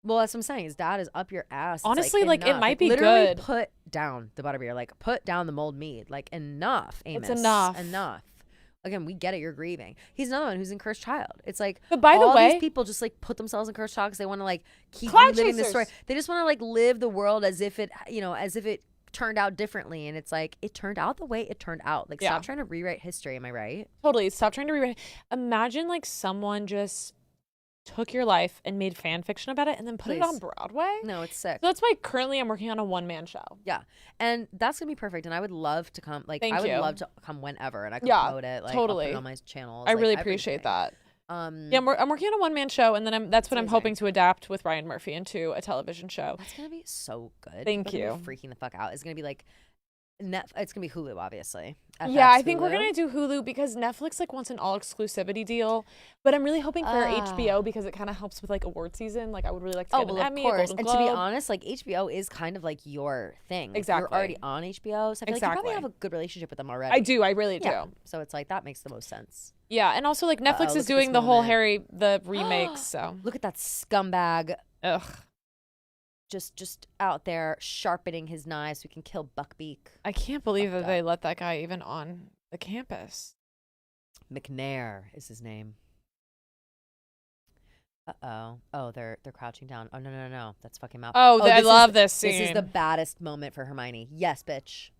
Well, that's what I'm saying. His dad is up your ass. It's Honestly, like, it enough. might be literally good. Put down the butterbeer. Like put down the mold mead. Like enough, Amos. It's enough. Enough. Again, we get it. You're grieving. He's another one who's in Cursed Child. It's like, But by the all way- these people just like put themselves in Cursed Child because they want to like keep Cloud living the chasers. story. They just want to like live the world as if it, as if it turned out differently. And it's like it turned out the way it turned out. Like Yeah. stop trying to rewrite history. Am I right? Totally. Stop trying to rewrite. Imagine like someone just took your life and made fan fiction about it and then put it Please. on Broadway. No, it's sick. So that's why currently I'm working on a one-man show. Yeah, and that's gonna be perfect. And I would love to come. Like, Thank I would you. love to come whenever, and I could Yeah, promote it. Like, I'll put totally. it on my channels. I like, really appreciate everything. that. Yeah, I'm working on a one-man show, and then that's what I'm amazing. hoping to adapt with Ryan Murphy into a television show. That's gonna be so good. Thank People are gonna you. be freaking the fuck out. It's gonna be like, it's gonna be Hulu, obviously. Yeah, FX, I think we're Hulu. gonna do Hulu because Netflix like wants an all exclusivity deal, but I'm really hoping for HBO because it kind of helps with like award season. Like I would really like to Oh get well, an of Emmy, course. a Golden And to be Globe. honest, like HBO is kind of like your thing. Like, Exactly. You're already on HBO, so I feel like you probably Exactly. have a good relationship with them already. I do, I really do. Yeah. So it's like that makes the most sense. Yeah, and also like Netflix look is at this doing the whole moment. the remakes. So Look at that scumbag. ugh. Just out there sharpening his knives so we can kill Buckbeak. I can't believe Fucked that they up. let that guy even on the campus. McNair is his name. Uh-oh. Oh, they're crouching down. Oh, no. That's fucking Malfoy. Oh, I this love is, this This is the scene. baddest moment for Hermione. Yes, bitch.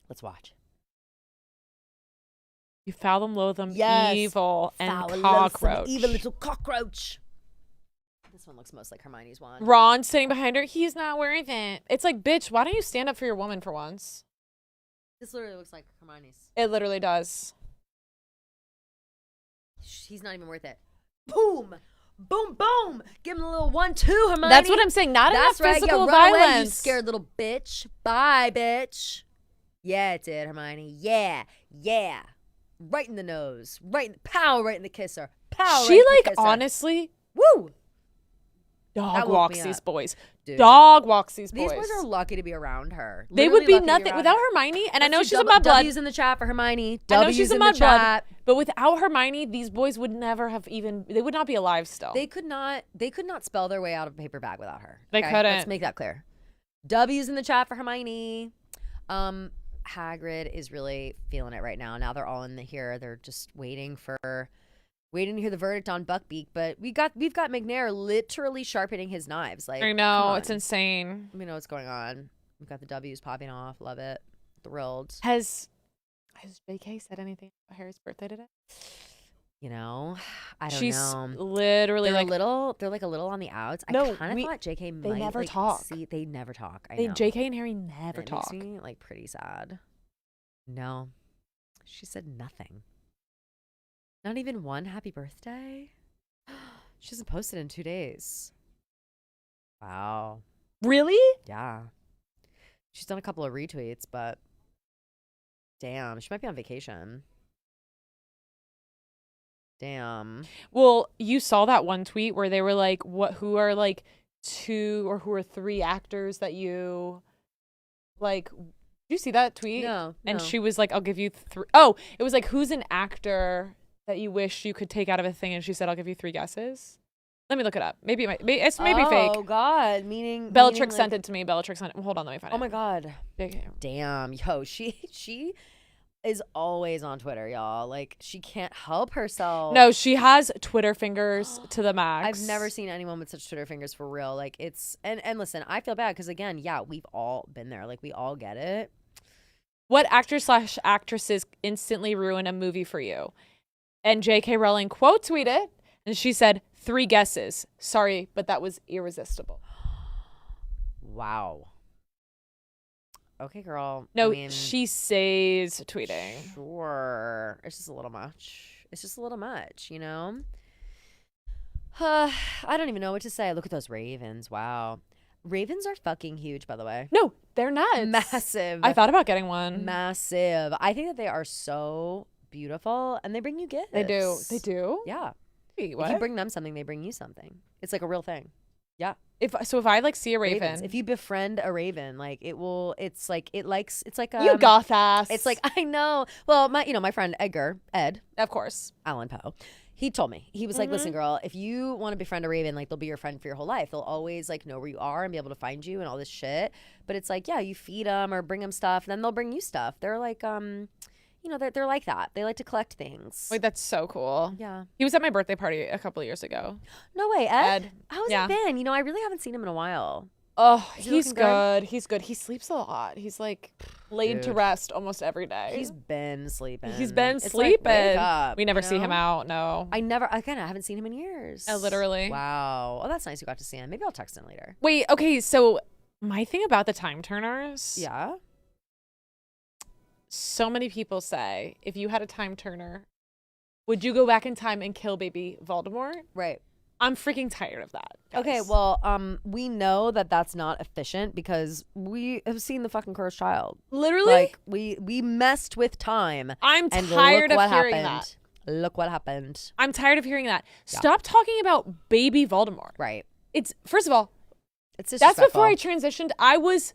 Let's watch. You fathom, loathom, Yes. evil, and Foul, loathsome, cockroach. evil little cockroach. This one looks most like Hermione's wand. Ron sitting behind her. He's not worth it. It's like, bitch, why don't you stand up for your woman for once? This literally looks like Hermione's. It literally does. He's not even worth it. Boom! Boom, boom! Give him a little 1-2, Hermione. That's what I'm saying. Not That's enough right. physical Yeah, run away, you violence. scared little bitch. Bye, bitch. Yeah, it did, Hermione. Yeah. Right in the nose. Right in the kisser. Pow. She right in the like kisser. honestly, Woo! dog That woke walks me these up. boys. Dude. Dog walks these These boys. boys are lucky to be around her. They Literally would be lucky to nothing around without her. Hermione, and I Let's know do she's a double- mudblood. W's in the chat for Hermione. I know W's she's a in the mudblood. chat. But without Hermione, these boys would never have even. They would not be alive still. They could not spell their way out of a paper bag without her. They okay? couldn't. Let's make that clear. W's in the chat for Hermione. Hagrid is really feeling it right now. Now they're all in here. They're just waiting to hear the verdict on Buckbeak. But we've got McNair literally sharpening his knives. Like, I come know, on. it's insane. We know what's going on. We've got the W's popping off. Love it. Thrilled. Has JK said anything about Harry's birthday today? You know, I don't She's know. literally They're like a little. They're like a little on the outs. No, I kind of thought JK they might. never like, talk. See, they never talk. I know. JK and Harry never That talk. makes me like pretty sad. No, she said nothing. Not even one happy birthday. She hasn't posted in 2 days. Wow. Really? Yeah. She's done a couple of retweets, but damn, she might be on vacation. Damn. Well, you saw that one tweet where they were like, who are like 2 or who are 3 actors that you like? Did you see that tweet? No. And no. she was like, I'll give you 3. Oh, it was like, who's an actor that you wish you could take out of a thing? And she said, I'll give you 3 guesses. Let me look it up. Maybe it's maybe fake. Oh God, meaning Bellatrix like, sent it to me. Bellatrix sent it. Hold on, let me find it. Oh my God. Okay. Damn, yo, she is always on Twitter, y'all. Like, she can't help herself. No, she has Twitter fingers to the max. I've never seen anyone with such Twitter fingers for real. Like, it's and listen, I feel bad because again, yeah, we've all been there. Like, we all get it. What actor/actresses instantly ruin a movie for you? And J.K. Rowling quote tweeted, and she said, 3 guesses. Sorry, but that was irresistible. Wow. Okay, girl. No, I mean, she says tweeting. Sure. It's just a little much, you know? I don't even know what to say. Look at those ravens. Wow. Ravens are fucking huge, by the way. No, they're nuts. Massive. I thought about getting one. Massive. I think that they are so beautiful and they bring you gifts. They do. They do? Yeah. Wait, what? If you bring them something, they bring you something. It's like a real thing. Yeah. If I like see a raven. Ravens. If you befriend a raven, like it's like you goth ass. It's like, I know. Well, my friend Ed, of course, Allan Poe, he told me, he was like, listen, Mm-hmm. girl, if you want to befriend a raven, like, they'll be your friend for your whole life. They'll always like know where you are and be able to find you and all this shit. But it's like, yeah, you feed them or bring them stuff, and then they'll bring you stuff. They're like, they're like that. They like to collect things. Wait, that's so cool. Yeah. He was at my birthday party a couple of years ago. No way, Ed. Ed. How's Yeah. it been? I really haven't seen him in a while. Oh, Is he he's looking good? good. He's good. He sleeps a lot. He's like laid to Dude. rest almost every day. He's been sleeping. He's been It's like, sleeping. wake up, we never you see him know? out. No. I haven't seen him in years. Literally. Wow. Oh, that's nice you got to see him. Maybe I'll text him later. Wait. Okay. So my thing about the time turners. Yeah. So many people say, if you had a time turner, would you go back in time and kill baby Voldemort? Right. I'm freaking tired of that. Okay, guys. well, we know that that's not efficient because we have seen the fucking Cursed Child. Literally, Like, we messed with time. I'm and tired look of what hearing happened. Look what happened. I'm tired of hearing that. Yeah. Stop talking about baby Voldemort. Right. It's first of all, It's that's before I disrespectful. transitioned. I was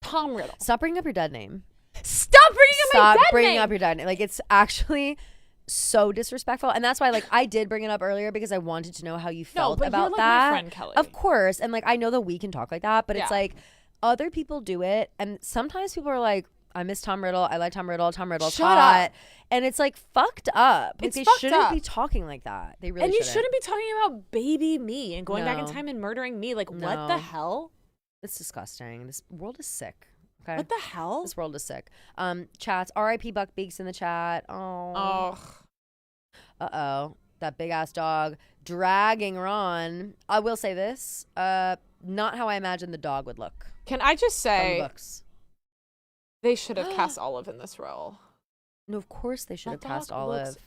Tom Riddle. Stop bringing up your dead name. Stop bringing up my Stop dead bringing name. up your dead name. Like, it's actually so disrespectful, and that's why, like, I did bring it up earlier because I wanted to know how you felt but about you're like that. my friend, Kelly. Of course, and like I know that we can talk like that, but it's Yeah. like other people do it, and sometimes people are like, "I miss Tom Riddle. I like Tom Riddle. Tom Riddle's Shut hot," up. and it's like fucked up. Like, It's they fucked shouldn't up. be talking like that. They really And you shouldn't be talking about baby me and going back in No. time and murdering me. Like, what No. the hell? It's disgusting. This world is sick. Okay. What the hell? This world is sick. Chats. R.I.P. Buck Beaks in the chat. Oh. Oh. Uh-oh. That big ass dog dragging Ron. I will say this. Not how I imagined the dog would look Can I just from the say books. they should have cast Olive in this role? No, of course they should have That cast dog Olive. looks-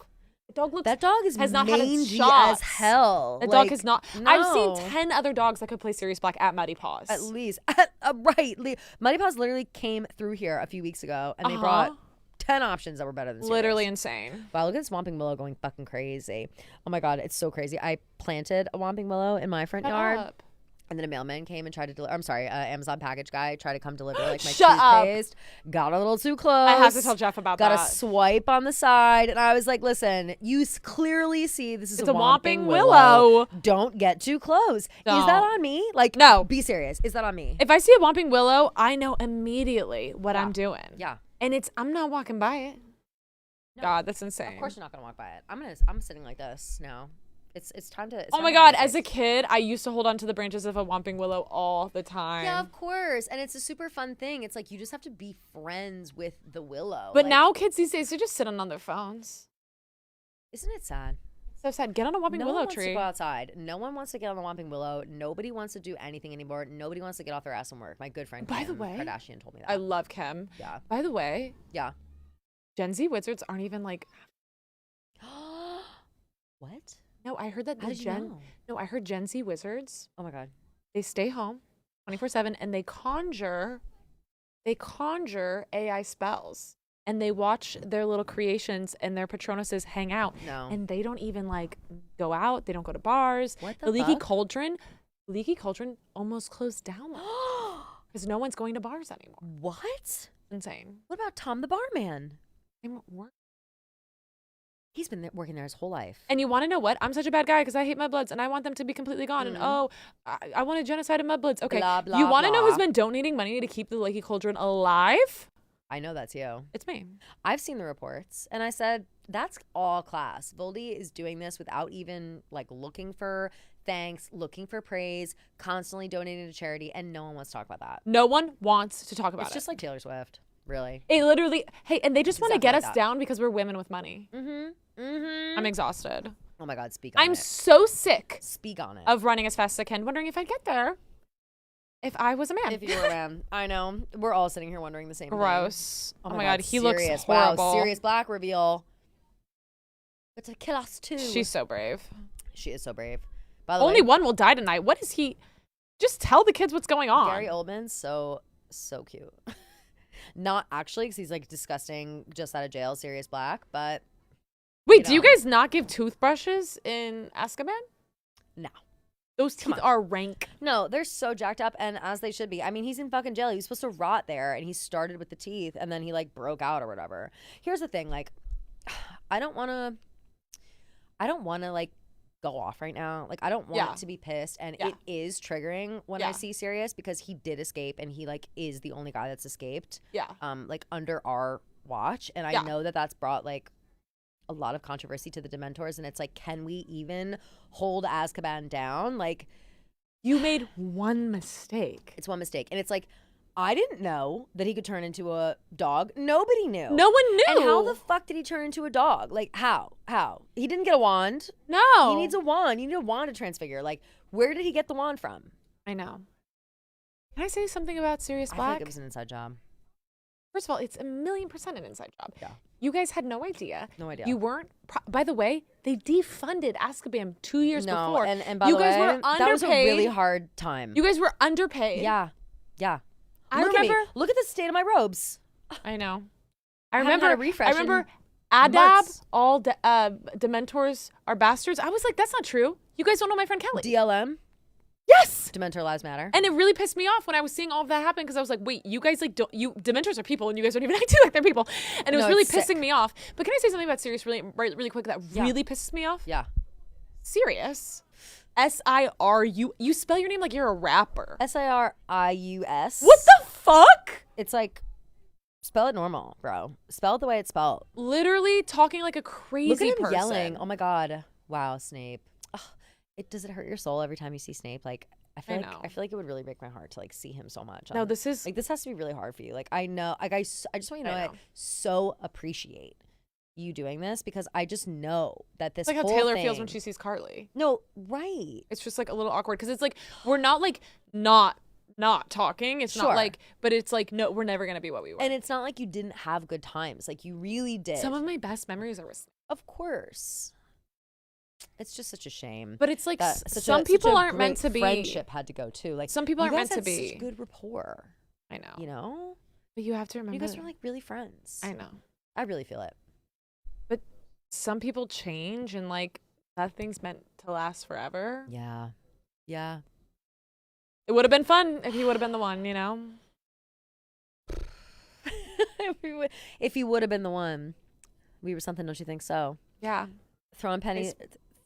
The dog looks. That dog is has not had its mangy shots. as hell. The Like, dog has not. I've no. seen 10 other dogs that could play Sirius Black at Muddy Paws. At least. Right. Muddy Paws literally came through here a few weeks ago, and they brought 10 options that were better than Sirius. Literally insane. Wow, look at this Whomping Willow going fucking crazy. Oh my God, it's so crazy. I planted a Whomping Willow in my front Shut yard. up. And then a mailman came and tried to deliver. I'm sorry, Amazon package guy tried to come deliver like my Shut up. toothpaste. Got a little too close. I have to tell Jeff about got that. a swipe on the side, and I was like, "Listen, you clearly see this is It's a a Whomping Whomping Willow. Willow. Don't get too close. Is Don't. that on me? Like, No. Be serious. Is that on me? If I see a Whomping Willow, I know immediately what I'm doing. Yeah. And I'm not walking by it. No. God, that's insane. Of course you're not gonna walk by it. I'm sitting like this now. It's time to. Oh my God! As a kid, I used to hold on to the branches of a Whomping Willow all the time. Yeah, of course, and it's a super fun thing. It's like you just have to be friends with the willow. But like, now kids these days, they're just sitting on their phones. isn't it sad? So sad. Get on a Whomping No Willow one wants tree. to go outside. No one wants to get on the Whomping Willow. Nobody wants to do anything anymore. Nobody wants to get off their ass and work. My good friend By the Kim way, Kardashian told me that. I love Kim. Yeah. By the way, Yeah. Gen Z wizards aren't even like. What? No, I heard that How the did you know? No, I heard Gen Z wizards. Oh my God. They stay home 24/7 and they conjure AI spells. And they watch their little creations and their Patronuses hang out. No. And they don't even like go out. They don't go to bars. What the the Leaky fuck? Leaky Cauldron almost closed down because no one's going to bars anymore. What? Insane. What about Tom the barman? I'm work- He's been working there his whole life. And you want to know what? I'm such a bad guy because I hate mudbloods and I want them to be completely gone. And I want a genocide of mudbloods. Okay, Blah, blah, you want to know who's blah. been donating money to keep the Leaky Cauldron alive? I know that's you. It's me. I've seen the reports, and I said that's all class. Voldy is doing this without even like looking for thanks, looking for praise, constantly donating to charity, and no one wants to talk about that. No one wants to talk about It's it. just like Taylor Swift, really. It literally, hey, and they just It's want to exactly get like us that. down because we're women with money. Mm-hmm. I'm exhausted. Oh my God, speak on I'm it. so sick Speak on it. of running as fast as I can, wondering if I'd get there if I was a man. If you were a man. I know. We're all sitting here wondering the same thing. Gross. Oh my God, he looks serious. horrible. Wow, serious black reveal. But to kill us too. She's so brave. She is so brave. By the Only way, one will die tonight. What is he? Just tell the kids what's going on. Gary Oldman's so cute. Not actually, because he's like disgusting, just out of jail, serious black. But Wait, do you guys not give toothbrushes in Azkaban? no, Those teeth are rank. no, they're so jacked up, and as they should be. I mean, he's in fucking jail. He was supposed to rot there, and he started with the teeth, and then he like broke out or whatever. Here's the thing, like, I don't want to like go off right now. Like, I don't want to be pissed, and it is triggering when I see Sirius because he did escape, and he like is the only guy that's escaped. Yeah. Like under our watch, and I know that that's brought like a lot of controversy to the Dementors, and it's like, can we even hold Azkaban down? Like, You made one mistake. it's one mistake, and it's like, I didn't know that he could turn into a dog. Nobody knew. No one knew. And how the fuck did he turn into a dog? Like, how? He didn't get a wand. No. He needs a wand. You need a wand to transfigure. Like, where did he get the wand from? I know. Can I say something about Sirius I Black? think it was an inside job. First of all, it's 1,000,000% an inside job. Yeah. You guys had no idea. No idea. You weren't. By the way, they defunded Azkaban 2 years No, before. and by you the guys way, were underpaid. that was a really hard time. You guys were underpaid. Yeah. I Look at me. remember. Look at the state of my robes. I know. I haven't remember. had a refresh I remember. in Adab, months. all Dementors are bastards. I was like, that's not true. You guys don't know my friend Kelly. DLM. Yes. Dementor Lives Matter. And it really pissed me off when I was seeing all of that happen because I was like, wait, you guys like don't you Dementors are people and you guys don't even act like they're people. And it was No, really it's pissing sick. me off. But can I say something about Sirius really quick that really pisses me off? Yeah. Sirius. Sirius. You spell your name like you're a rapper. Sirius. What the fuck? It's like, spell it normal, bro. Spell it the way it's spelled. Literally talking like a crazy Look at him person. yelling. Oh my God. Wow, Snape. Ugh. Does it hurt your soul every time you see Snape? Like, I feel like it would really break my heart to like see him so much. No, this is like, this has to be really hard for you. Like, I know, like, I just want you to know, I I know. so appreciate you doing this because I just know that this It's like how whole Taylor thing, feels when she sees Carly. No, right. It's just like a little awkward because it's like we're not like not talking. It's Sure. not like, but it's like no, we're never gonna be what we were. And it's not like you didn't have good times. Like, you really did. Some of my best memories are with. Of course. It's just such a shame. But it's like that such some a- people such a aren't meant great to be. Friendship had to go too. Like, Some people you aren't guys meant to had be. such good rapport. I know. You know, But you have to remember. you guys were like really friends. I know. I really feel it. But some people change and like nothing's meant to last forever. Yeah. It would have been fun if he would have been the one, you know? If he would have been the one, we were something, don't you think so? Yeah. Throwing pennies,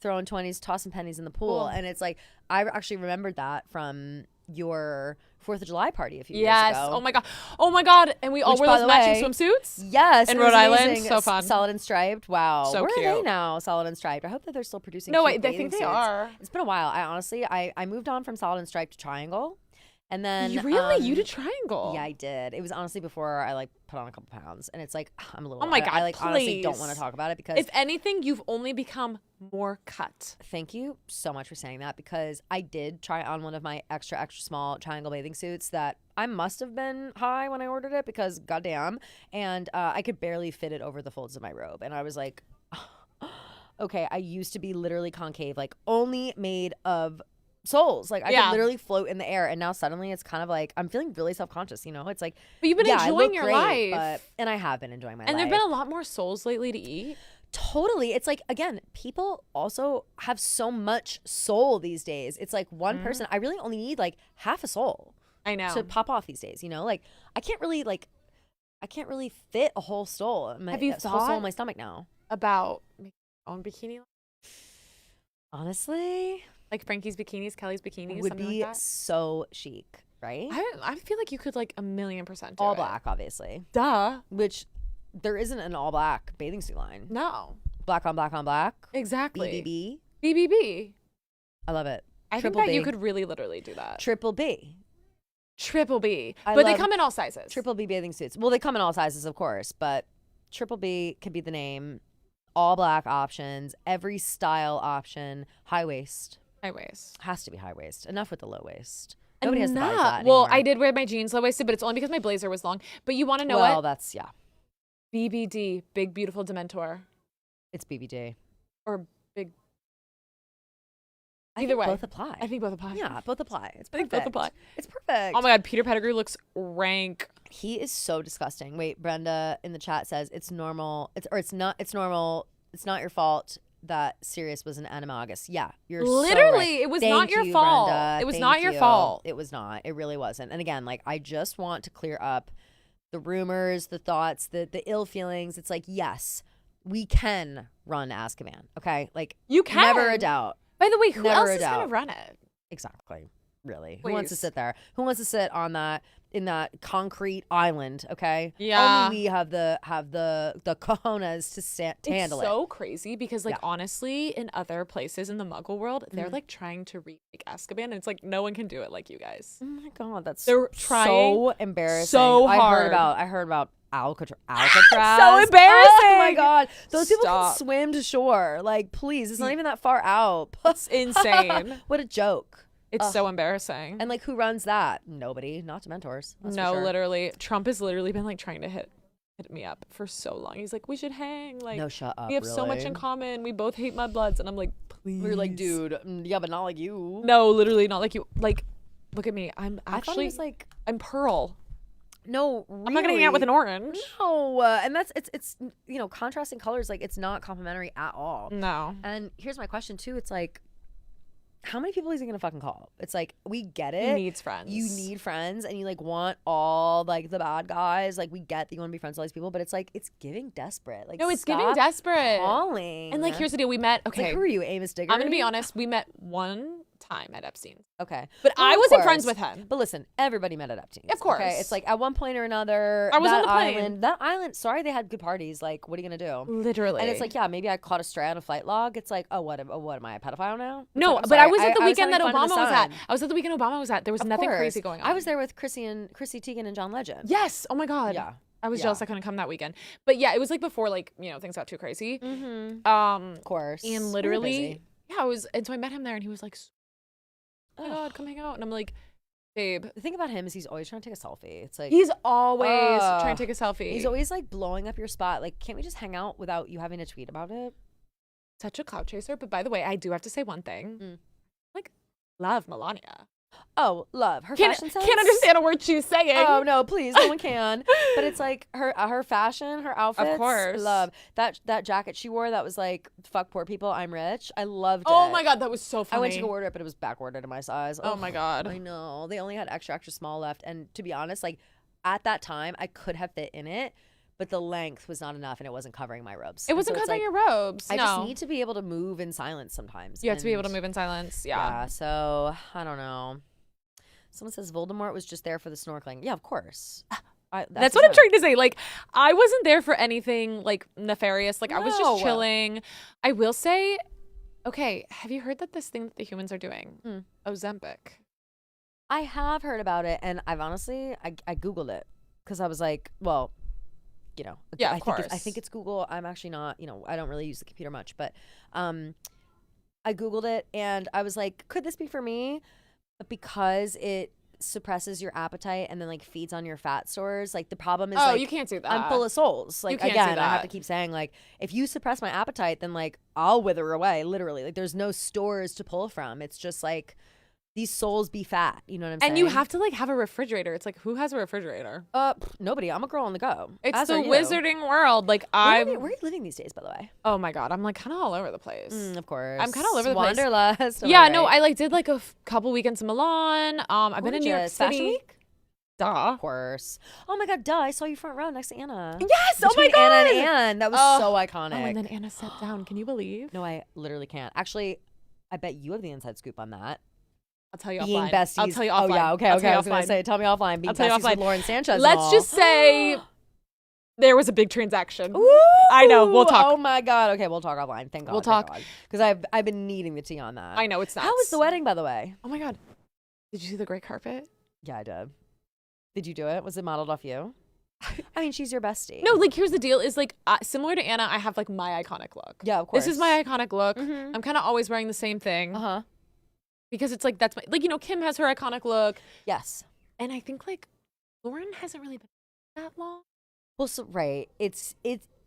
throwing 20s, tossing pennies in the pool. Cool. And it's like, I actually remembered that from your 4th of July party a few years Yes. ago. Oh my god. Oh my god. And we all Which, wore by those the matching way, swimsuits. Yes. In it was Rhode Island. amazing. So fun. Solid and Striped. Wow. So Where are they cute. now, Solid and Striped? I hope that they're still producing No, cute I think bathing they suits. are. It's been a while. I moved on from Solid and Striped to Triangle. And then You really? You did Triangle? Yeah, I did. It was honestly before I like put on a couple pounds, and it's like I'm a little. Oh my God, I like honestly don't please. want to talk about it because If anything, you've only become more cut. Thank you so much for saying that because I did try on one of my extra small Triangle bathing suits that I must have been high when I ordered it because goddamn, and I could barely fit it over the folds of my robe, and I was like, okay, I used to be literally concave, like only made of souls. Like I could literally float in the air, and now suddenly it's kind of like I'm feeling really self-conscious, you know? It's like, But you've been yeah, I enjoying look your great, life. and I have been enjoying my life. And there've been a lot more souls lately to eat. Totally. It's like, again, people also have so much soul these days. It's like one person, I really only need like half a soul I know. to pop off these days, you know? Like I can't really fit a whole soul in my, Have you whole soul thought in my stomach now. about making your own bikini? Honestly, Like Frankie's bikinis, Kelly's bikinis, would something be like that? so chic, right? I feel like you could like 1,000,000% do All it. black, obviously. Duh. Which there isn't an all black bathing suit line. No. Black on black on black. Exactly. BBB. BBB. I love it. I Triple think that you B. could really literally do that. Triple B. Triple B. I But they love come in all sizes. Triple B bathing suits. Well, they come in all sizes, of course, but Triple B could be the name. All black options, every style option, high waist. High waist. Has to be high waist. Enough with the low waist. Nobody has the body for Enough. that Well, anymore. I did wear my jeans low waisted, but it's only because my blazer was long. But you want to know Well, what? that's, yeah. BBD, Big Beautiful Dementor. It's BBD. Or Big. I Either think way. both apply. I think both apply. Yeah, both apply. It's I perfect. think both apply. It's perfect. Oh my God, Peter Pettigrew looks rank. He is so disgusting. Wait, Brenda in the chat says it's normal. It's not your fault that Sirius was an animagus. Yeah, you're Literally, so right. it was Thank not your you, fault. Brenda. It was Thank not your you. fault. It was not. It really wasn't. And again, like I just want to clear up the rumors, the thoughts, the ill feelings. It's like, yes, we can run Azkaban. Okay, like You can. never a doubt. By the way, who Never else a is going to doubt. run it? Exactly. Really. Who wants to Please. sit there? Who wants to sit on that in that concrete island? Okay. Yeah. Only we have the cojones to handle It's it. so crazy because, like, Yeah. honestly, in other places in the Muggle world, they're like trying to remake Azkaban, and it's like no one can do it like you guys. Oh my god, that's They're trying so embarrassing. so I hard. heard about Alcatraz. So embarrassing. Oh my god, those people can Stop. swim to shore. Like, please, it's not even that far out. It's insane. What a joke. It's Ugh. so embarrassing. And like, who runs that? Nobody. Not Dementors. That's for No, sure. literally, Trump has literally been like trying to hit me up for so long. He's like, we should hang. Like, No, shut up. we have so much really? in common. We both hate mudbloods, and I'm like, please. We were like, dude, yeah, but not like you. No, literally not like you. Like, look at me. I'm I thought actually it was like, I'm Pearl. no, really. I'm not gonna hang out with an orange. No, and that's it's you know, contrasting colors, like it's not complimentary at all. No. And here's my question too. It's like, how many people is he gonna fucking call? It's like, we get He it. needs friends. You need friends, and you like want all like the bad guys. Like, we get that you want to be friends with all these people, but it's like, it's giving desperate. Like, No, it's giving stop desperate. calling. And like, here's the deal. We met. It's Okay, like, who are you, Amos Diggory? I'm gonna be honest. We met one time at Epstein's. Okay, But Well, I of wasn't friends course. with him. But listen, everybody met at Epstein's. Of course. Okay? It's like at one point or another. I was that on the plane. island. That island. Sorry, they had good parties. Like, what are you gonna do? Literally. And it's like, yeah, maybe I caught a stray on a flight log. It's like, what am I, a pedophile now? It's no, like, I'm but I sorry. was at the was weekend that having fun in Obama the was at. sun. I was at the weekend Obama was at. There was Of nothing course. crazy going on. I was there with Chrissy Teigen and John Legend. Yes. Oh my God. Yeah. I was Yeah. jealous I couldn't come that weekend. But yeah, it was like before, like, you know, things got too crazy. Mm-hmm. Of course. We And were literally, busy. yeah, and so I met him there, and he was like, "Oh my God, come hang out." And I'm like, "Babe." The thing about him is he's always trying to take a selfie. It's like, He's always trying to take a selfie. He's always like blowing up your spot. Like, can't we just hang out without you having to tweet about it? such a clout chaser. But by the way, I do have to say one thing. Like, love Melania. Oh, love her Can't fashion sense. understand a word she's saying. Oh no, please, no one can. But it's like her fashion, her outfits. course. Love that jacket she wore. That was like, fuck poor people, I'm rich. I loved it. Oh my god, that was so funny. I went to go order it, but it was back ordered in my size. Oh my god. I know. They only had extra small left, and to be honest, like at that time, I could have fit in it, but the length was not enough, and it wasn't covering my robes. It wasn't covering your robes. I no. just need to be able to move in silence sometimes. You have to be able to and move in silence. Yeah. So I don't know. Someone says Voldemort was just there for the snorkeling. Yeah, of course. That's what I'm trying to say. Like, I wasn't there for anything like nefarious. Like, I was just chilling. I will say, okay, have you heard that this thing that the humans are doing? Ozempic. I have heard about it, and I've honestly, I Googled it because I was like, well, you know, yeah, I think it's Google. I'm actually not, you know, I don't really use the computer much, but I Googled it, and I was like, could this be for me? But because it suppresses your appetite and then like feeds on your fat stores, like the problem is you can't do that. I'm full of souls. Like you can't again, do that. I have to keep saying like, if you suppress my appetite, then like I'll wither away, literally. Like there's no stores to pull from. It's just like these souls be fat. You know what I'm saying? And you have to like have a refrigerator. It's like, who has a refrigerator? Nobody. I'm a girl on the go. It's As the are you. wizarding world. Like Where are you living these days, by the way? Oh my god, I'm like kind of all over the place. Of course. I'm kind of all over the place. Wanderlust. Yeah, no, I like did like a couple weekends in Milan. I've been in New York City. Fashion Week? Duh. Of course. Oh my god, duh. I saw you front row next to Anna. Yes. Oh Between my god. Anna and Anne. That was so iconic. Oh, and then Anna sat down. Can you believe? No, I literally can't. Actually, I bet you have the inside scoop on that. I'll tell you Being offline. besties. I'll tell you offline. Oh yeah, okay. I was gonna say, tell me offline. Being I'll tell you besties with offline. Lauren Sanchez. Let's just say there was a big transaction. Ooh, I know. We'll talk. Oh my god. Okay, we'll talk offline. Thank God. We'll talk. Because I've been needing the tea on that. I know it's not. How was the wedding, by the way? Oh my god. Did you see the great carpet? Yeah, I did. Did you do it? Was it modeled off you? I mean, she's your bestie. No, like here's the deal: is like similar to Anna, I have like my iconic look. Yeah, of course. This is my iconic look. Mhm. I'm kind of always wearing the same thing. Because it's like that's my like Kim has her iconic look. Yes. And I think like Lauren hasn't really been that long. Well, so it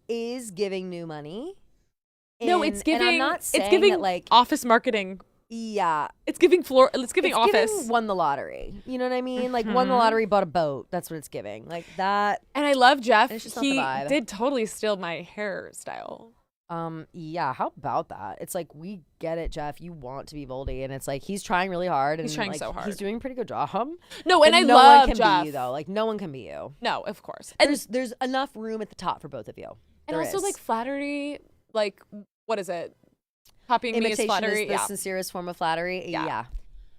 is giving new money. No, it's giving. And I'm not saying it's giving that, like, office marketing. Yeah. It's giving floor. It's giving office. Giving won the lottery. You know what I mean? Like won the lottery, bought a boat. That's what it's giving. Like that. And I love Jeff. It's just not the He vibe. did totally steal my hairstyle. Yeah, how about that? It's like, we get it, Jeff. You want to be Voldy, and it's like he's trying really hard. And He's trying like, so hard. He's doing a pretty good job. No, and I no love one can Jeff. be you though. Like no one can be you. No, of course. And There's enough room at the top for both of you. and There also is. like flattery. Like what is it? Copying me is imitation flattery. is the Yeah. sincerest form of flattery. Yeah.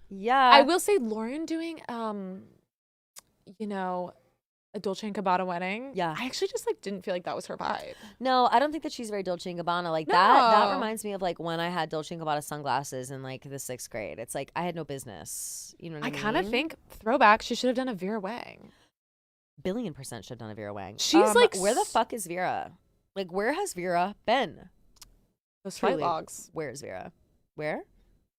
Yeah. I will say Lauren doing a Dolce & Gabbana wedding. Yeah. I actually just like didn't feel like that was her vibe. No, I don't think that she's very Dolce & Gabbana. Like that No. reminds me of like when I had Dolce & Gabbana sunglasses in like the 6th grade. It's like I had no business. You know what I mean? I kind of think throwback. She should have done a Vera Wang. $1,000,000,000 should have done a Vera Wang. She's like where the fuck is Vera? Like where has Vera been? Those flight Truly. logs. Where's Vera? Where?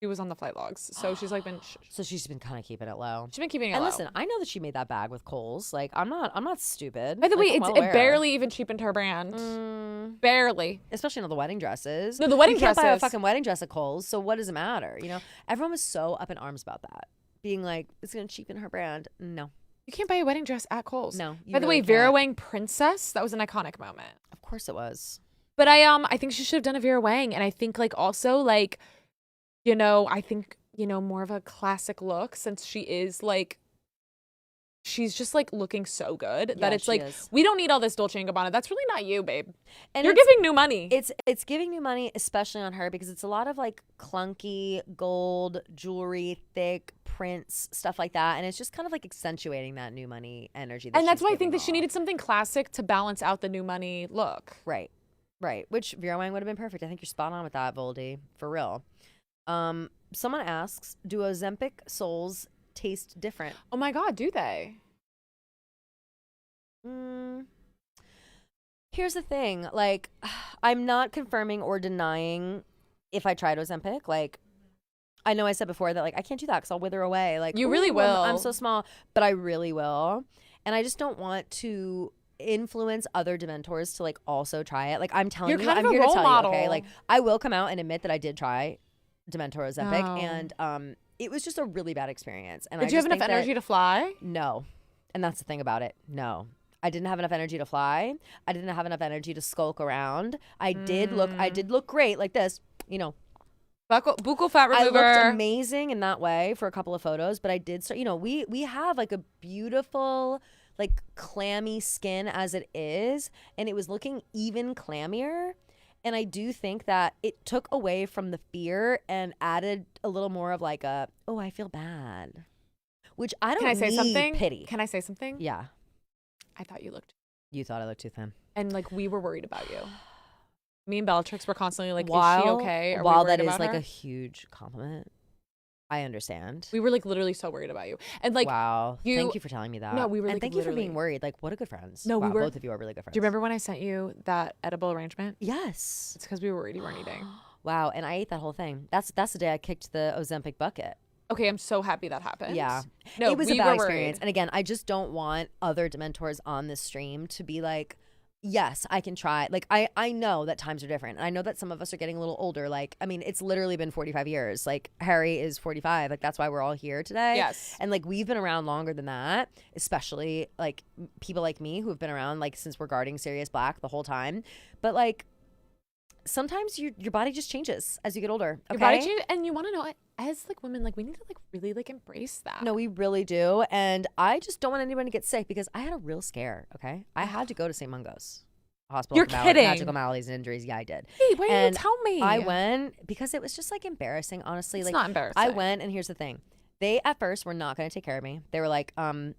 She was on the flight logs, so she's like been. So she's been kind of keeping it low. She's been keeping it And low. listen, I know that she made that bag with Kohl's. Like I'm not stupid. By the Like, way, I'm well it aware. barely even cheapened her brand. Barely. Especially on the wedding dresses. No, the wedding you can't buy a dresses. fucking wedding dress at Kohl's. So what does it matter? You know, everyone was so up in arms about that, being like, it's gonna cheapen her brand. No, You can't buy a wedding dress at Kohl's. no. you By the really way, Vera can't. Wang Princess, that was an iconic moment. Of course it was. But I think she should have done a Vera Wang, and I think like also like, I think more of a classic look since she is like. She's just like looking so good Yeah, that it's she like is. we don't need all this Dolce & Gabbana. That's really not you, babe. And You're it's- giving new money. It's giving new money, especially on her, because it's a lot of like clunky gold jewelry, thick prints, stuff like that, and it's just kind of like accentuating that new money energy. That And that's she's why I giving think that she off. needed something classic to balance out the new money look. Right. Which Vera Wang would have been perfect. I think you're spot on with that, Voldy, for real. Someone asks, do Ozempic souls taste different? Oh my God, do they? Here's the thing. Like, I'm not confirming or denying if I tried Ozempic. Like, I know I said before that, like, I can't do that because I'll wither away. Like, You really ooh, will. I'm so small, but I really will. And I just don't want to influence other Dementors to, like, also try it. Like, I'm telling You're you, kind I'm of a here to role tell model. you, okay? Like, I will come out and admit that I did try Dementor Ozempic, Oh. and it was just a really bad experience. And Did you have enough energy to fly? No, and that's the thing about it. No, I didn't have enough energy to fly. I didn't have enough energy to skulk around. I did look great like this, Buccal fat I remover. looked amazing in that way for a couple of photos, but I did start, we have like a beautiful, like clammy skin as it is, and it was looking even clammier. And I do think that it took away from the fear and added a little more of like I feel bad, which I don't Can I say need something? pity. Can I say something? Yeah. I thought you looked. You thought I looked too thin. And like we were worried about you. Me and Bellatrix were constantly like, is she While okay? Are we while worried that is about like her? a huge compliment, I understand. We were like literally so worried about you. And like, wow. you- Thank you for telling me that. No, we were, and like, thank you for being literally- worried. Like, what a good friends. No, we wow, were- both of you are really good friends. do you remember when I sent you that edible arrangement? Yes. It's because we were worried you weren't eating. Wow, and I ate that whole thing. That's the day I kicked the Ozempic bucket. Okay, I'm so happy that happened. Yeah. No, it was we a bad were experience. worried. And again, I just don't want other Dementors on this stream to be like, yes, I can try. Like, I know that times are different. And I know that some of us are getting a little older. Like, I mean, it's literally been 45 years. Like, Harry is 45. Like, that's why we're all here today. Yes. And like, we've been around longer than that, especially like people like me who have been around like since we're guarding Sirius Black the whole time. But like, sometimes your body just changes as you get older. Okay? Your body change, and you want to know, as like women, like we need to like really like embrace that. No, we really do. And I just don't want anyone to get sick because I had a real scare, okay? I had to go to St. Mungo's Hospital You're for kidding. Magical maladies and injuries. Yeah, I did. Hey, why didn't And you tell me? I went because it was just like embarrassing, honestly. It's like not embarrassing. I went, and here's the thing. They at first were not going to take care of me. They were like,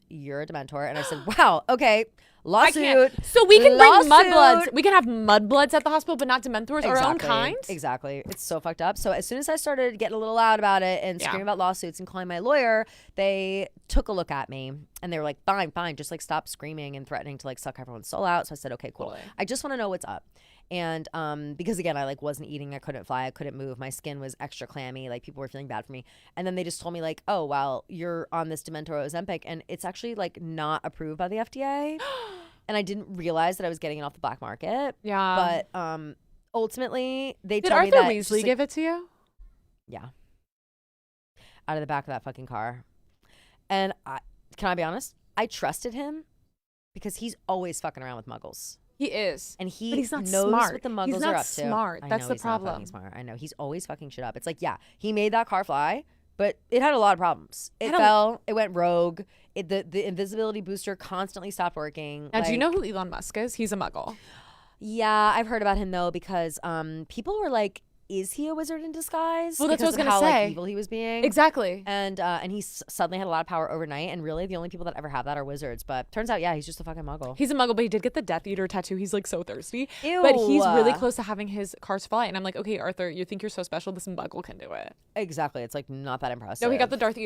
you're a Dementor. And I said, wow, okay, I lawsuit. can't. So we can bring lawsuit. mudbloods. We can have mudbloods at the hospital, but not Dementors, our own kind. Exactly. It's so fucked up. So as soon as I started getting a little loud about it and screaming about lawsuits and calling my lawyer, they took a look at me and they were like, fine, just like stop screaming and threatening to like suck everyone's soul out. So I said, okay, cool. Totally. I just want to know what's up. And because again, I like wasn't eating, I couldn't fly, I couldn't move, my skin was extra clammy, like people were feeling bad for me. And then they just told me like, oh, well, you're on this Dementor Ozempic and it's actually like not approved by the FDA. And I didn't realize that I was getting it off the black market. Yeah. But ultimately, they Did told Arthur me that Weasley just, give it to you? yeah, out of the back of that fucking car. And can I be honest? I trusted him because he's always fucking around with Muggles. He is. And he But he's not knows smart. what the Muggles He's not are up to. smart. I That's know the he's not problem. fucking smart. I know he's always fucking shit up. It's like, yeah, he made that car fly, but it had a lot of problems. It fell. It went rogue. The invisibility booster constantly stopped working. Now, do you Like, know who Elon Musk is? He's a muggle. Yeah, I've heard about him though because people were like, "Is he a wizard in disguise?" Well, that's what I was Because of gonna how, say. Like, evil he was being. Exactly. And he suddenly had a lot of power overnight. And really, the only people that ever have that are wizards. But turns out, yeah, he's just a fucking muggle. He's a muggle, but he did get the Death Eater tattoo. He's like so thirsty. Ew. But he's really close to having his cars fly. And I'm like, okay, Arthur, you think you're so special? This muggle can do it. Exactly. It's like not that impressive. No, he got the Darth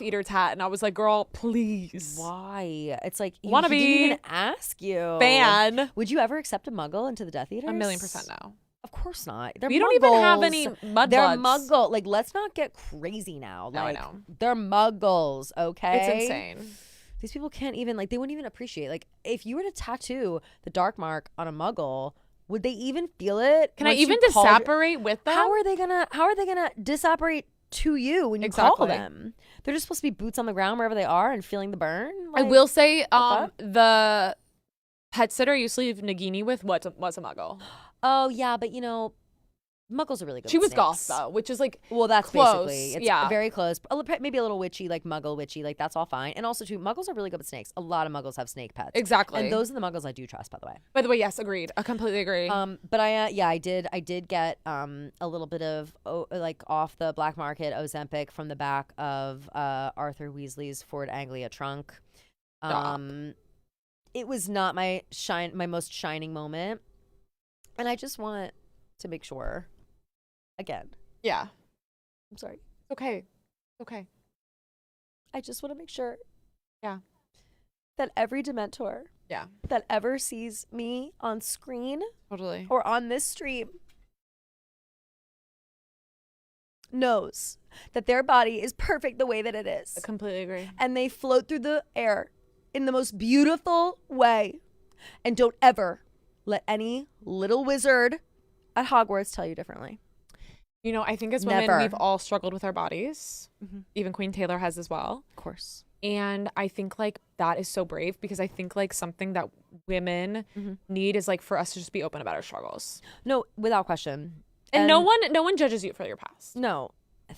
Eater tat, and I was like, girl, please. Why? It's like Wanna he didn't be even ask you. Fan. Would you ever accept a muggle into the Death Eaters? 1,000,000% no. Of course not. They're We don't even have any muggles. They're mudbloods. muggle. Like, let's not get crazy now. No, I Like, know. they're muggles, okay? It's insane. These people can't even, like, they wouldn't even appreciate. Like, if you were to tattoo the dark mark on a muggle, would they even feel it? Can I once you even called- disapparate with them? How are they gonna disapparate to you when you Exactly. call them? They're just supposed to be boots on the ground wherever they are and feeling the burn. I Like, will say, fuck? the pet sitter I used to leave Nagini with was a muggle. Oh yeah, but you know, muggles are really good. She with was goth snakes. though, which is like Well, that's close. basically it's Yeah. very close. Maybe a little witchy, like muggle witchy, like that's all fine. And also too, muggles are really good with snakes. A lot of muggles have snake pets. Exactly. And those are the muggles I do trust, by the way. By the way, yes, agreed. I completely agree. But I did get a little bit of like off the black market Ozempic from the back of Arthur Weasley's Ford Anglia trunk. It was not my most shining moment, and I just want to make sure. Again, yeah. I'm sorry. Okay. Okay. I just want to make sure. Yeah. That every Dementor. Yeah. That ever sees me on screen. Totally. Or on this stream. Knows that their body is perfect the way that it is. I completely agree. And they float through the air in the most beautiful way. And don't ever let any little wizard at Hogwarts tell you differently. You know, I think as women, Never. we've all struggled with our bodies. Mhm. Even Queen Taylor has as well. Of course. And I think like that is so brave because I think like something that women Mhm. need is like for us to just be open about our struggles. No, without question. And no one judges you for your past. No.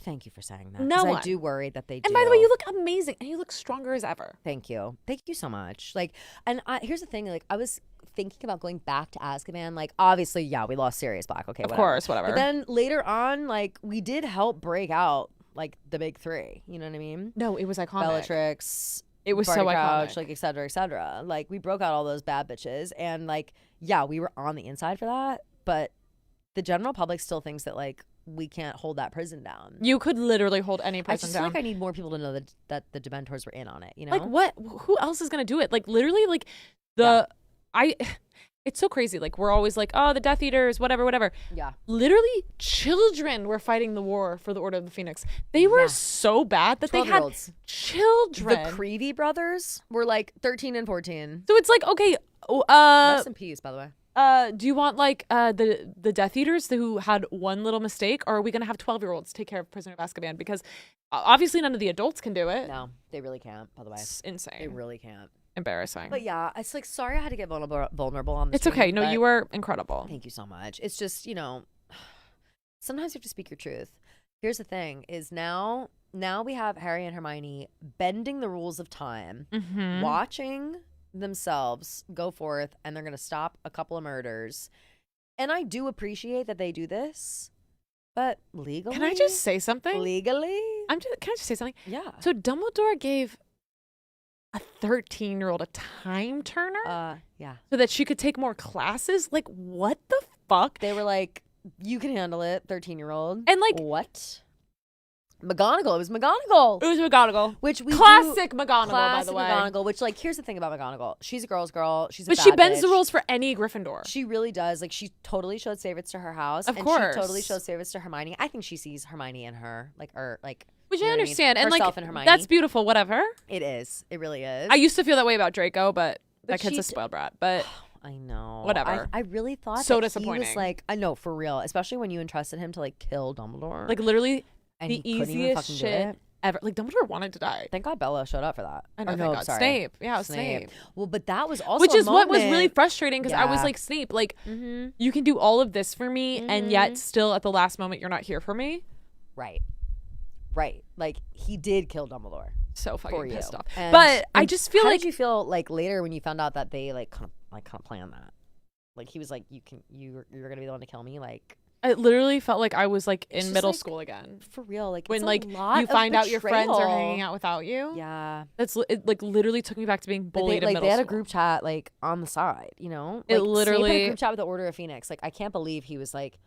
Thank you for saying that. No 'cause one. I do worry that they do. And by the way, you look amazing and you look stronger as ever. Thank you. Thank you so much. Like, and here's the thing. Like, I was thinking about going back to Azkaban. Like, obviously, yeah, we lost Sirius Black. Okay, Of course, whatever. But then later on, like, we did help break out like the big three. You know what I mean? No, it was iconic. Bellatrix. It was Barty so Crouch, iconic. like, et cetera, et cetera. Like, we broke out all those bad bitches, and like, yeah, we were on the inside for that. But the general public still thinks that like we can't hold that prison down. You could literally hold any I person just feel down. like I need more people to know that the Dementors were in on it. You know, Like what? Who else is gonna do it? Like literally, like it's so crazy. Like we're always like, oh, the Death Eaters, whatever. Yeah. Literally, children were fighting the war for the Order of the Phoenix. They were so bad that they had 12-year-olds. children. The Creevy brothers were like 13 and 14. So it's like, okay, Rest in peace, by the way. do you want like the Death Eaters who had one little mistake, or are we gonna have 12-year-olds take care of Prisoner of Azkaban? Because obviously none of the adults can do it. No, they really can't, by the way. It's insane. They really can't. Embarrassing. But yeah, it's like, sorry I had to get vulnerable on this. It's okay. No, you were incredible. Thank you so much. It's just, you know, sometimes you have to speak your truth. Here's the thing is now we have Harry and Hermione bending the rules of time, watching themselves go forth, and they're going to stop a couple of murders. And I do appreciate that they do this, but legally. Can I just say something? Legally? Can I just say something? Yeah. So Dumbledore gave a 13-year-old a time turner Yeah. so that she could take more classes? Like, what the fuck? They were like, you can handle it, 13-year-old. And like, what? McGonagall. It was McGonagall. It was McGonagall. Which we classic McGonagall, classic by the way. McGonagall. Which, like, here's the thing about McGonagall. She's a girl's girl. She's a But bad she bends the bitch. rules for any Gryffindor. She really does. Like, she totally shows favorites to her house. Of and course. she totally shows favorites to Hermione. I think she sees Hermione in her, like, which you I know what mean? understand. And Herself like, and Hermione. that's beautiful. Whatever. It is. It really is. I used to feel that way about Draco, but that kid's she a spoiled brat. But I know. Whatever. I really thought So that disappointing. He was like, I know, for real. Especially when you entrusted him to, like, kill Dumbledore. like literally and the he couldn't even easiest fucking do shit it. ever. Like Dumbledore wanted to die. Thank God Bella showed up for that. I know. Or Thank no, God. sorry. Snape. Yeah, it was Snape. Well, but that was also Which is a what was really moment- frustrating because I was Yeah. like, Snape, like, Mm-hmm. you can do all of this for me, and yet still at the last moment you're not here for me. Right. Like, he did kill Dumbledore. So For fucking you. pissed off. And- But I and just feel how like did you feel like later when you found out that they like kind of planned that? Like he was like, you're gonna be the one to kill me. Like it literally felt like I was like It's in just, middle like, school again. for real. Like When it's a like lot you of find out your friends are betrayal. hanging out without you. Yeah. It like literally took me back to being But bullied they, in like middle they had a school. group chat like on the side, you know. It Like, Snape had literally- a group chat with the Order of Phoenix. Like I can't believe he was like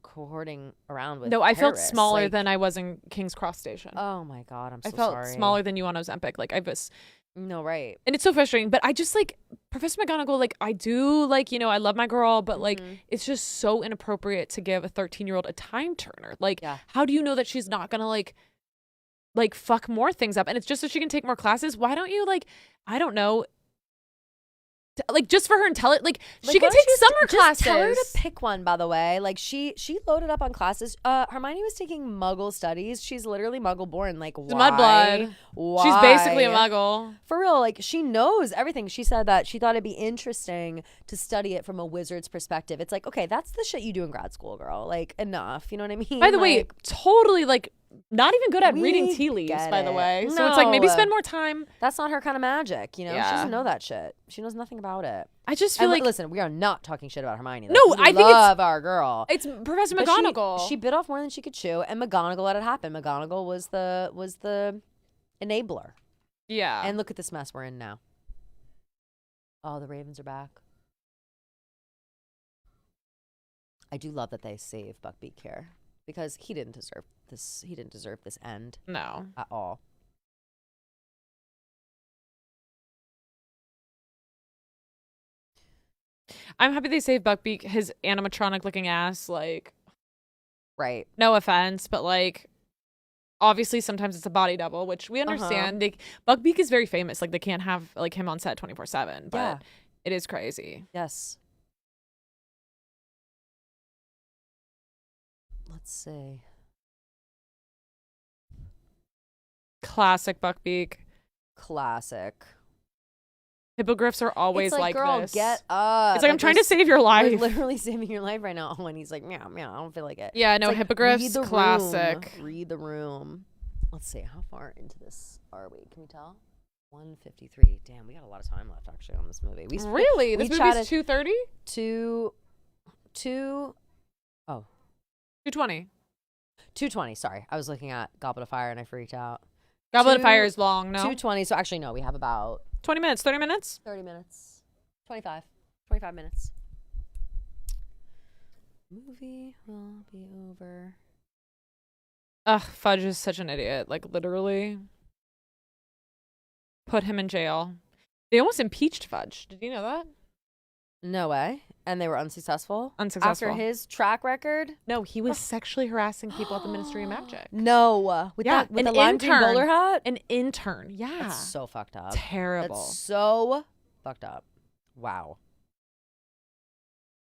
cohorting around with. No, I felt terrorists. smaller Like, than I was in King's Cross Station. Oh my God, I'm so I felt sorry. smaller than you on Ozempic. Like I was, No, right. and it's so frustrating. But I just like Professor McGonagall. Like I do, like I love my girl, but like it's just so inappropriate to give a 13-year-old a time turner. Like, Yeah. how do you know that she's not gonna like fuck more things up? And it's just so she can take more classes. Why don't you I don't know. Like just for her intelligence, like she Like, can why don't take you summer just classes. Tell her to pick one. By the way, like she loaded up on classes. Hermione was taking Muggle studies. She's literally Muggle born. Like She's why? mudblood. Why? She's basically a Muggle. For real, like she knows everything. She said that she thought it'd be interesting to study it from a wizard's perspective. It's like, okay, that's the shit you do in grad school, girl. Like enough. You know what I mean? By the way, Like, totally not even good at reading we tea leaves. get By the it. way, so it's like maybe No. spend more time. that's not her kind of magic. You know, she Yeah. doesn't know that shit. She knows nothing about it. I just feel And like listen, we are not talking shit about Hermione. No, Like, we I think it's- love our girl. it's Professor But McGonagall. She bit off more than she could chew, and McGonagall let it happen. McGonagall was the enabler. yeah. And look at this mess we're in now. Oh, the Ravens are back. I do love that they save Buckbeak here because he didn't deserve this. He didn't deserve this end no. at all. I'm happy they saved Buckbeak, his animatronic looking ass. Like, Right. no offense, but like, obviously sometimes it's a body double, which we understand. Buckbeak is very famous. Like, they can't have like him on set 24/7. But Yeah. it is crazy. Yes. Let's see. Classic Buckbeak. Classic. Hippogriffs are always it's like, girl, this. get up. It's like I'm trying to save your life. You're literally saving your life right now. Oh, and he's like, meow, meow. I don't feel like it. Yeah, no, It's like, hippogriffs, read the classic. Room. Read the room. Let's see. How far into this are we? Can we tell? 1:53. Damn, we got a lot of time left actually on this movie. Really? This movie's 2:30? 2:20. 2:20. Sorry, I was looking at Goblet of Fire and I freaked out. Goblet of Fire is long, no? 2:20. So actually, no, we have about 20 minutes, 30 minutes? 30 minutes. 25 minutes. Movie will be over. Ugh, Fudge is such an idiot. Like, literally. Put him in jail. They almost impeached Fudge. Did you know that? No way. And they were unsuccessful? Unsuccessful. After his track record? No, he was sexually harassing people at the Ministry of Magic. No. With Yeah, with an the lime green intern. bowler hat? An intern, yeah. That's so fucked up. Terrible. That's so fucked up. Wow.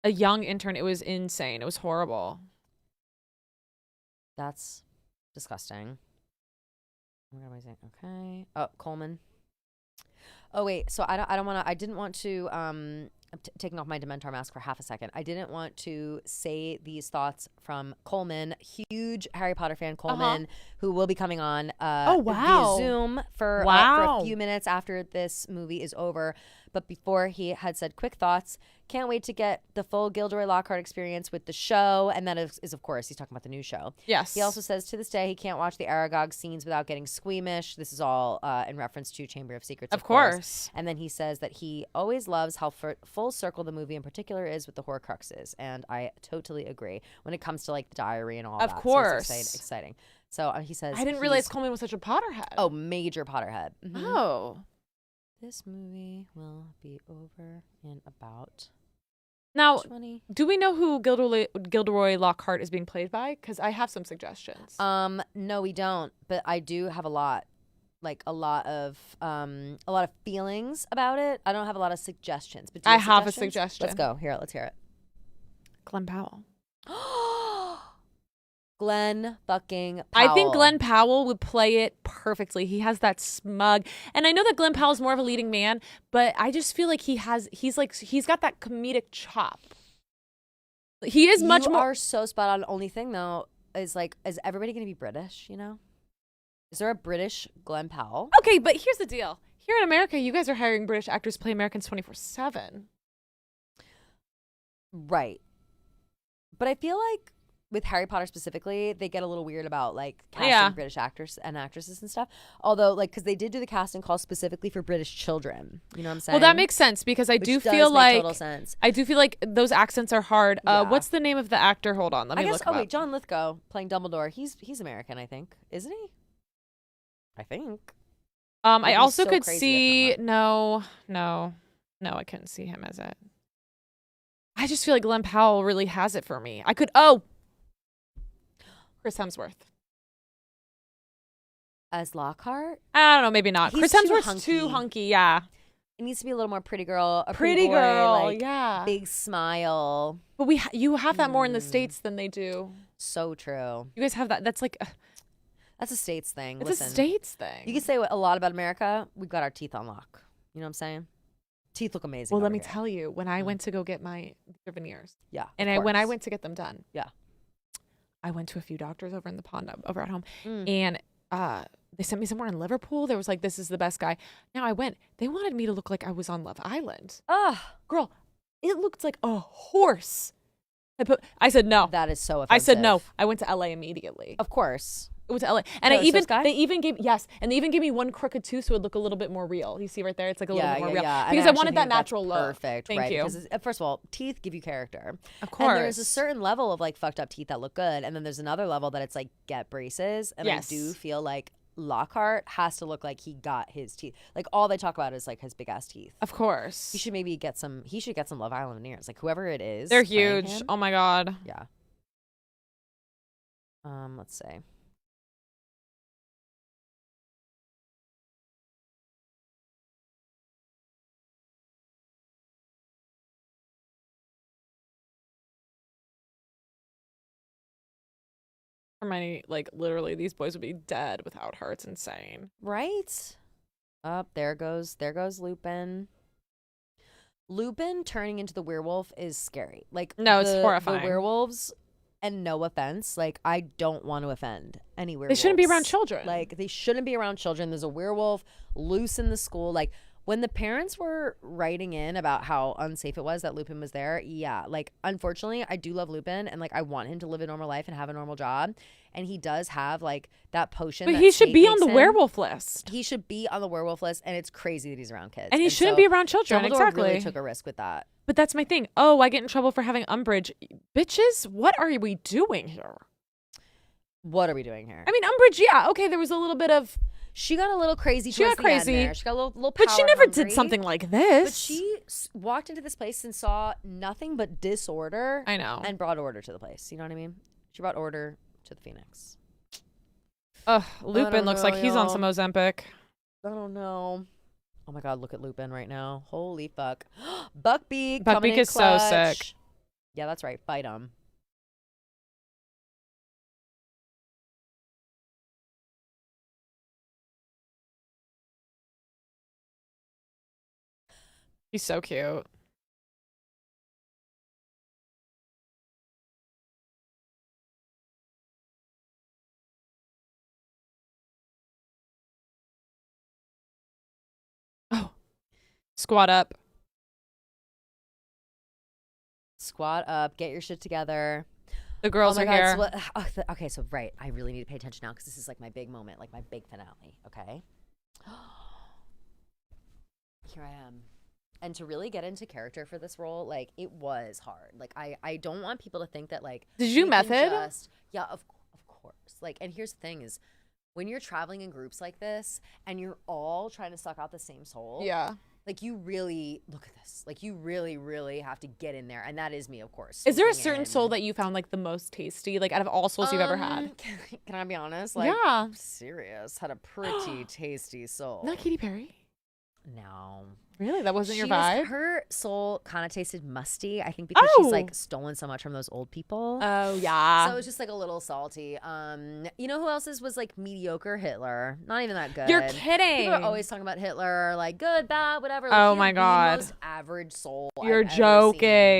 A young intern. It was insane. It was horrible. That's disgusting. What am I saying? Okay. Oh, Coleman. Oh wait, so I don't want to. I didn't want to. I'm taking off my Dementor mask for half a second. I didn't want to say these thoughts from Coleman, huge Harry Potter fan Coleman, who will be coming on. Via Zoom for a few minutes after this movie is over. But before, he had said quick thoughts. Can't wait to get the full Gilderoy Lockhart experience with the show. And that is of course, he's talking about the new show. Yes. He also says to this day, he can't watch the Aragog scenes without getting squeamish. This is all in reference to Chamber of Secrets, of course. And then he says that he always loves how full circle the movie in particular is with the Horcruxes. And I totally agree when it comes to like the diary and all that. Of course. So it's exciting. So he says, I didn't realize Coleman was such a Potterhead. Oh, major Potterhead. Mm-hmm. Oh. This movie will be over in about now, 20. Do we know who Gilderoy Lockhart is being played by? Because I have some suggestions. No, we don't. But I do have a lot of feelings about it. I don't have a lot of suggestions. But do you I have a suggestions? suggestion. Let's go. Let's hear it. Glenn Powell. Glenn fucking Powell. I think Glenn Powell would play it perfectly. He has that smug, and I know that Glenn Powell's more of a leading man, but I just feel like he's got that comedic chop. He is much more. You are so spot on. Only thing though is is everybody going to be British? You know, is there a British Glenn Powell? Okay, but here's the deal. Here in America, you guys are hiring British actors to play Americans 24/7. Right, but I feel like with Harry Potter specifically, they get a little weird about casting British actors and actresses and stuff. Although because they did do the casting call specifically for British children. You know what I'm saying? Well, that makes sense because I do feel like those accents are hard. Yeah. What's the name of the actor? Hold on, let me look him up. John Lithgow playing Dumbledore. He's American, I think, isn't he? I think. I also could see no, I couldn't see him as it. I just feel like Glenn Powell really has it for me. Chris Hemsworth. As Lockhart? I don't know, maybe not. He's Chris Hemsworth's too hunky, yeah. It needs to be a little more pretty girl. A pretty boy, girl, yeah. Big smile. But you have that more in the States than they do. So true. You guys have that. That's like... that's a States thing. It's a States thing. You can say a lot about America. We've got our teeth on lock. You know what I'm saying? Teeth look amazing. Well, let me tell you, when I went to go get my veneers. Yeah. And when I went to get them done. Yeah. I went to a few doctors over in the pond over at home, and they sent me somewhere in Liverpool. There was this is the best guy. Now I went. They wanted me to look like I was on Love Island. Girl, it looked like a horse. I said no. That is so offensive. I said no. I went to LA immediately. Of course. It was LA, and they even gave me one crooked tooth so it would look a little bit more real. You see right there, it's like a little bit more real because I wanted that natural look. Perfect. Thank you. Because first of all, teeth give you character. Of course. And there's a certain level of fucked up teeth that look good, and then there's another level that it's get braces. And yes. I do feel like Lockhart has to look like he got his teeth. All they talk about is his big ass teeth. Of course. He should maybe get some. He should get some Love Island veneers. Whoever it is. They're huge. Oh my god. Yeah. Let's see. Hermione, like literally, these boys would be dead without her. It's insane. Right? Up there goes Lupin. Lupin turning into the werewolf is scary. Like, No, it's the horrifying. werewolves, and no offense, like, I don't want to offend any werewolves. They shouldn't be around children. Like, they shouldn't be around children. There's a werewolf loose in the school. Like, when the parents were writing in about how unsafe it was that Lupin was there, yeah, like, unfortunately, I do love Lupin, and, like, I want him to live a normal life and have a normal job. And he does have, like, that potion. But that he should Snape be on makes the him. werewolf list. He should be on the werewolf list, and it's crazy that he's around kids. And he shouldn't so be around children. Dumbledore Exactly. really took a risk with that. But that's my thing. Oh, I get in trouble for having Umbridge. Bitches, what are we doing here? What are we doing here? I mean, Umbridge, yeah, okay, there was a little bit of... She got a little crazy. She got towards the end crazy. there. She got a little But she power never did hungry. something like this. But she walked into this place and saw nothing but disorder. I know. And brought order to the place. You know what I mean? She brought order to the Phoenix. Ugh, Lupin looks know, like he's on y'all. some Ozempic. I don't know. Oh my God, look at Lupin right now. Holy fuck. Buckbeak. Buckbeak coming in is so clutch. sick. Yeah, that's right. Fight him. He's so cute. Oh. Squat up. Squat up. Get your shit together. The girls oh my are God, here. so okay, so right. I really need to pay attention now because this is like my big moment, like my big finale. Okay. Here I am. And to really get into character for this role, like, it was hard. Like, I don't want people to think that, like, Did you we can method? yeah, of course. Like, and here's the thing is, when you're traveling in groups like this and you're all trying to suck out the same soul, Yeah. like, you really look at this. Like, you really, really have to get in there, and that is me, of course. Is there a swooping certain in. soul that you found like the most tasty, like out of all souls you've ever had? Can I be honest? Like, Yeah. Sirius had a pretty tasty soul. Not Katy Perry. No. Really? That wasn't your She was- vibe? her soul kind of tasted musty, I think, because she's Oh. like stolen so much from those old people. Oh, yeah. So it was just like a little salty. You know who else's was like mediocre? Hitler. Not even that good. You're kidding. People are always talking about Hitler, like good, bad, whatever. Like, Oh he my had God. The most average soul. You're I've ever joking.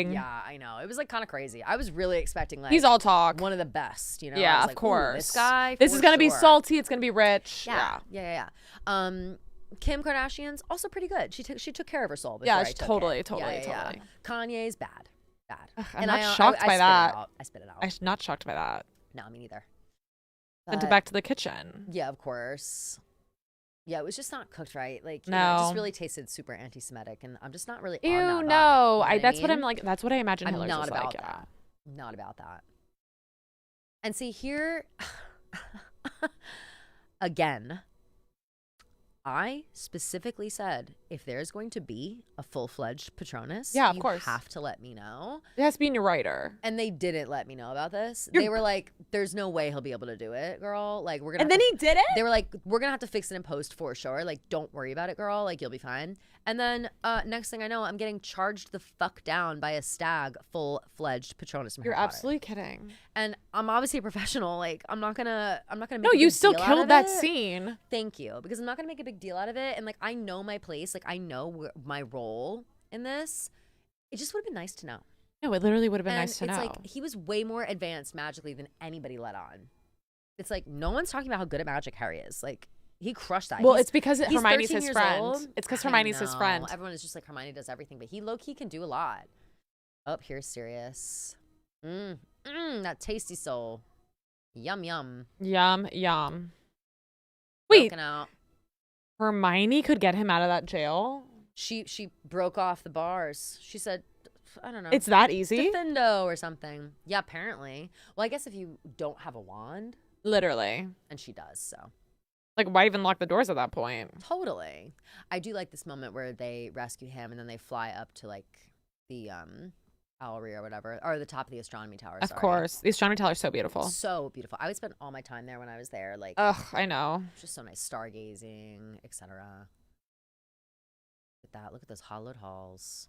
seen. Yeah, I know. It was like kind of crazy. I was really expecting like He's all talk. one of the best. You know? I Yeah, was of like, ooh, course. this guy. This for is gonna be sure. salty. It's gonna be rich. Yeah. Kim Kardashian's also pretty good. She took care of her soul. Yeah, before I took totally, it. totally, Yeah. totally. Kanye's bad. I'm And not I shocked by spit it that. out. I spit it out. I'm not shocked by that. No, me neither. Sent it But- back to the kitchen. Yeah, of course. Yeah, it was just not cooked right. Like, it No. just really tasted super anti-Semitic, and I'm just not really. Ew, on that vibe, no. you know what That's what I'm mean? like. That's what I imagine I'm Hitler's not was about like. Yeah. that. Not about that. And see here, again, I specifically said if there's going to be a full-fledged Patronus, Yeah, of you course. have to let me know. It has to be in your writer. And they didn't let me know about this. You're- They were like, "There's no way he'll be able to do it, girl. Like, we're gonna." And have then to- he did it? They were like, "We're gonna have to fix it in post for sure. Like, don't worry about it, girl. Like, you'll be fine." And then next thing I know, I'm getting charged the fuck down by a stag full-fledged Patronus from You're Harry Potter. absolutely kidding. And I'm obviously a professional. Like, I'm not gonna make No, a you big still deal out killed of that it. scene. Thank you, because I'm not gonna make a big deal out of it. And like, I know my place. Like, I know my role in this. It just would have been nice to know. No, it literally would have been And nice to it's know. like he was way more advanced magically than anybody let on. It's like no one's talking about how good at magic Harry is. Like, he crushed that. Well, He's- it's because he's Hermione's 13 his years friend. old. It's 'cause I Hermione's his know. friend. Everyone is just like Hermione does everything, but he low-key can do a lot. Oh, here's Sirius. That tasty soul. Yum yum. Yum, yum. Wait, Broken out. Hermione could get him out of that jail? She broke off the bars. She said, I don't know. It's that easy? Defendo or something. Yeah, apparently. Well, I guess if you don't have a wand, Literally. and she does, so. Like, why even lock the doors at that point? Totally. I do like this moment where they rescue him and then they fly up to like the Owlery or whatever, or the top of the astronomy tower. Of sorry. cour's. The astronomy tower is so beautiful. So beautiful. I would spend all my time there when I was there. Like, Ugh, I know. it's just so nice, stargazing, etc. Look at that. Look at those hollowed halls.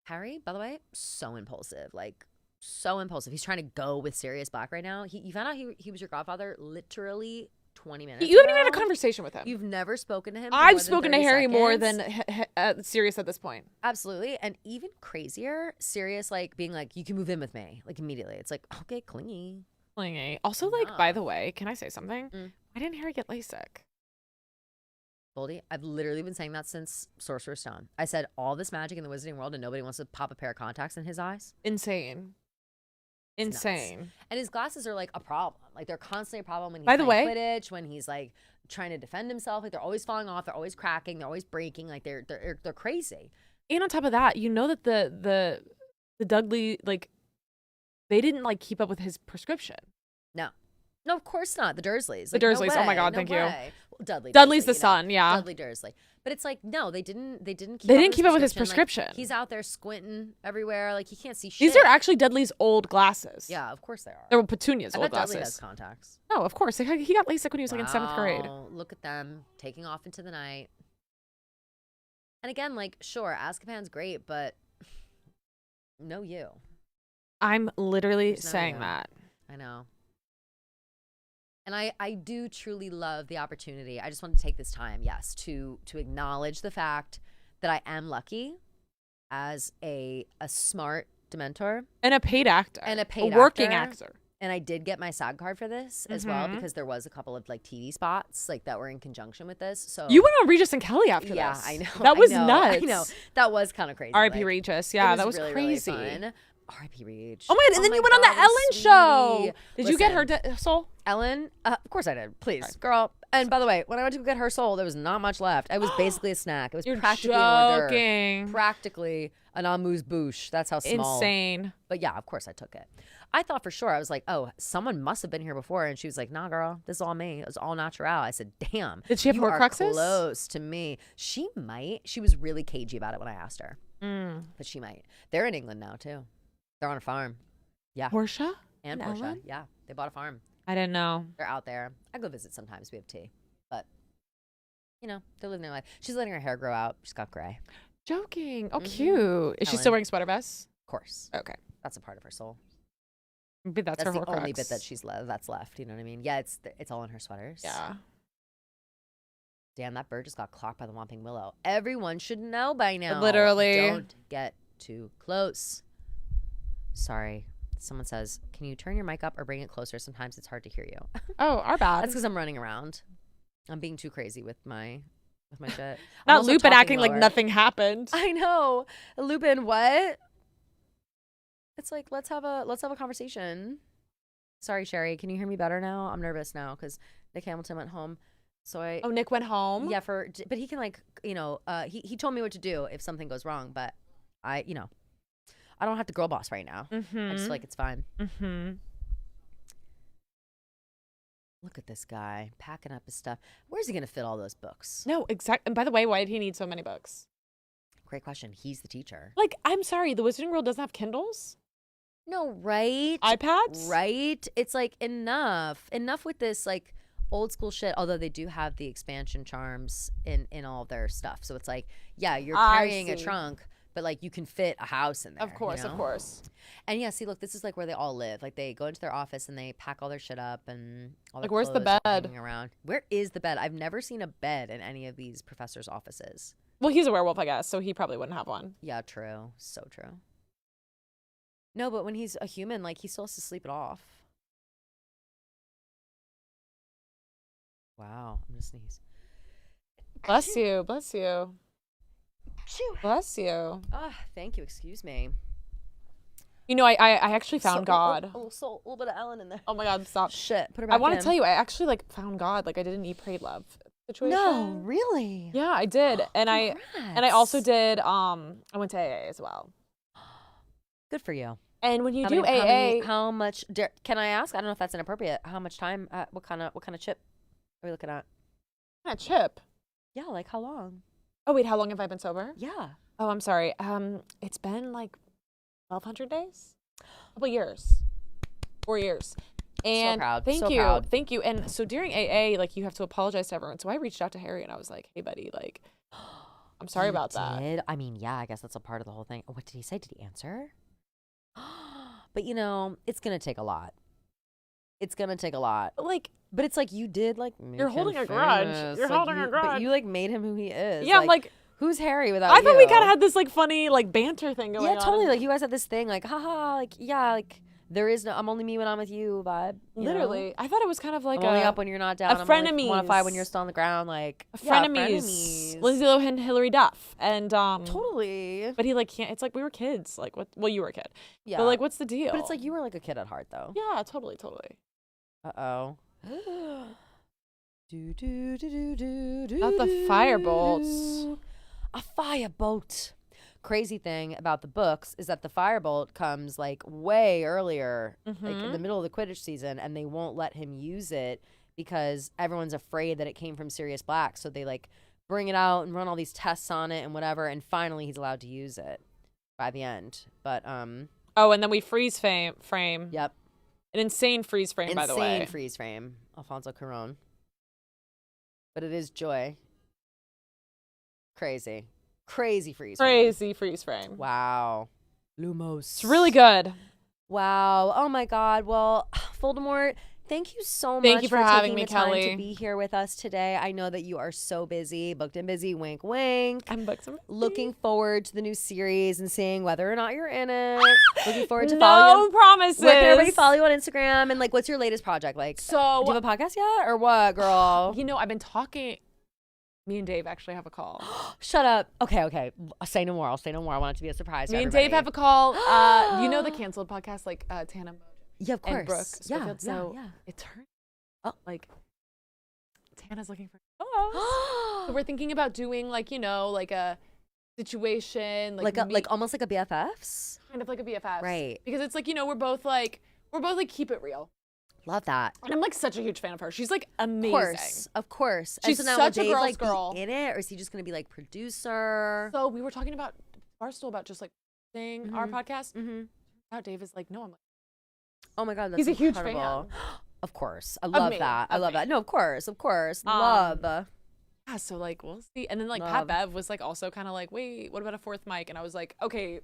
Harry, by the way, so impulsive. Like, so impulsive. He's trying to go with Sirius Black right now. You found out he was your godfather literally 20 minutes You haven't even had a ago. conversation with him. You've never spoken to him. For I've more than spoken to 30 Harry more seconds. than Sirius at this point. Absolutely. And even crazier, Sirius like being like, you can move in with me. Like immediately. It's like, okay, clingy. Clingy. Also, like, by the way, can I say something? Why didn't Harry get LASIK? Goldie, I've literally been saying that since Sorcerer's Stone. I said all this magic in the wizarding world and nobody wants to pop a pair of contacts in his eyes. Insane. It's nuts. Insane. And his glasses are like a problem. Like they're constantly a problem when he's By the playing way- Quidditch, when he's like trying to defend himself. Like they're always falling off, they're always cracking, they're always breaking. Like they're crazy. And on top of that, you know that the Dudley, like, they didn't like keep up with his prescription. No, of course not. The Dursleys. The Like, no Dursleys. Oh my way, God, no thank you. way. Well, Dudley. Dudley's Dursley, the son, yeah. Dudley Dursley. But it's like no, they didn't keep. They didn't keep up with his Like, prescription. he's out there squinting everywhere. Like he can't see shit. These are actually Dudley's old glasses. Yeah, of course they are. They were Petunia's I old bet Dudley glasses. has contacts. No, of course. He got LASIK when he was like in 7th grade. Wow, look at them taking off into the night. And again, like, sure, Azkaban's great, but no you. I'm literally There's no saying you. that. I know. And I do truly love the opportunity. I just want to take this time, yes, to acknowledge the fact that I am lucky as a smart Dementor. And a paid actor. And a paid working actor. And I did get my SAG card for this as well Mhm. because there was a couple of like TV spots like that were in conjunction with this. So You went on Regis and Kelly after yeah, this. I know. That was I know, nuts. I know. That was kind of crazy. R.I.P. like, Regis. it Yeah, that was really, crazy. Really fun. R.I.P. Regis. Oh my God, and then you went on the Ellen show. Did you get her soul? Ellen? Of course I did. Please, girl. And by the way, when I went to go get her soul, there was not much left. It was basically a snack. It was You're practically an hors d'oeuvre. joking. Practically an amuse-bouche. That's how small. Insane. But yeah, of course I took it. I thought for sure, I was like, oh, someone must have been here before. And she was like, nah, girl, this is all me. It was all natural. I said, damn. Did she have you are Horcruxes? close to me. She might. She was really cagey about it when I asked her. But she might. They're in England now, too. They're on a farm. Yeah. Portia? And And Portia. Ellen? Yeah. They bought a farm. I didn't know. They're out there. I go visit sometimes. We have tea. But, you know, they're living their life. She's letting her hair grow out. She's got gray. Joking. Oh, Mhm. cute. Is she Ellen. still wearing sweater vests? Of course. Okay. That's a part of her soul. Maybe that's her the Horcrux. only bit that that's left. You know what I mean? Yeah, it's all in her sweaters. Yeah. Damn, that bird just got clocked by the Whomping Willow. Everyone should know by now. Literally. Don't get too close. Sorry. Someone says, can you turn your mic up or bring it closer? Sometimes it's hard to hear you. Oh, our bad. That's because I'm running around. I'm being too crazy with my shit. I'm Not also Lupin talking acting like lower. nothing happened. I know. Lupin, what? It's like let's have a conversation. Sorry, Sherry. Can you hear me better now? I'm nervous now because Nick Hamilton went home. So Oh, Nick went home? Yeah, but he can he told me what to do if something goes wrong, but I don't have to girl boss right now. I just feel like it's fine. Mm-hmm. Look at this guy packing up his stuff. Where's he gonna fit all those books? No, exactly. And by the way, why did he need so many books? Great question. He's the teacher. Like, I'm sorry, the Wizarding World doesn't have Kindles? No, right? iPads? Right? It's like enough with this like old school shit. Although they do have the expansion charms in all of their stuff, so it's like, yeah, you're carrying a see. trunk, but like you can fit a house in there. Of course, you know? of course. And yeah, see, look, this is like where they all live. Like they go into their office and they pack all their shit up and all their Like, where's the clothes are bed? hanging around. Where is the bed? I've never seen a bed in any of these professors' offices. Well, he's a werewolf, I guess, so he probably wouldn't have one. Yeah, true. So true. No, but when he's a human, like he still has to sleep it off. Wow, I'm gonna sneeze. Bless you, bless you. Bless you. Ah, thank you. Excuse me. You know, I actually found God. A little bit of Ellen in there. Oh my God, stop. Shit, put her back I want in. to tell you, I actually like found God. Like, I did an Eat, Prayed, Love situation. No, really? Yeah, I did. And I also did I went to AA as well. Good for you. And when you How do many- AA, how much? Can I ask? I don't know if that's inappropriate. How much time? What kind of chip are we looking at? a chip. Yeah, like how long? Oh wait, how long have I been sober? Yeah. Oh, I'm sorry. It's been like 1,200 days, a couple years, 4 years. And proud. thank So you, proud. thank you. And so during AA, like you have to apologize to everyone. So I reached out to Harry and I was like, "Hey, buddy, like, I'm sorry He about that." did? I mean, yeah, I guess that's a part of the whole thing. What did he say? Did he answer? But it's gonna take a lot. It's gonna take a lot. But it's like you did make you're him holding a grudge. famous. You're holding a grudge. But you made him who he is. Yeah, I'm like, who's Harry without I you? thought we kind of had this funny banter thing going on. Yeah, totally. Like you guys had this thing haha, there is no I'm only me when I'm with you vibe. Literally. I thought it was kind of like I'm only up when you're not down. I'm frenemies. Want to fight when you're still on the ground. Frenemies. Lindsay Lohan, Hillary Duff, and totally. But he can't. It's like we were kids. Like what? Well, you were a kid. Yeah. But what's the deal? But it's like you were a kid at heart, though. Yeah, totally. Uh-oh. Not the firebolts. A firebolt. Crazy thing about the books is that the firebolt comes way earlier, in the middle of the Quidditch season, and they won't let him use it because everyone's afraid that it came from Sirius Black. So they bring it out and run all these tests on it and whatever, and finally he's allowed to use it by the end. But oh, and then we freeze frame. Yep. An insane freeze frame, by the way. Insane freeze frame. Alfonso Cuarón. But it is joy. Crazy freeze frame. Crazy freeze frame. Wow. Lumos. It's really good. Wow. Oh my God. Well, Voldemort, thank you so much Thank you for having taking me, the time Kelly. to be here with us today. I know that you are so busy, booked and busy, wink, wink. I'm booked and busy. Looking forward to the new series and seeing whether or not you're in it. Looking forward to no following you. promises. Where can everybody follow you on Instagram? And what's your latest project? So, do you have a podcast yet or what, girl? I've been talking. Me and Dave actually have a call. Shut up. Okay. Say no more. I'll say no more. I want it to be a surprise. Me for and everybody. Dave have a call. The canceled podcast, Tana and Bojack. Yeah, of course. And Brooke Yeah, Schofield. So yeah. it turns out Tana's looking for so we're thinking about doing a situation almost like a BFFs. kind of like a BFFs. Right. Because it's we're both keep it real. Love that. And I'm such a huge fan of her. She's amazing. Of course. She's and so now such will a Dave, girl's girl. be in it, or is he just gonna be producer? So we were talking about Barstool about just doing our podcast. Mm-hmm. Now Dave is no, I'm Oh my God, that's he's a huge incredible. fan. Of course, I love me, that. I of love me. that. No, of course, love. Yeah, so we'll see. And then Love. Pat Bev was also kind of wait, what about a fourth mic? And I was okay,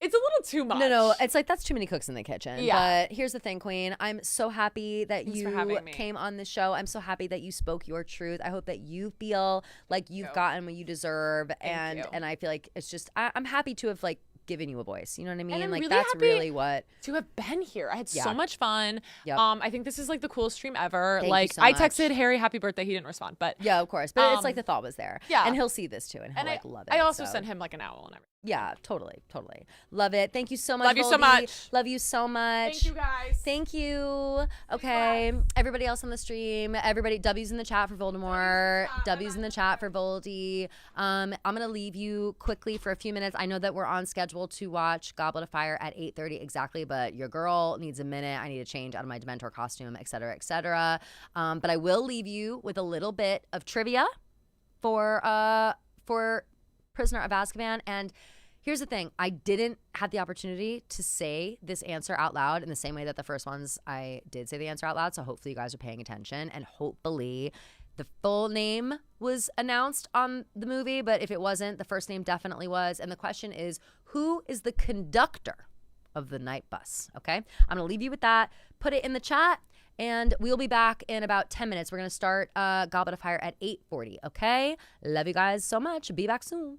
it's a little too much. No, it's that's too many cooks in the kitchen. Yeah. But here's the thing, Queen. I'm so happy that Thanks for you having me. came on the show. I'm so happy that you spoke your truth. I hope that you feel like you've gotten what you deserve, and you. I feel like it's just I'm happy to have given you a voice. You know what I mean? And I'm really that's happy really what. to have been here. I had Yeah. so much fun. Yep. I think this is the coolest stream ever. Thank you so I much. texted Harry happy birthday. He didn't respond, but Yeah, of course. But it's the thought was there. yeah. And he'll see this too, and he'll and love it. I also so. sent him an owl and everything. Yeah, totally. Love it. Thank you so much. Love you so Voldy. much. Love you so much. Thank you guys. Thank you. Okay. Everybody else on the stream, everybody, W's in the chat for Voldemort. W's in the chat for Voldy. I'm going to leave you quickly for a few minutes. I know that we're on schedule to watch Goblet of Fire at 8:30 exactly, but your girl needs a minute. I need to change out of my Dementor costume, et cetera, et cetera. But I will leave you with a little bit of trivia for Prisoner of Azkaban. And here's the thing. I didn't have the opportunity to say this answer out loud in the same way that the first ones I did say the answer out loud. So hopefully you guys are paying attention, and hopefully the full name was announced on the movie. But if it wasn't, the first name definitely was. And the question is, who is the conductor of the night bus? Okay. I'm going to leave you with that. Put it in the chat. And we'll be back in about 10 minutes. We're going to start Goblet of Fire at 8:40, okay? Love you guys so much. Be back soon.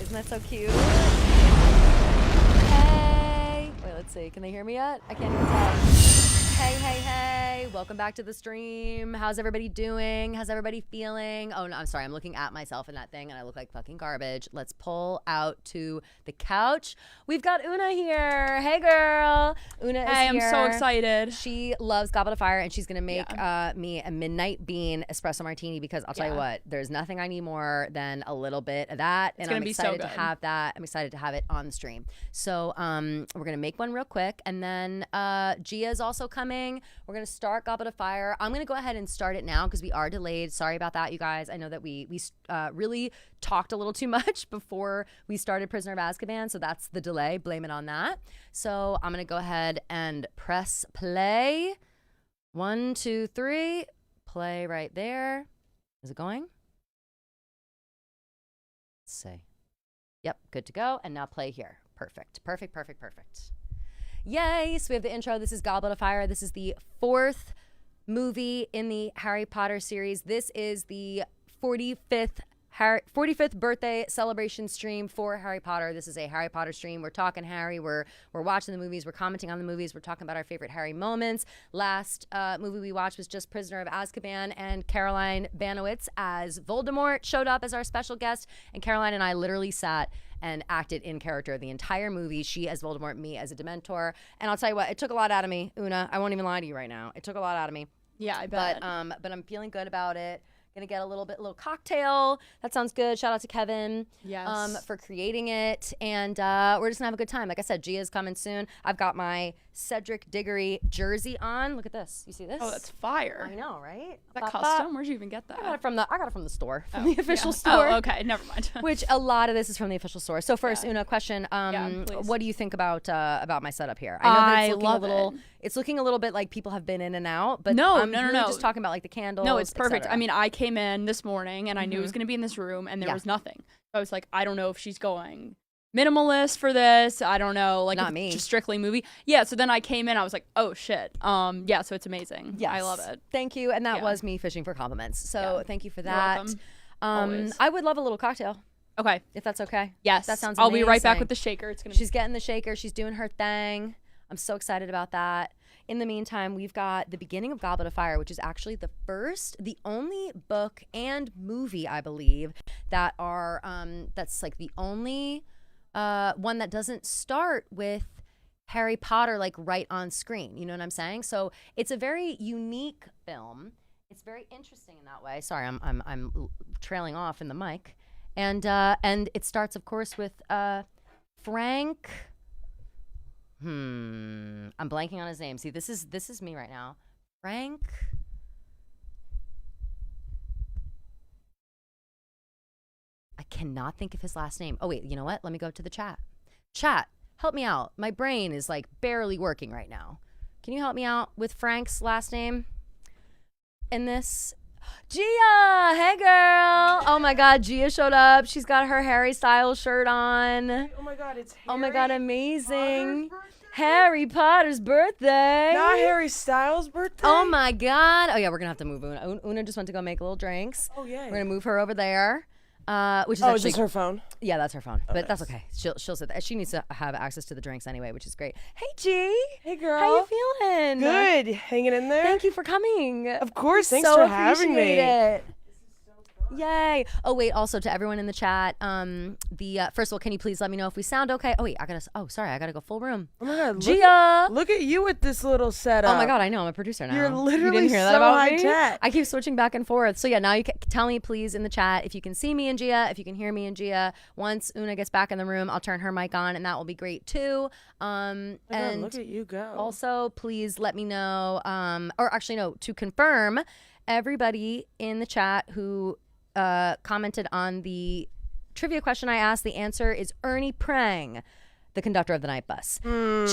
Isn't that so cute? Hey. Wait, let's see. Can they hear me yet? I can't even tell. Hey, hey, hey. Welcome back to the stream. How's everybody doing? How's everybody feeling? Oh, no, I'm sorry. I'm looking at myself in that thing and I look like fucking garbage. Let's pull out to the couch. We've got Oona here. Hey, girl. Oona is Hey, I'm here. so excited. She loves Goblet of Fire and she's going to make me a midnight bean espresso martini because I'll tell you what, there's nothing I need more than a little bit of that. And I'm excited to have that. I'm excited to have it on the stream. So we're going to make one real quick. And then Gia is also coming. We're going to start Goblet of Fire. I'm going to go ahead and start it now because we are delayed. Sorry about that, you guys. I know that we really talked a little too much before we started Prisoner of Azkaban, so that's the delay. Blame it on that. So I'm going to go ahead and press play. 1, 2, 3. Play right there. Is it going? Let's see. Yep, good to go. And now play here. Perfect. Perfect, perfect, perfect. Yay! So we have the intro. This is Goblet of Fire. This is the 4th movie in the Harry Potter series. This is the 45th birthday celebration stream for Harry Potter. This is a Harry Potter stream. We're talking Harry. We're watching the movies. We're commenting on the movies. We're talking about our favorite Harry moments. Last movie we watched was just Prisoner of Azkaban, and Caroline Banowitz as Voldemort showed up as our special guest. And Caroline and I literally sat and acted in character the entire movie. She as Voldemort, me as a Dementor. And I'll tell you what, it took a lot out of me, Oona. I won't even lie to you right now. It took a lot out of me. Yeah, I bet. But I'm feeling good about it. Gonna get a little cocktail. That sounds good. Shout out to Kevin for creating it. And we're just gonna have a good time. Like I said, Gia's coming soon. I've got my Cedric Diggory jersey on. Look at this. You see this? Oh, that's fire. I know, right? That custom? Where'd you even get that? I got it from the store, from the official store. Oh, okay, never mind. Which a lot of this is from the official store. So first, Oona, question: what do you think about my setup here? I know that it's looking a little. It's looking a little bit like people have been in and out, but no. Just talking about like the candles. No, it's perfect. I mean, I came in this morning and I knew it was going to be in this room, and there was nothing. So I was like, I don't know if she's going minimalist for this. I don't know, like, not me. Just strictly movie. Yeah. So then I came in, I was like, oh shit. Yeah. So it's amazing. Yes. I love it. Thank you, and that was me fishing for compliments. So thank you for that. You're welcome. I would love a little cocktail. Okay. If that's okay. Yes. That sounds I'll amazing. be right back with the shaker. It's gonna. She's getting the shaker. She's doing her thing. I'm so excited about that. In the meantime, we've got the beginning of Goblet of Fire, which is actually the only book and movie, I believe, that are that's like the only one that doesn't start with Harry Potter like right on screen. You know what I'm saying? So it's a very unique film. It's very interesting in that way. Sorry, I'm trailing off in the mic, and it starts, of course, with Frank. I'm blanking on his name. See, this is me right now. Frank. I cannot think of his last name. Oh wait, you know what? Let me go to the chat. Chat, help me out. My brain is like barely working right now. Can you help me out with Frank's last name in this? Gia, hey girl. Oh my God, Gia showed up. She's got her Harry Styles shirt on. Oh my God, it's Harry. Oh my God, amazing. Harry Potter's birthday. Not Harry Styles' birthday. Oh my God. Oh yeah, we're gonna have to move Oona. Oona just went to go make little drinks. Oh yeah. We're gonna move her over there. Which is is actually this her phone? Yeah, that's her phone. Oh, but nice. that's okay. She'll sit there. She needs to have access to the drinks anyway, which is great. Hey G. Hey girl. How you feeling? Good. Hanging in there. Thank you for coming. Of course. Thanks so for having me. appreciate it. Yay. Oh wait, also to everyone in the chat, first of all, can you please let me know if we sound okay? Oh wait, I gotta go full room. Oh my God, Gia. look at you with this little setup. Oh my God, I know, I'm a producer now. You're literally you didn't hear that so about high me? tech. I keep switching back and forth. So yeah, now you can tell me please in the chat if you can see me and Gia, if you can hear me and Gia. Once Oona gets back in the room, I'll turn her mic on and that will be great too. God, And look at you go. also please let me know, or actually no, to confirm, everybody in the chat who commented on the trivia question I asked, the answer is Ernie Prang, the conductor of the night bus.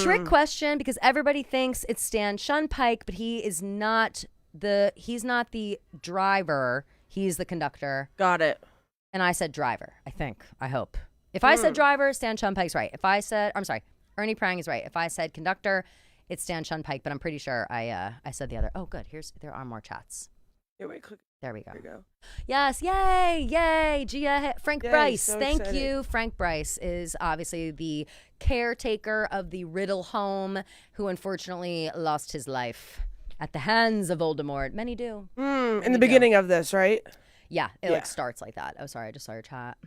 Trick question, because everybody thinks it's Stan Shunpike, but he's not the driver, he's the conductor. Got it. And I said driver, I hope. If I said driver, Stan Shunpike's right. If I said, I'm sorry, Ernie Prang is right. If I said conductor, it's Stan Shunpike, but I'm pretty sure I said the other. Oh good, there are more chats. Here, wait, click. There we go. There you go. Yes, yay, yay, Gia, Frank Yay, Bryce. so Thank excited. you. Frank Bryce is obviously the caretaker of the Riddle home, who unfortunately lost his life at the hands of Voldemort. Many do. In the beginning of this, right? Yeah, it like starts like that. Oh, sorry, I just saw your chat.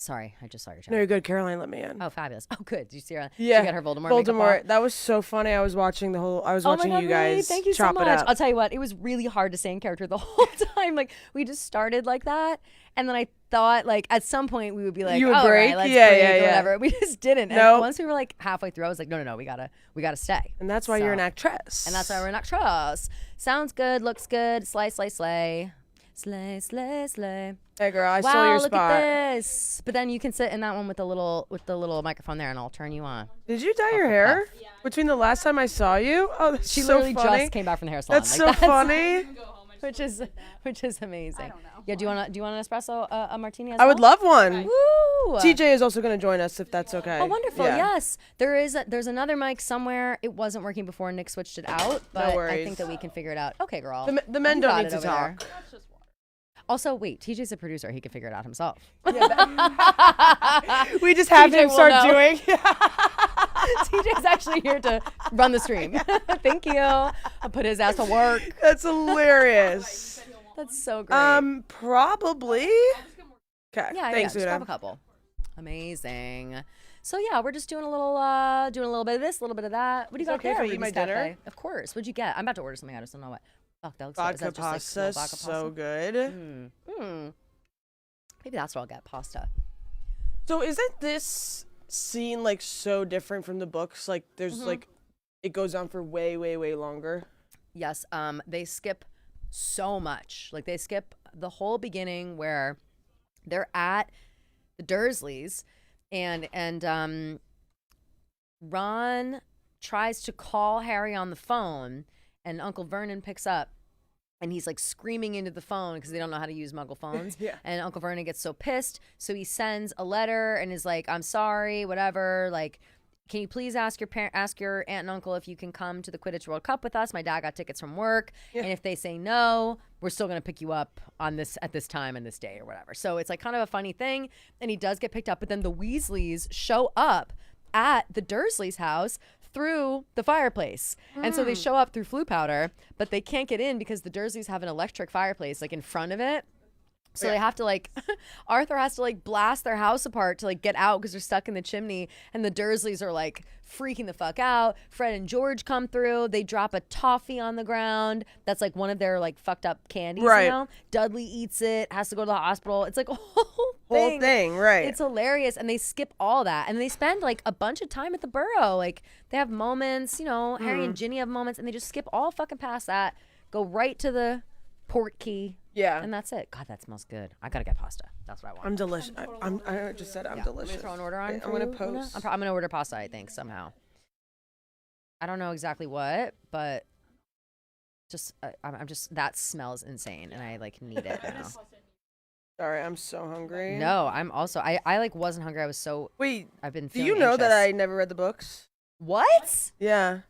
Sorry, I just saw your chat. No, you're good. Caroline let me in. Oh, fabulous. Oh, good. Did you see her? Yeah. She got her Voldemort. makeup Voldemort. on? That was so funny. I was watching the whole. I was Oh my watching God, you really? guys. Thank you so chop much. It up. I'll tell you what, it was really hard to stay in character the whole time. Like we just started like that, and then I thought like at some point we would be like, You would oh, all break? right, let's Yeah, break yeah, or yeah. whatever. We just didn't. And Nope. once we were like halfway through, I was like, no, we gotta stay. And that's why you're an So- actress. And that's why we're an actress. Sounds good, looks good. Slay, slay, slay. Slay, slay, slay. Hey, girl, I wow, stole your look spot. at this. But then you can sit in that one with the little microphone there, and I'll turn you on. Did you dye your hair between the last time I saw you? Oh, that's She so literally funny. just came back from the hair salon. That's Like, so funny. which is amazing. I don't know. Yeah, do you want an espresso, a martini as I would well? love one. Woo! TJ is also going to join us if that's okay. Oh, wonderful! Yeah. Yes, there's another mic somewhere. It wasn't working before. Nick switched it out, but I worries. think that we can figure it out. Okay, girl. The men You don't got need it to over there. talk. Also, wait, TJ's a producer. He can figure it out himself. We just have TJ him will start know. doing. TJ's actually here to run the stream. Thank you. I'll put his ass to work. That's hilarious. That's so great. Probably. Okay. Yeah, Thanks, just grab Una. a couple. Amazing. So yeah, we're just doing a little bit of this, a little bit of that. What do you Is it got okay if there? I eat my Ruby's dinner? Cafe? Of course. What'd you get? I'm about to order something. I just don't know what. Fuck, that looks good. Is Vodka that just, like, pasta, little vodka so pasta? good. Maybe that's what I'll get. Pasta. So isn't this scene like so different from the books? Like there's like it goes on for way, way, way longer. Yes. They skip so much. Like they skip the whole beginning where they're at the Dursleys, and Ron tries to call Harry on the phone, and Uncle Vernon picks up, and he's like screaming into the phone because they don't know how to use Muggle phones. Yeah. And Uncle Vernon gets so pissed, so he sends a letter and is like, "I'm sorry, whatever. Like, can you please ask your aunt and uncle if you can come to the Quidditch World Cup with us? My dad got tickets from work, and if they say no, we're still gonna pick you up on this at this time and this day or whatever." So it's like kind of a funny thing, and he does get picked up, but then the Weasleys show up at the Dursleys' house through the fireplace. And so they show up through Flue Powder, but they can't get in because the Dursleys have an electric fireplace like in front of it. So they have to like, Arthur has to like blast their house apart to like get out because they're stuck in the chimney. And the Dursleys are like freaking the fuck out. Fred and George come through. They drop a toffee on the ground. That's like one of their like fucked up candies, Right. you know? Dudley eats it, has to go to the hospital. It's like a whole thing. Right. It's hilarious. And they skip all that. And they spend like a bunch of time at the Burrow. Like they have moments, you know, Harry and Ginny have moments, and they just skip all fucking past that, go right to the port key. Yeah. And that's it. God, that smells good. I gotta get pasta. That's what I want. I'm delicious. I just said I'm Yeah. delicious. Want me to throw an order on I'm for gonna you, Oona? post. I'm gonna order pasta, I think, somehow. I don't know exactly what, but just I'm just that smells insane, and I like need it now. Sorry, I'm so hungry. No, I'm also I like wasn't hungry. I was so Wait. I've been. Do Feeling you know that anxious. I never read the books? What? Yeah.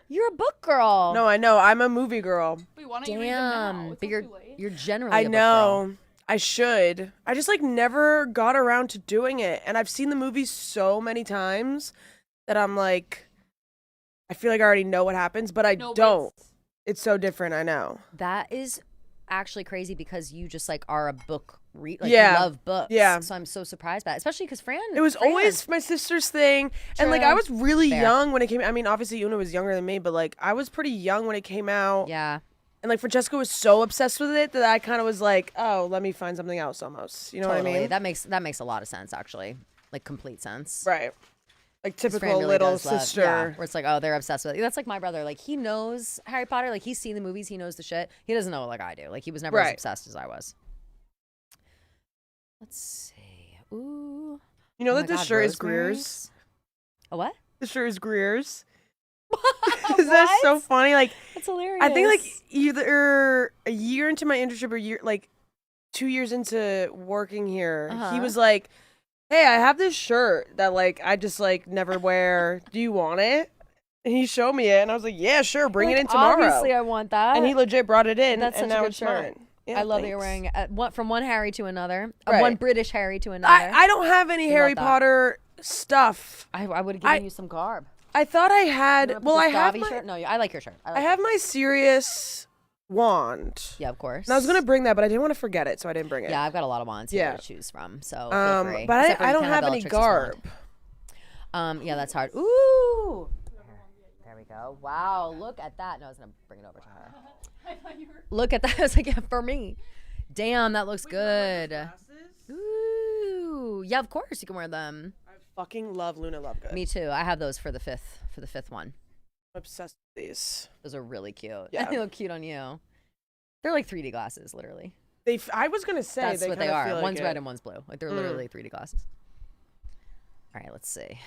You're a book girl. No, I know. I'm a movie girl. Damn, but you're generally. I a book know. girl. I should. I just like never got around to doing it, and I've seen the movies so many times that I'm like, I feel like I already know what happens, but I don't. It's so different. I know. That is actually crazy because you just like are a book like Yeah. you love books. Yeah. So I'm so surprised by it, especially because Fran. It was Fran- always my sister's thing, and like I True. was really Fair. young when it came. I mean, obviously Una was younger than me, but like I was pretty young when it came out. Yeah. And like Francesca was so obsessed with it that I kind of was like, oh, let me find something else almost. You know Totally. what I mean? That makes a lot of sense actually, like complete sense. Right. Like 'Cause Fran typical really little does love- sister. yeah, where it's like, oh, they're obsessed with it. That's like my brother. Like he knows Harry Potter. Like he's seen the movies. He knows the shit. He doesn't know it like I do. Like he was never as Right. obsessed as I was. Let's see. Ooh. You know Oh that my this God, shirt is Rosemary's? Greer's? A what? This shirt is Greer's. Is that so funny? Like That's hilarious. I think like either a year into my internship or year like 2 years into working here, he Uh-huh. was like, hey, I have this shirt that like I just like never wear. Do you want it? And he showed me it, and I was like, yeah, sure, bring it Like, in tomorrow. Obviously, I want that. And he legit brought it in, That's and such a now good it's shirt. mine. Yeah, I love that you're wearing from one Harry to another, one British Harry to another. I don't have any Harry Potter stuff. I would have given you some garb. I thought I had. Well, I have my shirt. No, I like your shirt. I have my Sirius wand. Yeah, of course. And I was gonna bring that, but I didn't want to forget it, so I didn't bring it. Yeah, I've got a lot of wands here to choose from. So feel free. But I don't have any garb. Yeah, that's hard. Ooh. There we go. Wow, look at that. No, I was gonna bring it over to her. Look at that. I was like, yeah, for me. Damn, that looks good. Ooh. Yeah, of course you can wear them. I fucking love Luna Lovegood. Me too. I have those for the fifth one. I'm obsessed with these. Those are really cute. Yeah. They look cute on you. They're like 3D glasses, literally. I was gonna say that's what they are. Like one's red and one's blue. Like they're literally 3D glasses. All right, let's see.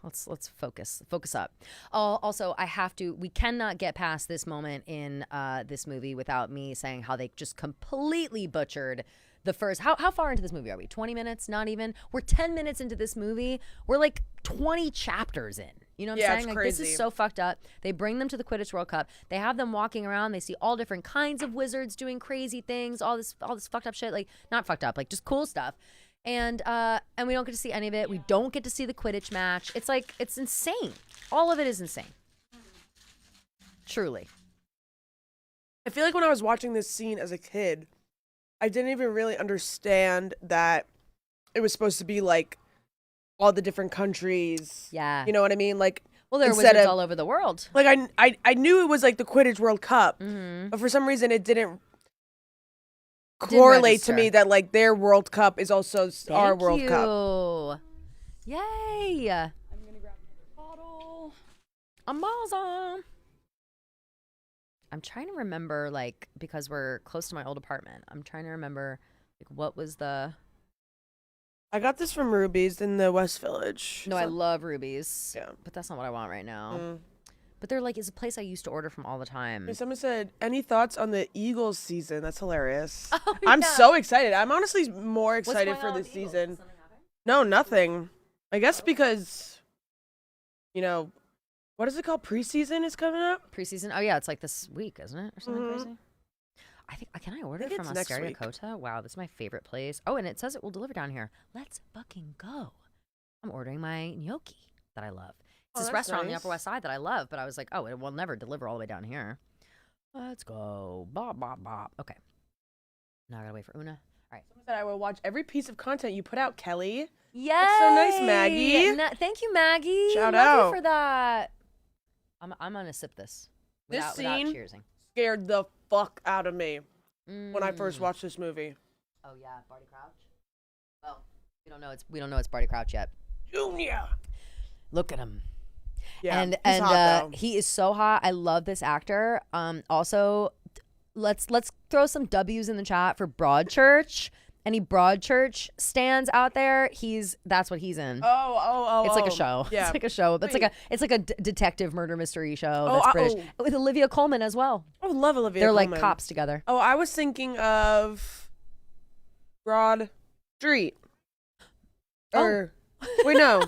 Let's focus up. Also, we cannot get past this moment in this movie without me saying how they just completely butchered the first. How far into this movie are we? 20 minutes? Not even. We're 10 minutes into this movie. We're like 20 chapters in. You know what I'm saying? It's like crazy. this is so fucked up. They bring them to the Quidditch World Cup. They have them walking around. They see all different kinds of wizards doing crazy things. All this fucked up shit. Like not fucked up, like just cool stuff. And we don't get to see any of it. We don't get to see the Quidditch match. It's like, it's insane. All of it is insane. Truly. I feel like when I was watching this scene as a kid, I didn't even really understand that it was supposed to be like all the different countries. Yeah. You know what I mean? Like, well, there are wizards all over the world. Like I knew it was like the Quidditch World Cup, but for some reason it didn't correlate to me that like their World Cup is also our World Cup. Yay! I'm gonna grab another bottle. I'm awesome. I'm trying to remember, like, because we're close to my old apartment. I'm trying to remember, like, what was the. I got this from Ruby's in the West Village. No, I love Ruby's. Yeah, but that's not what I want right now. But they're like, it's a place I used to order from all the time. And someone said, any thoughts on the Eagles season? That's hilarious. Oh, I'm so excited. I'm honestly more excited for this season. No, nothing. I guess because, you know, what is it called? Preseason is coming up? Preseason? Oh, yeah. It's like this week, isn't it? Or something crazy? Can I order from next Asteria week. Kota? Wow, this is my favorite place. Oh, and it says it will deliver down here. Let's fucking go. I'm ordering my gnocchi that I love. It's this restaurant on the Upper West Side that I love, but I was like, oh, it will never deliver all the way down here. Let's go. Bop, bop, bop. Okay. Now I gotta wait for Oona. All right. Someone said I will watch every piece of content you put out, Kelly. Yay! That's so nice, Maggie. Thank you, Maggie. Shout Love out you for that. I'm gonna sip this. This without scene cheersing. scared the fuck out of me when I first watched this movie. Oh yeah, Barty Crouch. Well, we don't know it's Barty Crouch yet. Junior. Look at him. Yeah, and he's hot, though. he is so hot. I love this actor. Also, let's throw some W's in the chat for Broadchurch. Any Broadchurch stands out there? That's what he's in. Oh. It's like a show. Yeah. It's like a show. It's like a detective murder mystery show that's British with Olivia Colman as well. I would love Olivia They're Colman. like cops together. Oh, I was thinking of Broad Street. Wait, no.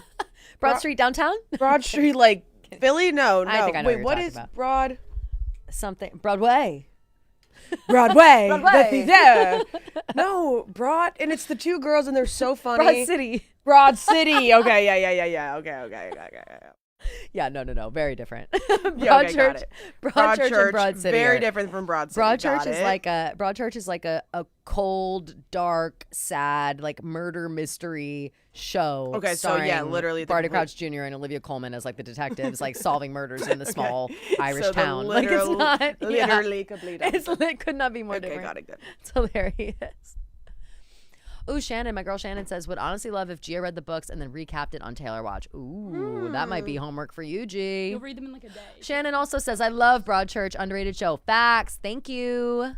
Broad Street downtown? Broad Street, like Philly? No. I think I know Wait, what what you're is talking about. Broad? Something. Broadway. Broadway. Broadway. Yeah. No, Broad. And it's the two girls, and they're so funny. Broad City. Broad City. Okay, yeah. Okay. Yeah, no. Very different. Broadchurch. Got it. Broadchurch and Broad City. Very different from Broad City. Broadchurch is like a cold, dark, sad, like murder mystery show. Okay, so yeah, literally Barty Crouch Jr. and Olivia Colman as like the detectives, like solving murders in the small Irish town. Like it's not literally complete. It could not be more different. Got it. Good. It's hilarious. Ooh, Shannon, my girl Shannon says, would honestly love if Gia read the books and then recapped it on Taylor Watch. Ooh, that might be homework for you, G. You'll read them in like a day. Shannon also says, I love Broadchurch, underrated show. Facts. Thank you.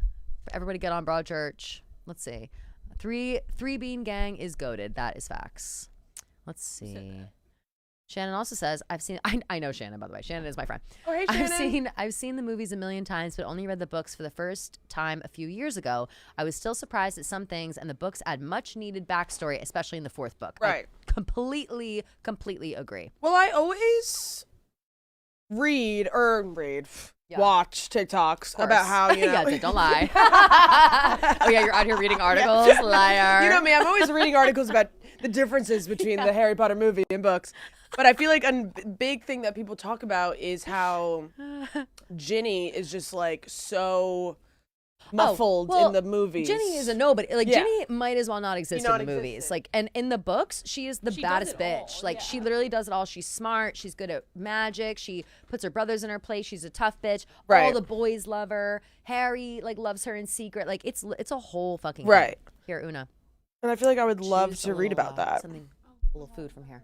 Everybody get on Broadchurch. Let's see. Three Bean Gang is goated. That is facts. Let's see. Shannon also says, I know Shannon, by the way. Shannon is my friend. Oh, hey, Shannon. I've seen the movies a million times, but only read the books for the first time a few years ago. I was still surprised at some things, and the books add much needed backstory, especially in the fourth book. Right. I completely agree. Well, I always read. watch TikToks about how, you know. Yeah, don't lie. Oh, yeah, you're out here reading articles? Liar. You know me, I'm always reading articles about the differences between the Harry Potter movie and books. But I feel like a big thing that people talk about is how Ginny is just like so muffled in the movies. Ginny is a nobody. Like Ginny might as well not exist in the movies. Like, and in the books, she is the baddest bitch. Like she literally does it all. She's smart. She's good at magic. She puts her brothers in her place. She's a tough bitch. Right. All the boys love her. Harry like loves her in secret. Like it's a whole fucking right. thing. Here, Oona. And I feel like I would love to read about that. Something, a little food from here,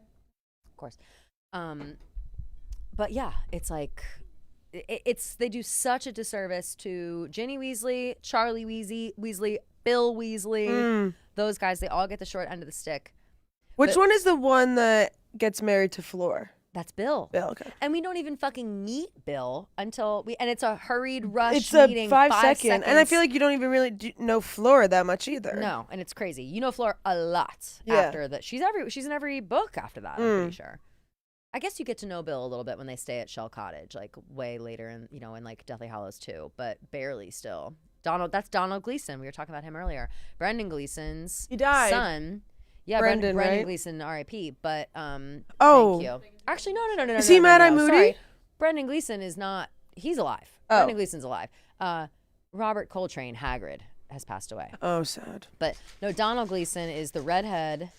of course. But yeah, it's like. It's they do such a disservice to Ginny Weasley, Charlie Weasley, Bill Weasley. Those guys, they all get the short end of the stick. Which one is the one that gets married to Fleur? That's Bill. Bill, okay. And we don't even fucking meet Bill until and it's a hurried rush it's meeting. It's a 5 second. And I feel like you don't even really know Fleur that much either. No, and it's crazy. You know Fleur a lot after that. She's in every book after that, I'm pretty sure. I guess you get to know Bill a little bit when they stay at Shell Cottage, like way later in, in like Deathly Hallows 2, but barely still. That's Donald Gleason. We were talking about him earlier. Brendan Gleason's son. Yeah, Brendan right? Gleason, R.I.P. But thank you. Actually, no. Is he Mad Eye Moody? Sorry. Brendan Gleason is not. He's alive. Oh. Brendan Gleason's alive. Robert Coltrane, Hagrid, has passed away. Oh, sad. But no, Donald Gleason is the redhead.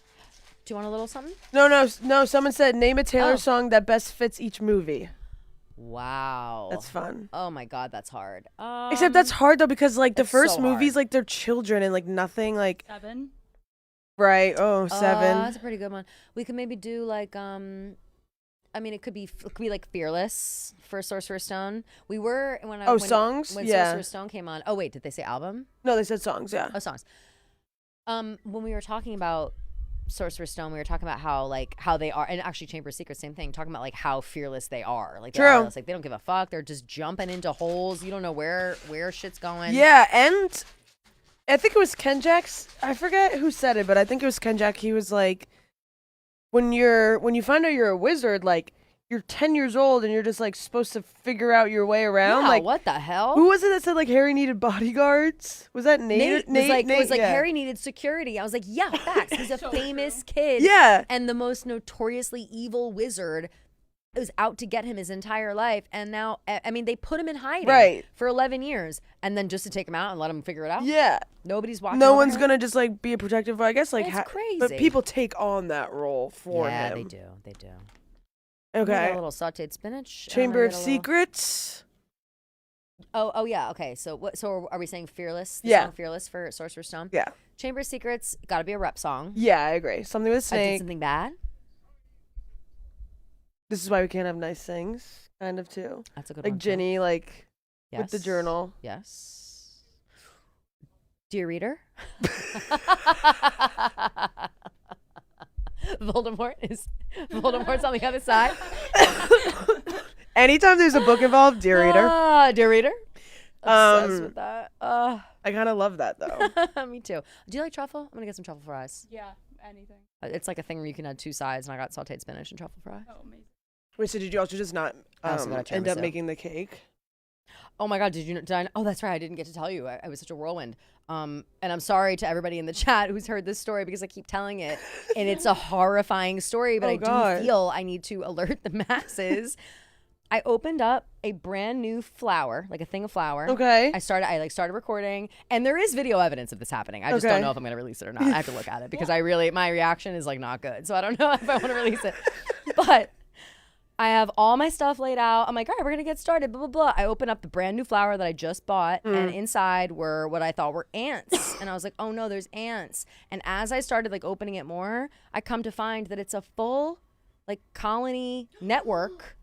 Do you want a little something? No. Someone said name a Taylor song that best fits each movie. Wow, that's fun. Oh my God, that's hard. Except that's hard though because like the first so movies, hard. like they're children and like nothing like 7. Right. Oh, 7. That's a pretty good one. We could maybe do like I mean, it could be like Fearless for Sorcerer's Stone. We were when songs when Sorcerer's Stone came on. Oh wait, did they say album? No, they said songs. Yeah. Oh, songs. When we were talking about Sorcerer's Stone, we were talking about how they are, and actually Chamber of Secrets, same thing, talking about like how fearless they are. Like True. Like they don't give a fuck. They're just jumping into holes. You don't know where shit's going. Yeah, and I think it was Ken Jack's. I forget who said it, but I think it was Ken Jack. He was like, when you find out you're a wizard, like you're 10 years old and you're just like supposed to figure out your way around. Yeah, like what the hell? Who was it that said like Harry needed bodyguards? Was that Nate? It was like Harry needed security. I was like, yeah, facts. He's a famous kid. Yeah. And the most notoriously evil wizard was out to get him his entire life. And now, I mean, they put him in hiding for 11 years. And then just to take him out and let him figure it out. Yeah. Nobody's watching. No one's going to just like be a protective. I guess like. It's crazy. But people take on that role for him. Yeah, they do. Okay. A little sautéed spinach. Chamber of Secrets. Oh yeah. Okay. So are we saying Fearless? The song Fearless for Sorcerer's Stone. Yeah. Chamber of Secrets got to be a rep song. Yeah, I agree. Something with a snake. I did something bad. This is why we can't have nice things, kind of too. That's a good like one. Like Ginny, too. like with the journal. Yes. Dear Reader. Voldemort's on the other side. Anytime there's a book involved, Dear Reader. Dear Reader. Obsessed with that. I kind of love that though. Me too. Do you like truffle? I'm gonna get some truffle fries. Yeah, anything. It's like a thing where you can add 2 sides, and I got sautéed spinach and truffle fries. Oh, amazing. Wait, so did you also just not end up making the cake? Oh my God, oh, that's right. I didn't get to tell you. I was such a whirlwind. And I'm sorry to everybody in the chat who's heard this story because I keep telling it. And it's a horrifying story, but do feel I need to alert the masses. I opened up a brand new flour, like a thing of flour. Okay. I started recording, and there is video evidence of this happening. I just don't know if I'm going to release it or not. I have to look at it because my reaction is like not good. So I don't know if I want to release it. But I have all my stuff laid out. I'm like, all right, we're going to get started, blah, blah, blah. I open up the brand new flour that I just bought, and inside were what I thought were ants. And I was like, oh no, there's ants. And as I started like opening it more, I come to find that it's a full like colony network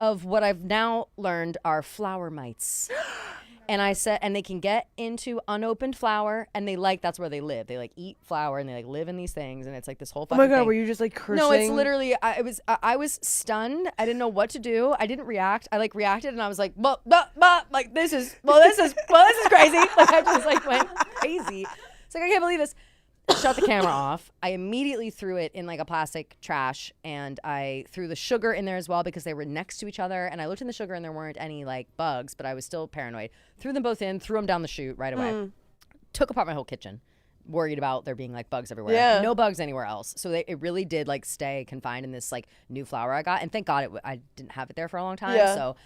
of what I've now learned are flour mites. And I said, and they can get into unopened flour, and that's where they live. They like eat flour, and they like live in these things, and it's like this whole fucking Oh my God, thing. were you just like cursing? No, it's literally, I was stunned. I didn't know what to do. I didn't react. I like reacted, and I was like, like this is crazy. Like I just like went crazy. It's like, I can't believe this. shut the camera off. I immediately threw it in like a plastic trash, and I threw the sugar in there as well because they were next to each other. And I looked in the sugar and there weren't any like bugs, but I was still paranoid. Threw them both in, threw them down the chute right away. Took apart my whole kitchen, worried about there being like bugs everywhere. Yeah. No bugs anywhere else. So it really did like stay confined in this like new flower I got. And thank God I didn't have it there for a long time. Yeah. So,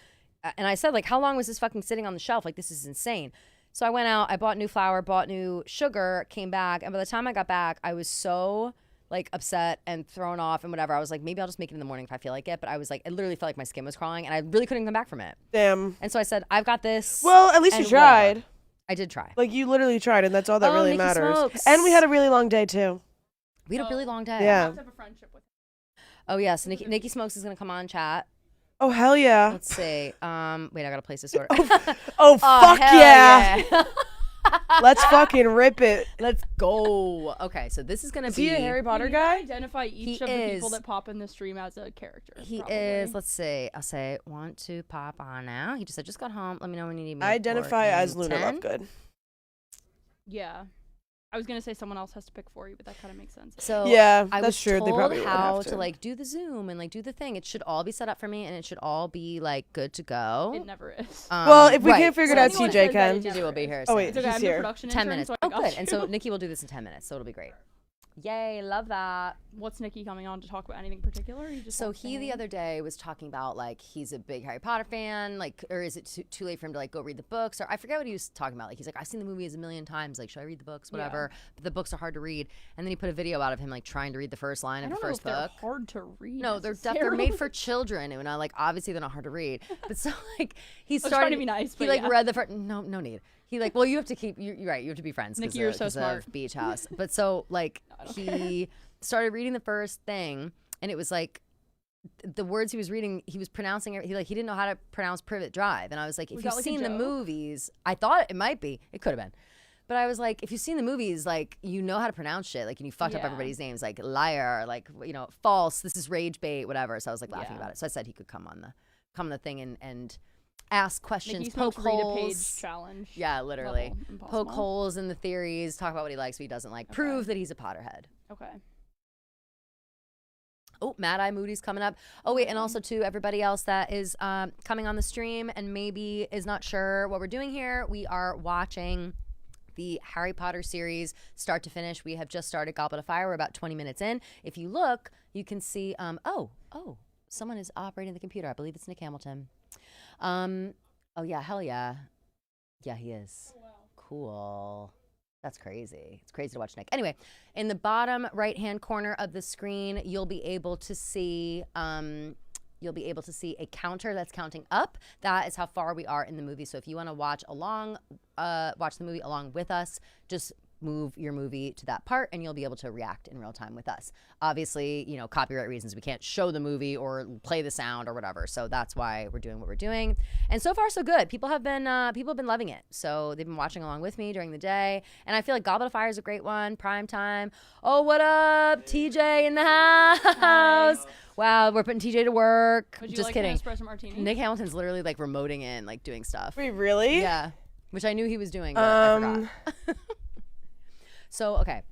and I said like, how long was this fucking sitting on the shelf? Like, this is insane. So I went out, I bought new flour, bought new sugar, came back. And by the time I got back, I was so like upset and thrown off and whatever. I was like, maybe I'll just make it in the morning if I feel like it. But I was like, I literally felt like my skin was crawling and I really couldn't come back from it. Damn. And so I said, I've got this. Well, at least you and tried. whatever. I did try. Like, you literally tried, and that's all that Oh, really Nikki matters. smokes. And we had a really long day, too. We had a really long day. Yeah. Oh, yes. Nikki Smokes is going to come on chat. Oh, hell yeah. Let's see. Wait, I got to place this order. Oh, fuck hell yeah. Let's fucking rip it. Let's go. Okay, so this is going to be. Is he a Harry Potter You guy? Identify each of the people that pop in the stream as a character. He probably. is. Let's see. I'll say, want to pop on now. He just said, just got home. Let me know when you need me. I identify as Luna 10. Lovegood. Yeah. I was gonna say someone else has to pick for you, but that kind of makes sense. So Yeah, I that's was true. They told probably would how have to to. like do the Zoom and like do the thing. It should all be set up for me, and it should all be like good to go. It never is. Well, if we right. can't figure it So out, anyone TJ says that, can. TJ will be here. Oh, soon. wait, It's okay, he's I'm the here. production 10 intern, minutes. so Oh, like, I'll good. And so shoot. Nikki will do this in 10 minutes, so it'll be great. Yay, love that. What's Nikki coming on to talk about? Anything particular? Or you just So want to he say the hey? other day was talking about like he's a big Harry Potter fan, like, or is it too late for him to like go read the books? Or I forget what he was talking about. Like he's like, I've seen the movies a million times. Like, should I read the books? Whatever. But the books are hard to read. And then he put a video out of him like trying to read the first line I of the don't know first if they're book. hard to read. No, they're necessarily. made for children, and like obviously they're not hard to read. But so like he was started trying to be nice, He but like yeah. read the first. No need. He like, well, you have to keep. You're right. You have to be friends. Nikki, 'cause you're of- so 'cause smart. of Beach House. But so like he started reading the first thing, and it was like the words he was reading. He was pronouncing it. He didn't know how to pronounce Privet Drive, and I was like, if Was you've that like a seen the joke? movies, I thought it might be. It could have been. But I was like, if you've seen the movies, like, you know how to pronounce shit. Like, and you fucked up Yeah. everybody's names, like liar, like, you know, false, this is rage bait, whatever. So I was like laughing Yeah. about it. So I said he could come on the thing and ask questions, Nikki poke Smoke's read a holes. page challenge. Yeah, literally. level, impossible. Poke holes in the theories, talk about what he likes, what he doesn't like, prove that he's a Potterhead. Okay. Oh, Mad Eye Moody's coming up. Oh, wait, and also, too, everybody else that is coming on the stream and maybe is not sure what we're doing here, we are watching the Harry Potter series start to finish. We have just started Goblet of Fire. We're about 20 minutes in. If you look, you can see, someone is operating the computer. I believe it's Nick Hamilton. Oh, yeah, hell yeah. Yeah, he is. Oh, wow. Cool. That's crazy. It's crazy to watch Nick. Anyway, in the bottom right-hand corner of the screen, you'll be able to see a counter that's counting up. That is how far we are in the movie. So if you want to watch the movie along with us, just move your movie to that part and you'll be able to react in real time with us. Obviously, you know, copyright reasons, we can't show the movie or play the sound or whatever. So that's why we're doing what we're doing. And so far so good. People have been loving it. So they've been watching along with me during the day. And I feel like Goblet of Fire is a great one. Prime time. Oh, what up? TJ in the house. Hi. Wow, we're putting TJ to work. Would you Just like kidding. an espresso martini? Nick Hamilton's literally like remoting in, like doing stuff. Wait, really? Yeah. Which I knew he was doing, but I forgot. So, okay.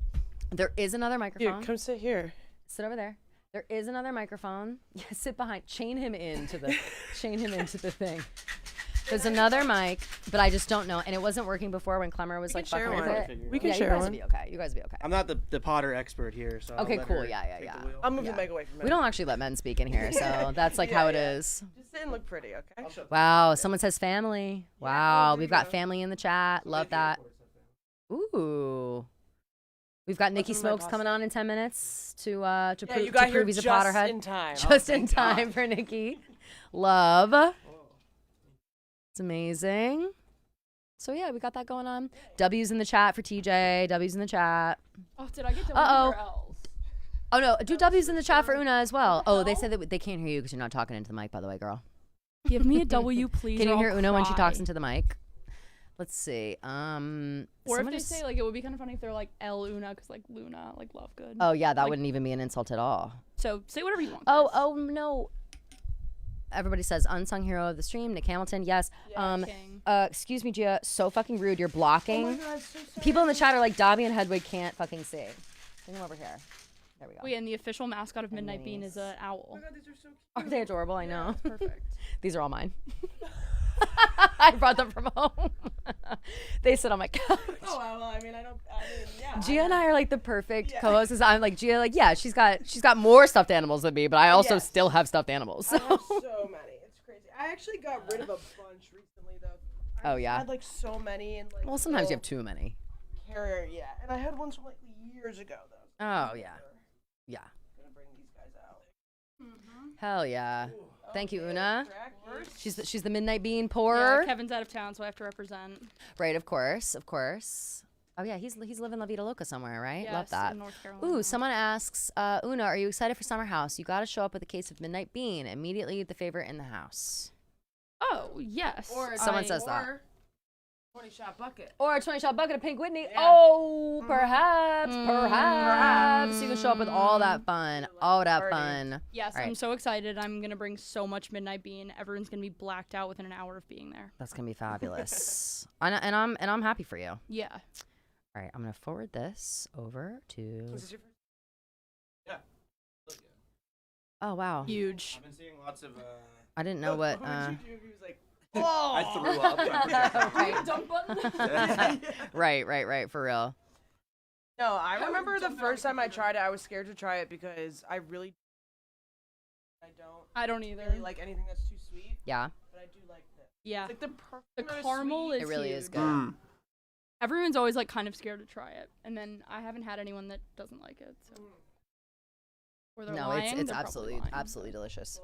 There is another microphone. Here, come sit here. Sit over there. There is another microphone. Yeah, sit behind. Chain him into the thing. There's another mic, but I just don't know. And it wasn't working before when Clemmer was like fucking with it. We can Yeah, share you guys one. will be okay. You guys will be okay. I'm not the Potter expert here, so Okay, I'll let cool. her Yeah. take the wheel. I'll move the mic away from me. We don't actually let men speak in here, so that's like how it is. Just sit and look pretty, okay? Wow, someone says family. Wow, we've got family in the chat. Love that. Ooh. We've got Nikki Smokes coming on in 10 minutes to you got here prove he's a just Potterhead. in time. Just in time for Nikki. Love. It's amazing. So yeah, we got that going on. W's in the chat for TJ. W's in the chat. Oh, did I get W's Uh-oh. or L's? Oh no, do W's in the chat for Oona as well. Oh, they said that they can't hear you because you're not talking into the mic, by the way, girl. Give me a W, please. Can or you I'll hear Oona when she cry. talks into the mic? Let's see. Or if someone they just- say like it would be kind of funny if they're like L Una because like Luna like love good. Oh yeah, that Like, wouldn't even be an insult at all. So say whatever you want. Oh no. everybody says unsung hero of the stream, Nick Hamilton. Yes. King. Excuse me, Gia. So fucking rude. You're blocking. Oh my God, so sorry. People in the chat are like, Dobby and Hedwig can't fucking see. Bring them over here. There we go. Wait, and the official mascot of Midnight Bean is an owl. Oh my God, these are so cute. Are they adorable? I know. Perfect. These are all mine. I brought them from home. They sit on my couch. Oh well, I mean, yeah. Gia and I are like the perfect co-hosts. 'Cause I'm like Gia, like she's got more stuffed animals than me, but I also still have stuffed animals. So. I have so many. It's crazy. I actually got rid of a bunch recently though. I had like so many and like. Well, sometimes you have too many. Carrier, yeah, and I had ones from like years ago though. Oh yeah, yeah. Gonna bring these guys out. Hell yeah. Thank you, Oona. Practice. She's the Midnight Bean pourer. Yeah, Kevin's out of town, so I have to represent. Right, of course. Oh yeah, he's living La Vida Loca somewhere, right? Yes, Love that. in North Carolina. Ooh, someone asks, Oona, are you excited for Summer House? You got to show up with a case of Midnight Bean. Immediately the favorite in the house. Oh yes. Or Someone says that. 20-shot bucket. Or a 20-shot bucket of Pink Whitney. Yeah. Oh, perhaps. You can show up with all that fun. All that fun. Yes, All right. I'm so excited. I'm gonna bring so much Midnight Bean. Everyone's gonna be blacked out within an hour of being there. That's gonna be fabulous. and I'm happy for you. Yeah. All right, I'm gonna forward this over to. Is this your first? Yeah. Oh wow. Huge. I've been seeing lots of. I didn't know what. What did you do? He was like, I threw up. Right, for real. No, I remember the first time I tried it, I was scared to try it because I don't either. really like anything that's too sweet. Yeah. But I do like this. Yeah. It's like the perfect The amount of caramel sweet. is It really is huge. good. Everyone's always like kind of scared to try it, and then I haven't had anyone that doesn't like it. So. Or they're No, lying, it's they're probably absolutely lying. delicious.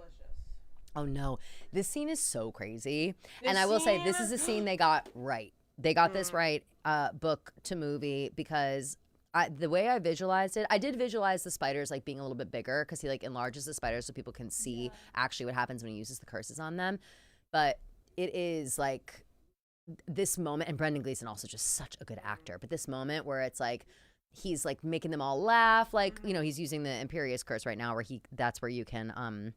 Oh no, this scene is so crazy, and I will say this is a scene they got right. They got this right, book to movie, because the way I visualized it, I did visualize the spiders like being a little bit bigger because he like enlarges the spiders so people can see actually what happens when he uses the curses on them. But it is like this moment, and Brendan Gleeson also just such a good actor. But this moment where it's like he's like making them all laugh, like he's using the Imperious curse right now, where that's where you can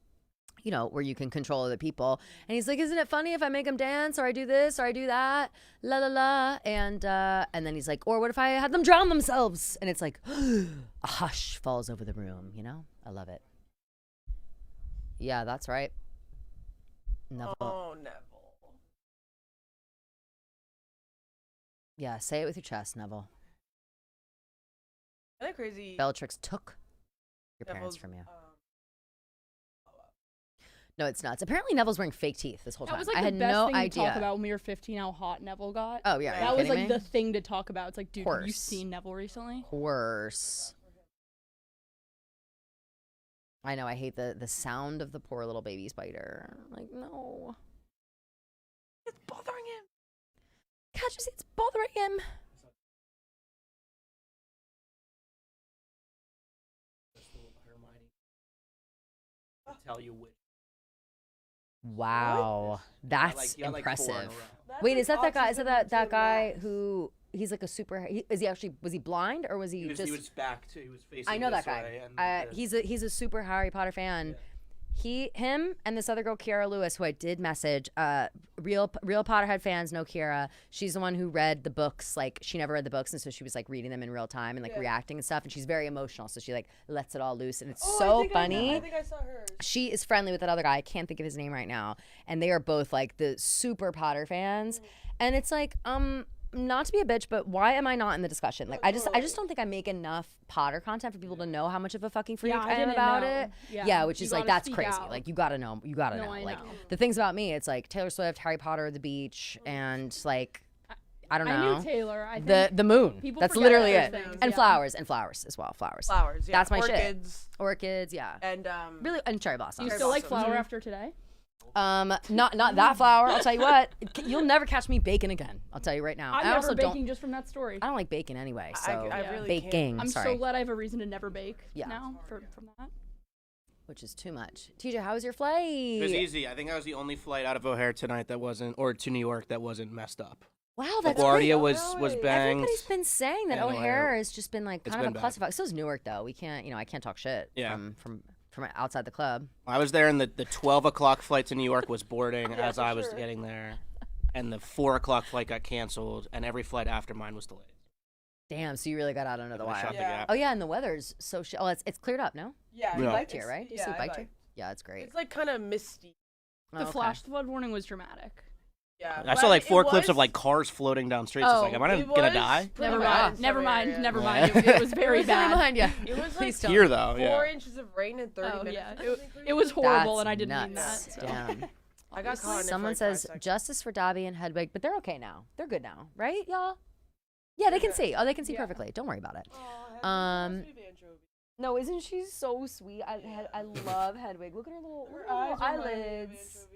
where you can control other people. And he's like, isn't it funny if I make them dance, or I do this, or I do that, la la la. And then he's like, or what if I had them drown themselves? And it's like, a hush falls over the room, I love it. Yeah, that's right. Neville. Oh, Neville. Yeah, say it with your chest, Neville. Isn't that crazy? Bellatrix took your parents from you. No, it's nuts. Apparently Neville's wearing fake teeth this whole time. That was like I the had best no thing idea. to talk about when we were 15, how hot Neville got. Oh, yeah. That was like me? the thing to talk about. It's like, dude, have you Course. seen Neville recently? Of course. I know, I hate the sound of the poor little baby spider. Like, no. It's bothering him. Can't you see it's bothering him? Tell you which. Wow. That's you got, like, 4 in a impressive. row. Wait, is that that guy? Is that guy who he's like a super? Was he blind, or was he, He was, just? he was back to. He was facing. I know that this guy. way, and, He's a super Harry Potter fan. Yeah. Him and this other girl, Kiara Lewis, who I did message. Real Potterhead fans know Kiara. She's the one who read the books. Like, she never read the books, and so she was like reading them in real time and like reacting and stuff. And she's very emotional, so she like lets it all loose, and it's so funny. I think I saw her. She is friendly with that other guy. I can't think of his name right now, and they are both like the super Potter fans. And it's like, not to be a bitch, but why am I not in the discussion? Like, I just don't think I make enough Potter content for people to know how much of a fucking freak I am didn't about know. it. Yeah, which you is like, gotta that's speak crazy. out. Like, you gotta know. You gotta know. I Like, know. the things about me, it's like Taylor Swift, Harry Potter, the beach, and like, I don't know. I knew Taylor. I think the moon. people That's forget literally those it. things, And yeah. flowers as well. Flowers. Flowers. Yeah. That's my Orchids. shit. Orchids. Yeah. And Really, and cherry blossoms. Do you Cherry still like blossoms. flower after today? Not that flower. I'll tell you what. You'll never catch me baking again. I'll tell you right now. I'm I also never baking don't. just from that story. I don't like baking anyway. So I really baking. can't. I'm sorry. so glad I have a reason to never bake Yeah. now from that. Which is too much. TJ, how was your flight? It was easy. I think I was the only flight out of O'Hare tonight that wasn't, or to New York that wasn't messed up. Wow, that's LaGuardia great. was banged. Everybody's been saying that Yeah, no, O'Hare has just been like it's kind of a been bad. clusterfuck. So is Newark though. We can't, I can't talk shit Yeah. from from outside the club. I was there, and the 12 o'clock flight to New York was boarding as I was getting there, and the 4 o'clock flight got canceled, and every flight after mine was delayed. Damn, so you really got out under the wire. Yeah. Oh yeah, and the weather's so oh, it's cleared up, no? Yeah, You I biked it's- here, right? You yeah, sleep I biked here? biked. Yeah, it's great. It's like kind of misty. Oh, The okay. flash flood warning was dramatic. Yeah. I saw like 4 clips of like cars floating down streets. It's like, am I gonna die? Never bad mind. in Never some mind. areas. Never Yeah. mind. It was very Never bad. mind, yeah. It was like Please don't. Here though, 4 yeah. inches of rain in 30 Oh minutes. yeah. It was horrible, That's and I didn't mean nuts. that. So. Damn. I got caught in it for Someone like 5 says seconds. justice for Dobby and Hedwig, but they're okay now. They're good now, right, y'all? Yeah, they can see. Oh, they can see perfectly. Don't worry about it. No, isn't she so sweet? I love Hedwig. Look at her little eyelids.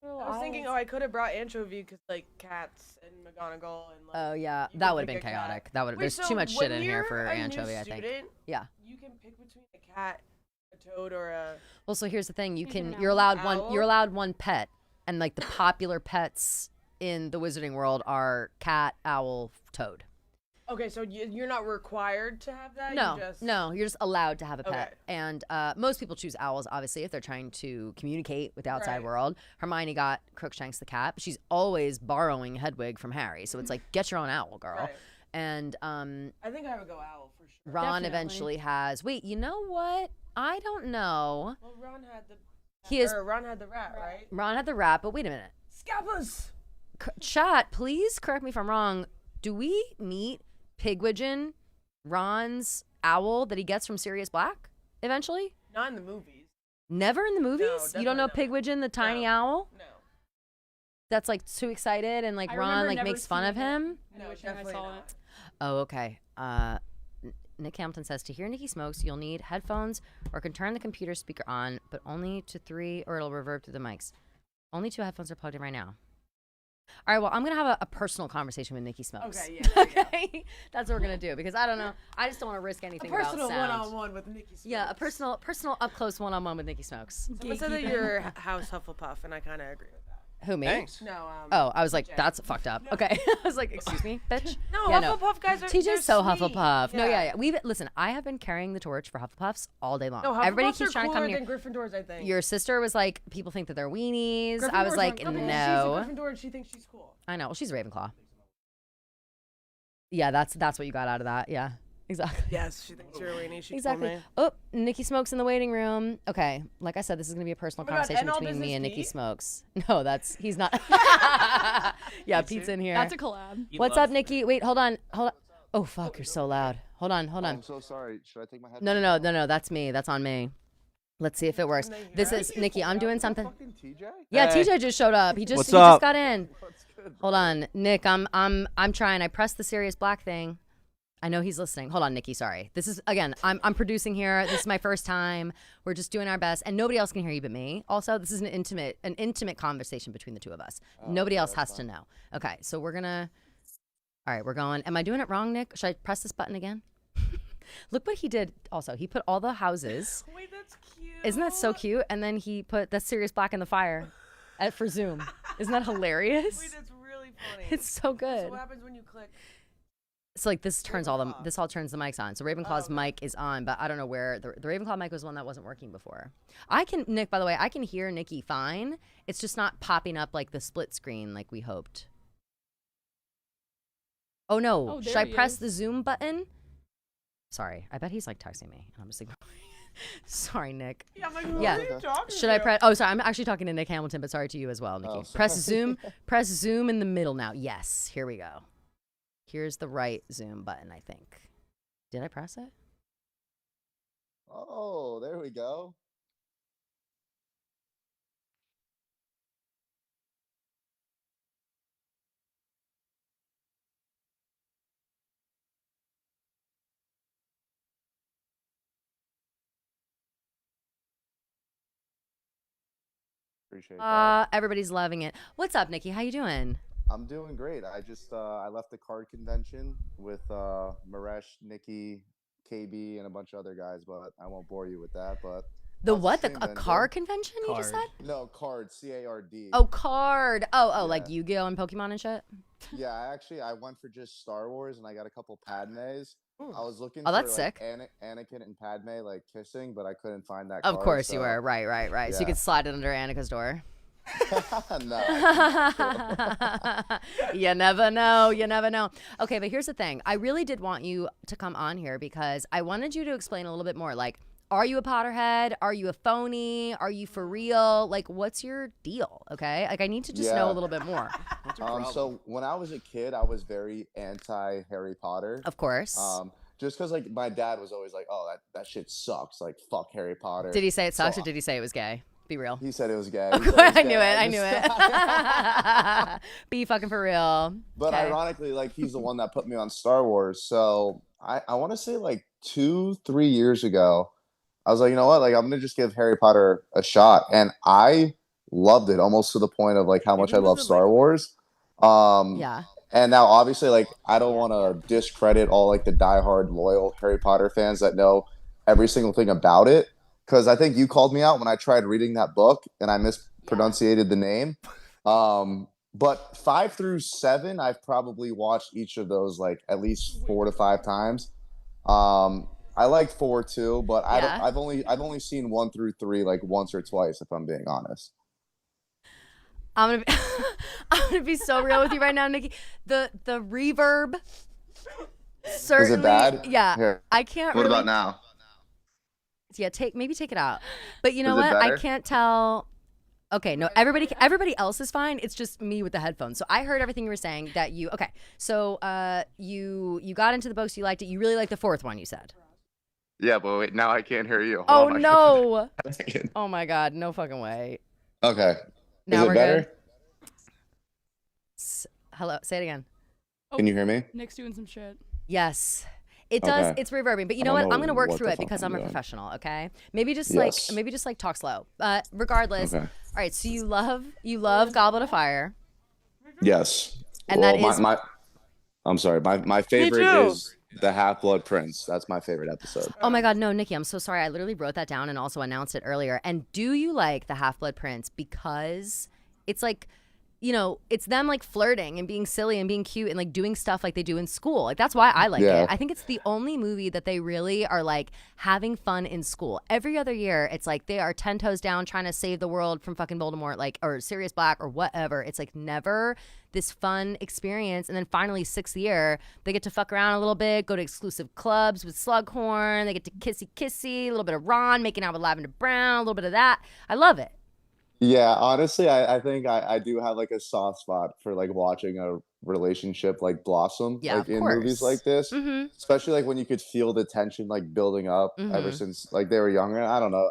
I was thinking, I could have brought Anchovy because like cats and McGonagall and like. Oh yeah, you that can would have pick been a cat. chaotic. That would have. Wait, There's so too much shit when in here you're for a new Anchovy. I think. student, Yeah. You can pick between a cat, a toad, or a. Well, so here's the thing. Maybe an You're owl. allowed Owl? you're allowed one pet, and like the popular pets in the Wizarding world are cat, owl, toad. Okay, so you're not required to have that. No, you just... no, you're just allowed to have a pet. Okay. And most people choose owls, obviously, if they're trying to communicate with the outside Right. world. Hermione got Crookshanks the cat, but she's always borrowing Hedwig from Harry. So it's like, get your own owl, girl. Right. And I think I would go owl for sure. Ron Definitely. eventually has. Wait, you know what? I don't know. Well, Ron had the. He is. Ron had the rat, right? Ron had the rat, but wait a minute. Scabas. Chat, please correct me if I'm wrong. Do we meet Pigwidgeon, Ron's owl that he gets from Sirius Black eventually? Not in the movies. Never in the movies? You don't know definitely Pigwidgeon, the tiny owl? No. That's like too excited and like I Ron remember like never makes fun of seeing it. him? No, wishing definitely I saw not. it. Oh, okay. Nick Hamilton says to hear Nikki smokes, you'll need headphones or can turn the computer speaker on, but only to 3 or it'll reverb through the mics. Only 2 headphones are plugged in right now. All right, well, I'm going to have a personal conversation with Nikki Smokes. Okay, yeah. Okay? That's what we're going to do because I don't know. I just don't want to risk anything A personal about sound. one-on-one with Nikki. Smokes. Yeah, a personal up-close one-on-one with Nikki Smokes. Someone said that you're House Hufflepuff, and I kind of agree with that. Who, me? Thanks. No. Oh, I was like, TJ. that's fucked up. Okay. I was like, excuse me, bitch. No, Yeah, Hufflepuff guys are. they're TJ's so sweet. Hufflepuff. No, Yeah. yeah. Listen, I have been carrying the torch for Hufflepuffs all day long. No, Hufflepuffs Everybody are keeps trying to cooler come near. than Gryffindors, I think. Your sister was like, people think that they're weenies. I was Gryffindors like, aren't- because no. She's a Gryffindor and she thinks she's cool. I know. Well, she's a Ravenclaw. Yeah, that's what you got out of that. Yeah, exactly. Yes, she thinks you're a weenie. She Exactly. told me. Oh, Nikki Smokes in the waiting room. Okay, like I said, this is gonna be a personal Oh my God, conversation and all between me business and Nikki Pete? Smokes. No, he's not. Yeah, Pete's in here. That's a collab. What's up, Nikki? Wait, hold on. Oh fuck, you're so loud. Hold on. I'm so sorry. Should I take my head? No. That's me. That's on me. Let's see if it works. This is Nikki. I'm doing something. Fucking TJ? Yeah, Hey. TJ just showed up. He What's just up? got in. What's good? Hold on, Nick. I'm trying. I pressed the Sirius Black thing. I know he's listening. Hold on, Nikki. Sorry. This is again. I'm producing here. This is my first time. We're just doing our best, and nobody else can hear you but me. Also, this is an intimate conversation between the two of us. Nobody else has to know. Okay, so we're gonna. All right, we're going. Am I doing it wrong, Nick? Should I press this button again? Look what he did. Also, he put all the houses. Wait, that's cute. Isn't that so cute? And then he put the Sirius Black in the fire, for Zoom. Isn't that hilarious? Wait, that's really funny. It's so good. So what happens when you click? So like this turns this all turns the mics on. So Ravenclaw's mic is on, but I don't know where the Ravenclaw mic was one that wasn't working before. Nick, by the way, I can hear Nikki fine. It's just not popping up like the split screen like we hoped. Oh no! Oh, Should there I he press is. the Zoom button? Sorry, I bet he's like texting me, and I'm just ignoring. Sorry, Nick. Yeah, I'm like, who Yeah. are you talking Should I to? press? Oh, sorry. I'm actually talking to Nick Hamilton, but sorry to you as well, Nikki. Oh, Press sorry. Zoom. Press Zoom in the middle now. Yes. Here we go. Here's the right Zoom button, I think. Did I press it? Oh, there we go. Appreciate that. Everybody's loving it. What's up, Nikki? How you doing? I'm doing great. I just I left the card convention with Maresh, Nikki, KB, and a bunch of other guys, but I won't bore you with that. But The how's what? stream A been, car Jen? convention? You just said? No, card. CARD. Oh, card. Oh, Yeah. like Yu-Gi-Oh and Pokemon and shit. Yeah, I went for just Star Wars, and I got a couple Padmes. I was looking Oh, for that's like sick. Anakin and Padme like kissing, but I couldn't find that. Of card, course you so- were. Right. So you Yeah. could slide it under Annika's door. No. You never know. Okay, but here's the thing. I really did want you to come on here because I wanted you to explain a little bit more. Like, are you a Potterhead? Are you a phony? Are you for real? Like, what's your deal? Okay, like I need to just know a little bit more. So when I was a kid, I was very anti Harry Potter. Of course. Just because like my dad was always like, "Oh, that shit sucks. Like, fuck Harry Potter." Did he say it sucks So or did he say it was gay? Be real. He said it was gay. Of He said course, it was I gay. knew it. Be fucking for real. But Okay. ironically, like he's the one that put me on Star Wars. So I want to say like 2-3 years ago, I was like, you know what? Like I'm gonna just give Harry Potter a shot, and I loved it almost to the point of like how much I love Star Wars. Yeah. And now obviously like I don't want to discredit all like the diehard loyal Harry Potter fans that know every single thing about it. Because I think you called me out when I tried reading that book and I mispronunciated the name. But 5 through 7, I've probably watched each of those like at least 4 to 5 times. I like 4 too, but I've only seen 1 through 3 like once or twice, if I'm being honest. I'm gonna be so real with you right now, Nikki. The reverb certainly. Is it bad? Yeah. Here. I can't. What really, about now? Yeah, maybe take it out. But you know Is it what? I better? can't tell. Okay, no, everybody else is fine. It's just me with the headphones. So I heard everything you were saying. That you okay? So you got into the books. You liked it. You really liked the 4th one. You said. Yeah, but wait, now I can't hear you. Oh Hold on, no! Oh my God! No fucking way. Okay. Now Is we're it better? good. Hello. Say it again. Can you hear me? Nick's doing some shit. Yes. It does. Okay. It's reverbing, but you I know don't what? I'm know gonna work what through the it fuck because I'm I'm a doing. professional. Okay. Maybe just Yes. like talk slow. Regardless. Okay. All right. So you love Goblet of Fire. Yes. And well, that is- I'm sorry. My favorite too. is the Half-Blood Prince. That's my favorite episode. Oh my God, no, Nikki, I'm so sorry. I literally wrote that down and also announced it earlier. And do you like the Half-Blood Prince because it's like, you know, it's them like flirting and being silly and being cute and like doing stuff like they do in school. Like that's why I like Yeah. it. I think it's the only movie that they really are like having fun in school. Every other year, it's like they are 10 toes down trying to save the world from fucking Voldemort, like or Sirius Black or whatever. It's like never this fun experience. And then finally, 6th year, they get to fuck around a little bit, go to exclusive clubs with Slughorn. They get to kissy, a little bit of Ron making out with Lavender Brown, a little bit of that. I love it. Yeah, honestly, I think I do have like a soft spot for like watching a relationship like blossom Yeah, like of in movies course. like this. Mhm. Especially like when you could feel the tension like building up ever Mhm. since like they were younger. I don't know.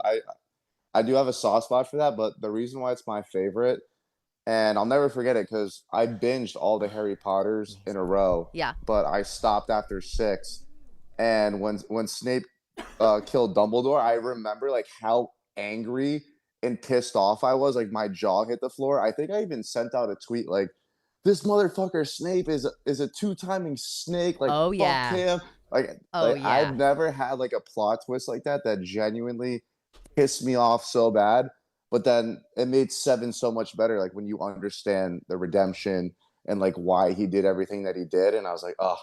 I do have a soft spot for that, but the reason why it's my favorite, and I'll never forget it because I binged all the Harry Potters in a row. Yeah. But I stopped after 6. And when Snape killed Dumbledore, I remember like how angry and pissed off I was. Like my jaw hit the floor. I think I even sent out a tweet like, "This motherfucker Snape is a 2-timing snake. Like, Oh, fuck yeah. him." Like, Oh, like yeah. I've never had like a plot twist like that genuinely pissed me off so bad. But then it made 7 so much better. Like when you understand the redemption and like why he did everything that he did, and I was like, oh,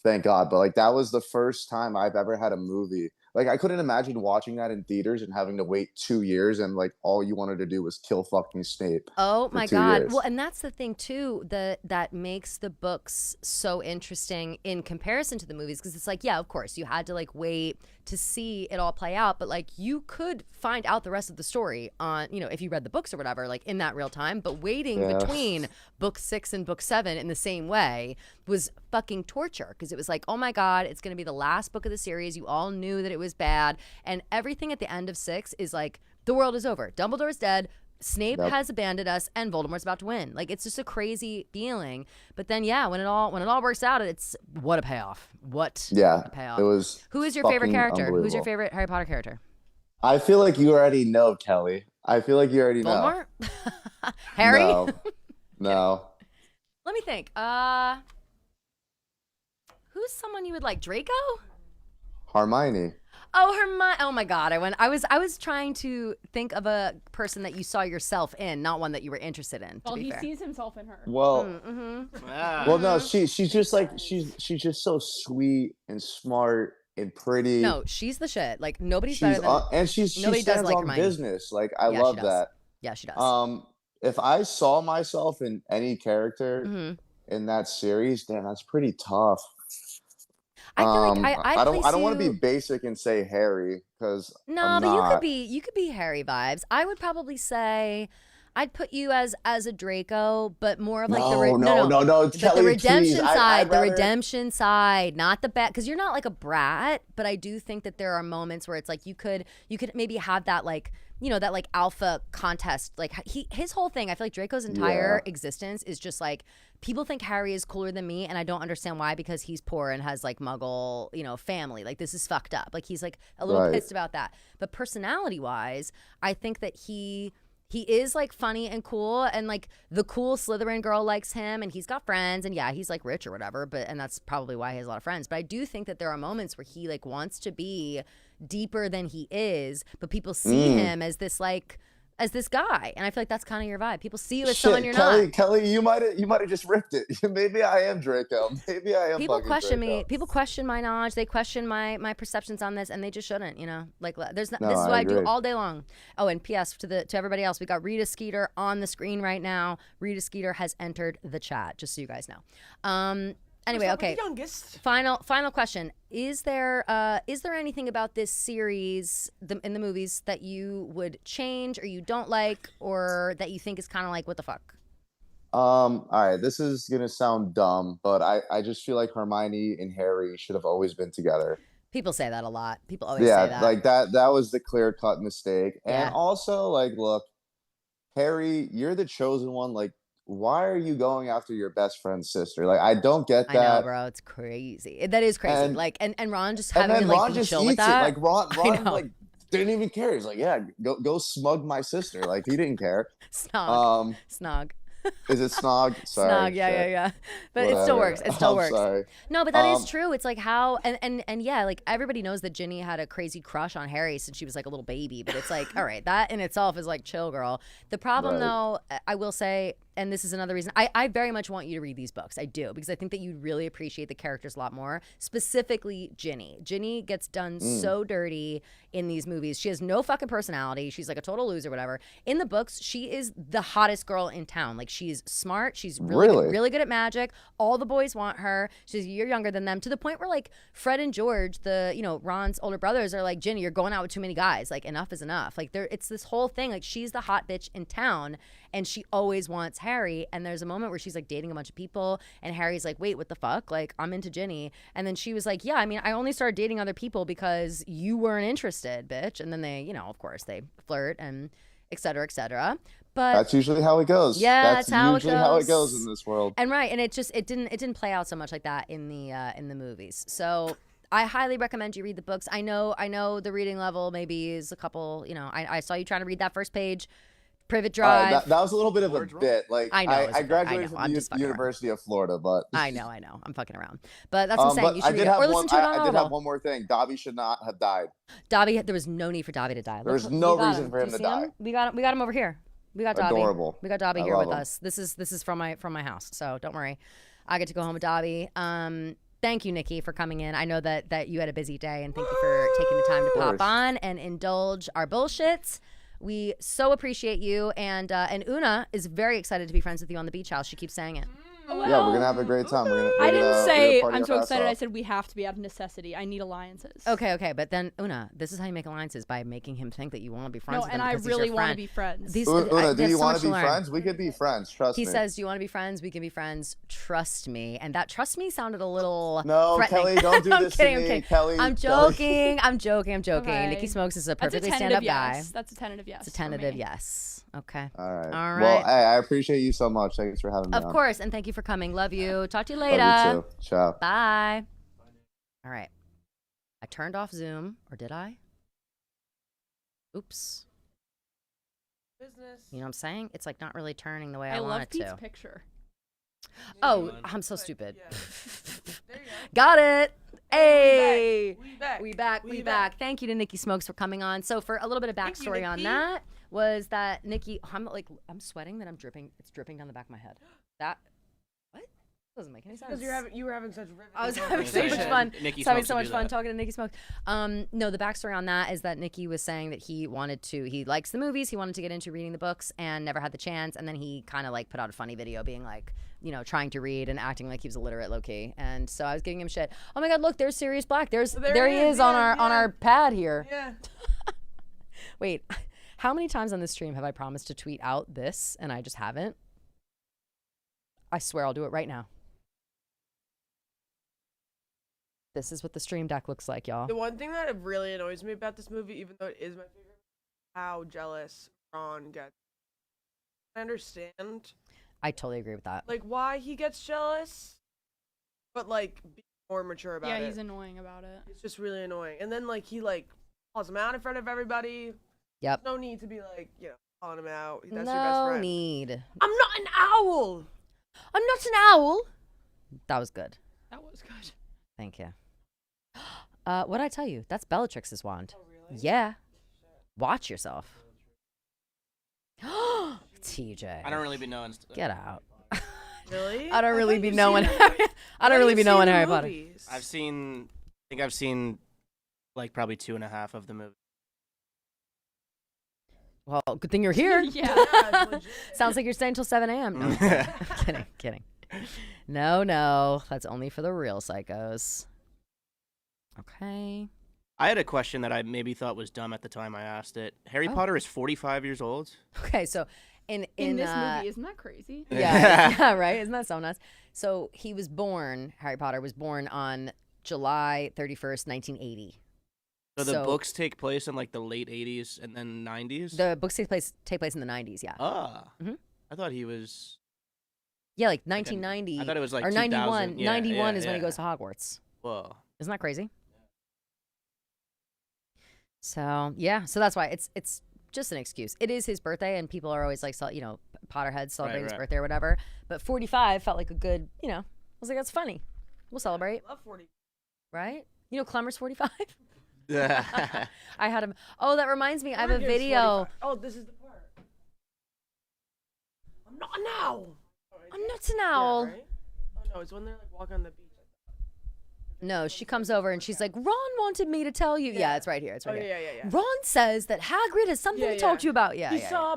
thank God. But like that was the first time I've ever had a movie. Like I couldn't imagine watching that in theaters and having to wait 2 years and like all you wanted to do was kill fucking Snape. Oh for my 2 God. years. Well, and that's the thing too, that makes the books so interesting in comparison to the movies. Because it's like, yeah, of course, you had to like wait to see it all play out. But like you could find out the rest of the story on, you know, if you read the books or whatever, like in that real time. But waiting Yeah. between book 6 and book 7 in the same way was fucking torture. Because it was like, oh my God, it's going to be the last book of the series. You all knew that it was bad. And everything at the end of 6 is like, the world is over. Dumbledore's dead. Snape Yep. has abandoned us, and Voldemort's about to win. Like it's just a crazy feeling. But then, yeah, when it all works out, it's what a payoff. What Yeah, a payoff. it was. Who is your favorite fucking character? Who's your unbelievable. favorite Harry Potter character? I feel like you already know, Kelly. I feel like you already know. Voldemort? Harry? No. No. Let me think. Who's someone you would like? Draco? Hermione. Oh, Hermione. Oh my God. I was trying to think of a person that you saw yourself in, not one that you were interested in. Well, to be he fair. sees himself in her. Well, well, no, Mm-hmm. she's just like she's just so sweet and smart and pretty. No, she's the shit. Like nobody's better than. And she nobody does stands like on Hermione. business. Like I Yeah, she love does. that. Yeah, she does. If I saw myself in any character in that series, damn, that's pretty tough. I feel like I don't want to be basic and say Harry because No, but you could be Harry vibes. I would probably say I'd put you as a Draco, but more of like no, but Kelly, the redemption please. side, I'd rather... redemption side, not the bad, because you're not like a brat. But I do think that there are moments where it's like you could maybe have that like that like alpha contest. Like his whole thing. I feel like Draco's entire existence is just like people think Harry is cooler than me, and I don't understand why because he's poor and has like Muggle family. Like this is fucked up. Like he's like a little pissed about that. But personality wise, I think that he is like funny and cool, and like the cool Slytherin girl likes him, and he's got friends, and yeah, he's like rich or whatever, and that's probably why he has a lot of friends. But I do think that there are moments where he like wants to be deeper than he is, but people see him as this guy, and I feel like that's kind of your vibe. People see you as someone you're not. Kelly, you might have just ripped it. Maybe I am Draco. Maybe I am. People question Draco. me. People question my knowledge. They question my perceptions on this, and they just shouldn't. Like this is what I do all day long. Oh, and P.S. to everybody else, we got Rita Skeeter on the screen right now. Rita Skeeter has entered the chat, just so you guys know. Anyway, okay. The youngest. Final question: Is there anything about this series, in the movies, that you would change, or you don't like, or that you think is kind of like what the fuck? All right, this is gonna sound dumb, but I just feel like Hermione and Harry should have always been together. People say that a lot. People always say that. Like that was the clear-cut mistake. Yeah. And also, like, look, Harry, you're the chosen one. Like, why are you going after your best friend's sister? Like, I don't get that. I know, bro. It's crazy. That is crazy. And, like, and Ron just having to Ron like just chill eats with that. It. Like Ron like didn't even care. He's like, yeah, go smug my sister. Like he didn't care. Snog. Snog. Is it snog? Sorry. Snog, yeah. But Whatever. it still works. It still works. Sorry. No, but that is true. It's like how and yeah, like everybody knows that Ginny had a crazy crush on Harry since she was like a little baby. But it's like, all right, that in itself is like chill, girl. The problem though, I will say, and this is another reason, I very much want you to read these books. I do, because I think that you'd really appreciate the characters a lot more. Specifically, Ginny. Ginny gets done so dirty in these movies. She has no fucking personality. She's like a total loser, whatever. In the books, she is the hottest girl in town. Like she's smart. She's really good at magic. All the boys want her. She's a year younger than them, to the point where like Fred and George, Ron's older brothers, are like, Ginny, you're going out with too many guys. Like enough is enough. Like it's this whole thing. Like she's the hot bitch in town, and she always wants Harry. And there's a moment where she's like dating a bunch of people, and Harry's like, wait, what the fuck? Like I'm into Ginny. And then she was like, yeah, I mean, I only started dating other people because you weren't interested, bitch. And then they, of course they flirt and et cetera, et cetera. But that's usually how it goes. Yeah, that's usually how it goes in this world. And right, and it didn't play out so much like that in the movies. So I highly recommend you read the books. I know the reading level maybe is a couple. I saw you trying to read that first page. Privet Drive. That was a little bit of a bit. Like I know. I graduated from the University of Florida, but I know. I'm fucking around. But that's what I'm saying. You should read it. Or listen to it on Audible. I did have one more thing. Dobby should not have died. There was no need for Dobby to die. There was no reason for him to die. We got him over here. We got Dobby. Adorable. We got Dobby here with us. This is from my house, so don't worry. I get to go home with Dobby. Thank you, Nikki, for coming in. I know that you had a busy day, and thank you for taking the time to pop on and indulge our bullshits. We so appreciate you, and Oona is very excited to be friends with you on the beach house. She keeps saying it. Well, yeah, we're gonna have a great time. I didn't say I'm so excited. I said we have to be out of necessity. I need alliances. Okay, but then Oona, this is how you make alliances, by making him think that you want to be friends with him. No, and I really want to be friends. Oona, do you want to be friends? We could be friends. Trust me. He says, "Do you want to be friends? We can be friends. Trust me." And that "trust me" sounded a little no, threatening. Kelly, don't do this to me, Kelly. I'm joking. I'm joking. Okay. Nikki Smokes is a perfectly stand-up guy. That's a tentative yes. It's a tentative yes. Okay. All right. Well, hey, I appreciate you so much. Thanks for having me. Of course, and thank you for coming. Love you. Talk to you later. Love you too. Ciao. Bye. All right. I turned off Zoom, or did I? Oops. Business. You know what I'm saying? It's like not really turning the way I want it to. I love Pete's picture. Oh, I'm so stupid. Got it. Hey, We back. Thank you to Nikki Smokes for coming on. So for a little bit of backstory on that was that Nikki, I'm sweating that I'm dripping. It's dripping down the back of my head. What? Doesn't make any sense. Because you were having such riveting I was having so much fun. Nikki having Smokes so would much do fun that. talking to Nikki Smokes. No, the backstory on that is that Nikki was saying that he likes the movies, he wanted to get into reading the books and never had the chance, and then he kind of like put out a funny video being like, trying to read and acting like he was illiterate low-key. And so I was giving him shit. Oh my god, look, there's Sirius Black. There he is on our pad here. Yeah. Wait, how many times on this stream have I promised to tweet out this and I just haven't? I swear I'll do it right now. This is what the stream deck looks like, y'all. The one thing that really annoys me about this movie, even though it is my favorite, how jealous Ron gets. I understand. I totally agree with that. Like, why he gets jealous, but, like, be more mature about it. Yeah, he's annoying about it. It's just really annoying. And then, like, he, like, calls him out in front of everybody. Yep. No need to be, like, calling him out. That's your best No friend. need. I'm not an owl! I'm not an owl. That was good. That was good. Thank you. What'd I tell you? That's Bellatrix's wand. Oh, really? Yeah. Watch yourself. TJ. I don't really be knowing. Get out. Really? I don't really be knowing. I don't really be knowing Harry Potter. I've seen like probably 2.5 of the movie. Well, good thing you're here. Yeah. Sounds like you're staying till 7 a.m. No, kidding. No, that's only for the real psychos. Okay. I had a question that I maybe thought was dumb at the time I asked it. Harry Potter is 45 years old. Okay, so in this movie, isn't that crazy? Yeah, right? Isn't that so nuts? So Harry Potter was born on July 31st, 1980. So the books take place in like the late 80s and then 90s? The books take place in the 90s, yeah. I thought he was... Yeah, like 1990. I thought it was like or 91. 2000. Yeah, 91 is when he yeah. goes to Hogwarts. Whoa. Isn't that crazy? So, yeah. So that's why it's just an excuse. It is his birthday, and people are always like, Potterheads celebrating his birthday or whatever. But 45 felt like a good, I was like, that's funny. We'll celebrate. I love 40. Right? Clemmer's 45? Yeah. I had him. Oh, that reminds me. I have a video. Oh, this is the part. I'm not an owl. I'm not an owl. Yeah, right? Oh, no, it's when they're like walking on the beach. No, she comes over and she's like, Ron wanted me to tell you. Yeah, it's right here. It's right here. Yeah. Ron says that Hagrid has something to talk to you about. Yeah, He saw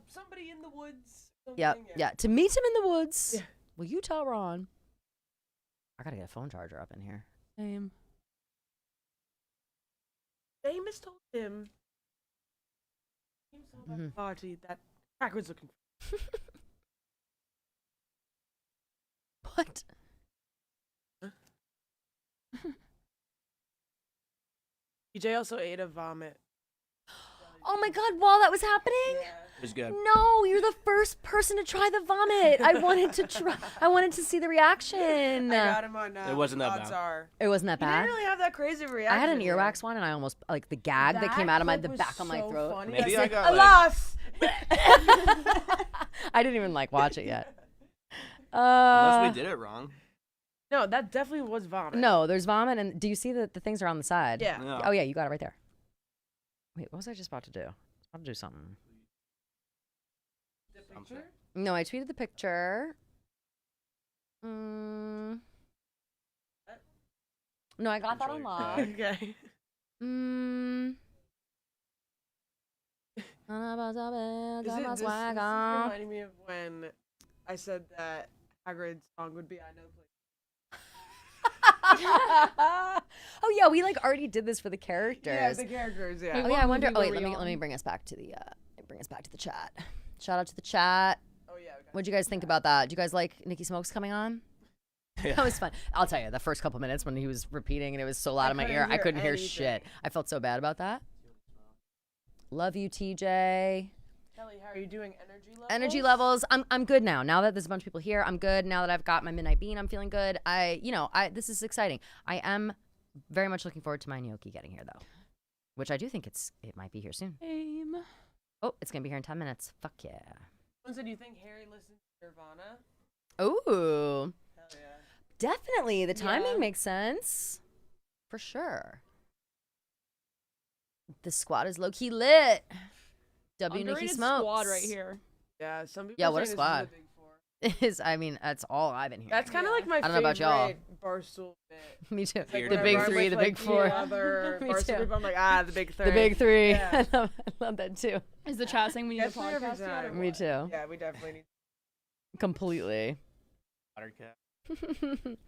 somebody in the woods. Yeah. To meet him in the woods. Yeah. Will you tell Ron? I gotta get a phone charger up in here. Same. Amos told him. He saw that party that Hagrid's looking for. What? EJ also ate a vomit. Oh my god, while that was happening? It was good. No, you're the first person to try the vomit. I wanted to see the reaction. I got him on It wasn't that odds bad. Are. It wasn't that He bad? didn't really have that crazy reaction. I had an earwax one and I almost, like the gag that came out of the back of my throat. Funny. Maybe I got Alas! I didn't even watch it yet. Unless we did it wrong. No, that definitely was vomit. No, there's vomit, and do you see that the things are on the side? Yeah. No. Oh yeah, you got it right there. Wait, what was I just about to do? I'll do something. The picture? No, I tweeted the picture. No, I got that on lock. Okay. This is reminding me of when I said that Hagrid's song would be "I Know the Place." Oh yeah, we already did this for the characters. Yeah, the characters. Yeah. Oh yeah, I wonder. Oh wait, let me bring us back to the chat. Shout out to the chat. Oh yeah. What'd you guys think about that? Do you guys like Nikki Smokes coming on? Yeah. That was fun. I'll tell you, the first couple minutes when he was repeating and it was so loud in my ear, I couldn't hear shit. I felt so bad about that. Love you, TJ. Kelly, how are you doing? Energy levels. I'm good now. Now that there's a bunch of people here, I'm good. Now that I've got my midnight bean, I'm feeling good. This is exciting. I am very much looking forward to my gnocchi getting here though, which I do think it might be here soon. Same. Oh, it's gonna be here in 10 minutes. Fuck yeah. Someone said, "Do you think Harry listens to Nirvana?" Ooh. Hell yeah. Definitely. The timing Yeah. makes sense. For sure. The squad is low-key lit. W. Nikki Underrated Smokes. squad right here. Yeah, some people. Yeah, are what a saying squad. This is the big four. It is, I mean, that's all I've been hearing. That's kind of like my I don't know about y'all. favorite Barstool bit. Me too. It's like The whenever big I'm three, with, the like, big the four. other Me Barstool too. people, I'm like, the big three. The big three. Yeah. I love that too. Is the chat saying we need a Yes, we every podcast yet? or time. Me what? too. Yeah, we definitely need. Completely. You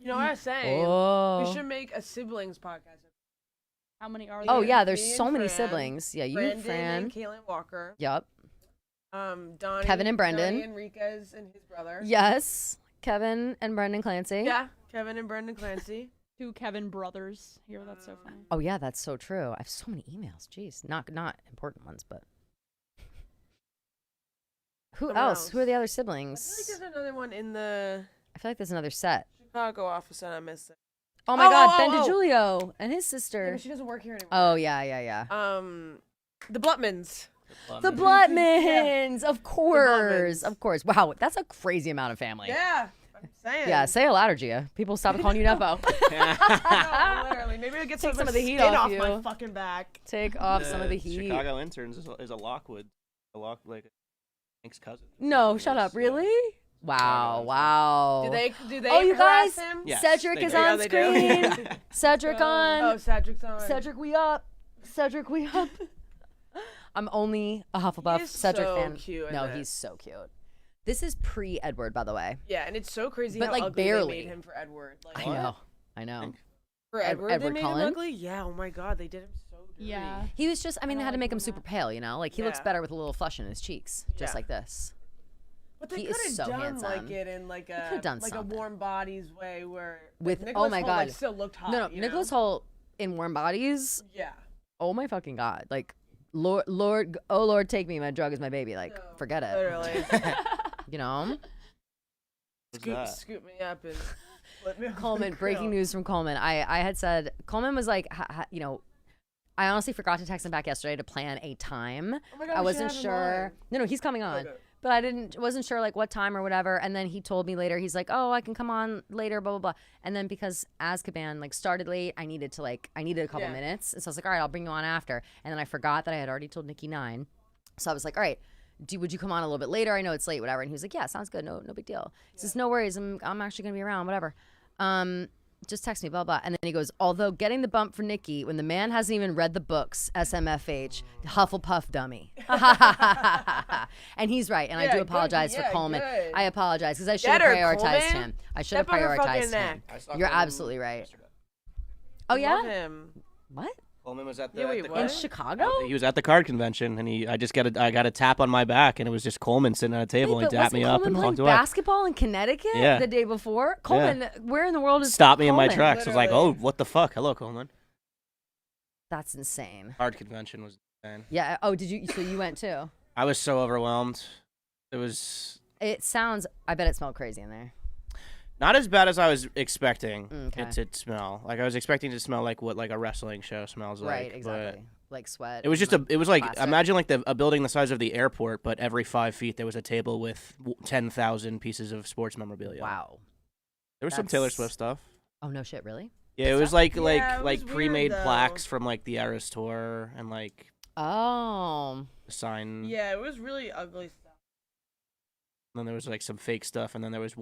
know what I was saying? Oh. We should make a siblings podcast. How many are Oh there? yeah, there's Me so and many Fran, siblings. Yeah, you, Brandon Fran. and Caitlin Walker. Yup. Donnie, Kevin and Brendan. Donnie Enriquez and his brother. Yes. Kevin and Brendan Clancy. Yeah, Kevin and Brendan Clancy. 2 Kevin brothers here. That's so funny. Oh yeah, that's so true. I have so many emails. Jeez, not important ones, but who Someone else? else. Who are the other I siblings? feel like there's another one in the I feel like there's another set. Chicago office and I missed it. Oh my God, Ben DiGiulio and his sister. Yeah, but she doesn't work here anymore. Oh yeah. The Blutmans. The Blutmans, of course, of course. Wow, that's a crazy amount of family. Yeah, I'm saying. Yeah, say a louder, Gia. People stop calling you Nepo. No, literally. Maybe I'll get Take some of the the heat skin off off you. my fucking back. Take off some of the heat. Chicago interns is a Lockwood, like Hank's cousin. No, shut up. Really? Wow. Do they Oh, you harass guys, him? Yes, Cedric they is do. on Oh, they do? screen. Cedric on. Oh, Cedric's on. Cedric, we up. Cedric, we up. I'm only a Hufflepuff He is Cedric so fan. cute in No, this. he's so cute. This is pre-Edward, by the way. Yeah, and it's so crazy But, how like, ugly barely. they made him for Edward. Like, I know. For Edward, Edward they made Cullen? him ugly? Yeah, oh my god, they did him so dirty. Yeah. He was just, I mean, they had to make him super pale, you know? Like, he looks Yeah. better with a little flush in his cheeks, just Yeah. like this. But they He could is have so done handsome. like it in like a could've done like something. a warm bodies way where With, like, oh Nicholas my Hoult, God. like, still looked hot. No, you Nicholas know? Hoult in Warm Bodies. Yeah. Oh my fucking God. Like, Lord, oh Lord, take me. My drug is my baby. Like, forget it. Literally. You know? Scoop me up and let me off the Coleman, breaking grill. news from Coleman. I had said, Coleman was like, you know, I honestly forgot to text him back yesterday to plan a time. Oh my God, I we should wasn't have him sure. No, he's coming on. Okay. But I wasn't sure like what time or whatever. And then he told me later, he's like, oh, I can come on later, blah, blah, blah. And then because Azkaban like started late, I needed a couple Yeah. minutes. And so I was like, all right, I'll bring you on after. And then I forgot that I had already told Nikki 9. So I was like, all right, would you come on a little bit later? I know it's late, whatever. And he was like, yeah, sounds good. No big deal. He says, no worries. I'm actually going to be around, whatever. Just text me, blah, blah. And then he goes, although getting the bump for Nikki when the man hasn't even read the books, SMFH, Hufflepuff dummy. And he's right. And I Yeah, do good, apologize for yeah, Coleman. good. I apologize because I should have Get her, prioritized Coleman. him. I should have Step on her fucking prioritized him. neck. You're absolutely right. Oh, I yeah? love him. What? Coleman was at the, Yeah, at wait, the what? In Chicago? He was at the card convention, and I got a tap on my back, and it was just Coleman sitting at a table, Wait, and he but tapped me wasn't up Coleman and playing walked away. basketball in Connecticut Yeah. the day before? Coleman, where in the world is Stopped me in my Coleman? tracks. I was like, oh, what the fuck? Hello, Coleman. That's insane. Card convention was insane. Yeah. Oh, did you? So you went too? I was so overwhelmed. It was It sounds. I bet it smelled crazy in there. not as bad as I was expecting Okay. it to smell. Like I was expecting it to smell like what like a wrestling show smells like. Right. but Exactly. Like sweat. It was just and, it was like plastic. imagine like a building the size of the airport, but every 5 feet there was a table with 10,000 pieces of sports memorabilia. Wow. There was some Taylor That's- Swift stuff. Oh no shit! Really? Yeah, it was like Yeah, it was like weird, pre-made though. plaques from like the Eras tour and like Oh. the sign. Yeah, it was really ugly stuff. And then there was like some fake stuff, and then there was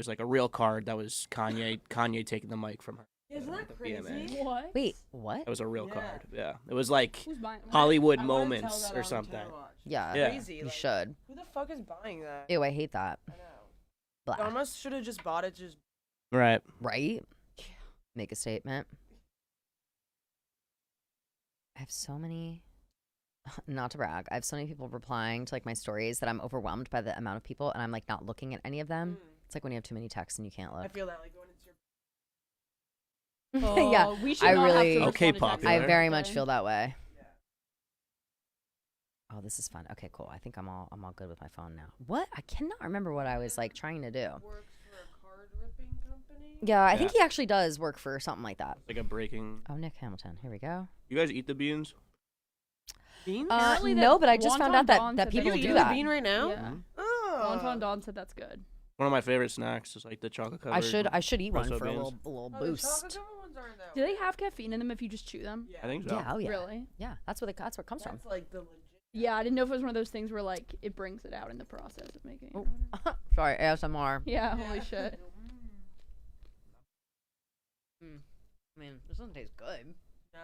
like a real card that was Kanye taking the mic from her. Isn't that The crazy? VMA. What? Wait. What? It was a real Yeah. card. Yeah, it was like Who's buying that? Hollywood I wanna tell moments that or on something. Channel Watch. Yeah. Yeah. Crazy. You like, should. Who the fuck is buying that? Ew, I hate that. I know. Blah. Don must should have just bought it. Just Right. Right? Make a statement. I have so many. Not to brag, I have so many people replying to like my stories that I'm overwhelmed by the amount of people, and I'm like not looking at any of them. It's like when you have too many texts and you can't I look. feel that like going into your. Oh, Yeah, we should I not really- have to Okay, respond to popular. texts I Popular. very much today. feel that way. Oh, this is fun. Okay, cool. I think I'm all good with my phone now. What? I cannot remember what I was like trying to do. Works for a card ripping company. Yeah, I think he actually does work for something like that. Like a breaking. Oh, Nick Hamilton. Here we go. You guys eat the beans? Beans? Apparently No, that but I just found out Wonton Dawn that said people you do eat that. a bean right now? Yeah. Oh. Wonton Dawn said that's good. One of my favorite snacks is like the chocolate covered. I should eat one espresso for a beans. little Oh, boost. Do they have caffeine in them if you just chew them? I think so. Yeah, oh yeah. Really? Yeah, that's where it comes from. That's like the legit. Yeah, I didn't know if it was one of those things where like it brings it out in the process of making it. Oh. Sorry, ASMR. Yeah, holy shit. I mean, this doesn't taste good. No.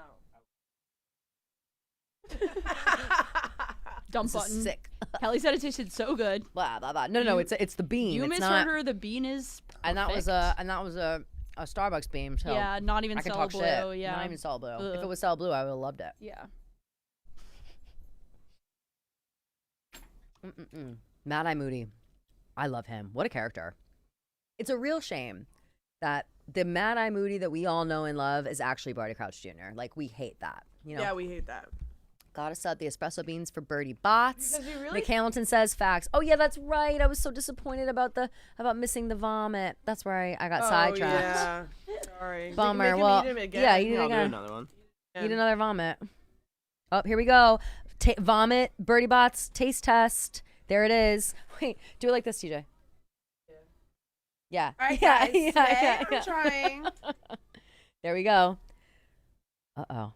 Dump This is button. sick. Kelly said it tasted so good. Blah blah blah. No, it's the bean. You it's misheard not, her. The bean is perfect. and that was a Starbucks bean. So Yeah, not even I can solid talk blue. shit. Yeah, Not even solid blue. If Ugh. it was solid blue, I would have loved it. Yeah. Mad Eye Moody, I love him. What a character! It's a real shame that the Mad Eye Moody that we all know and love is actually Barty Crouch Jr. Like, we hate that. You know? Yeah, we hate that. Gotta sub the espresso beans for Birdie Bots. Because we really- Nick Hamilton says facts. Oh yeah, that's right. I was so disappointed about missing the vomit. That's where I got sidetracked. Yeah. Sorry. Bummer. Make him Well, eat him again. yeah, eat it I'll do again. another one. Eat another vomit. Oh, here we go. Vomit. Birdie Bots taste test. There it is. Wait, do it like this, TJ. Yeah. All right, yeah, guys. yeah, I'm trying. There we go. Uh-oh.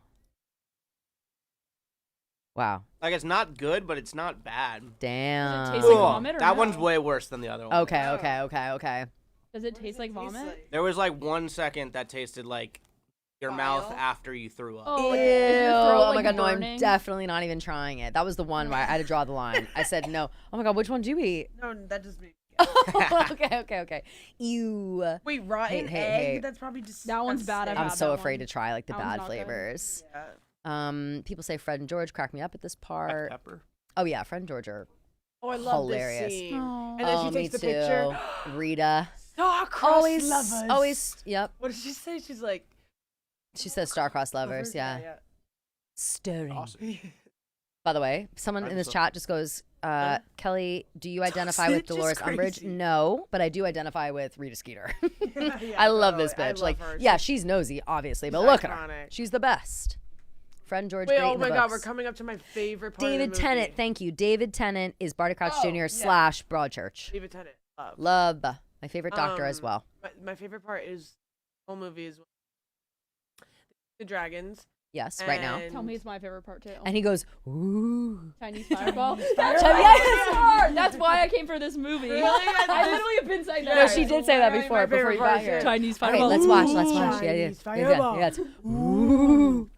Wow. Like, it's not good, but it's not bad. Damn. taste like vomit or that no? one's way worse than the other one. Okay. Does it taste like vomit? There was like 1 second that tasted like your mouth after you threw up. Oh, Ew. like, is your throat, Oh my like, god, no, I'm burning? definitely not even trying it. That was the one where I had to draw the line. I said no. Oh my god, which one did you eat? No, that just made. Okay. Ew. Wait, rotten Hey, egg? hey. That's probably just. That one's bad. I've I'm had so that afraid one. to try like the That one's bad not good. flavors. Yeah. People say Fred and George crack me up at this part. Pepper. Oh yeah, Fred and George are Oh, I love hilarious. this scene. Oh. And then Oh, she takes me the picture. too. Rita. Star-crossed Always, lovers. always. Yep. What did she say? She's like. She says star-crossed lovers. Yeah. Stirring. By the way, someone in this chat just goes, Kelly, do you identify with Just Dolores Umbridge? crazy. No, but I do identify with Rita Skeeter. Yeah, I love this totally. I bitch. love like, her. yeah, she's nosy, obviously, but She's look at her. iconic. She's the best. Friend George. Wait, great oh in the my god, we're books. coming up to my favorite part David of the movie. Tennant, thank you. David Tennant is Barty Crouch Oh, Jr. yeah. / Broadchurch. David Tennant. Love. Love. My favorite doctor as well. My favorite part is the whole movie is the dragons. Yes, right now. Tell me it's my favorite part too. And he goes, ooh. Chinese fireball. Yes! That's why I came for this movie. Really? I literally have been saying that. No, she did say that before my you favorite got part here. too. Chinese Okay, fireball. let's watch. Yeah, Chinese fireball. yeah. Ooh.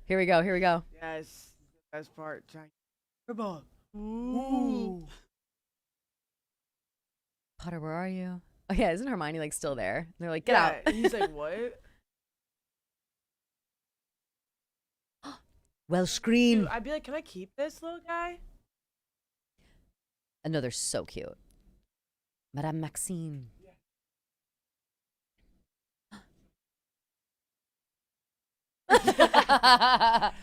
Here we go. Yes, best part. Chinese fireball. Ooh. Potter, where are you? Oh yeah, isn't Hermione like still there? And they're like, get Yeah, out. and he's like, what? Well, scream. Dude, I'd be like, can I keep this little guy? I know they're so cute. Madame Maxime.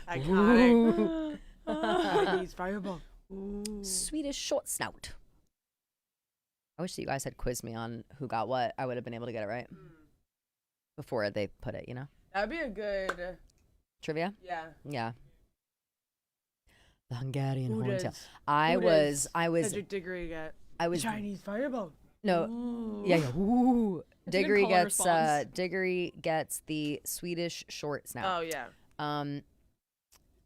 Iconic. Chinese fireball. Ooh. Swedish short snout. I wish that you guys had quizzed me on who got what. I would have been able to get it right before they put it, you know? That'd be a good Trivia? yeah. Yeah. The Hungarian Who horntail. does- I who was does Cedric Diggory get? I was Chinese fireball. no Ooh. yeah. Ooh. That's a good Diggory call and gets response. Diggory gets the Swedish short snout. Oh yeah.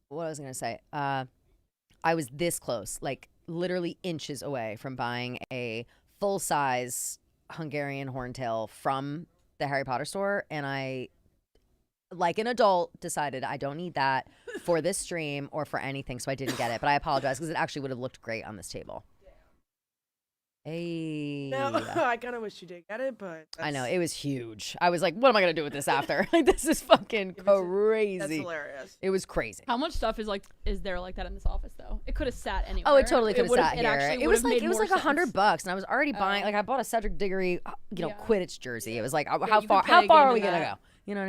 What was I gonna say? I was this close, like literally inches away from buying a full size Hungarian horntail from the Harry Potter store, and I, like an adult, decided I don't need that for this stream or for anything, so I didn't get it. But I apologize because it actually would have looked great on this table. Hey. No, I kind of wish you did get it, but I know, it was huge. I was like, what am I going to do with this after? Like, this is fucking crazy. that's hilarious. It was crazy. How much stuff is there like that in this office though? It could have sat anywhere. Oh, it totally could have would've- sat here. actually It was would've like made more $100, sense. and I was already buying. Oh. Like, I bought a Cedric Diggory, Yeah. Quidditch jersey. It was like, you how could far? play How a far game are we in gonna that. go? You know what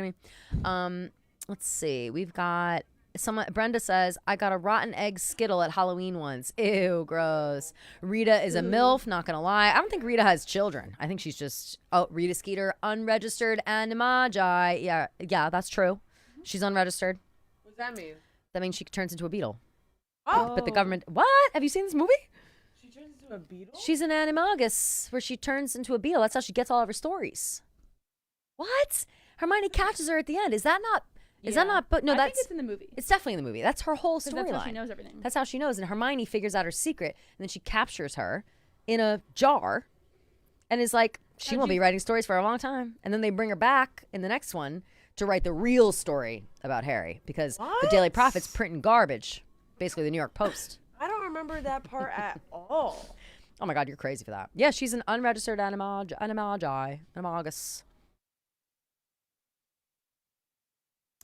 I mean? Let's see. We've got someone. Brenda says, I got a rotten egg Skittle at Halloween once. Ew, gross. Rita is a MILF. Not gonna lie. I don't think Rita has children. I think she's just Rita Skeeter, unregistered animagi. Yeah, that's true. She's unregistered. What does that mean? That means she turns into a beetle. Oh, But the government. What? Have you seen this movie? she turns into into a beetle? She's an animagus where she turns into a beetle. That's how she gets all of her stories. What? Hermione catches her at the end. Is that not? Is that not? But no, I that's. think it's in the movie. It's definitely in the movie. That's her whole 'Cause storyline. that's how she knows everything. That's how she knows. And Hermione figures out her secret, and then she captures her in a jar, and is like, she won't be writing stories for a long time. And then they bring her back in the next one to write the real story about Harry, because the Daily Prophet's printing garbage, basically the New York Post. I don't remember that part at all. Oh my God, you're crazy for that. Yeah, she's an unregistered animagus.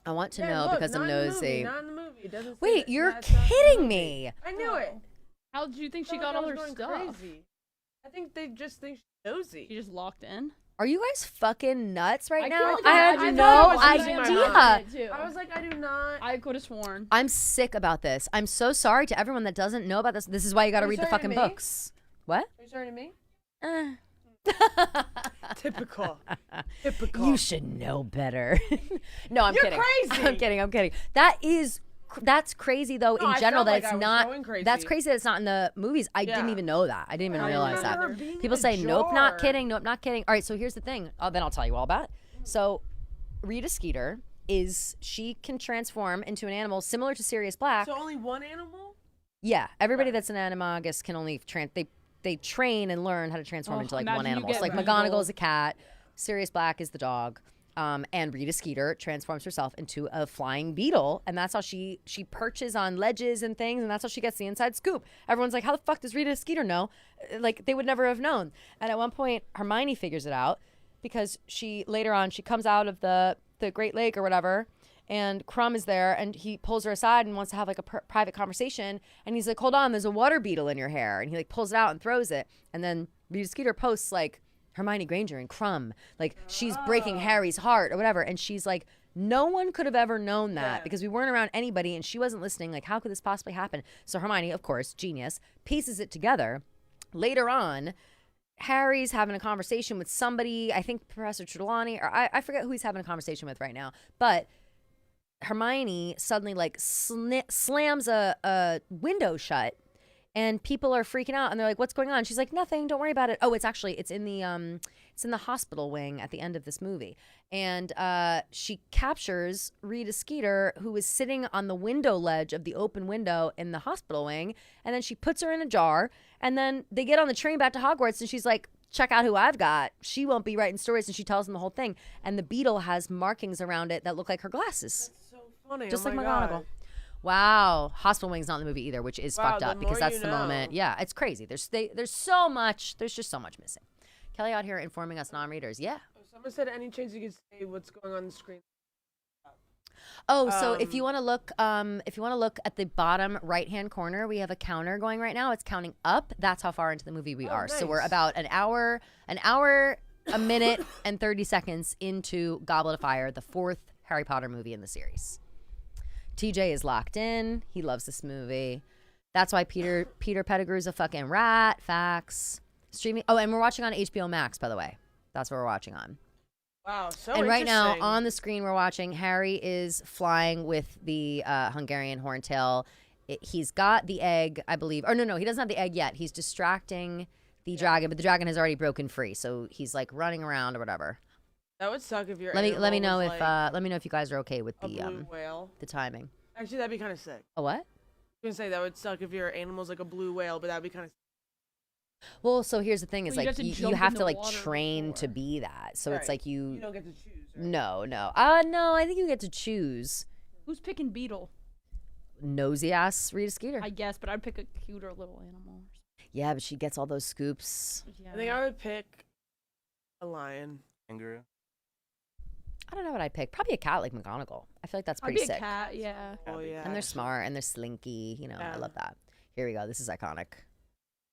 I want to know look, because I'm not in the movie, nosy. not in the movie. It doesn't say Wait, that- you're that's not in the kidding movie. me. I knew it. How did you think she I got felt all like I her was going stuff? crazy. I think they just think she's nosy. She just locked in. Are you guys fucking nuts right now? can't I had believe no I was losing my idea. mind. I was like, I do not. I could have sworn. I'm sick about this. I'm so sorry to everyone that doesn't know about this. This is why you got to Are you read the sorry to fucking me? books. What? Are you sorry to me? Eh. Typical. Typical. You should know better. No, I'm You're kidding. crazy. I'm kidding. That's crazy though No, in I general felt that like it's I was not. going crazy. That's crazy that it's not in the movies. I didn't Yeah. even know that. I didn't even I realize that. remember her being in People a say, nope, not jar. kidding. Nope, not kidding. All right, so here's the thing. Then I'll tell you all about it. So Rita Skeeter she can transform into an animal similar to Sirius Black. So only one animal? Yeah, everybody that's an animagus can only they train and learn how to transform into like one imagine you animal. So get like Beagle. McGonagall is a cat, Sirius Black is the dog, and Rita Skeeter transforms herself into a flying beetle, and that's how she perches on ledges and things, and that's how she gets the inside scoop. Everyone's like, how the fuck does Rita Skeeter know? Like they would never have known. And at one point, Hermione figures it out because later on she comes out of the Great Lake or whatever. And Crumb is there, and he pulls her aside and wants to have like a private conversation. And he's like, "Hold on, there's a water beetle in your hair." And he like pulls it out and throws it. And then Rita Skeeter posts like Hermione Granger and Crumb, like she's breaking Harry's heart or whatever. And she's like, no one could have ever known that because we weren't around anybody, and she wasn't listening. Like, how could this possibly happen? So Hermione, of course, genius, pieces it together. Later on, Harry's having a conversation with somebody. I think Professor Trelawney, or I forget who he's having a conversation with right now, but Hermione suddenly like slams a window shut, and people are freaking out, and they're like, "What's going on?" She's like, "Nothing. Don't worry about it." Oh, it's in the hospital wing at the end of this movie, and she captures Rita Skeeter, who is sitting on the window ledge of the open window in the hospital wing, and then she puts her in a jar, and then they get on the train back to Hogwarts, and she's like, check out who I've got. She won't be writing stories, and she tells them the whole thing. And the beetle has markings around it that look like her glasses. That's so funny. Just oh like my McGonagall. God. Wow. Hospital Wing's not in the movie either, which is Wow, fucked the up because more that's you the know. moment. Yeah, it's crazy. There's so much. There's just so much missing. Kelly out here informing us non-readers. Yeah. Someone said any chance you could say what's going on the screen. Oh, so if you want to look at the bottom right-hand corner, we have a counter going right now. It's counting up. That's how far into the movie we are. So we're nice. about an hour, a minute, and 30 seconds into Goblet of Fire, the 4th Harry Potter movie in the series. TJ is locked in. He loves this movie. That's why Peter Pettigrew's a fucking rat. Facts. Streaming. Oh, and we're watching on HBO Max, by the way. That's what we're watching on. Wow, so And right now interesting. on the screen we're watching Harry is flying with the Hungarian horntail. He's got the egg, I believe. Or no, he doesn't have the egg yet. He's distracting the dragon, but the dragon has already broken free. So he's like running around or whatever. That would suck if your Let me know animal if was, like, let me know if you guys are okay with a the blue whale. the timing. Actually, that'd be kind of sick. A what? I was gonna say that would suck if your animal's like a blue whale, but that'd be kind of. Well, so here's the thing: is Well, you like have to you jump have in to the like water train to be that. So it's Right. like you. You don't get to choose. Right? No. No, I think you get to choose. Who's picking Beetle? Nosy ass Rita Skeeter. I guess, but I'd pick a cuter little animal. Yeah, but she gets all those scoops. Yeah. I think I would pick a lion. Kangaroo. I don't know what I'd pick. Probably a cat like McGonagall. I feel like that's I'd pretty be a sick. cat, yeah. Oh yeah. And they're smart and they're slinky. You know, I Yeah. love that. Here we go. This is iconic.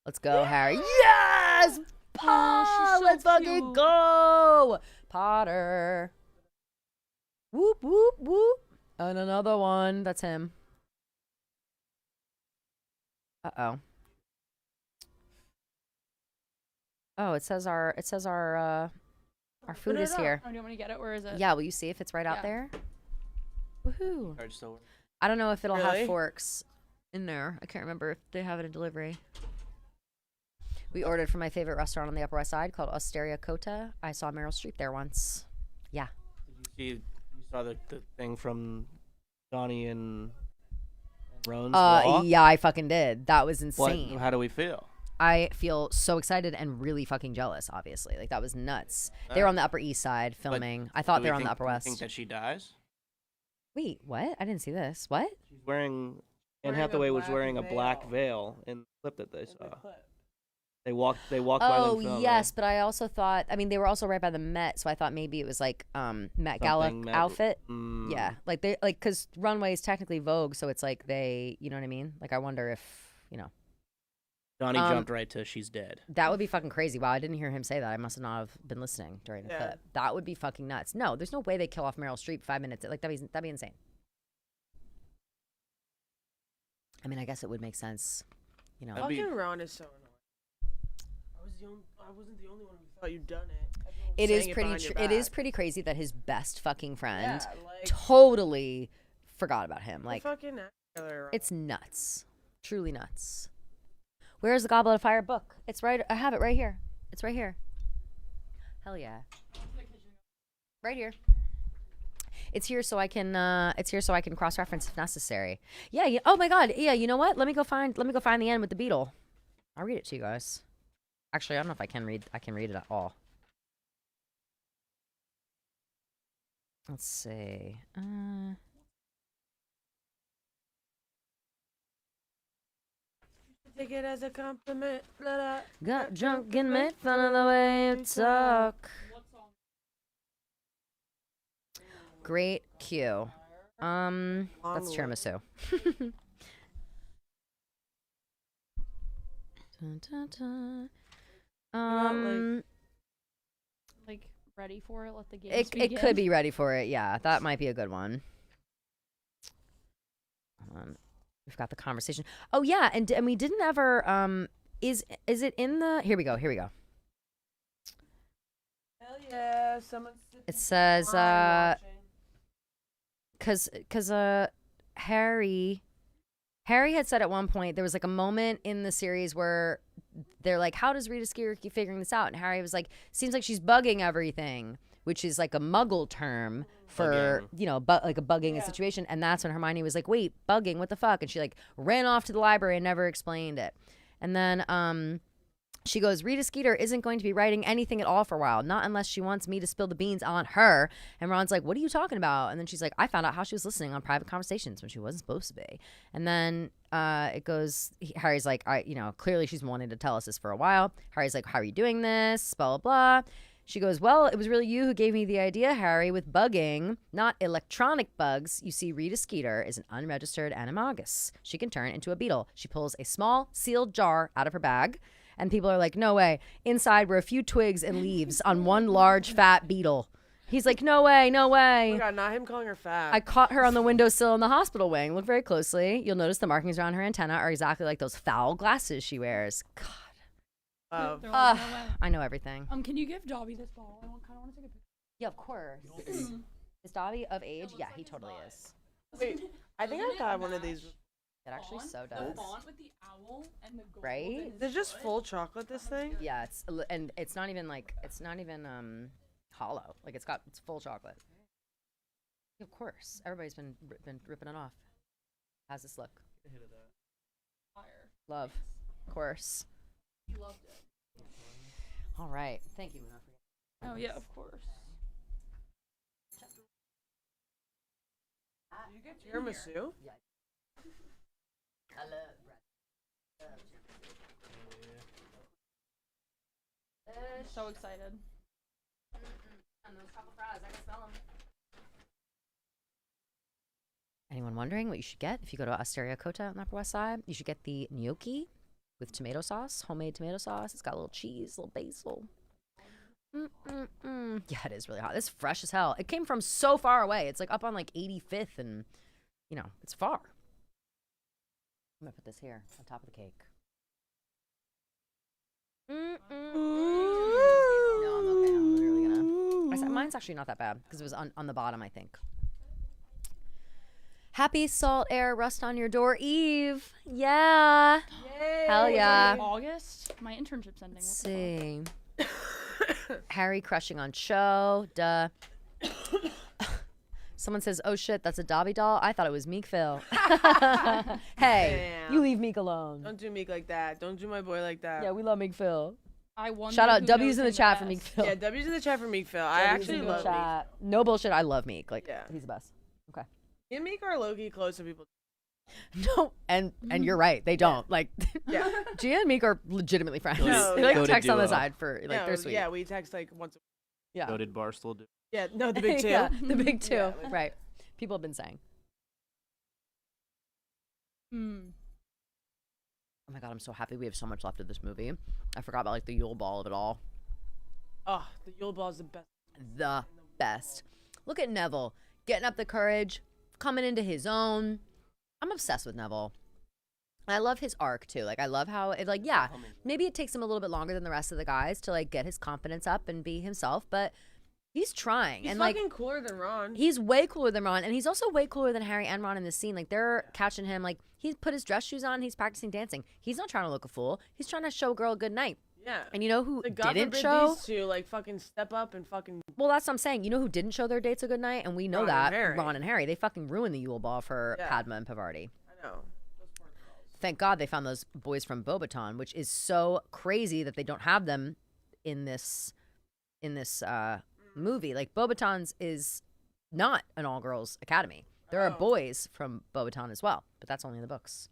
Let's go, Harry. Yes! so Let's fucking cute. go! Potter. Whoop, whoop, whoop. And another one. That's him. Uh-oh. Oh, it says our food is here. Oh, do you want me to get it? Where is it? Yeah, will you see if it's right out Yeah. there? Woohoo. Charge still work? I don't know if it'll Really? have forks in there. I can't remember if they have it in delivery. We ordered from my favorite restaurant on the Upper West Side called Osteria Cota. I saw Meryl Streep there once. Yeah. You saw the thing from Donnie and Roan's yeah, I fucking did. That was insane. How do we feel? I feel so excited and really fucking jealous, obviously. Like, that was nuts. They were on the Upper East Side filming. I thought they were on the Upper West. Do you think that she dies? Wait, what? I didn't see this. What? She's wearing... Anne Hathaway was wearing a black veil in the clip that they saw. They walked by them filming. Oh, yes, but I also thought... I mean, they were also right by the Met, so I thought maybe it was, like, Met Gala outfit. Yeah. Like, because runway is technically Vogue, so it's like they... You know what I mean? Like, I wonder if, you know... Donnie jumped right to she's dead. That would be fucking crazy. Wow, I didn't hear him say that. I must not have been listening during the clip. That would be fucking nuts. No, there's no way they kill off Meryl Streep 5 minutes. Like, that'd be insane. I mean, I guess it would make sense. You know. Fucking Ron is so annoying. I wasn't the only one who thought you'd done it. It is pretty crazy that his best fucking friend totally forgot about him. Like, it's nuts. Truly nuts. Where's the Goblet of Fire book? It's right. I have it right here. It's right here. Hell yeah. Right here. It's here so I can. It's here so I can cross-reference if necessary. Yeah. Oh my God. Yeah. You know what? Let me go find the end with the beetle. I'll read it to you guys. Actually, I don't know if I can read. I can read it at all. Let's see. Take it as a compliment. Got drunk and made fun of the way you talk. Great cue. That's tiramisu. Dun, dun, dun. Like ready for it. Let the game begin. It could be ready for it. Yeah, that might be a good one. Hold on. We've got the conversation. Oh yeah, and we didn't ever. Is it in the? Here we go. Hell yeah! It says because Harry had said at one point there was like a moment in the series where they're like, how does Rita Skeeter keep figuring this out? And Harry was like, seems like she's bugging everything, which is like a Muggle term for like a bugging a situation. And that's when Hermione was like, wait, bugging, what the fuck? And she like ran off to the library and never explained it. And then she goes, Rita Skeeter isn't going to be writing anything at all for a while, not unless she wants me to spill the beans on her. And Ron's like, what are you talking about? And then she's like, I found out how she was listening on private conversations when she wasn't supposed to be. And then it goes, Harry's like, clearly she's been wanting to tell us this for a while. Harry's like, how are you doing this? Blah, blah, blah. She goes, well, it was really you who gave me the idea, Harry, with bugging, not electronic bugs. You see, Rita Skeeter is an unregistered animagus. She can turn into a beetle. She pulls a small sealed jar out of her bag. And people are like, no way. Inside were a few twigs and leaves on one large fat beetle. He's like, no way, no way. Oh my God, not him calling her fat. I caught her on the windowsill in the hospital wing. Look very closely. You'll notice the markings around her antenna are exactly like those foul glasses she wears. God. I know everything. Can you give Dobby this ball? I kind of want to take a picture. Yeah, of course. Is Dobby of age? Yeah, he totally is. Wait, I think I got one of these. It actually so does. The font with the owl and the gold. Right? Is it just full chocolate, this thing? Yeah, it's not even hollow. Like it's full chocolate. Of course, everybody's been ripping it off. How's this look? Fire. Love, of course. He loved it. All right, thank you. Oh yeah, of course. Did you get tiramisu? Yeah. I love bread. So excited. And those couple fries, I can smell them. Anyone wondering what you should get if you go to Osteria Cota on the Upper West Side? You should get the gnocchi with tomato sauce, homemade tomato sauce. It's got a little cheese, a little basil. Yeah, it is really hot. It's fresh as hell. It came from so far away. It's like up on like 85th and, it's far. I'm going to put this here on top of the cake. No, I'm okay. I'm literally going to. Mine's actually not that bad because it was on the bottom, I think. Happy Salt Air Rust on Your Door Eve. Yeah. Yay. Hell yeah. August? My internship's ending. Let's see. Harry crushing on Cho. Duh. Someone says, "Oh shit, that's a Dobby doll. I thought it was Meek Phil." Hey, Damn. you leave Meek alone. Don't do Meek like that. Don't do my boy like that. Yeah, we love Meek Phil. I wonder Shout out who W's knows in the him chat for best. Meek Phil. Yeah, W's in the chat for Meek Phil. I W's actually in the love chat. No bullshit. I love Meek. Like, Yeah. he's the best. Okay. Meek. Me and Meek are low-key close to people. No, and you're right. They don't like. Yeah. Gia and Meek are legitimately friends. No, They like Goated text on the duo. side for like No, they're sweet. Yeah, we text like once. Yeah. So did Barstool do? Yeah, no, the big two. Yeah, the big two. Yeah, like- Right. People have been saying. Oh my god, I'm so happy we have so much left of this movie. I forgot about like the Yule Ball of it all. Oh, the Yule Ball is the best. The best. Look at Neville getting up the courage, coming into his own. I'm obsessed with Neville. I love his arc too. Like I love how it like yeah, maybe it takes him a little bit longer than the rest of the guys to like get his confidence up and be himself, but he's trying. He's and fucking like cooler than Ron. he's way cooler than Ron, and he's also way cooler than Harry and Ron in this scene. Like they're catching him. Like he's put his dress shoes on. He's practicing dancing. He's not trying to look a fool. He's trying to show a girl a good night. Yeah. And you know who Like, God didn't forbid show? these two like fucking step up and fucking. Well, that's what I'm saying. You know who didn't show their dates a good night, and we know Ron and that Harry. Ron and Harry. They fucking ruined the Yule Ball for Yeah. Padma and Pavarti. I know. Thank God they found those boys from Bobaton, which is so crazy that they don't have them in this movie. Like Bobaton's is not an all girls academy. There are boys from Bobaton as well, but that's only in the books.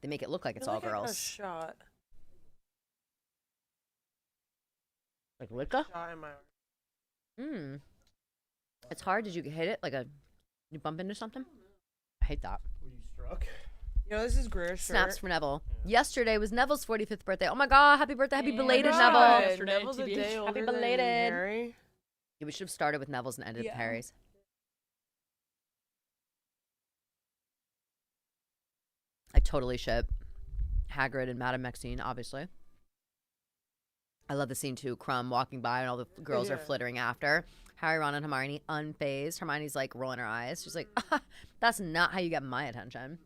They make it look like it's all I got a girls. shot. Like Wicca? Shot in my arm. It's hard. Did you hit it? Like you bump into something? I hate that. Were you struck? You know, this is Greer's Snaps shirt. for Neville. Yesterday was Neville's 45th birthday. Oh my god, happy birthday, happy belated, God, Neville. Yesterday, Neville's a TBH. day older Happy than belated. Harry. Yeah, we should have started with Neville's and ended with Harry's. I totally ship Hagrid and Madame Maxine, obviously. I love the scene too. Crumb walking by and all the girls are Yeah. flittering after. Harry, Ron, and Hermione unfazed. Hermione's like rolling her eyes. She's like, that's not how you get my attention.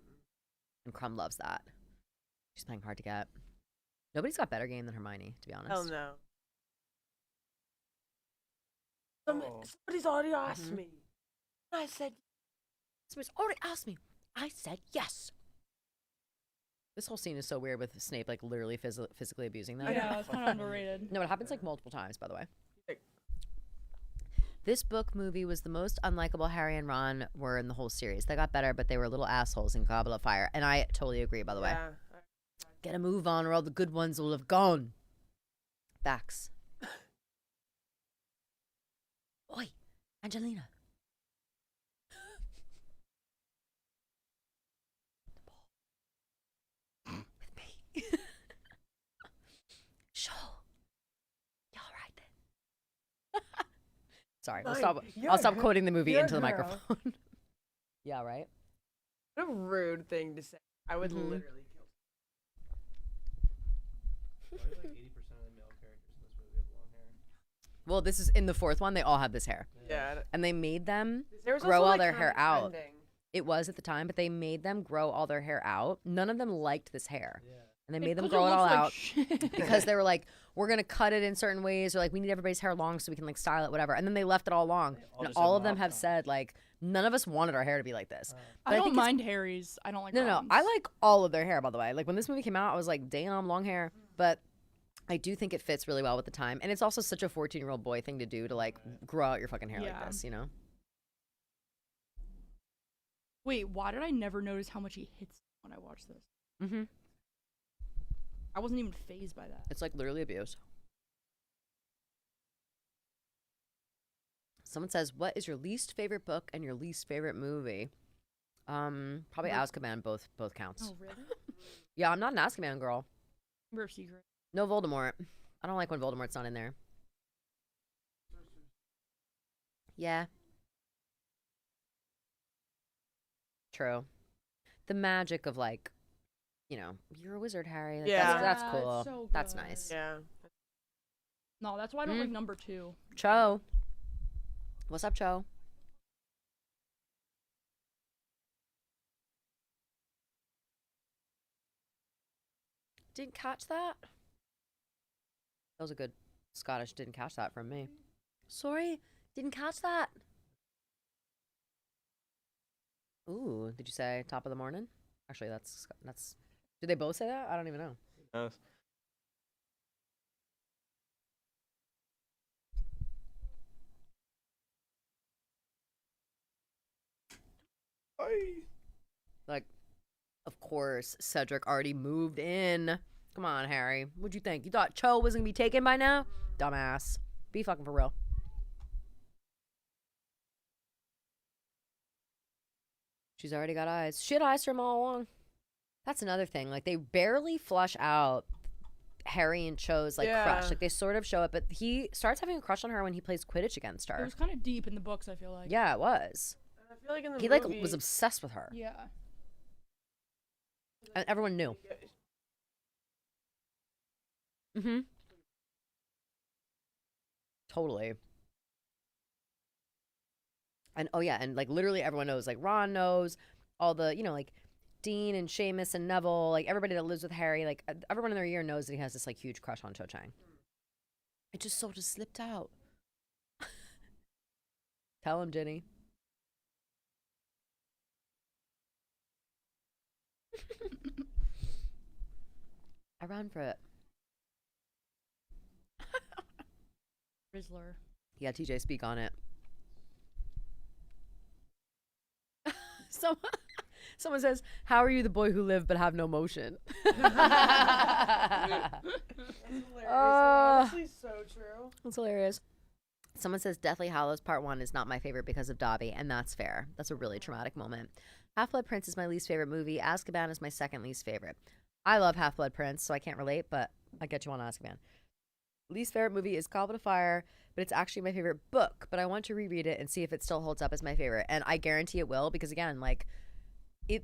And Crumb loves that. She's playing hard to get. Nobody's got better game than Hermione, to be honest. Hell no. Somebody's already asked me. I said, Somebody's already asked me. I said yes. This whole scene is so weird with Snape, like literally physically abusing them. Yeah, it's kind of underrated. No, it happens like multiple times, by the way. This book movie was the most unlikable Harry and Ron were in the whole series. They got better, but they were little assholes in Goblet of Fire. And I totally agree, by the way. yeah. Get a move on or all the good ones will have gone. Facts. Oi, Angelina. With me. Sure. You all right then? Sorry, Mike, I'll stop you're quoting the movie you're into the girl. microphone. Yeah, right? What a rude thing to say. I would Mhm. literally kill. Why do like 80% of the male characters in this movie have long hair? Well, this is in the fourth one. They all have this hair. Yeah. And they made them There was grow also, all like, their kinda hair out. trending. It was at the time, but they made them grow all their hair out. None of them liked this hair. And they It's made them 'cause grow it all looks like out shit. because they were like, we're going to cut it in certain ways, or like, we need everybody's hair long so we can like style it, whatever. And then they left it all long. And just all have of them mop have said, like, none of us wanted our hair to be like this. But I don't think it's- mind Harry's. I don't like No, Ron's. I like all of their hair, by the way. Like, when this movie came out, I was like, damn, long hair. But I do think it fits really well with the time. And it's also such a 14-year-old boy thing to do to like grow out your fucking hair like Yeah. this, you know? Wait, why did I never notice how much he hits when I watched this? Mm-hmm. I wasn't even phased by that. It's like literally abuse. Someone says, "What is your least favorite book and your least favorite movie?" Probably Azkaban. Both counts. Oh, really? Yeah, I'm not an Azkaban girl. Chamber of Secret. No Voldemort. I don't like when Voldemort's not in there. Yeah. True. The magic of like, you know, you're a wizard, Harry. Like, Yeah. that's Yeah, cool. it's so That's good. nice. Yeah. No, that's why I don't like number 2. Cho. What's up, Cho? Didn't catch that. That was a good Scottish. Didn't catch that from me. Sorry, didn't catch that. Ooh, did you say top of the morning? Actually, that's. Did they both say that? I don't even know. Knows? Like, of course, Cedric already moved in. Come on, Harry. What'd you think? You thought Cho was gonna be taken by now? Dumbass. Be fucking for real. She's already got eyes. She had eyes for him all along. That's another thing. Like, they barely flush out Harry and Cho's like crush. Like, they sort of show it, but he starts having a crush on her when he plays Quidditch against her. It was kind of deep in the books, I feel like. Yeah, it was. I feel like in the He movie, was obsessed with her. Yeah. And everyone knew. Mm-hmm. Totally. And oh yeah, and like literally everyone knows. Like Ron knows, all the, like Dean and Seamus and Neville, like everybody that lives with Harry, like everyone in their year knows that he has this like huge crush on Cho Chang. It just sort of slipped out. Tell him, Jenny. I ran for it. Rizzler. Yeah, TJ, speak on it. Someone says, "How are you the boy who lived but have no motion?" That's hilarious. Honestly, so true. That's hilarious. Someone says, "Deathly Hallows Part 1 is not my favorite because of Dobby," and that's fair. That's a really traumatic moment. Half-Blood Prince is my least favorite movie. Azkaban is my second least favorite. I love Half-Blood Prince, so I can't relate, but I get you on Azkaban. Least favorite movie is Goblet of Fire, but it's actually my favorite book, but I want to reread it and see if it still holds up as my favorite, and I guarantee it will, because again, like,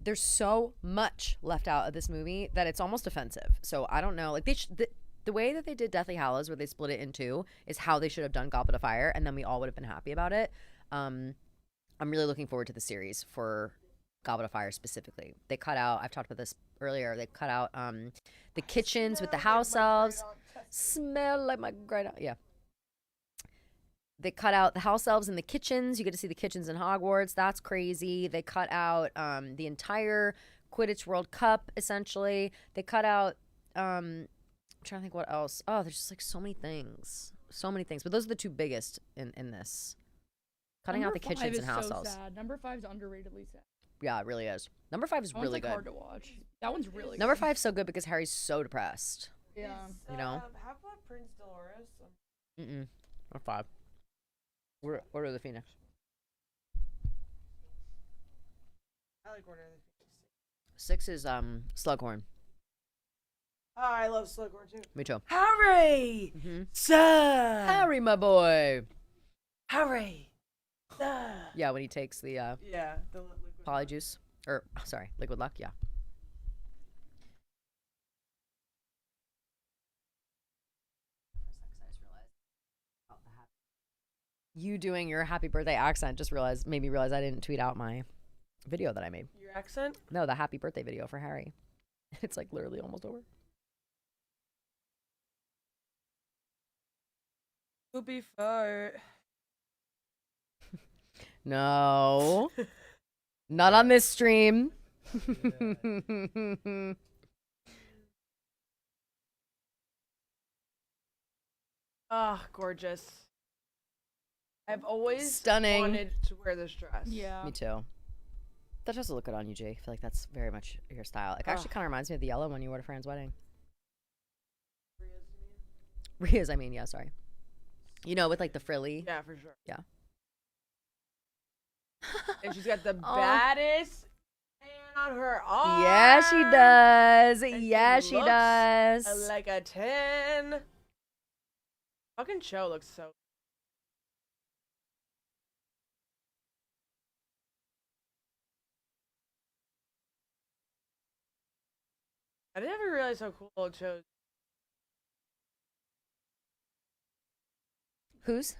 there's so much left out of this movie that it's almost offensive. So I don't know, like, the way that they did Deathly Hallows, where they split it in two, is how they should have done Goblet of Fire, and then we all would have been happy about it. I'm really looking forward to the series for Goblet of Fire specifically. They cut out, I've talked about this earlier, they cut out the kitchens with the house elves. Smell like my great aunt. Yeah. They cut out the house elves in the kitchens. You get to see the kitchens in Hogwarts. That's crazy. They cut out the entire Quidditch World Cup, essentially. They cut out, I'm trying to think what else. Oh, there's just like so many things. So many things. But those are the two biggest in this. Cutting out the kitchens and house elves. Sad. Number 5 is underratedly sad. Yeah, it really is. Number 5 is That really one's, good. hard to watch. That one's really Number good. 5 is so good because Harry's so depressed. Yeah. You know? Half-Blood Prince Dolores. Mm-mm. Or 5. Order of the Phoenix. I like Order of the Phoenix. 6 is Slughorn. Oh, I love Slughorn too. Me too. Harry! Mm-hmm. Sir! Harry, my boy! Harry! Sir! Yeah, when he takes the Yeah, the liquid Polyjuice. Or, sorry, Liquid Luck, yeah. You doing your happy birthday accent made me realize I didn't tweet out my video that I made. Your accent? No, the happy birthday video for Harry. It's like literally almost over. Poopy fart. No. Not on this stream. Ah, gorgeous. I've always Stunning. wanted to wear this dress. Yeah. Me too. That does look good on you, Jay. I feel like that's very much your style. It actually Ugh. kind of reminds me of the yellow one you wore to Fran's wedding. Ria's, yeah, sorry. You know, with like the frilly. Yeah, for sure. Yeah. And she's got the Aw. baddest hand on her arm. Yeah, she does. And Yeah, she looks does. Like a 10. Fucking Cho looks so. I never realized how cool Cho's. Whose?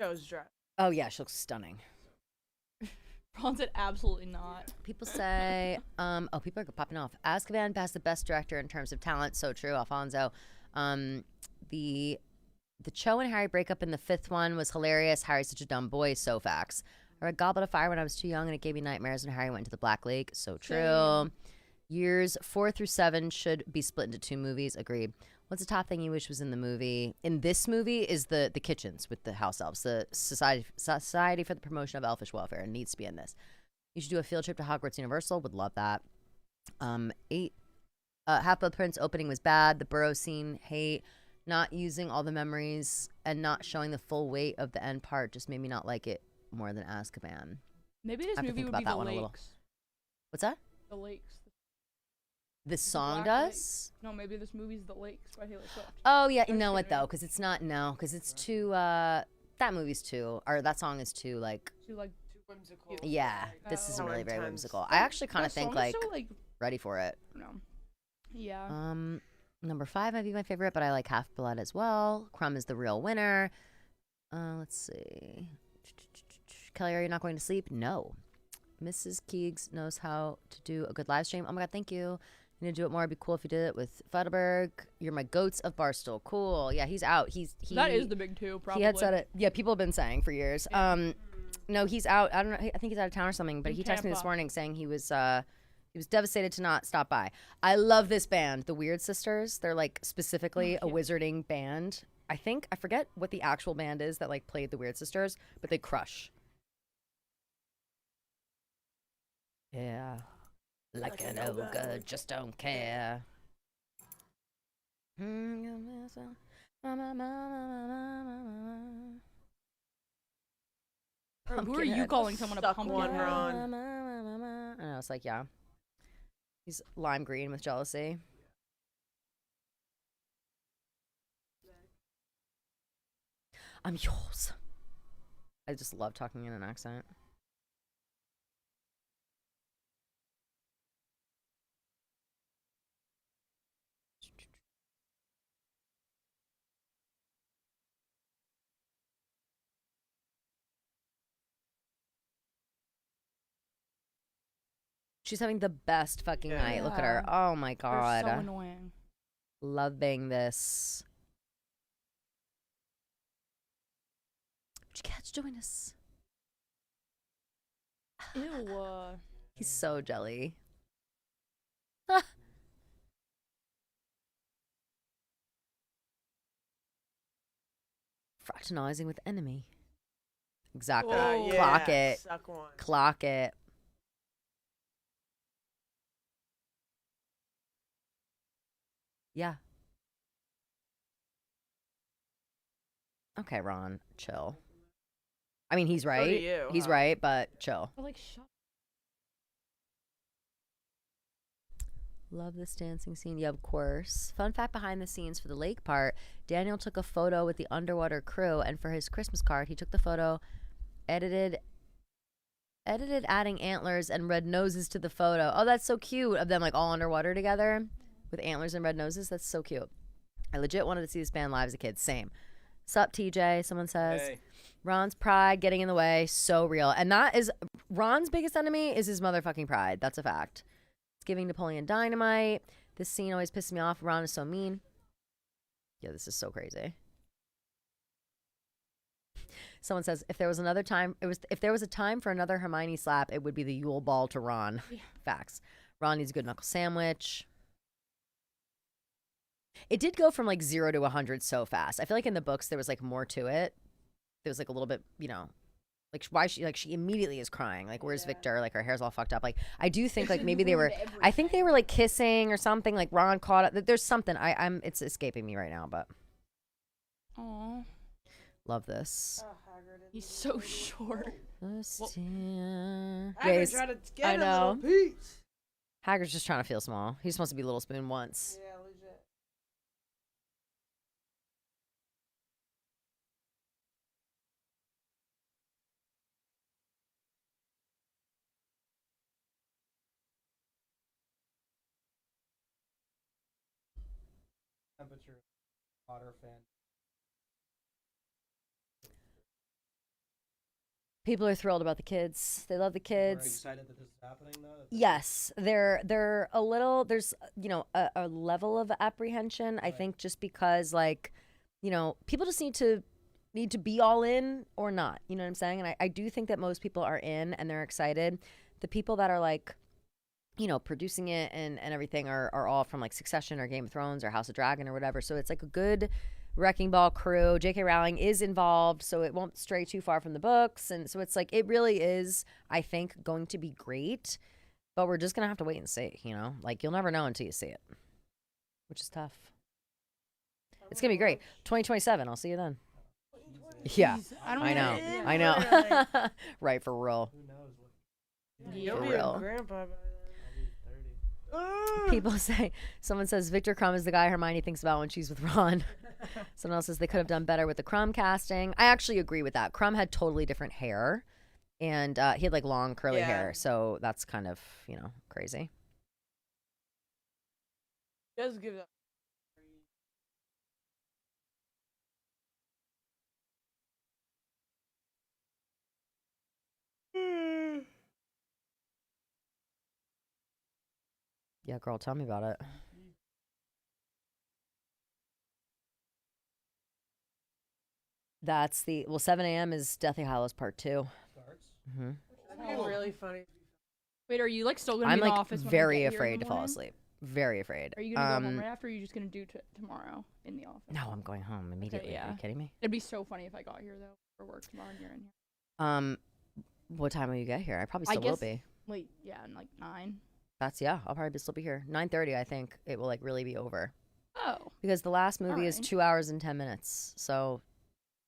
Cho's dress. Oh, yeah, she looks stunning. Ron said absolutely not. People say, people are popping off. Azkaban passed the best director in terms of talent. So true, Alfonso. The Cho and Harry breakup in the 5th one was hilarious. Harry's such a dumb boy. So facts. I read Goblet of Fire when I was too young, and it gave me nightmares when Harry went to the Black Lake. So true. Same. Years 4 through 7 should be split into 2 movies. Agreed. What's the top thing you wish was in the movie? In this movie is the kitchens with the house elves. The Society for the Promotion of Elfish Welfare. It needs to be in this. You should do a field trip to Hogwarts Universal. Would love that. 8. Half-Blood Prince opening was bad. The Burrow scene, hate. Not using all the memories and not showing the full weight of the end part just made me not like it more than Azkaban. Maybe this I have to movie think would about be that the one a little. lakes. What's that? The lakes. The song Black does? Lake. No, maybe this movie's The Lakes by Taylor Swift. Oh, yeah. You know what, though? Because it's not, no. Because it's too, that movie's too, or that song is too, like. Too whimsical. Yeah. This is So really very intense. whimsical. I actually kind of That think, song is like, so, like, ready for it. No. Yeah. Number 5 might be my favorite, but I like Half-Blood as well. Crumb is the real winner. Let's see. Kelly, are you not going to sleep? No. Mrs. Keegs knows how to do a good live stream. Oh my God, thank you. You need to do it more. It'd be cool if you did it with Federberg. You're my goats of Barstool. Cool. Yeah, he's out. That is the big 2, probably. He had said it. Yeah, people have been saying for years. Yeah. No, he's out. I don't know. I think he's out of town or something. But he texted me this morning saying he was devastated to not stop by. I love this band, the Weird Sisters. They're like specifically a wizarding band. I forget what the actual band is that like played the Weird Sisters, but they crush. Yeah. Like an ogre, just don't care. Who are you calling someone a pumpkin? One, Ron. I know, it's like, yeah. He's lime green with jealousy. I'm yours. I just love talking in an accent. She's having the best fucking night. Look at her. Oh my God. They're so annoying. Loving this. Would you catch join us? Ew. He's so jelly. Fraternizing with enemy. Exactly. Oh, Clock yeah. it. Suck one. Clock it. Yeah. Okay, Ron, chill. I mean, he's right. you, He's huh? right, but chill. But like, shut. Love this dancing scene. Yeah, of course. Fun fact behind the scenes for the lake part, Daniel took a photo with the underwater crew, and for his Christmas card, he took the photo, edited adding antlers and red noses to the photo. Oh, that's so cute of them like all underwater together with antlers and red noses. That's so cute. I legit wanted to see this band live as a kid. Same. Sup, TJ? Someone says. Hey. Ron's pride getting in the way. So real. And that is Ron's biggest enemy is his motherfucking pride. That's a fact. It's giving Napoleon Dynamite. This scene always pisses me off. Ron is so mean. Yeah, this is so crazy. Someone says if there was a time for another Hermione slap, it would be the Yule Ball to Ron. Yeah. Facts. Ron needs a good knuckle sandwich. It did go from like 0 to 100 so fast. I feel like in the books there was like more to it. There was like a little bit, like why she immediately is crying. Like where's Victor? Like her hair's all fucked up. Like I do think like maybe they were. I think they were like kissing or something. Like Ron caught it. There's something. It's escaping me right now. But Aww. Love this. He's so short. Hagrid tried to get I a know. little piece. Hagrid's just trying to feel small. He's supposed to be Little Spoon once. Yeah, legit. Temperature, Potter fan. People are thrilled about the kids. They love the kids. Excited that this is happening though. Yes, they're a little. There's a level of apprehension. I think just because like, people just need to be all in or not. You know what I'm saying? And I do think that most people are in and they're excited. The people that are like, producing it and everything are all from like Succession or Game of Thrones or House of Dragon or whatever. So it's like a good Wrecking Ball crew. J.K. Rowling is involved, so it won't stray too far from the books. And so it's like, it really is, I think, going to be great. But we're just going to have to wait and see, Like, you'll never know until you see it, which is tough. It's going to be great. 2027, I'll see you then. Yeah, I know. Right, for real. You'll For be real. a grandpa by People say, someone says Victor Crumb is the guy Hermione thinks about when she's with Ron. Someone else says they could have done better with the Crumb casting. I actually agree with that. Crumb had totally different hair, and he had like long curly hair, so that's kind of, crazy. Just give that. Yeah, girl, tell me about it. That's 7 a.m. is Deathly Hallows Part 2. Mm-hmm. That'd be really funny. Wait, are you like still gonna I'm be in the like office? When I very get here in afraid the to fall morning? asleep. Very afraid. Are you gonna go home right after? Or are you just gonna do tomorrow in the office? No, I'm going home immediately. Okay, yeah. Are you kidding me? It'd be so funny if I got here though for work tomorrow and you're in here. What time will you get here? I probably still will be. Wait, yeah, in like 9. I'll probably still be here. 9:30, I think it will like really be over. Oh. Because the last movie is Alright. 2 hours and 10 minutes. So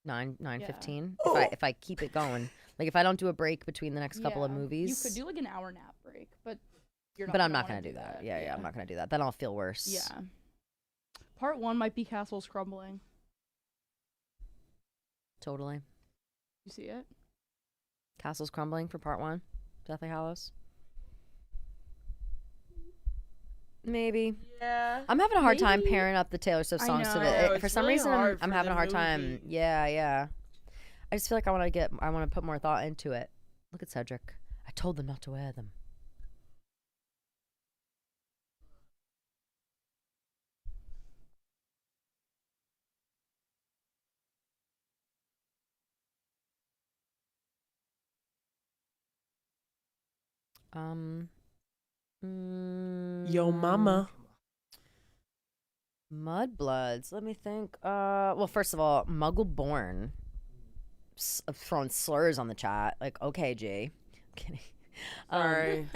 9:15. If I keep it going. Like if I don't do a break between the next couple of movies. You could do like an hour nap break, but you're not. But I'm gonna not wanna gonna do that. Yeah, I'm not gonna do that. Then I'll feel worse. Yeah. Part 1 might be Castles Crumbling. Totally. You see it? Castles Crumbling for part 1. Deathly Hallows. Maybe. Yeah. I'm having a hard time Maybe. pairing up the Taylor Swift I songs to know. the. It's For some really reason, hard I'm for having a the hard time. movie. Yeah. I just feel like I want to put more thought into it. Look at Cedric. I told them not to wear them. Yo, mama. Mudbloods. Let me think. Well, first of all, Muggle-born. Throwing slurs on the chat. Like, okay, G. I'm kidding. Sorry.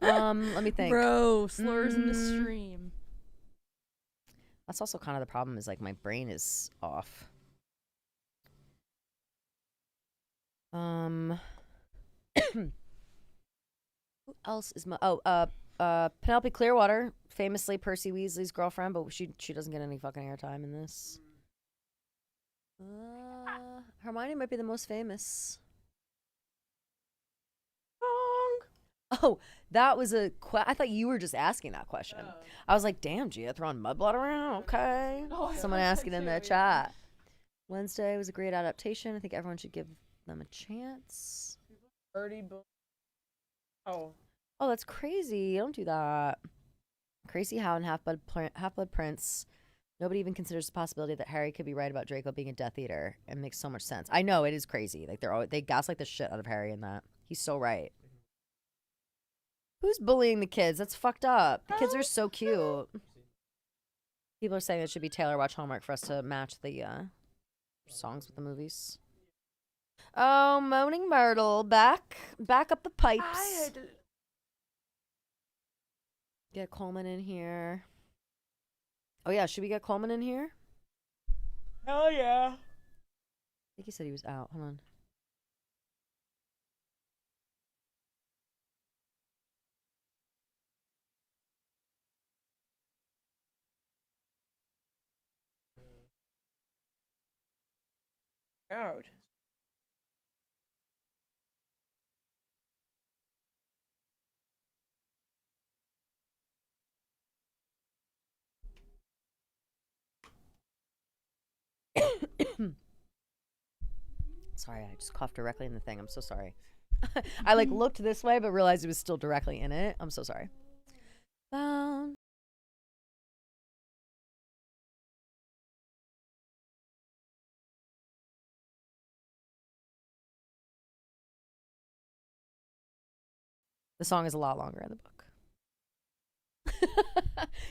Let me think. Bro, slurs in the stream. That's also kind of the problem. Is like my brain is off. Who else is Penelope Clearwater, famously Percy Weasley's girlfriend, but she doesn't get any fucking airtime in this. Hermione might be the most famous. Oh, that was I thought you were just asking that question. I was like, damn, Gia, throwing mudblood around? Okay. Someone asked it in the chat. Wednesday was a great adaptation. I think everyone should give them a chance. Oh, that's crazy. Don't do that. Crazy how in Half-Blood Prince, nobody even considers the possibility that Harry could be right about Draco being a Death Eater. It makes so much sense. I know, it is crazy. Like they gaslight the shit out of Harry in that. He's so right. Who's bullying the kids? That's fucked up. The kids are so cute. People are saying it should be Taylor Watch Homework for us to match the songs with the movies. Oh, Moaning Myrtle, back up the pipes. Get Coleman in here. Oh yeah, should we get Coleman in here? Hell yeah. I think he said he was out. Hold on. Out. Sorry, I just coughed directly in the thing. I'm so sorry. I like looked this way, but realized it was still directly in it. I'm so sorry. The song is a lot longer in the book.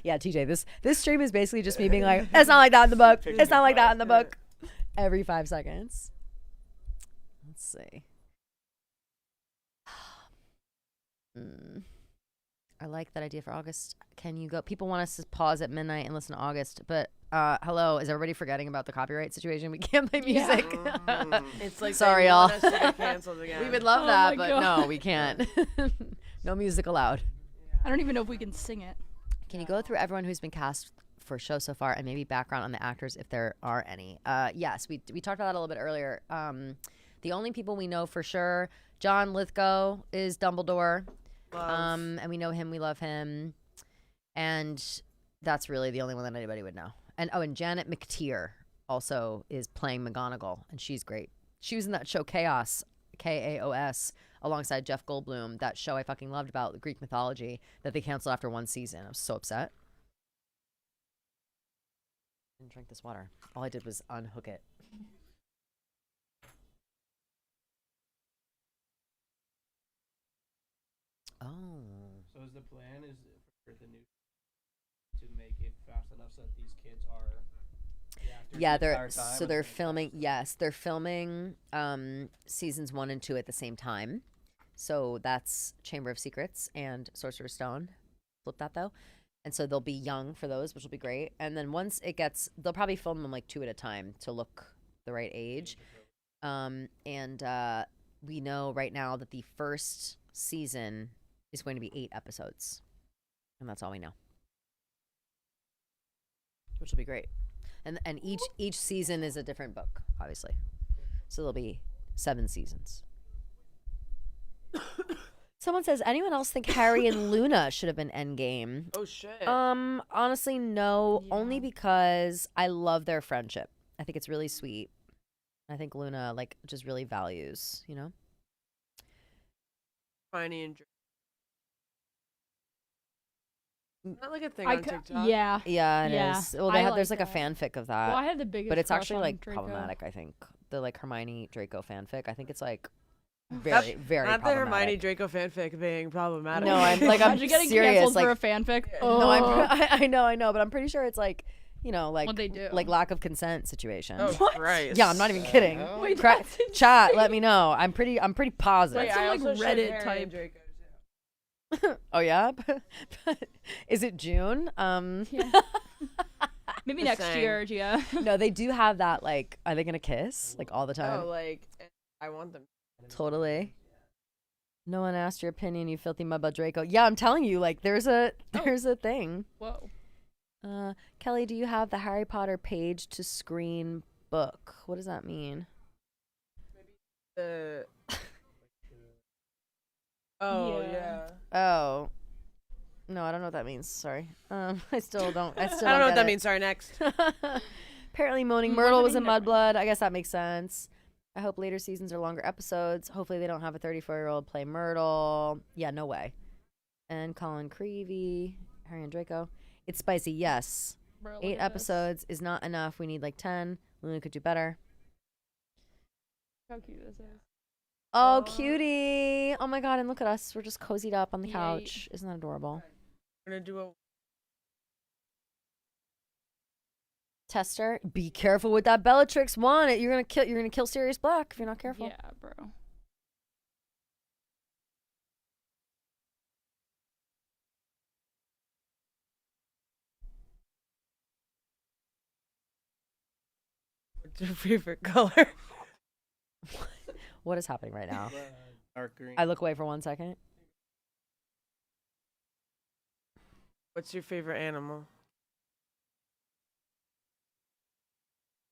Yeah, TJ, this stream is basically just me being like, it's not like that in the book. It's not like that in the book. Every 5 seconds. Let's see. I like that idea for August. Can you go? People want us to pause at midnight and listen to August, but hello, is everybody forgetting about the copyright situation? We can't play music. It's like sorry, they y'all. want us to get canceled again. We would love that, but no, we can't. No music allowed. I don't even know if we can sing it. Can you go through everyone who's been cast for show so far and maybe background on the actors if there are any? Yes, we talked about that a little bit earlier. The only people we know for sure, John Lithgow is Dumbledore. And we know him, we love him. And that's really the only one that anybody would know. And Janet McTeer also is playing McGonagall, and she's great. She was in that show Chaos, K-A-O-S, alongside Jeff Goldblum, that show I fucking loved about Greek mythology that they canceled after 1 season. I was so upset. I didn't drink this water. All I did was unhook it. Oh. So is the plan is for the new to make it fast enough so that these kids are they're filming. Yes, they're filming seasons 1 and 2 at the same time. So that's Chamber of Secrets and Sorcerer's Stone. Flip that though. And so they'll be young for those, which will be great. And then once it gets, they'll probably film them like 2 at a time to look the right age. And we know right now that the first season is going to be 8 episodes. And that's all we know. Which will be great. And each season is a different book, obviously. So there'll be 7 seasons. Someone says, anyone else think Harry and Luna should have been Endgame? Oh shit. Honestly, no. Yeah. Only because I love their friendship. I think it's really sweet. I think Luna just really values, you know. Hermione and not like a thing on TikTok. Yeah. Yeah, it is. Well, there's a fanfic of that. Well, I had the biggest. But it's crush actually on Draco. problematic. I think the Hermione Draco fanfic. I think it's very, very not problematic. the Hermione Draco fanfic being problematic. No, I'm Imagine getting serious. canceled for a fanfic. Oh. No, I know, but I'm pretty sure it's what they do. Lack of consent situation. Oh, Christ. Yeah, I'm not even kidding. Wait, chat, let me know. I'm pretty positive. Wait, I also Reddit type. Draco. Oh yeah, but is it June? Yeah. Maybe next year, Gia. No, they do have that. Are they gonna kiss all the time? Oh, I want them. Totally. No one asked your opinion, you filthy mud about Draco. Yeah, I'm telling you, there's a thing. Whoa. Kelly, do you have the Harry Potter page to screen book? What does that mean? Maybe Oh yeah. Oh. No, I don't know what that means. Sorry. I still don't. I don't know what that means. Sorry. Next. Apparently, Moaning Myrtle was in Mudblood. I guess that makes sense. I hope later seasons are longer episodes. Hopefully, they don't have a 34-year-old play Myrtle. Yeah, no way. And Colin Creevy, Harry and Draco. It's spicy. Yes. Bro, 8 episodes is not enough. We need 10. Luna could do better. How cute this is. Oh, cutie. Oh my god, and look at us. We're just cozied up on the couch. Isn't that adorable? We're gonna do a tester. Be careful with that Bellatrix wand. You're gonna kill Sirius Black if you're not careful. Yeah, bro. What's your favorite color? What is happening right now? Dark green. I look away for 1 second. What's your favorite animal?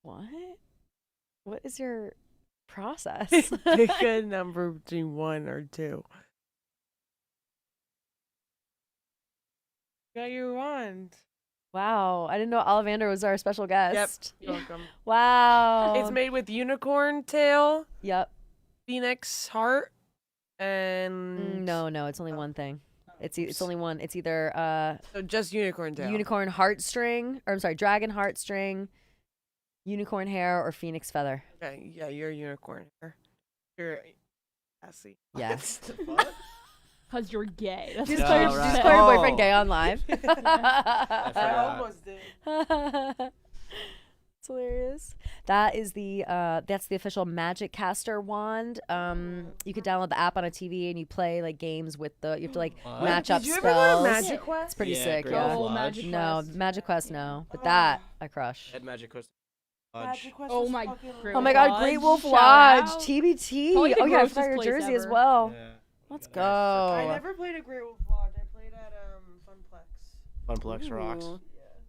What? What is your process? Pick a number between 1 or 2. Got your wand. Wow, I didn't know Ollivander was our special guest. You're welcome. Wow. It's made with unicorn tail. Yep. Phoenix heart. And No, it's only one thing. It's only one. It's either so just unicorn tail. Unicorn heartstring, or I'm sorry, dragon heartstring, unicorn hair, or phoenix feather. Okay, yeah, you're a unicorn hair. You're sassy. Yes. Because you're gay. That's Just what call you're your, saying. just call your boyfriend gay on live. I almost did. It's hilarious. That is that's the official Magic Caster wand. You could download the app on a TV and you play like games with you have to like match up Did you spells. ever learn Magic Quest? It's pretty Yeah, sick. Great Yeah. Wolf Lodge. Magic No, Quest. Magic Quest no, but that I crush. Ed Magic Quest. Magic Quest Oh was my fucking Great Oh my Wolf God, Great Lodge, Wolf shout Lodge, out. TBT. Probably the Oh yeah, I grossest forgot your place jersey as ever. well. Yeah. Let's I go. I never played a Great Wolf Lodge. I played at Funplex. Funplex rocks. Ooh.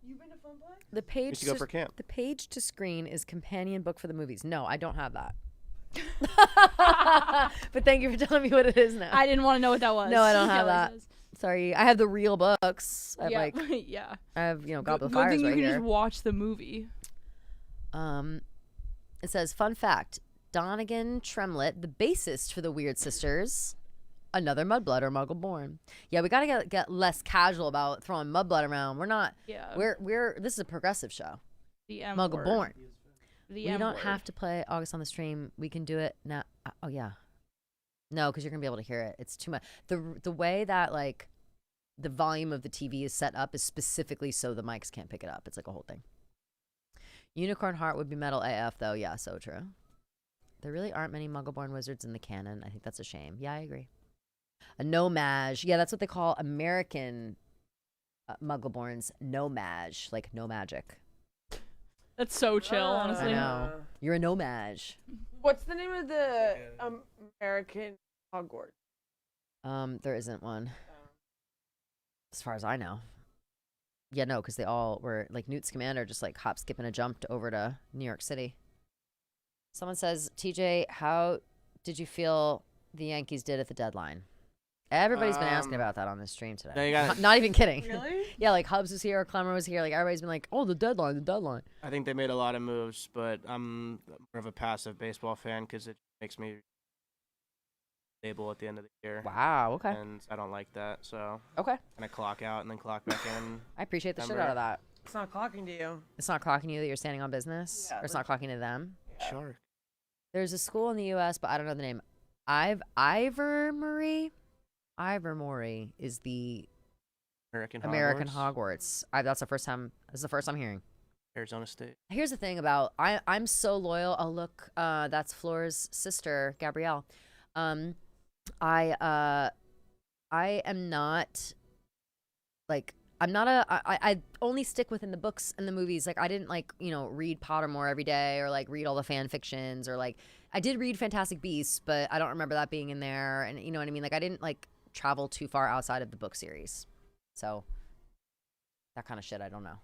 You been to Funplex? The page Used to go for camp. The page to screen is companion book for the movies. No, I don't have that. But thank you for telling me what it is now. I didn't want to know what that was. No, I don't have Kelly that. says. Sorry, I have the real books. I have Yeah, like yeah. I have Goblet of Good Fires thing you right can here. just watch the movie. It says, fun fact, Donegan Tremlett, the bassist for the Weird Sisters, another Mudblood or Muggle-born. Yeah, we gotta get less casual about throwing Mudblood around. We're not. Yeah. This is a progressive show. The M Muggle-born. The We M don't word. have to play August on the stream. We can do it now. Oh yeah. No, because you're gonna be able to hear it. It's too much. The way that like the volume of the TV is set up is specifically so the mics can't pick it up. It's like a whole thing. Unicorn Heart would be metal AF though. Yeah, so true. There really aren't many Muggle-born wizards in the canon. I think that's a shame. Yeah, I agree. A no-mage. Yeah, that's what they call American Muggle-borns. No-mage, like no magic. That's so chill, honestly. I know. You're a no-mage. What's the name of the American Hogwarts? There isn't one. As far as I know. Yeah, no, because they all were like Newt Scamander just like hop, skip, and a jumped over to New York City. Someone says, TJ, how did you feel the Yankees did at the deadline? Everybody's been asking about that on this stream today. No, you gotta- Not even kidding. Really? Yeah, like Hubs was here, Clemmer was here. Like everybody's been like, oh, the deadline. I think they made a lot of moves, but I'm more of a passive baseball fan because it makes me stable at the end of the year. Wow, okay. And I don't like that, so. Okay. And I clock out and then clock back in. I appreciate the shit September. out of that. It's not clocking to you. It's not clocking you that you're standing on business, Yeah, or it's not clocking to them. Sure. There's a school in the U.S., but I don't know the name. Ivermore is the American Hogwarts. That's the first time. This is the first I'm hearing. Arizona State. Here's the thing about I'm so loyal. Oh look, that's Flora's sister, Gabrielle. I am not like I only stick within the books and the movies. Like I didn't read Pottermore every day or like read all the fan fictions or like I did read Fantastic Beasts, but I don't remember that being in there. And you know what I mean? Like I didn't like travel too far outside of the book series. So that kind of shit, I don't know.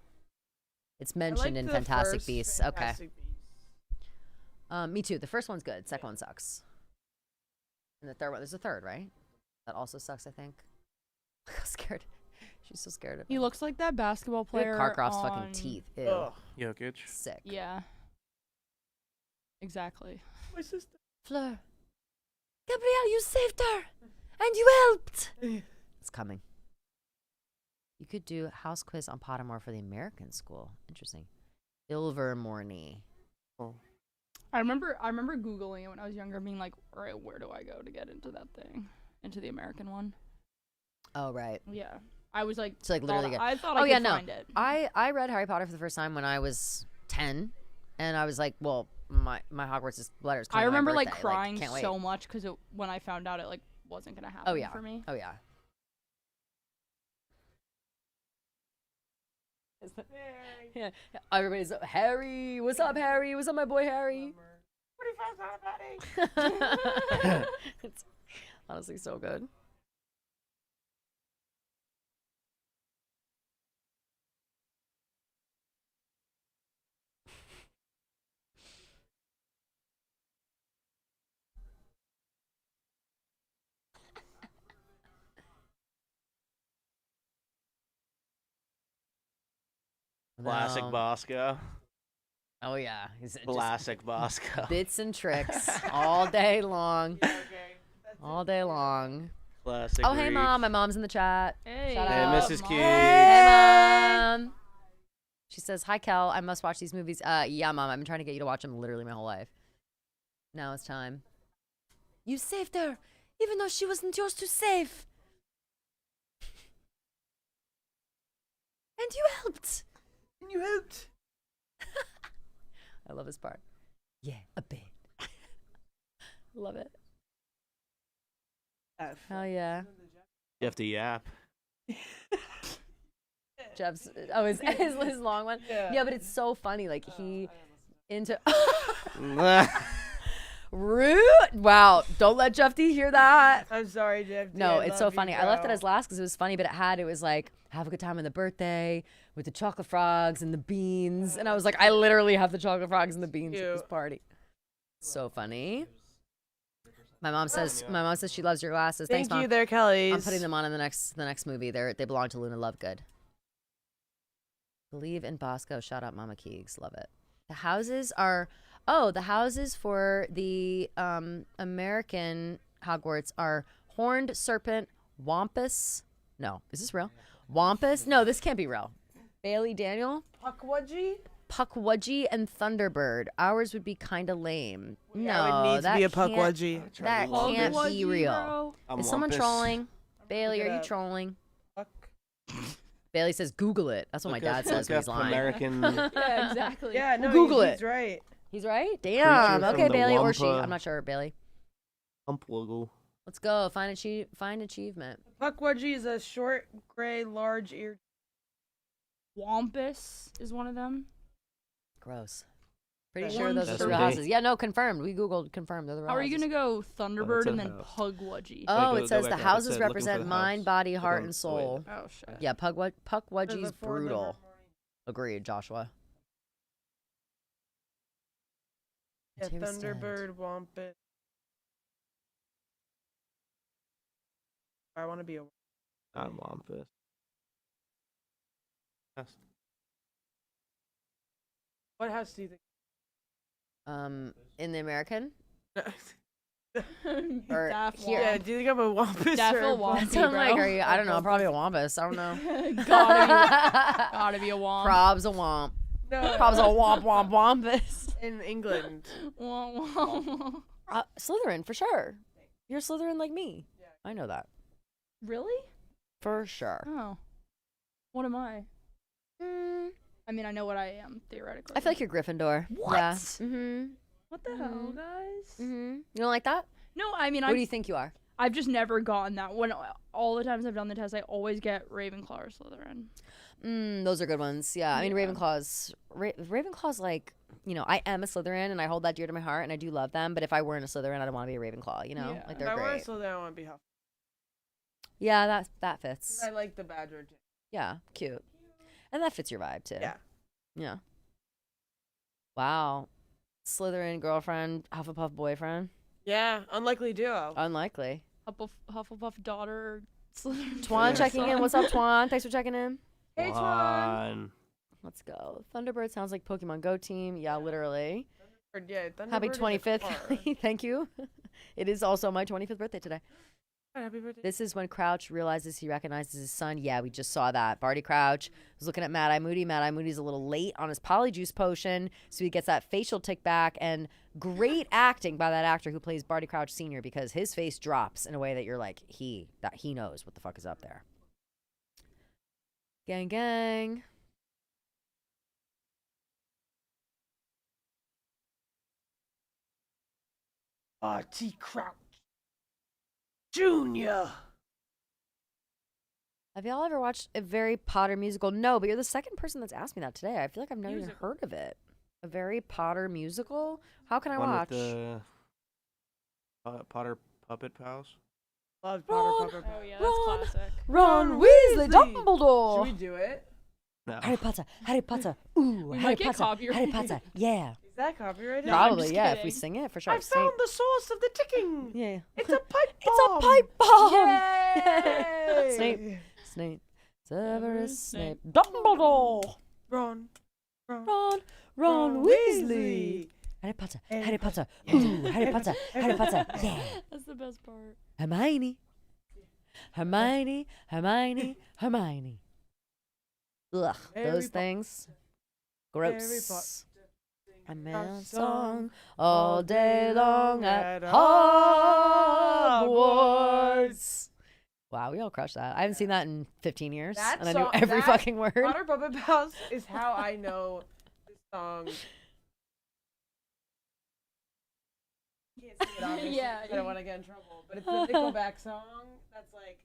It's mentioned in Fantastic Beasts. Fantastic Okay. Me too. The first one's good. Second one sucks. And the third one, there's a third, right? That also sucks, I think. I'm scared. She's so scared of He looks like that basketball player. Karkaroff's on... fucking teeth. Ew. Ugh. Jokic. Sick. Yeah. Exactly. My sister. Fleur. Gabrielle, you saved her. And you helped. It's coming. You could do a house quiz on Pottermore for the American school. Interesting. Ilvermorny. Oh. I remember Googling it when I was younger, being like, all right, where do I go to get into that thing? Into the American one. Oh, right. Yeah. I was like, So like literally I thought oh, I could yeah, no. find it. I read Harry Potter for the first time when I was 10. And I was like, well, my Hogwarts letters coming I on my remember like birthday. crying can't wait. so much because when I found out it like wasn't gonna happen Oh yeah. for me. Oh yeah. Yeah. Everybody's Harry. What's up, Harry? What's up, my boy Harry? It's honestly so good. Classic No. Bosco. Oh yeah, he's just Classic Bosco. bits and tricks all day long. All day long. Classic. Oh, hey, Reach. Mom. My mom's in the chat. Hey, Shout Hey, out. Mrs. Keegs. Hey, Mom. She says, hi, Kel. I must watch these movies. Yeah, Mom. I've been trying to get you to watch them literally my whole life. Now it's time. You saved her, even though she wasn't yours to save. And you helped. I love this part. Yeah, a bit. Love it. Hell yeah. You have to yap. Jeff's his long one. Yeah, but it's so funny. Like he into rude. Wow, don't let Jeff D hear that. I'm sorry, Jeff. No, it's so funny. I left it as last because it was funny, but it was like have a good time on the birthday with the chocolate frogs and the beans, and I was like, I literally have the chocolate frogs and the beans at this party. So funny. My mom says she loves your glasses. Thanks, Mom. Thank you, there, Kelly's. I'm putting them on in the next movie. They belong to Luna Lovegood. Believe in Bosco. Shout out Mama Keegs. Love it. The houses for the American Hogwarts are Horned Serpent, Wampus. No, is this real? Wampus? No, this can't be real. Bailey Daniel? Puckwudgie and Thunderbird. Ours would be kind of lame. Yeah, it would need to be a Puckwudgie. That can't be real. bro. Is someone trolling? Bailey, are you trolling? Bailey says, Google it. That's what my dad says when he's lying. American. Yeah, exactly. Yeah, no, Google he's it. right. He's right? Damn. Creature Okay, from the Bailey, or she. Wampa. I'm not sure, Bailey. Humpwuggle. Let's go. Find achievement. Puckwudgie is a short, gray, large-eared. Wampus is one of them. Gross. Pretty That sure one those are That's the real okay. houses. Yeah, no, confirmed. We Googled, confirmed. They're the real How are you houses. gonna go Thunderbird a and then house. Pugwudgie? Oh, Go it says back the up. It houses said looking for represent the mind, house. body, Look heart, on and the soul. Oh shit. Yeah, Puckwudgie's There's a four brutal. letter. Agreed, Joshua. Yeah, Here we stand. Thunderbird, Wampus. I want to be a. Not Wampus. Yes. What house do you think? In the American? Or Daff here. Yeah, do you think I'm a Wampus Daffodil or a Wampus. So I'm like, bro. are you? I don't know. I'm probably a Wampus. I don't know. gotta be a womp. Prob's a Womp. No, Prob's a Womp Womp Wampus. in England. Womp, womp. Slytherin, for sure. You're Slytherin like me. I know that. Really? For sure. Oh. What am I? I mean, I know what I am theoretically. I feel like you're Gryffindor. What? Yeah. Mm-hmm. What the hell, guys? Mm-hmm. You don't like that? No, I mean, What do you think you are? I've just never gotten that. When all the times I've done the test, I always get Ravenclaw or Slytherin. Those are good ones. Yeah. I mean, Ravenclaw's like, you know, I am a Slytherin and I hold that dear to my heart and I do love them. But if I weren't a Slytherin, I'd want to be a Ravenclaw. You know, Yeah. like If they're I were great. so then I want to be Hufflepuff. Yeah, that fits. I like the badger too. Yeah, cute. And that fits your vibe too. Yeah. Yeah. Wow. Slytherin girlfriend, Hufflepuff boyfriend. Yeah, unlikely duo. Unlikely. Hufflepuff daughter, Slytherin. Twan checking in. What's up, Twan? Thanks for checking in. Hey, Twan. Let's go. Thunderbird sounds like Pokemon Go team. Yeah, literally. Yeah, Happy Thunderbird is a 25th. car. Thank you. It is also my 25th birthday today. Happy birthday. This is when Crouch realizes he recognizes his son. Yeah, we just saw that. Barty Crouch was looking at Mad Eye Moody. Mad Eye Moody's a little late on his Polyjuice potion, so he gets that facial tick back. And great acting by that actor who plays Barty Crouch Sr. because his face drops in a way that you're like, he knows what the fuck is up there. Gang, gang. Barty Crouch Jr. Have y'all ever watched a Harry Potter musical? No, but you're the second person that's asked me that today. I feel like I've never even heard of it. A Harry Potter musical? How can I One watch? with the Potter Puppet Pals. Love Ron, Potter Puppet. Oh yeah, that's classic. Ron Weasley, Dumbledore. Should we do it? No. Harry Potter, Harry Potter, ooh, We Harry might get Potter, Harry copyrighted. Potter, yeah. Is that copyrighted? No, I'm Probably, just yeah, if we kidding. sing it, for sure. I found the source of the ticking. Yeah. It's a pipe It's bomb. a pipe bomb! Yay! Snape, Severus Snape, Dumbledore! Ron Weasley. Harry Potter. Harry Potter. Ooh, Harry Potter. Harry Potter. Yeah. That's the best part. Hermione. Ugh, those things. Gross. A man song all day long at Hogwarts. Wow, we all crushed that. I haven't seen that in 15 years, That and I knew song- every that fucking word. Potter Puppet House is how I know this song. Can't sing it obviously. Yeah, I don't want to get in trouble, but it's the Nickelback song that's like.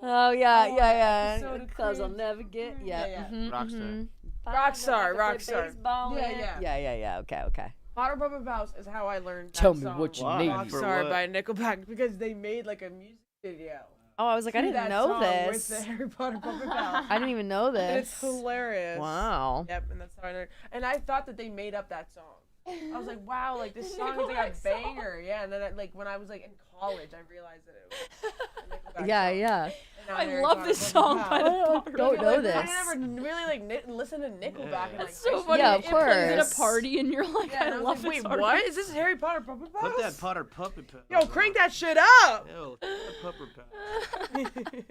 Oh yeah. Episode of Cause I'll Cringe. never get Rockstar. Rockstar. Rockstar. Yeah. Okay. Potter Puppet House is how I learned that Tell me song. what you need. Rockstar by Nickelback because they made like a music video. Oh, I was like, I to didn't that know song this. With the Harry Potter Puppet House. I didn't even know this. And it's hilarious. Wow. Yep, and that's how I learned. And I thought that they made up that song. I was like, wow, like this song is like a banger. Yeah, and then when I was like in college, I realized that it was a Nickelback Yeah. song. And now I Harry love Potter this Puppet song House. by the Potter. Don't know this. I never really like listen to Nickelback. And, like, That's so funny. Yeah, it of plays at course. a party, and you're like, Yeah, and I was love like, this wait, artist. what? Is this Harry Potter Puppet House? Put that Potter puppet pet. Yo, crank that shit up! Ew, that puppet pet.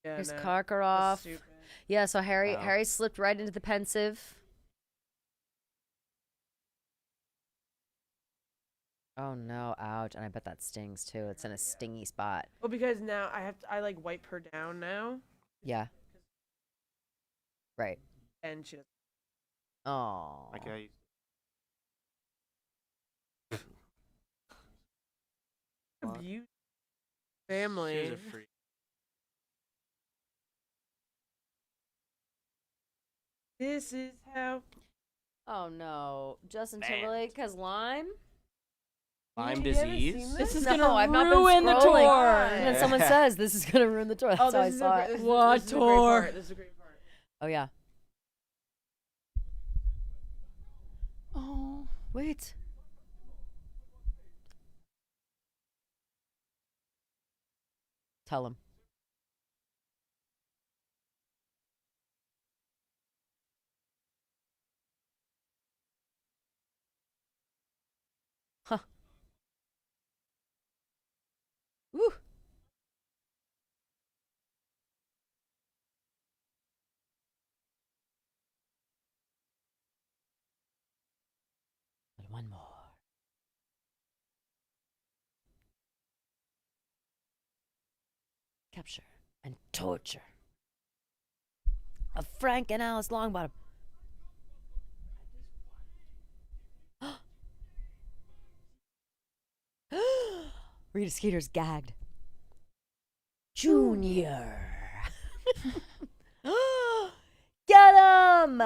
Yeah, Here's no, Karkaroff. that's stupid. Yeah, so Harry Wow. Harry slipped right into the pensive. Oh no, ouch. And I bet that stings too. It's in a stingy spot. Well, because now I like wipe her down now, Yeah. Right. and she doesn't. Oh. Okay. Abuse family. She's a freak. This is how. Oh no. Justin Man. Timberlake has Lyme? Lyme You haven't disease. seen This is No, gonna I've not been ruin the scrolling. tour. And then someone says this is gonna ruin the tour. That's Oh, how I this is saw a, it. this is, What this is a great tour? part. This is a great part. Oh yeah. Oh. Wait. Tell him. Huh. Woo. And one more. Capture and torture of Frank and Alice Longbottom. Rita Skeeter's gagged. Junior. Get him!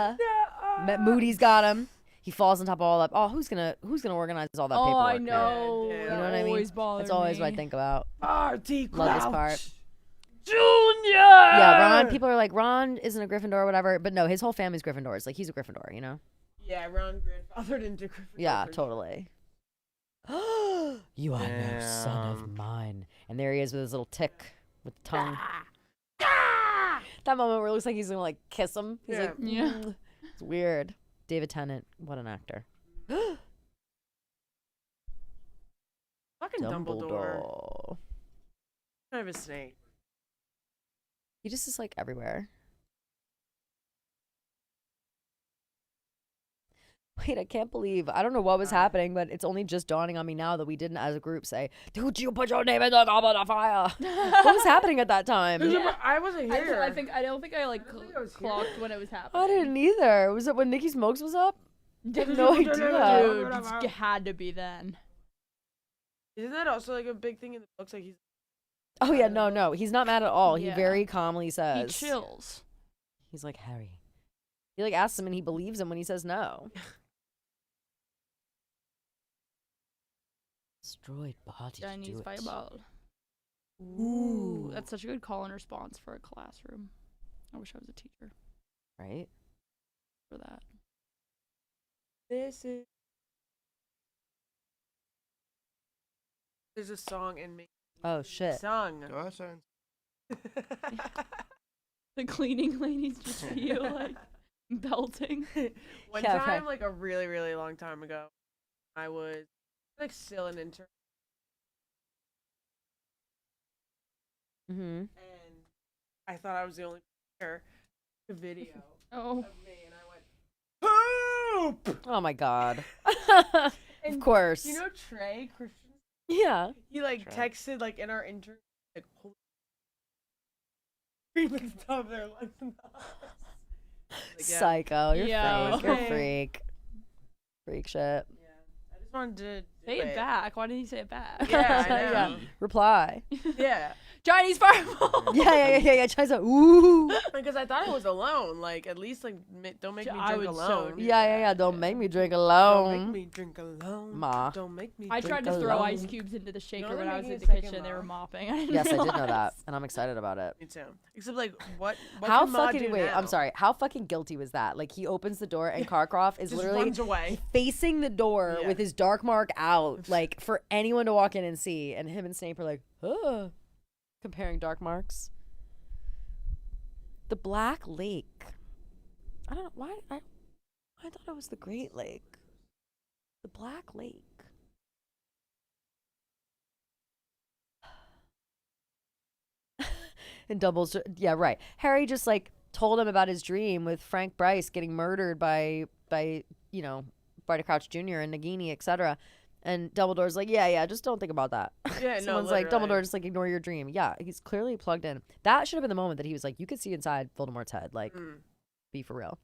Moody's got him. He falls on top of all that. Oh, who's gonna organize all that Oh, paperwork? I know. Yeah, You know what I mean? Always bothered That's always what I me. think about. Artie Love this part. Junior. Yeah, Ron. People are like, Ron isn't a Gryffindor or whatever, but no, his whole family's Gryffindors. Like he's a Gryffindor, you know? Yeah, Ron grandfathered into Gryffindor. Yeah, for totally. You are no son of mine. And there he is with his little tick with the tongue. That moment where it looks like he's gonna like kiss him. He's like, Yeah. "Mm." It's weird. David Tennant, what an actor. Fucking Dumbledore. Dumbledore. Kind of a snake. He just is like everywhere. Wait, I can't believe. I don't know what was happening, but it's only just dawning on me now that we didn't, as a group, say, "Did you put your name in the goblet of fire?" What was happening at that time? I wasn't here. I don't think I like clocked when it was happening. I didn't either. Was it when Nikki Smokes was up? I have no idea. Dude, it had to be then. Isn't that also like a big thing in the books? Like he's. Oh yeah, no, he's not mad at all. He Yeah. very calmly says, He chills. He's like, Harry. He like asks him and he believes him when he says no. Destroyed body. Chinese do it. fireball. Ooh, that's such a good call and response for a classroom. I wish I was a teacher Right? for that. This is There's a song in me. Oh shit. Song. Go ahead, Siren. The cleaning lady's just you like belting. One Yeah, time, right. like a really, really long time ago, I was like still an intern, Mm-hmm. and I thought I was the only player. A video Oh. of me, and I went poop. Oh my god. And Of course. You know Trey Christian? Yeah. He like Trey. texted like in our intern like holy cream at the top of their lungs. Like, yeah. Psycho. You're Yeah. freak. You're Okay. freak. Freak shit. I just wanted to Say it back. Why did he say it back? Yeah, I Yeah. know. Reply. Yeah. Chinese fireball. Yeah. Tries to ooh. Because I thought I was alone. Like at least like don't make me I drink would so alone. do Yeah. Don't make me drink Don't alone. make me drink alone. Ma. Don't make me. I drink tried to throw alone. ice cubes into the shaker You're when I was making in a the second kitchen. They were laugh. mopping. I didn't Yes, I did know realize. that, and I'm excited about it. Me too. Except like what? How can Ma fucking do wait? now? I'm sorry. How fucking guilty was that? Like he opens the door and Karkaroff is Just literally runs away. facing the door Yeah. with his dark mark out, like for anyone to walk in and see. And him and Snape are like, comparing dark marks. The Black Lake. I don't know why. I thought it was the Great Lake. The Black Lake. And Doubles, yeah, right. Harry just like told him about his dream with Frank Bryce getting murdered by Barty Crouch Jr. and Nagini, etc. And Dumbledore's like, yeah, just don't think about that. Yeah, no, Someone's like, literally. Dumbledore, just like ignore your dream. Yeah, he's clearly plugged in. That should have been the moment that he was like, you could see inside Voldemort's head. Like, be for real.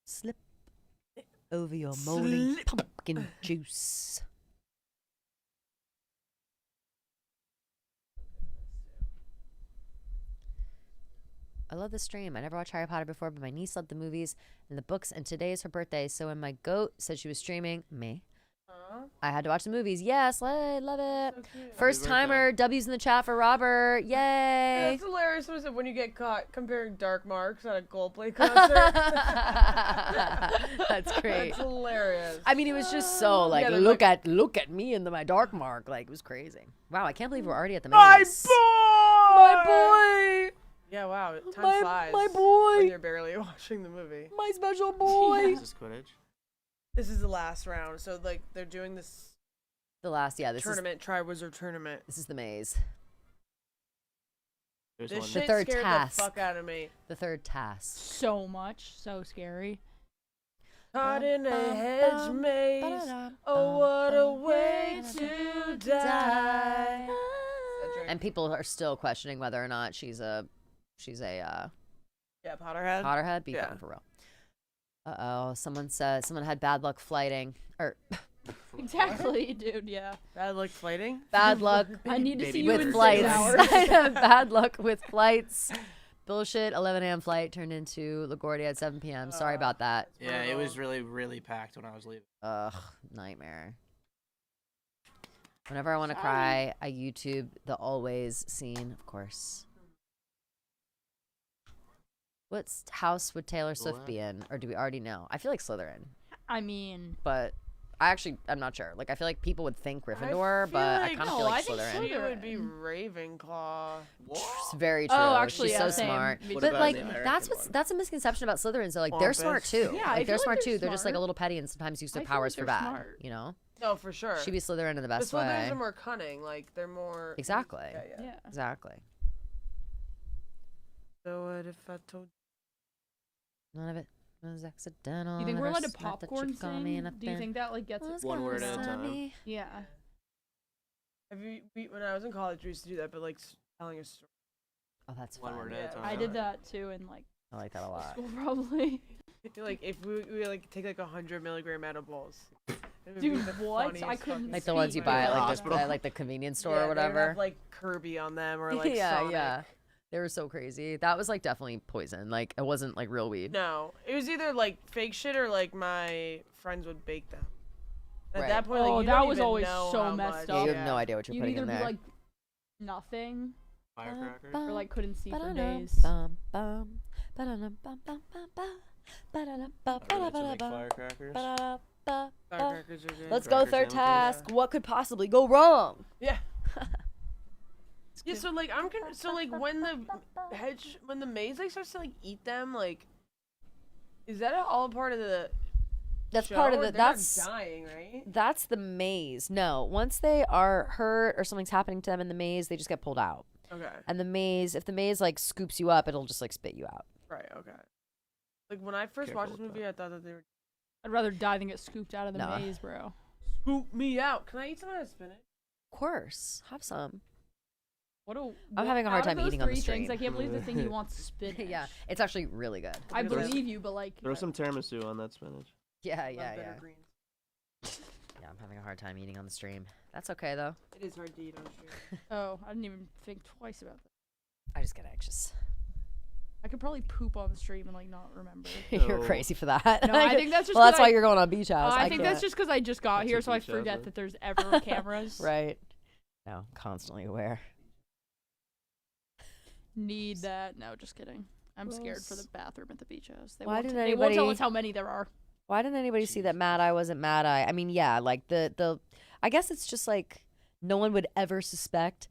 Slip over your moly pumpkin juice. I love the stream. I never watched Harry Potter before, but my niece loved the movies and the books, and today is her birthday. So when my goat said she was streaming, I had to watch the movies. Yes, love it. So cute. First timer, W's in the chat for Robert. Yay. That's hilarious. Was it when you get caught comparing dark marks at a Coldplay concert? That's great. That's hilarious. I mean, it was just so like, Yeah, they're look at me and my dark mark. Like, it was crazy. Wow, I can't believe we're already at the maze. My boy! Yeah, wow. Time My- flies. my boy. When you're barely watching the movie. My special boy. Is this Quidditch? This is the last round. So, like, they're doing this The last, yeah, this tournament, Triwizard Tournament. is the maze. There's This one. shit third scared task. the fuck out of me. The third task. So much. So scary. Caught in a hedge maze. Oh, what a way to die. And people are still questioning whether or not she's a Yeah, Potterhead. Potterhead. Be Yeah. fucking for real. Someone said someone had bad luck flighting or Exactly, dude. Yeah. Bad luck flighting. bad luck I need to see you with in 6 flights. hours. Bad luck with flights. Bullshit. 11 a.m. flight turned into LaGuardia at 7 p.m. Sorry about that. Yeah, it was really, really packed when I was leaving. Ugh, nightmare. Whenever I want to cry, I YouTube the always scene, of course. What house would Taylor Swift be in? Or do we already know? I feel like Slytherin, I mean, but I'm not sure. Like, I feel like people would think Gryffindor, but I kind of feel like Slytherin. She would be Ravenclaw. It's very true. Oh, actually, she's yeah, so same. smart. Me But too. like, the American that's a misconception about Slytherins. They're like, they're smart Pompous. too. Yeah, I like, they're feel smart like too. they're They're just like a smart. little petty and sometimes use their I feel powers like for they're bad. smart. You know, No, for sure. she be Slytherin in the The best Slytherins way. are more cunning. Like they're more. Exactly. Yeah. Exactly. So what if I told None of it was accidental. Do you think Never we're allowed to smelt that popcorn you call me sing? and Do you think that like gets was One gonna word at a send time. me? Yeah. when I was in college, we used to do that, but like telling a story. Oh, that's One fun. word at a time. I did that too in like I like that a lot. school probably. Like if we like take like 100 milligram edibles. It would Dude, be the what? funniest I couldn't fucking Like the ones you thing. buy at The like hospital. at like the convenience store Yeah, or they would whatever. have, like Kirby on them or like yeah, Sonic. yeah. They were so crazy. That was like definitely poison. Like it wasn't like real weed. No, it was either like fake shit or like my friends would bake them. At Right. that point, like, Oh, you that don't was even always know so how messed much. Yeah, you up. have no idea what you're You'd putting either in be there. like nothing. Firecrackers. Or like couldn't see for days. Firecrackers. Firecrackers are good. Let's go third task. What could possibly go wrong? Yeah. Yeah, so like so like when the maze like starts to like eat them, like is that all part of the That's show, part of or the they're not that's dying, right? That's the maze. No, once they are hurt or something's happening to them in the maze, they just get pulled out. Okay. And the maze, if the maze like scoops you up, it'll just like spit you out. Right, okay. Like when I first watched this movie, I thought that they were I'd rather die than get scooped out of the No. maze, bro. scoop me out. Can I eat some of that spinach? Of course, have some. I'm having a hard time eating on the stream. Things, I can't believe the thing you want spinach. Yeah, it's actually really good. I believe you, but like. Throw some tiramisu on that spinach. Yeah. Yeah, I'm having a hard time eating on the stream. That's okay though. It is hard to eat on stream. Oh, I didn't even think twice about that. I just get anxious. I could probably poop on the stream and like not remember. You're crazy for that. No, I think that's just. Well, that's 'cause why you're going on beach house. I think that's just because I just got That's here, a so I beach house, forget right? that there's ever cameras. Right. No, constantly aware. Need that? No, just kidding. I'm scared for the bathroom at the beach house. They Why won't didn't they won't tell anybody- us how many there are. Why didn't anybody see that Mad Eye wasn't Mad Eye? I mean, yeah, like the I guess it's just like no one would ever suspect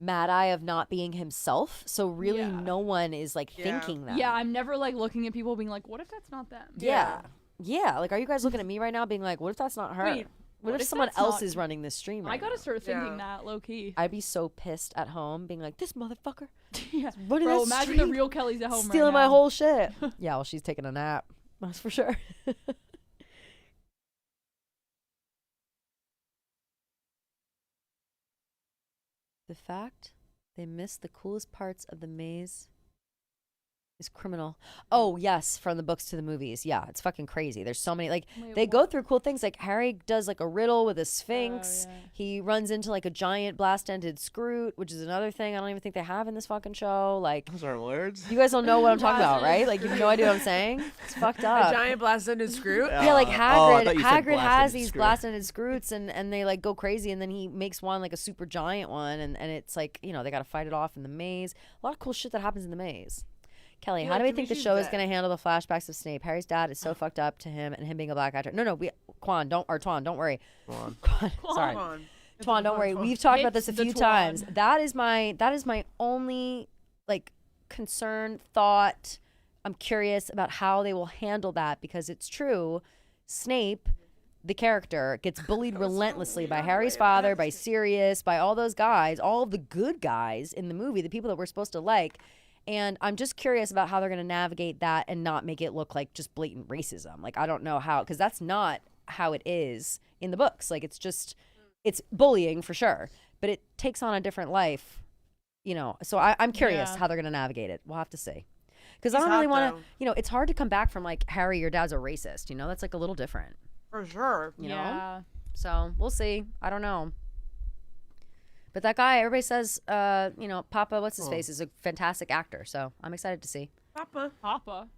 Mad Eye of not being himself. So really Yeah. no one is like Yeah. thinking that. Yeah, I'm never like looking at people being like, what if that's not them? Yeah. Yeah, like are you guys looking at me right now being like, what if that's not her? Wait, what if if someone that's else not- is running this stream right I gotta now? start thinking that low key. I'd be so pissed at home being like, this motherfucker Yeah, running bro, that imagine the stream, real Kelly's at home stealing right my now. whole shit. Yeah, well, she's taking a nap. That's for sure. The fact they missed the coolest parts of the maze is criminal. Oh, yes, from the books to the movies. Yeah, it's fucking crazy. There's so many, like, Wait, they go through cool things. Like, Harry does, like, a riddle with a sphinx. yeah. He runs into, like, a giant blast-ended Scroot, which is another thing I don't even think they have in this fucking show. Like, Those aren't words. you guys don't know what I'm talking about, right? Like, you have no idea what I'm saying? It's fucked A up. giant blast-ended Scroot? Yeah, like Oh, I Hagrid. thought you said Hagrid has blast-ended these Scroot. blast-ended Scroots, and they like go crazy, and then he makes one like a super giant one, and it's like, you know, they got to fight it off in the maze. A lot of cool shit that happens in the maze. Kelly, how do we think the show is going to handle the flashbacks of Snape? Harry's dad is so fucked up to him, and him being a black actor. No, Twan, don't worry. Twan. Sorry. Twan. Twan, don't worry. We've talked about this a It's the few Twan. times. That is my only like concern, thought. I'm curious about how they will handle that, because it's true. Snape, the character, gets bullied relentlessly by Harry's father, by Sirius, by all those guys, all of the good guys in the movie, the people that we're supposed to like. And I'm just curious about how they're going to navigate that and not make it look like just blatant racism. Like, I don't know how, because that's not how it is in the books. Like, it's bullying for sure, but it takes on a different life, you know. So I'm curious Yeah. how they're going to navigate it. We'll have to see. Because I He's don't really hot, want though. to, you know, it's hard to come back from like, Harry, your dad's a racist, you know, that's like a little different, For sure. you know? Yeah. So we'll see. I don't know. But that guy, everybody says, you know, Papa, what's his face, is a fantastic actor. So I'm excited to see. Papa. Papa.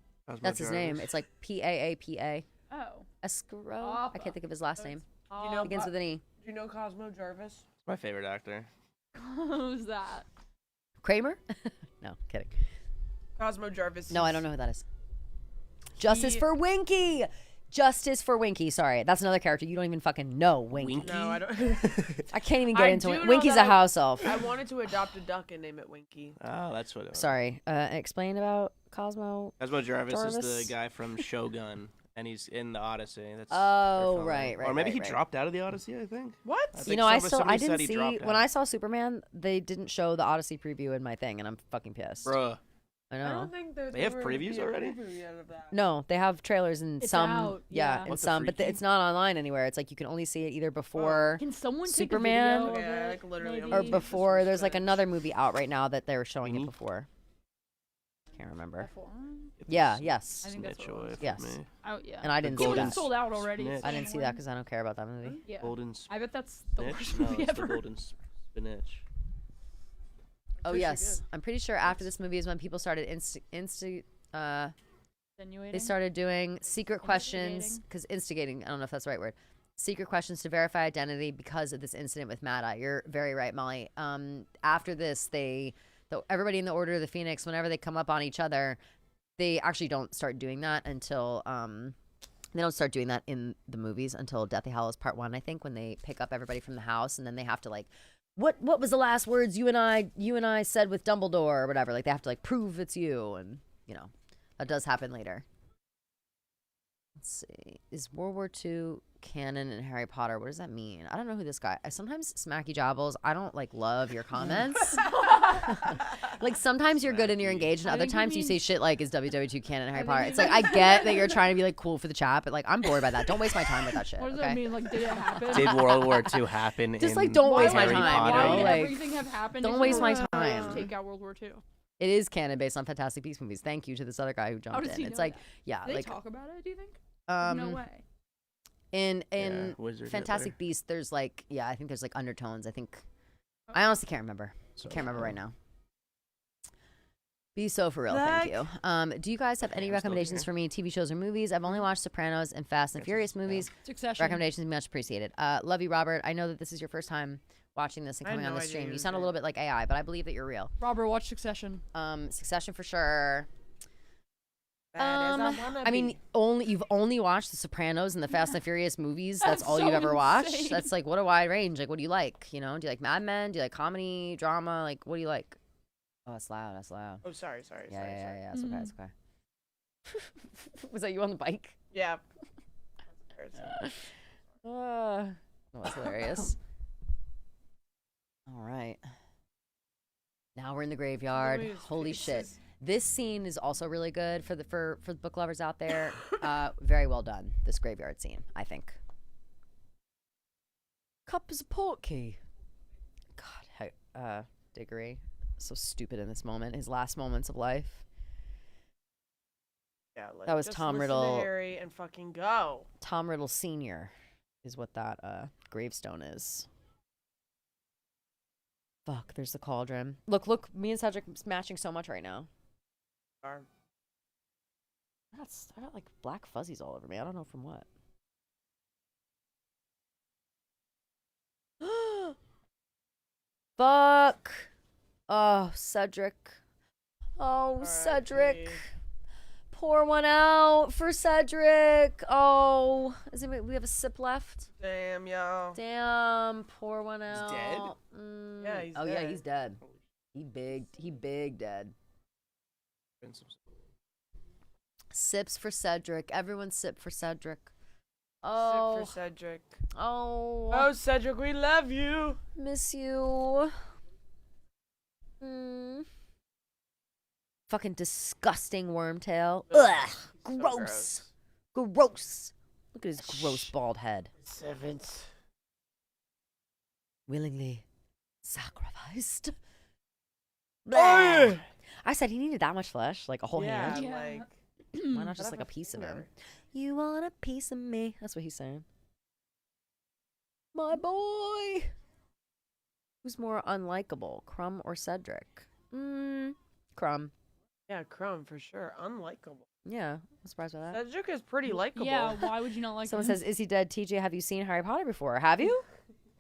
That's his name. It's like Paapa. Oh. Escaro? I can't think of his last name. Do you know Begins with an E. Do you know Cosmo Jarvis? It's my favorite actor. Who's that? Kramer? No, kidding. Cosmo Jarvis. No, I don't know who that is. Justice He- for Winky. Justice for Winky. Sorry, that's another character you don't even fucking know. Winky. No, I don't. I can't even get I into do it. know Winky's that a house elf. I wanted to adopt a duck and name it Winky. Oh, that's what it was. Sorry. Explain about Cosmo. Cosmo Jarvis is Jarvis? the guy from Shogun, and he's in the Odyssey. That's Oh, they're right, filming. right, Or maybe right, he right. dropped out of the Odyssey, I think. What? I think You know, I somebody didn't said he see dropped when out. I saw Superman. They didn't show the Odyssey preview in my thing, and I'm fucking pissed. Bruh. I I know. don't think They have previews already? No, they have trailers in It's some. out, Yeah, yeah. in What the some, but freaky? it's not online anywhere. It's like you can only see it either before Can someone Superman take a video of Yeah, it, like literally, I'm maybe? or looking before. There's like another movie out right now that they were showing it Mhm. before. Can't remember. Before? Get Yeah. this Yes. I think that's Snitch what it away was. from Yes. me. Oh yeah. And I The didn't see golden that. sold out already. snitch. I didn't see that because I don't care about that movie. Yeah. Golden I bet that's the snitch? worst No, movie it's ever. the golden spinach. Oh Pretty yes, good. I'm pretty sure after this movie is when people started they Insinuating? started doing secret questions because instigating. I don't know if that's the right word. secret questions to verify identity because of this incident with Mad Eye. You're very right, Molly. After this, everybody in the Order of the Phoenix, whenever they come up on each other, they actually don't start doing that until they don't start doing that in the movies until Deathly Hallows Part 1, I think, when they pick up everybody from the house and then they have to like, what was the last words you and I said with Dumbledore or whatever? Like they have to like prove it's you, and you know that does happen later. Let's see. Is World War II canon in Harry Potter? What does that mean? I don't know who this guy. I sometimes Smacky Jobbles. I don't like love your comments. Like sometimes you're good and you're engaged, and other times you say shit like, "Is WW2 canon in Harry Potter?" It's like I get that you're trying to be like cool for the chat, but like I'm bored by that. Don't waste my time with that shit. What does okay? that mean? Like, did it happen? Did World War II happen? Just in like don't waste my Harry time. Potter? Why You know? would Like, everything have happened? don't if waste we my were to time. Take out World War II. It is canon based on Fantastic Beasts movies. Thank you to this other guy who How jumped does in. he It's know like that? yeah, Do they like talk about it? Do you think? No way. In Wizard Fantastic Hitler. Beasts, there's like I think there's like undertones. I think I honestly can't remember. I can't remember right now. Be so for real, thank you. Do you guys have any recommendations for me, TV shows or movies? I've only watched Sopranos and Fast and Furious movies. Succession. Recommendations much appreciated. Love you, Robert. I know that this is your first time watching this and I had coming on no the idea stream. you You were sound a doing little bit like AI, but I believe that you're real. Robert, watch Succession. Succession for sure. That is I mean, you've only watched The Sopranos and the Fast and Furious movies. That's all so you've ever watched. insane. That's like what a wide range. Like, what do you like? You know, do you like Mad Men? Do you like comedy, drama? Like, what do you like? Oh, that's loud. That's loud. Oh, sorry. Yeah. It's okay. It's okay. Was that you on the bike? Yeah. Oh, that's hilarious. All right. Now we're in the graveyard. Holy shit. This scene is also really good for the book lovers out there. Very well done. This graveyard scene, I think. Cup is a portkey. God, Diggory, so stupid in this moment. His last moments of life. Yeah, like, That was just Tom listen Riddle. to Harry and fucking go. Tom Riddle Sr. is what that gravestone is. Fuck, there's the cauldron. Look, me and Cedric matching so much right now. I got like black fuzzies all over me. I don't know from what. Fuck. Oh, Cedric. Oh, Cedric. Pour one out for Cedric. Oh, we have a sip left. Damn, y'all. Damn, pour one out. dead? Yeah, he's yeah, dead. he's dead. He big dead. Sips for Cedric. Everyone sip for Cedric. Oh. Sip for Cedric. Oh. Oh, Cedric, we love you. Miss you. Fucking disgusting wormtail. Ugh. Gross. Gross. Look at his gross bald head. Servants. Willingly sacrificed. Oh, yeah. I said he needed that much flesh, like a whole hand. Like, Why not just like a piece of him? You want a piece of me? That's what he's saying. My boy. Who's more unlikable, Crumb or Cedric? Crumb. Yeah, Crumb for sure. Unlikable. Yeah, I'm surprised by that. Cedric is pretty likable. Yeah, why would you not like Someone him? says, "Is he dead?" TJ, have you seen Harry Potter before? Have you?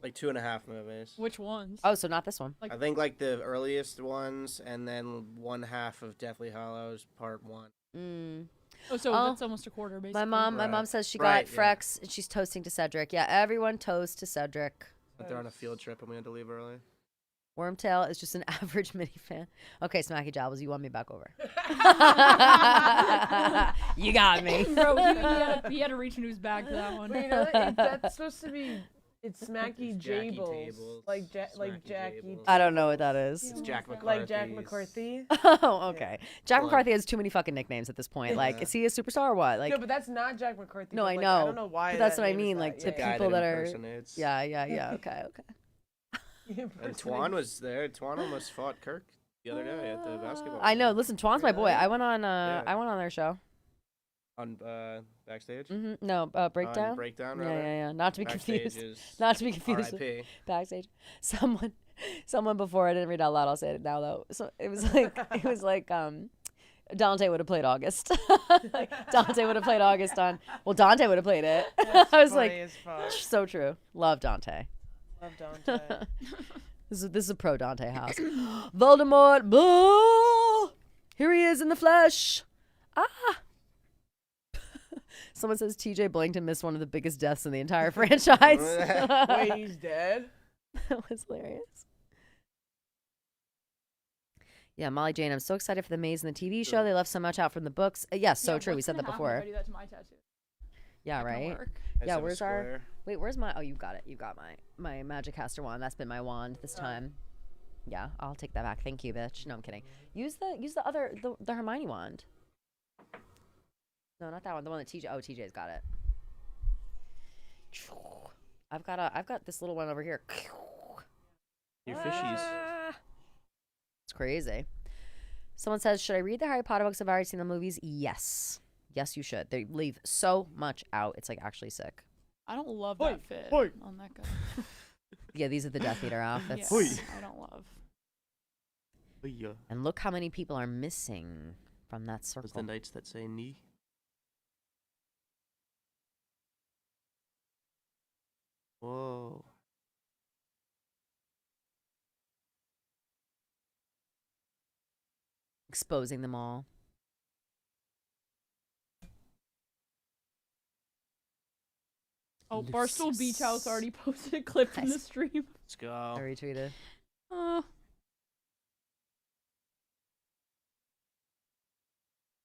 Like 2.5 movies. Which ones? Oh, so not this one. I think like the earliest ones, and then 1/2 of Deathly Hallows Part 1. Oh, so that's almost a quarter, basically. My mom says she got Right, yeah. Frex and she's toasting to Cedric. Yeah, everyone toast to Cedric. But they're on a field trip and we had to leave early. Wormtail is just an average minifan. Okay, Smacky Jobbles, you won me back over. You got me. Bro, he had to reach into his bag for that one. But you know, that's supposed to be. It's Smacky Jackie Jables. Tables, Like Smacky Jackie. Jables. I don't know what that is. It's Jack McCarthy. Like Jack McCarthy. Oh, okay. Jack Like- McCarthy has too many fucking nicknames at this point. Like, is he a superstar or what? Like, no, but that's not Jack McCarthy. no, but, I like, know. I don't know why. But that's that what I name is mean. that, Like the yeah. guy people that that are. impersonates. Yeah. Okay. And Twan was there. Twan almost fought Kirk the other day at the basketball. I know. Listen, Twan's my boy. Really? I went on. Yeah. I went on their show. On backstage. No, breakdown. On Breakdown, Yeah, rather? yeah. Not to be Backstage confused. is Not to be confused. with RIP. Backstage. Someone before, I didn't read out loud. I'll say it now though. So it was like Dante would have played August. Dante would have played August on. Well, Dante would have played it. That's I was funny like, as fuck. so true. Love Dante. Love Dante. This is a pro Dante house. Voldemort. Boo! Here he is in the flesh. Ah. Someone says TJ Blankton missed one of the biggest deaths in the entire franchise. Wait, he's dead? That was hilarious. Yeah, Molly Jane, I'm so excited for the maze in the TV show. They left so much out from the books. Yes, so true. We said that before. I do that to my tattoo. Yeah, That can right? work. Yeah, where's our... Wait, where's my... Oh, you got it. You got my Magic Caster wand. That's been my wand this time. Yeah, I'll take that back. Thank you, bitch. No, I'm kidding. Use the other... The Hermione wand. No, not that one. The one that TJ... Oh, TJ's got it. I've got this little one over here. Your fishies. It's crazy. Someone says, should I read the Harry Potter books? I've already seen the movies. Yes. Yes, you should. They leave so much out. It's like actually sick. I don't love that fit on that guy. Yeah, these are the Death Eater outfits. Yes, I don't love. And look how many people are missing from that circle. Those the knights that say knee. Whoa. Exposing them all. Oh, Barstool Beach House already posted a clip from the stream. Let's go. I retweeted.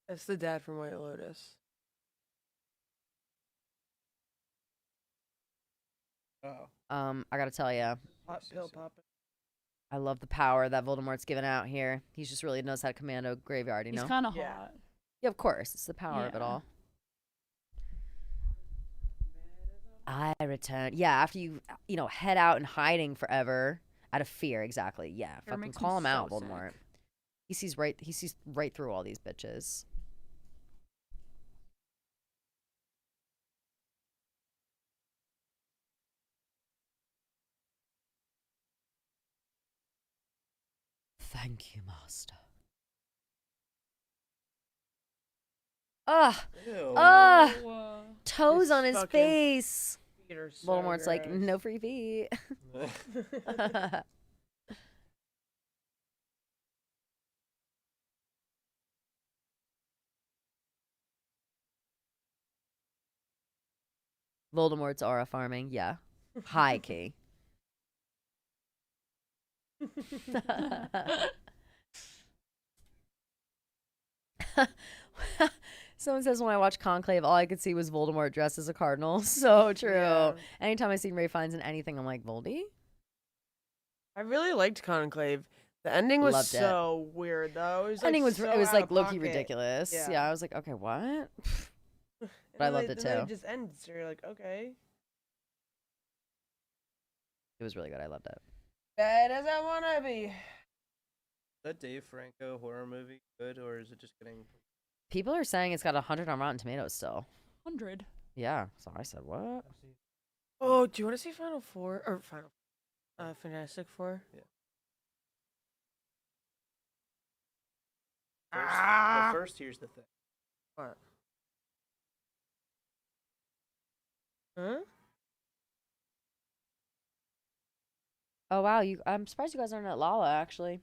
That's the dad from White Lotus. I gotta tell you, Hot pill popping. I love the power that Voldemort's given out here. He just really knows how to command a graveyard, you know? He's kind of hot. Yeah, of course. It's the power of it Yeah. all. I return. Yeah, after you head out and hiding forever out of fear. Exactly. Yeah. Fucking makes call me him out, so Voldemort. sick. He sees right through all these bitches. Thank you, Master. Toes His on his fucking face. feet are so Voldemort's like, gross. no free feet. Voldemort's aura farming, yeah. High key. Someone says when I watched Conclave, all I could see was Voldemort dressed as a cardinal. So true. Yeah. Anytime I see Ray Fiennes in anything, I'm like, Voldy? I really liked Conclave. The ending was Loved it. so weird, though. It was, Ending like, was so it was out like of low-key pocket. ridiculous. Yeah, I was like, okay, what? But I loved it Then too. it just ends. So you're like, okay. It was really good. I loved it. Bad as I wanna be. Is that Dave Franco horror movie good, or is it just getting... People are saying it's got 100 on Rotten Tomatoes still. 100. Yeah. So I said, what? Oh, do you want to see Fantastic Four? Yeah. Ah! But first, here's the thing. What? Huh? Oh wow, I'm surprised you guys aren't at Lala actually.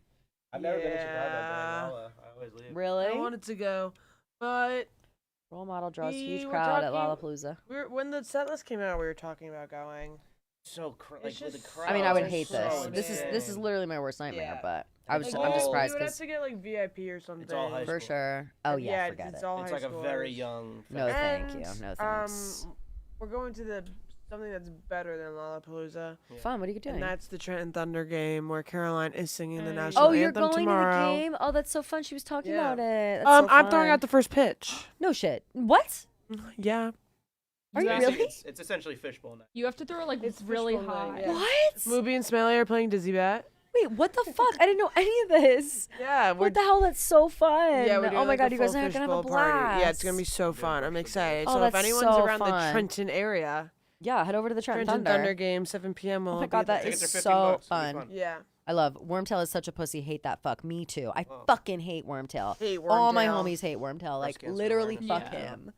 I've never been to Chicago, but Yeah. I'm Lala. I always leave. Really? I wanted to go, but Role model draws we huge were crowd at talking- Lollapalooza. when the set list came out, we were talking about going. So It's like with the just crowd. I mean, I would Oh, hate so this. This is literally my worst nightmare. Yeah. But I'm Like, just surprised We would have because to get like VIP or something. It's all high for school. sure. Oh yeah, it's, forget it's it. all It's high like a very schoolers. young. No, thank you. And, No thanks. We're going to something that's better than Lollapalooza. Fun. What are you doing? And that's the Trenton Thunder game where Caroline is singing the national Oh, you're anthem going tomorrow. to the game? Oh, that's so fun. She was talking Yeah. about it. That's so I'm throwing fun. out the first pitch. No shit. What? Yeah. Are you Basically, really? It's essentially fishbowl night. You have to throw it like It's really fishbowl night, high. yeah. What? Movie and Smelly are playing Dizzy Bat. Wait, what the fuck? I didn't know any of this. Yeah, What the hell? That's so fun. Yeah, we're doing oh my like god, a you guys full are gonna have a fishbowl party. blast. Yeah, it's gonna be so fun. I'm excited. Oh, so if that's anyone's so around the fun. Trenton area, Yeah, head over to the Trenton Thunder. game, 7 p.m. Oh We'll my be god, that there. is Tickets are $15, so it'll be fun. fun. Yeah. I love Wormtail is such a pussy. Hate that fuck. Me too. I fucking hate Wormtail. Hate All my Wormtail. homies hate Wormtail. Like cancer literally, awareness. fuck Yeah. him.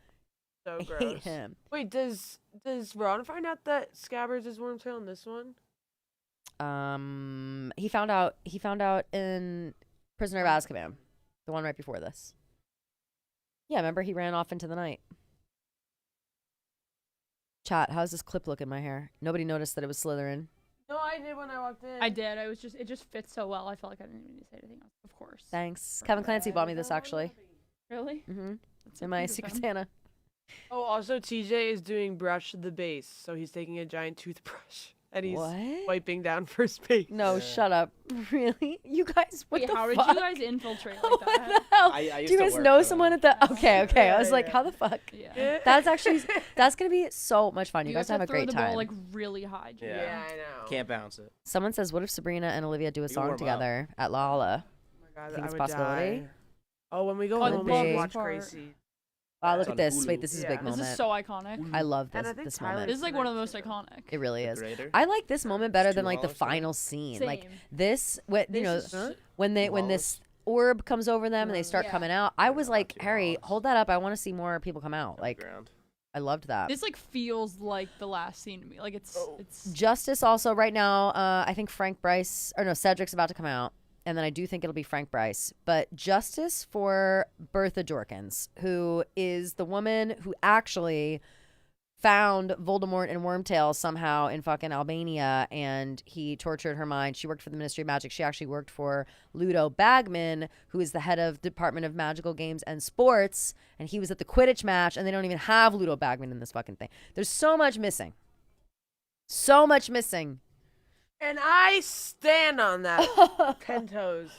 So I gross. hate him. Wait, does Ron find out that Scabbers is Wormtail in this one? He found out in Prisoner of Azkaban, the one right before this. Yeah, remember he ran off into the night. Chat, how's this clip look in my hair? Nobody noticed that it was Slytherin. No, I did when I walked in. I did. It just fits so well. I felt like I didn't even need to say anything else. Of course. Thanks. Kevin Clancy bought me this actually. Really? Mm-hmm. That's In so my cute of Secret him. Santa. Oh, also TJ is doing brush the base, so he's taking a giant toothbrush and he's What? wiping down first base. No, shut up. Really? You guys, what Wait, the how fuck? did you guys infiltrate like What that? the hell? I Do used you to guys work know for someone them. at the? Okay, okay. I was Yeah, like, yeah. how the fuck? Yeah. That's actually that's gonna be so much fun. You, You guys have a throw great the time. ball like really high. Jay. Yeah. I know. Can't bounce it. Someone says, "What if Sabrina and Olivia do a You can song warm up. together at Lala?" Oh my god, Think I it's a would possibility? die. Oh, when we go Could home, we be. should watch Part. Gracie. Wow, It's look on at this. Hulu. Wait, this is a big Yeah. This moment. is so iconic. I love And this I think this Tyler- moment. This is like one of the most iconic. It really is. Greater. I like this moment better than like the Stu Wallace, final scene. Like Same. this, what you know, This is- when this orb comes over them and they start Yeah. coming out. I was like, Stu Harry, Wallace. hold that up. I want to see more people come out. Like, Ground. I loved that. This like feels like the last scene to me. Like it's Justice also right now. I think Cedric's about to come out, and then I do think it'll be Frank Bryce. But Justice for Bertha Jorkins, who is the woman who actually found Voldemort and Wormtail somehow in fucking Albania, and he tortured her mind. She worked for the Ministry of Magic. She actually worked for Ludo Bagman, who is the head of Department of Magical Games and Sports, and he was at the Quidditch match, and they don't even have Ludo Bagman in this fucking thing. There's so much missing. So much missing. And I stand on that. 10 toes.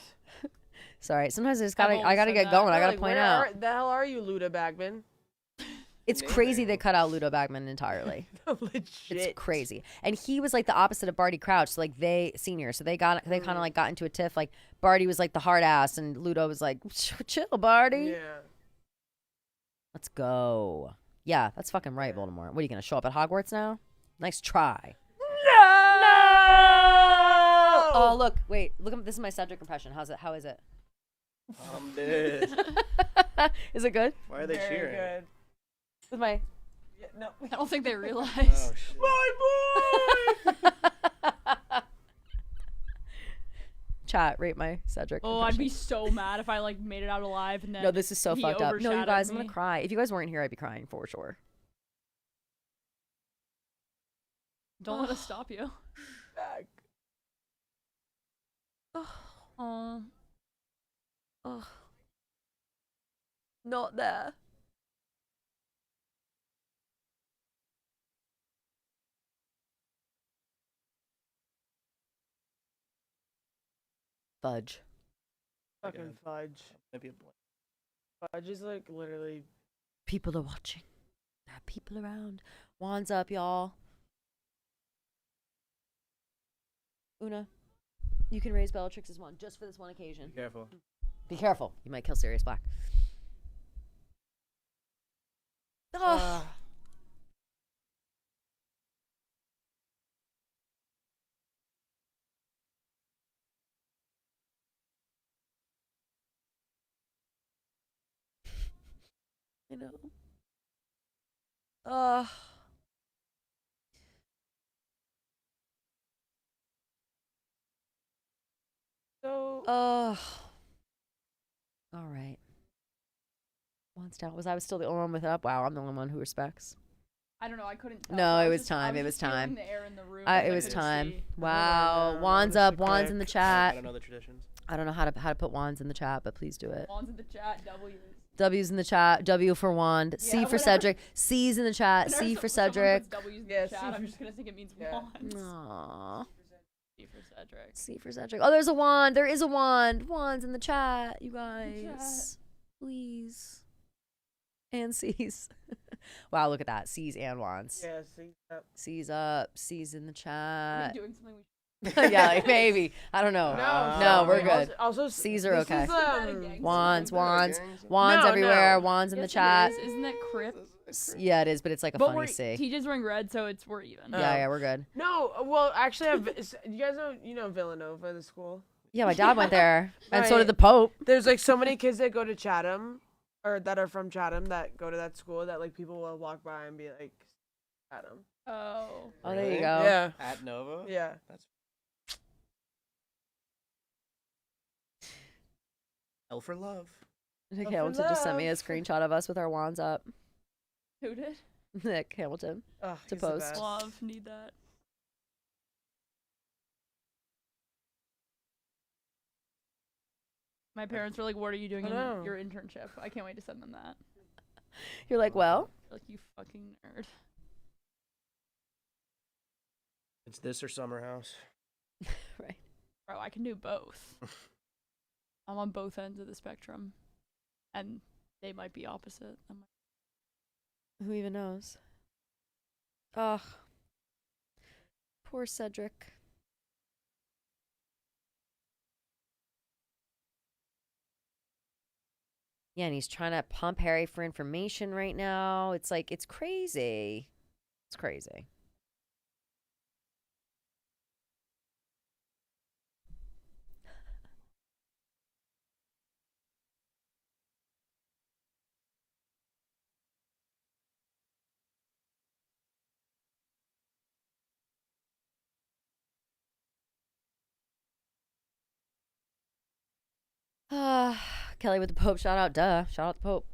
Sorry, sometimes I I've gotta always get said that. going. I gotta Like, point where out. The hell are you, Luda Bagman? It's crazy they cut out Ludo Bagman entirely. Legit. It's crazy. And he was like the opposite of Barty Crouch. So like they kind of like got into a tiff. Like Barty was like the hard ass and Ludo was like, chill, Barty. Yeah. Let's go. Yeah, that's fucking right, Voldemort. What are you gonna show up at Hogwarts now? Nice try. No! Oh look, wait, look. This is my Cedric impression. How is it? I'm dead. Is it good? Why are they Very cheering? good. With my Yeah, no. I don't think they realize. Oh shit. My boy! chat rate my Cedric. Oh, impression. I'd be so mad if I like made it out alive and then. No, this is so he fucked up. No, you overshadowed guys, I'm me. gonna cry. If you guys weren't here, I'd be crying for sure. Don't let us stop you. Back. Oh. Oh. Not there. Fudge. Fucking fudge. Maybe a blank. Fudge is like literally. People are watching. There are people around. Wands up, y'all. Oona, you can raise Bellatrix's wand just for this one occasion. Be careful. Be careful. You might kill Sirius Black. Oh. I know. So. All right. Once down. I was still the only one with it up? Wow, I'm the only one who respects. I don't know. I couldn't tell. No, I it was was just- I time. was It was just feeling time. The air in the room. It I was couldn't time. see. Wow. no, Wands just up. a Wands in the click. I chat. don't know the traditions. I don't know how to put wands in the chat, but please do it. Wands in the chat. W's. W's in the chat. W for wand. C Yeah, for whatever. Cedric. C's in the chat. Whenever C for someone Cedric. puts W's in Yeah, the C chat, I'm for- just gonna think it means Yeah. wands. Aww. C for Cedric. C for Cedric. Oh, there's a wand. There is a wand. Wands in the chat, you guys. Please. And C's. Wow, look at that. C's and wands. Yeah, see. C's up. C's in the Are chat. we doing something we Yeah, like maybe. I don't know. No, we're good. Also, C's are this okay. is, Wands, wands, wands No, everywhere. no. Wands in the Yes, it chat. is. Isn't that Crip? Yeah, it is, but it's like a But funny we're C. TJ's wearing red, so we're even. Yeah, we're good. No, well, actually, you guys know Villanova, the school. Yeah, my dad went there, and so Right. did the Pope. There's like so many kids that go to Chatham, or that are from Chatham that go to that school that like people will walk by and be like, Chatham. Oh. Oh, there you go. Yeah. At Nova? Yeah. That's Hell for love. Nick Love for Hamilton just sent me a love. screenshot of us with our wands up. Who did? Nick Hamilton Ugh, to he's the post. best. Love, need that. My parents were like, "What are you doing in know. your internship?" I can't wait to send them that. You're like, well, Like, you fucking nerd. It's this or Summer House. right. Bro, I can do both. I'm on both ends of the spectrum, and they might be opposite. Who even knows? Ugh. Poor Cedric. Yeah, and he's trying to pump Harry for information right now. It's like, it's crazy. It's crazy. Kelly with the Pope. Shout out, duh. Shout out the Pope.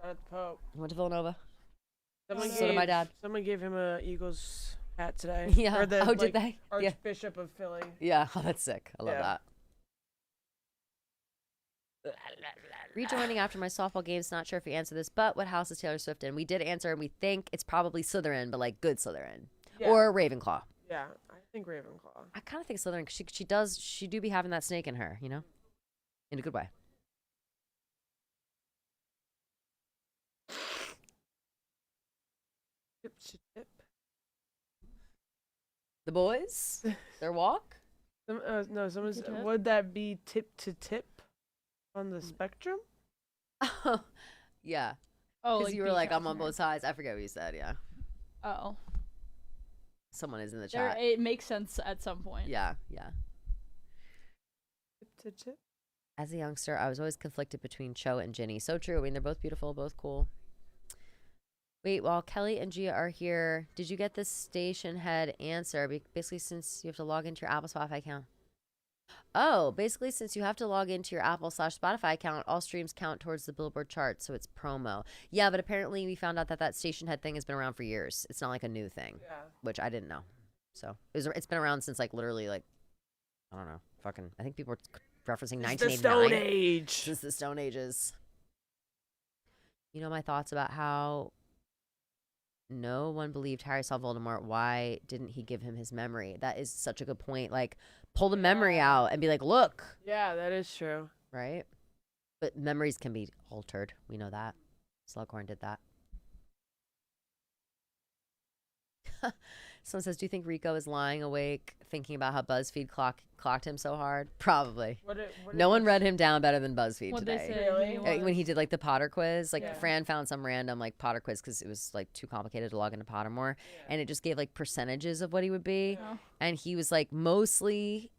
Shout out the Pope. Went to Villanova. Someone So did my dad. Someone gave him a Eagles hat today. Yeah. Or the, Oh, did like, they? Yeah. Archbishop of Philly. Yeah. Oh, that's sick. I love Yeah. that. Rejoining after my softball games. Not sure if you answered this, but what house is Taylor Swift in? We did answer, and we think it's probably Slytherin, but like good Slytherin. Yeah. Or Ravenclaw. Yeah, I think Ravenclaw. I kind of think Slytherin because she do be having that snake in her, you know, in a good way. Tip, tip. The boys, their walk. No, someone's. Tip, tip. Would that be tip to tip on the spectrum? Yeah. Oh, Because like you were being like, I'm on Catholic. both sides. I forget what you said. Yeah. Oh, Someone is in the there, chat. it makes sense at some point. Yeah. Yeah. Tip to tip. As a youngster, I was always conflicted between Cho and Ginny. So true. I mean, they're both beautiful, both cool. Wait, while Kelly and Gia are here, did you get the station head answer? Basically, since you have to log into your Apple Spotify account. Oh, basically, since you have to log into your Apple/Spotify account, all streams count towards the Billboard chart, so it's promo. Yeah, but apparently we found out that station head thing has been around for years. It's not like a new thing, Yeah. which I didn't know. So it's been around since like literally like, I don't know, fucking. I think people were referencing It's the 1989. Stone Age. Since the Stone Ages. You know my thoughts about how no one believed Harry saw Voldemort. Why didn't he give him his memory? That is such a good point. Like, pull the memory out and be like, look. Yeah, that is true. Right? But memories can be altered. We know that. Slughorn did that. Someone says, do you think Rico is lying awake thinking about how BuzzFeed clocked him so hard? Probably. No one read him down better than BuzzFeed What'd they today. say? Really? When he did like the Potter quiz, like Yeah. Fran found some random like Potter quiz because it was like too complicated to log into Pottermore, and it just gave like percentages of what he would be, and he was like mostly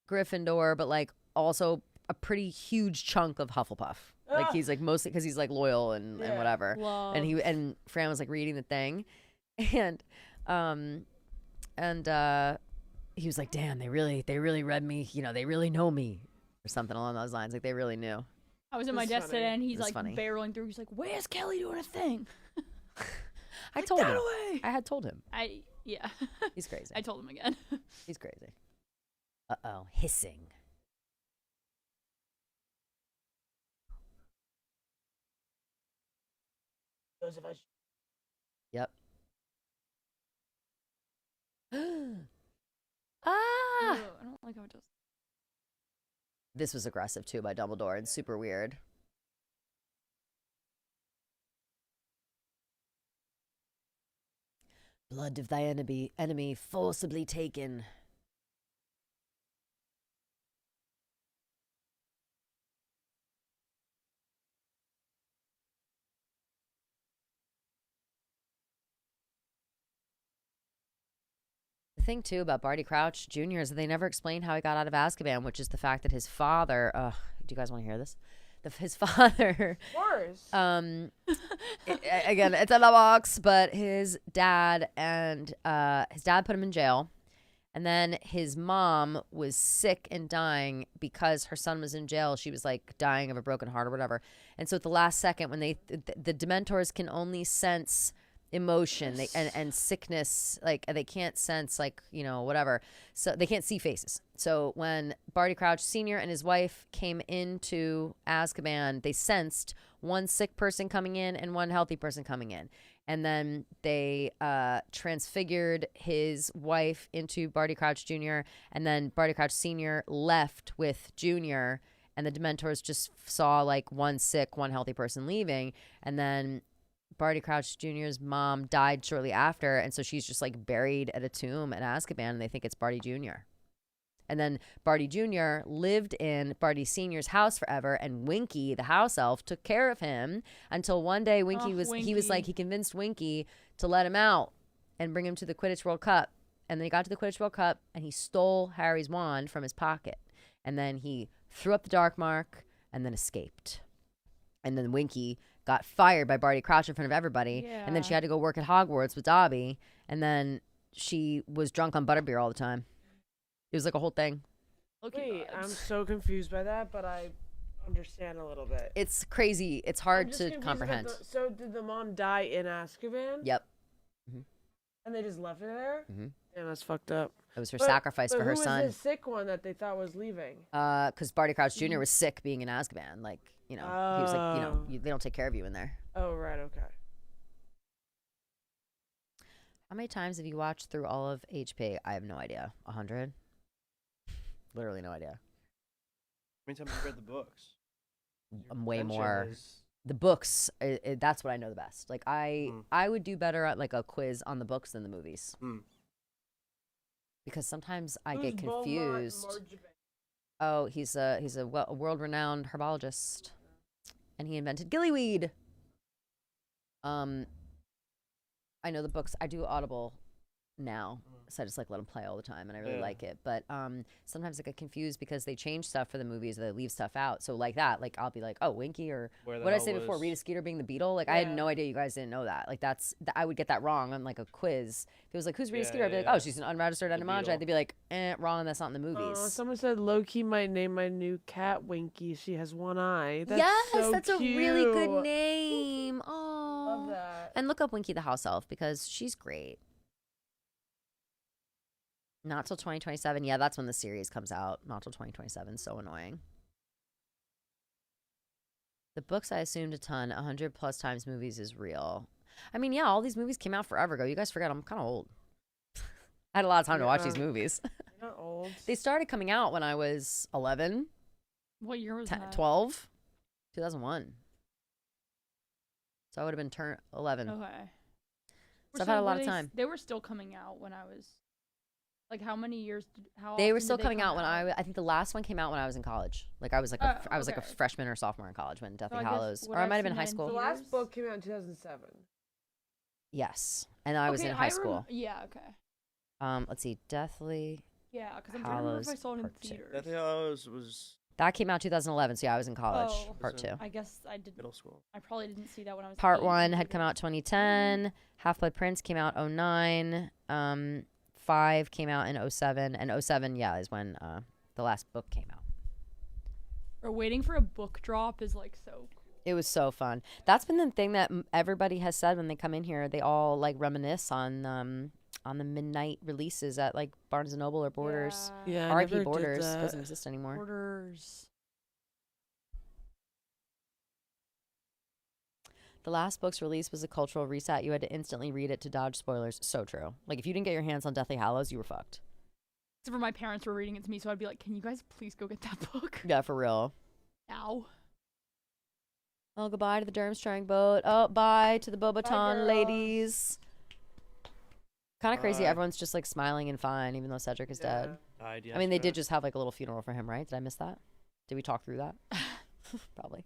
Gryffindor, but like also a pretty huge chunk of Hufflepuff. Like he's like mostly because he's like loyal and whatever. And Fran was like reading the thing, and he was like, damn, they really read me, you know, they really know me, or something along those lines. Like they really knew. I was in my desk today, and he's That's like funny. barreling through. He's like, "Where's Kelly doing a thing?" I told him. I had told him. Yeah. He's crazy. I told him again. He's crazy. Uh-oh, hissing. Yep. Ah! I don't like how it does. This was aggressive too by Dumbledore and super weird. Blood of thy enemy forcibly taken. thing too about Barty Crouch Jr. is that they never explain how he got out of Azkaban, which is the fact that his father. Do you guys want to hear this? His father. Of course. Again, it's in the box, but his dad put him in jail, and then his mom was sick and dying because her son was in jail. She was like dying of a broken heart or whatever. And so at the last second, when the Dementors can only sense emotion and sickness, like they can't sense whatever, so they can't see faces. So when Barty Crouch Sr. and his wife came into Azkaban, they sensed one sick person coming in and one healthy person coming in, and then they transfigured his wife into Barty Crouch Jr. and then Barty Crouch Sr. left with Jr. and the Dementors just saw like one sick, one healthy person leaving, and then Barty Crouch Jr.'s mom died shortly after, and so she's just like buried at a tomb in Azkaban, and they think it's Barty Jr. And then Barty Jr. lived in Barty Sr.'s house forever, and Winky, the house elf, took care of him until one day he convinced Winky to let him out and bring him to the Quidditch World Cup. And then he got to the Quidditch World Cup, and he stole Harry's wand from his pocket, and then he threw up the dark mark and then escaped. And then Winky got fired by Barty Crouch in front of everybody, and then she had to go work at Hogwarts with Dobby, and then she was drunk on butterbeer all the time. It was like a whole thing. Wait, I'm so confused by that, but I understand a little bit. It's crazy. It's hard to comprehend. So did the mom die in Azkaban? Yep. And they just left her there? Mm-hmm. Damn, that's fucked up. It was her sacrifice for her son. Who was the sick one that they thought was leaving? Because Barty Crouch Jr. was sick being in Azkaban. Like, he was like, they don't take care of you in there. Oh, right, okay. How many times have you watched through all of HP? I have no idea. 100? Literally no idea. How many times have you read the books? Way Attention more. The books, that's what I know the best. Like, I would do better at like a quiz on the books than the movies. Because sometimes I get confused. Oh, he's a world-renowned herbologist, and he invented gillyweed. I know the books. I do Audible now, so I just like let them play all the time, and I really like it. But sometimes I get confused because they change stuff for the movies, or they leave stuff out. So like that, like I'll be like, oh, Winky, or what did I say before? Rita Skeeter being the Beetle. Like I had no idea you guys didn't know that. Like I would get that wrong on like a quiz. If it was like, who's Rita Skeeter? I'd be like, oh, she's an unregistered animagia. They'd be like, wrong. That's not in the movies. Someone said Loki might name my new cat Winky. She has one eye. That's yes, so that's cute. a really good name. Oh, love that. And look up Winky the house elf because she's great. Not till 2027. Yeah, that's when the series comes out. Not till 2027. So annoying. The books, I assumed a ton. 100+ times movies is real. I mean, yeah, all these movies came out forever ago. You guys forget I'm kind of old. I had a lot of time to watch these movies. You're not old. They started coming out when I was 11. What year was that? 12. 2001. So I would have been turned 11. Okay. So I've had a lot of time. They were still coming out when I was... Like how many years? They were still coming out when I think the last one came out when I was in college. Like I was like a freshman or sophomore in college when Deathly Hallows, or I might have been in high school. The last book came out in 2007. Yes, and I was in high school. Yeah. Okay. Let's see, Deathly. Yeah, because I'm trying to remember if I saw it in theaters. Deathly Hallows was. That came out 2011, so yeah, I was in college. Part 2. I guess I did. Middle school. I probably didn't see that when I was. Part 1 had come out 2010. Half-Blood Prince came out 09. 5 came out in 07, and 07, yeah, is when the last book came out. Or waiting for a book drop is like so cool. It was so fun. That's been the thing that everybody has said when they come in here. They all like reminisce on the midnight releases at like Barnes and Noble or Borders. Yeah, R.I.P. Borders doesn't exist anymore. Borders. The last book's release was a cultural reset. You had to instantly read it to dodge spoilers. So true. Like, if you didn't get your hands on Deathly Hallows, you were fucked. Except for my parents were reading it to me, so I'd be like, can you guys please go get that book? Yeah, for real. Now. Oh, goodbye to the Durmstrang boat. Oh, bye to the Bobaton ladies. Kind of crazy. Everyone's just, like, smiling and fine, even though Cedric is dead. I mean, they did just have, like, a little funeral for him, right? Did I miss that? Did we talk through that? Probably.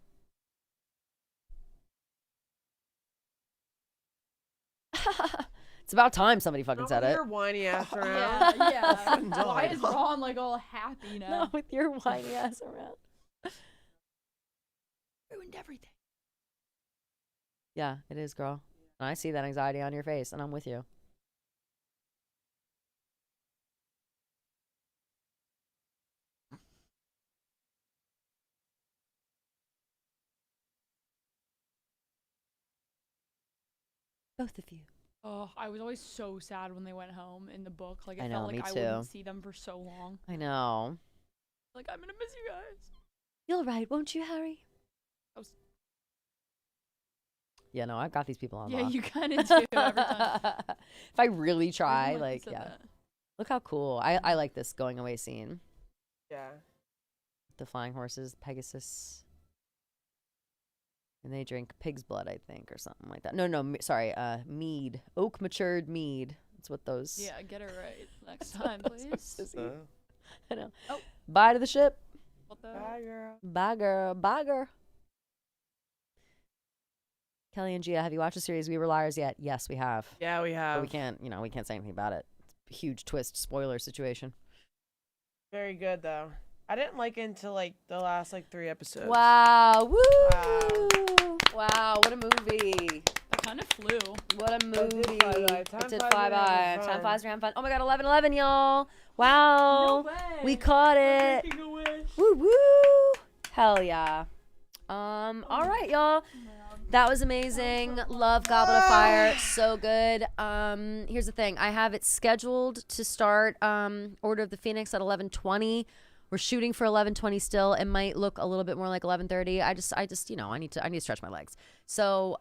It's about time somebody fucking said it. Your whiny ass around. Yeah. Why is Ron like all happy now? Not with your whiny ass around. Ruined everything. Yeah, it is, girl. And I see that anxiety on your face, and I'm with you. Both of you. Oh, I was always so sad when they went home in the book. Like, it I know, felt like me I too. wouldn't see them for so long. I know. Like, I'm gonna miss you guys. You'll write, won't you, Harry? Yeah, no, I've got these people on Yeah, lock. you kind of do every time. If I really try, Everyone like, said yeah. that. Look how cool. I like this going away scene. Yeah. The flying horses, Pegasus. And they drink pig's blood, I think, or something like that. No, sorry, mead. Oak matured mead. That's what those. Yeah, get it right next time, please. I know. Oh. Bye to the ship. What the? Bye, girl. Bye, girl. Bye, girl. Kelly and Gia, have you watched the series We Were Liars yet? Yes, we have. Yeah, we have. But we can't say anything about it. It's a huge twist, spoiler situation. Very good though. I didn't like it until like the last like 3 episodes. Wow. Woo! Wow, what a movie. That kind of flew. What a movie. It did fly by. Time flies around fun. Oh my god, 11-11, y'all. Wow. No way. We caught it. Making a wish. Woo woo. Hell yeah. All right, y'all. That was amazing. Love Goblet of Fire. So good. Here's the thing. I have it scheduled to start Order of the Phoenix at 11:20. We're shooting for 11:20 still. It might look a little bit more like 11:30. I just I need to stretch my legs. So,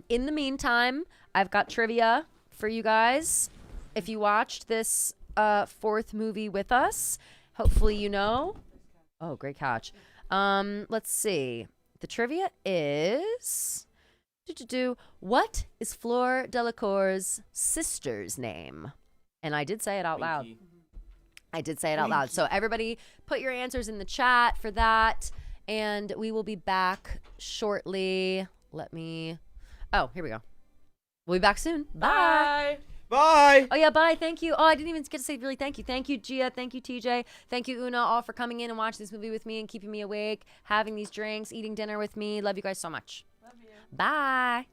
in the meantime, I've got trivia for you guys. If you watched this 4th movie with us, hopefully you know. Oh, great catch. Let's see. The trivia is what is Fleur Delacour's sister's name? And I did say it out loud. I did say it out loud. So everybody put your answers in the chat for that. And we will be back shortly. Oh, here we go. We'll be back soon. Bye. Bye. Oh, yeah, bye. Thank you. Oh, I didn't even get to say really thank you. Thank you, Gia. Thank you, TJ. Thank you, Oona, all for coming in and watching this movie with me and keeping me awake, having these drinks, eating dinner with me. Love you guys so much. Love you. Bye.